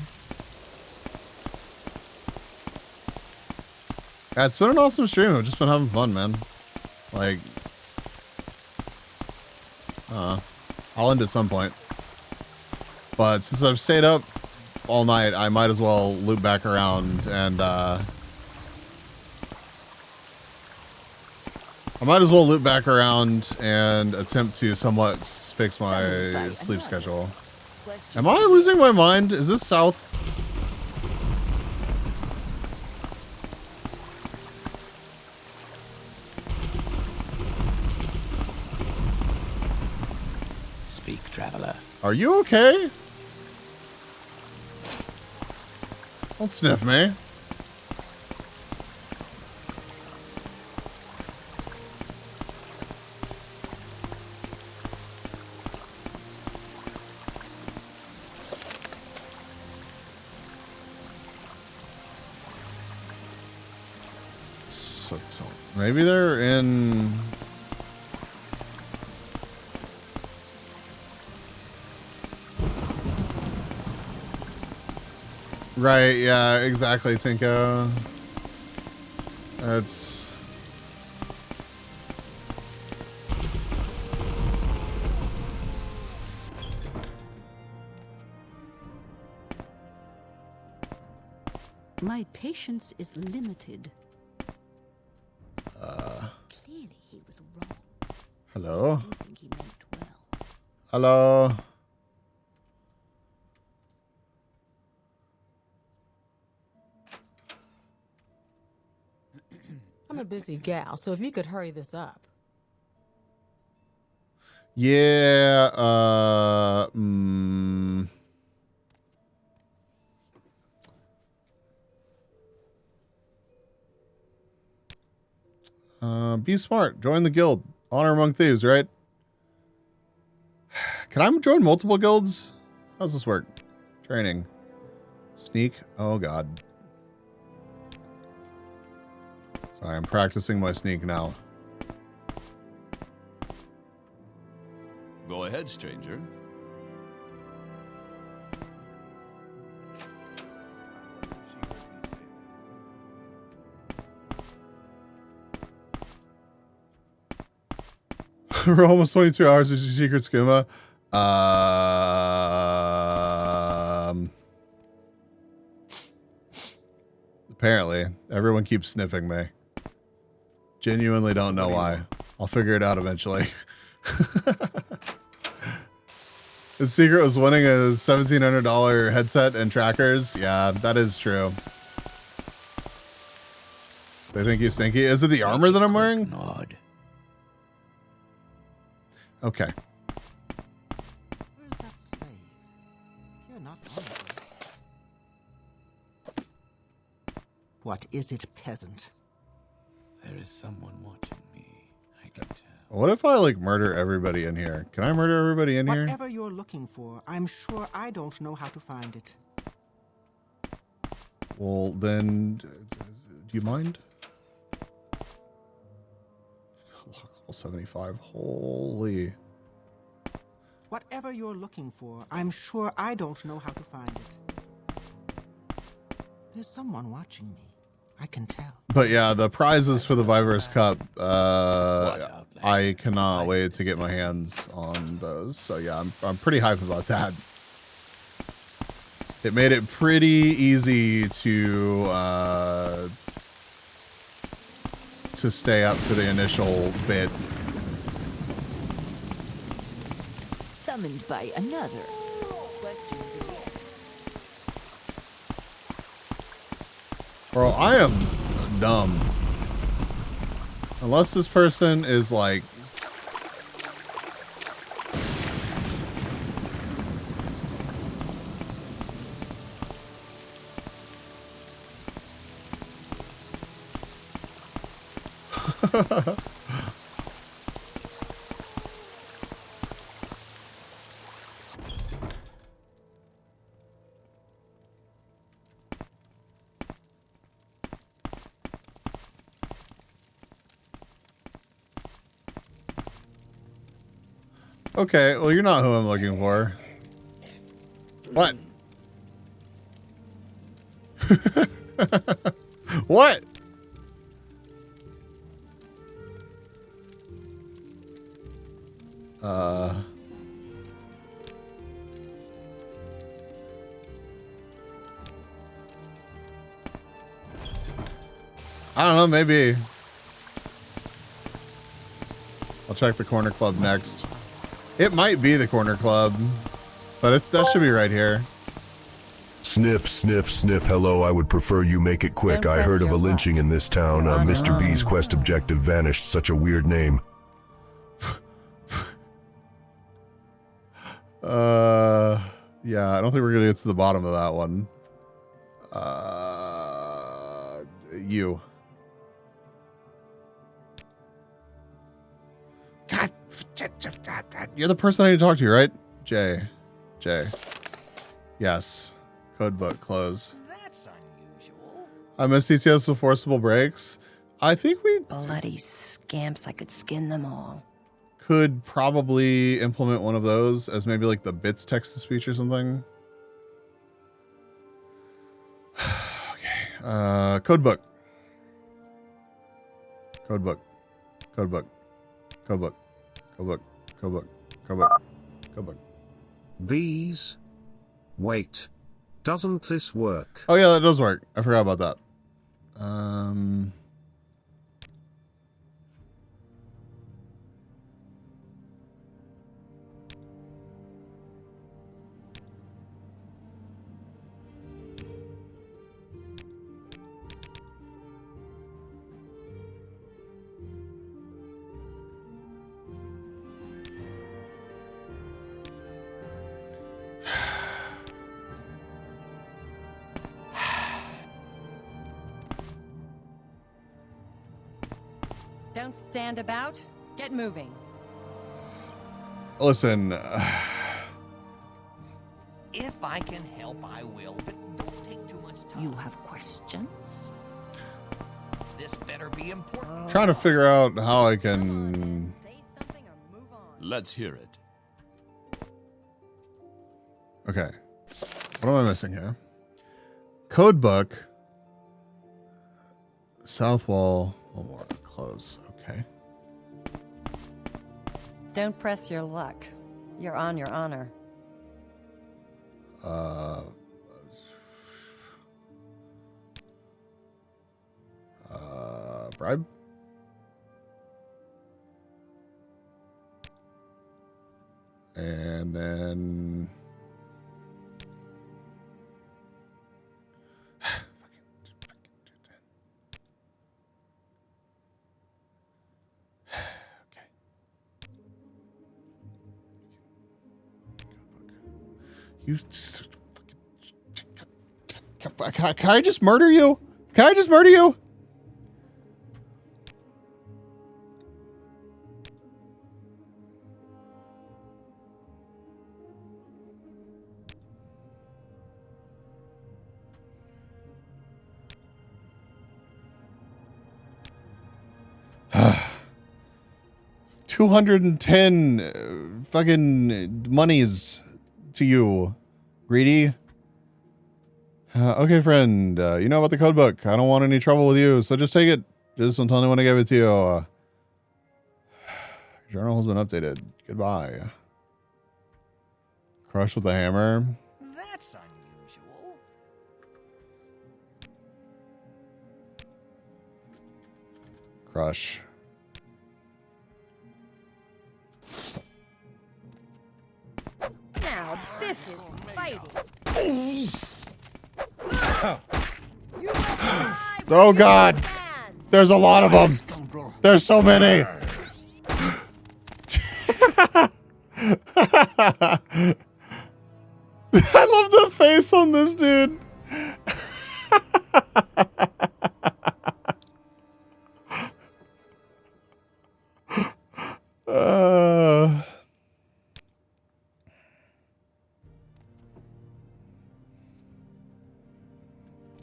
Yeah, it's been an awesome stream. I've just been having fun, man. Like, I'll end at some point. But since I've stayed up all night, I might as well loop back around and, I might as well loop back around and attempt to somewhat fix my sleep schedule. Am I losing my mind? Is this south? Speak, traveler. Are you okay? Don't sniff me. So maybe they're in. Right, yeah, exactly, Tinko. That's... My patience is limited. Clearly he was wrong. Hello? I do think he meant well. Hello? I'm a busy gal, so if you could hurry this up. Yeah, be smart. Join the guild. Honor among thieves, right? Can I join multiple guilds? How's this work? Training. Sneak. Oh, God. Sorry, I'm practicing my sneak now. Go ahead, stranger. We're almost 22 hours as your secret schema. Apparently, everyone keeps sniffing me. Genuinely don't know why. I'll figure it out eventually. The secret was winning a $1,700 headset and trackers. Yeah, that is true. They think you stinky. Is it the armor that I'm wearing? Nod. Okay. Where's that slave? You're not honorable. What is it, peasant? There is someone watching me. I can tell. What if I like murder everybody in here? Can I murder everybody in here? Whatever you're looking for, I'm sure I don't know how to find it. Well, then, do you mind? Level 75. Holy. Whatever you're looking for, I'm sure I don't know how to find it. There's someone watching me. I can tell. But yeah, the prizes for the Viverse Cup, I cannot wait to get my hands on those. So yeah, I'm pretty hyped about that. It made it pretty easy to stay up for the initial bit. Summoned by another. Questions again. Bro, I am dumb. Unless this person is like... Okay, well, you're not who I'm looking for. What? What? I don't know, maybe. I'll check the corner club next. It might be the corner club, but that should be right here. Sniff, sniff, sniff. Hello, I would prefer you make it quick. I heard of a lynching in this town. Mr. B's quest objective vanished. Such a weird name. Yeah, I don't think we're gonna get to the bottom of that one. You. God, you're the person I need to talk to, right? Jay. Yes. Codebook close. That's unusual. I missed CTS with forcible breaks. I think we Bloody scamps, I could skin them all. could probably implement one of those as maybe like the bits text to speech or something. Okay. Codebook. Bees. Wait. Doesn't this work? Oh yeah, that does work. I forgot about that. Don't stand about. Get moving. Listen. If I can help, I will, but don't take too much time. You have questions? This better be important. Trying to figure out how I can... Let's hear it. Okay. What am I missing here? Codebook. South wall. One more. Close. Okay. Don't press your luck. You're on your honor. Bribe? And then... You can I just murder you? Can I just murder you? $210 fucking monies to you, greedy. Okay, friend. You know about the code book. I don't want any trouble with you, so just take it. Just don't tell anyone I gave it to you. Journal has been updated. Goodbye. Crush with a hammer. That's unusual. Crush. Now this is fighting. Oh God! There's a lot of them. There's so many. I love the face on this dude.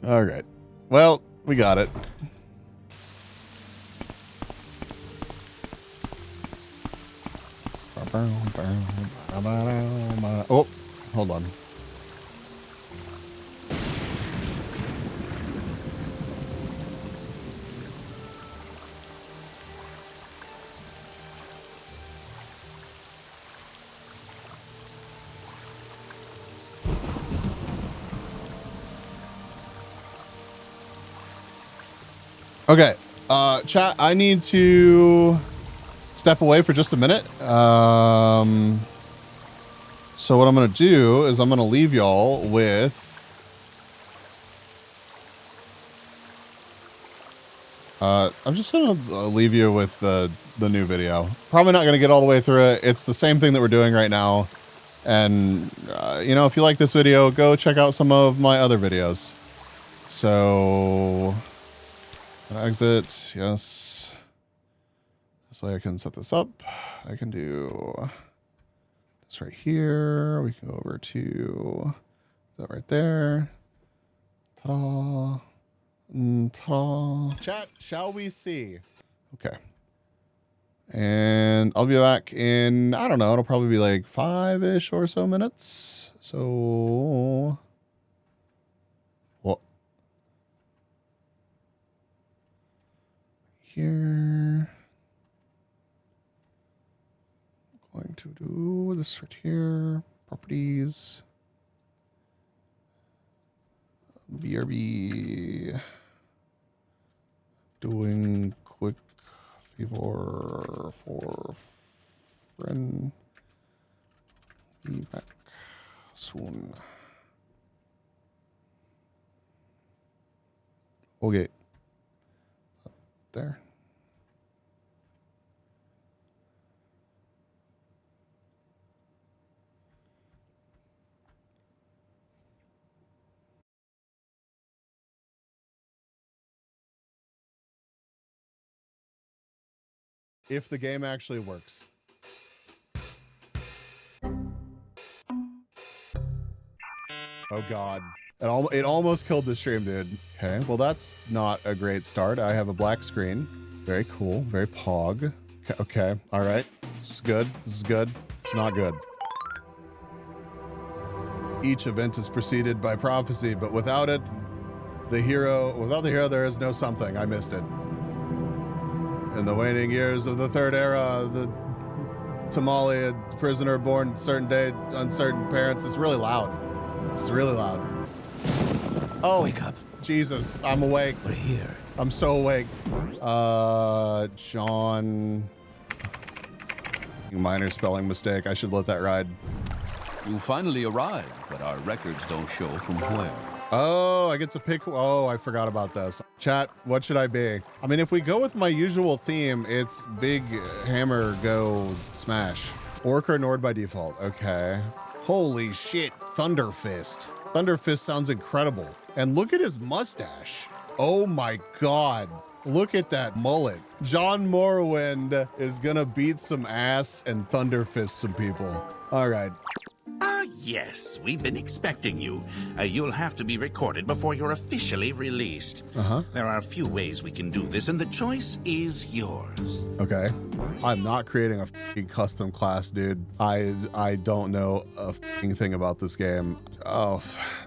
All right. Well, we got it. Oh, hold on. Okay, chat, I need to step away for just a minute. So what I'm going to do is I'm going to leave y'all with I'm just going to leave you with the new video. Probably not going to get all the way through it. It's the same thing that we're doing right now. And, you know, if you like this video, go check out some of my other videos. So, exit, yes. This way I can set this up. I can do this right here. We can go over to that right there. Ta-da. Ta-da. Chat, shall we see? Okay. And I'll be back in, I don't know, it'll probably be like 5-ish or so minutes. So, what? Here. I'm going to do this right here. Properties. BRB. Doing quick favor for friend. Be back soon. Okay. Up there. If the game actually works. Oh God. It almost killed the stream, dude. Okay, well that's not a great start. I have a black screen. Very cool, very pog. Okay, all right. This is good, this is good. It's not good. Each event is preceded by prophecy, but without it, without the hero, there is no something. I missed it. In the waning years of the Third Era, the tamale, a prisoner born certain day, uncertain parents. It's really loud. It's really loud. Oh, wake up. Jesus, I'm awake. We're here. I'm so awake. John. Minor spelling mistake. I should let that ride. You finally arrived, but our records don't show from where. Oh, I get to pick. Oh, I forgot about this. Chat, what should I be? I mean, if we go with my usual theme, it's big hammer, go smash. Orc or Nord by default. Okay. Holy shit, Thunderfist. Thunderfist sounds incredible. And look at his mustache. Oh my God. Look at that mullet. John Morrowind is gonna beat some ass and Thunderfist some people. All right. Are Yes, we've been expecting you. You'll have to be recorded before you're officially released. There are a few ways we can do this, and the choice is yours. Okay. I'm not creating a fucking custom class, dude. I don't know a fucking thing about this game. Oh,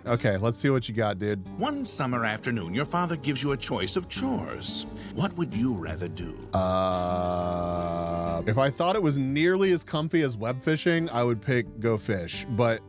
okay. Let's see what you got, dude. One summer afternoon, your father gives you a choice of chores. What would you rather do? If I thought it was nearly as comfy as web fishing, I would pick go fish, but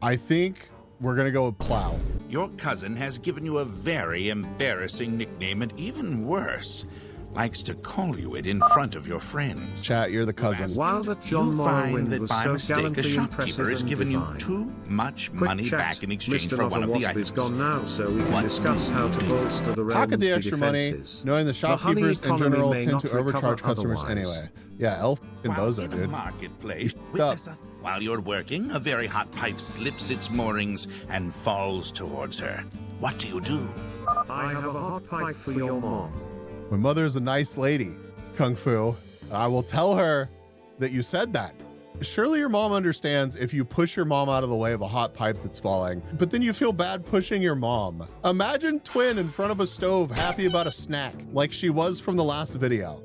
I think we're gonna go with plow. Your cousin has given you a very embarrassing nickname, and even worse, likes to call you it in front of your friends. Chat, you're the cousin. While that John You find Morrowind that was by so mistake, a gallantly shopkeeper impressive has and given you divine. too much Quick money chat. back in exchange Mr. for one of the Wasp items. is gone now, so we can What discuss how to bolster the realm's Pocket the extra money, defenses. knowing the shopkeepers in honey general economy may tend not to overcharge recover customers otherwise. anyway. Yeah, elf and While bozo, in a dude. marketplace, up. witness while you're working, a very hot pipe slips its moorings and falls towards her. What do you do? I have a hot pipe for your mom. My mother's a nice lady, Kung Fu. I will tell her that you said that. Surely your mom understands if you push your mom out of the way of a hot pipe that's falling, but then you feel bad pushing your mom. Imagine Twin in front of a stove happy about a snack, like she was from the last video.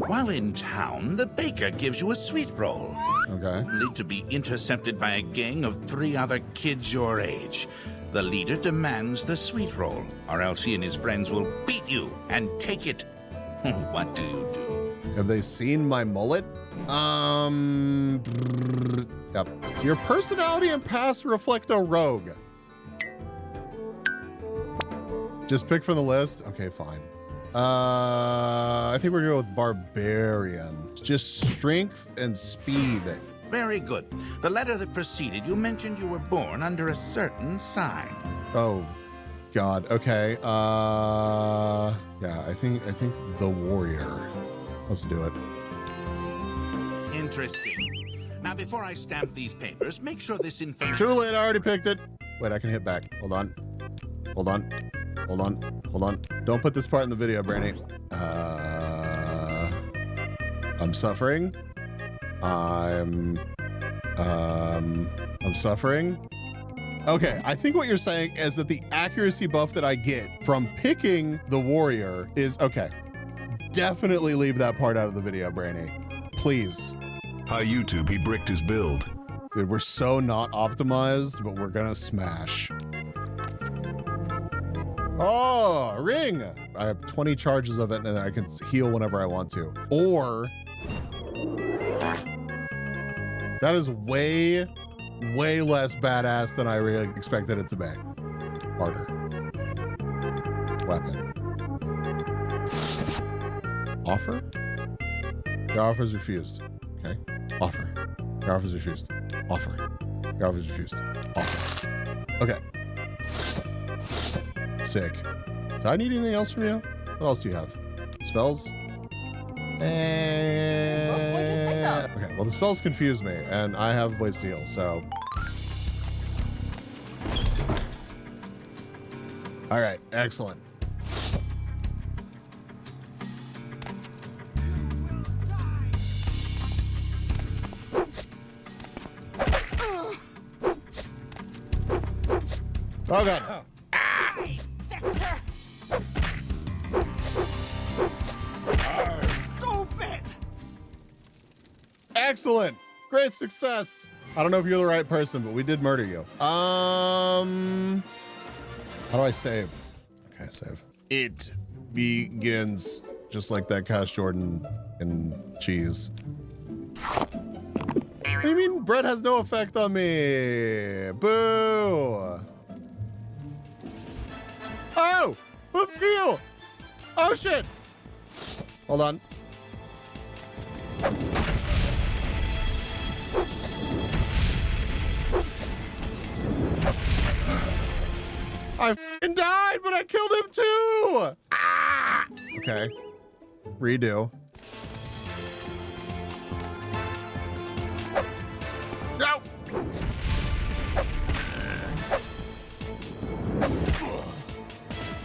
While in town, the baker gives you a sweet roll. Okay. Only to be intercepted by a gang of 3 other kids your age. The leader demands the sweet roll, or else he and his friends will beat you and take it. What do you do? Have they seen my mullet? Yep. Your personality and past reflect a rogue. Just pick from the list? Okay, fine. I think we're gonna go with barbarian. Just strength and speed. Very good. The letter that preceded you mentioned you were born under a certain sign. Oh, God. Okay. Yeah, I think the warrior. Let's do it. Interesting. Now, before I stamp these papers, make sure this information... Too late, I already picked it. Wait, I can hit back. Hold on. Hold on. Hold on. Hold on. Don't put this part in the video, Brandy. I'm suffering. I'm suffering. Okay, I think what you're saying is that the accuracy buff that I get from picking the warrior is okay. Definitely leave that part out of the video, Brandy. Please. Hi, YouTube. He bricked his build. Dude, we're so not optimized, but we're gonna smash. Oh, a ring. I have 20 charges of it, and then I can heal whenever I want to. Or that is way less badass than I really expected it to be. Harder. Weapon. Offer? Your offer is refused. Okay. Offer. Your offer is refused. Offer. Your offer is refused. Offer. Okay. Sick. Do I need anything else from you? What else do you have? Spells? Okay, well the spells confuse me, and I have ways to heal, so. All right, excellent. Oh God. Excellent. Great success. I don't know if you're the right person, but we did murder you. How do I save? Okay, save. It begins just like that Cash Jordan and cheese. What do you mean bread has no effect on me? Boo. Oh, who are you? Oh shit. Hold on. I f***ing died, but I killed him too! Ah! Okay. Redo. No!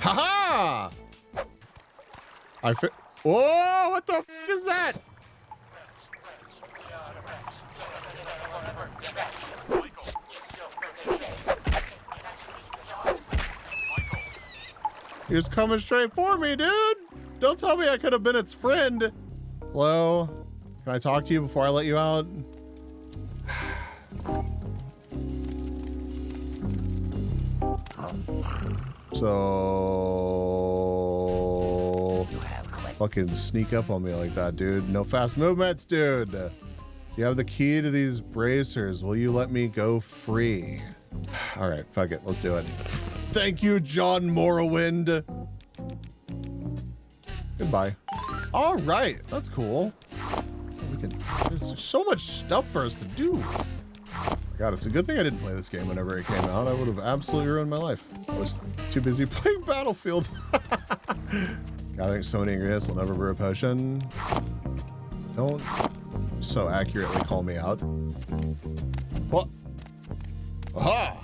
Haha! Whoa, what the f is that? He was coming straight for me, dude. Don't tell me I could have been its friend. Hello? Can I talk to you before I let you out? So fucking sneak up on me like that, dude. No fast movements, dude. You have the key to these bracers. Will you let me go free? All right, fuck it. Let's do it. Thank you, John Morrowind. Goodbye. All right, that's cool. There's so much stuff for us to do. God, it's a good thing I didn't play this game whenever it came out. I would have absolutely ruined my life. I was too busy playing Battlefield. Gathering so many ingredients, I'll never brew a potion. Don't so accurately call me out. What? Aha!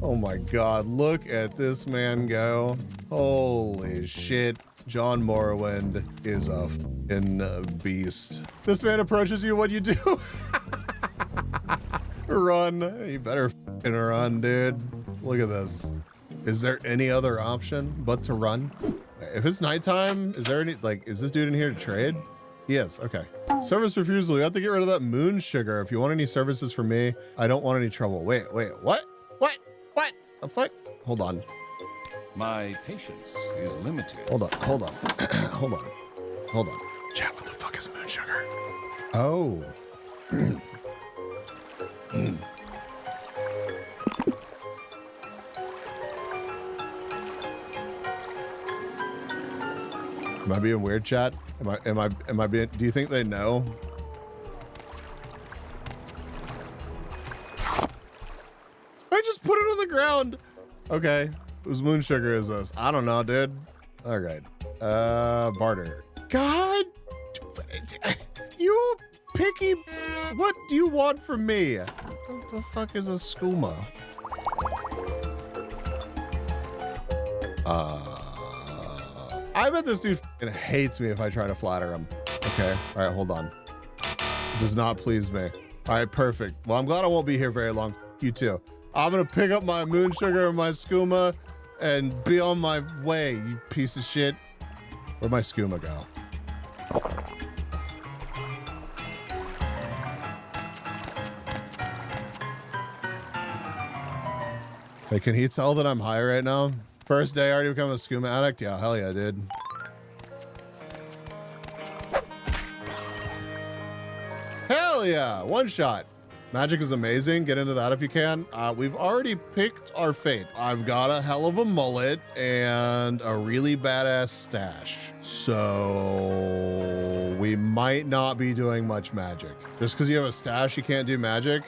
Oh my God, look at this man go. Holy shit. John Morrowind is a f***ing beast. This man approaches you, what do you do? Run. You better f***ing run, dude. Look at this. Is there any other option but to run? If it's nighttime, is there any, like, is this dude in here to trade? Yes, okay. Service refusal. You have to get rid of that moon sugar. If you want any services from me, I don't want any trouble. Wait, what? What? The fuck? Hold on. My patience is limited. Hold on. Hold on. Chat, what the fuck is moon sugar? Oh. Am I being weird, chat? Am I being, do you think they know? I just put it on the ground. Okay. Whose moon sugar is this? I don't know, dude. All right. Barter. God, you picky. What do you want from me? What the fuck is a skooma? I bet this dude fucking hates me if I try to flatter him. Okay. All right, hold on. It does not please me. All right, perfect. Well, I'm glad I won't be here very long. You too. I'm gonna pick up my moon sugar and my skooma and be on my way, you piece of shit. Where'd my skooma go? Hey, can he tell that I'm high right now? First day, already become a skooma addict? Yeah, hell yeah, dude. Hell yeah, one shot. Magic is amazing. Get into that if you can. We've already picked our fate. I've got a hell of a mullet and a really badass stash. So we might not be doing much magic. Just because you have a stash, you can't do magic?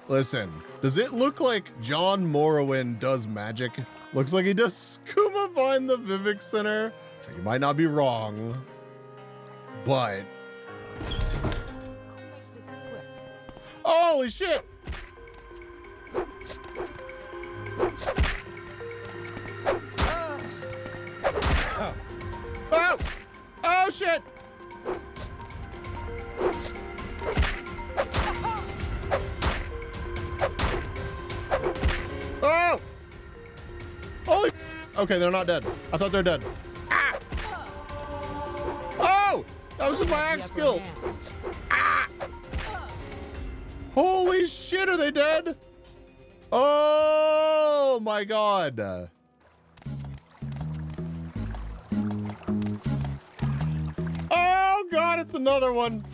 Listen, does it look like John Morrowind does magic? Looks like he does skooma behind the Viverse Center. You might not be wrong, but... Holy shit! Oh! Oh shit! Oh! Holy... Okay, they're not dead. I thought they're dead. Ah! Oh! That was with my axe skill. Ah! Holy shit, are they dead? Oh my God. Oh God, it's another one.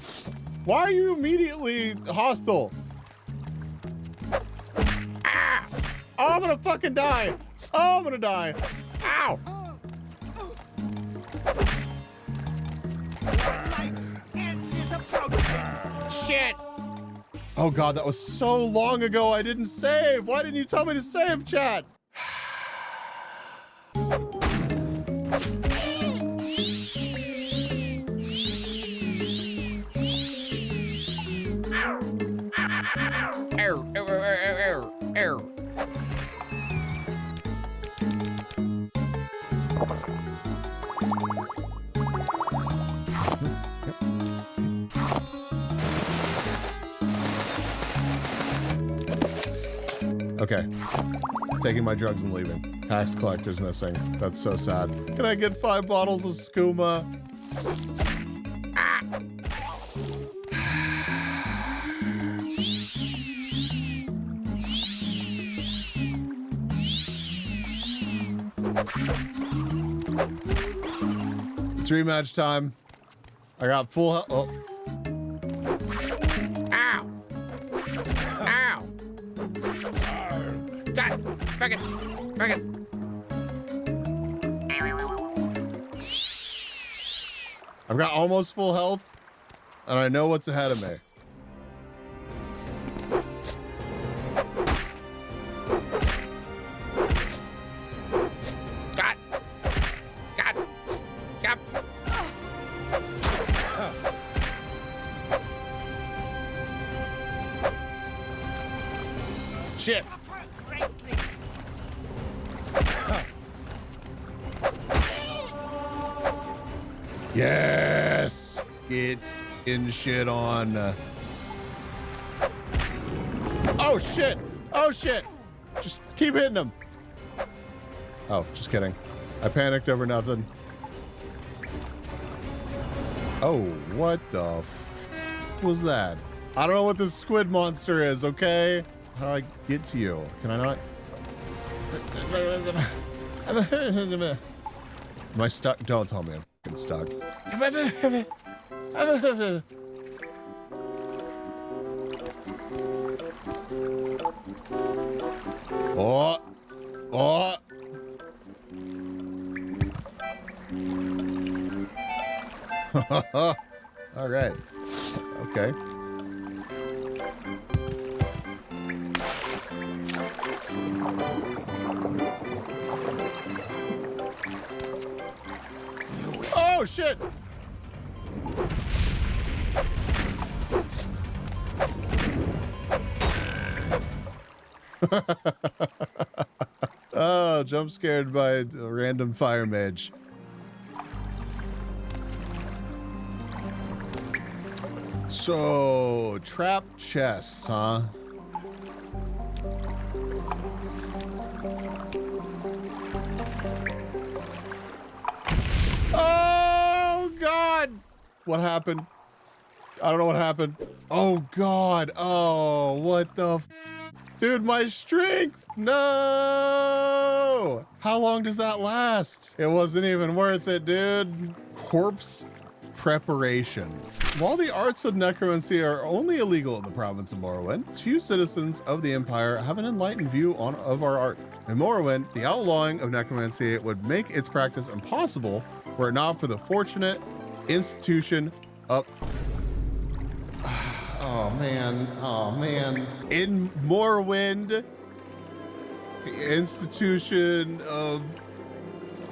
Why are you immediately hostile? Ah! Oh, I'm gonna fucking die. Oh, I'm gonna die. Ow! Shit! Oh God, that was so long ago I didn't save. Why didn't you tell me to save, chat? Error. Okay. taking my drugs and leaving. Tax collector's missing. That's so sad. Can I get 5 bottles of skooma? It's rematch time. I got full health. Oh. Ow! Ow! God! Fuck it! Fuck it! I've got almost full health, and I know what's ahead of me. God! God! God! Shit! Yes! Get in shit on. Oh shit! Oh shit! Just keep hitting him. Oh, just kidding. I panicked over nothing. Oh, what the f was that? I don't know what this squid monster is, okay? How do I get to you? Can I not? Am I stuck? Don't tell me I'm fucking stuck. Oh. Oh. All right. Okay. Oh shit! Oh, jump scared by a random fire mage. So, trap chests, huh? Oh, God! What happened? I don't know what happened. Oh, God. Oh, what the f— Dude, my strength! No! How long does that last? It wasn't even worth it, dude. Corpse preparation. While the arts of necromancy are only illegal in the province of Morrowind, few citizens of the Empire have an enlightened view of our art. In Morrowind, the outlawing of necromancy would make its practice impossible were it not for the fortunate institution of— Oh man, oh man. In Morrowind, the institution of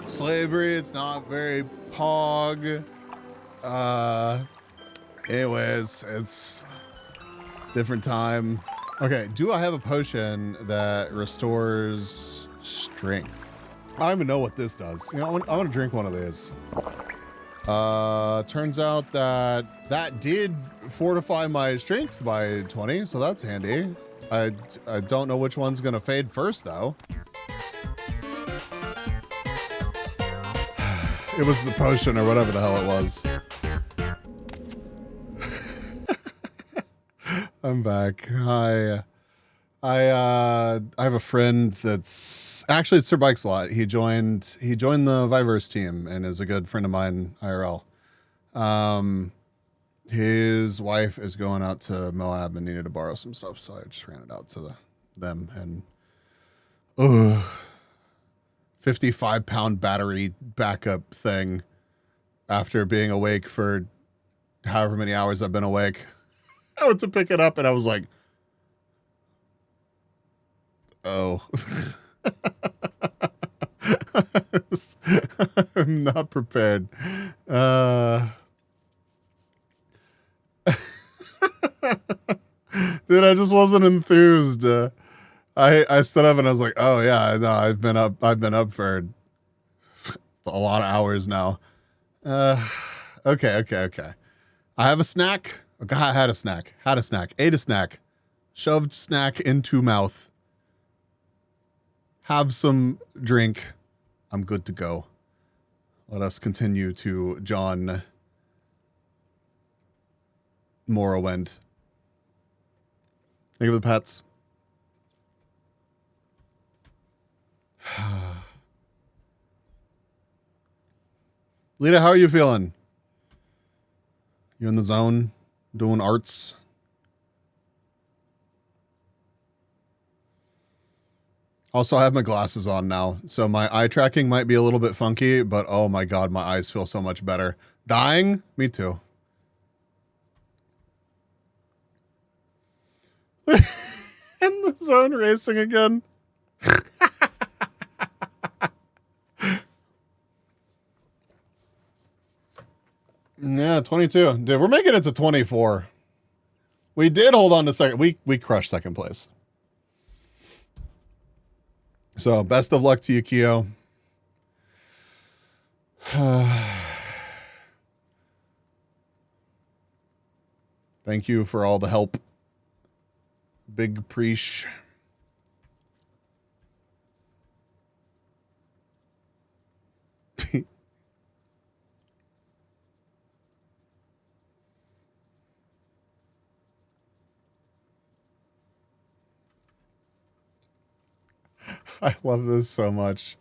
slavery, it's not very pog. Anyways, it's different time. Okay, do I have a potion that restores strength? I don't even know what this does. You know, I want to drink one of these. Turns out that did fortify my strength by 20, so that's handy. I don't know which one's gonna fade first though. It was the potion or whatever the hell it was. I'm back. Hi. I have a friend that's actually it's Sir Bike's lot. He joined the Viverse team and is a good friend of mine IRL. His wife is going out to Moab and needed to borrow some stuff, so I just ran it out to them and 55-pound battery backup thing after being awake for however many hours I've been awake. I went to pick it up and I was like, oh. I'm not prepared. Dude, I just wasn't enthused. I stood up and I was like, oh yeah, no, I've been up for a lot of hours now. Okay. I have a snack. Okay, I had a snack. Ate a snack. Shoved snack into mouth. have some drink, I'm good to go. Let us continue to John Morrowind. Think of the pets. Lita, how are you feeling? You in the zone? Doing arts? Also, I have my glasses on now, so my eye tracking might be a little bit funky, but oh my god, my eyes feel so much better. Dying? Me too. In the zone racing again. Yeah, 22. Dude, we're making it to 24. We did hold on to second. We crushed second place. So, best of luck to you, Keo. Thank you for all the help. Big preach. I love this so much.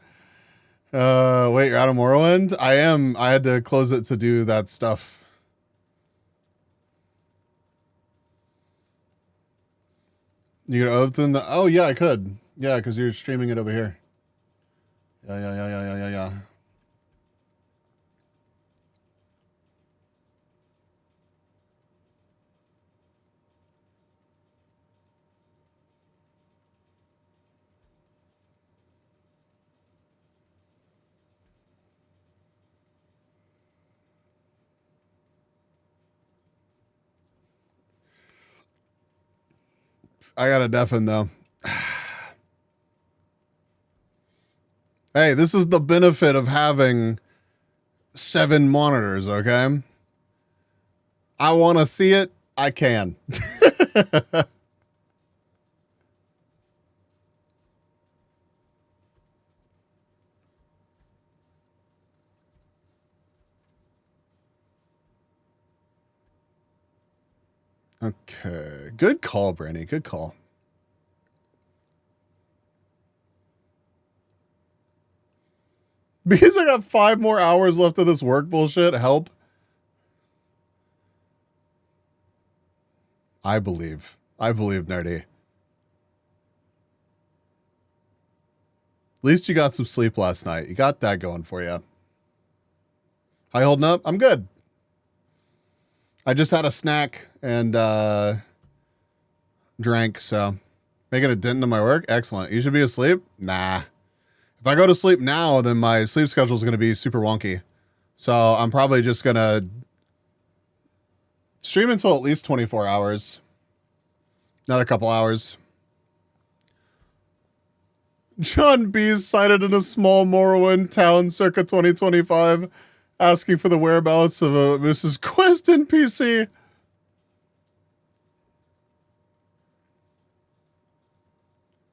Wait, you're out of Morrowind? I am. I had to close it to do that stuff. You gonna open the... Oh, yeah, I could. Yeah, because you're streaming it over here. Yeah. I got a deafen, though. Hey, this is the benefit of having 7 monitors, okay? I want to see it. I can. Okay. Good call, Brandy. Good call. Because I got 5 more hours left of this work bullshit. Help. I believe, Nerdy. At least you got some sleep last night. You got that going for you. How you holding up? I'm good. I just had a snack and drank, so making a dent into my work. Excellent. You should be asleep? Nah. If I go to sleep now, then my sleep schedule is going to be super wonky. So I'm probably just going to stream until at least 24 hours. Another couple hours. John B is sighted in a small Morrowind town circa 2025, asking for the whereabouts of a Mrs. Quest NPC.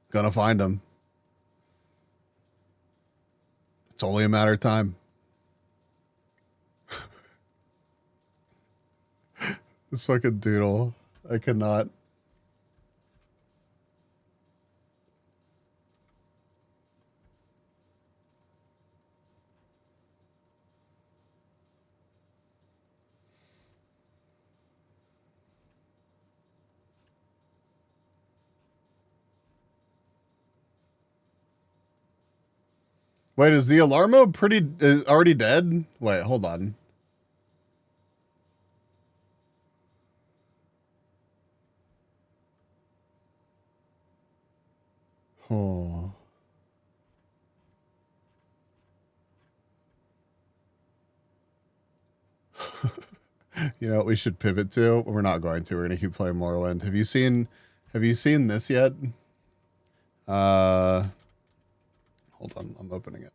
Gonna find him. It's only a matter of time. This fucking doodle. I cannot. Wait, is the Alarmo is already dead? Wait, hold on. Oh. You know what we should pivot to? We're not going to. We're going to keep playing Morrowind. Have you seen this yet? Hold on. I'm opening it.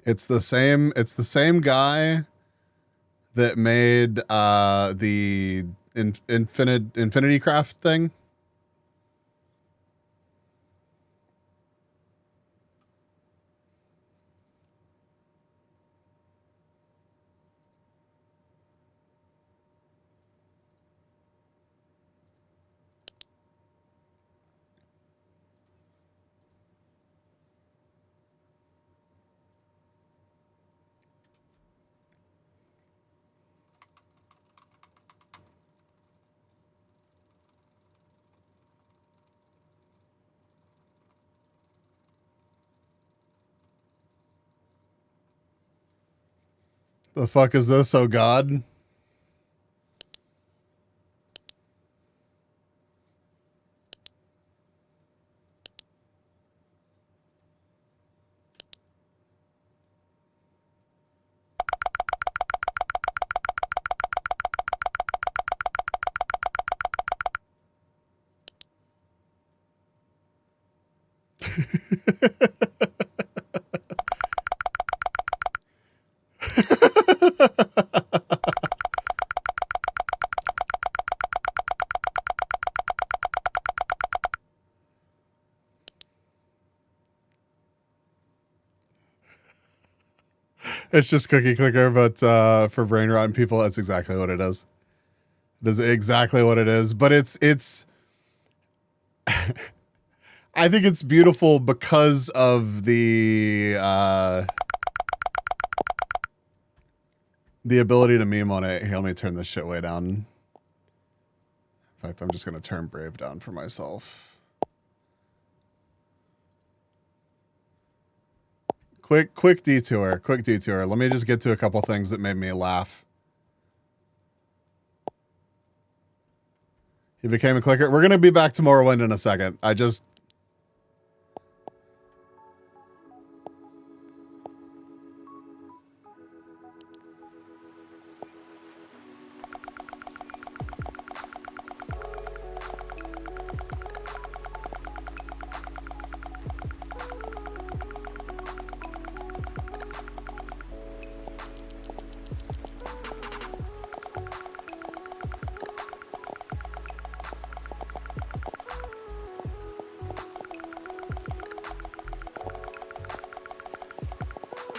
It's the same guy that made the Infinity Craft thing. The fuck is this, oh god? It's just cookie clicker, but for brain rotten people, that's exactly what it is. It is exactly what it is. But it's I think it's beautiful because of the ability to meme on it. Here, let me turn this shit way down. In fact, I'm just gonna turn Brave down for myself. Quick detour. Let me just get to a couple things that made me laugh. He became a clicker. We're gonna be back to Morrowind in a second.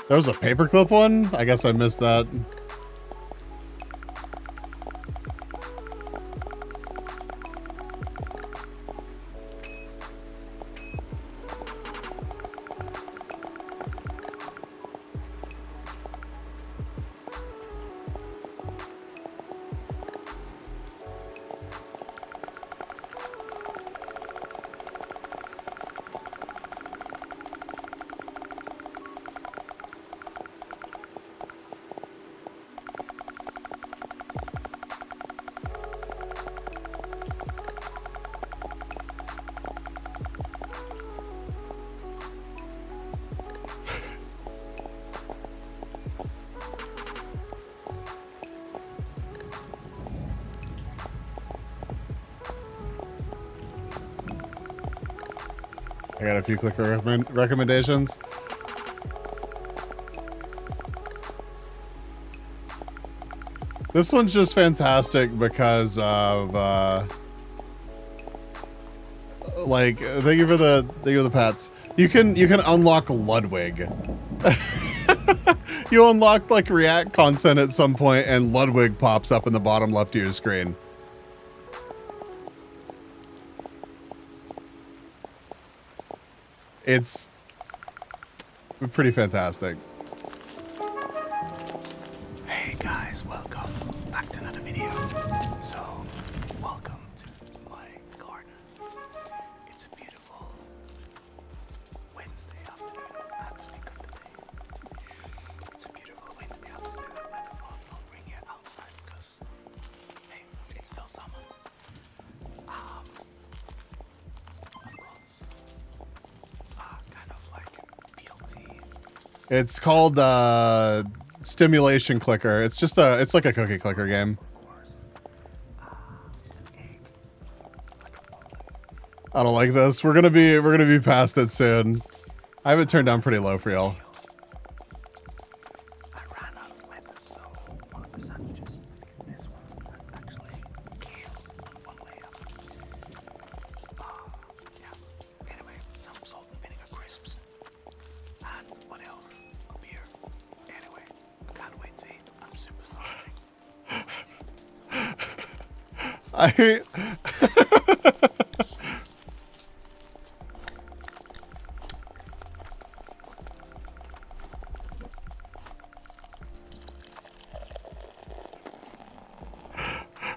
There was a paperclip one? I guess I missed that. I got a few clicker recommendations. This one's just fantastic because of like thank you for the pets. You can unlock Ludwig. You unlock like React content at some point and Ludwig pops up in the bottom left of your screen. It's pretty fantastic. Hey guys, welcome back to another video. So, welcome to my garden. It's a beautiful Wednesday afternoon. I have to think of the day. It's a beautiful Wednesday afternoon, and I thought I'll bring you outside because, hey, it's still summer. Of course. Kind of like BLT. It's called Stimulation Clicker. It's just it's like a cookie clicker game. I don't like this. We're gonna be past it soon. I have it turned down pretty low for y'all. I ran out of letters, so 1%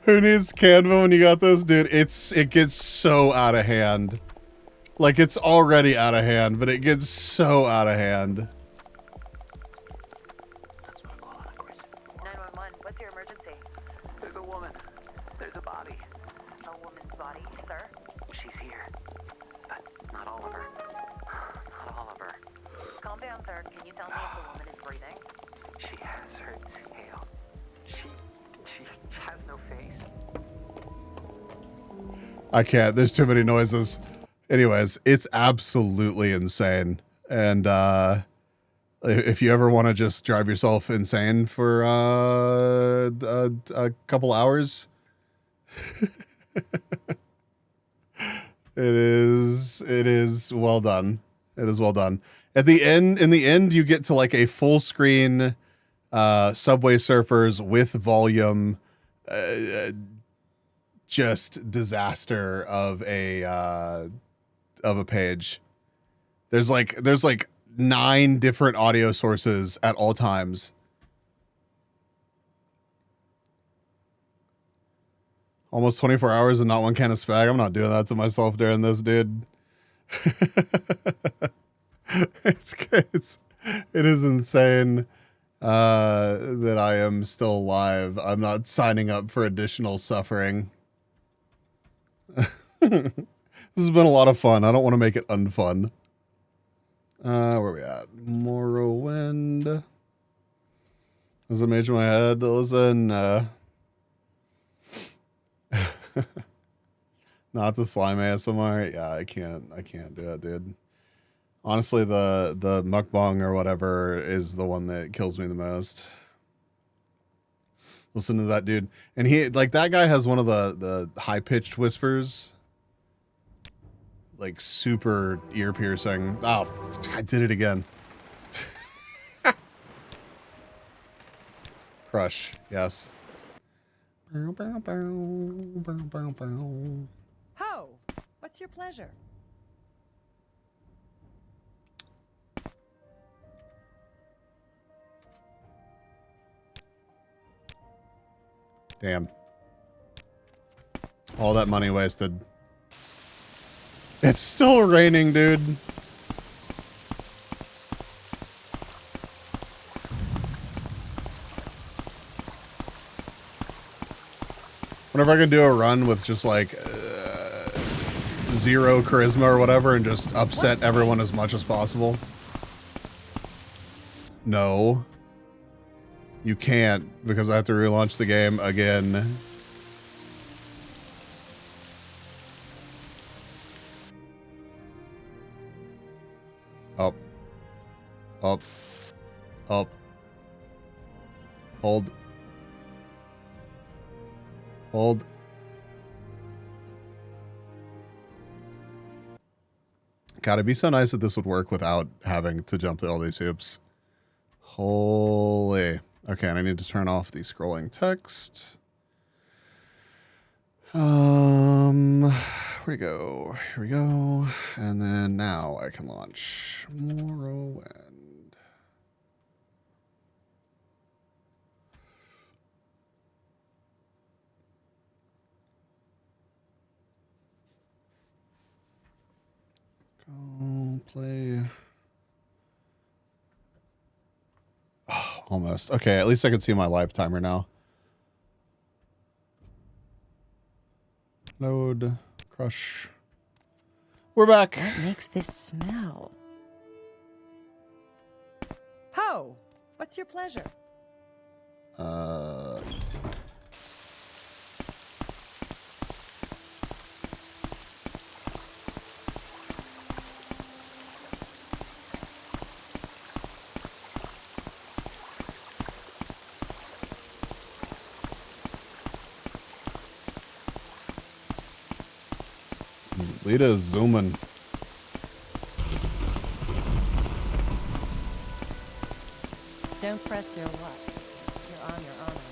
Who needs Canva when you got those? Dude, it gets so out of hand. Like, it's already out of hand, but it gets so out of hand. 911, what's your emergency? There's a woman. There's a body. A woman's body, sir? She's here. But not all of her. Not all of her. Calm down, sir. Can you tell me if the woman is breathing? She has her tail. She has no face. I can't. There's too many noises. Anyways, it's absolutely insane. And if you ever want to just drive yourself insane for a couple hours, it is well done. It is well done. In the end, you get to like a full screen Subway Surfers with volume, just disaster of a page. There's like 9 different audio sources at all times. Almost 24 hours and not one can of spag. I'm not doing that to myself during this, dude. It is insane that I am still alive. I'm not signing up for additional suffering. This has been a lot of fun. I don't want to make it unfun. Where are we at? Morrowind. Does it major my head? Listen, not the slime ASMR. Yeah, I can't do it, dude. Honestly, the mukbang or whatever is the one that kills me the most. Listen to that dude. And that guy has one of the high-pitched whispers. Like super ear piercing. Oh, I did it again. Crush, yes. Ho! What's your pleasure? Damn. All that money wasted. It's still raining, dude. Whenever I can do a run with just like 0 charisma or whatever and just upset everyone as much as possible. No. You can't, because I have to relaunch the game again. Up. Up. Up. Hold. Hold. God, it'd be so nice if this would work without having to jump through all these hoops. Holy. Okay, and I need to turn off the scrolling text. Where'd it go? Here we go. And then now I can launch Morrowind. Go play. Oh, almost. Okay, at least I can see my live timer now. Load. Crush. We're back. What makes this smell? Ho! What's your pleasure? Lita is zooming. Don't press your luck. You're on your honor.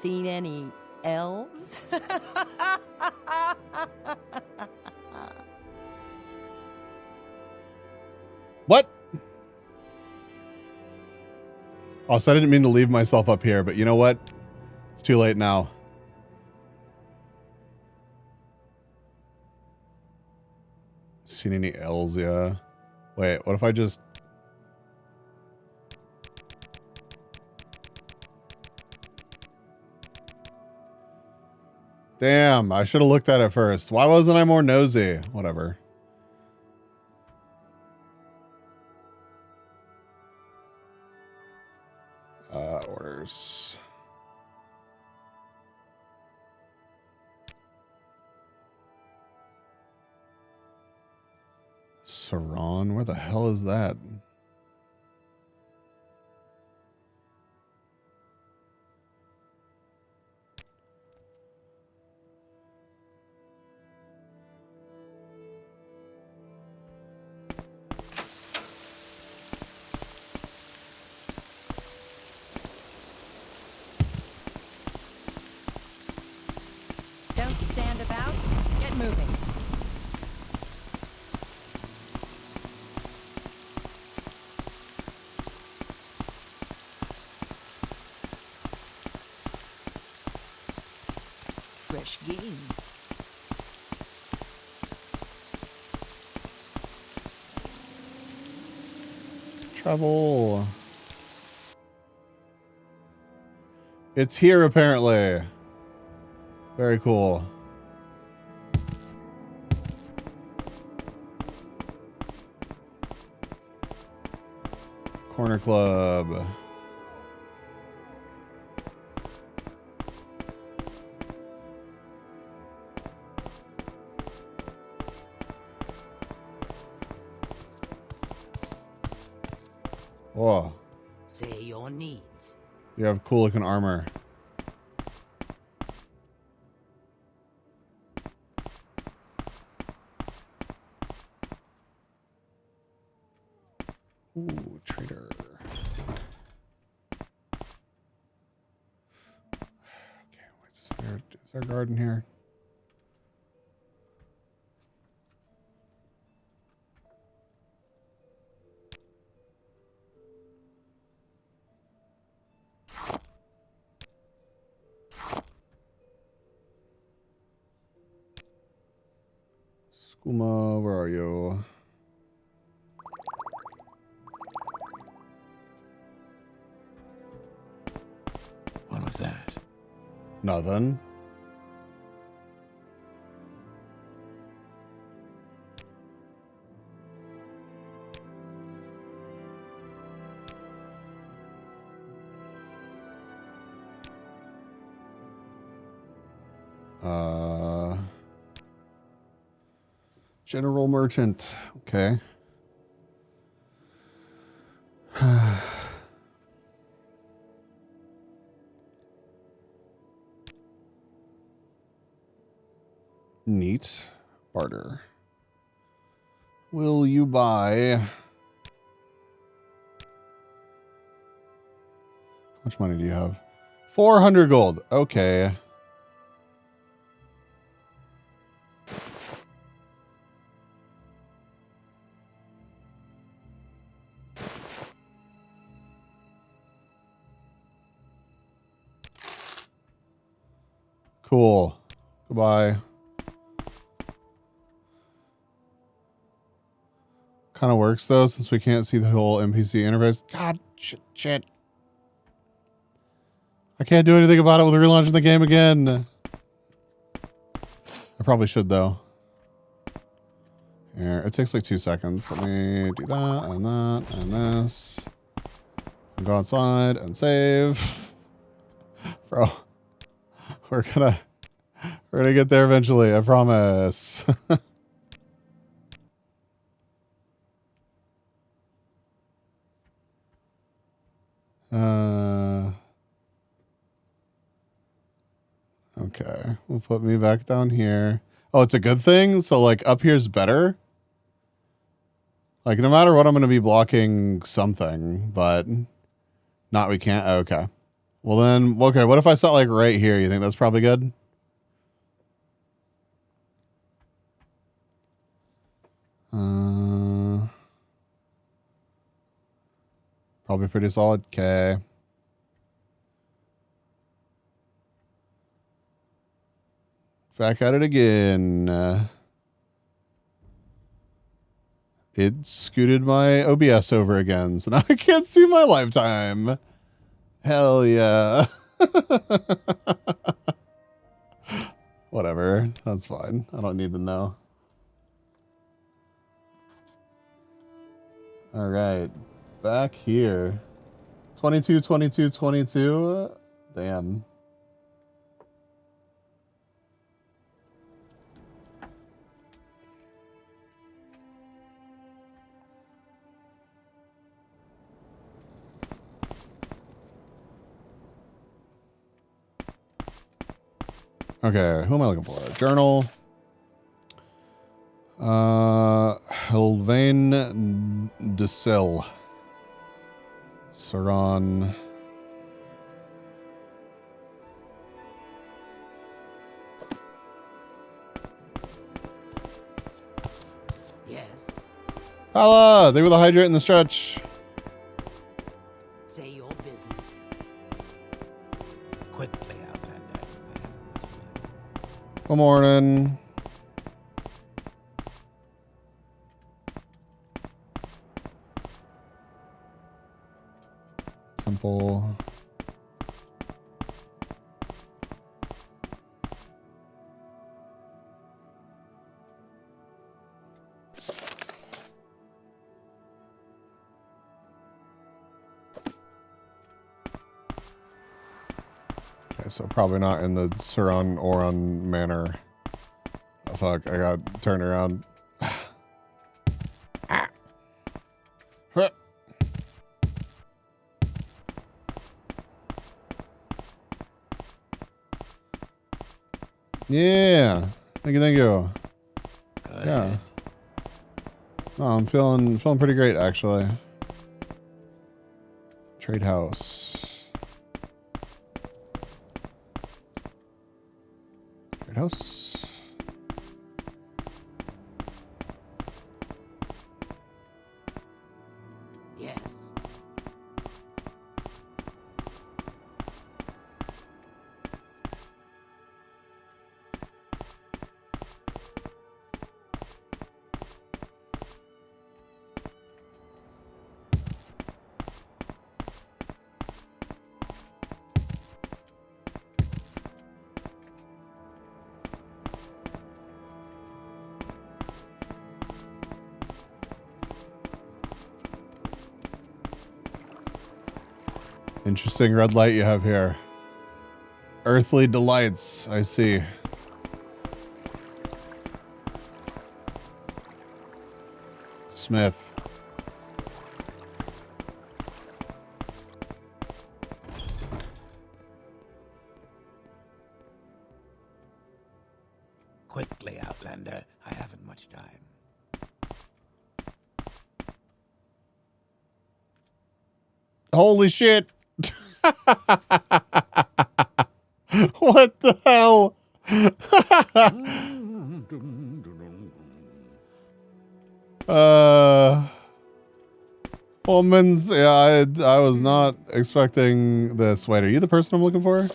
Seen any elves? What? Also, I didn't mean to leave myself up here, but you know what? It's too late now. Seen any L's? Yeah. Wait, what if I just... Damn, I should have looked at it first. Why wasn't I more nosy? Whatever. Orders. Saran? Where the hell is that? Don't stand about. Get moving. Fresh game. Travel. It's here, apparently. Very cool. Corner Club. Whoa. Say your needs. You have cool looking armor. Ooh, trader. Okay, wait, is there a garden here? Skooma, where are you? What was that? Nothing. General merchant. Okay. Neat. Barter. Will you buy... How much money do you have? 400 gold. Okay. Cool. Goodbye. Kind of works though, since we can't see the whole NPC interface. God, shit. I can't do anything about it with relaunching the game again. I probably should though. Here, it takes like 2 seconds. Let me do that and that and this. And go outside and save. Bro, we're gonna get there eventually, I promise. Okay, we'll put me back down here. Oh, it's a good thing? So like up here's better? Like no matter what, I'm going to be blocking something, but not we can't. Okay. Well then, okay, what if I set like right here? You think that's probably good? Probably pretty solid. Okay. Back at it again. It scooted my OBS over again, so now I can't see my lifetime. Hell yeah. Whatever. That's fine. I don't need to know. All right. Back here. 22, 22, 22. Damn. Okay, who am I looking for? Journal. Helvain Desil. Saran. Yes. Holla! They were the hydrate in the stretch. Say your business. Quickly, Outlander. Good morning. Temple. Okay, so probably not in the Suran Oran manner. Oh fuck, I got turned around. Ah. Huh. Yeah. Thank you, thank you. Good. Yeah. No, I'm feeling pretty great actually. Trade house. Trade house. Yes. Interesting red light you have here. Earthly delights, I see. Smith. Quickly, Outlander. I haven't much time. Holy shit. What the hell? Woman's, yeah, I was not expecting this. Wait, are you the person I'm looking for?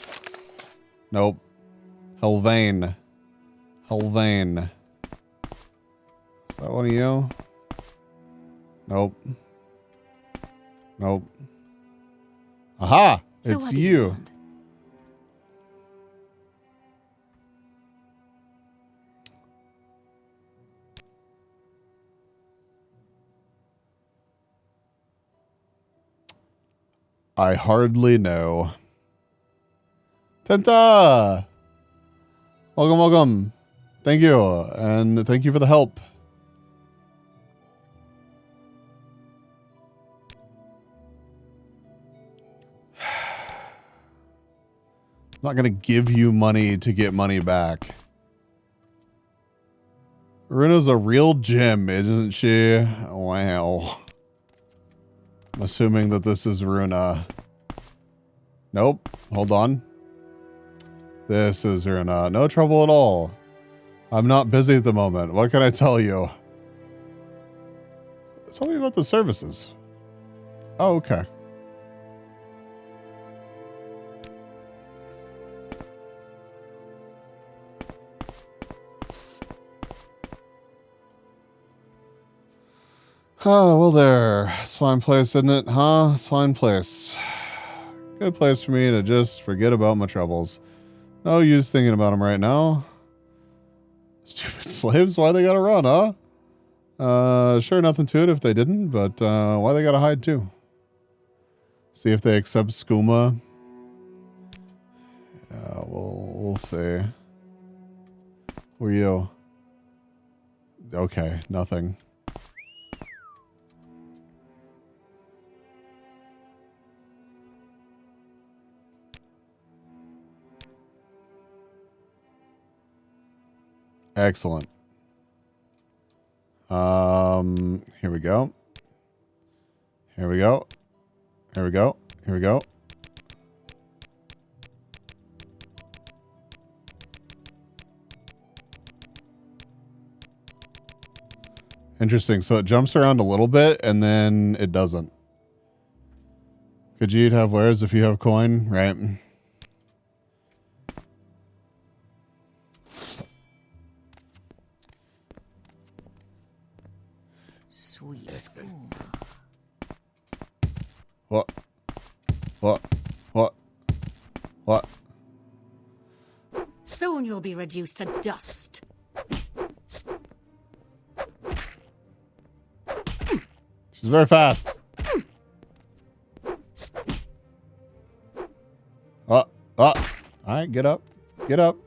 Nope. Helvain. Helvain. Is that one of you? Nope. Nope. Aha! So It's what do you. want? I hardly know. Tenta! Welcome, welcome. Thank you. And thank you for the help. I'm not going to give you money to get money back. Runa's a real gem, isn't she? Wow. I'm assuming that this is Runa. Nope. Hold on. This is no trouble at all. I'm not busy at the moment. What can I tell you? Tell me about the services. Oh, okay. Oh, well there. It's a fine place, isn't it? Huh? It's a fine place. Good place for me to just forget about my troubles. No use thinking about them right now. Stupid slaves, why they gotta run, huh? Sure, nothing to it if they didn't, but why they gotta hide too? See if they accept skooma. Yeah, we'll see. Who are you? Okay, nothing. Excellent. Here we go. Here we go. Here we go. Here we go. Interesting. So it jumps around a little bit and then it doesn't. Could you have wares if you have coin? Right. Sweet skooma. What? What? What? What? Soon you'll be reduced to dust. She's very fast. All right, get up. Get up.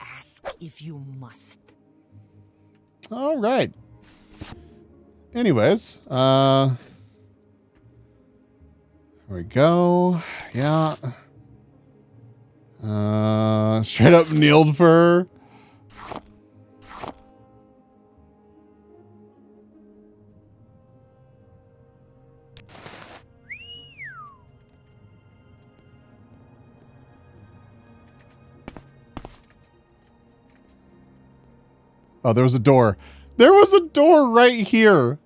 Ask if you must. All right. Anyways, here we go. Yeah. Straight up kneeled for her. Oh, there was a door. There was a door right here.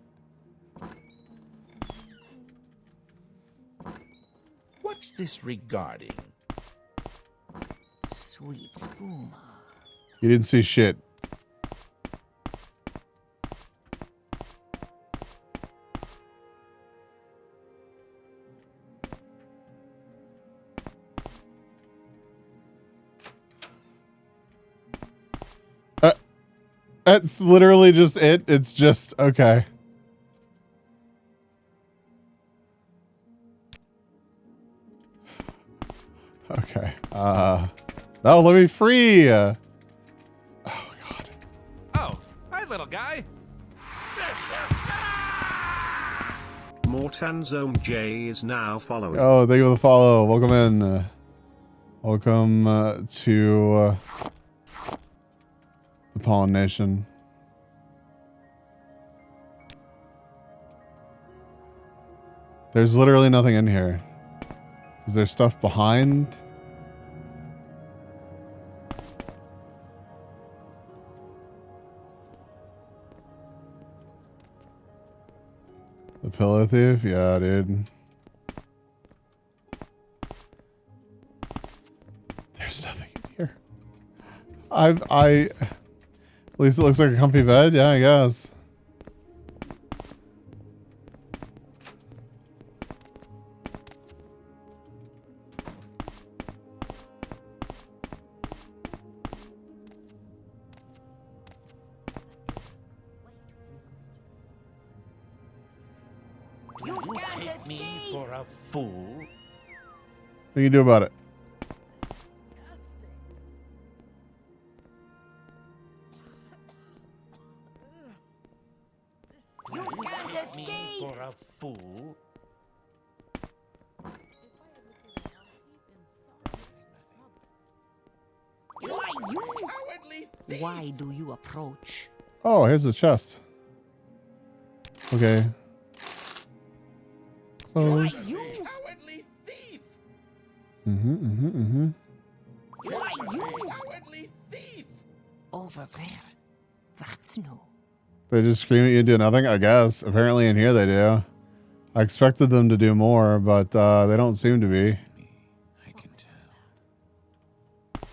What's this regarding? Sweet skooma. You didn't see shit. That's literally just it. It's just okay. Okay. That'll let me free. Oh god. Oh, hi, little guy. Mortanzome J is now following. Oh, thank you for the follow. Welcome in. Welcome to the Pollen Nation. There's literally nothing in here. Is there stuff behind? The pillow thief? Yeah, dude. There's nothing in here. At least it looks like a comfy bed. Yeah, I guess. You take me for a fool? What can you do about it? You can't escape. Me for a fool? Why you? Why do you approach? Oh, here's the chest. Okay. close. You cowardly thief! Why you? Cowardly thief! Over there. That's no. They just scream at you and do nothing? I guess. Apparently in here they do. I expected them to do more, but they don't seem to be. I can tell.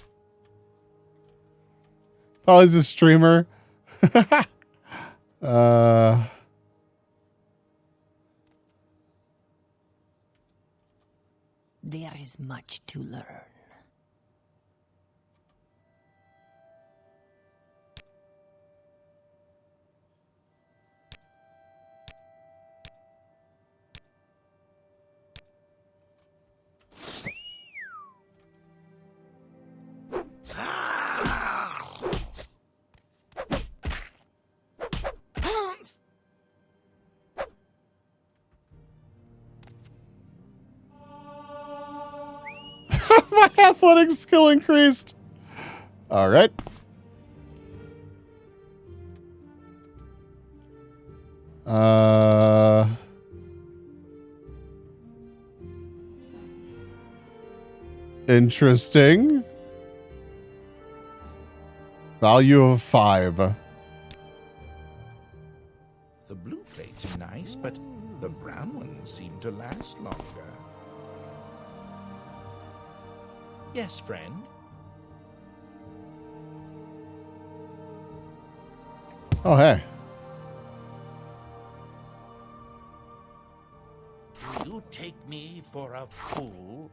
Oh, he's a streamer. There is much to learn. My athletic skill increased. All right. Interesting. Value of 5. The blue plates are nice, but the brown ones seem to last longer. Yes, friend? Oh, hey. Do you take me for a fool?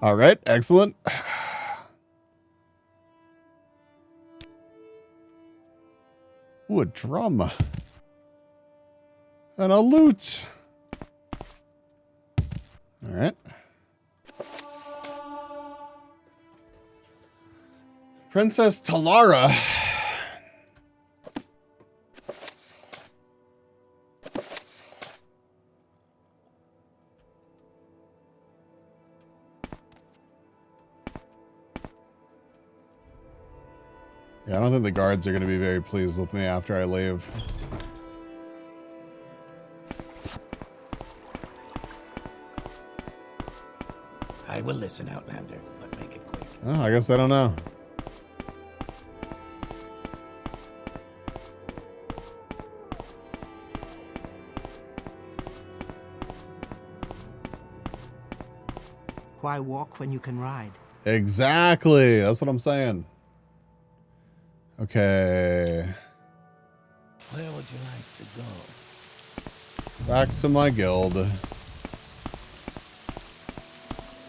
All right, excellent. Ooh, a drum. And a lute. All right. Princess Talara. Yeah, I don't think the guards are going to be very pleased with me after I leave. I will listen, Outlander, but make it quick. Oh, I guess I don't know. Why walk when you can ride? Exactly. That's what I'm saying. Okay. Where would you like to go? Back to my guild.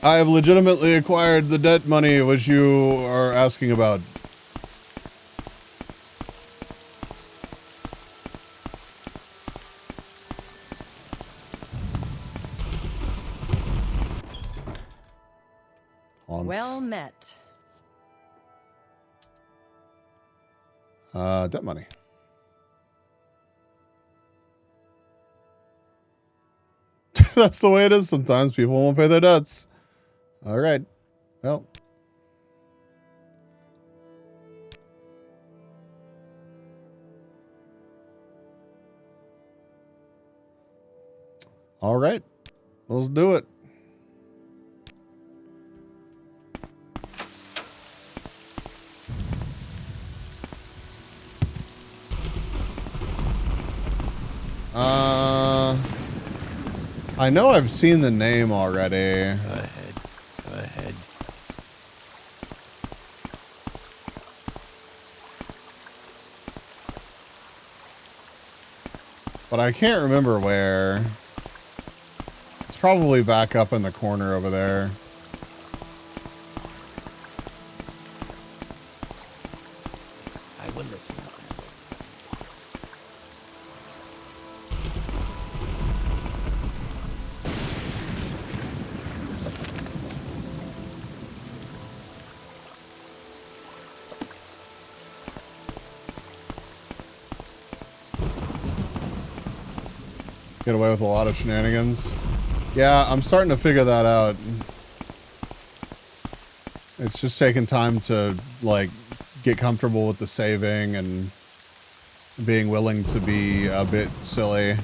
I have legitimately acquired the debt money which you are asking about. Well met. Debt money. That's the way it is sometimes. People won't pay their debts. All right. Well. All right. Let's do it. I know I've seen the name already. Go ahead. Go ahead. But I can't remember where. It's probably back up in the corner over there. I will listen. Get away with a lot of shenanigans. Yeah, I'm starting to figure that out. It's just taking time to, like, get comfortable with the saving and being willing to be a bit silly.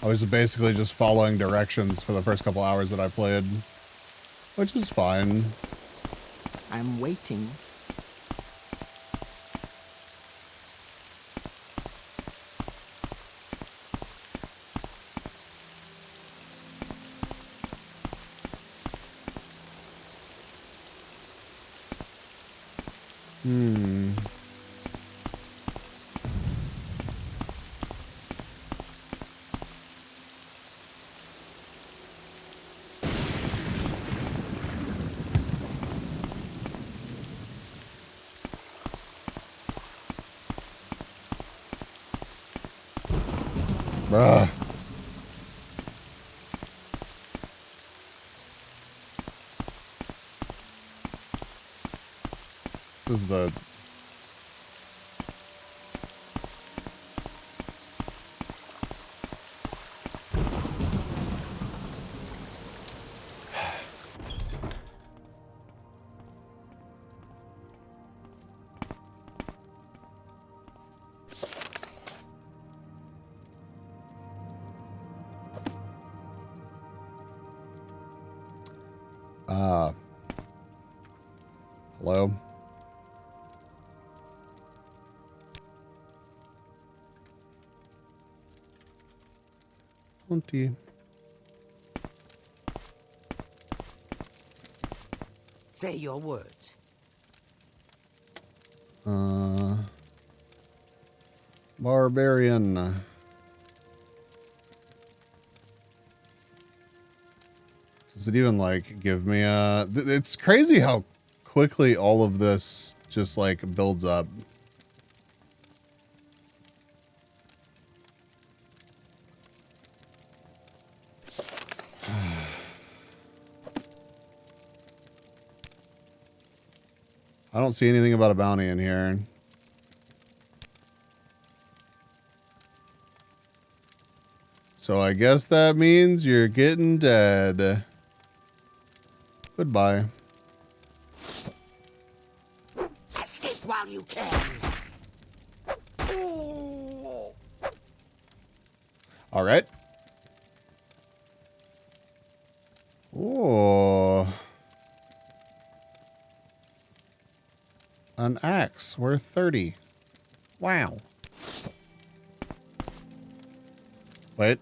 I was basically just following directions for the first couple hours that I played, which is fine. I'm waiting. Bruh. This is the... Hello? 20. Say your words. Barbarian. Does it even, like, give me a... It's crazy how quickly all of this just, like, builds up. I don't see anything about a bounty in here. So I guess that means you're getting dead. Goodbye. Escape while you can. All right. Oh. An axe worth 30. Wow. Wait.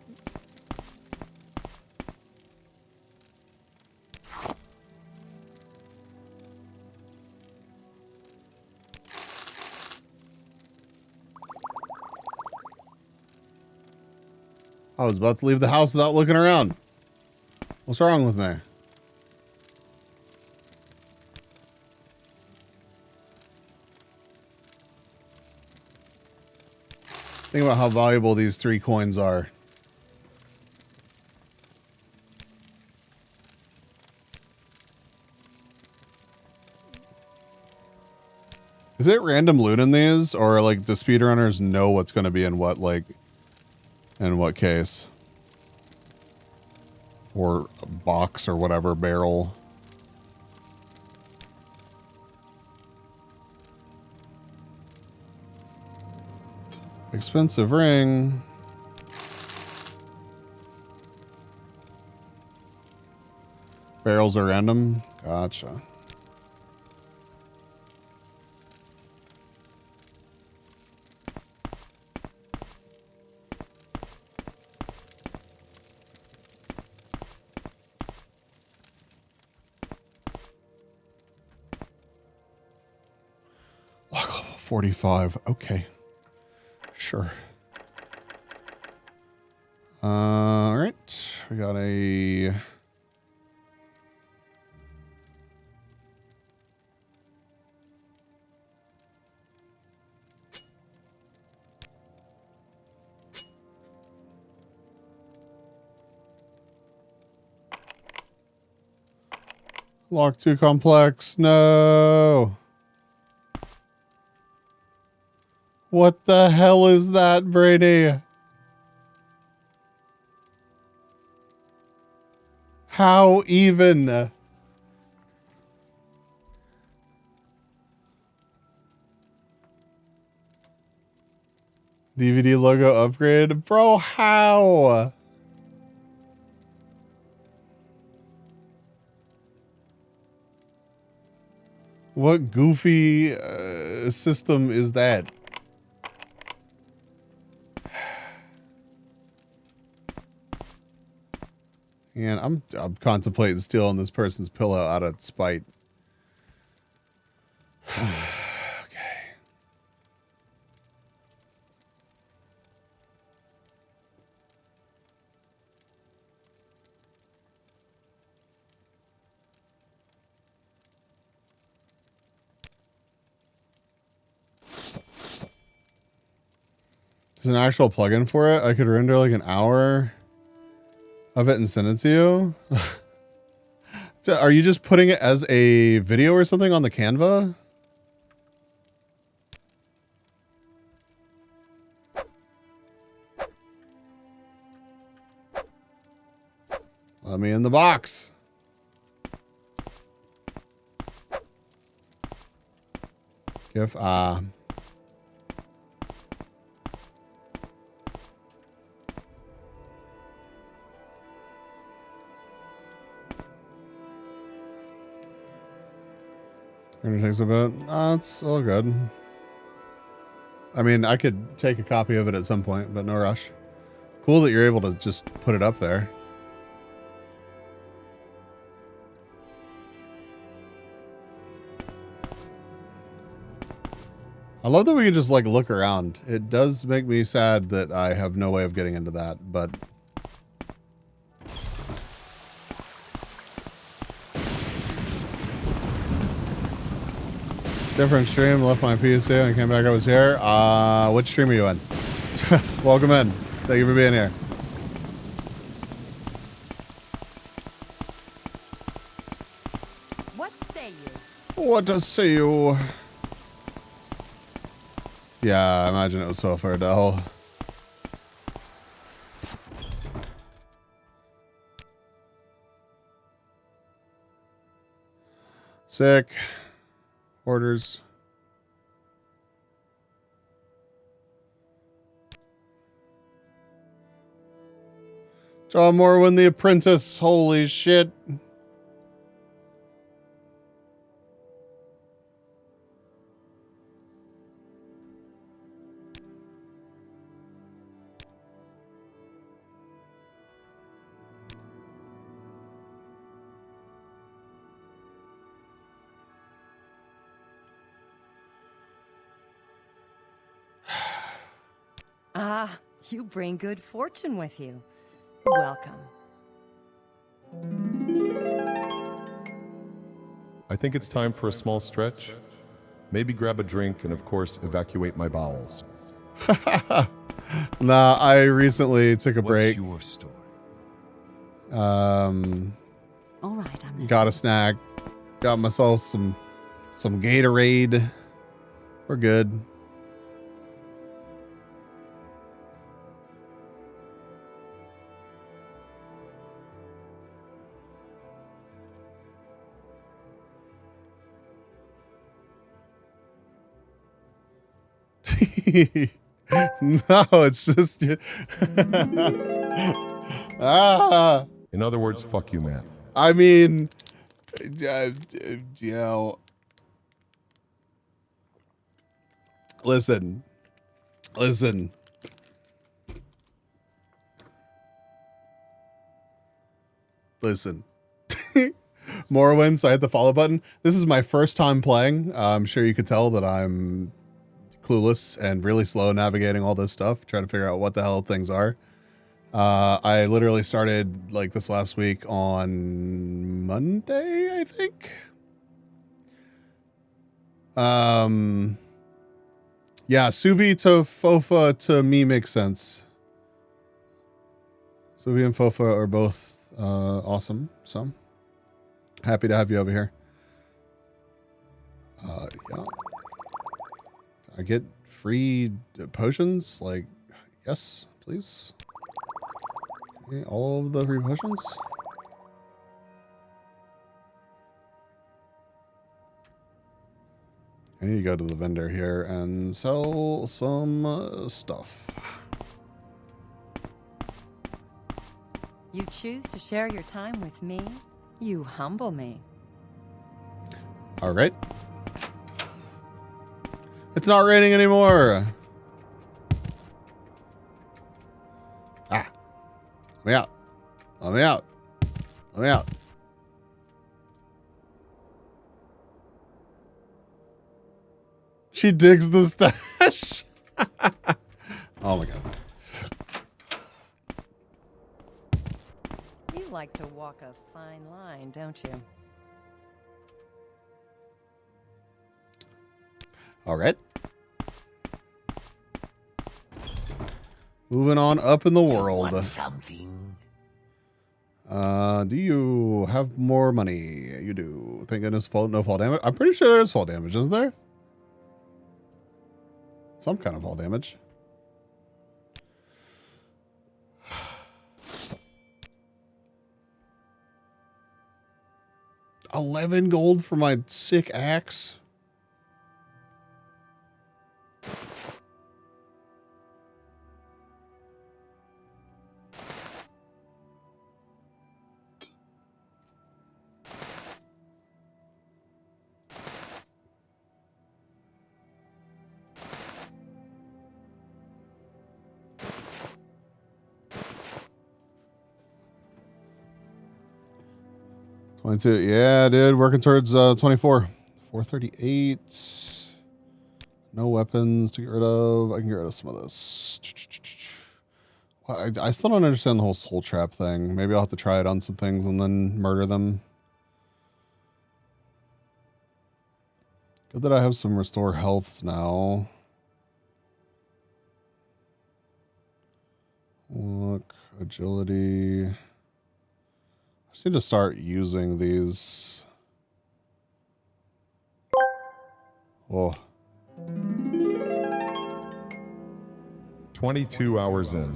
I was about to leave the house without looking around. What's wrong with me? Think about how valuable these 3 coins are. Is it random loot in these, or like the speedrunners know what's going to be in what, like, in what case? Or box or whatever, barrel. Expensive ring. Barrels are random. Gotcha. Lock level 45. Okay. Sure. All right. We got a... Lock too complex. No. What the hell is that, Brady? How even? DVD logo upgrade? Bro, how? What goofy system is that? And I'm contemplating stealing this person's pillow out of spite. Okay. There's an actual plugin for it. I could render like an hour of it and send it to you. So are you just putting it as a video or something on the Canva? Let me in the box. GIF, It takes a bit. It's all good. I mean, I could take a copy of it at some point, but no rush. Cool that you're able to just put it up there. I love that we can just like look around. It does make me sad that I have no way of getting into that, but different stream, left my PC and came back, I was here. Which stream are you in? Welcome in. Thank you for being here. What say you? What to say you? Yeah, I imagine it was so for Adele. Sick. Orders. John Morwin, The Apprentice. Holy shit. Ah, you bring good fortune with you. Welcome. I think it's time for a small stretch. Maybe grab a drink and, of course, evacuate my bowels. Nah, I recently took a break. What's your story? All right, I'm Got a snack. Got myself some Gatorade. We're good. No, it's just In other words, fuck you, man. I mean, you know, listen. Morrowind, so I hit the follow button. This is my first time playing. I'm sure you could tell that I'm clueless and really slow navigating all this stuff, trying to figure out what the hell things are. I literally started like this last week on Monday, I think. Yeah, Suvi to Fofa to me makes sense. Suvi and Fofa are both awesome, so happy to have you over here. Yeah. I get free potions? Like, yes, please. Okay, all of the free potions? I need to go to the vendor here and sell some stuff. You choose to share your time with me? You humble me. All right. It's not raining anymore. Ah. Let me out. Let me out. Let me out. She digs the stash. Oh my god. You like to walk a fine line, don't you? All right. Moving on up in the world. Want something? Do you have more money? You do. Thank goodness, no fall damage. I'm pretty sure there's fall damage, isn't there? Some kind of fall damage. $11 gold for my sick axe. $22. Yeah, dude. Working towards 24. 438. No weapons to get rid of. I can get rid of some of this. I still don't understand the whole soul trap thing. Maybe I'll have to try it on some things and then murder them. Good that I have some restore healths now. Look, agility. I just need to start using these. Whoa. 22 hours in.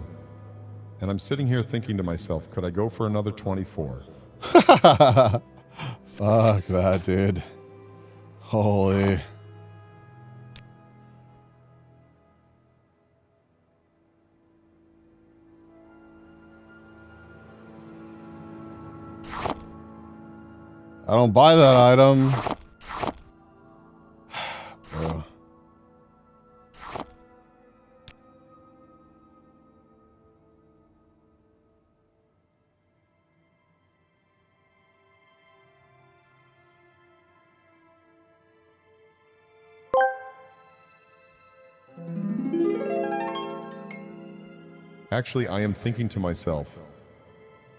And I'm sitting here thinking to myself, could I go for another 24? Fuck that, dude. Holy. I don't buy that item. Bro. Actually, I am thinking to myself,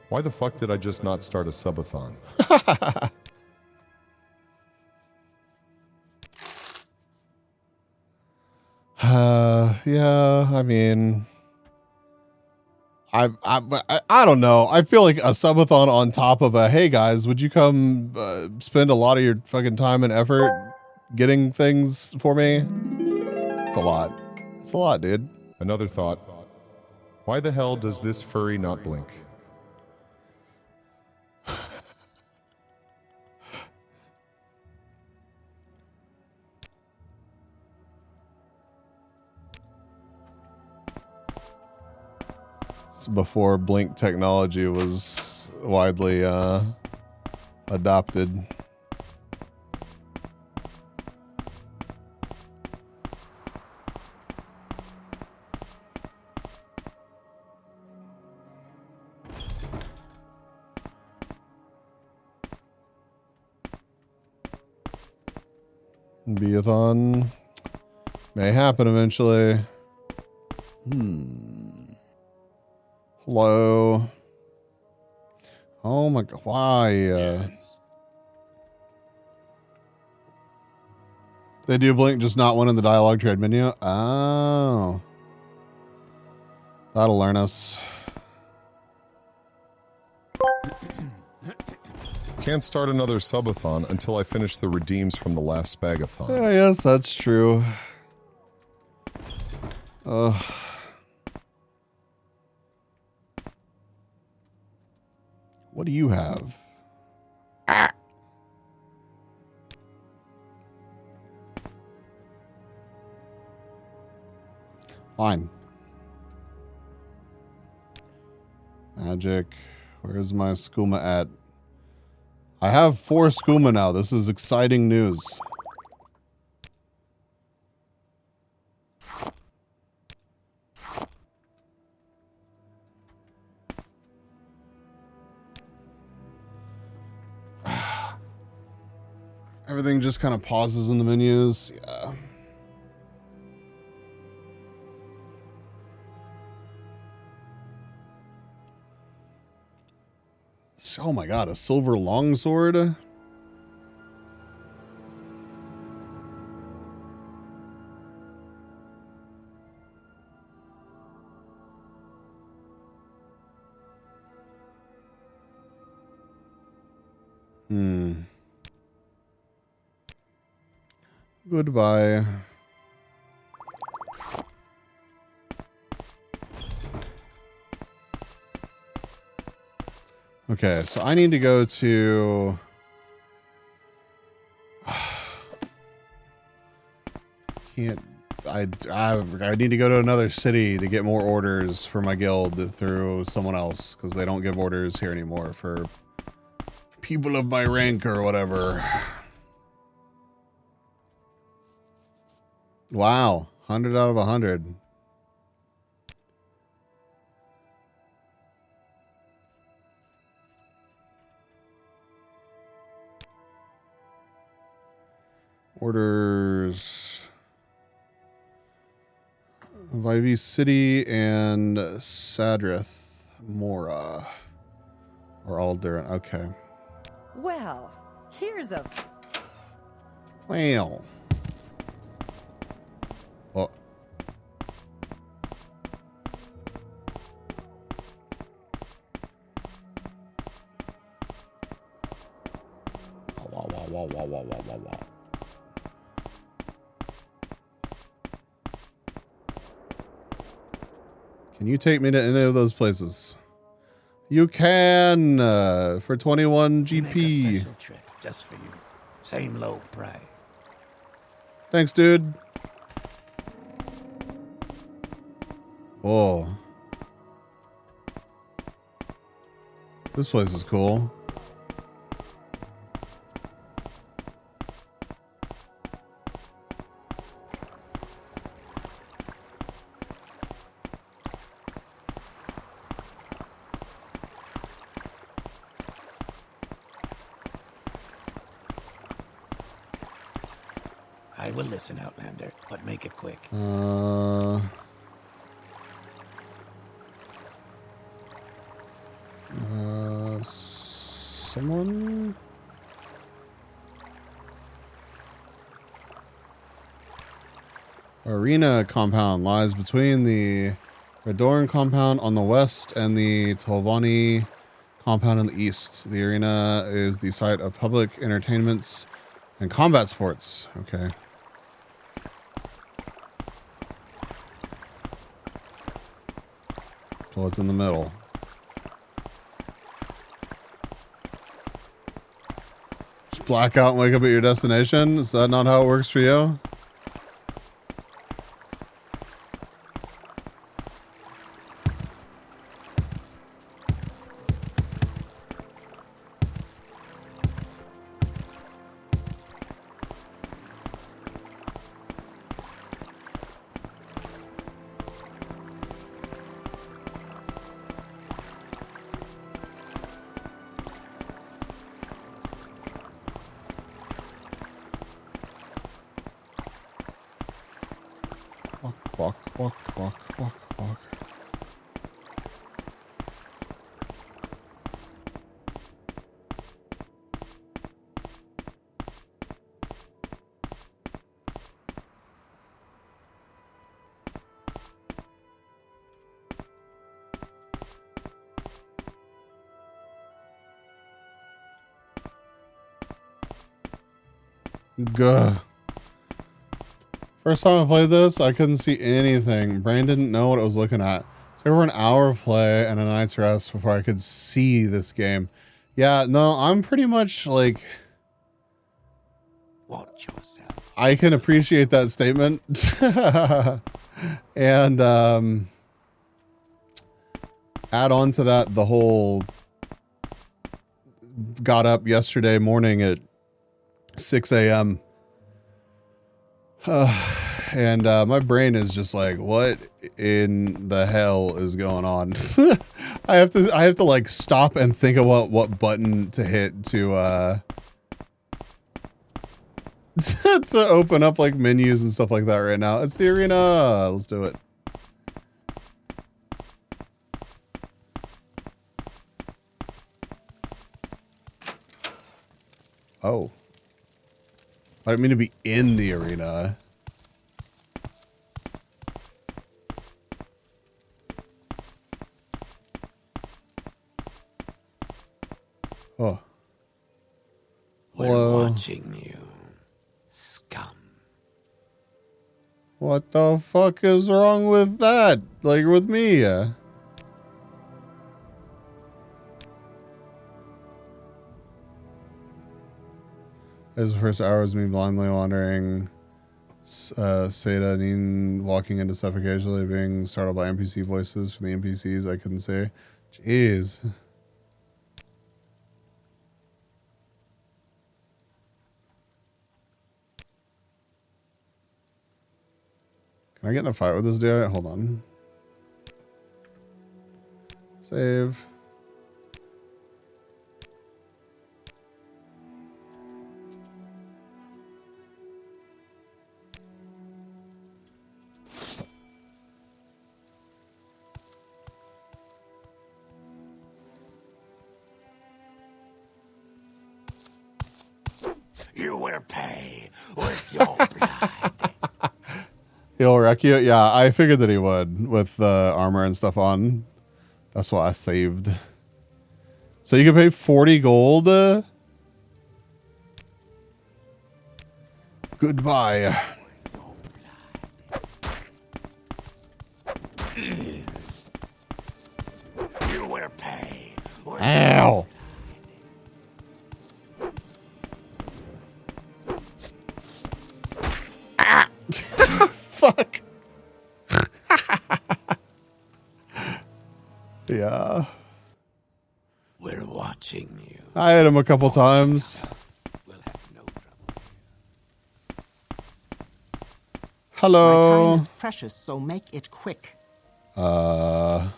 why the fuck did I just not start a subathon? Yeah, I mean, I don't know. I feel like a subathon on top of a, hey guys, would you come spend a lot of your fucking time and effort getting things for me? It's a lot. It's a lot, dude. Another thought. Why the hell does this furry not blink? Before blink technology was widely adopted. Beathon may happen eventually. Hello. Oh my god, why? They do blink, just not one in the dialogue trade menu. Oh. That'll learn us. Can't start another subathon until I finish the redeems from the last spagathon. Yeah, yes, that's true. What do you have? Ah. Fine. Magic. Where's my skooma at? I have 4 skooma now. This is exciting news. Everything just kind of pauses in the menus. Yeah. Oh my god, a silver longsword? Goodbye. Okay, so I need to go to... I need to go to another city to get more orders for my guild through someone else, because they don't give orders here anymore for people of my rank or whatever. Wow, 100 out of 100. Orders. Viverse City and Sadrith Mora are all different. Okay. Well, here's a... Well. Well. Wow. Can you take me to any of those places? You can for 21 GP. Make a special trip just for you. Same low price. Thanks, dude. Oh. This place is cool. I will listen, Outlander, but make it quick. Someone? Arena compound lies between the Redorn compound on the west and the Tolvani compound in the east. The arena is the site of public entertainments and combat sports. Okay. So it's in the middle. Just black out and wake up at your destination? Is that not how it works for you? Walk. Gah. First time I played this, I couldn't see anything. Brain didn't know what it was looking at. So over an hour of play and a night's rest before I could see this game. Yeah, no, I'm pretty much like... Watch yourself. I can appreciate that statement. And add on to that the whole got up yesterday morning at 6 a.m. And my brain is just like, what in the hell is going on? I have to like stop and think about what button to hit to to open up like menus and stuff like that right now. It's the arena. Let's do it. Oh. I didn't mean to be in the arena. Oh. We're watching you, scum. What the fuck is wrong with that? Like with me? As the first hour was me blindly wandering, Seda Neen walking into stuff occasionally, being startled by NPC voices from the NPCs I couldn't say. Jeez. Can I get in a fight with this dude? Hold on. Save. You will pay with your blood. He'll wreck you? Yeah, I figured that he would with the armor and stuff on. That's why I saved. So you can pay 40 gold? Goodbye. You will pay. Ow. Ah. Fuck. Yeah. We're watching you. I hit him a couple times. We'll have no trouble. Hello. My time is precious, so make it quick. I'm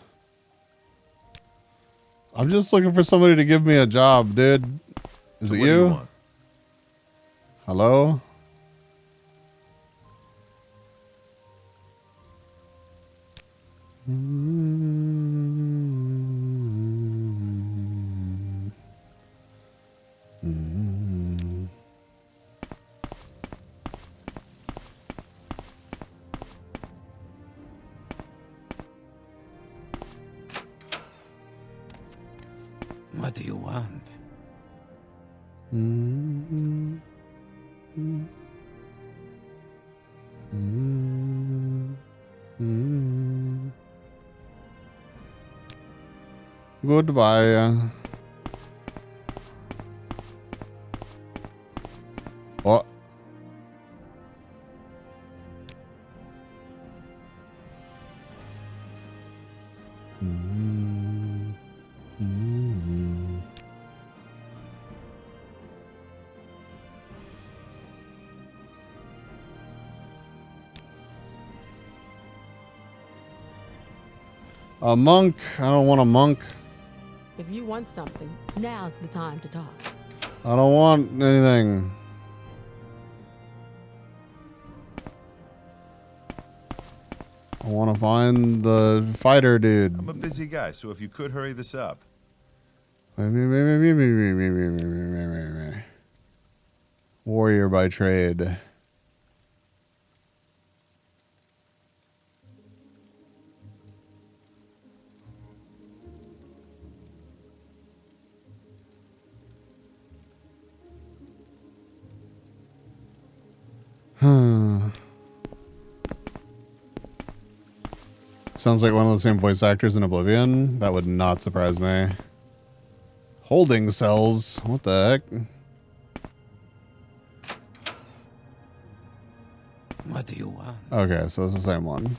just looking for somebody to give me a job, dude. Is it What do you you? want? Hello? What do you want? Goodbye. What? A monk? I don't want a monk. If you want something, now's the time to talk. I don't want anything. I want to find the fighter dude. I'm a busy guy, so if you could hurry this up. Warrior by trade. Sounds like one of the same voice actors in Oblivion. That would not surprise me. Holding cells. What the heck? What do you want? Okay, so it's the same one.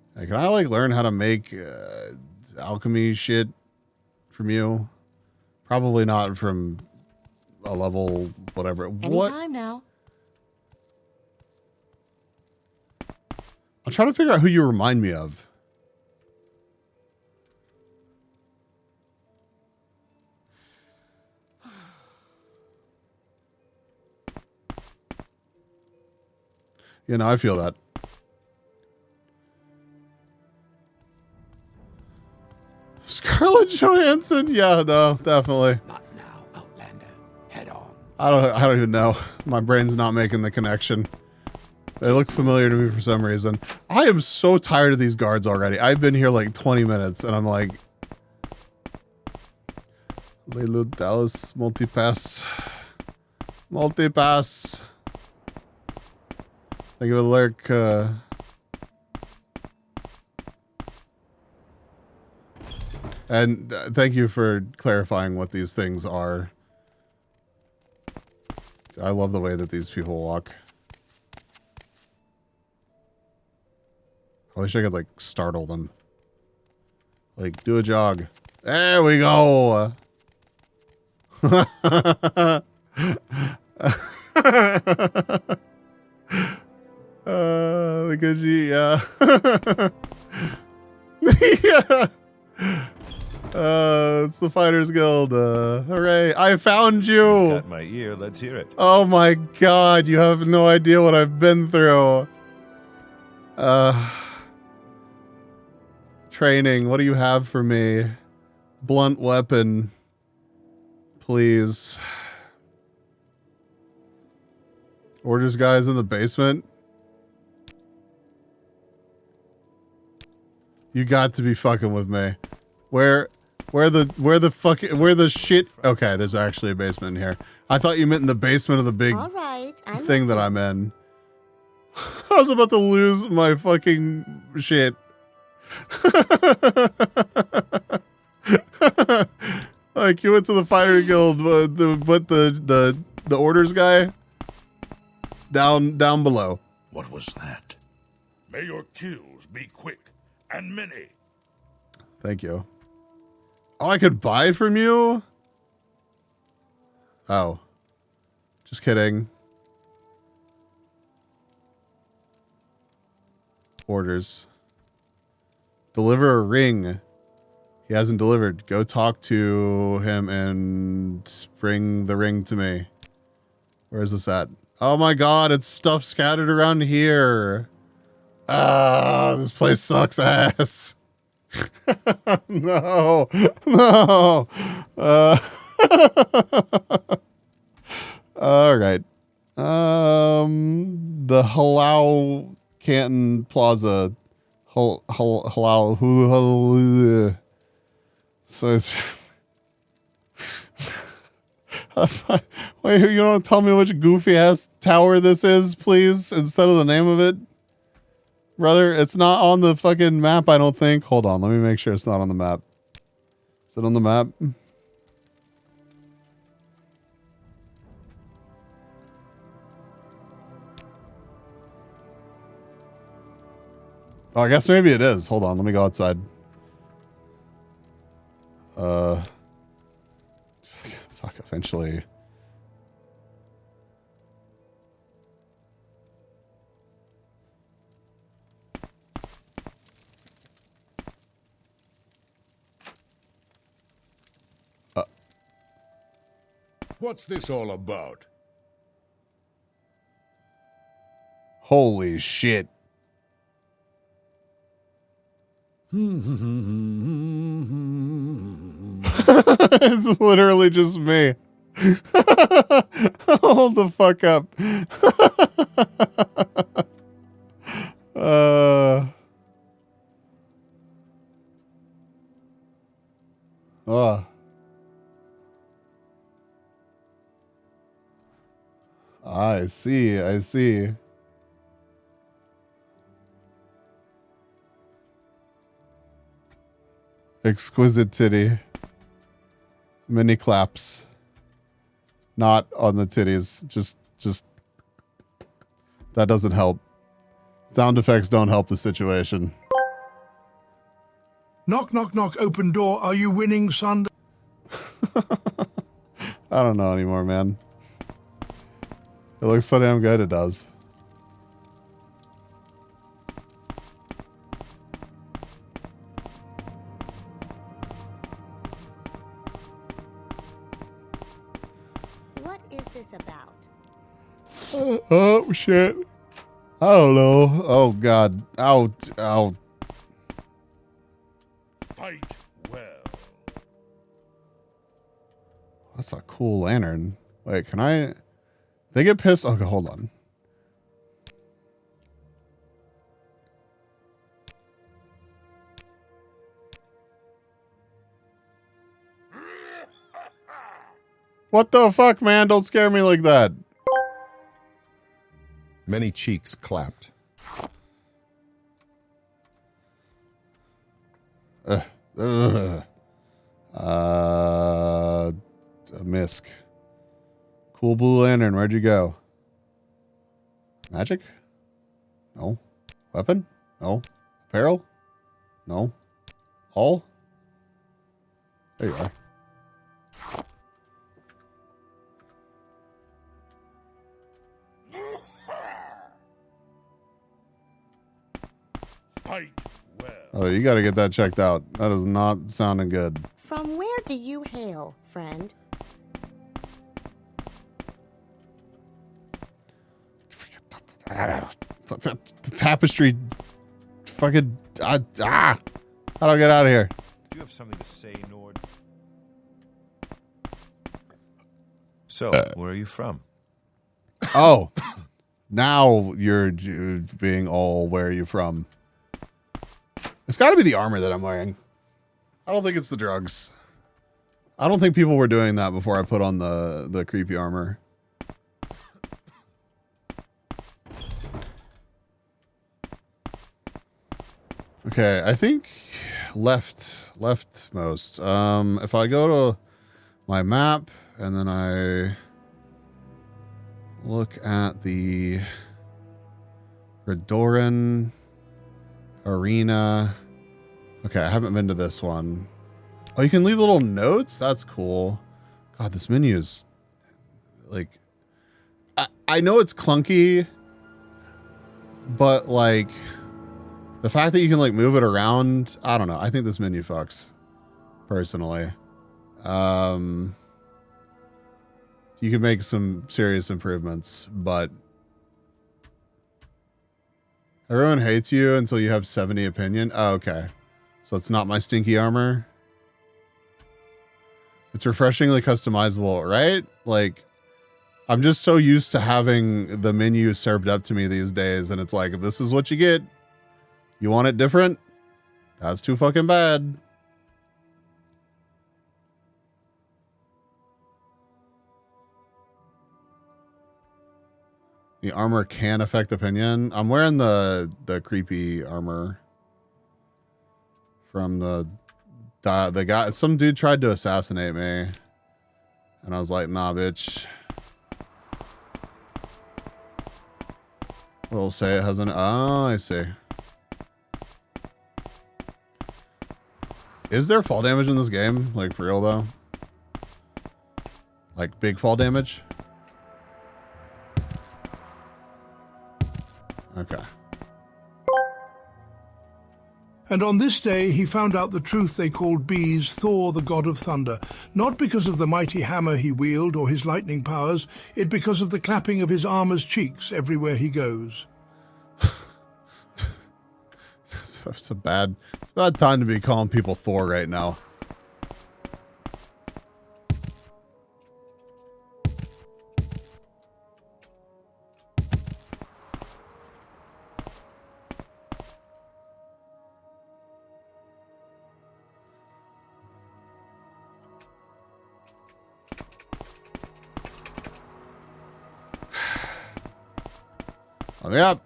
Hey, can I like learn how to make alchemy shit from you? Probably not from a level whatever. What? Anytime now. I'm trying to figure out who you remind me of. You know, I feel that. Scarlett Johansson? Yeah, no, definitely. Not now, Outlander. Head on. I don't even know. My brain's not making the connection. They look familiar to me for some reason. I am so tired of these guards already. I've been here like 20 minutes and I'm like, Lalo Dallas multipass. Multipass. Thank you for the lurk. And thank you for clarifying what these things are. I love the way that these people walk. I wish I could like startle them. Like, do a jog. There we go. The good G, yeah. Yeah. It's the Fighters Guild. Hooray. I found you. Got my ear. Let's hear it. Oh my god, you have no idea what I've been through. Training, what do you have for me? Blunt weapon. Please. Orders guys in the basement? You got to be fucking with me. Where the shit? Okay, there's actually a basement in here. I thought you meant in the basement of the big thing that I'm in. I was about to lose my fucking shit. Like, you went to the fighter guild, but the orders guy down below. What was that? May your kills be quick and many. Thank you. Oh, I could buy it from you? Oh. Just kidding. Orders. Deliver a ring. He hasn't delivered. Go talk to him and bring the ring to me. Where is this at? Oh my god, it's stuff scattered around here. Ah, this place sucks ass. No. No. All right. The Halal Canton Plaza. Halal. So it's. Wait, you don't tell me which goofy ass tower this is, please, instead of the name of it? Brother, it's not on the fucking map, I don't think. Hold on, let me make sure it's not on the map. Is it on the map? Oh, I guess maybe it is. Hold on, let me go outside. Fuck, eventually. What's this all about? Holy shit. It's literally just me. Hold the fuck up. I see, I see. Exquisite titty. Mini claps. Not on the titties. Just that doesn't help. Sound effects don't help the situation. Knock, knock, knock, open door. Are you winning, son? I don't know anymore, man. It looks so damn good, it does. What is this about? Oh, shit. I don't know. Oh, God. Ow. Ow. Fight well. That's a cool lantern. Wait, can I... They get pissed? Okay, hold on. What the fuck, man? Don't scare me like that. Many cheeks clapped. A misc. Cool blue lantern. Where'd you go? Magic? No. Weapon? No. Apparel? No. All? There you are. Fight well. Oh, you got to get that checked out. That is not sounding good. From where do you hail, friend? Tapestry. Fucking. How do I get out of here? Do you have something to say, Nord? So, where are you from? Oh. Now you're being all, where are you from? It's got to be the armor that I'm wearing. I don't think it's the drugs. I don't think people were doing that before I put on the creepy armor. Okay, I think leftmost. If I go to my map and then I look at the Redoran Arena. Okay, I haven't been to this one. Oh, you can leave little notes? That's cool. God, this menu is like... I know it's clunky, but like... The fact that you can like move it around, I don't know. I think this menu fucks, personally. You could make some serious improvements, but everyone hates you until you have 70 opinion. Oh, okay. So it's not my stinky armor. It's refreshingly customizable, right? Like, I'm just so used to having the menu served up to me these days, and it's like, this is what you get. You want it different? That's too fucking bad. The armor can affect opinion. I'm wearing the creepy armor from the guy. Some dude tried to assassinate me, and I was like, nah, bitch. We'll say it has an... Oh, I see. Is there fall damage in this game? Like, for real, though? Like, big fall damage? Okay. And on this day he found out the truth they called bees Thor, the god of thunder, not because of the mighty hammer he wield or his lightning powers, it because of the clapping of his armor's cheeks everywhere he goes. It's a bad time to be calling people Thor right now. Let me up.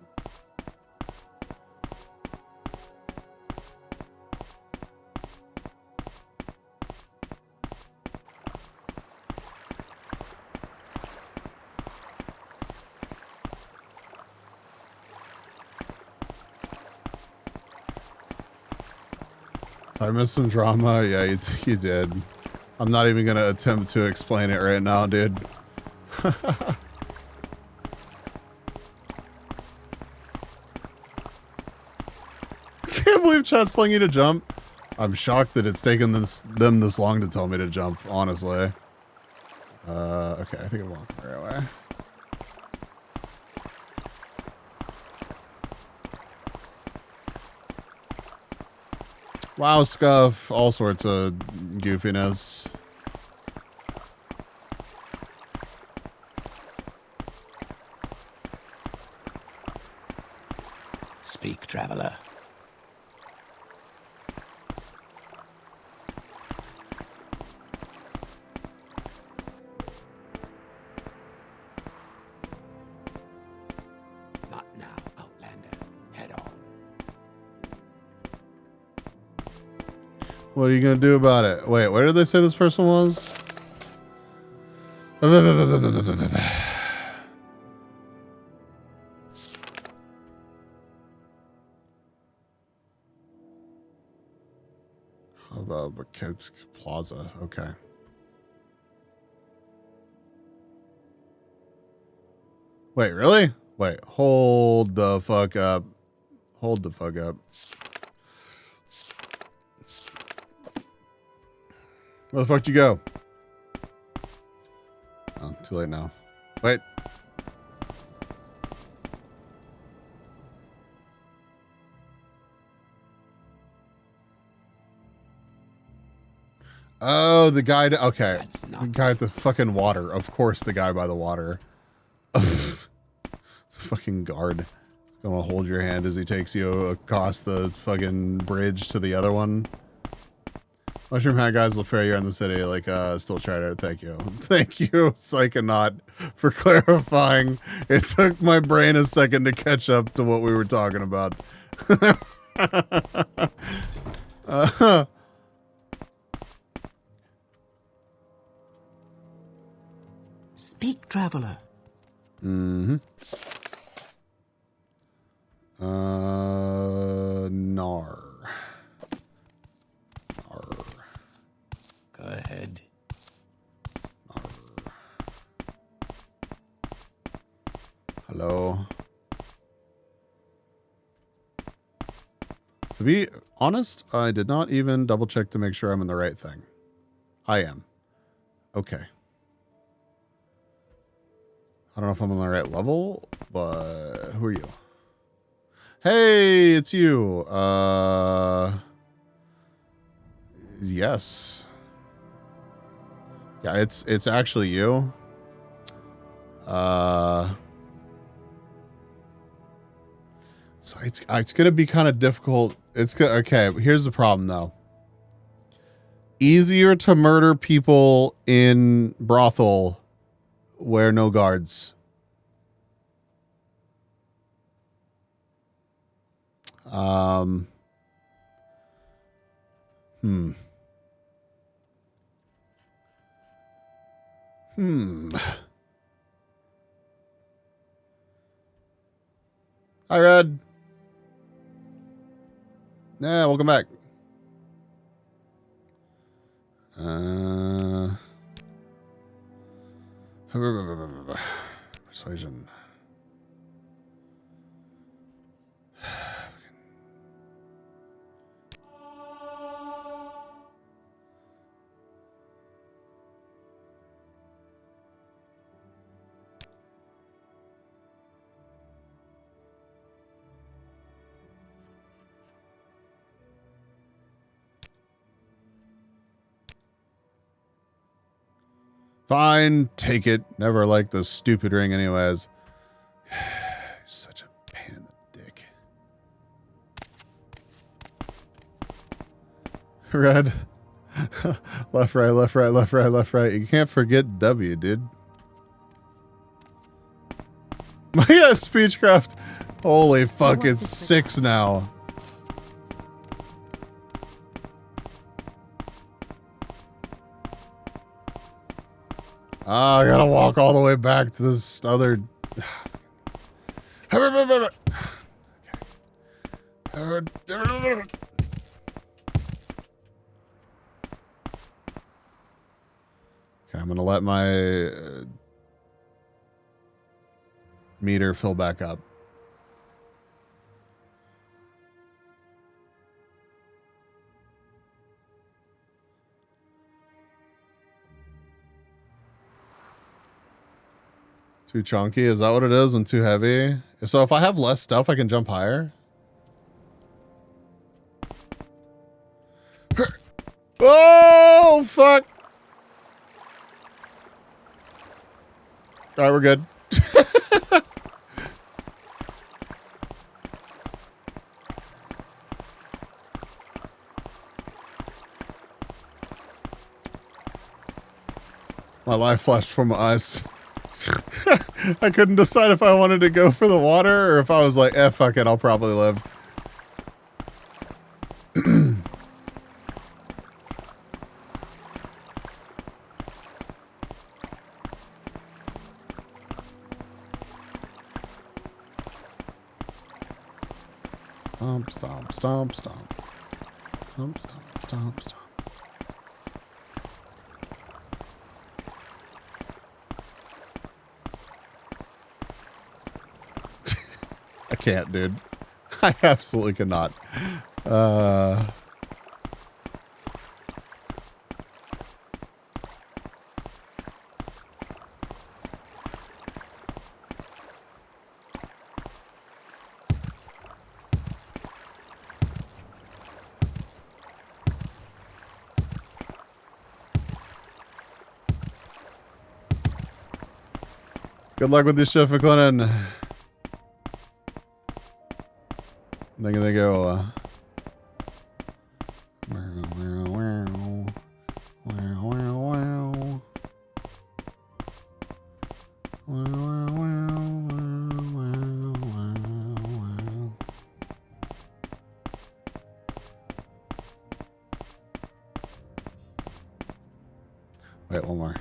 I missed some drama. Yeah, you did. I'm not even going to attempt to explain it right now, dude. Can't believe chat's telling you to jump. I'm shocked that it's taken them this long to tell me to jump, honestly. Okay, I think I'm walking the right way. Wow, scuff, all sorts of goofiness. Speak, traveler. Not now, Outlander. Head on. What are you gonna do about it? Wait, where did they say this person was? How about Bakotsk Plaza? Okay. Wait, really? Wait, hold the fuck up. Hold the fuck up. Where the fuck did you go? Oh, too late now. Wait. Oh, the guy. Okay. The guy at the fucking water. Of course, the guy by the water. Fucking guard. Gonna hold your hand as he takes you across the fucking bridge to the other one. Mushroom Hat guys will fare you around the city. Like, still try to. Thank you. Thank you, Psychonaut, for clarifying. It took my brain a second to catch up to what we were talking about. Speak, traveler. Mm-hmm. Nar. Go ahead. Hello. To be honest, I did not even double check to make sure I'm in the right thing. I am. Okay. I don't know if I'm on the right level, but who are you? Hey, it's you. Yes. Yeah, it's actually you. So it's gonna be kind of difficult. Okay. Here's the problem though. Easier to murder people in brothel where no guards. Hi, Red. Yeah, welcome back. Persuasion. Fine, take it. Never liked the stupid ring anyways. Such a pain in the dick. Red. Left, right, left, right, left, right, left, right. You can't forget W, dude. Yeah, Speechcraft. Holy fuck, it's 6 now. I gotta walk all the way back to this other. I'm gonna let my meter fill back up. Too chunky? Is that what it is? And too heavy? So if I have less stuff, I can jump higher? Oh, fuck. All right, we're good. My life flashed from my eyes. I couldn't decide if I wanted to go for the water or if I was like, fuck it, I'll probably live. Stomp, stomp, stomp, stomp. Stomp, stomp, stomp, stomp. I can't, dude. I absolutely cannot. Good luck with your shift, McLennan. Then they go, wait, one more.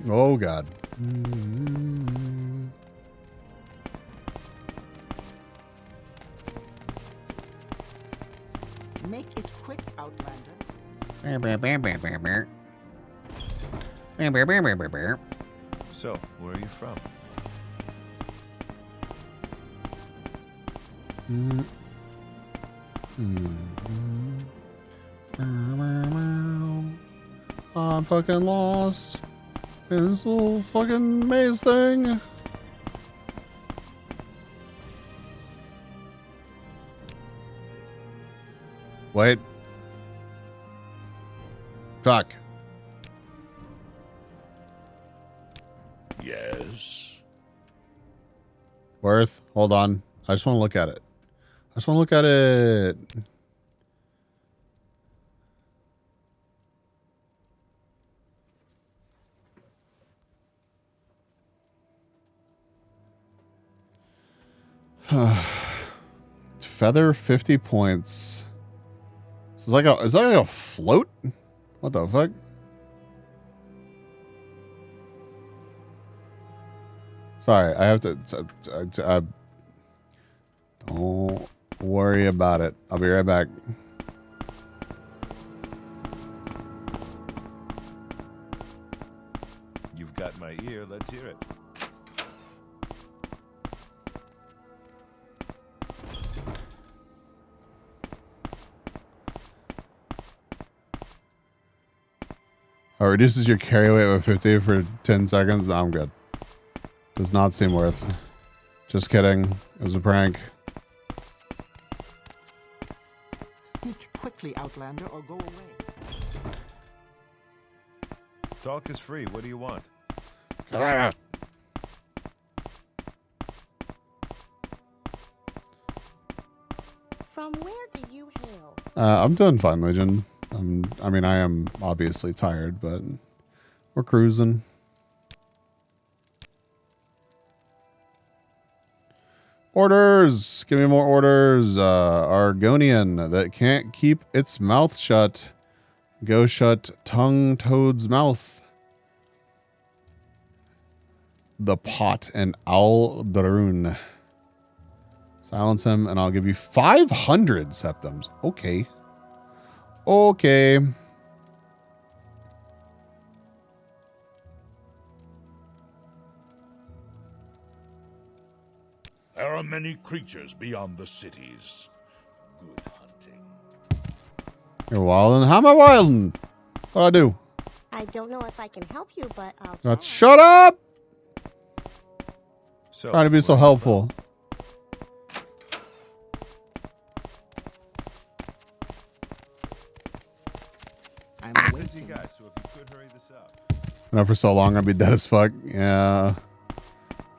Oh God. Make it quick, Outlander. So, where are you from? I'm fucking lost in this little fucking maze thing. Wait. Fuck. Yes. Worth, hold on. I just want to look at it. I just want to look at it. Feather 50 points. Is that like a float? What the fuck? Sorry, I have to don't worry about it. I'll be right back. You've got my ear. Let's hear it. Oh, reduces your carry weight by 50 for 10 seconds. I'm good. Does not seem worth. Just kidding. It was a prank. Speak quickly, Outlander, or go away. Talk is free. What do you want? From where do you hail? I'm doing fine, Legion. I mean, I am obviously tired, but we're cruising. Orders! Give me more orders. Argonian that can't keep its mouth shut. Go shut tongue toad's mouth. the pot and Aldrun. Silence him, and I'll give you 500 septums. Okay. Okay. There are many creatures beyond the cities. Good hunting. You're wildin'. How am I wildin'? What'd I do? I don't know if I can help you, but I'll Now, shut up! So, Trying to be so helpful. I'm busy guy, so if you could hurry this up. I know for so long I'd be dead as fuck. Yeah.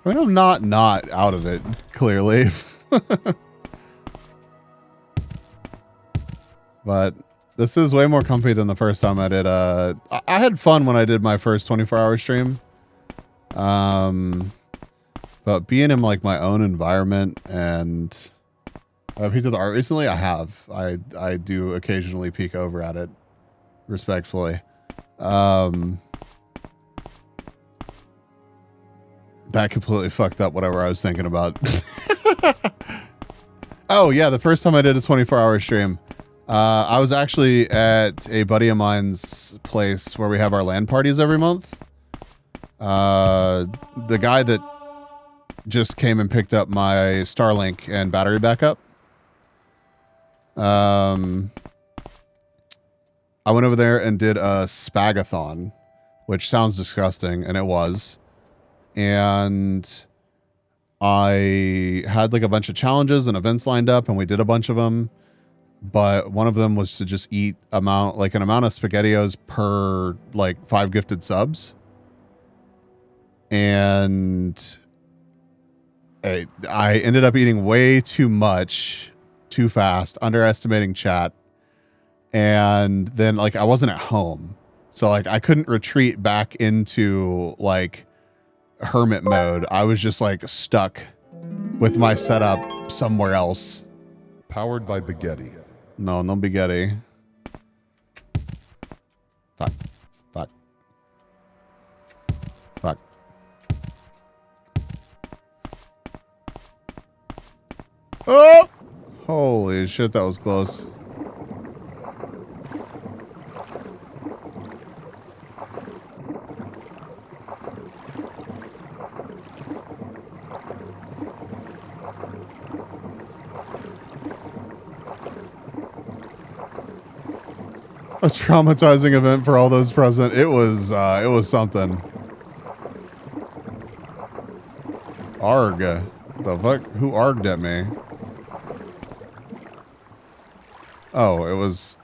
I mean, I'm not out of it, clearly. But this is way more comfy than the first time I did. I had fun when I did my first 24-hour stream. But being in like my own environment, and I've peeked at the art recently. I have. I do occasionally peek over at it, respectfully. That completely fucked up whatever I was thinking about. Oh yeah, the first time I did a 24-hour stream, I was actually at a buddy of mine's place where we have our LAN parties every month. The guy that just came and picked up my Starlink and battery backup. I went over there and did a spagathon, which sounds disgusting, and it was. And I had like a bunch of challenges and events lined up, and we did a bunch of them. But one of them was to just eat an amount of SpaghettiOs per like 5 gifted subs. And I ended up eating way too much, too fast, underestimating chat. And then like I wasn't at home. So like I couldn't retreat back into like hermit mode. I was just like stuck with my setup somewhere else. Powered by Spaghetti. No Spaghetti. Fuck. Fuck. Fuck. Oh! Holy shit, that was close. A traumatizing event for all those present. It was something. Arg. The fuck? Who arged at me? Oh, it was...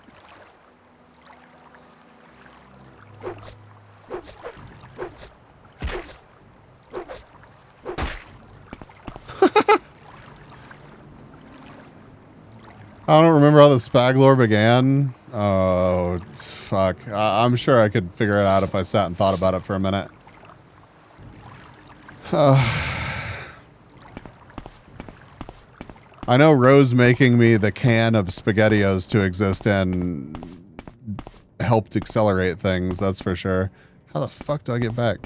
I don't remember how the spag lore began. Oh, fuck. I'm sure I could figure it out if I sat and thought about it for a minute. I know Rose making me the can of SpaghettiOs to exist in helped accelerate things, that's for sure. How the fuck do I get back?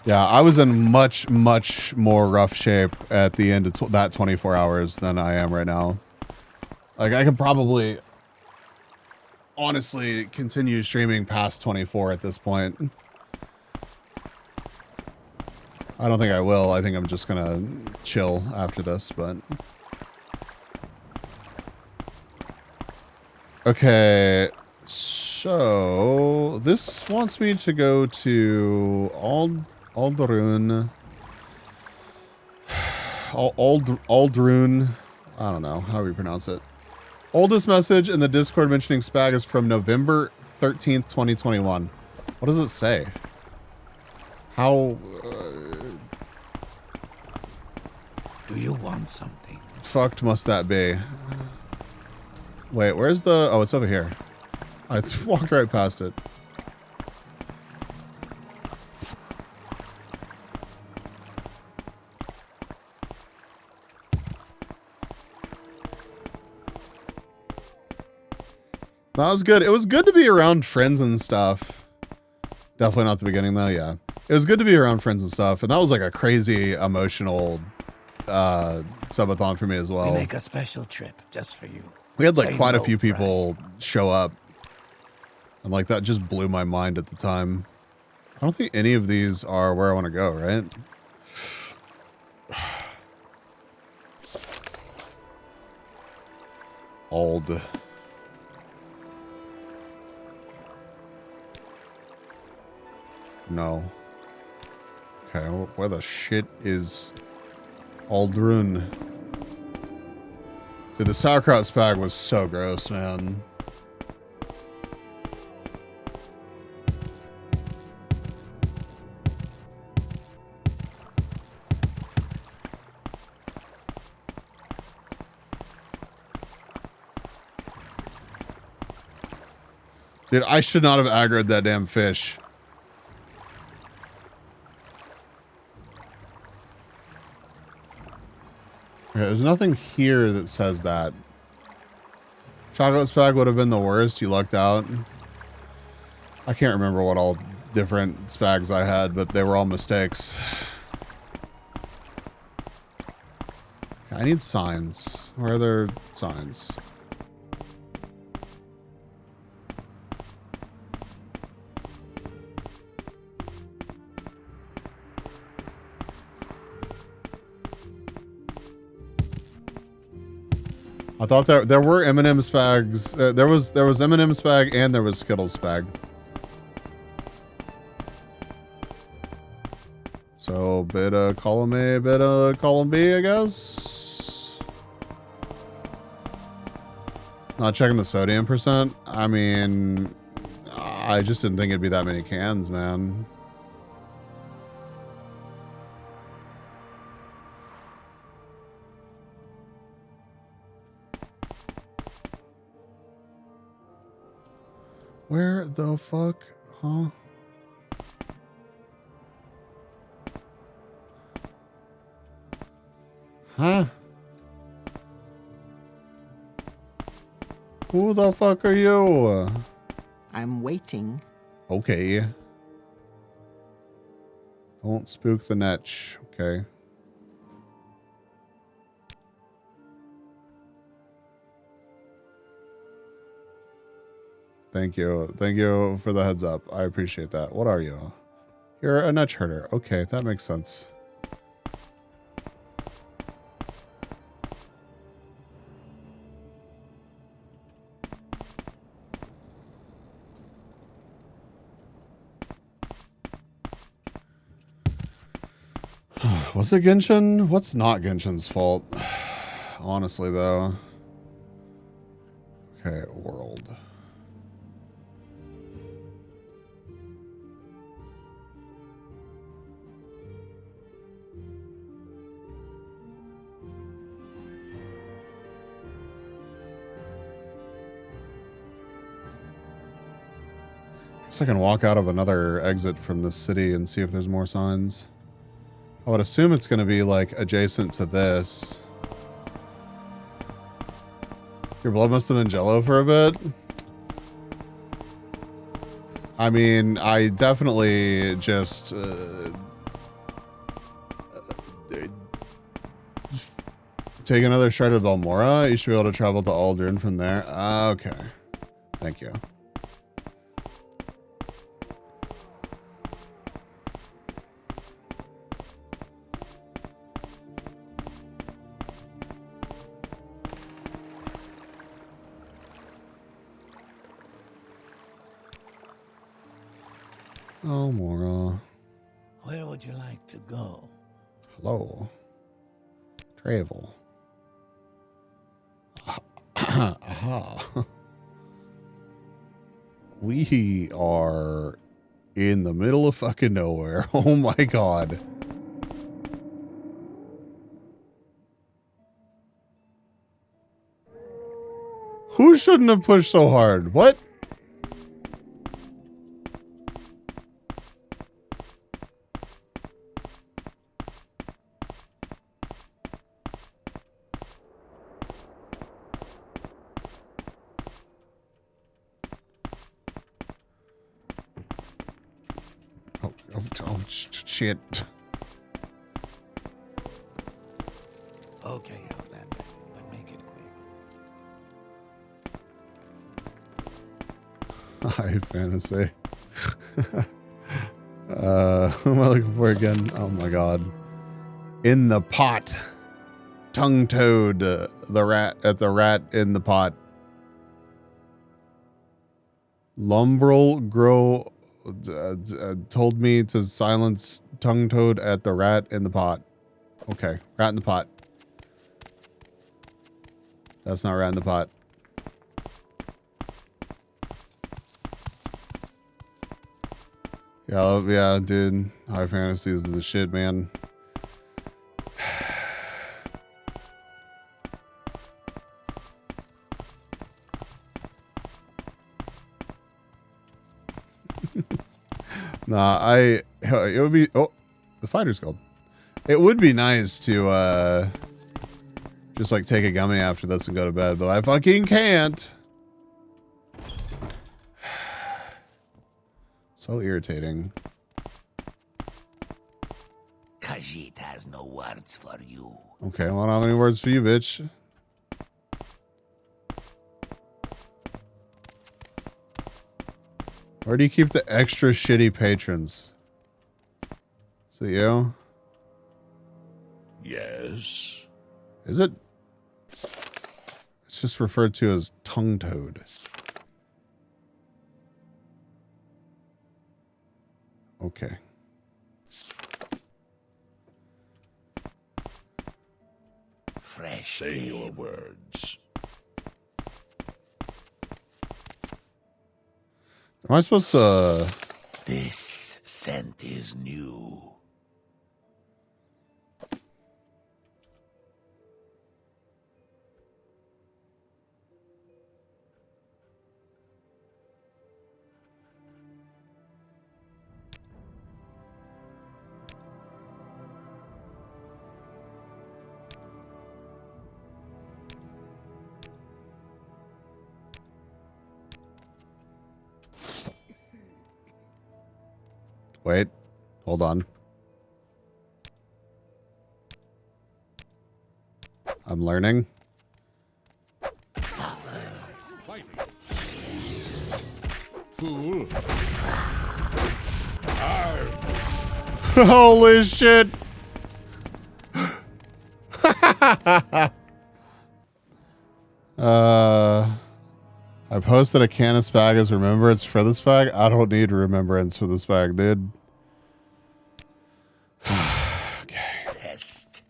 Yeah, I was in much, much more rough shape at the end of that 24 hours than I am right now. Like, I could probably honestly continue streaming past 24 at this point. I don't think I will. I think I'm just gonna chill after this, but... Okay, so this wants me to go to Aldrun. Aldrun. I don't know how we pronounce it. Oldest message in the Discord mentioning Spag is from November 13th, 2021. What does it say? How... Do you want something? Fucked must that be? Wait, where's the... Oh, it's over here. I walked right past it. That was good. It was good to be around friends and stuff. Definitely not the beginning though. Yeah, it was good to be around friends and stuff, and that was like a crazy emotional subathon for me as well. We make a special trip just for you. We had like Say quite a no, few Brian. people show up, and like that just blew my mind at the time. I don't think any of these are where I want to go, right? Old. No. Okay, where the shit is Aldrun? Dude, the sauerkraut spag was so gross, man. Dude, I should not have aggroed that damn fish. Okay, there's nothing here that says that. Chocolate spag would have been the worst. You lucked out. I can't remember what all different spags I had, but they were all mistakes. I need signs. Where are there signs? I thought there were M&M spags. There was M&M spag and there was Skittles spag. So bit of column A, bit of column B, I guess. Not checking the sodium percent. I mean, I just didn't think it'd be that many cans, man. Where the fuck? Huh? Huh? Who the fuck are you? I'm waiting. Okay. Don't spook the netch. Okay. Thank you. Thank you for the heads up. I appreciate that. What are you? You're a netch herder. Okay, that makes sense. Was it Genshin? What's not Genshin's fault? Honestly, though. Okay, world. Guess I can walk out of another exit from this city and see if there's more signs. I would assume it's going to be like adjacent to this. Your blood must have been jello for a bit. I mean, I definitely just take another stride to Belmora. You should be able to travel to Aldrin from there. Okay. Thank you. Oh, Mora. Where would you like to go? Hello. Travel. Aha. We are in the middle of fucking nowhere. Oh my god. Who shouldn't have pushed so hard? What? shit. Okay, Outlander, but make it quick. High fantasy. Who am I looking for again? Oh my god. In the pot. Tongue toad. The rat in the pot. Lumbrel grow told me to silence tongue toad at the rat in the pot. Okay, rat in the pot. That's not rat in the pot. Yeah, dude. High fantasy is the shit, man. Nah, it would be, oh, the fighter's gold. It would be nice to, just like take a gummy after this and go to bed, but I fucking can't. So irritating. Khajiit has no words for you. Okay, well, I don't have any words for you, bitch. Where do you keep the extra shitty patrons? Is it you? Yes. Is it? It's just referred to as tongue toad. Okay. Fresh. Say your words. Am I supposed to... This scent is new. Wait, hold on. I'm learning. Fool. Holy shit. I posted a can of spag as remembrance for the spag. I don't need remembrance for the spag, dude. Okay. Test.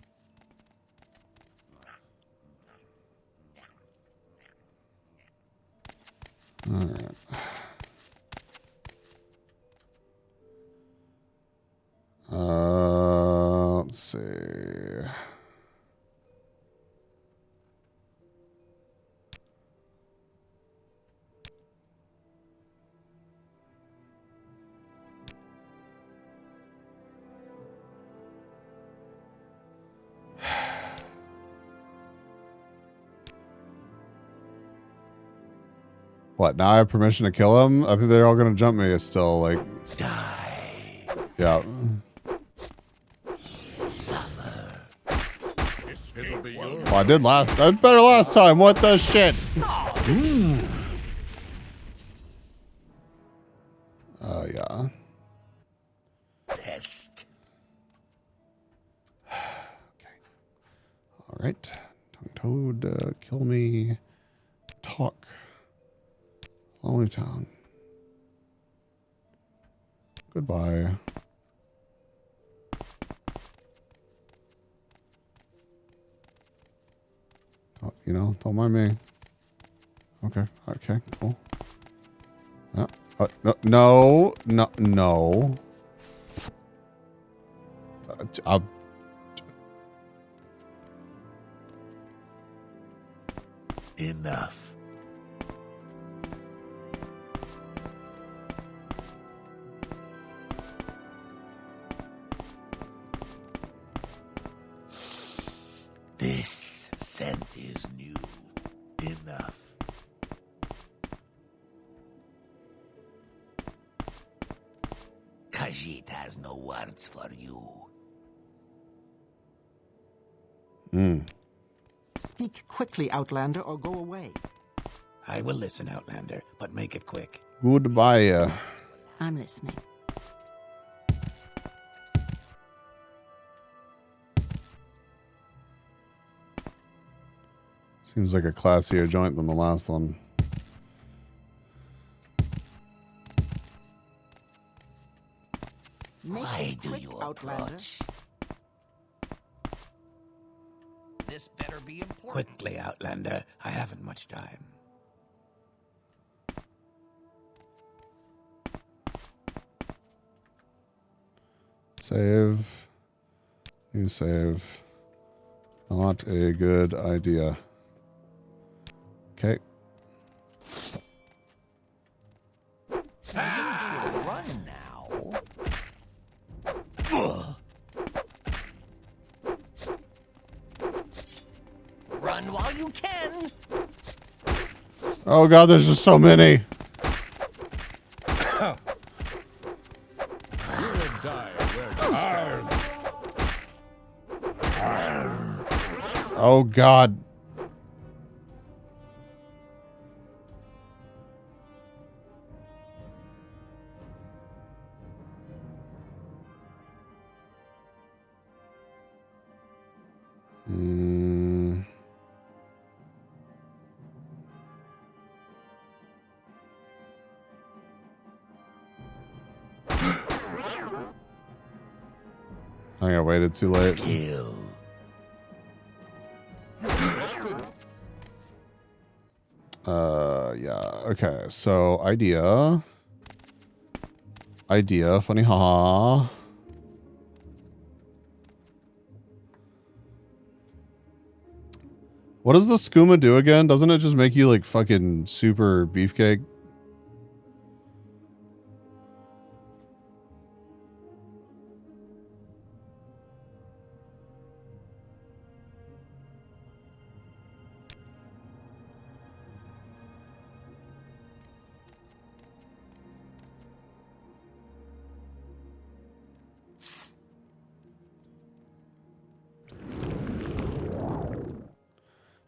All right. Let's see. What, now I have permission to kill him? I think they're all gonna jump me still, like... Die. Yeah. Well, I did better last time. What the shit? Yeah. Test. Okay. All right. Tongue toad, kill me. Talk. Lonely town. Goodbye. You know, don't mind me. Okay. Okay. Cool. No. Enough. This scent is new. Enough. Brigitte has no words for you. Speak quickly, Outlander, or go away. I will listen, Outlander, but make it quick. Goodbye. I'm listening. Seems like a classier joint than the last one. Why do you approach? This better be important. Quickly, Outlander. I haven't much time. Save. You save. Not a good idea. Okay. Run now. Run while you can. Oh god, there's just so many. Oh god. I think I waited too late. Yeah. Okay. So idea, funny, haha. What does the skooma do again? Doesn't it just make you like fucking super beefcake?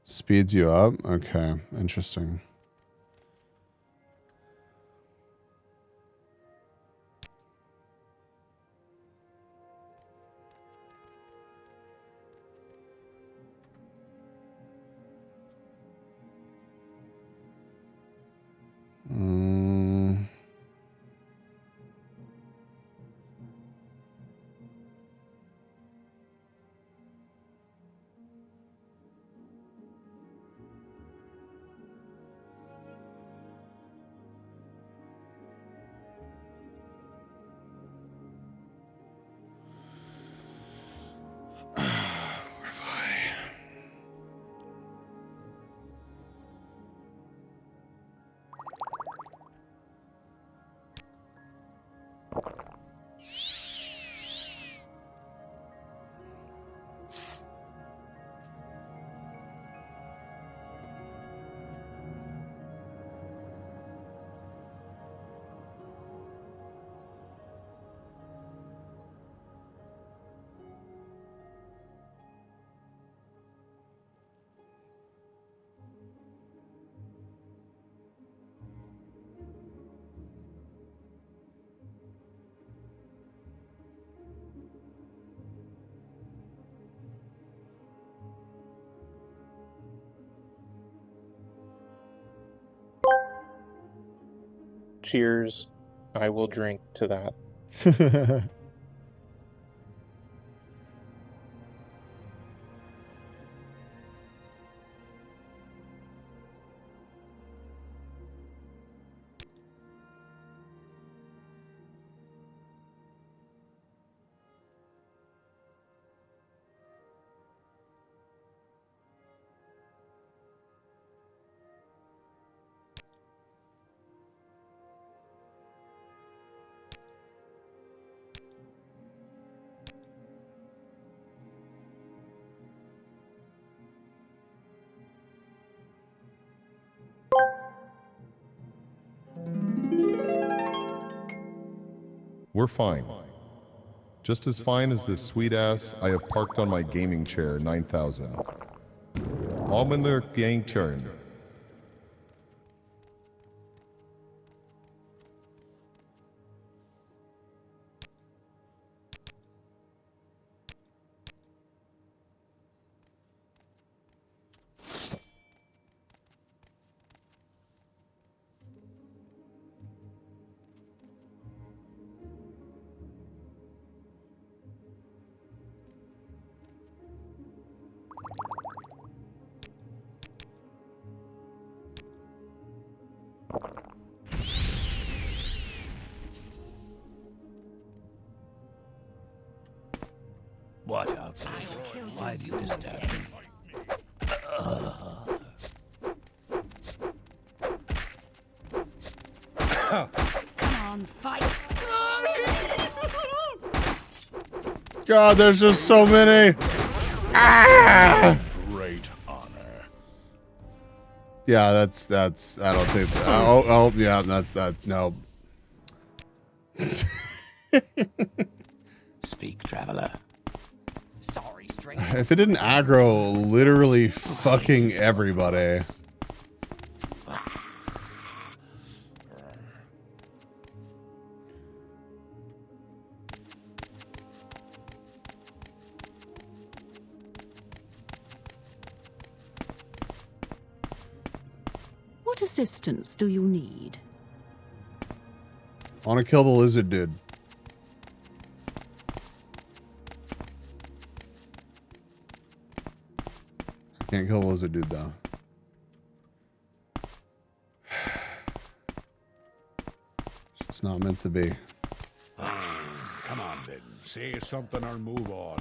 Speeds you up? Okay, interesting. Cheers. I will drink to that. We're fine. Just as fine as this sweet ass I have parked on my gaming chair 9000. Om in their gang turn. What up? Why do you disturb me? Come on, fight. God, there's just so many. Ah! Great honor. Yeah, that's. I don't think. Oh, yeah, that's that. No. Speak, traveler. Sorry, stranger. If it didn't aggro literally fucking everybody. What assistance do you need? I want to kill the lizard dude. Can't kill the lizard dude though. It's just not meant to be. Come on then, say something or move on.